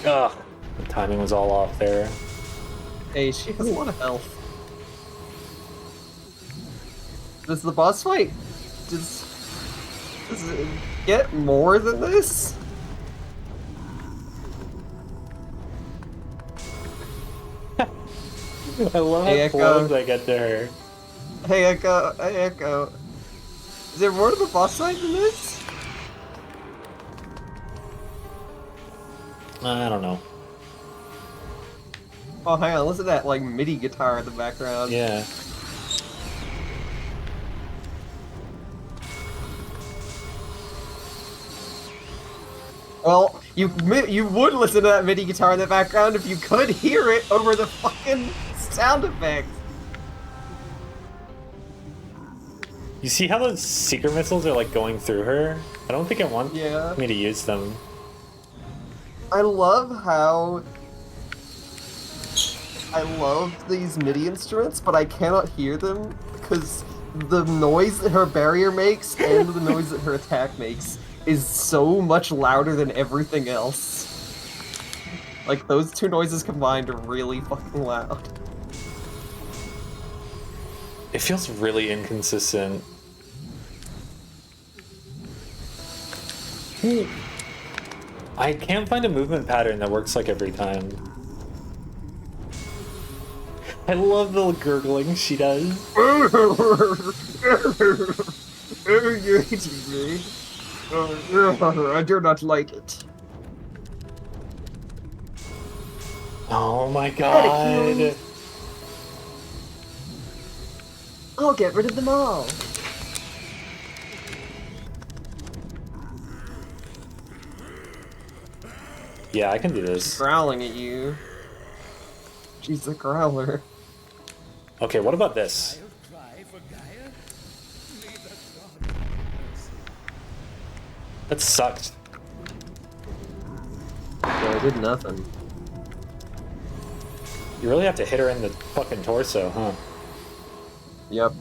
Ugh. The timing was all off there.
Hey, she has a lot of health. Does the boss fight does it get more than this?
I love how close I get to her.
Hey Echo, hey Echo. Is there more to the boss fight than this?
I don't know.
Oh, hang on, listen to that like MIDI guitar in the background.
Yeah.
Well, you would listen to that MIDI guitar in the background if you could hear it over the fucking sound effect.
You see how those seeker missiles are like going through her? I don't think it wants me to use them.
I love how I love these MIDI instruments, but I cannot hear them because the noise that her barrier makes and the noise that her attack makes is so much louder than everything else. Like, those two noises combined are really fucking loud.
It feels really inconsistent. I can't find a movement pattern that works like every time. I love the gurgling she does.
I do not like it.
Oh my god.
I'll get rid of them all.
Yeah, I can do this.
She's growling at you. She's a growler.
Okay, what about this? That sucked.
Yeah, I did nothing.
You really have to hit her in the fucking torso, huh?
Yep.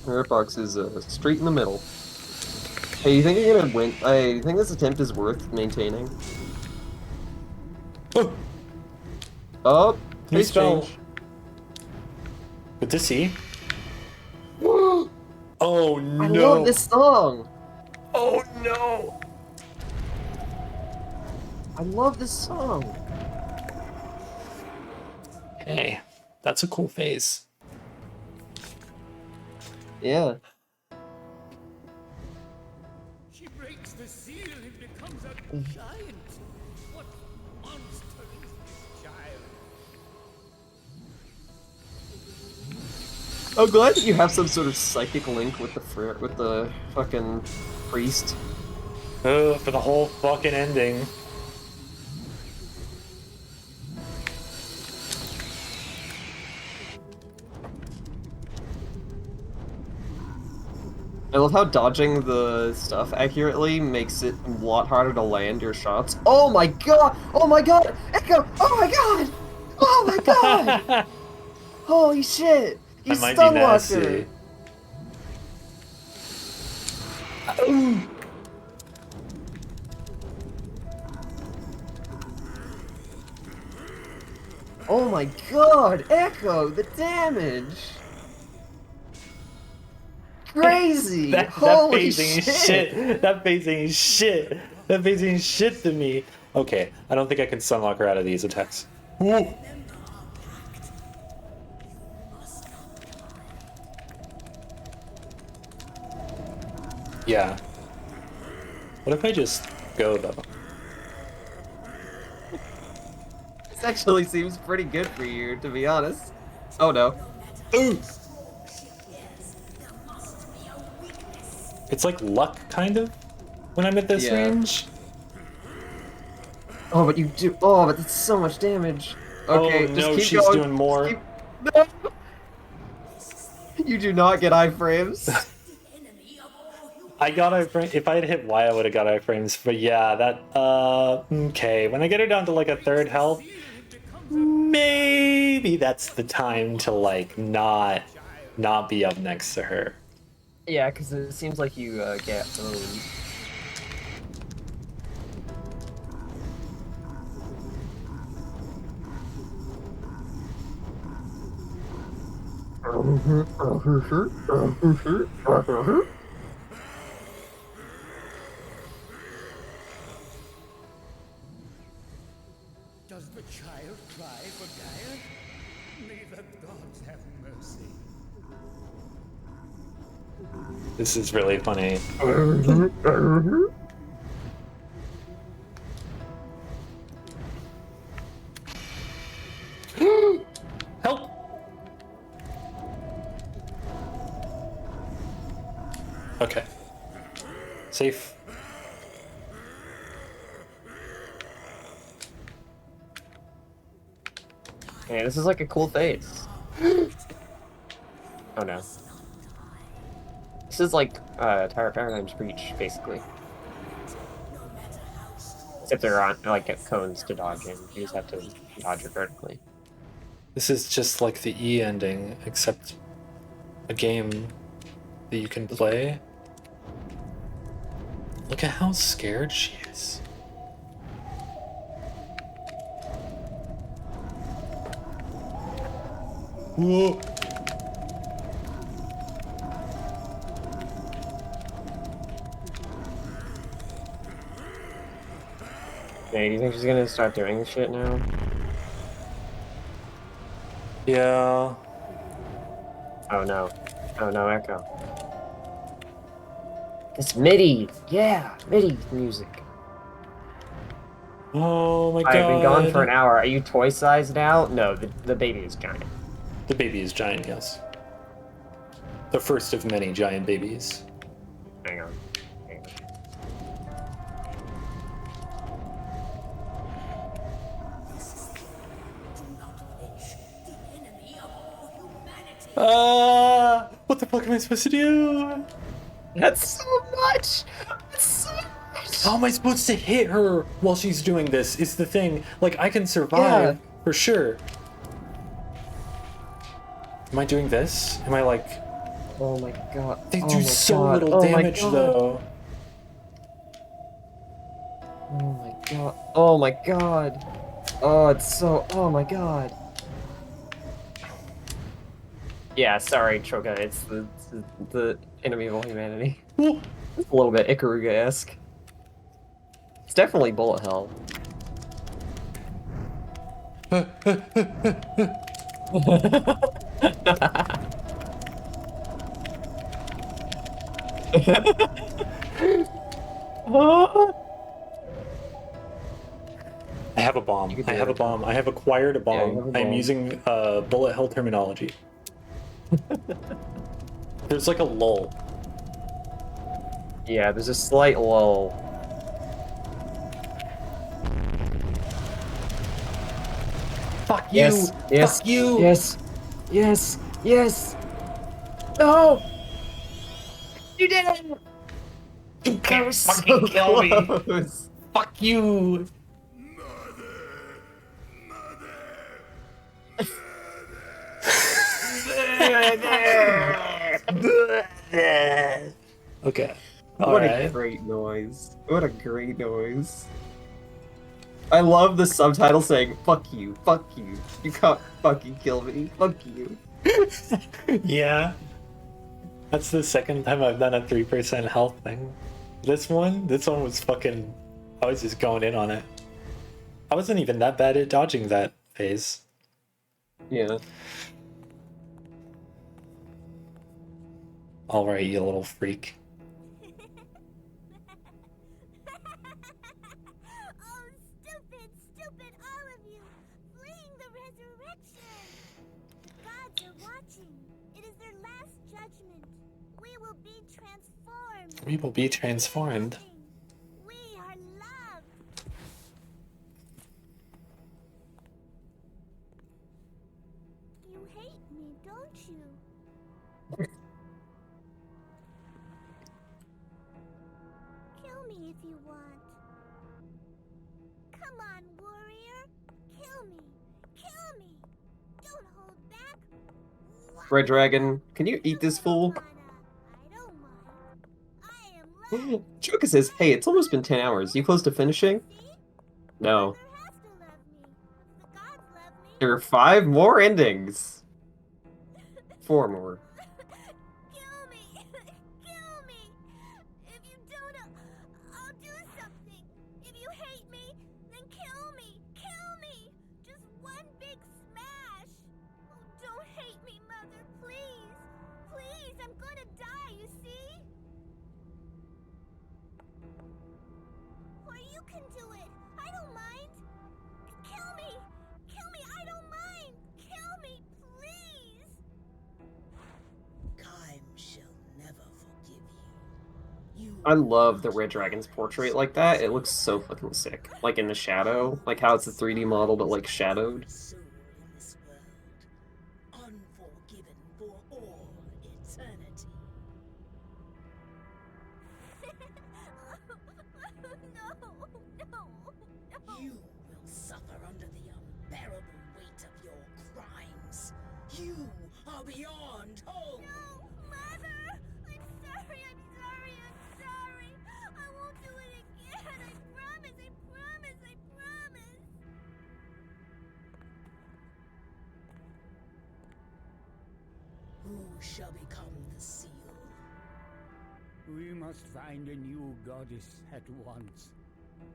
Her hitbox is straight in the middle. Hey, you think you're gonna win? I think this attempt is worth maintaining.
Oh!
Oh!
New
Face
spell.
change.
Good to see. Oh no!
I love this song!
Oh no!
I love this song!
Hey, that's a cool phase.
Yeah.
She breaks the seal and becomes a giant. What monster is this child?
I'm glad that you have some sort of psychic link with the fucking priest.
Oh, for the whole fucking ending.
I love how dodging the stuff accurately makes it a lot harder to land your shots. Oh my god! Oh my god! Echo! Oh my god! Oh my god! Holy shit! You
I might be
stunlocked her!
nasty.
Oh my god! Echo! The damage! Crazy!
that
Holy
phasing is shit! That phasing is shit! That phasing is shit to me! Okay, I don't think I can sunlock her out of these attacks. Woo. Yeah. What if I just go, though?
This actually seems pretty good for you, to be honest. Oh no.
Ooh! It's like luck, kind of, when I'm at this range.
Oh, but you do. Oh, but that's so much damage. Okay,
oh
just
no,
keep
she's
going.
doing more.
No. You do not get iframes.
I got iframes. If I had hit Y, I would have got iframes. But yeah, that. Okay. When I get her down to like a third health, maybe that's the time to like not be up next to her.
Yeah, because it seems like you get owned.
Does the child cry for Gaia? May the gods have mercy.
This is really funny. Help! Okay. Safe.
Yeah, this is like a cool phase. Oh no. This is like Tower of Paradigm's Breach, basically. Except there aren't like cones to dodge in. You just have to dodge it vertically.
This is just like the E ending, except a game that you can play. Look at how scared she is. Whoa.
Hey, do you think she's gonna start doing this shit now?
Yeah.
Oh no. Oh no, Echo. It's MIDI! Yeah! MIDI music.
Oh my god.
I've been gone for an hour. Are you toy-sized now? No, the baby is giant.
The baby is giant, yes. The first of many giant babies.
Hang on. Hang
on. What the fuck am I supposed to do?
That's so much! That's so much!
How am I supposed to hit her while she's doing this? Is the thing. Like, I can survive, for sure. Am I doing this? Am I like...
Oh my god.
They do so little damage, though.
Oh my god. Oh my god. Oh, it's so... Oh my god. Yeah, sorry, Choka. It's the enemy of all humanity. It's a little bit Ikaruga-esque. It's definitely bullet hell.
I have a bomb. I have a bomb. I have acquired a bomb. I'm using bullet hell terminology. There's like a lull.
Yeah, there's a slight lull.
Fuck you!
Yes, yes,
Fuck you!
Yes, yes, yes! No! You did it!
You can't fucking kill me! Fuck you! Okay.
What a great noise. What a great noise. I love the subtitle saying, fuck you, fuck you. You can't fucking kill me, fuck you.
Yeah. That's the second time I've done a 3% health thing. This one was fucking... I was just going in on it. I wasn't even that bad at dodging that phase.
Yeah.
Alright, you little freak. We will be transformed.
We are loved. You hate me, don't you? Kill me if you want. Come on, warrior. Kill me. Kill me. Don't hold back.
Red Dragon, can you eat this fool? Choka says, hey, it's almost been 10 hours. You close to finishing? No. There are 5 more endings. 4 more.
Kill me. Kill me. If you don't, I'll do something. If you hate me, then kill me. Kill me. Just one big smash. Oh, don't hate me, Mother. Please. Please, I'm gonna die, you see? Or you can do it. I don't mind. Kill me. Kill me. I don't mind. Kill me, please.
Time shall never forgive you.
I love the Red Dragon's portrait like that. It looks so fucking sick. Like in the shadow. Like how it's a 3D model, but like shadowed.
You will suffer under the unbearable weight of your crimes. You are beyond hope.
No, Mother! I'm sorry, I'm sorry, I'm sorry. I won't do it again. I promise, I promise, I promise.
Who shall become the seal?
We must find a new goddess at once.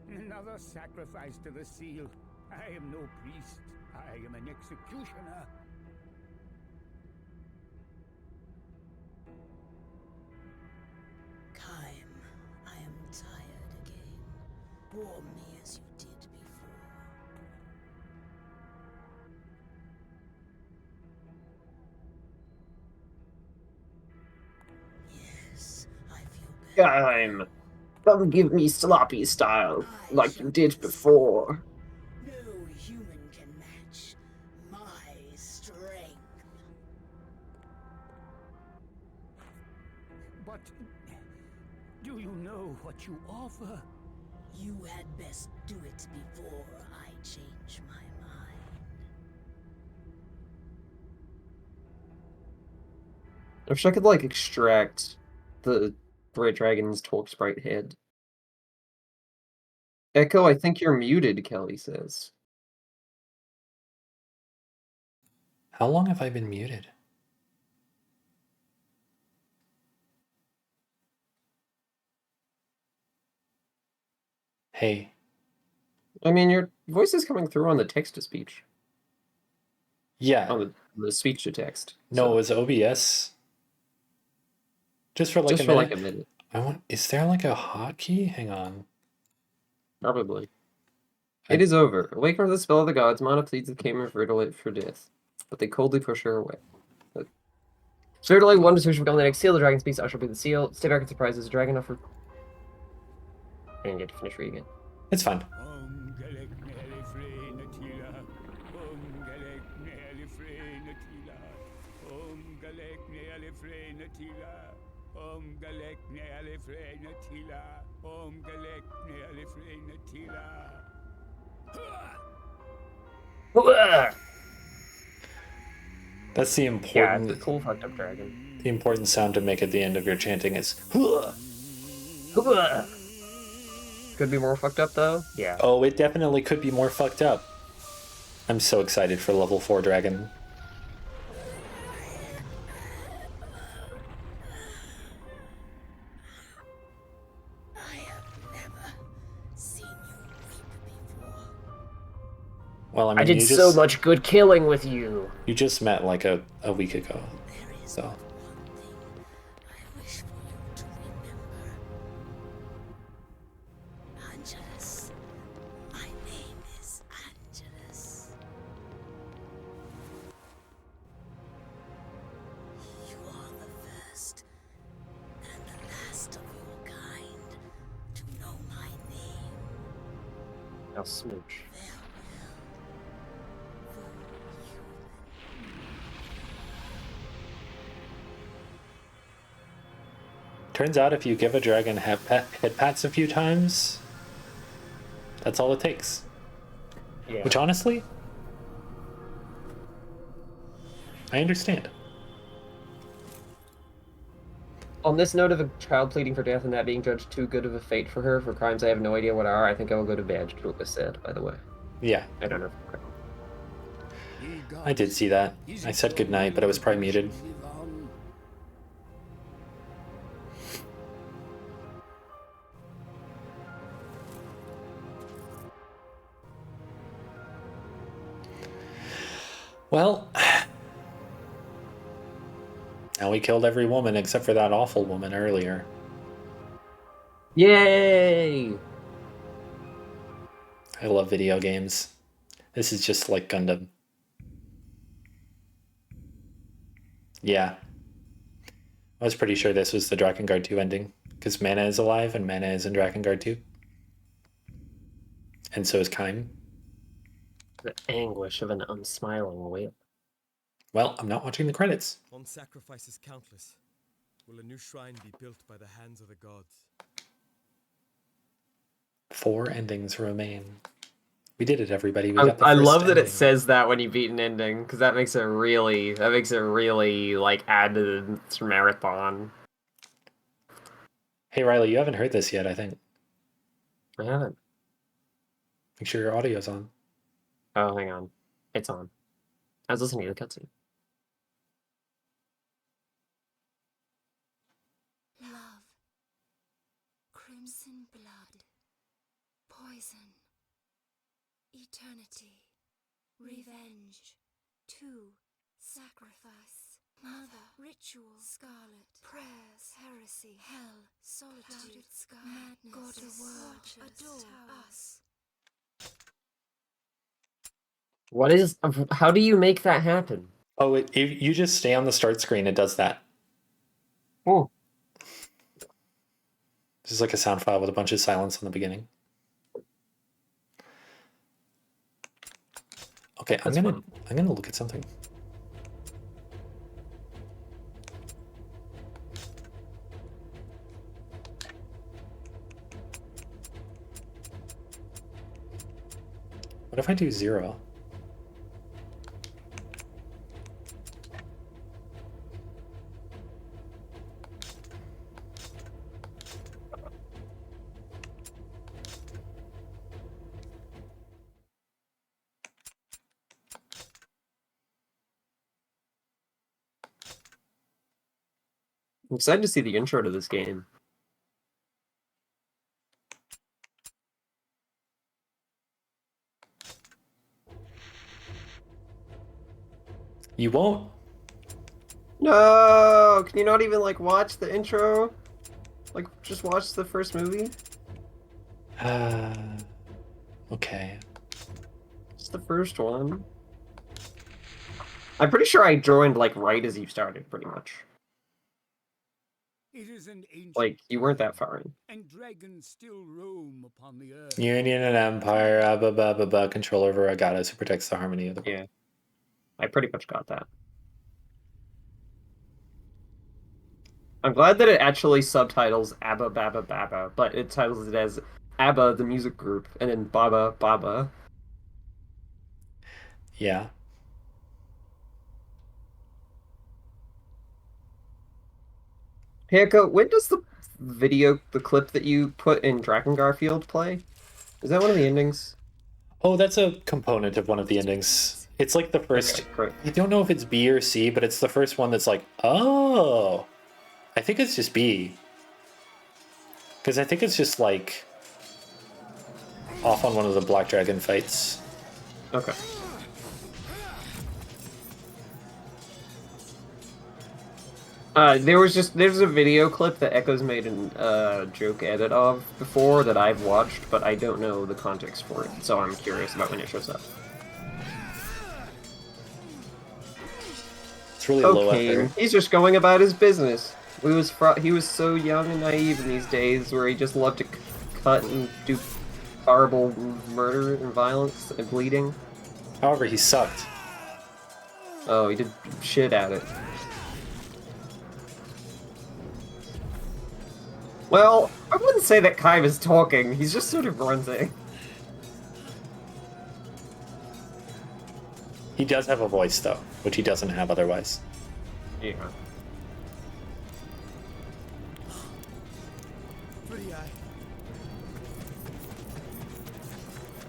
Another sacrifice to the seal. I am no priest. I am an executioner.
Kaim, I am tired again. Warm me as you did before. Yes, I feel better.
Time. Come give me sloppy style, like you did before.
No human can match my strength.
But do you know what you offer?
You had best do it before I change my mind.
I wish I could, like, extract the Great Dragon's Talk Sprite head. Echo, I think you're muted, Kelly says.
How long have I been muted? Hey.
I mean, your voice is coming through on the text-to-speech.
Yeah.
On the speech-to-text.
No, it was OBS. Just for like a minute.
Like a minute.
Is there like a hotkey? Hang on.
Probably. It is over. Awake from the spell of the gods, Mana pleads with Kamer for death, but they coldly push her away. Certainly wonders who shall become the next seal. The dragon speaks, I shall be the seal. Stay back and surprise as a dragon offer. I didn't get to finish reading it.
It's fine. That's the important.
Yeah, it's a cool fucked up dragon.
The important sound to make at the end of your chanting is.
Could be more fucked up though. Yeah.
Oh, it definitely could be more fucked up. I'm so excited for level 4 dragon. Well, I mean,
I did so much good killing with you.
You just met like a week ago, so.
Angelus. My name is Angelus. You are the first and the last of your kind to know my name.
Now smooch.
Turns out if you give a dragon head pats a few times, that's all it takes.
Yeah.
Which honestly, I understand.
On this note of a child pleading for death and that being judged too good of a fate for her for crimes I have no idea what are, I think I will go to bed, Julia said, by the way.
Yeah.
I don't know.
I did see that. I said goodnight, but I was probably muted. Well, now we killed every woman except for that awful woman earlier.
Yay!
I love video games. This is just like Gundam. Yeah. I was pretty sure this was the Drakengard 2 ending, because Mana is alive and Mana is in Drakengard 2. And so is Kaim.
The anguish of an unsmiling whale.
Well, I'm not watching the credits.
On sacrifices countless, will a new shrine be built by the hands of the gods?
4 endings remain. We did it, everybody. We got the
I
first
love that it
ending.
says that when you beat an ending, because that makes it really like add to this marathon.
Hey, Riley, you haven't heard this yet, I think.
I haven't.
Make sure your audio's on.
Oh, hang on. It's on. I was listening to the cutscene.
Love. Crimson blood. Poison. Eternity. Revenge. Two. Sacrifice. Mother. Ritual. Scarlet. Prayers. Heresy. Hell. Solitude. Sky. Madness. God of worship. Adore us.
What is? How do you make that happen?
Oh, if you just stay on the start screen, it does that.
Oh.
This is like a sound file with a bunch of silence in the beginning. Okay, I'm gonna look at something. What if I do 0?
I'm excited to see the intro to this game.
You won't?
No! Can you not even like watch the intro? Like just watch the first movie?
Okay.
It's the first one. I'm pretty sure I joined like right as you started, pretty much.
It is an ancient
Like you weren't that far in.
and dragons still roam upon the earth.
Union and Empire, control over a goddess who protects the harmony of the
Yeah. I pretty much got that. I'm glad that it actually subtitles Abba Baba Baba, but it titles it as ABBA, the music group, and then Baba Baba.
Yeah.
Hey, Echo, when does the clip that you put in Drakengard Field play? Is that one of the endings?
Oh, that's a component of one of the endings. It's like the first...
Okay,
I don't know if it's B or C, but it's the first one that's like, oh... I think it's just B. Because I think it's just like... off on one of the Black Dragon fights.
Okay. There's a video clip that Echo's made a joke edit of before that I've watched, but I don't know the context for it, so I'm curious about when it shows up.
It's really low
Okay,
effort.
he's just going about his business. He was so young and naive in these days where he just loved to cut and do horrible murder and violence and bleeding.
However, he sucked.
Oh, he did shit at it. Well, I wouldn't say that Kaiv is talking, he's just sort of grunting.
He does have a voice, though, which he doesn't have otherwise.
Yeah.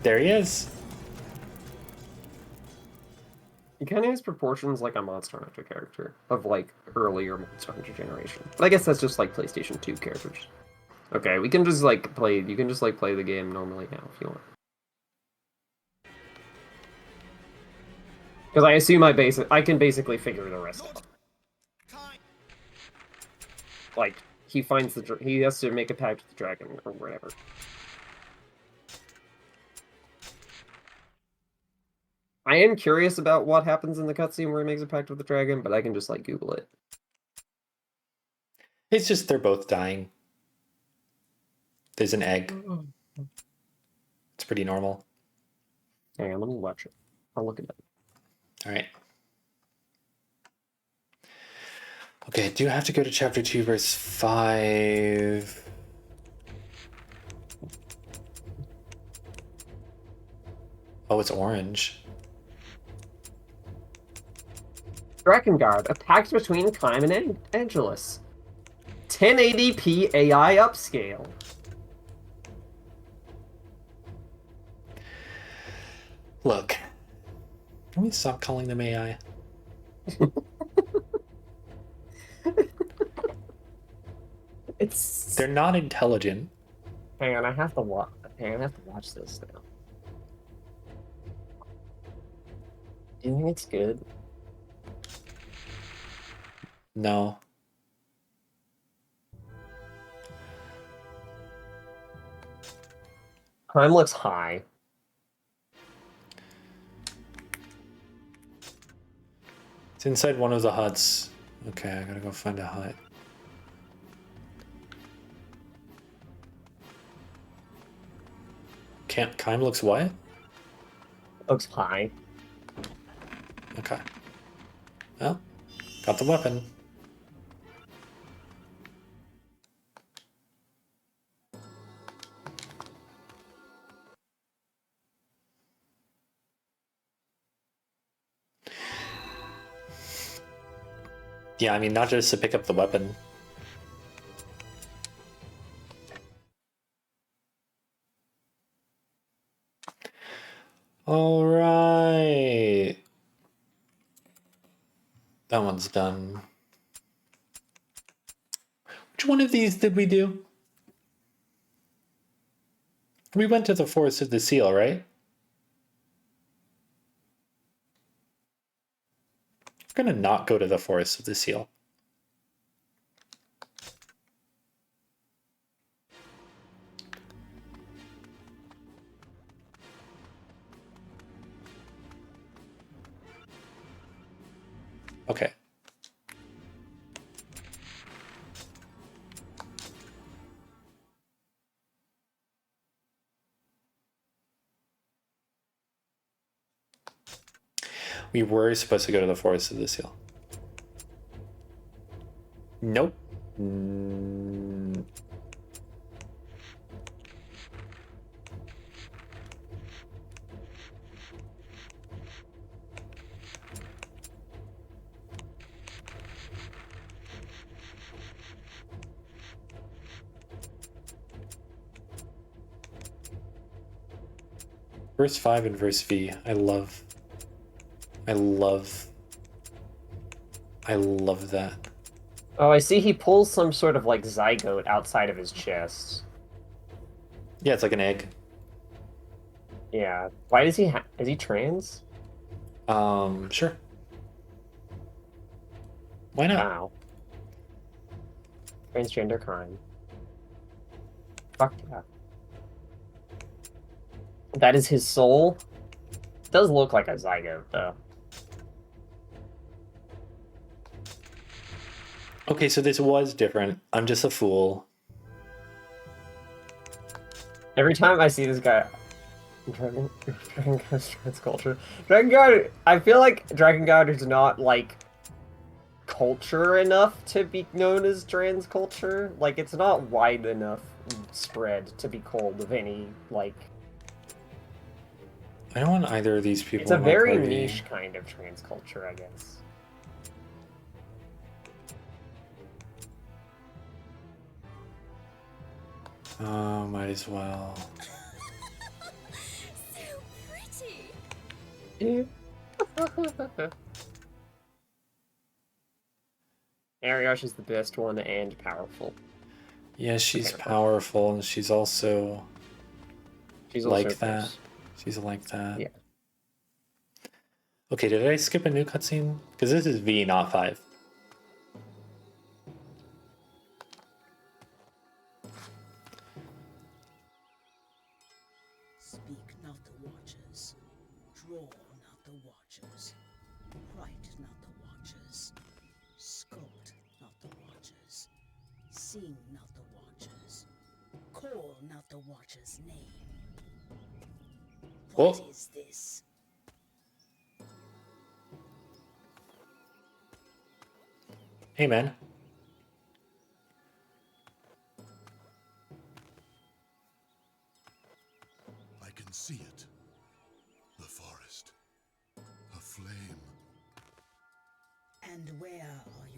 There he is.
He kind of has proportions like a Monster Hunter character of like earlier Monster Hunter generation. But I guess that's just like PlayStation 2 characters. Okay, we can just like play. You can just like play the game normally now if you want. Because I assume I can basically figure the rest out. Like he finds he has to make a pact with the dragon or whatever. I am curious about what happens in the cutscene where he makes a pact with the dragon, but I can just like Google it.
It's just they're both dying. There's an egg. It's pretty normal.
Hang on, let me watch it. I'll look at it.
All right. Okay, I do have to go to chapter 2, verse 5. Oh, it's orange.
Drakengard, a pact between Kaim and Angelus. 1080p AI upscale.
Look, can we stop calling them AI? They're not intelligent.
Hang on, I have to watch. Hang on, I have to watch this now. Do you think it's good?
No.
Crime looks high.
It's inside one of the huts. Okay, I gotta go find a hut. Kaim looks what?
Looks high.
Okay. Well, got the weapon. Yeah, I mean, not just to pick up the weapon. All right. That one's done. Which one of these did we do? We went to the Forest of the Seal, right? We're gonna not go to the Forest of the Seal. Okay. We were supposed to go to the Forest of the Seal. Nope. Verse 5 and verse V. I love that.
Oh, I see he pulls some sort of like zygote outside of his chest.
Yeah, it's like an egg.
Yeah. Why does he is he trans?
Sure. Why not?
Wow. Transgender crime. Fuck yeah. That is his soul? It does look like a zygote, though.
Okay, so this was different. I'm just a fool.
Every time I see this guy... Drakengard's trans culture. Drakengard... I feel like Drakengard is not, like, culture enough to be known as trans culture. Like, it's not wide enough spread to be called of any, like...
I don't want either of these people.
It's a
in my
very
party.
niche kind of trans culture, I guess.
Might as well.
So pretty.
Ariosh is the best one and powerful.
Yeah, she's powerful, and she's also like
also
that.
gross.
She's like that.
Yeah.
Okay, did I skip a new cutscene? Because this is V, not 5.
Speak not the watchers, draw not the watchers, write not the watchers, sculpt not the watchers, sing not the watchers, call not the watcher's name. What is this?
Hey, man.
I can see it. The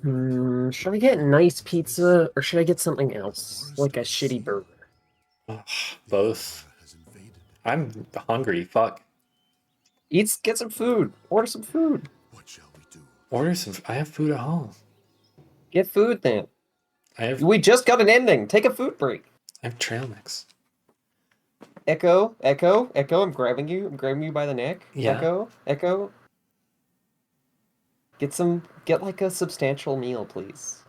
Should I get nice pizza or should I get something else? Like a shitty burger?
Both. I'm hungry, fuck.
Get some food. Order some food.
Order some. I have food at home.
Get food then. We just got an ending. Take a food break.
I have trail mix.
Echo, I'm grabbing you. I'm grabbing you by the neck.
Yeah.
Echo. Get like a substantial meal, please.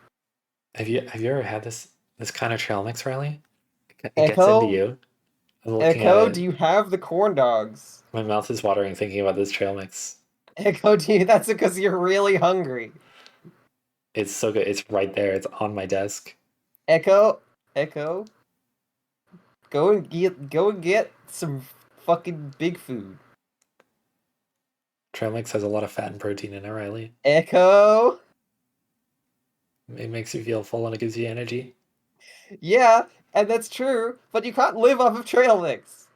Have you ever had this kind of trail mix, Riley? It
Echo,
gets into you.
Echo, do you have the corn dogs?
My mouth is watering thinking about this trail mix.
Echo, that's because you're really hungry.
It's so good. It's right there. It's on my desk.
Echo. Go and get some fucking big food.
Trail mix has a lot of fat and protein in it, Riley.
Echo.
It makes you feel full and it gives you energy.
Yeah, and that's true, but you can't live off of trail mix.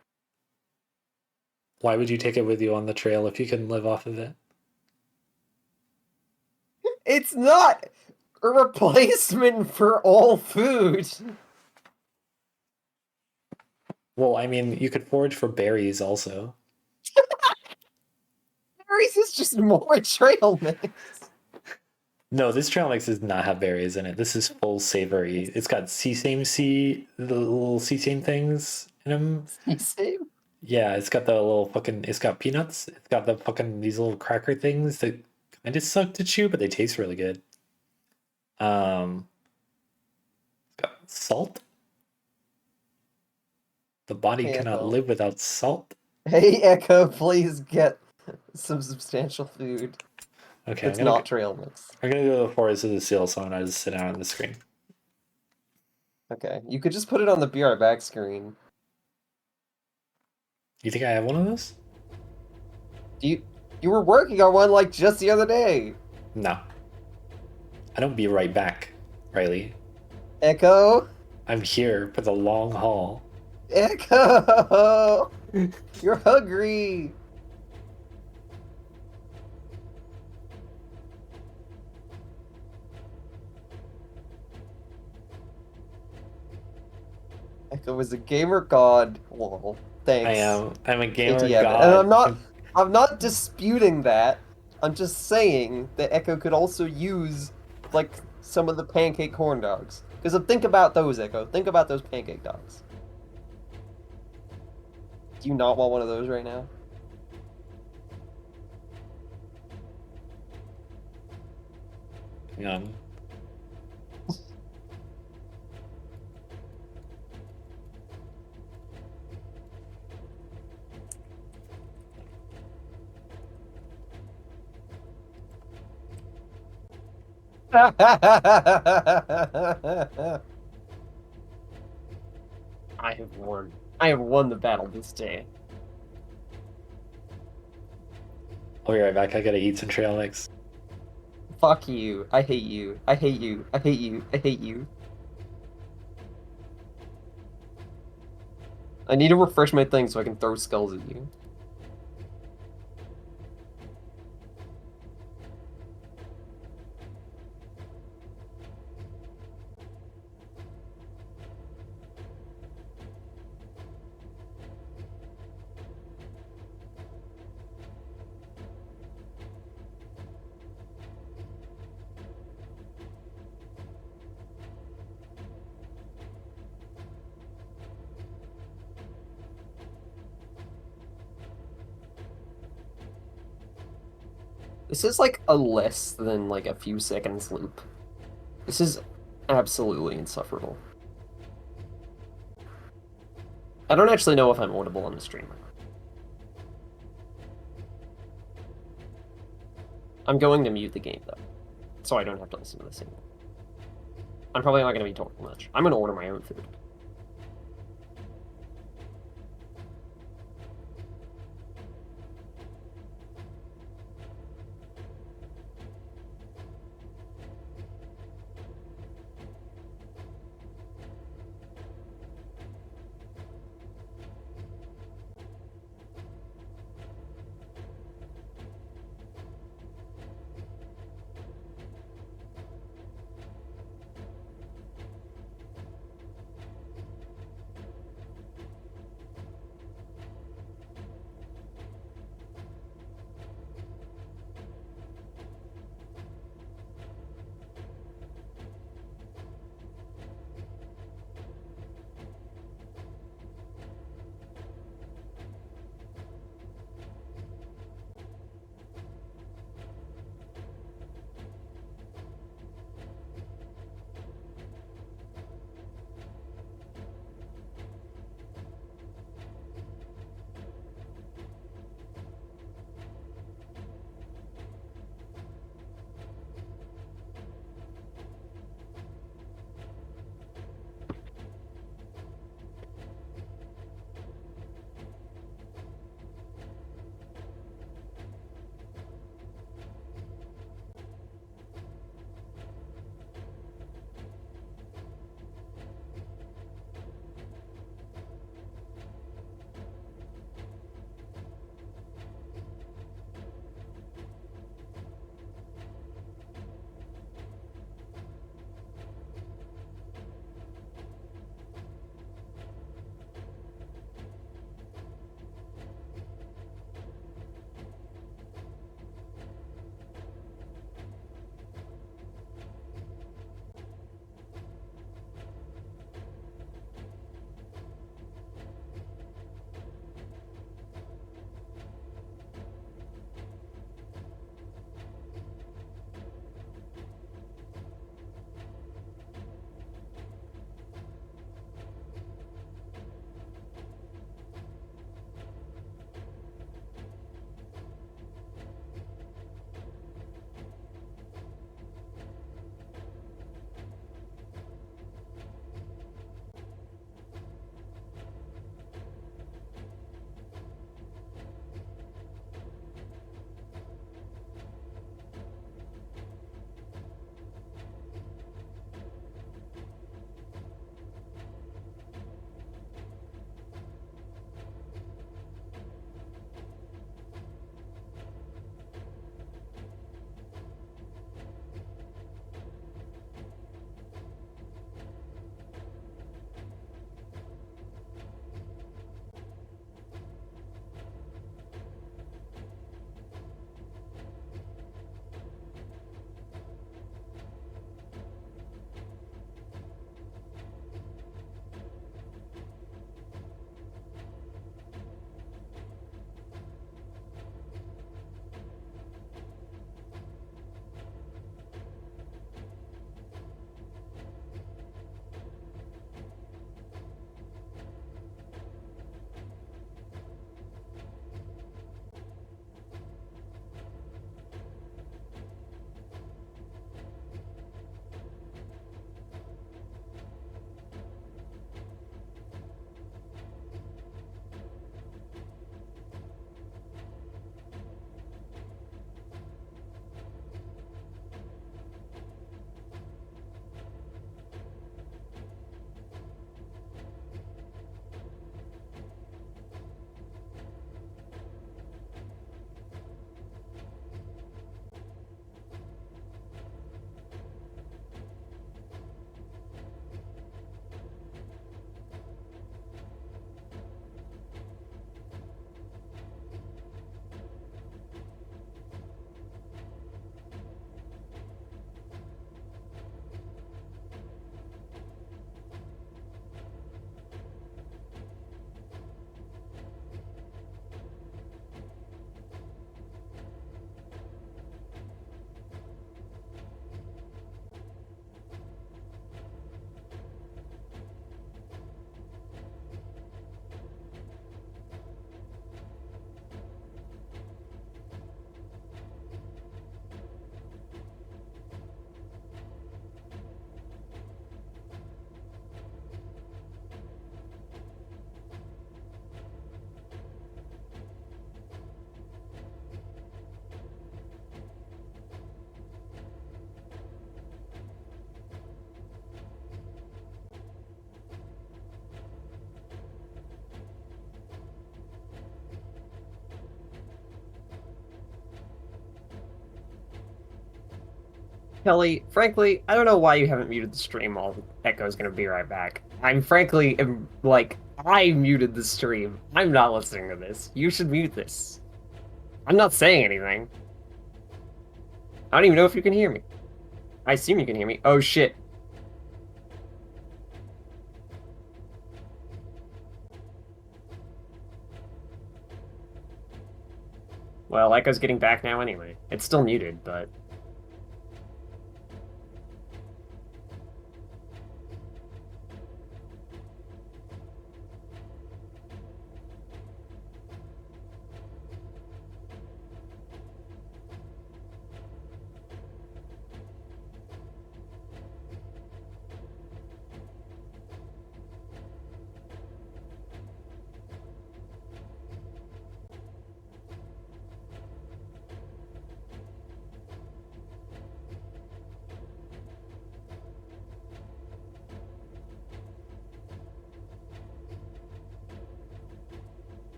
Why would you take it with you on the trail if you couldn't live off of it?
It's not a replacement for all food.
Well, I mean, you could forage for berries also.
Berries is just more trail mix.
No, this trail mix does not have berries in it. This is full savory. It's got the little sesame things in them.
Sesame?
Yeah, it's got the little fucking, it's got peanuts. It's got the fucking, these little cracker things that kind of suck to chew, but they taste really good. It's got salt. The body cannot live without salt.
Hey, Echo, please get some substantial food.
Okay,
it's not trail mix.
I'm gonna go to the Forest of the Seal, so I'm gonna just sit down on the screen.
Okay, you could just put it on the Be Right Back screen.
You think I have one of those?
You were working on one like just the other day.
No. I don't be right back, Riley.
Echo?
I'm here for the long haul.
Echo! You're hungry! Echo is a gamer god. Well, thanks.
I am. I'm a gamer
ATM.
god.
And I'm not disputing that. I'm just saying that Echo could also use, like, some of the pancake corn dogs. Because think about those, Echo. Think about those pancake dogs. Do you not want one of those right now?
Hang on.
I have won. I have won the battle this day.
I'll be right back. I gotta eat some trail mix.
Fuck you. I hate you. I hate you. I hate you. I hate you. I need to refresh my thing so I can throw skulls at you. This is like a less than like a few seconds loop. This is absolutely insufferable. I don't actually know if I'm audible on the stream. I'm going to mute the game though, so I don't have to listen to this anymore. I'm probably not going to be talking much. I'm going to order my own food. Kelly, frankly, I don't know why you haven't muted the stream while Echo's gonna be right back. I muted the stream. I'm not listening to this. You should mute this. I'm not saying anything. I don't even know if you can hear me. I assume you can hear me. Oh shit. Well, Echo's getting back now anyway. It's still muted, but...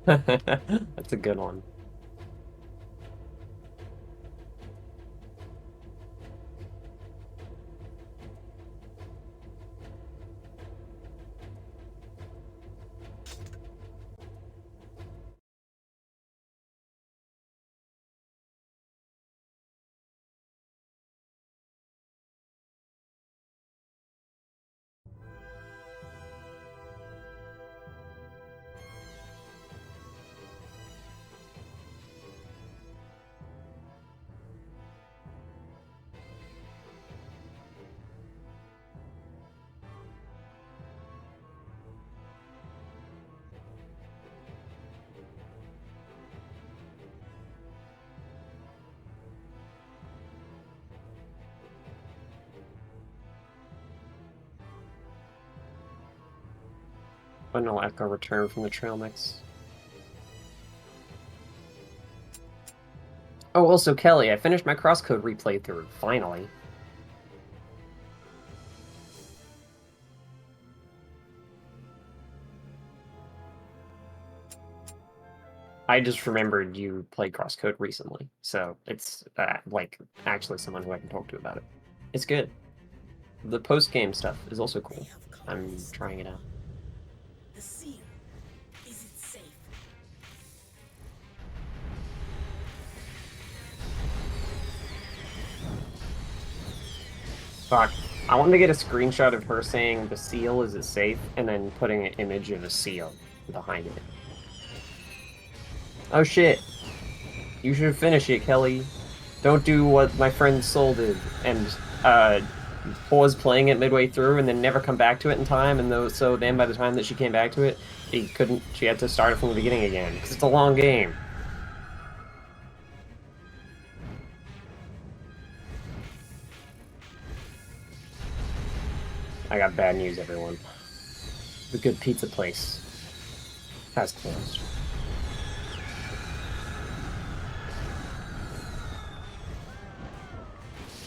That's a good one. When will Echo return from the trail mix? Oh, also, Kelly, I finished my crosscode replay through, finally. I just remembered you played crosscode recently, so it's, actually someone who I can talk to about it. It's good. The post-game stuff is also cool. I'm trying it out.
The seal. Is it safe?
Fuck. I wanted to get a screenshot of her saying the seal, is it safe? And then putting an image of a seal behind it. Oh shit. You should finish it, Kelly. Don't do what my friend Soul did and pause playing it midway through and then never come back to it in time, and so then by the time that she came back to it, she had to start it from the beginning again, because it's a long game. I got bad news, everyone. The good pizza place has closed.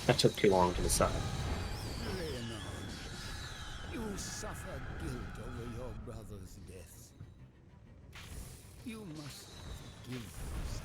That took too long to decide.
You suffer guilt over your brother's death. You must forgive yourself.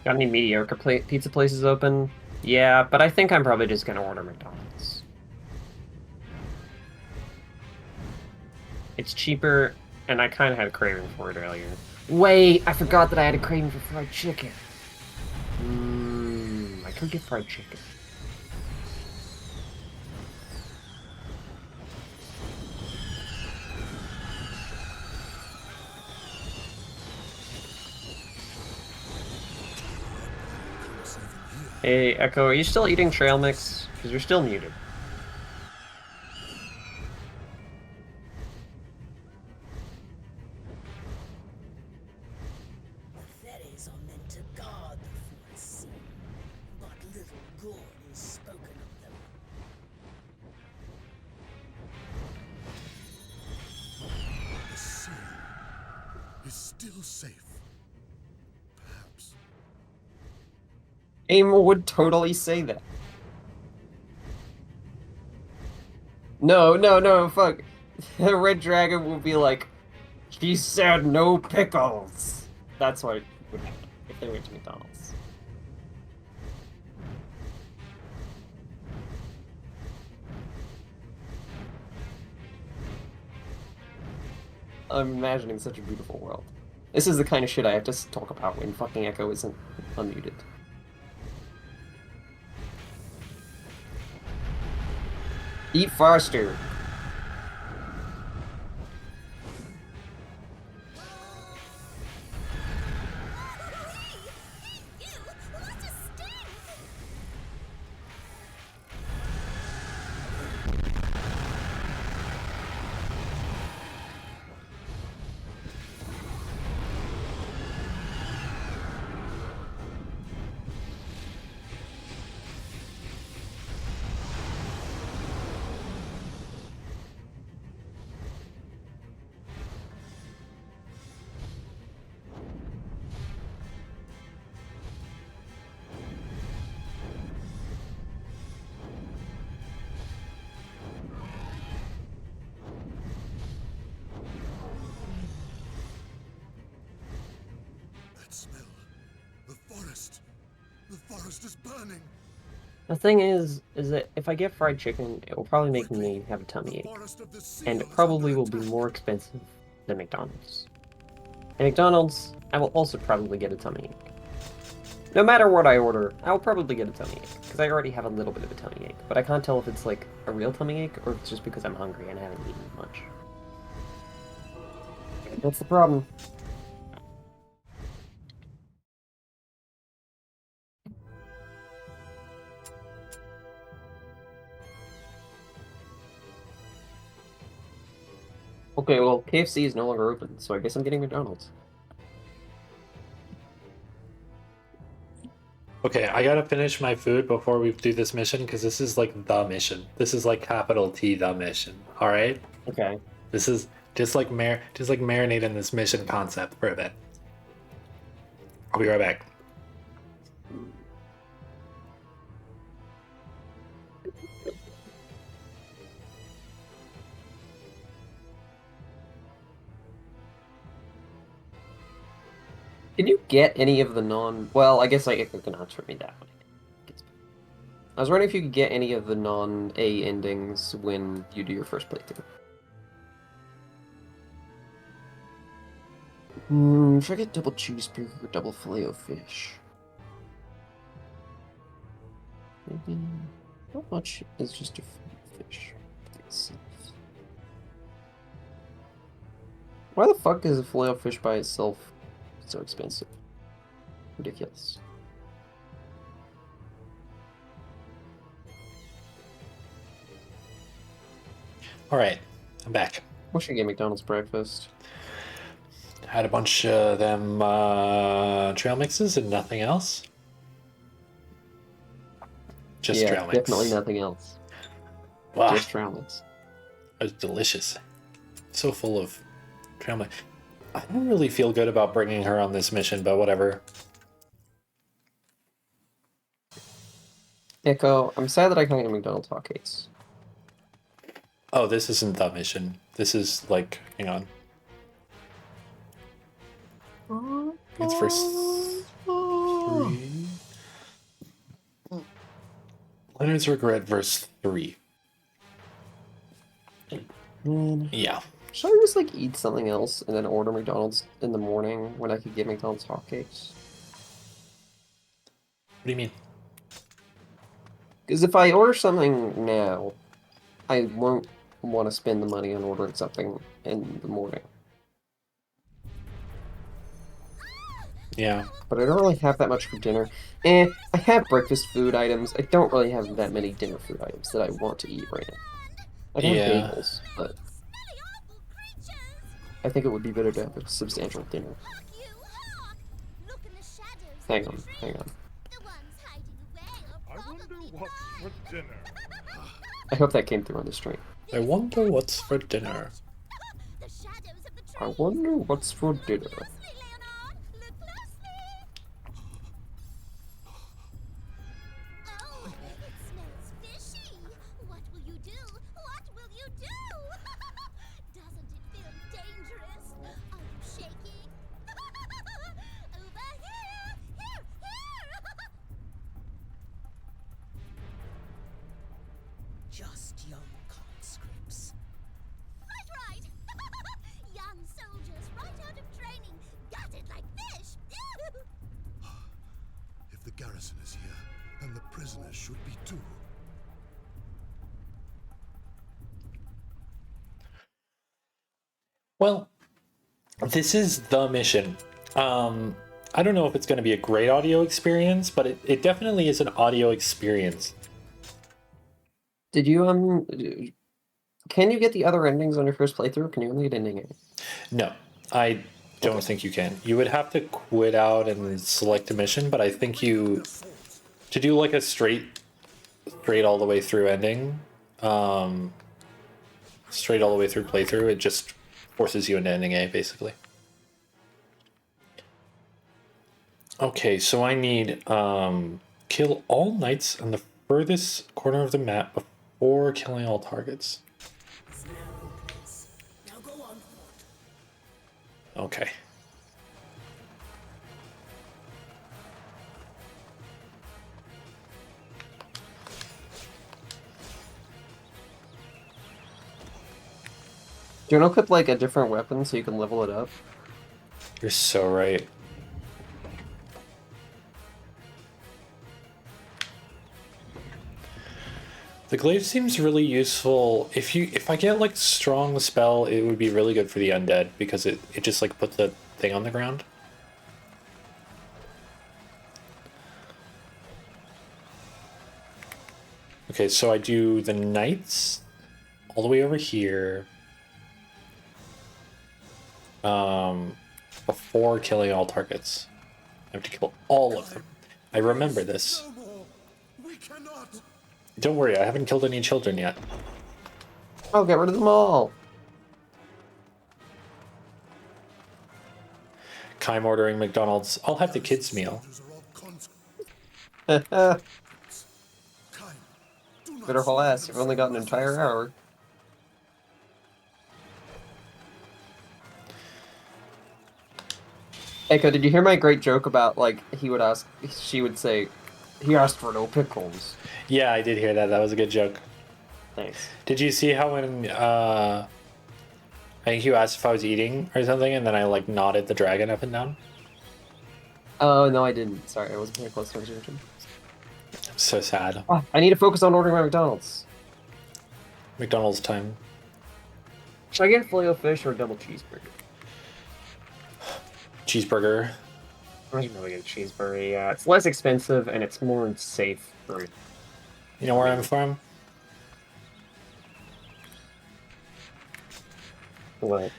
Got any mediocre pizza places open? Yeah, but I think I'm probably just gonna order McDonald's. It's cheaper, and I kind of had a craving for it earlier. Wait, I forgot that I had a craving for fried chicken. I could get fried chicken. Hey, Echo, are you still eating trail mix? Because you're still muted.
The fairies are meant to guard the forest seal, but little good is spoken of them.
The seal is still safe. Perhaps.
AIM would totally say that. No, fuck. The red dragon will be like, she said no pickles. That's what would happen if they went to McDonald's. I'm imagining such a beautiful world. This is the kind of shit I have to talk about when fucking Echo isn't unmuted. Eat faster.
That smell. The forest is burning.
The thing is that if I get fried chicken, it will probably make me have a tummy ache. And it probably will be more expensive than McDonald's. At McDonald's, I will also probably get a tummy ache. No matter what I order, I will probably get a tummy ache, because I already have a little bit of a tummy ache. But I can't tell if it's like a real tummy ache, or if it's just because I'm hungry and I haven't eaten much. That's the problem. Okay, well, KFC is no longer open, so I guess I'm getting McDonald's.
Okay, I gotta finish my food before we do this mission, because this is like the mission. This is like capital T the mission. All right.
Okay.
This is just like marinate in this mission concept for a bit. I'll be right back.
Can you get any of the well, I guess it cannot turn me that way. I was wondering if you could get any of the non-A endings when you do your first playthrough. Should I get double cheeseburger or double filet of fish? Maybe... How much is just a fish? Why the fuck is a filet of fish by itself so expensive? Ridiculous.
All right, I'm back.
Wish I get McDonald's breakfast.
Had a bunch of them trail mixes and nothing else. Just trail mix.
Definitely nothing else.
Wow.
Just trail mix.
It was delicious. So full of trail mix. I don't really feel good about bringing her on this mission, but whatever.
Echo, I'm sad that I can't get McDonald's hotcakes.
Oh, this isn't the mission. This is like, hang on. It's verse 3. Leonard's Regret, verse 3. Yeah.
Should I just like eat something else and then order McDonald's in the morning when I could get McDonald's hotcakes?
What do you mean?
Because if I order something now, I won't want to spend the money on ordering something in the morning.
Yeah.
But I don't really have that much for dinner. I have breakfast food items. I don't really have that many dinner food items that I want to eat right now. I have bagels, but I think it would be better to have a substantial dinner. Hang on, hang on.
I wonder what's for dinner.
I hope that came through on the stream.
I wonder what's for dinner.
I wonder what's for dinner.
Just young conscripts. Right. Young soldiers right out of training, gutted like fish.
If the garrison is here, then the prisoners should be too.
Well, this is the mission. I don't know if it's going to be a great audio experience, but it definitely is an audio experience.
Did you, can you get the other endings on your first playthrough? Can you only get ending A?
No, I don't think you can. You would have to quit out and select a mission, but I think to do like a straight all the way through ending, straight all the way through playthrough, it just forces you into ending A, basically. Okay, so I need kill all knights on the furthest corner of the map before killing all targets. Okay.
Do you want to equip like a different weapon so you can level it up?
You're so right. The glaive seems really useful. If I get like strong spell, it would be really good for the undead because it just like puts the thing on the ground. Okay, so I do the knights all the way over here. Before killing all targets. I have to kill all of them. I remember this. Don't worry, I haven't killed any children yet.
Oh, get rid of them all!
Kaim ordering McDonald's. I'll have the kids' meal.
Better haul ass, you've only got an entire hour. Echo, did you hear my great joke about, like, she would say, he asked for no pickles?
Yeah, I did hear that. That was a good joke.
Thanks.
Did you see how when, I think you asked if I was eating or something, and then I, like, nodded the dragon up and down?
Oh, no, I didn't. Sorry, I wasn't very close to attention.
So sad.
Oh, I need to focus on ordering my McDonald's.
McDonald's time.
Should I get a filet-o-fish or a double cheeseburger?
Cheeseburger.
I should probably get a cheeseburger, yeah. It's less expensive and it's more safe for...
You know where I'm from?
What?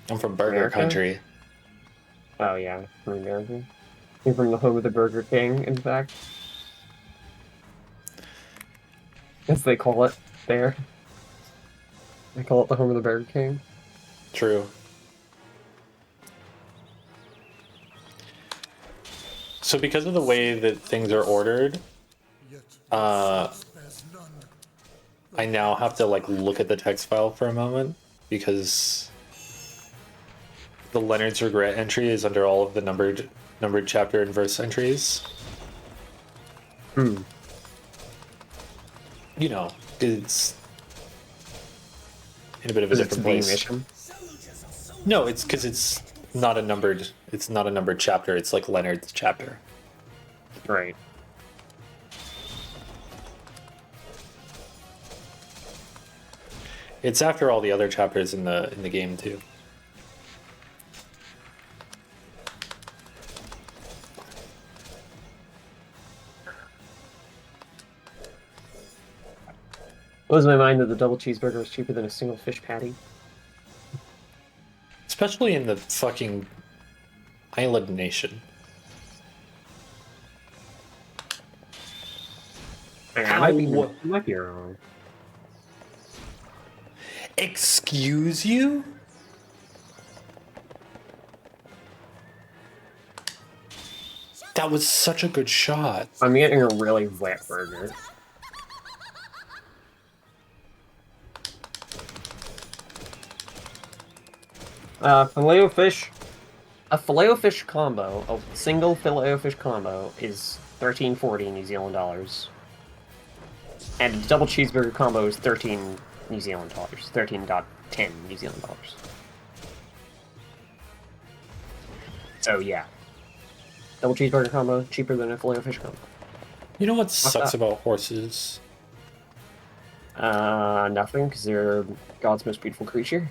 I'm from Burger
America?
Country.
Oh yeah, from America. You're from the home of the Burger King, in fact. As they call it there. They call it the home of the Burger King.
True. So because of the way that things are ordered, I now have to like look at the text file for a moment because the Leonard's Regret entry is under all of the numbered chapter and verse entries.
Hmm.
You know, it's in a bit of a different place.
Mission?
No, it's because it's not a numbered. It's not a numbered chapter. It's like Leonard's chapter.
Right.
It's after all the other chapters in the game too.
Blows my mind that the double cheeseburger was cheaper than a single fish patty.
Especially in the fucking island nation.
I might be wrong.
Excuse you? That was such a good shot.
I'm getting a really wet burger. Filet-O-Fish. A Filet-O-Fish combo, a single Filet-O-Fish combo, is $13.40 New Zealand dollars. And a double cheeseburger combo is 13 New Zealand dollars. 13.10 New Zealand dollars. So yeah. Double cheeseburger combo, cheaper than a Filet-O-Fish combo.
You know what sucks about horses?
Nothing, because they're God's most beautiful creature.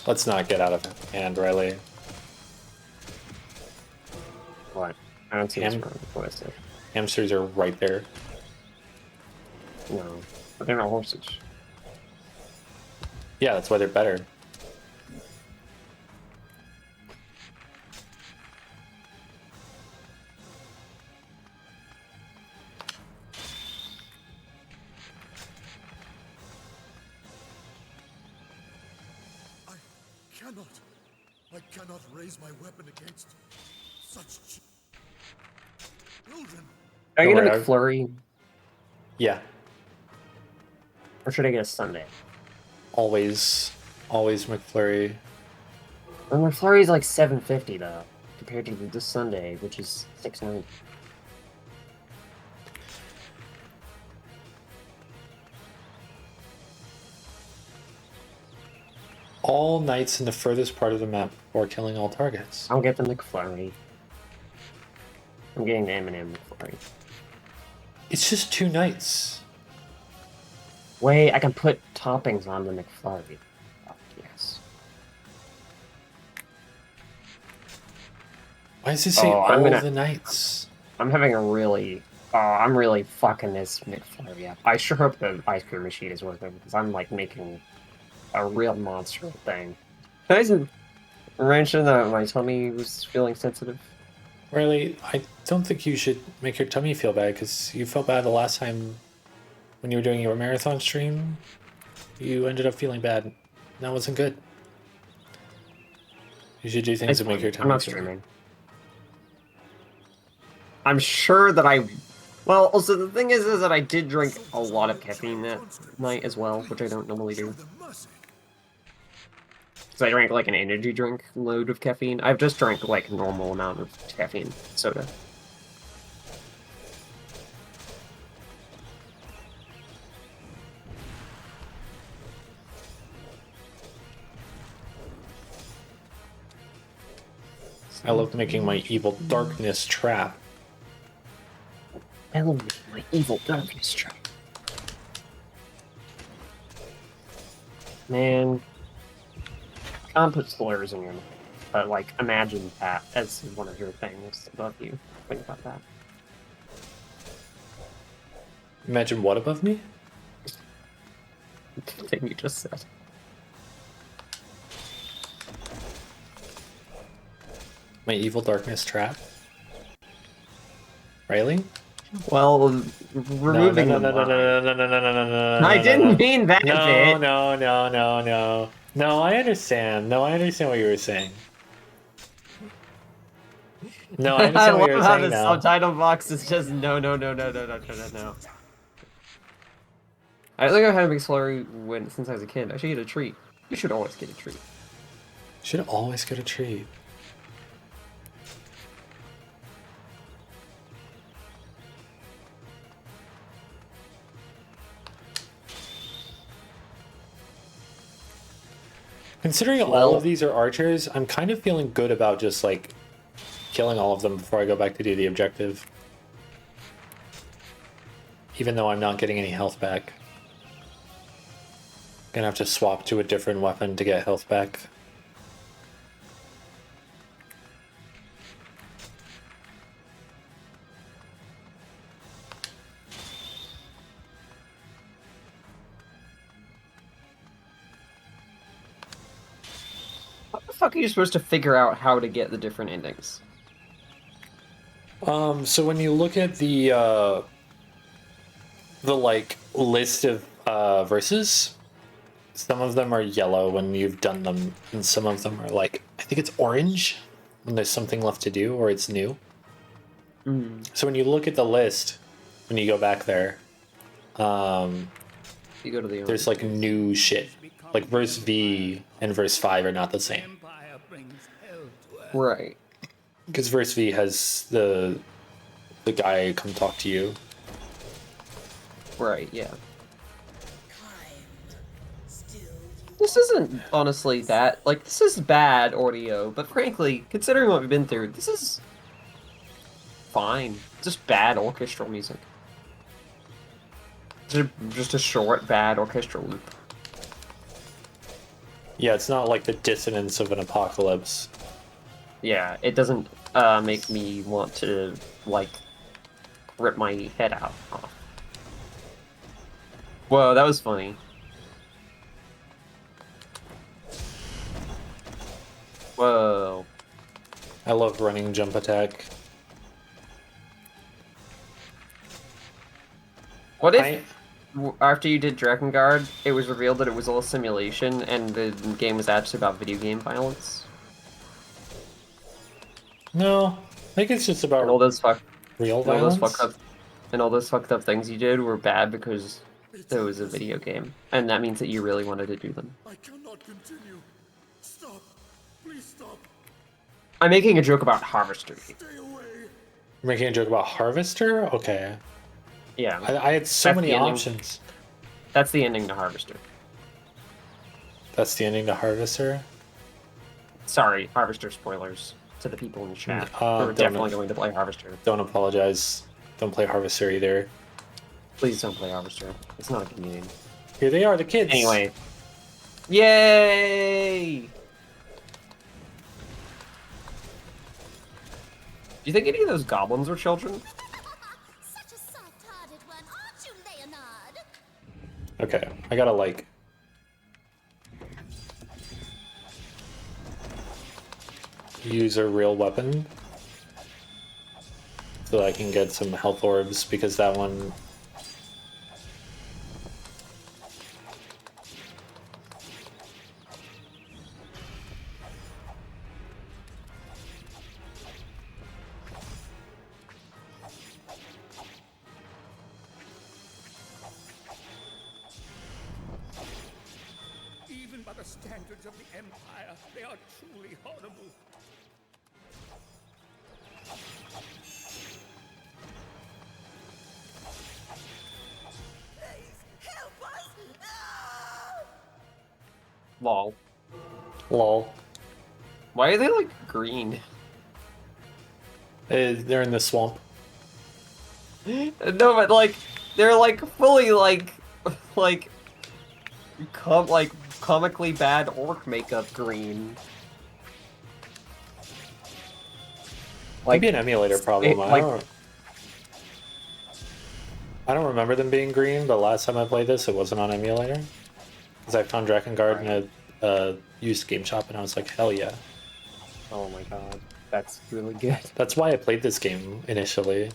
Let's not get out of hand, Riley.
What? I don't see what's wrong with what I said.
Hamsters are right there.
No, but they're not horses.
Yeah, that's why they're better.
I cannot raise my weapon against such children.
Are you gonna McFlurry?
Yeah.
Or should I get a Sunday?
Always McFlurry.
Well, McFlurry is like $7.50 though, compared to this Sunday, which is $6.90.
All knights in the furthest part of the map before killing all targets.
I'll get the McFlurry. I'm getting the M&M McFlurry.
It's just 2 knights.
Wait, I can put toppings on the McFlurry. Oh, yes.
Why does it say all the knights?
I'm having a really... Oh, I'm really fucking this McFlurry up. I sure hope the ice cream machine is working, because I'm like making a real monster thing. Can I just mention that my tummy was feeling sensitive?
Riley, I don't think you should make your tummy feel bad, because you felt bad the last time when you were doing your marathon stream. You ended up feeling bad. That wasn't good. You should do things to make your tummy
I'm not
feel
streaming. I'm sure that I... Well, also the thing is that I did drink a lot of caffeine that night as well, which I don't normally do. So I drank like an energy drink load of caffeine. I've just drank like a normal amount of caffeine soda.
I love making my evil darkness trap.
I love making my evil darkness trap. Man. Can't put slurs in your mouth, but like imagine that as one of your things above you. Think about that.
Imagine what above me?
The thing you just said.
My evil darkness trap? Riley?
Well, removing
no.
I didn't mean that bit.
No. No, I understand. No, I understand what you were saying. No, I understand what you were saying
the
now.
subtitle box is just no. I think I've had a McFlurry since I was a kid. I should get a treat. You should always get a treat.
Should always get a treat. Considering all of these are archers, I'm kind of feeling good about just like killing all of them before I go back to do the objective. Even though I'm not getting any health back. Gonna have to swap to a different weapon to get health back.
How the fuck are you supposed to figure out how to get the different endings?
So when you look at the like list of verses, some of them are yellow when you've done them, and some of them are like, I think it's orange when there's something left to do or it's new. So when you look at the list, when you go back there,
you go to the
there's like new shit. Like verse V and verse 5 are not the same.
Right.
Because verse V has the guy come talk to you.
Right, yeah. This isn't honestly that, like, this is bad audio, but frankly, considering what we've been through, this is fine. Just bad orchestral music. Just a short, bad orchestral loop.
Yeah, it's not like the dissonance of an apocalypse.
Yeah, it doesn't make me want to, like, rip my head out off. Whoa, that was funny. Whoa.
I love running jump attack.
What if, after you did Drakengard, it was revealed that it was all simulation and the game was actually about video game violence?
No, I think it's just about
and all those
real
and all
violence.
all those fucked up things you did were bad because it was a video game, and that means that you really wanted to do them.
I cannot continue. Stop. Please stop.
I'm making a joke about Harvester.
Making a joke about Harvester? Okay.
Yeah.
I had so many options.
That's the ending to Harvester.
That's the ending to Harvester?
Sorry, Harvester spoilers to the people in the chat. We're definitely going to play Harvester.
Don't apologize. Don't play Harvester either.
Please don't play Harvester. It's not a good game.
Here they are, the kids.
Anyway. Yay! Do you think any of those goblins were children?
Such a soft-hearted one, aren't you, Leonard?
Okay, I gotta like... use a real weapon. So I can get some health orbs, because that one...
Even by the standards of the Empire, they are truly horrible.
Lol.
Lol.
Why are they, like, green?
They're in the swamp.
No, but, like, they're, like, fully, like, comically bad orc makeup green.
Might be an emulator problem. I don't remember them being green, but last time I played this, it wasn't on emulator. Because I found Drakengard in a used game shop, and I was like, hell yeah.
Oh my god, that's really good.
That's why I played this game initially.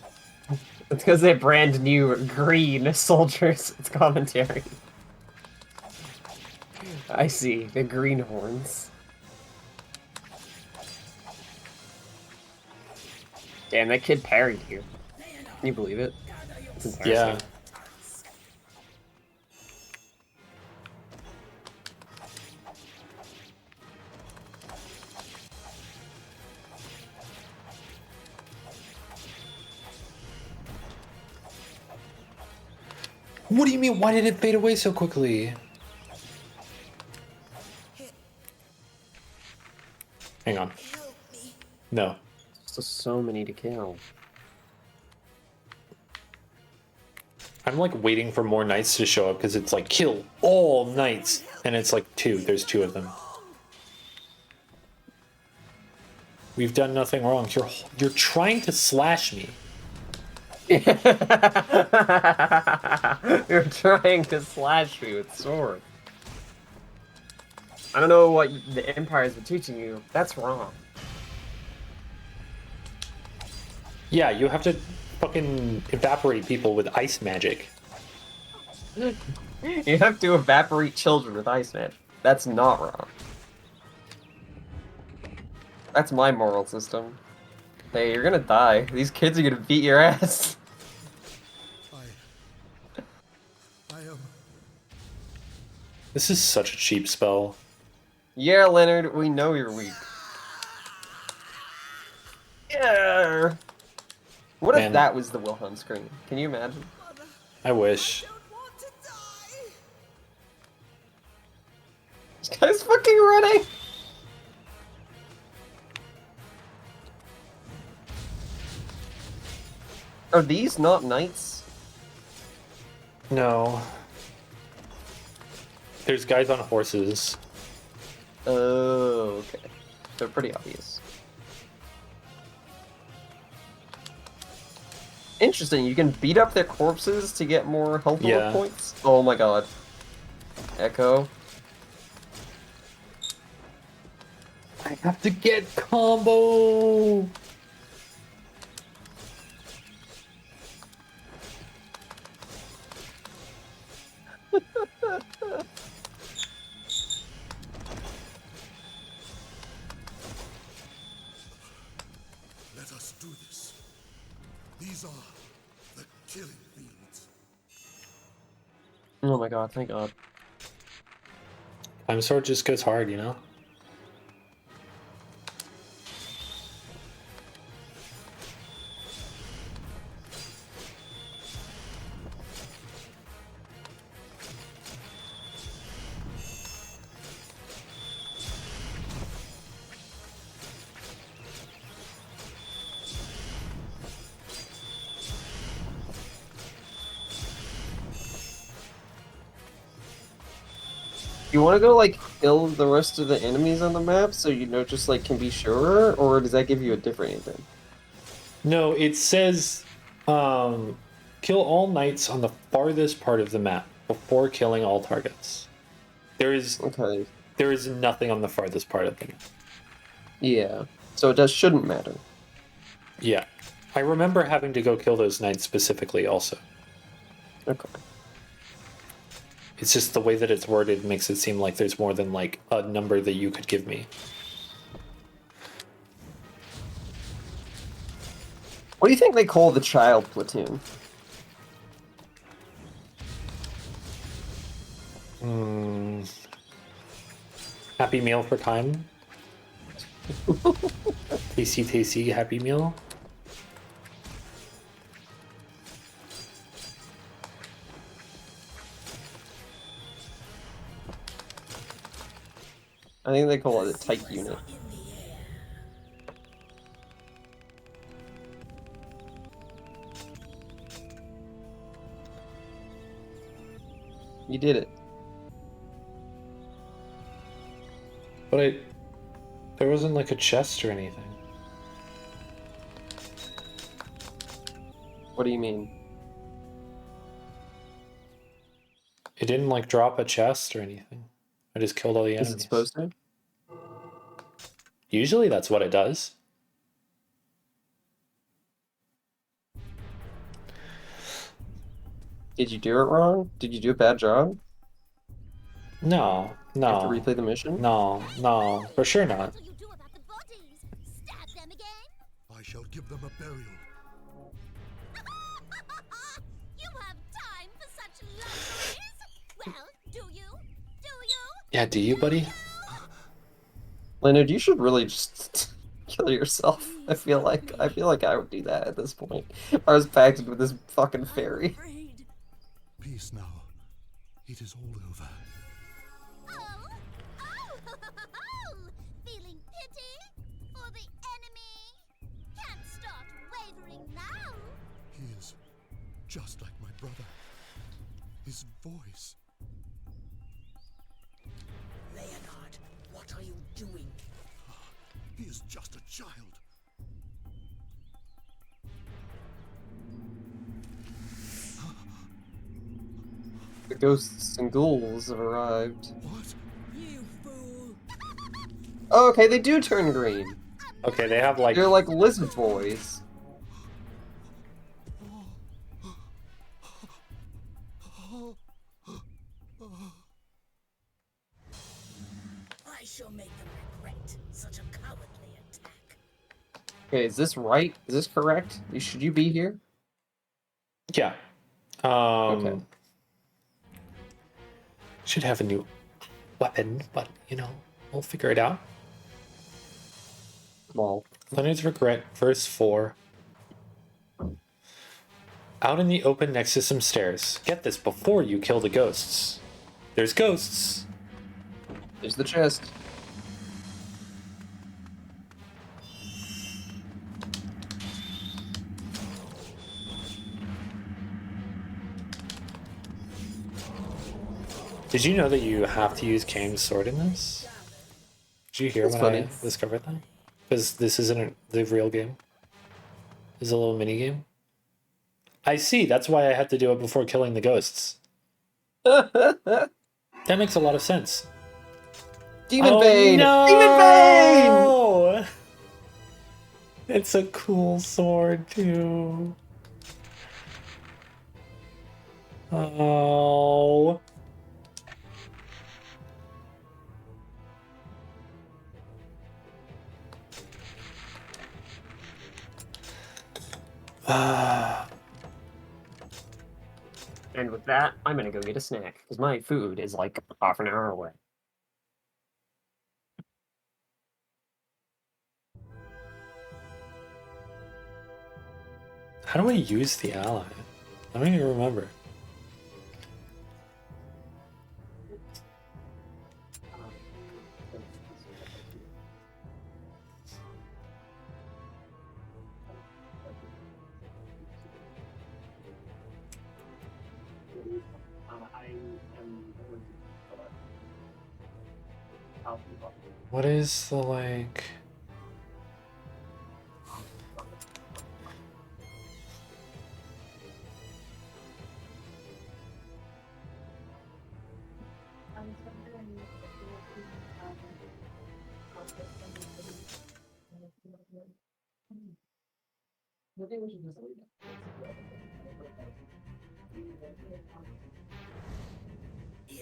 It's because they're brand new green soldiers. It's commentary. I see, the greenhorns. Damn, that kid parried you. Can you believe it? It's embarrassing.
Yeah. What do you mean? Why did it fade away so quickly? on. No.
So many to kill.
I'm like waiting for more knights to show up because it's like kill all knights, and it's like two. There's two of them. We've done nothing wrong. You're trying to slash me.
You're trying to slash me with sword. I don't know what the Empires were teaching you. That's wrong.
Yeah, you have to fucking evaporate people with ice magic.
You have to evaporate children with ice magic. That's not wrong. That's my moral system. Hey, you're gonna die. These kids are gonna beat your ass.
This is such a cheap spell.
Yeah, Leonard, we know you're weak. Yeah. What if that was the Wilhelm scream? Can you imagine?
I wish.
This guy's fucking running! Are these not knights?
No. There's guys on horses.
Oh, okay. They're pretty obvious. Interesting, you can beat up their corpses to get more health points? Oh my god. Echo.
I have to get combo!
Let us do this. These are the killing fields.
Oh my god, thank god.
Time Sword just goes hard, you know?
You want to go, like, kill the rest of the enemies on the map so you know just, like, can be sure? Or does that give you a different anything?
No, it says, kill all knights on the farthest part of the map before killing all targets. There is nothing on the farthest part of the map.
Yeah, so it shouldn't matter.
Yeah. I remember having to go kill those knights specifically also.
Okay.
It's just the way that it's worded makes it seem like there's more than, like, a number that you could give me.
What do you think they call the child platoon?
Happy Meal for time? tasty Happy Meal?
I think they call it a type unit. You did it.
But there wasn't like a chest or anything.
What do you mean?
It didn't like drop a chest or anything. I just killed all the enemies.
Is it supposed to?
Usually that's what it does.
Did you do it wrong? Did you do a bad job?
No.
You have to replay the mission?
No, for sure not.
I shall give them a burial.
You have time for such luxuries? Well, do you?
Yeah, do you, buddy?
Leonard, you should really just kill yourself. I feel like I would do that at this point. I was packed with this fucking fairy.
Peace now. It is all over.
Feeling pity?
He is just like my brother. His voice.
Leonard, what are you doing?
He is just a child.
The ghosts and ghouls have arrived.
What?
You fool!
Oh, okay, they do turn green.
Okay, they have like...
They're like lizard boys.
I shall make them regret such a cowardly attack.
Okay, is this right? Is this correct? Should you be here?
Yeah.
Okay.
Should have a new weapon, but, you know, we'll figure it out.
Well,
Leonard's Regret, verse 4. Out in the open next to some stairs. Get this before you kill the ghosts. There's ghosts.
There's the chest.
Did you know that you have to use Kane's sword in this? Did you hear
That's
when
funny.
I discovered that? Because this isn't the real game. This is a little mini game. I see. That's why I had to do it before killing the ghosts. That makes a lot of sense.
Demon Bane!
No!
Demon Bane!
It's a cool sword too. Oh.
And with that, I'm gonna go get a snack, because my food is like half an hour away.
How do I use the ally? I don't even remember. What is the like?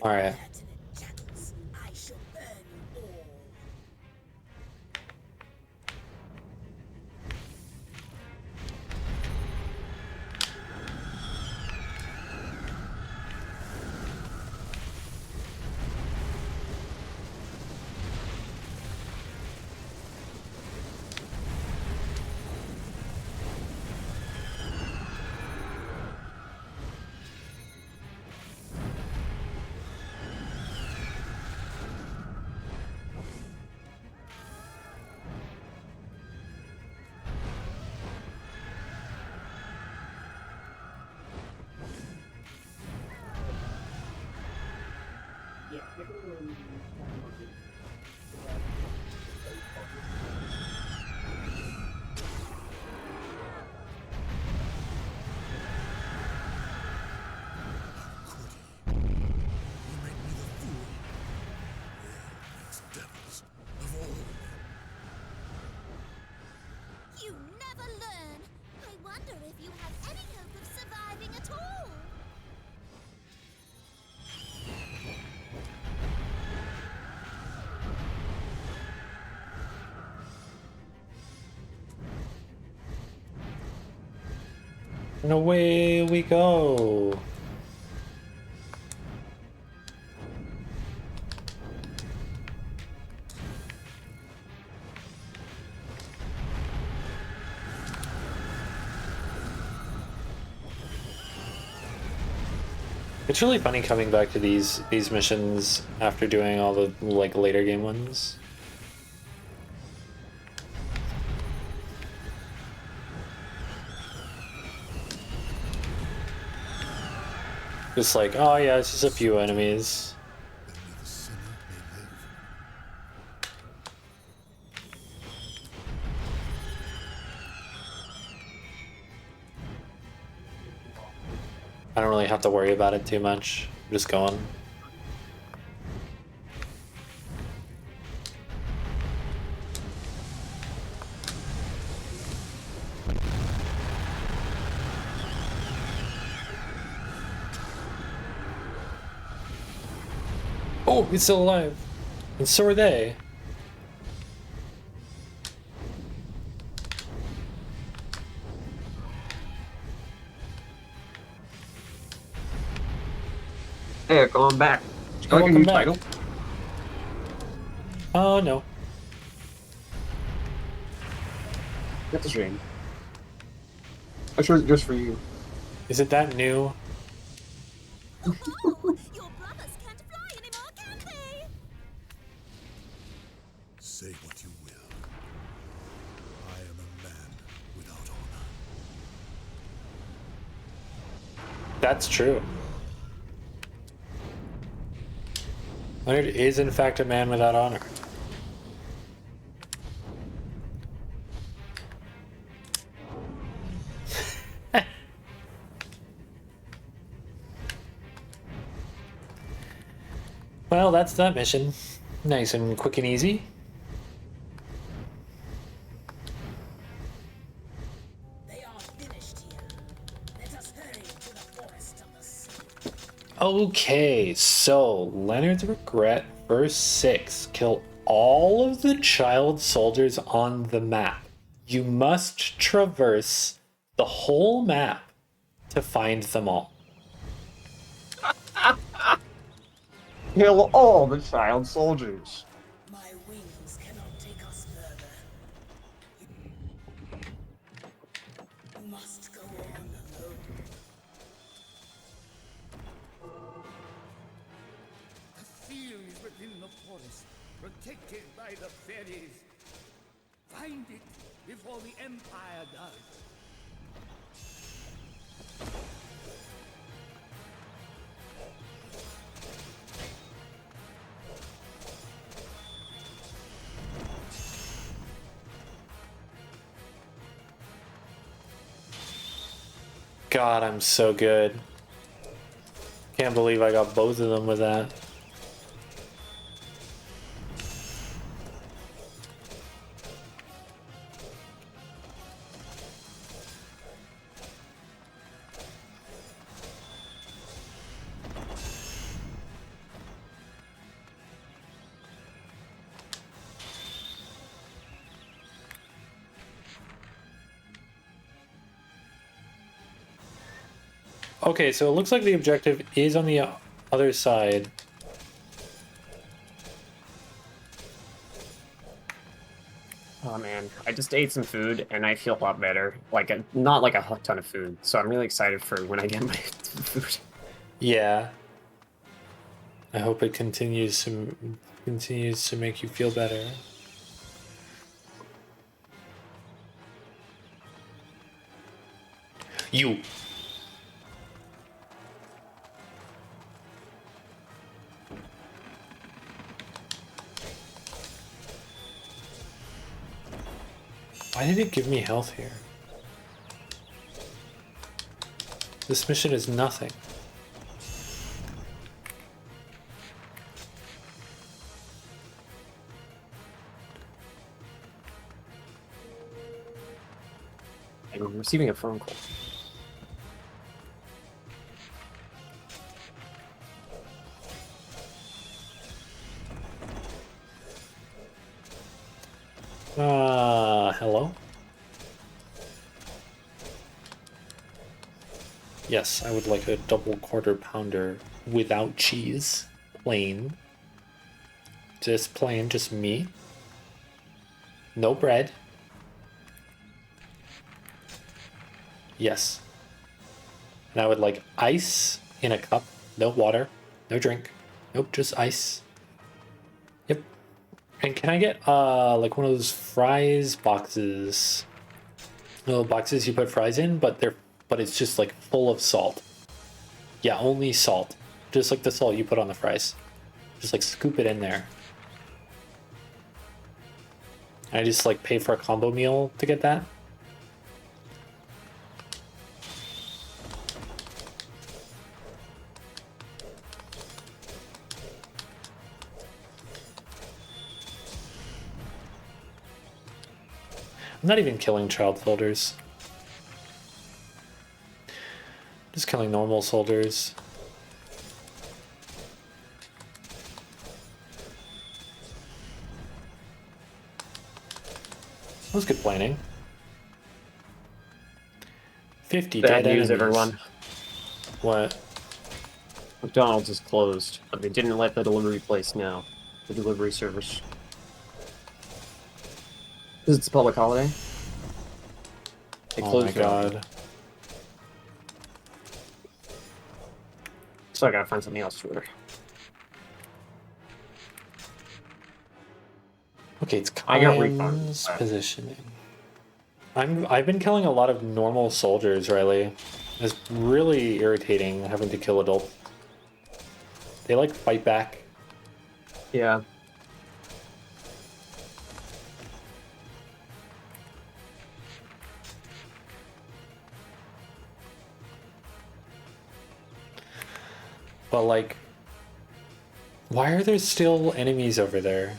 All right.
I shall burn you all.
You never learn. I wonder if you have any hope of surviving at all.
And away we go. It's really funny coming back to these missions after doing all the like later game ones. Just like, oh yeah, it's just a few enemies. I don't really have to worry about it too much. I'm just going. Oh, he's still alive. And so are they.
Hey, going back.
Oh,
Like a new
welcome back.
title?
Oh, no.
That's a shame. I'm sure it's just for you.
Is it that new?
Your brothers can't fly anymore, can they?
Say what you will. I am a man without honor.
That's true. Leonard is in fact a man without honor. Well, that's that mission. Nice and quick and easy.
They are finished here. Let us hurry to the forest of the sea.
Okay, so Leonard's Regret, verse 6. Kill all of the child soldiers on the map. You must traverse the whole map to find them all.
Kill all the child soldiers.
My wings cannot take us further. You must go on alone.
The seal is within the forest, protected by the fairies. Find it before the Empire does.
God, I'm so good. Can't believe I got both of them with that. Okay, so it looks like the objective is on the other side.
Oh man, I just ate some food and I feel a lot better. Like, not like a ton of food, so I'm really excited for when I get my food.
Yeah. I hope it continues to make you feel better. You. Why did it give me health here? This mission is nothing.
I'm receiving a phone call.
Hello? Yes, I would like a double quarter pounder without cheese. Plain. Just plain, just meat. No bread. Yes. And I would like ice in a cup. No water. No drink. Nope, just ice. Yep. And can I get like one of those fries boxes? Little boxes you put fries in, but it's just like full of salt. Yeah, only salt. Just like the salt you put on the fries. Just like scoop it in there. I just like pay for a combo meal to get that. I'm not even killing child soldiers. Just killing normal soldiers. That was good planning. 50
Bad
dead
news,
enemies.
everyone.
What?
McDonald's is closed, but they didn't let the delivery place know. The delivery service. Because it's a public holiday. They
Oh
closed
my
it.
god.
So I gotta find something else to order.
Okay, it's
I got
Khan's
refunds.
positioning. I've been killing a lot of normal soldiers, Riley. It's really irritating having to kill adults. They like fight back.
Yeah.
But like, why are there still enemies over there?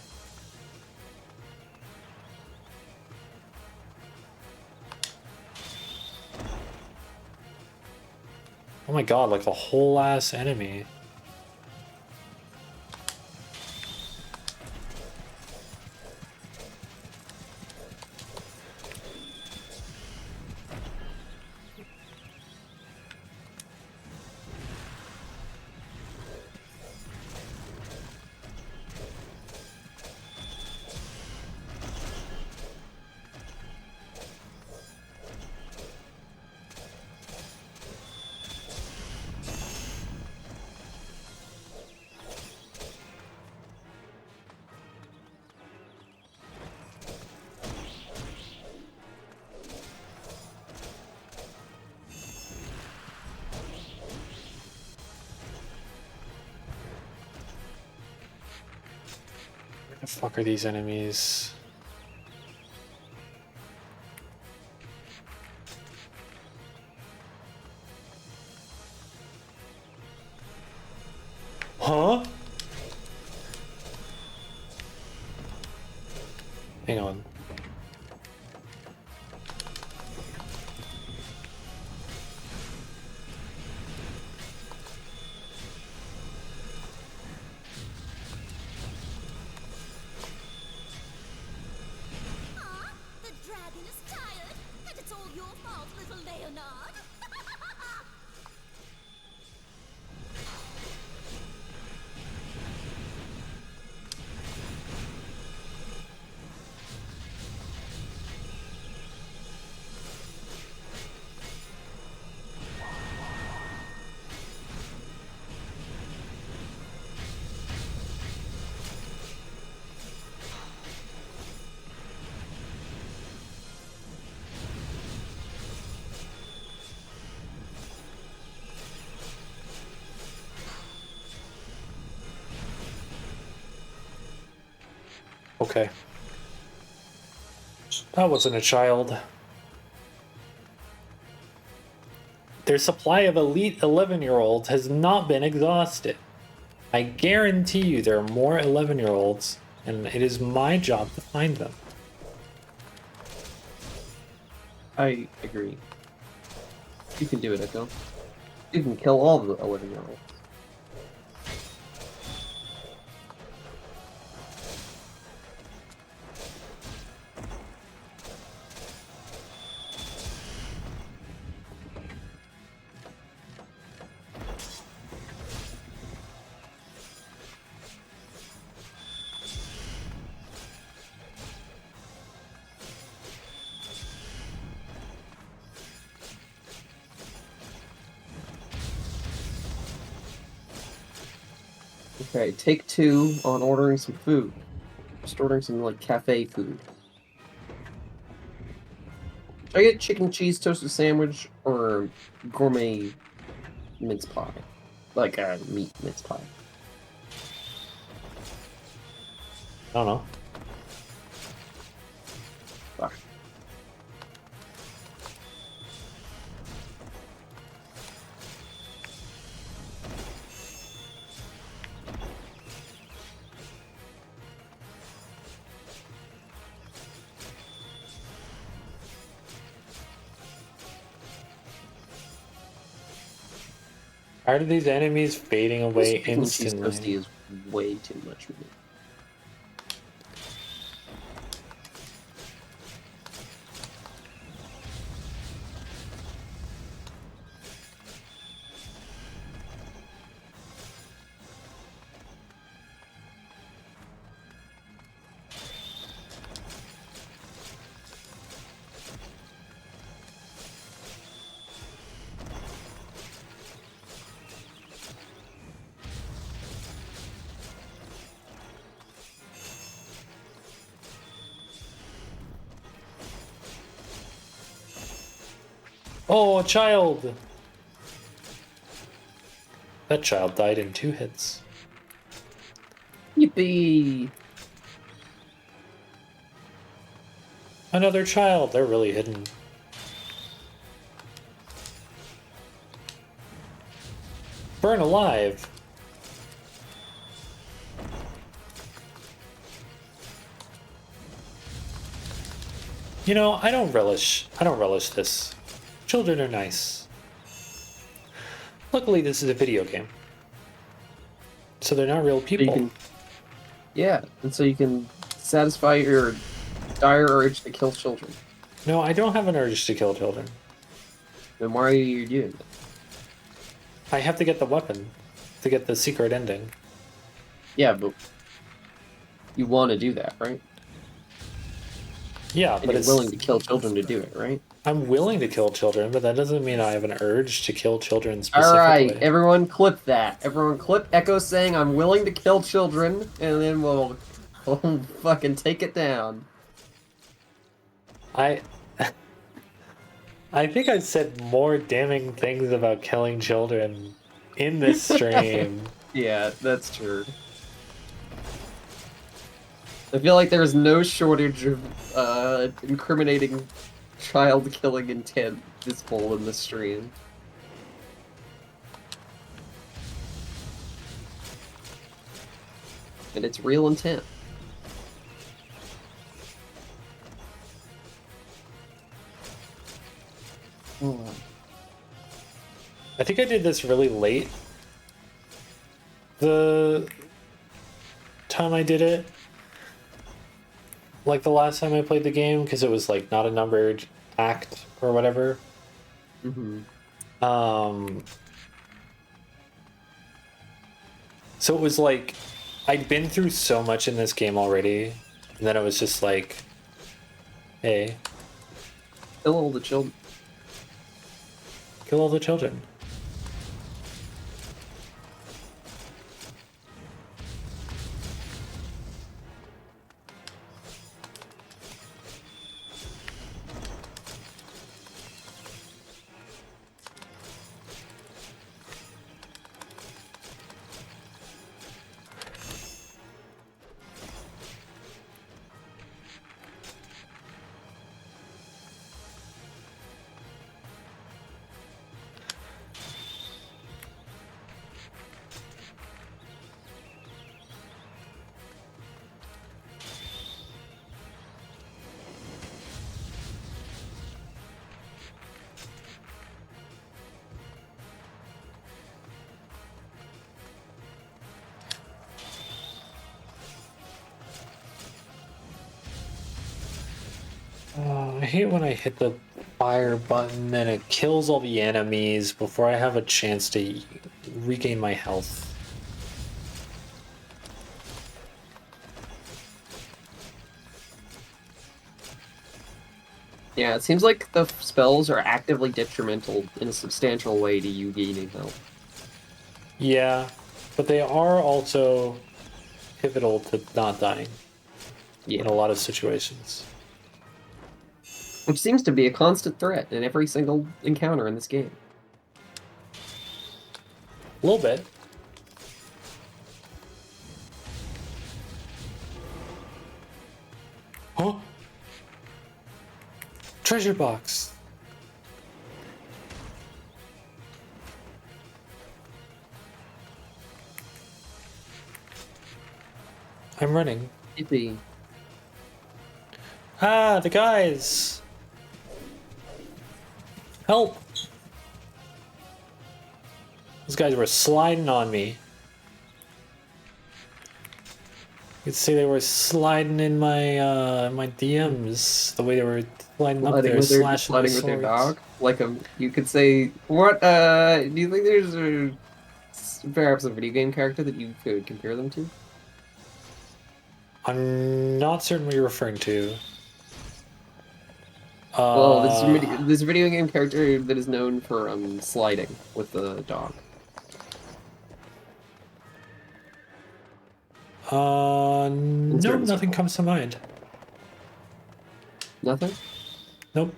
Oh my god, like a whole ass enemy. Where the fuck are these enemies? Huh? Hang on.
The dragon is tired, and it's all your fault, little Leonard.
Okay. That wasn't a child. Their supply of elite 11-year-olds has not been exhausted. I guarantee you there are more 11-year-olds, and it is my job to find them.
I agree. You can do it, Echo. You can kill all the 11-year-olds. Okay, take 2 on ordering some food. Just ordering some, like, cafe food. Should I get chicken cheese toasted sandwich or gourmet mince pie. Like a meat mince pie.
I don't know.
Fuck.
Why are these enemies fading away
This mac and cheese
instantly?
toasty is way too much for me.
Oh, a child! That child died in 2 hits.
Yippee!
Another child! They're really hidden. Burn alive! You know, I don't relish this. Children are nice. Luckily, this is a video game. So they're not real people.
Yeah, and so you can satisfy your dire urge to kill children.
No, I don't have an urge to kill children.
Then why are you doing it?
I have to get the weapon to get the secret ending.
Yeah, but you want to do that, right?
Yeah,
and
but
you're willing to kill children to do it, right?
I'm willing to kill children, but that doesn't mean I have an urge to kill children specifically.
Alright, everyone clip that. Everyone clip Echo saying I'm willing to kill children, and then we'll fucking take it down.
I think I've said more damning things about killing children in this stream.
Yeah, that's true. I feel like there's no shortage of incriminating child killing intent visible in the stream. And it's real intent.
I think I did this really late. The time I did it. Like the last time I played the game, because it was like not a numbered act or whatever. So it was like I'd been through so much in this game already, and then it was just like, hey,
kill all the children.
Kill all the children. I hate when I hit the fire button and it kills all the enemies before I have a chance to regain my health.
Yeah, it seems like the spells are actively detrimental in a substantial way to you gaining health.
Yeah, but they are also pivotal to not dying in a lot of situations.
Which seems to be a constant threat in every single encounter in this game.
A little bit. Huh? Treasure box. I'm running.
Yippee.
Ah, the guys! Help! Those guys were sliding on me. You could say they were sliding in my my DMs. The way they were sliding up there, slashing
sliding with their dog. Like you could say, what? Do you think there's perhaps a video game character that you could compare them to?
I'm not certain what you're referring to.
Well, this video game character that is known for sliding with the dog.
No, nothing comes to mind.
Nothing?
Nope.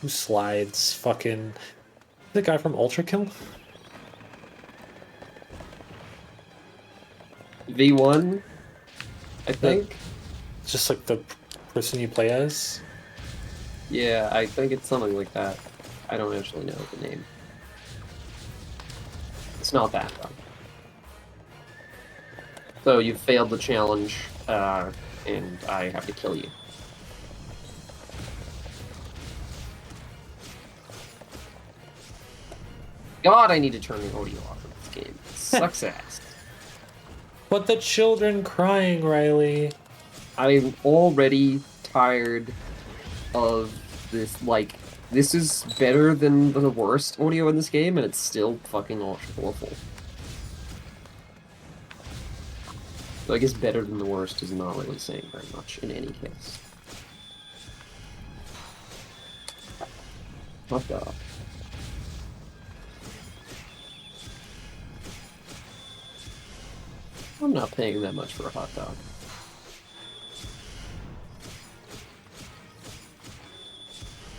Who slides? Fucking the guy from Ultra Kill?
V1, I think.
It's just like the person you play as.
Yeah, I think it's something like that. I don't actually know the name. It's not that though. So you failed the challenge, and I have to kill you. God, I need to turn the audio off of this game. It sucks ass.
But the children crying, Riley.
I'm already tired of this. Like, this is better than the worst audio in this game, and it's still fucking awful. So I guess better than the worst is not really saying very much in any case. What the? I'm not paying that much for a hot dog.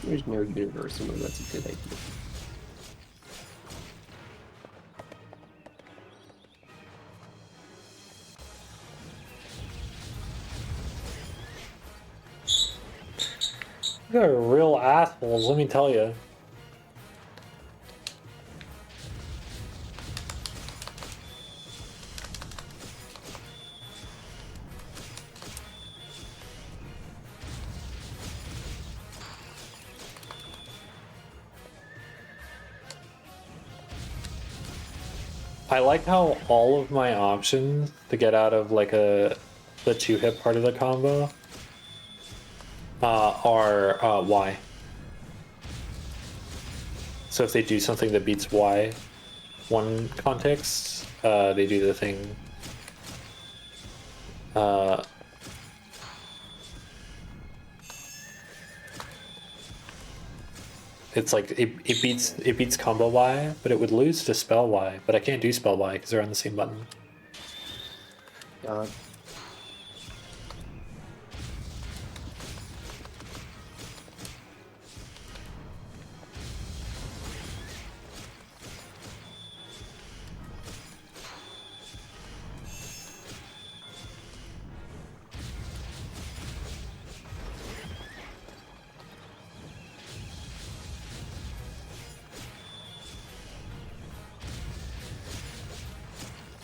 There's no universe in which that's a good idea.
You guys are real assholes, let me tell you. I like how all of my options to get out of like the 2-hit part of the combo are Y. So if they do something that beats Y one context, they do the thing. It's like it beats combo Y, but it would lose to spell Y. But I can't do spell Y because they're on the same button.
God.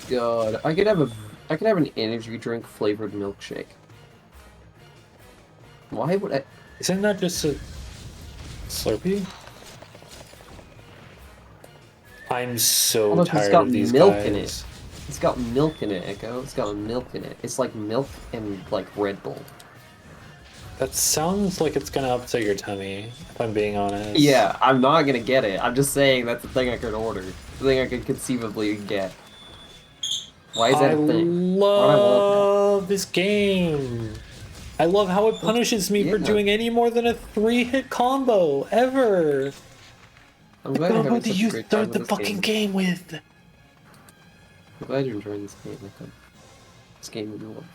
God, I could have an energy drink flavored milkshake. Why would I?
Isn't that just a Slurpee? I'm so tired of these
milk
guys.
in it. It's got milk in it, Echo. It's got milk in it. It's like milk and like Red Bull.
That sounds like it's gonna upset your tummy, if I'm being honest.
Yeah, I'm not gonna get it. I'm just saying that's the thing I could order. The thing I could conceivably get. Why is that a thing?
Love this game. I love how it punishes me for doing any more than a 3-hit combo ever.
I'm
The
glad you're
combo
having
that
such a
you
great time
start
with
the
this
fucking game with.
I'm glad you're enjoying this game. This game would be love.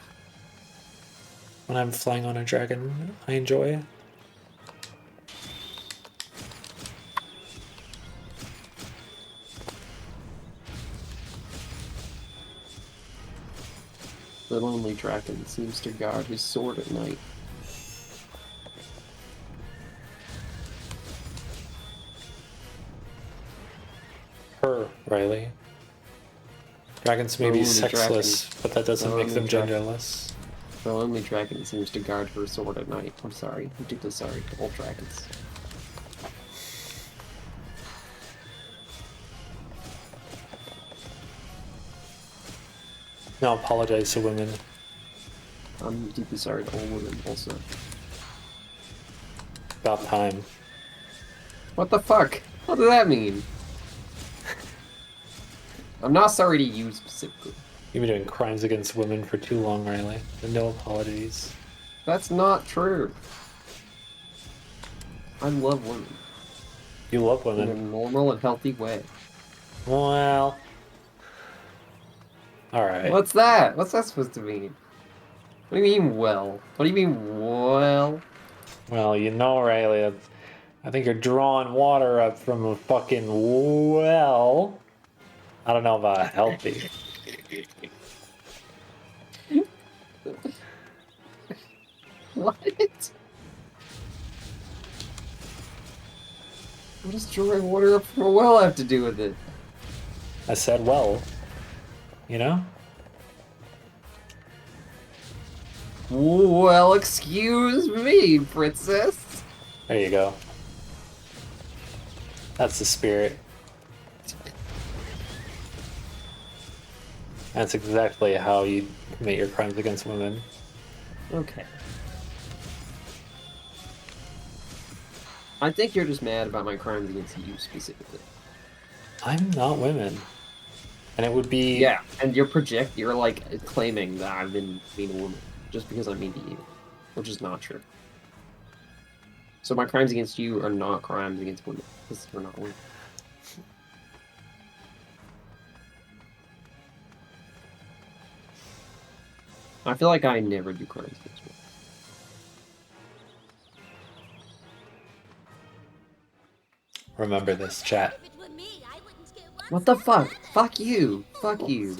When I'm flying on a dragon, I enjoy.
The lonely Draken seems to guard his sword at night.
Her, Riley. Dragons may be sexless, but that doesn't make them genderless.
The lonely Draken seems to guard her sword at night. I'm sorry. I'm deeply sorry to all dragons.
Now apologize to women.
I'm deeply sorry to all women also.
About time.
What the fuck? What does that mean? I'm not sorry to you specifically.
You've been doing crimes against women for too long, Riley. And no apologies.
That's not true. I love women.
You love women?
In a normal and healthy way.
Well... Alright.
What's that? What's that supposed to mean? What do you mean, well? What do you mean, well?
Well, you know, Riley, I think you're drawing water up from a fucking well. I don't know about healthy.
What? What does drawing water up from a well have to do with it?
I said well. You know?
Well, excuse me, princess.
There you go. That's the spirit. That's exactly how you commit your crimes against women.
Okay. I think you're just mad about my crimes against you specifically.
I'm not women. And it would be...
Yeah, and you're like claiming that I've been mean to women just because I'm mean to you, which is not true. So my crimes against you are not crimes against women, because we're not women. I feel like I never do crimes against women.
Remember this, chat.
What the fuck? Fuck you. Fuck you.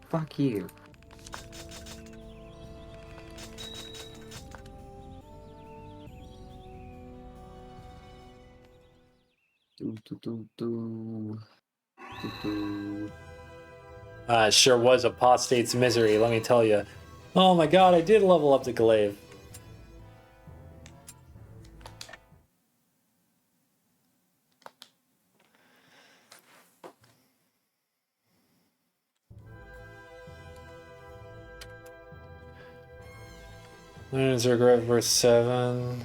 Fuck you.
It sure was apostate's misery, let me tell you. Oh my god, I did level up to Glaive. Leonard's Regret verse 7.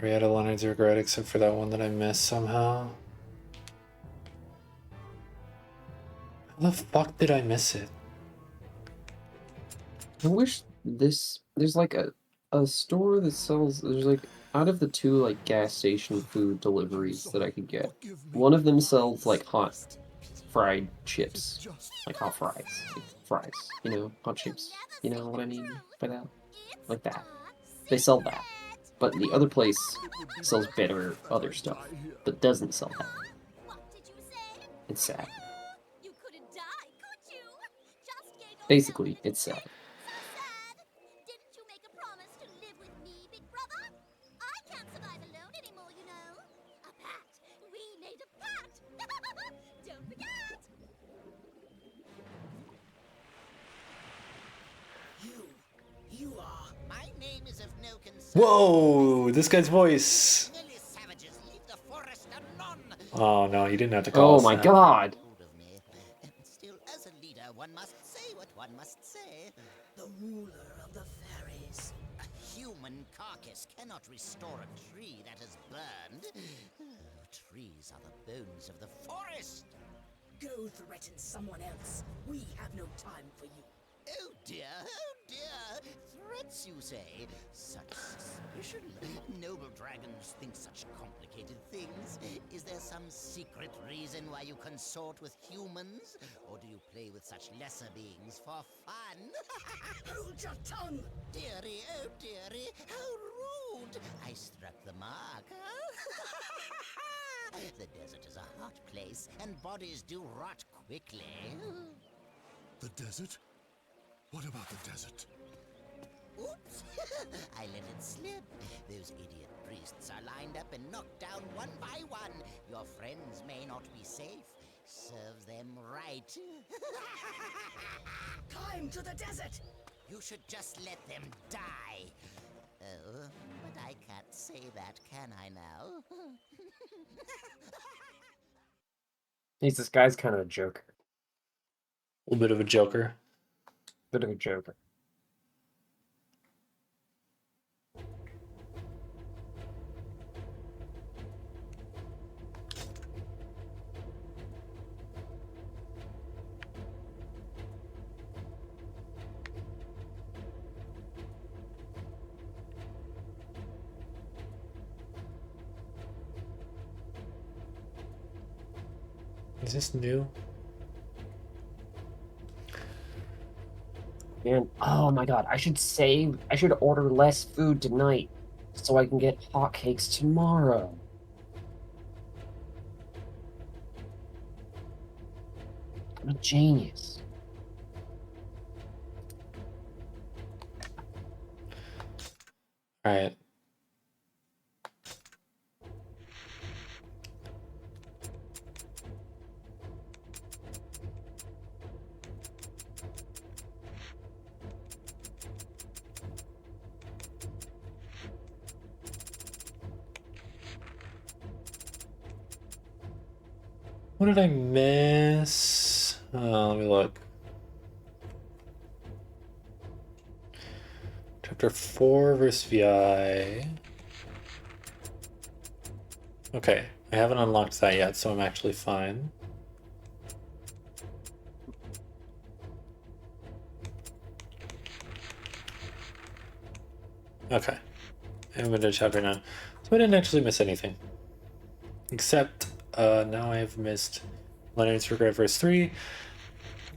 We had a Leonard's Regret except for that one that I missed somehow. How the fuck did I miss it?
I wish there's like a store that sells, there's like, out of the two like gas station food deliveries that I could get, one of them sells like hot fried chips, like hot fries, like fries, you know, hot chips, you know what I mean by that? Like that. They sell that. But the other place sells better other stuff, but doesn't sell that. It's sad. Basically, it's sad.
Whoa, this guy's voice. Oh no, you didn't have to call us
my
that.
god.
Still, as a leader, one must say what one must say. The ruler of the fairies. A human carcass cannot restore a tree that has burned. Trees are the bones of the forest. Go threaten someone else. We have no time for you. Oh dear, oh dear. Threats, you say? Such suspicion. Noble dragons think such complicated things. Is there some secret reason why you consort with humans? Or do you play with such lesser beings for fun? Hold your tongue! Dearie, oh dearie, how rude! I struck the mark, huh? The desert is a hot place, and bodies do rot quickly.
The desert? What about the desert?
Oops! I let it slip. Those idiot priests are lined up and knocked down one by one. Your friends may not be safe. Serve them right.
Climb to the desert!
You should just let them die. Oh, but I can't say that, can I now?
This guy's kind of a joker.
A little bit of a joker.
Bit of a joker.
Is this new?
Man, oh my god, I should order less food tonight so I can get hotcakes tomorrow. I'm a genius.
All right. What did I miss? Let me look. Chapter 4 versus VI. Okay, I haven't unlocked that yet, so I'm actually fine. Okay, I'm into chapter 9. So I didn't actually miss anything. Except, now I have missed Leonard's Regret verse 3.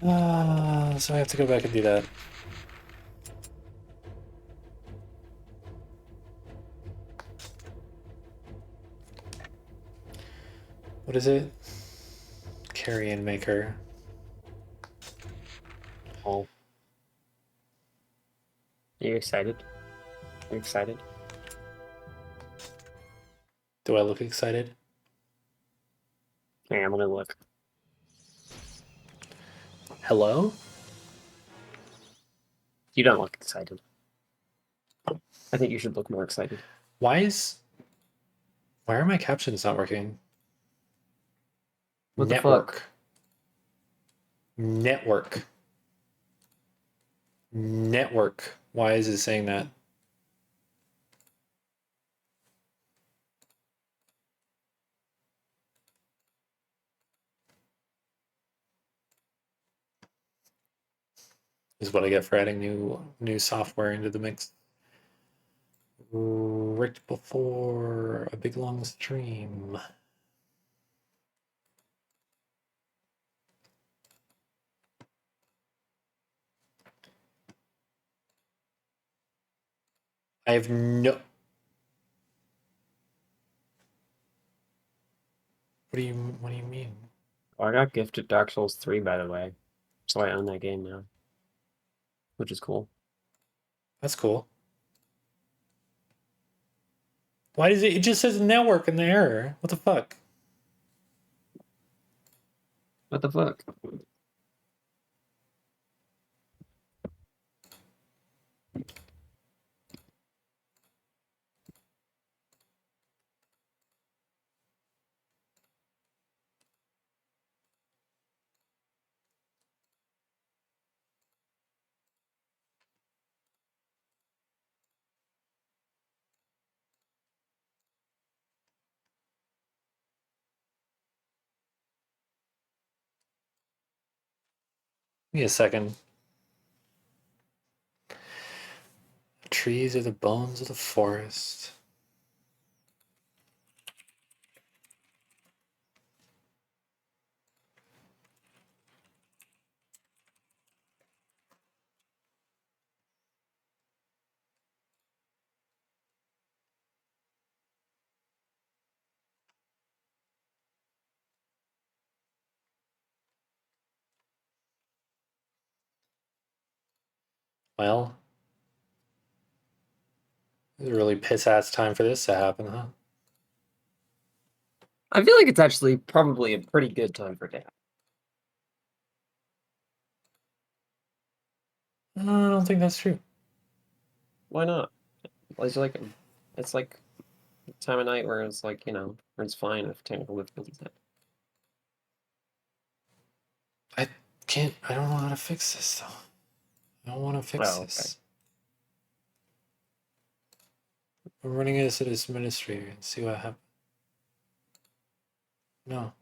So I have to go back and do that. What is it? Carrion Maker.
Oh. Are you excited? Are you excited?
Do I look excited?
Hang on, let me look.
Hello?
You don't look excited. I think you should look more excited.
Why are my captions not working?
What the
Network.
fuck?
Network. Network. Why is it saying that? Is what I get for adding new software into the mix. Right before a big long stream. I have no... What do you mean?
Oh, I got gifted Dark Souls 3, by the way. So I own that game now. Which is cool.
That's cool. Why does it just says network in the error? What the fuck?
What the fuck?
Give me a second. Trees are the bones of the forest. Well, it's a really piss-ass time for this to happen, huh?
I feel like it's actually probably a pretty good time for it to happen.
I don't think that's true.
Why not? It's like the time of night where it's like, you know, where it's fine if technical difficulties happen.
I don't know how to fix this, though. I don't want to fix this. I'm running as an administrator and see what happens. No.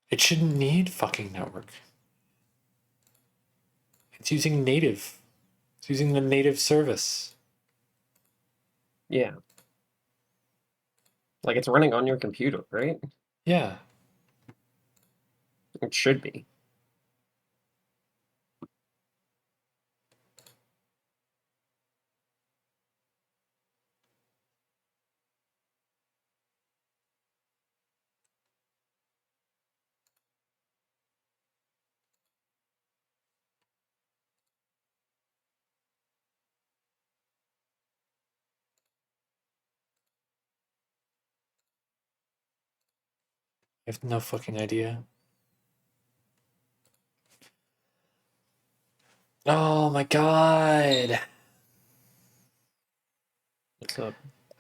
It shouldn't need fucking network. It's using native. It's using the native service.
Yeah. Like it's running on your computer, right?
Yeah.
It should be.
I have no fucking idea. Oh my god.
What's up?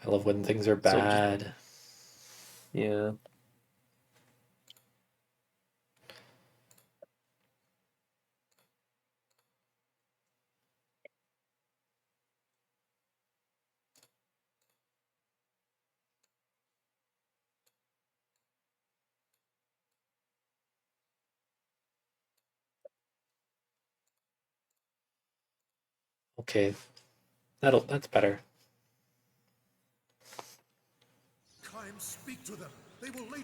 I love when things are
So
bad.
Yeah.
Okay. That's better.
Kime, speak to them. They will lay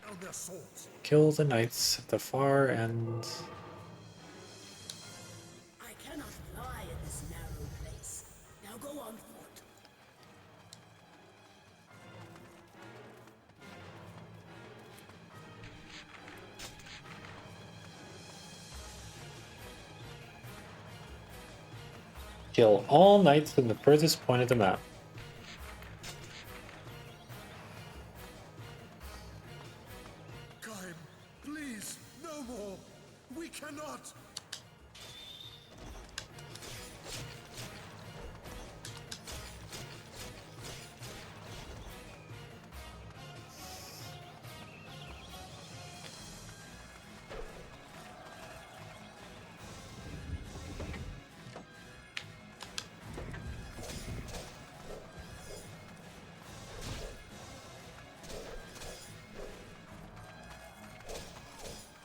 down their swords.
Kill the knights at the far end.
I cannot lie in this narrow place. Now go on foot.
Kill all knights from the furthest point of the map.
Kime, please, no more. We cannot.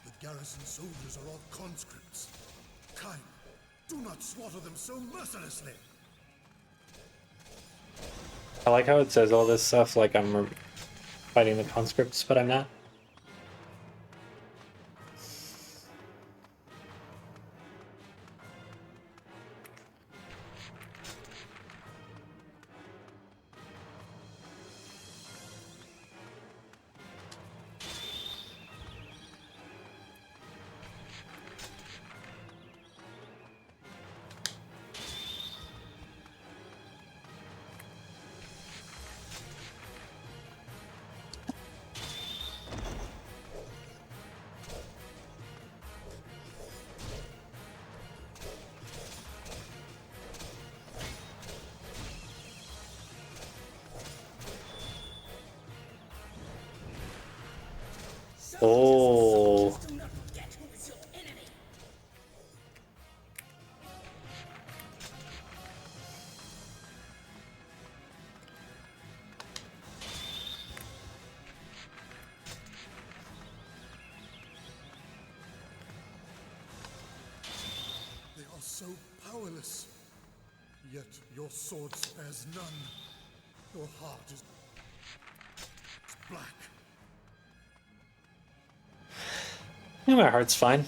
The garrison soldiers are all conscripts. Kime, do not slaughter them so mercilessly.
I like how it says all this stuff like I'm fighting the conscripts, but I'm not. Oh.
They are so powerless. Yet your sword spares none. Your heart is black.
Yeah, my heart's fine.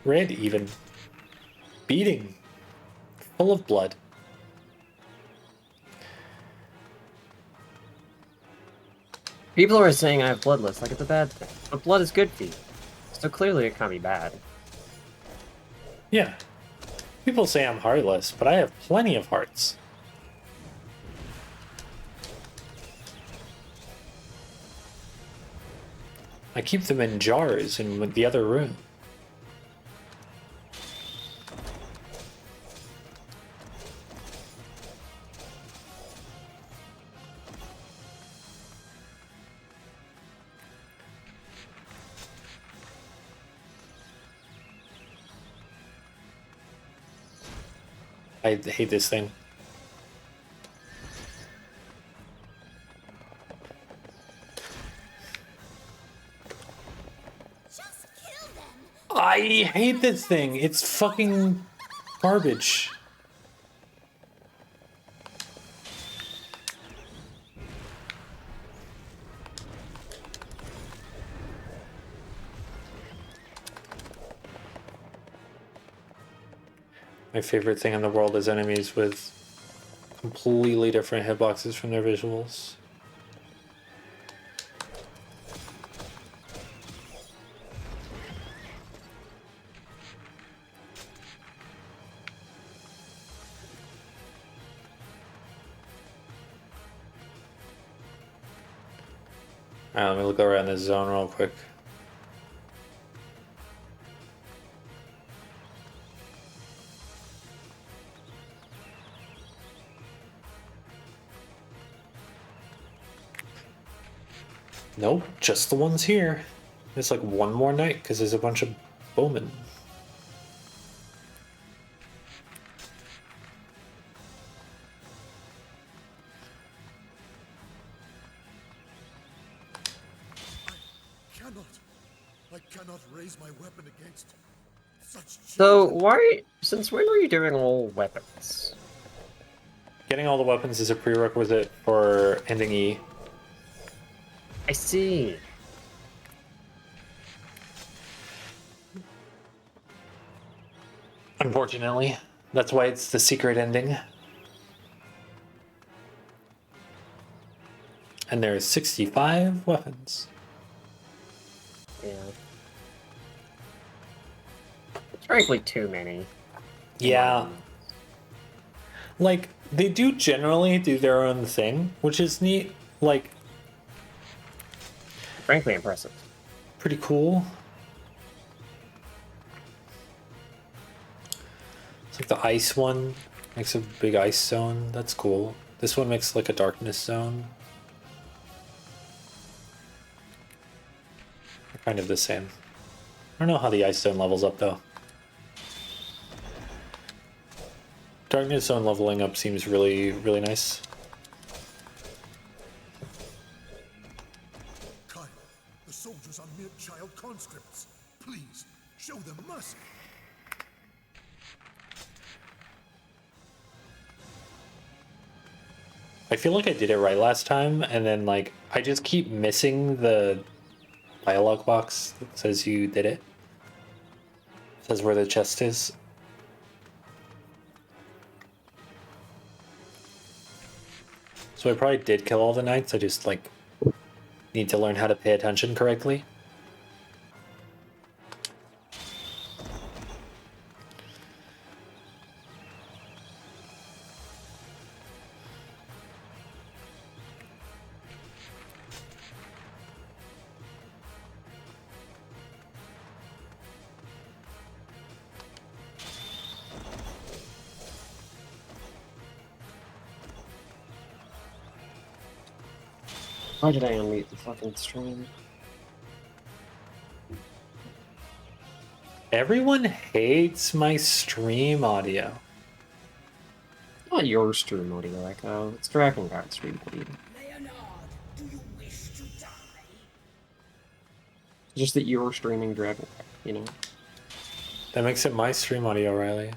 red even. Beating. Full of blood.
People are saying I have bloodless, like it's a bad thing. But blood is good for you. So clearly it can't be bad.
Yeah. People say I'm heartless, but I have plenty of hearts. I keep them in jars in the other room. I hate this thing. I hate this thing. It's fucking garbage. My favorite thing in the world is enemies with completely different hitboxes from their visuals. Alright, let me look around this zone real quick. Nope, just the ones here. It's like one more night because there's a bunch of bowmen.
I cannot raise my weapon against such.
So why? Since when were you doing all weapons?
Getting all the weapons is a prerequisite for ending E.
I see.
Unfortunately, that's why it's the secret ending. And there's 65 weapons.
Yeah. It's frankly too many.
Yeah. Like, they do generally do their own thing, which is neat. Like,
frankly impressive.
Pretty cool. It's like the ice one makes a big ice zone. That's cool. This one makes like a darkness zone. They're kind of the same. I don't know how the ice zone levels up though. Darkness zone leveling up seems really, really nice.
The soldiers are mere child conscripts. Please, show them mercy.
I feel like I did it right last time, and then like I just keep missing the dialogue box that says you did it. It says where the chest is. So I probably did kill all the knights, I just like need to learn how to pay attention correctly.
Why did I unmute the fucking stream?
Everyone hates my stream audio.
Not your stream audio, like, it's Drakengard stream audio.
Leonard, do you wish to die?
Just that you're streaming Drakengard, you know?
That makes it my stream audio, Riley.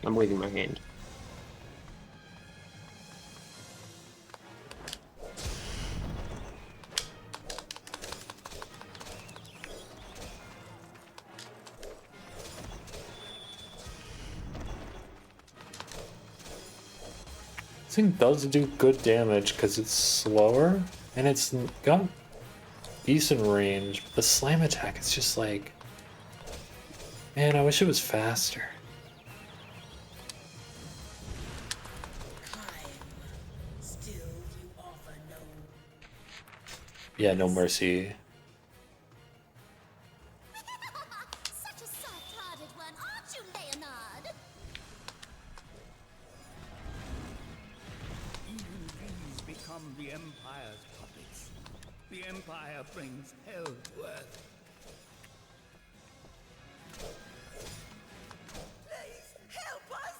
I'm waving my hand.
This thing does do good damage because it's slower and it's got decent range. The slam attack is just like, man, I wish it was faster.
Still, you offer no.
Yeah, no mercy.
Such a soft-hearted one, aren't you, Leonard?
Even these become the Empire's puppets. The Empire brings hell to earth.
Please, help us!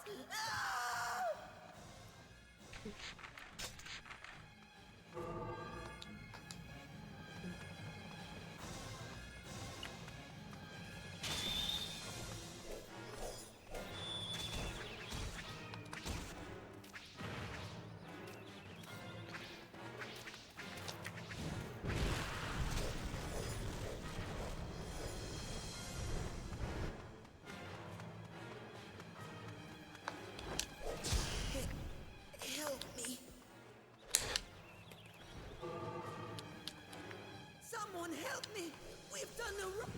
Help me. Someone help me. We've done the wrong.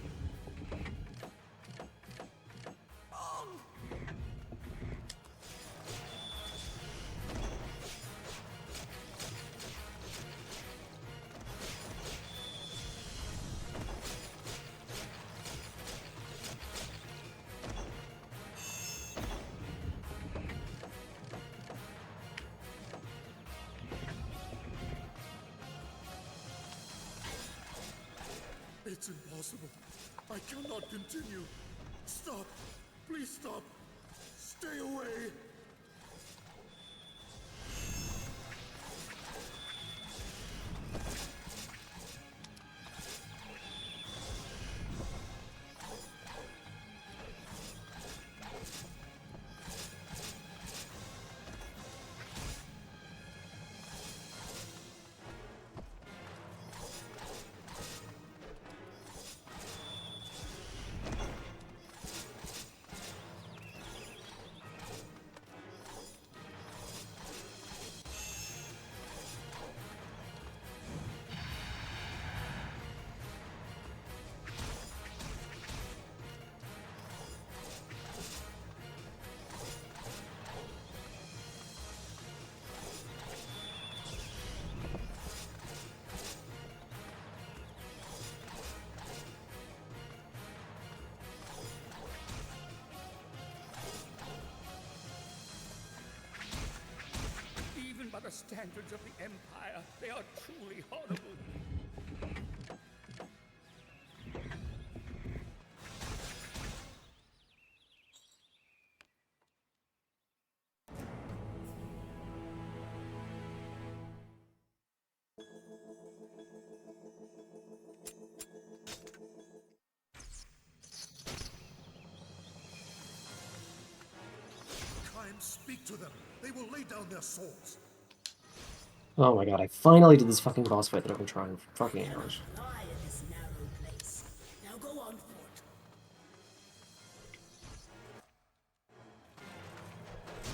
It's impossible. I cannot continue. Stop. Please stop. Stay away.
Even by the standards of the Empire, they are truly horrible.
Time, speak to them. They will lay down their swords.
Oh my god, I finally did this fucking boss fight that I've been trying for fucking hours.
Lie in this narrow place. Now go on foot.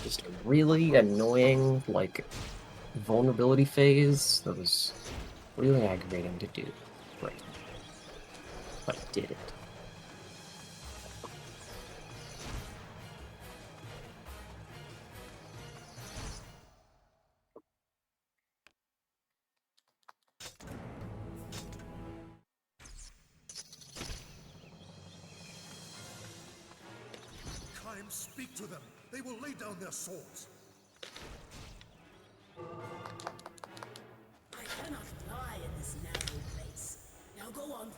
Just a really annoying, like, vulnerability phase that was really aggravating to do. Right. But I did it.
Time, speak to them. They will lay down their swords.
I cannot fly in this narrow place. Now go on foot.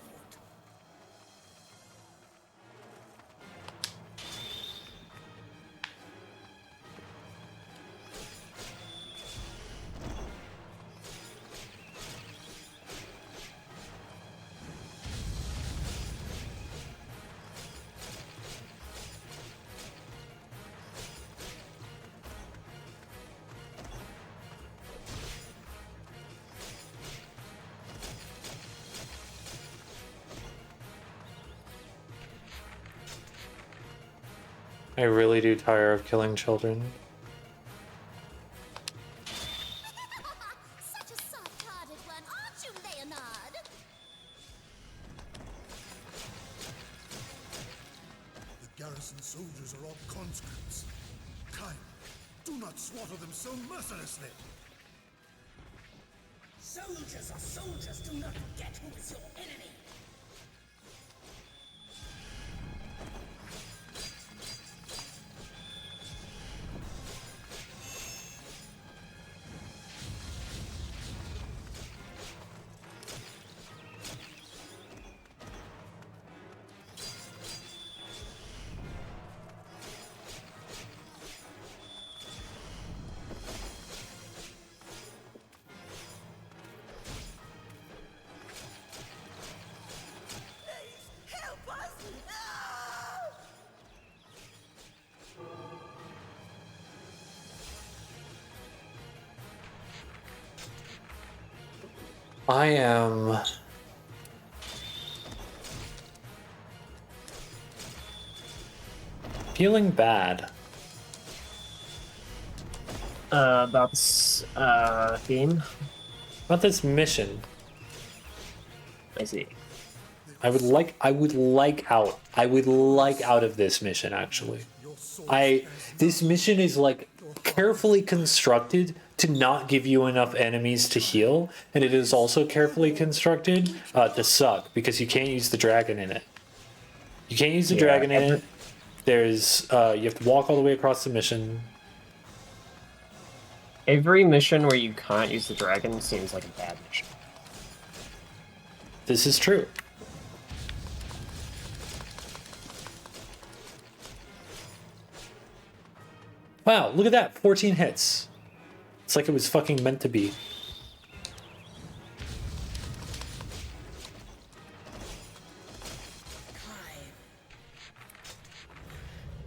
I really do tire of killing children.
Garrison soldiers are all conscripts. Kind, do not slaughter them so mercilessly.
Soldiers are soldiers. Do not forget who is your enemy.
I am feeling bad.
About this theme?
About this mission.
I see.
I would like out of this mission, actually. This mission is like carefully constructed to not give you enough enemies to heal, and it is also carefully constructed to suck because you can't use the dragon in it. You can't use the dragon in it. There's you have to walk all the way across the mission.
Every mission where you can't use the dragon seems like a bad mission.
This is true. Wow, look at that. 14 hits. It's like it was fucking meant to be.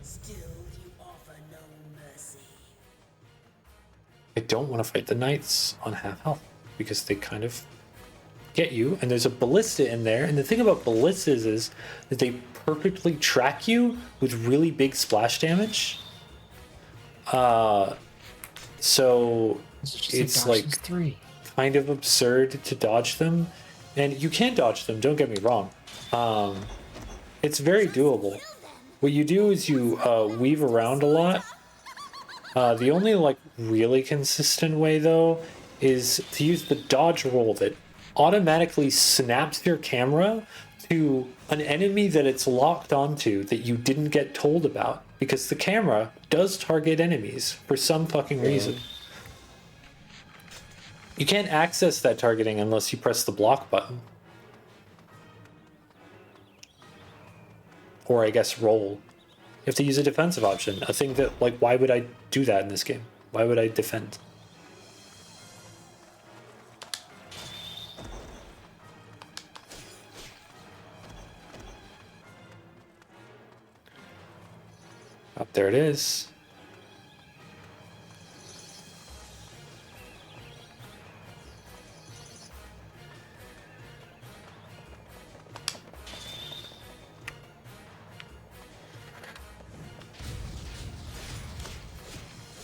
Still, you offer no mercy.
I don't want to fight the knights on half health because they kind of get you, and there's a ballista in there, and the thing about ballistas is that they perfectly track you with really big splash damage. So it's like kind of absurd to dodge them, and you can dodge them, don't get me wrong. It's very doable. What you do is you weave around a lot. The only like really consistent way though is to use the dodge roll that automatically snaps your camera to an enemy that it's locked onto that you didn't get told about, because the camera does target enemies for some fucking reason. You can't access that targeting unless you press the block button. Or I guess roll. You have to use a defensive option. A thing that, like, why would I do that in this game? Why would I defend? Up there it is.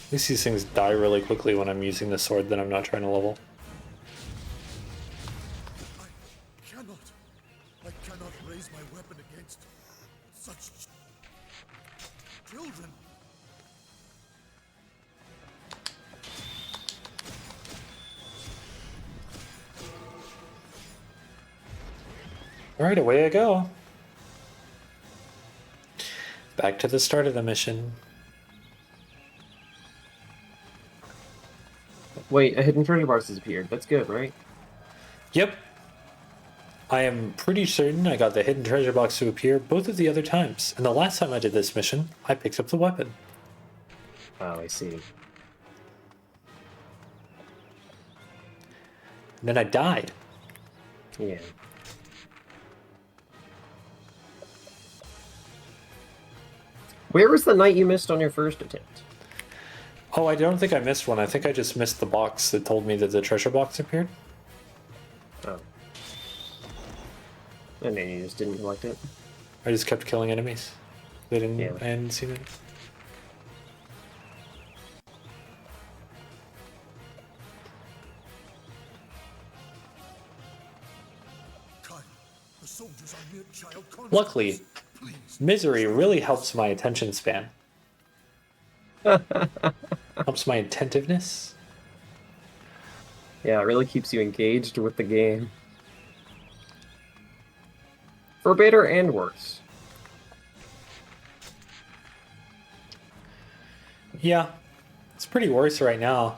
At least these things die really quickly when I'm using the sword that I'm not trying to level.
I cannot raise my weapon against such children.
Alright, away I go. Back to the start of the mission.
Wait, a hidden treasure box has appeared. That's good, right?
Yep. I am pretty certain I got the hidden treasure box to appear both of the other times. And the last time I did this mission, I picked up the weapon.
Oh, I see.
And then I died.
Yeah. Where was the knight you missed on your first attempt?
Oh, I don't think I missed one. I think I just missed the box that told me that the treasure box appeared.
Oh. And then you just didn't collect it?
I just kept killing enemies. They didn't,
Yeah.
I hadn't seen it. Luckily, Misery really helps my attention span. Helps my attentiveness.
Yeah, it really keeps you engaged with the game. For better and worse.
Yeah, it's pretty worse right now.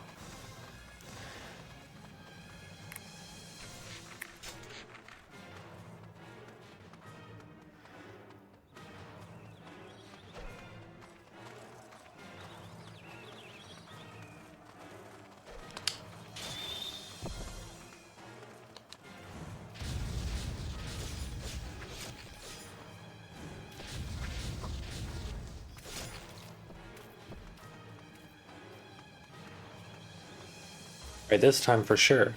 Right, this time for sure.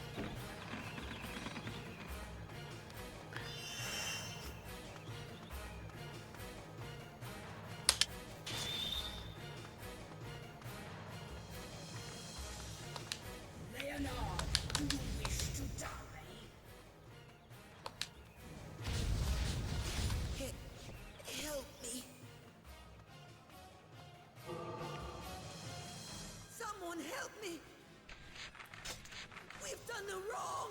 Leonard, do you wish to die?
Help me. Someone help me. We've done the wrong.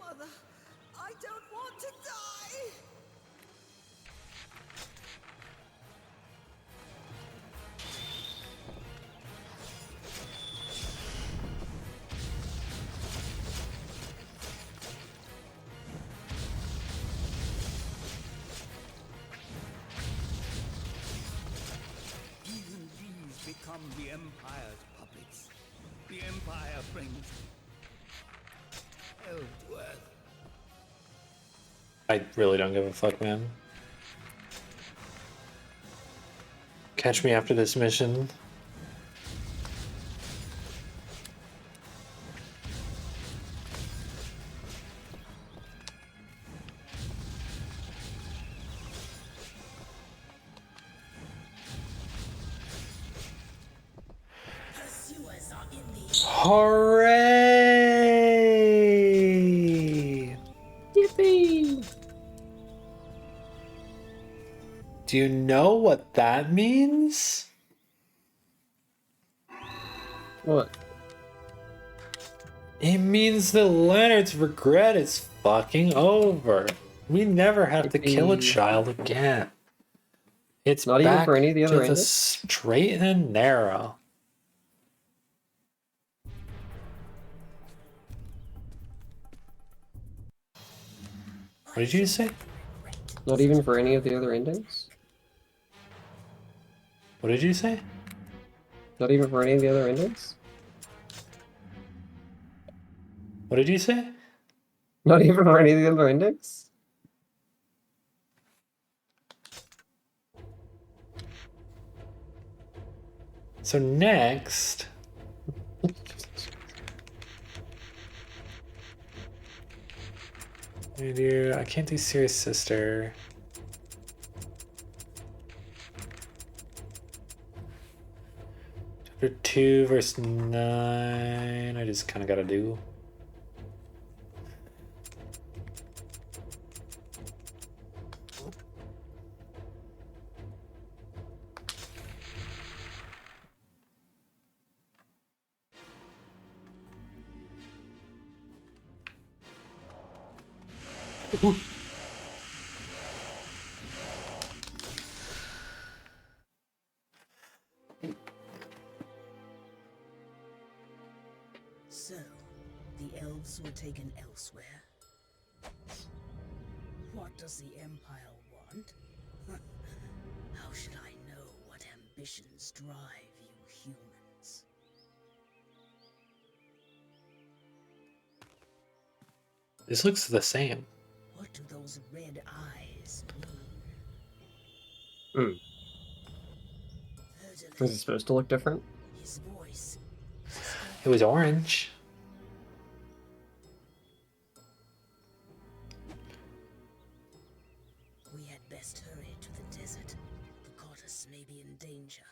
Mother, I don't want to die.
Even these become the Empire's puppets. The Empire brings hell to earth.
I really don't give a fuck, man. Catch me after this mission.
Pursuers are in the
Hooray! Yippee! Do you know what that means?
What?
It means that Leonard's regret is fucking over. We never have to kill a child again. It's
Not even
back
for any of the other
to the
endings?
straight and narrow. What did you say?
Not even for any of the other endings?
What did you say?
Not even for any of the other endings?
What did you say?
Not even for any of the other endings?
So next... I can't do Serious Sister. Chapter 2, verse 9. I just kind of gotta do.
So, the elves were taken elsewhere. What does the Empire want? How should I know what ambitions drive you humans?
This looks the same.
What do those red eyes
Hmm. Is it supposed to look different?
His voice.
It was orange.
We had best hurry to the desert. The goddess may be in danger.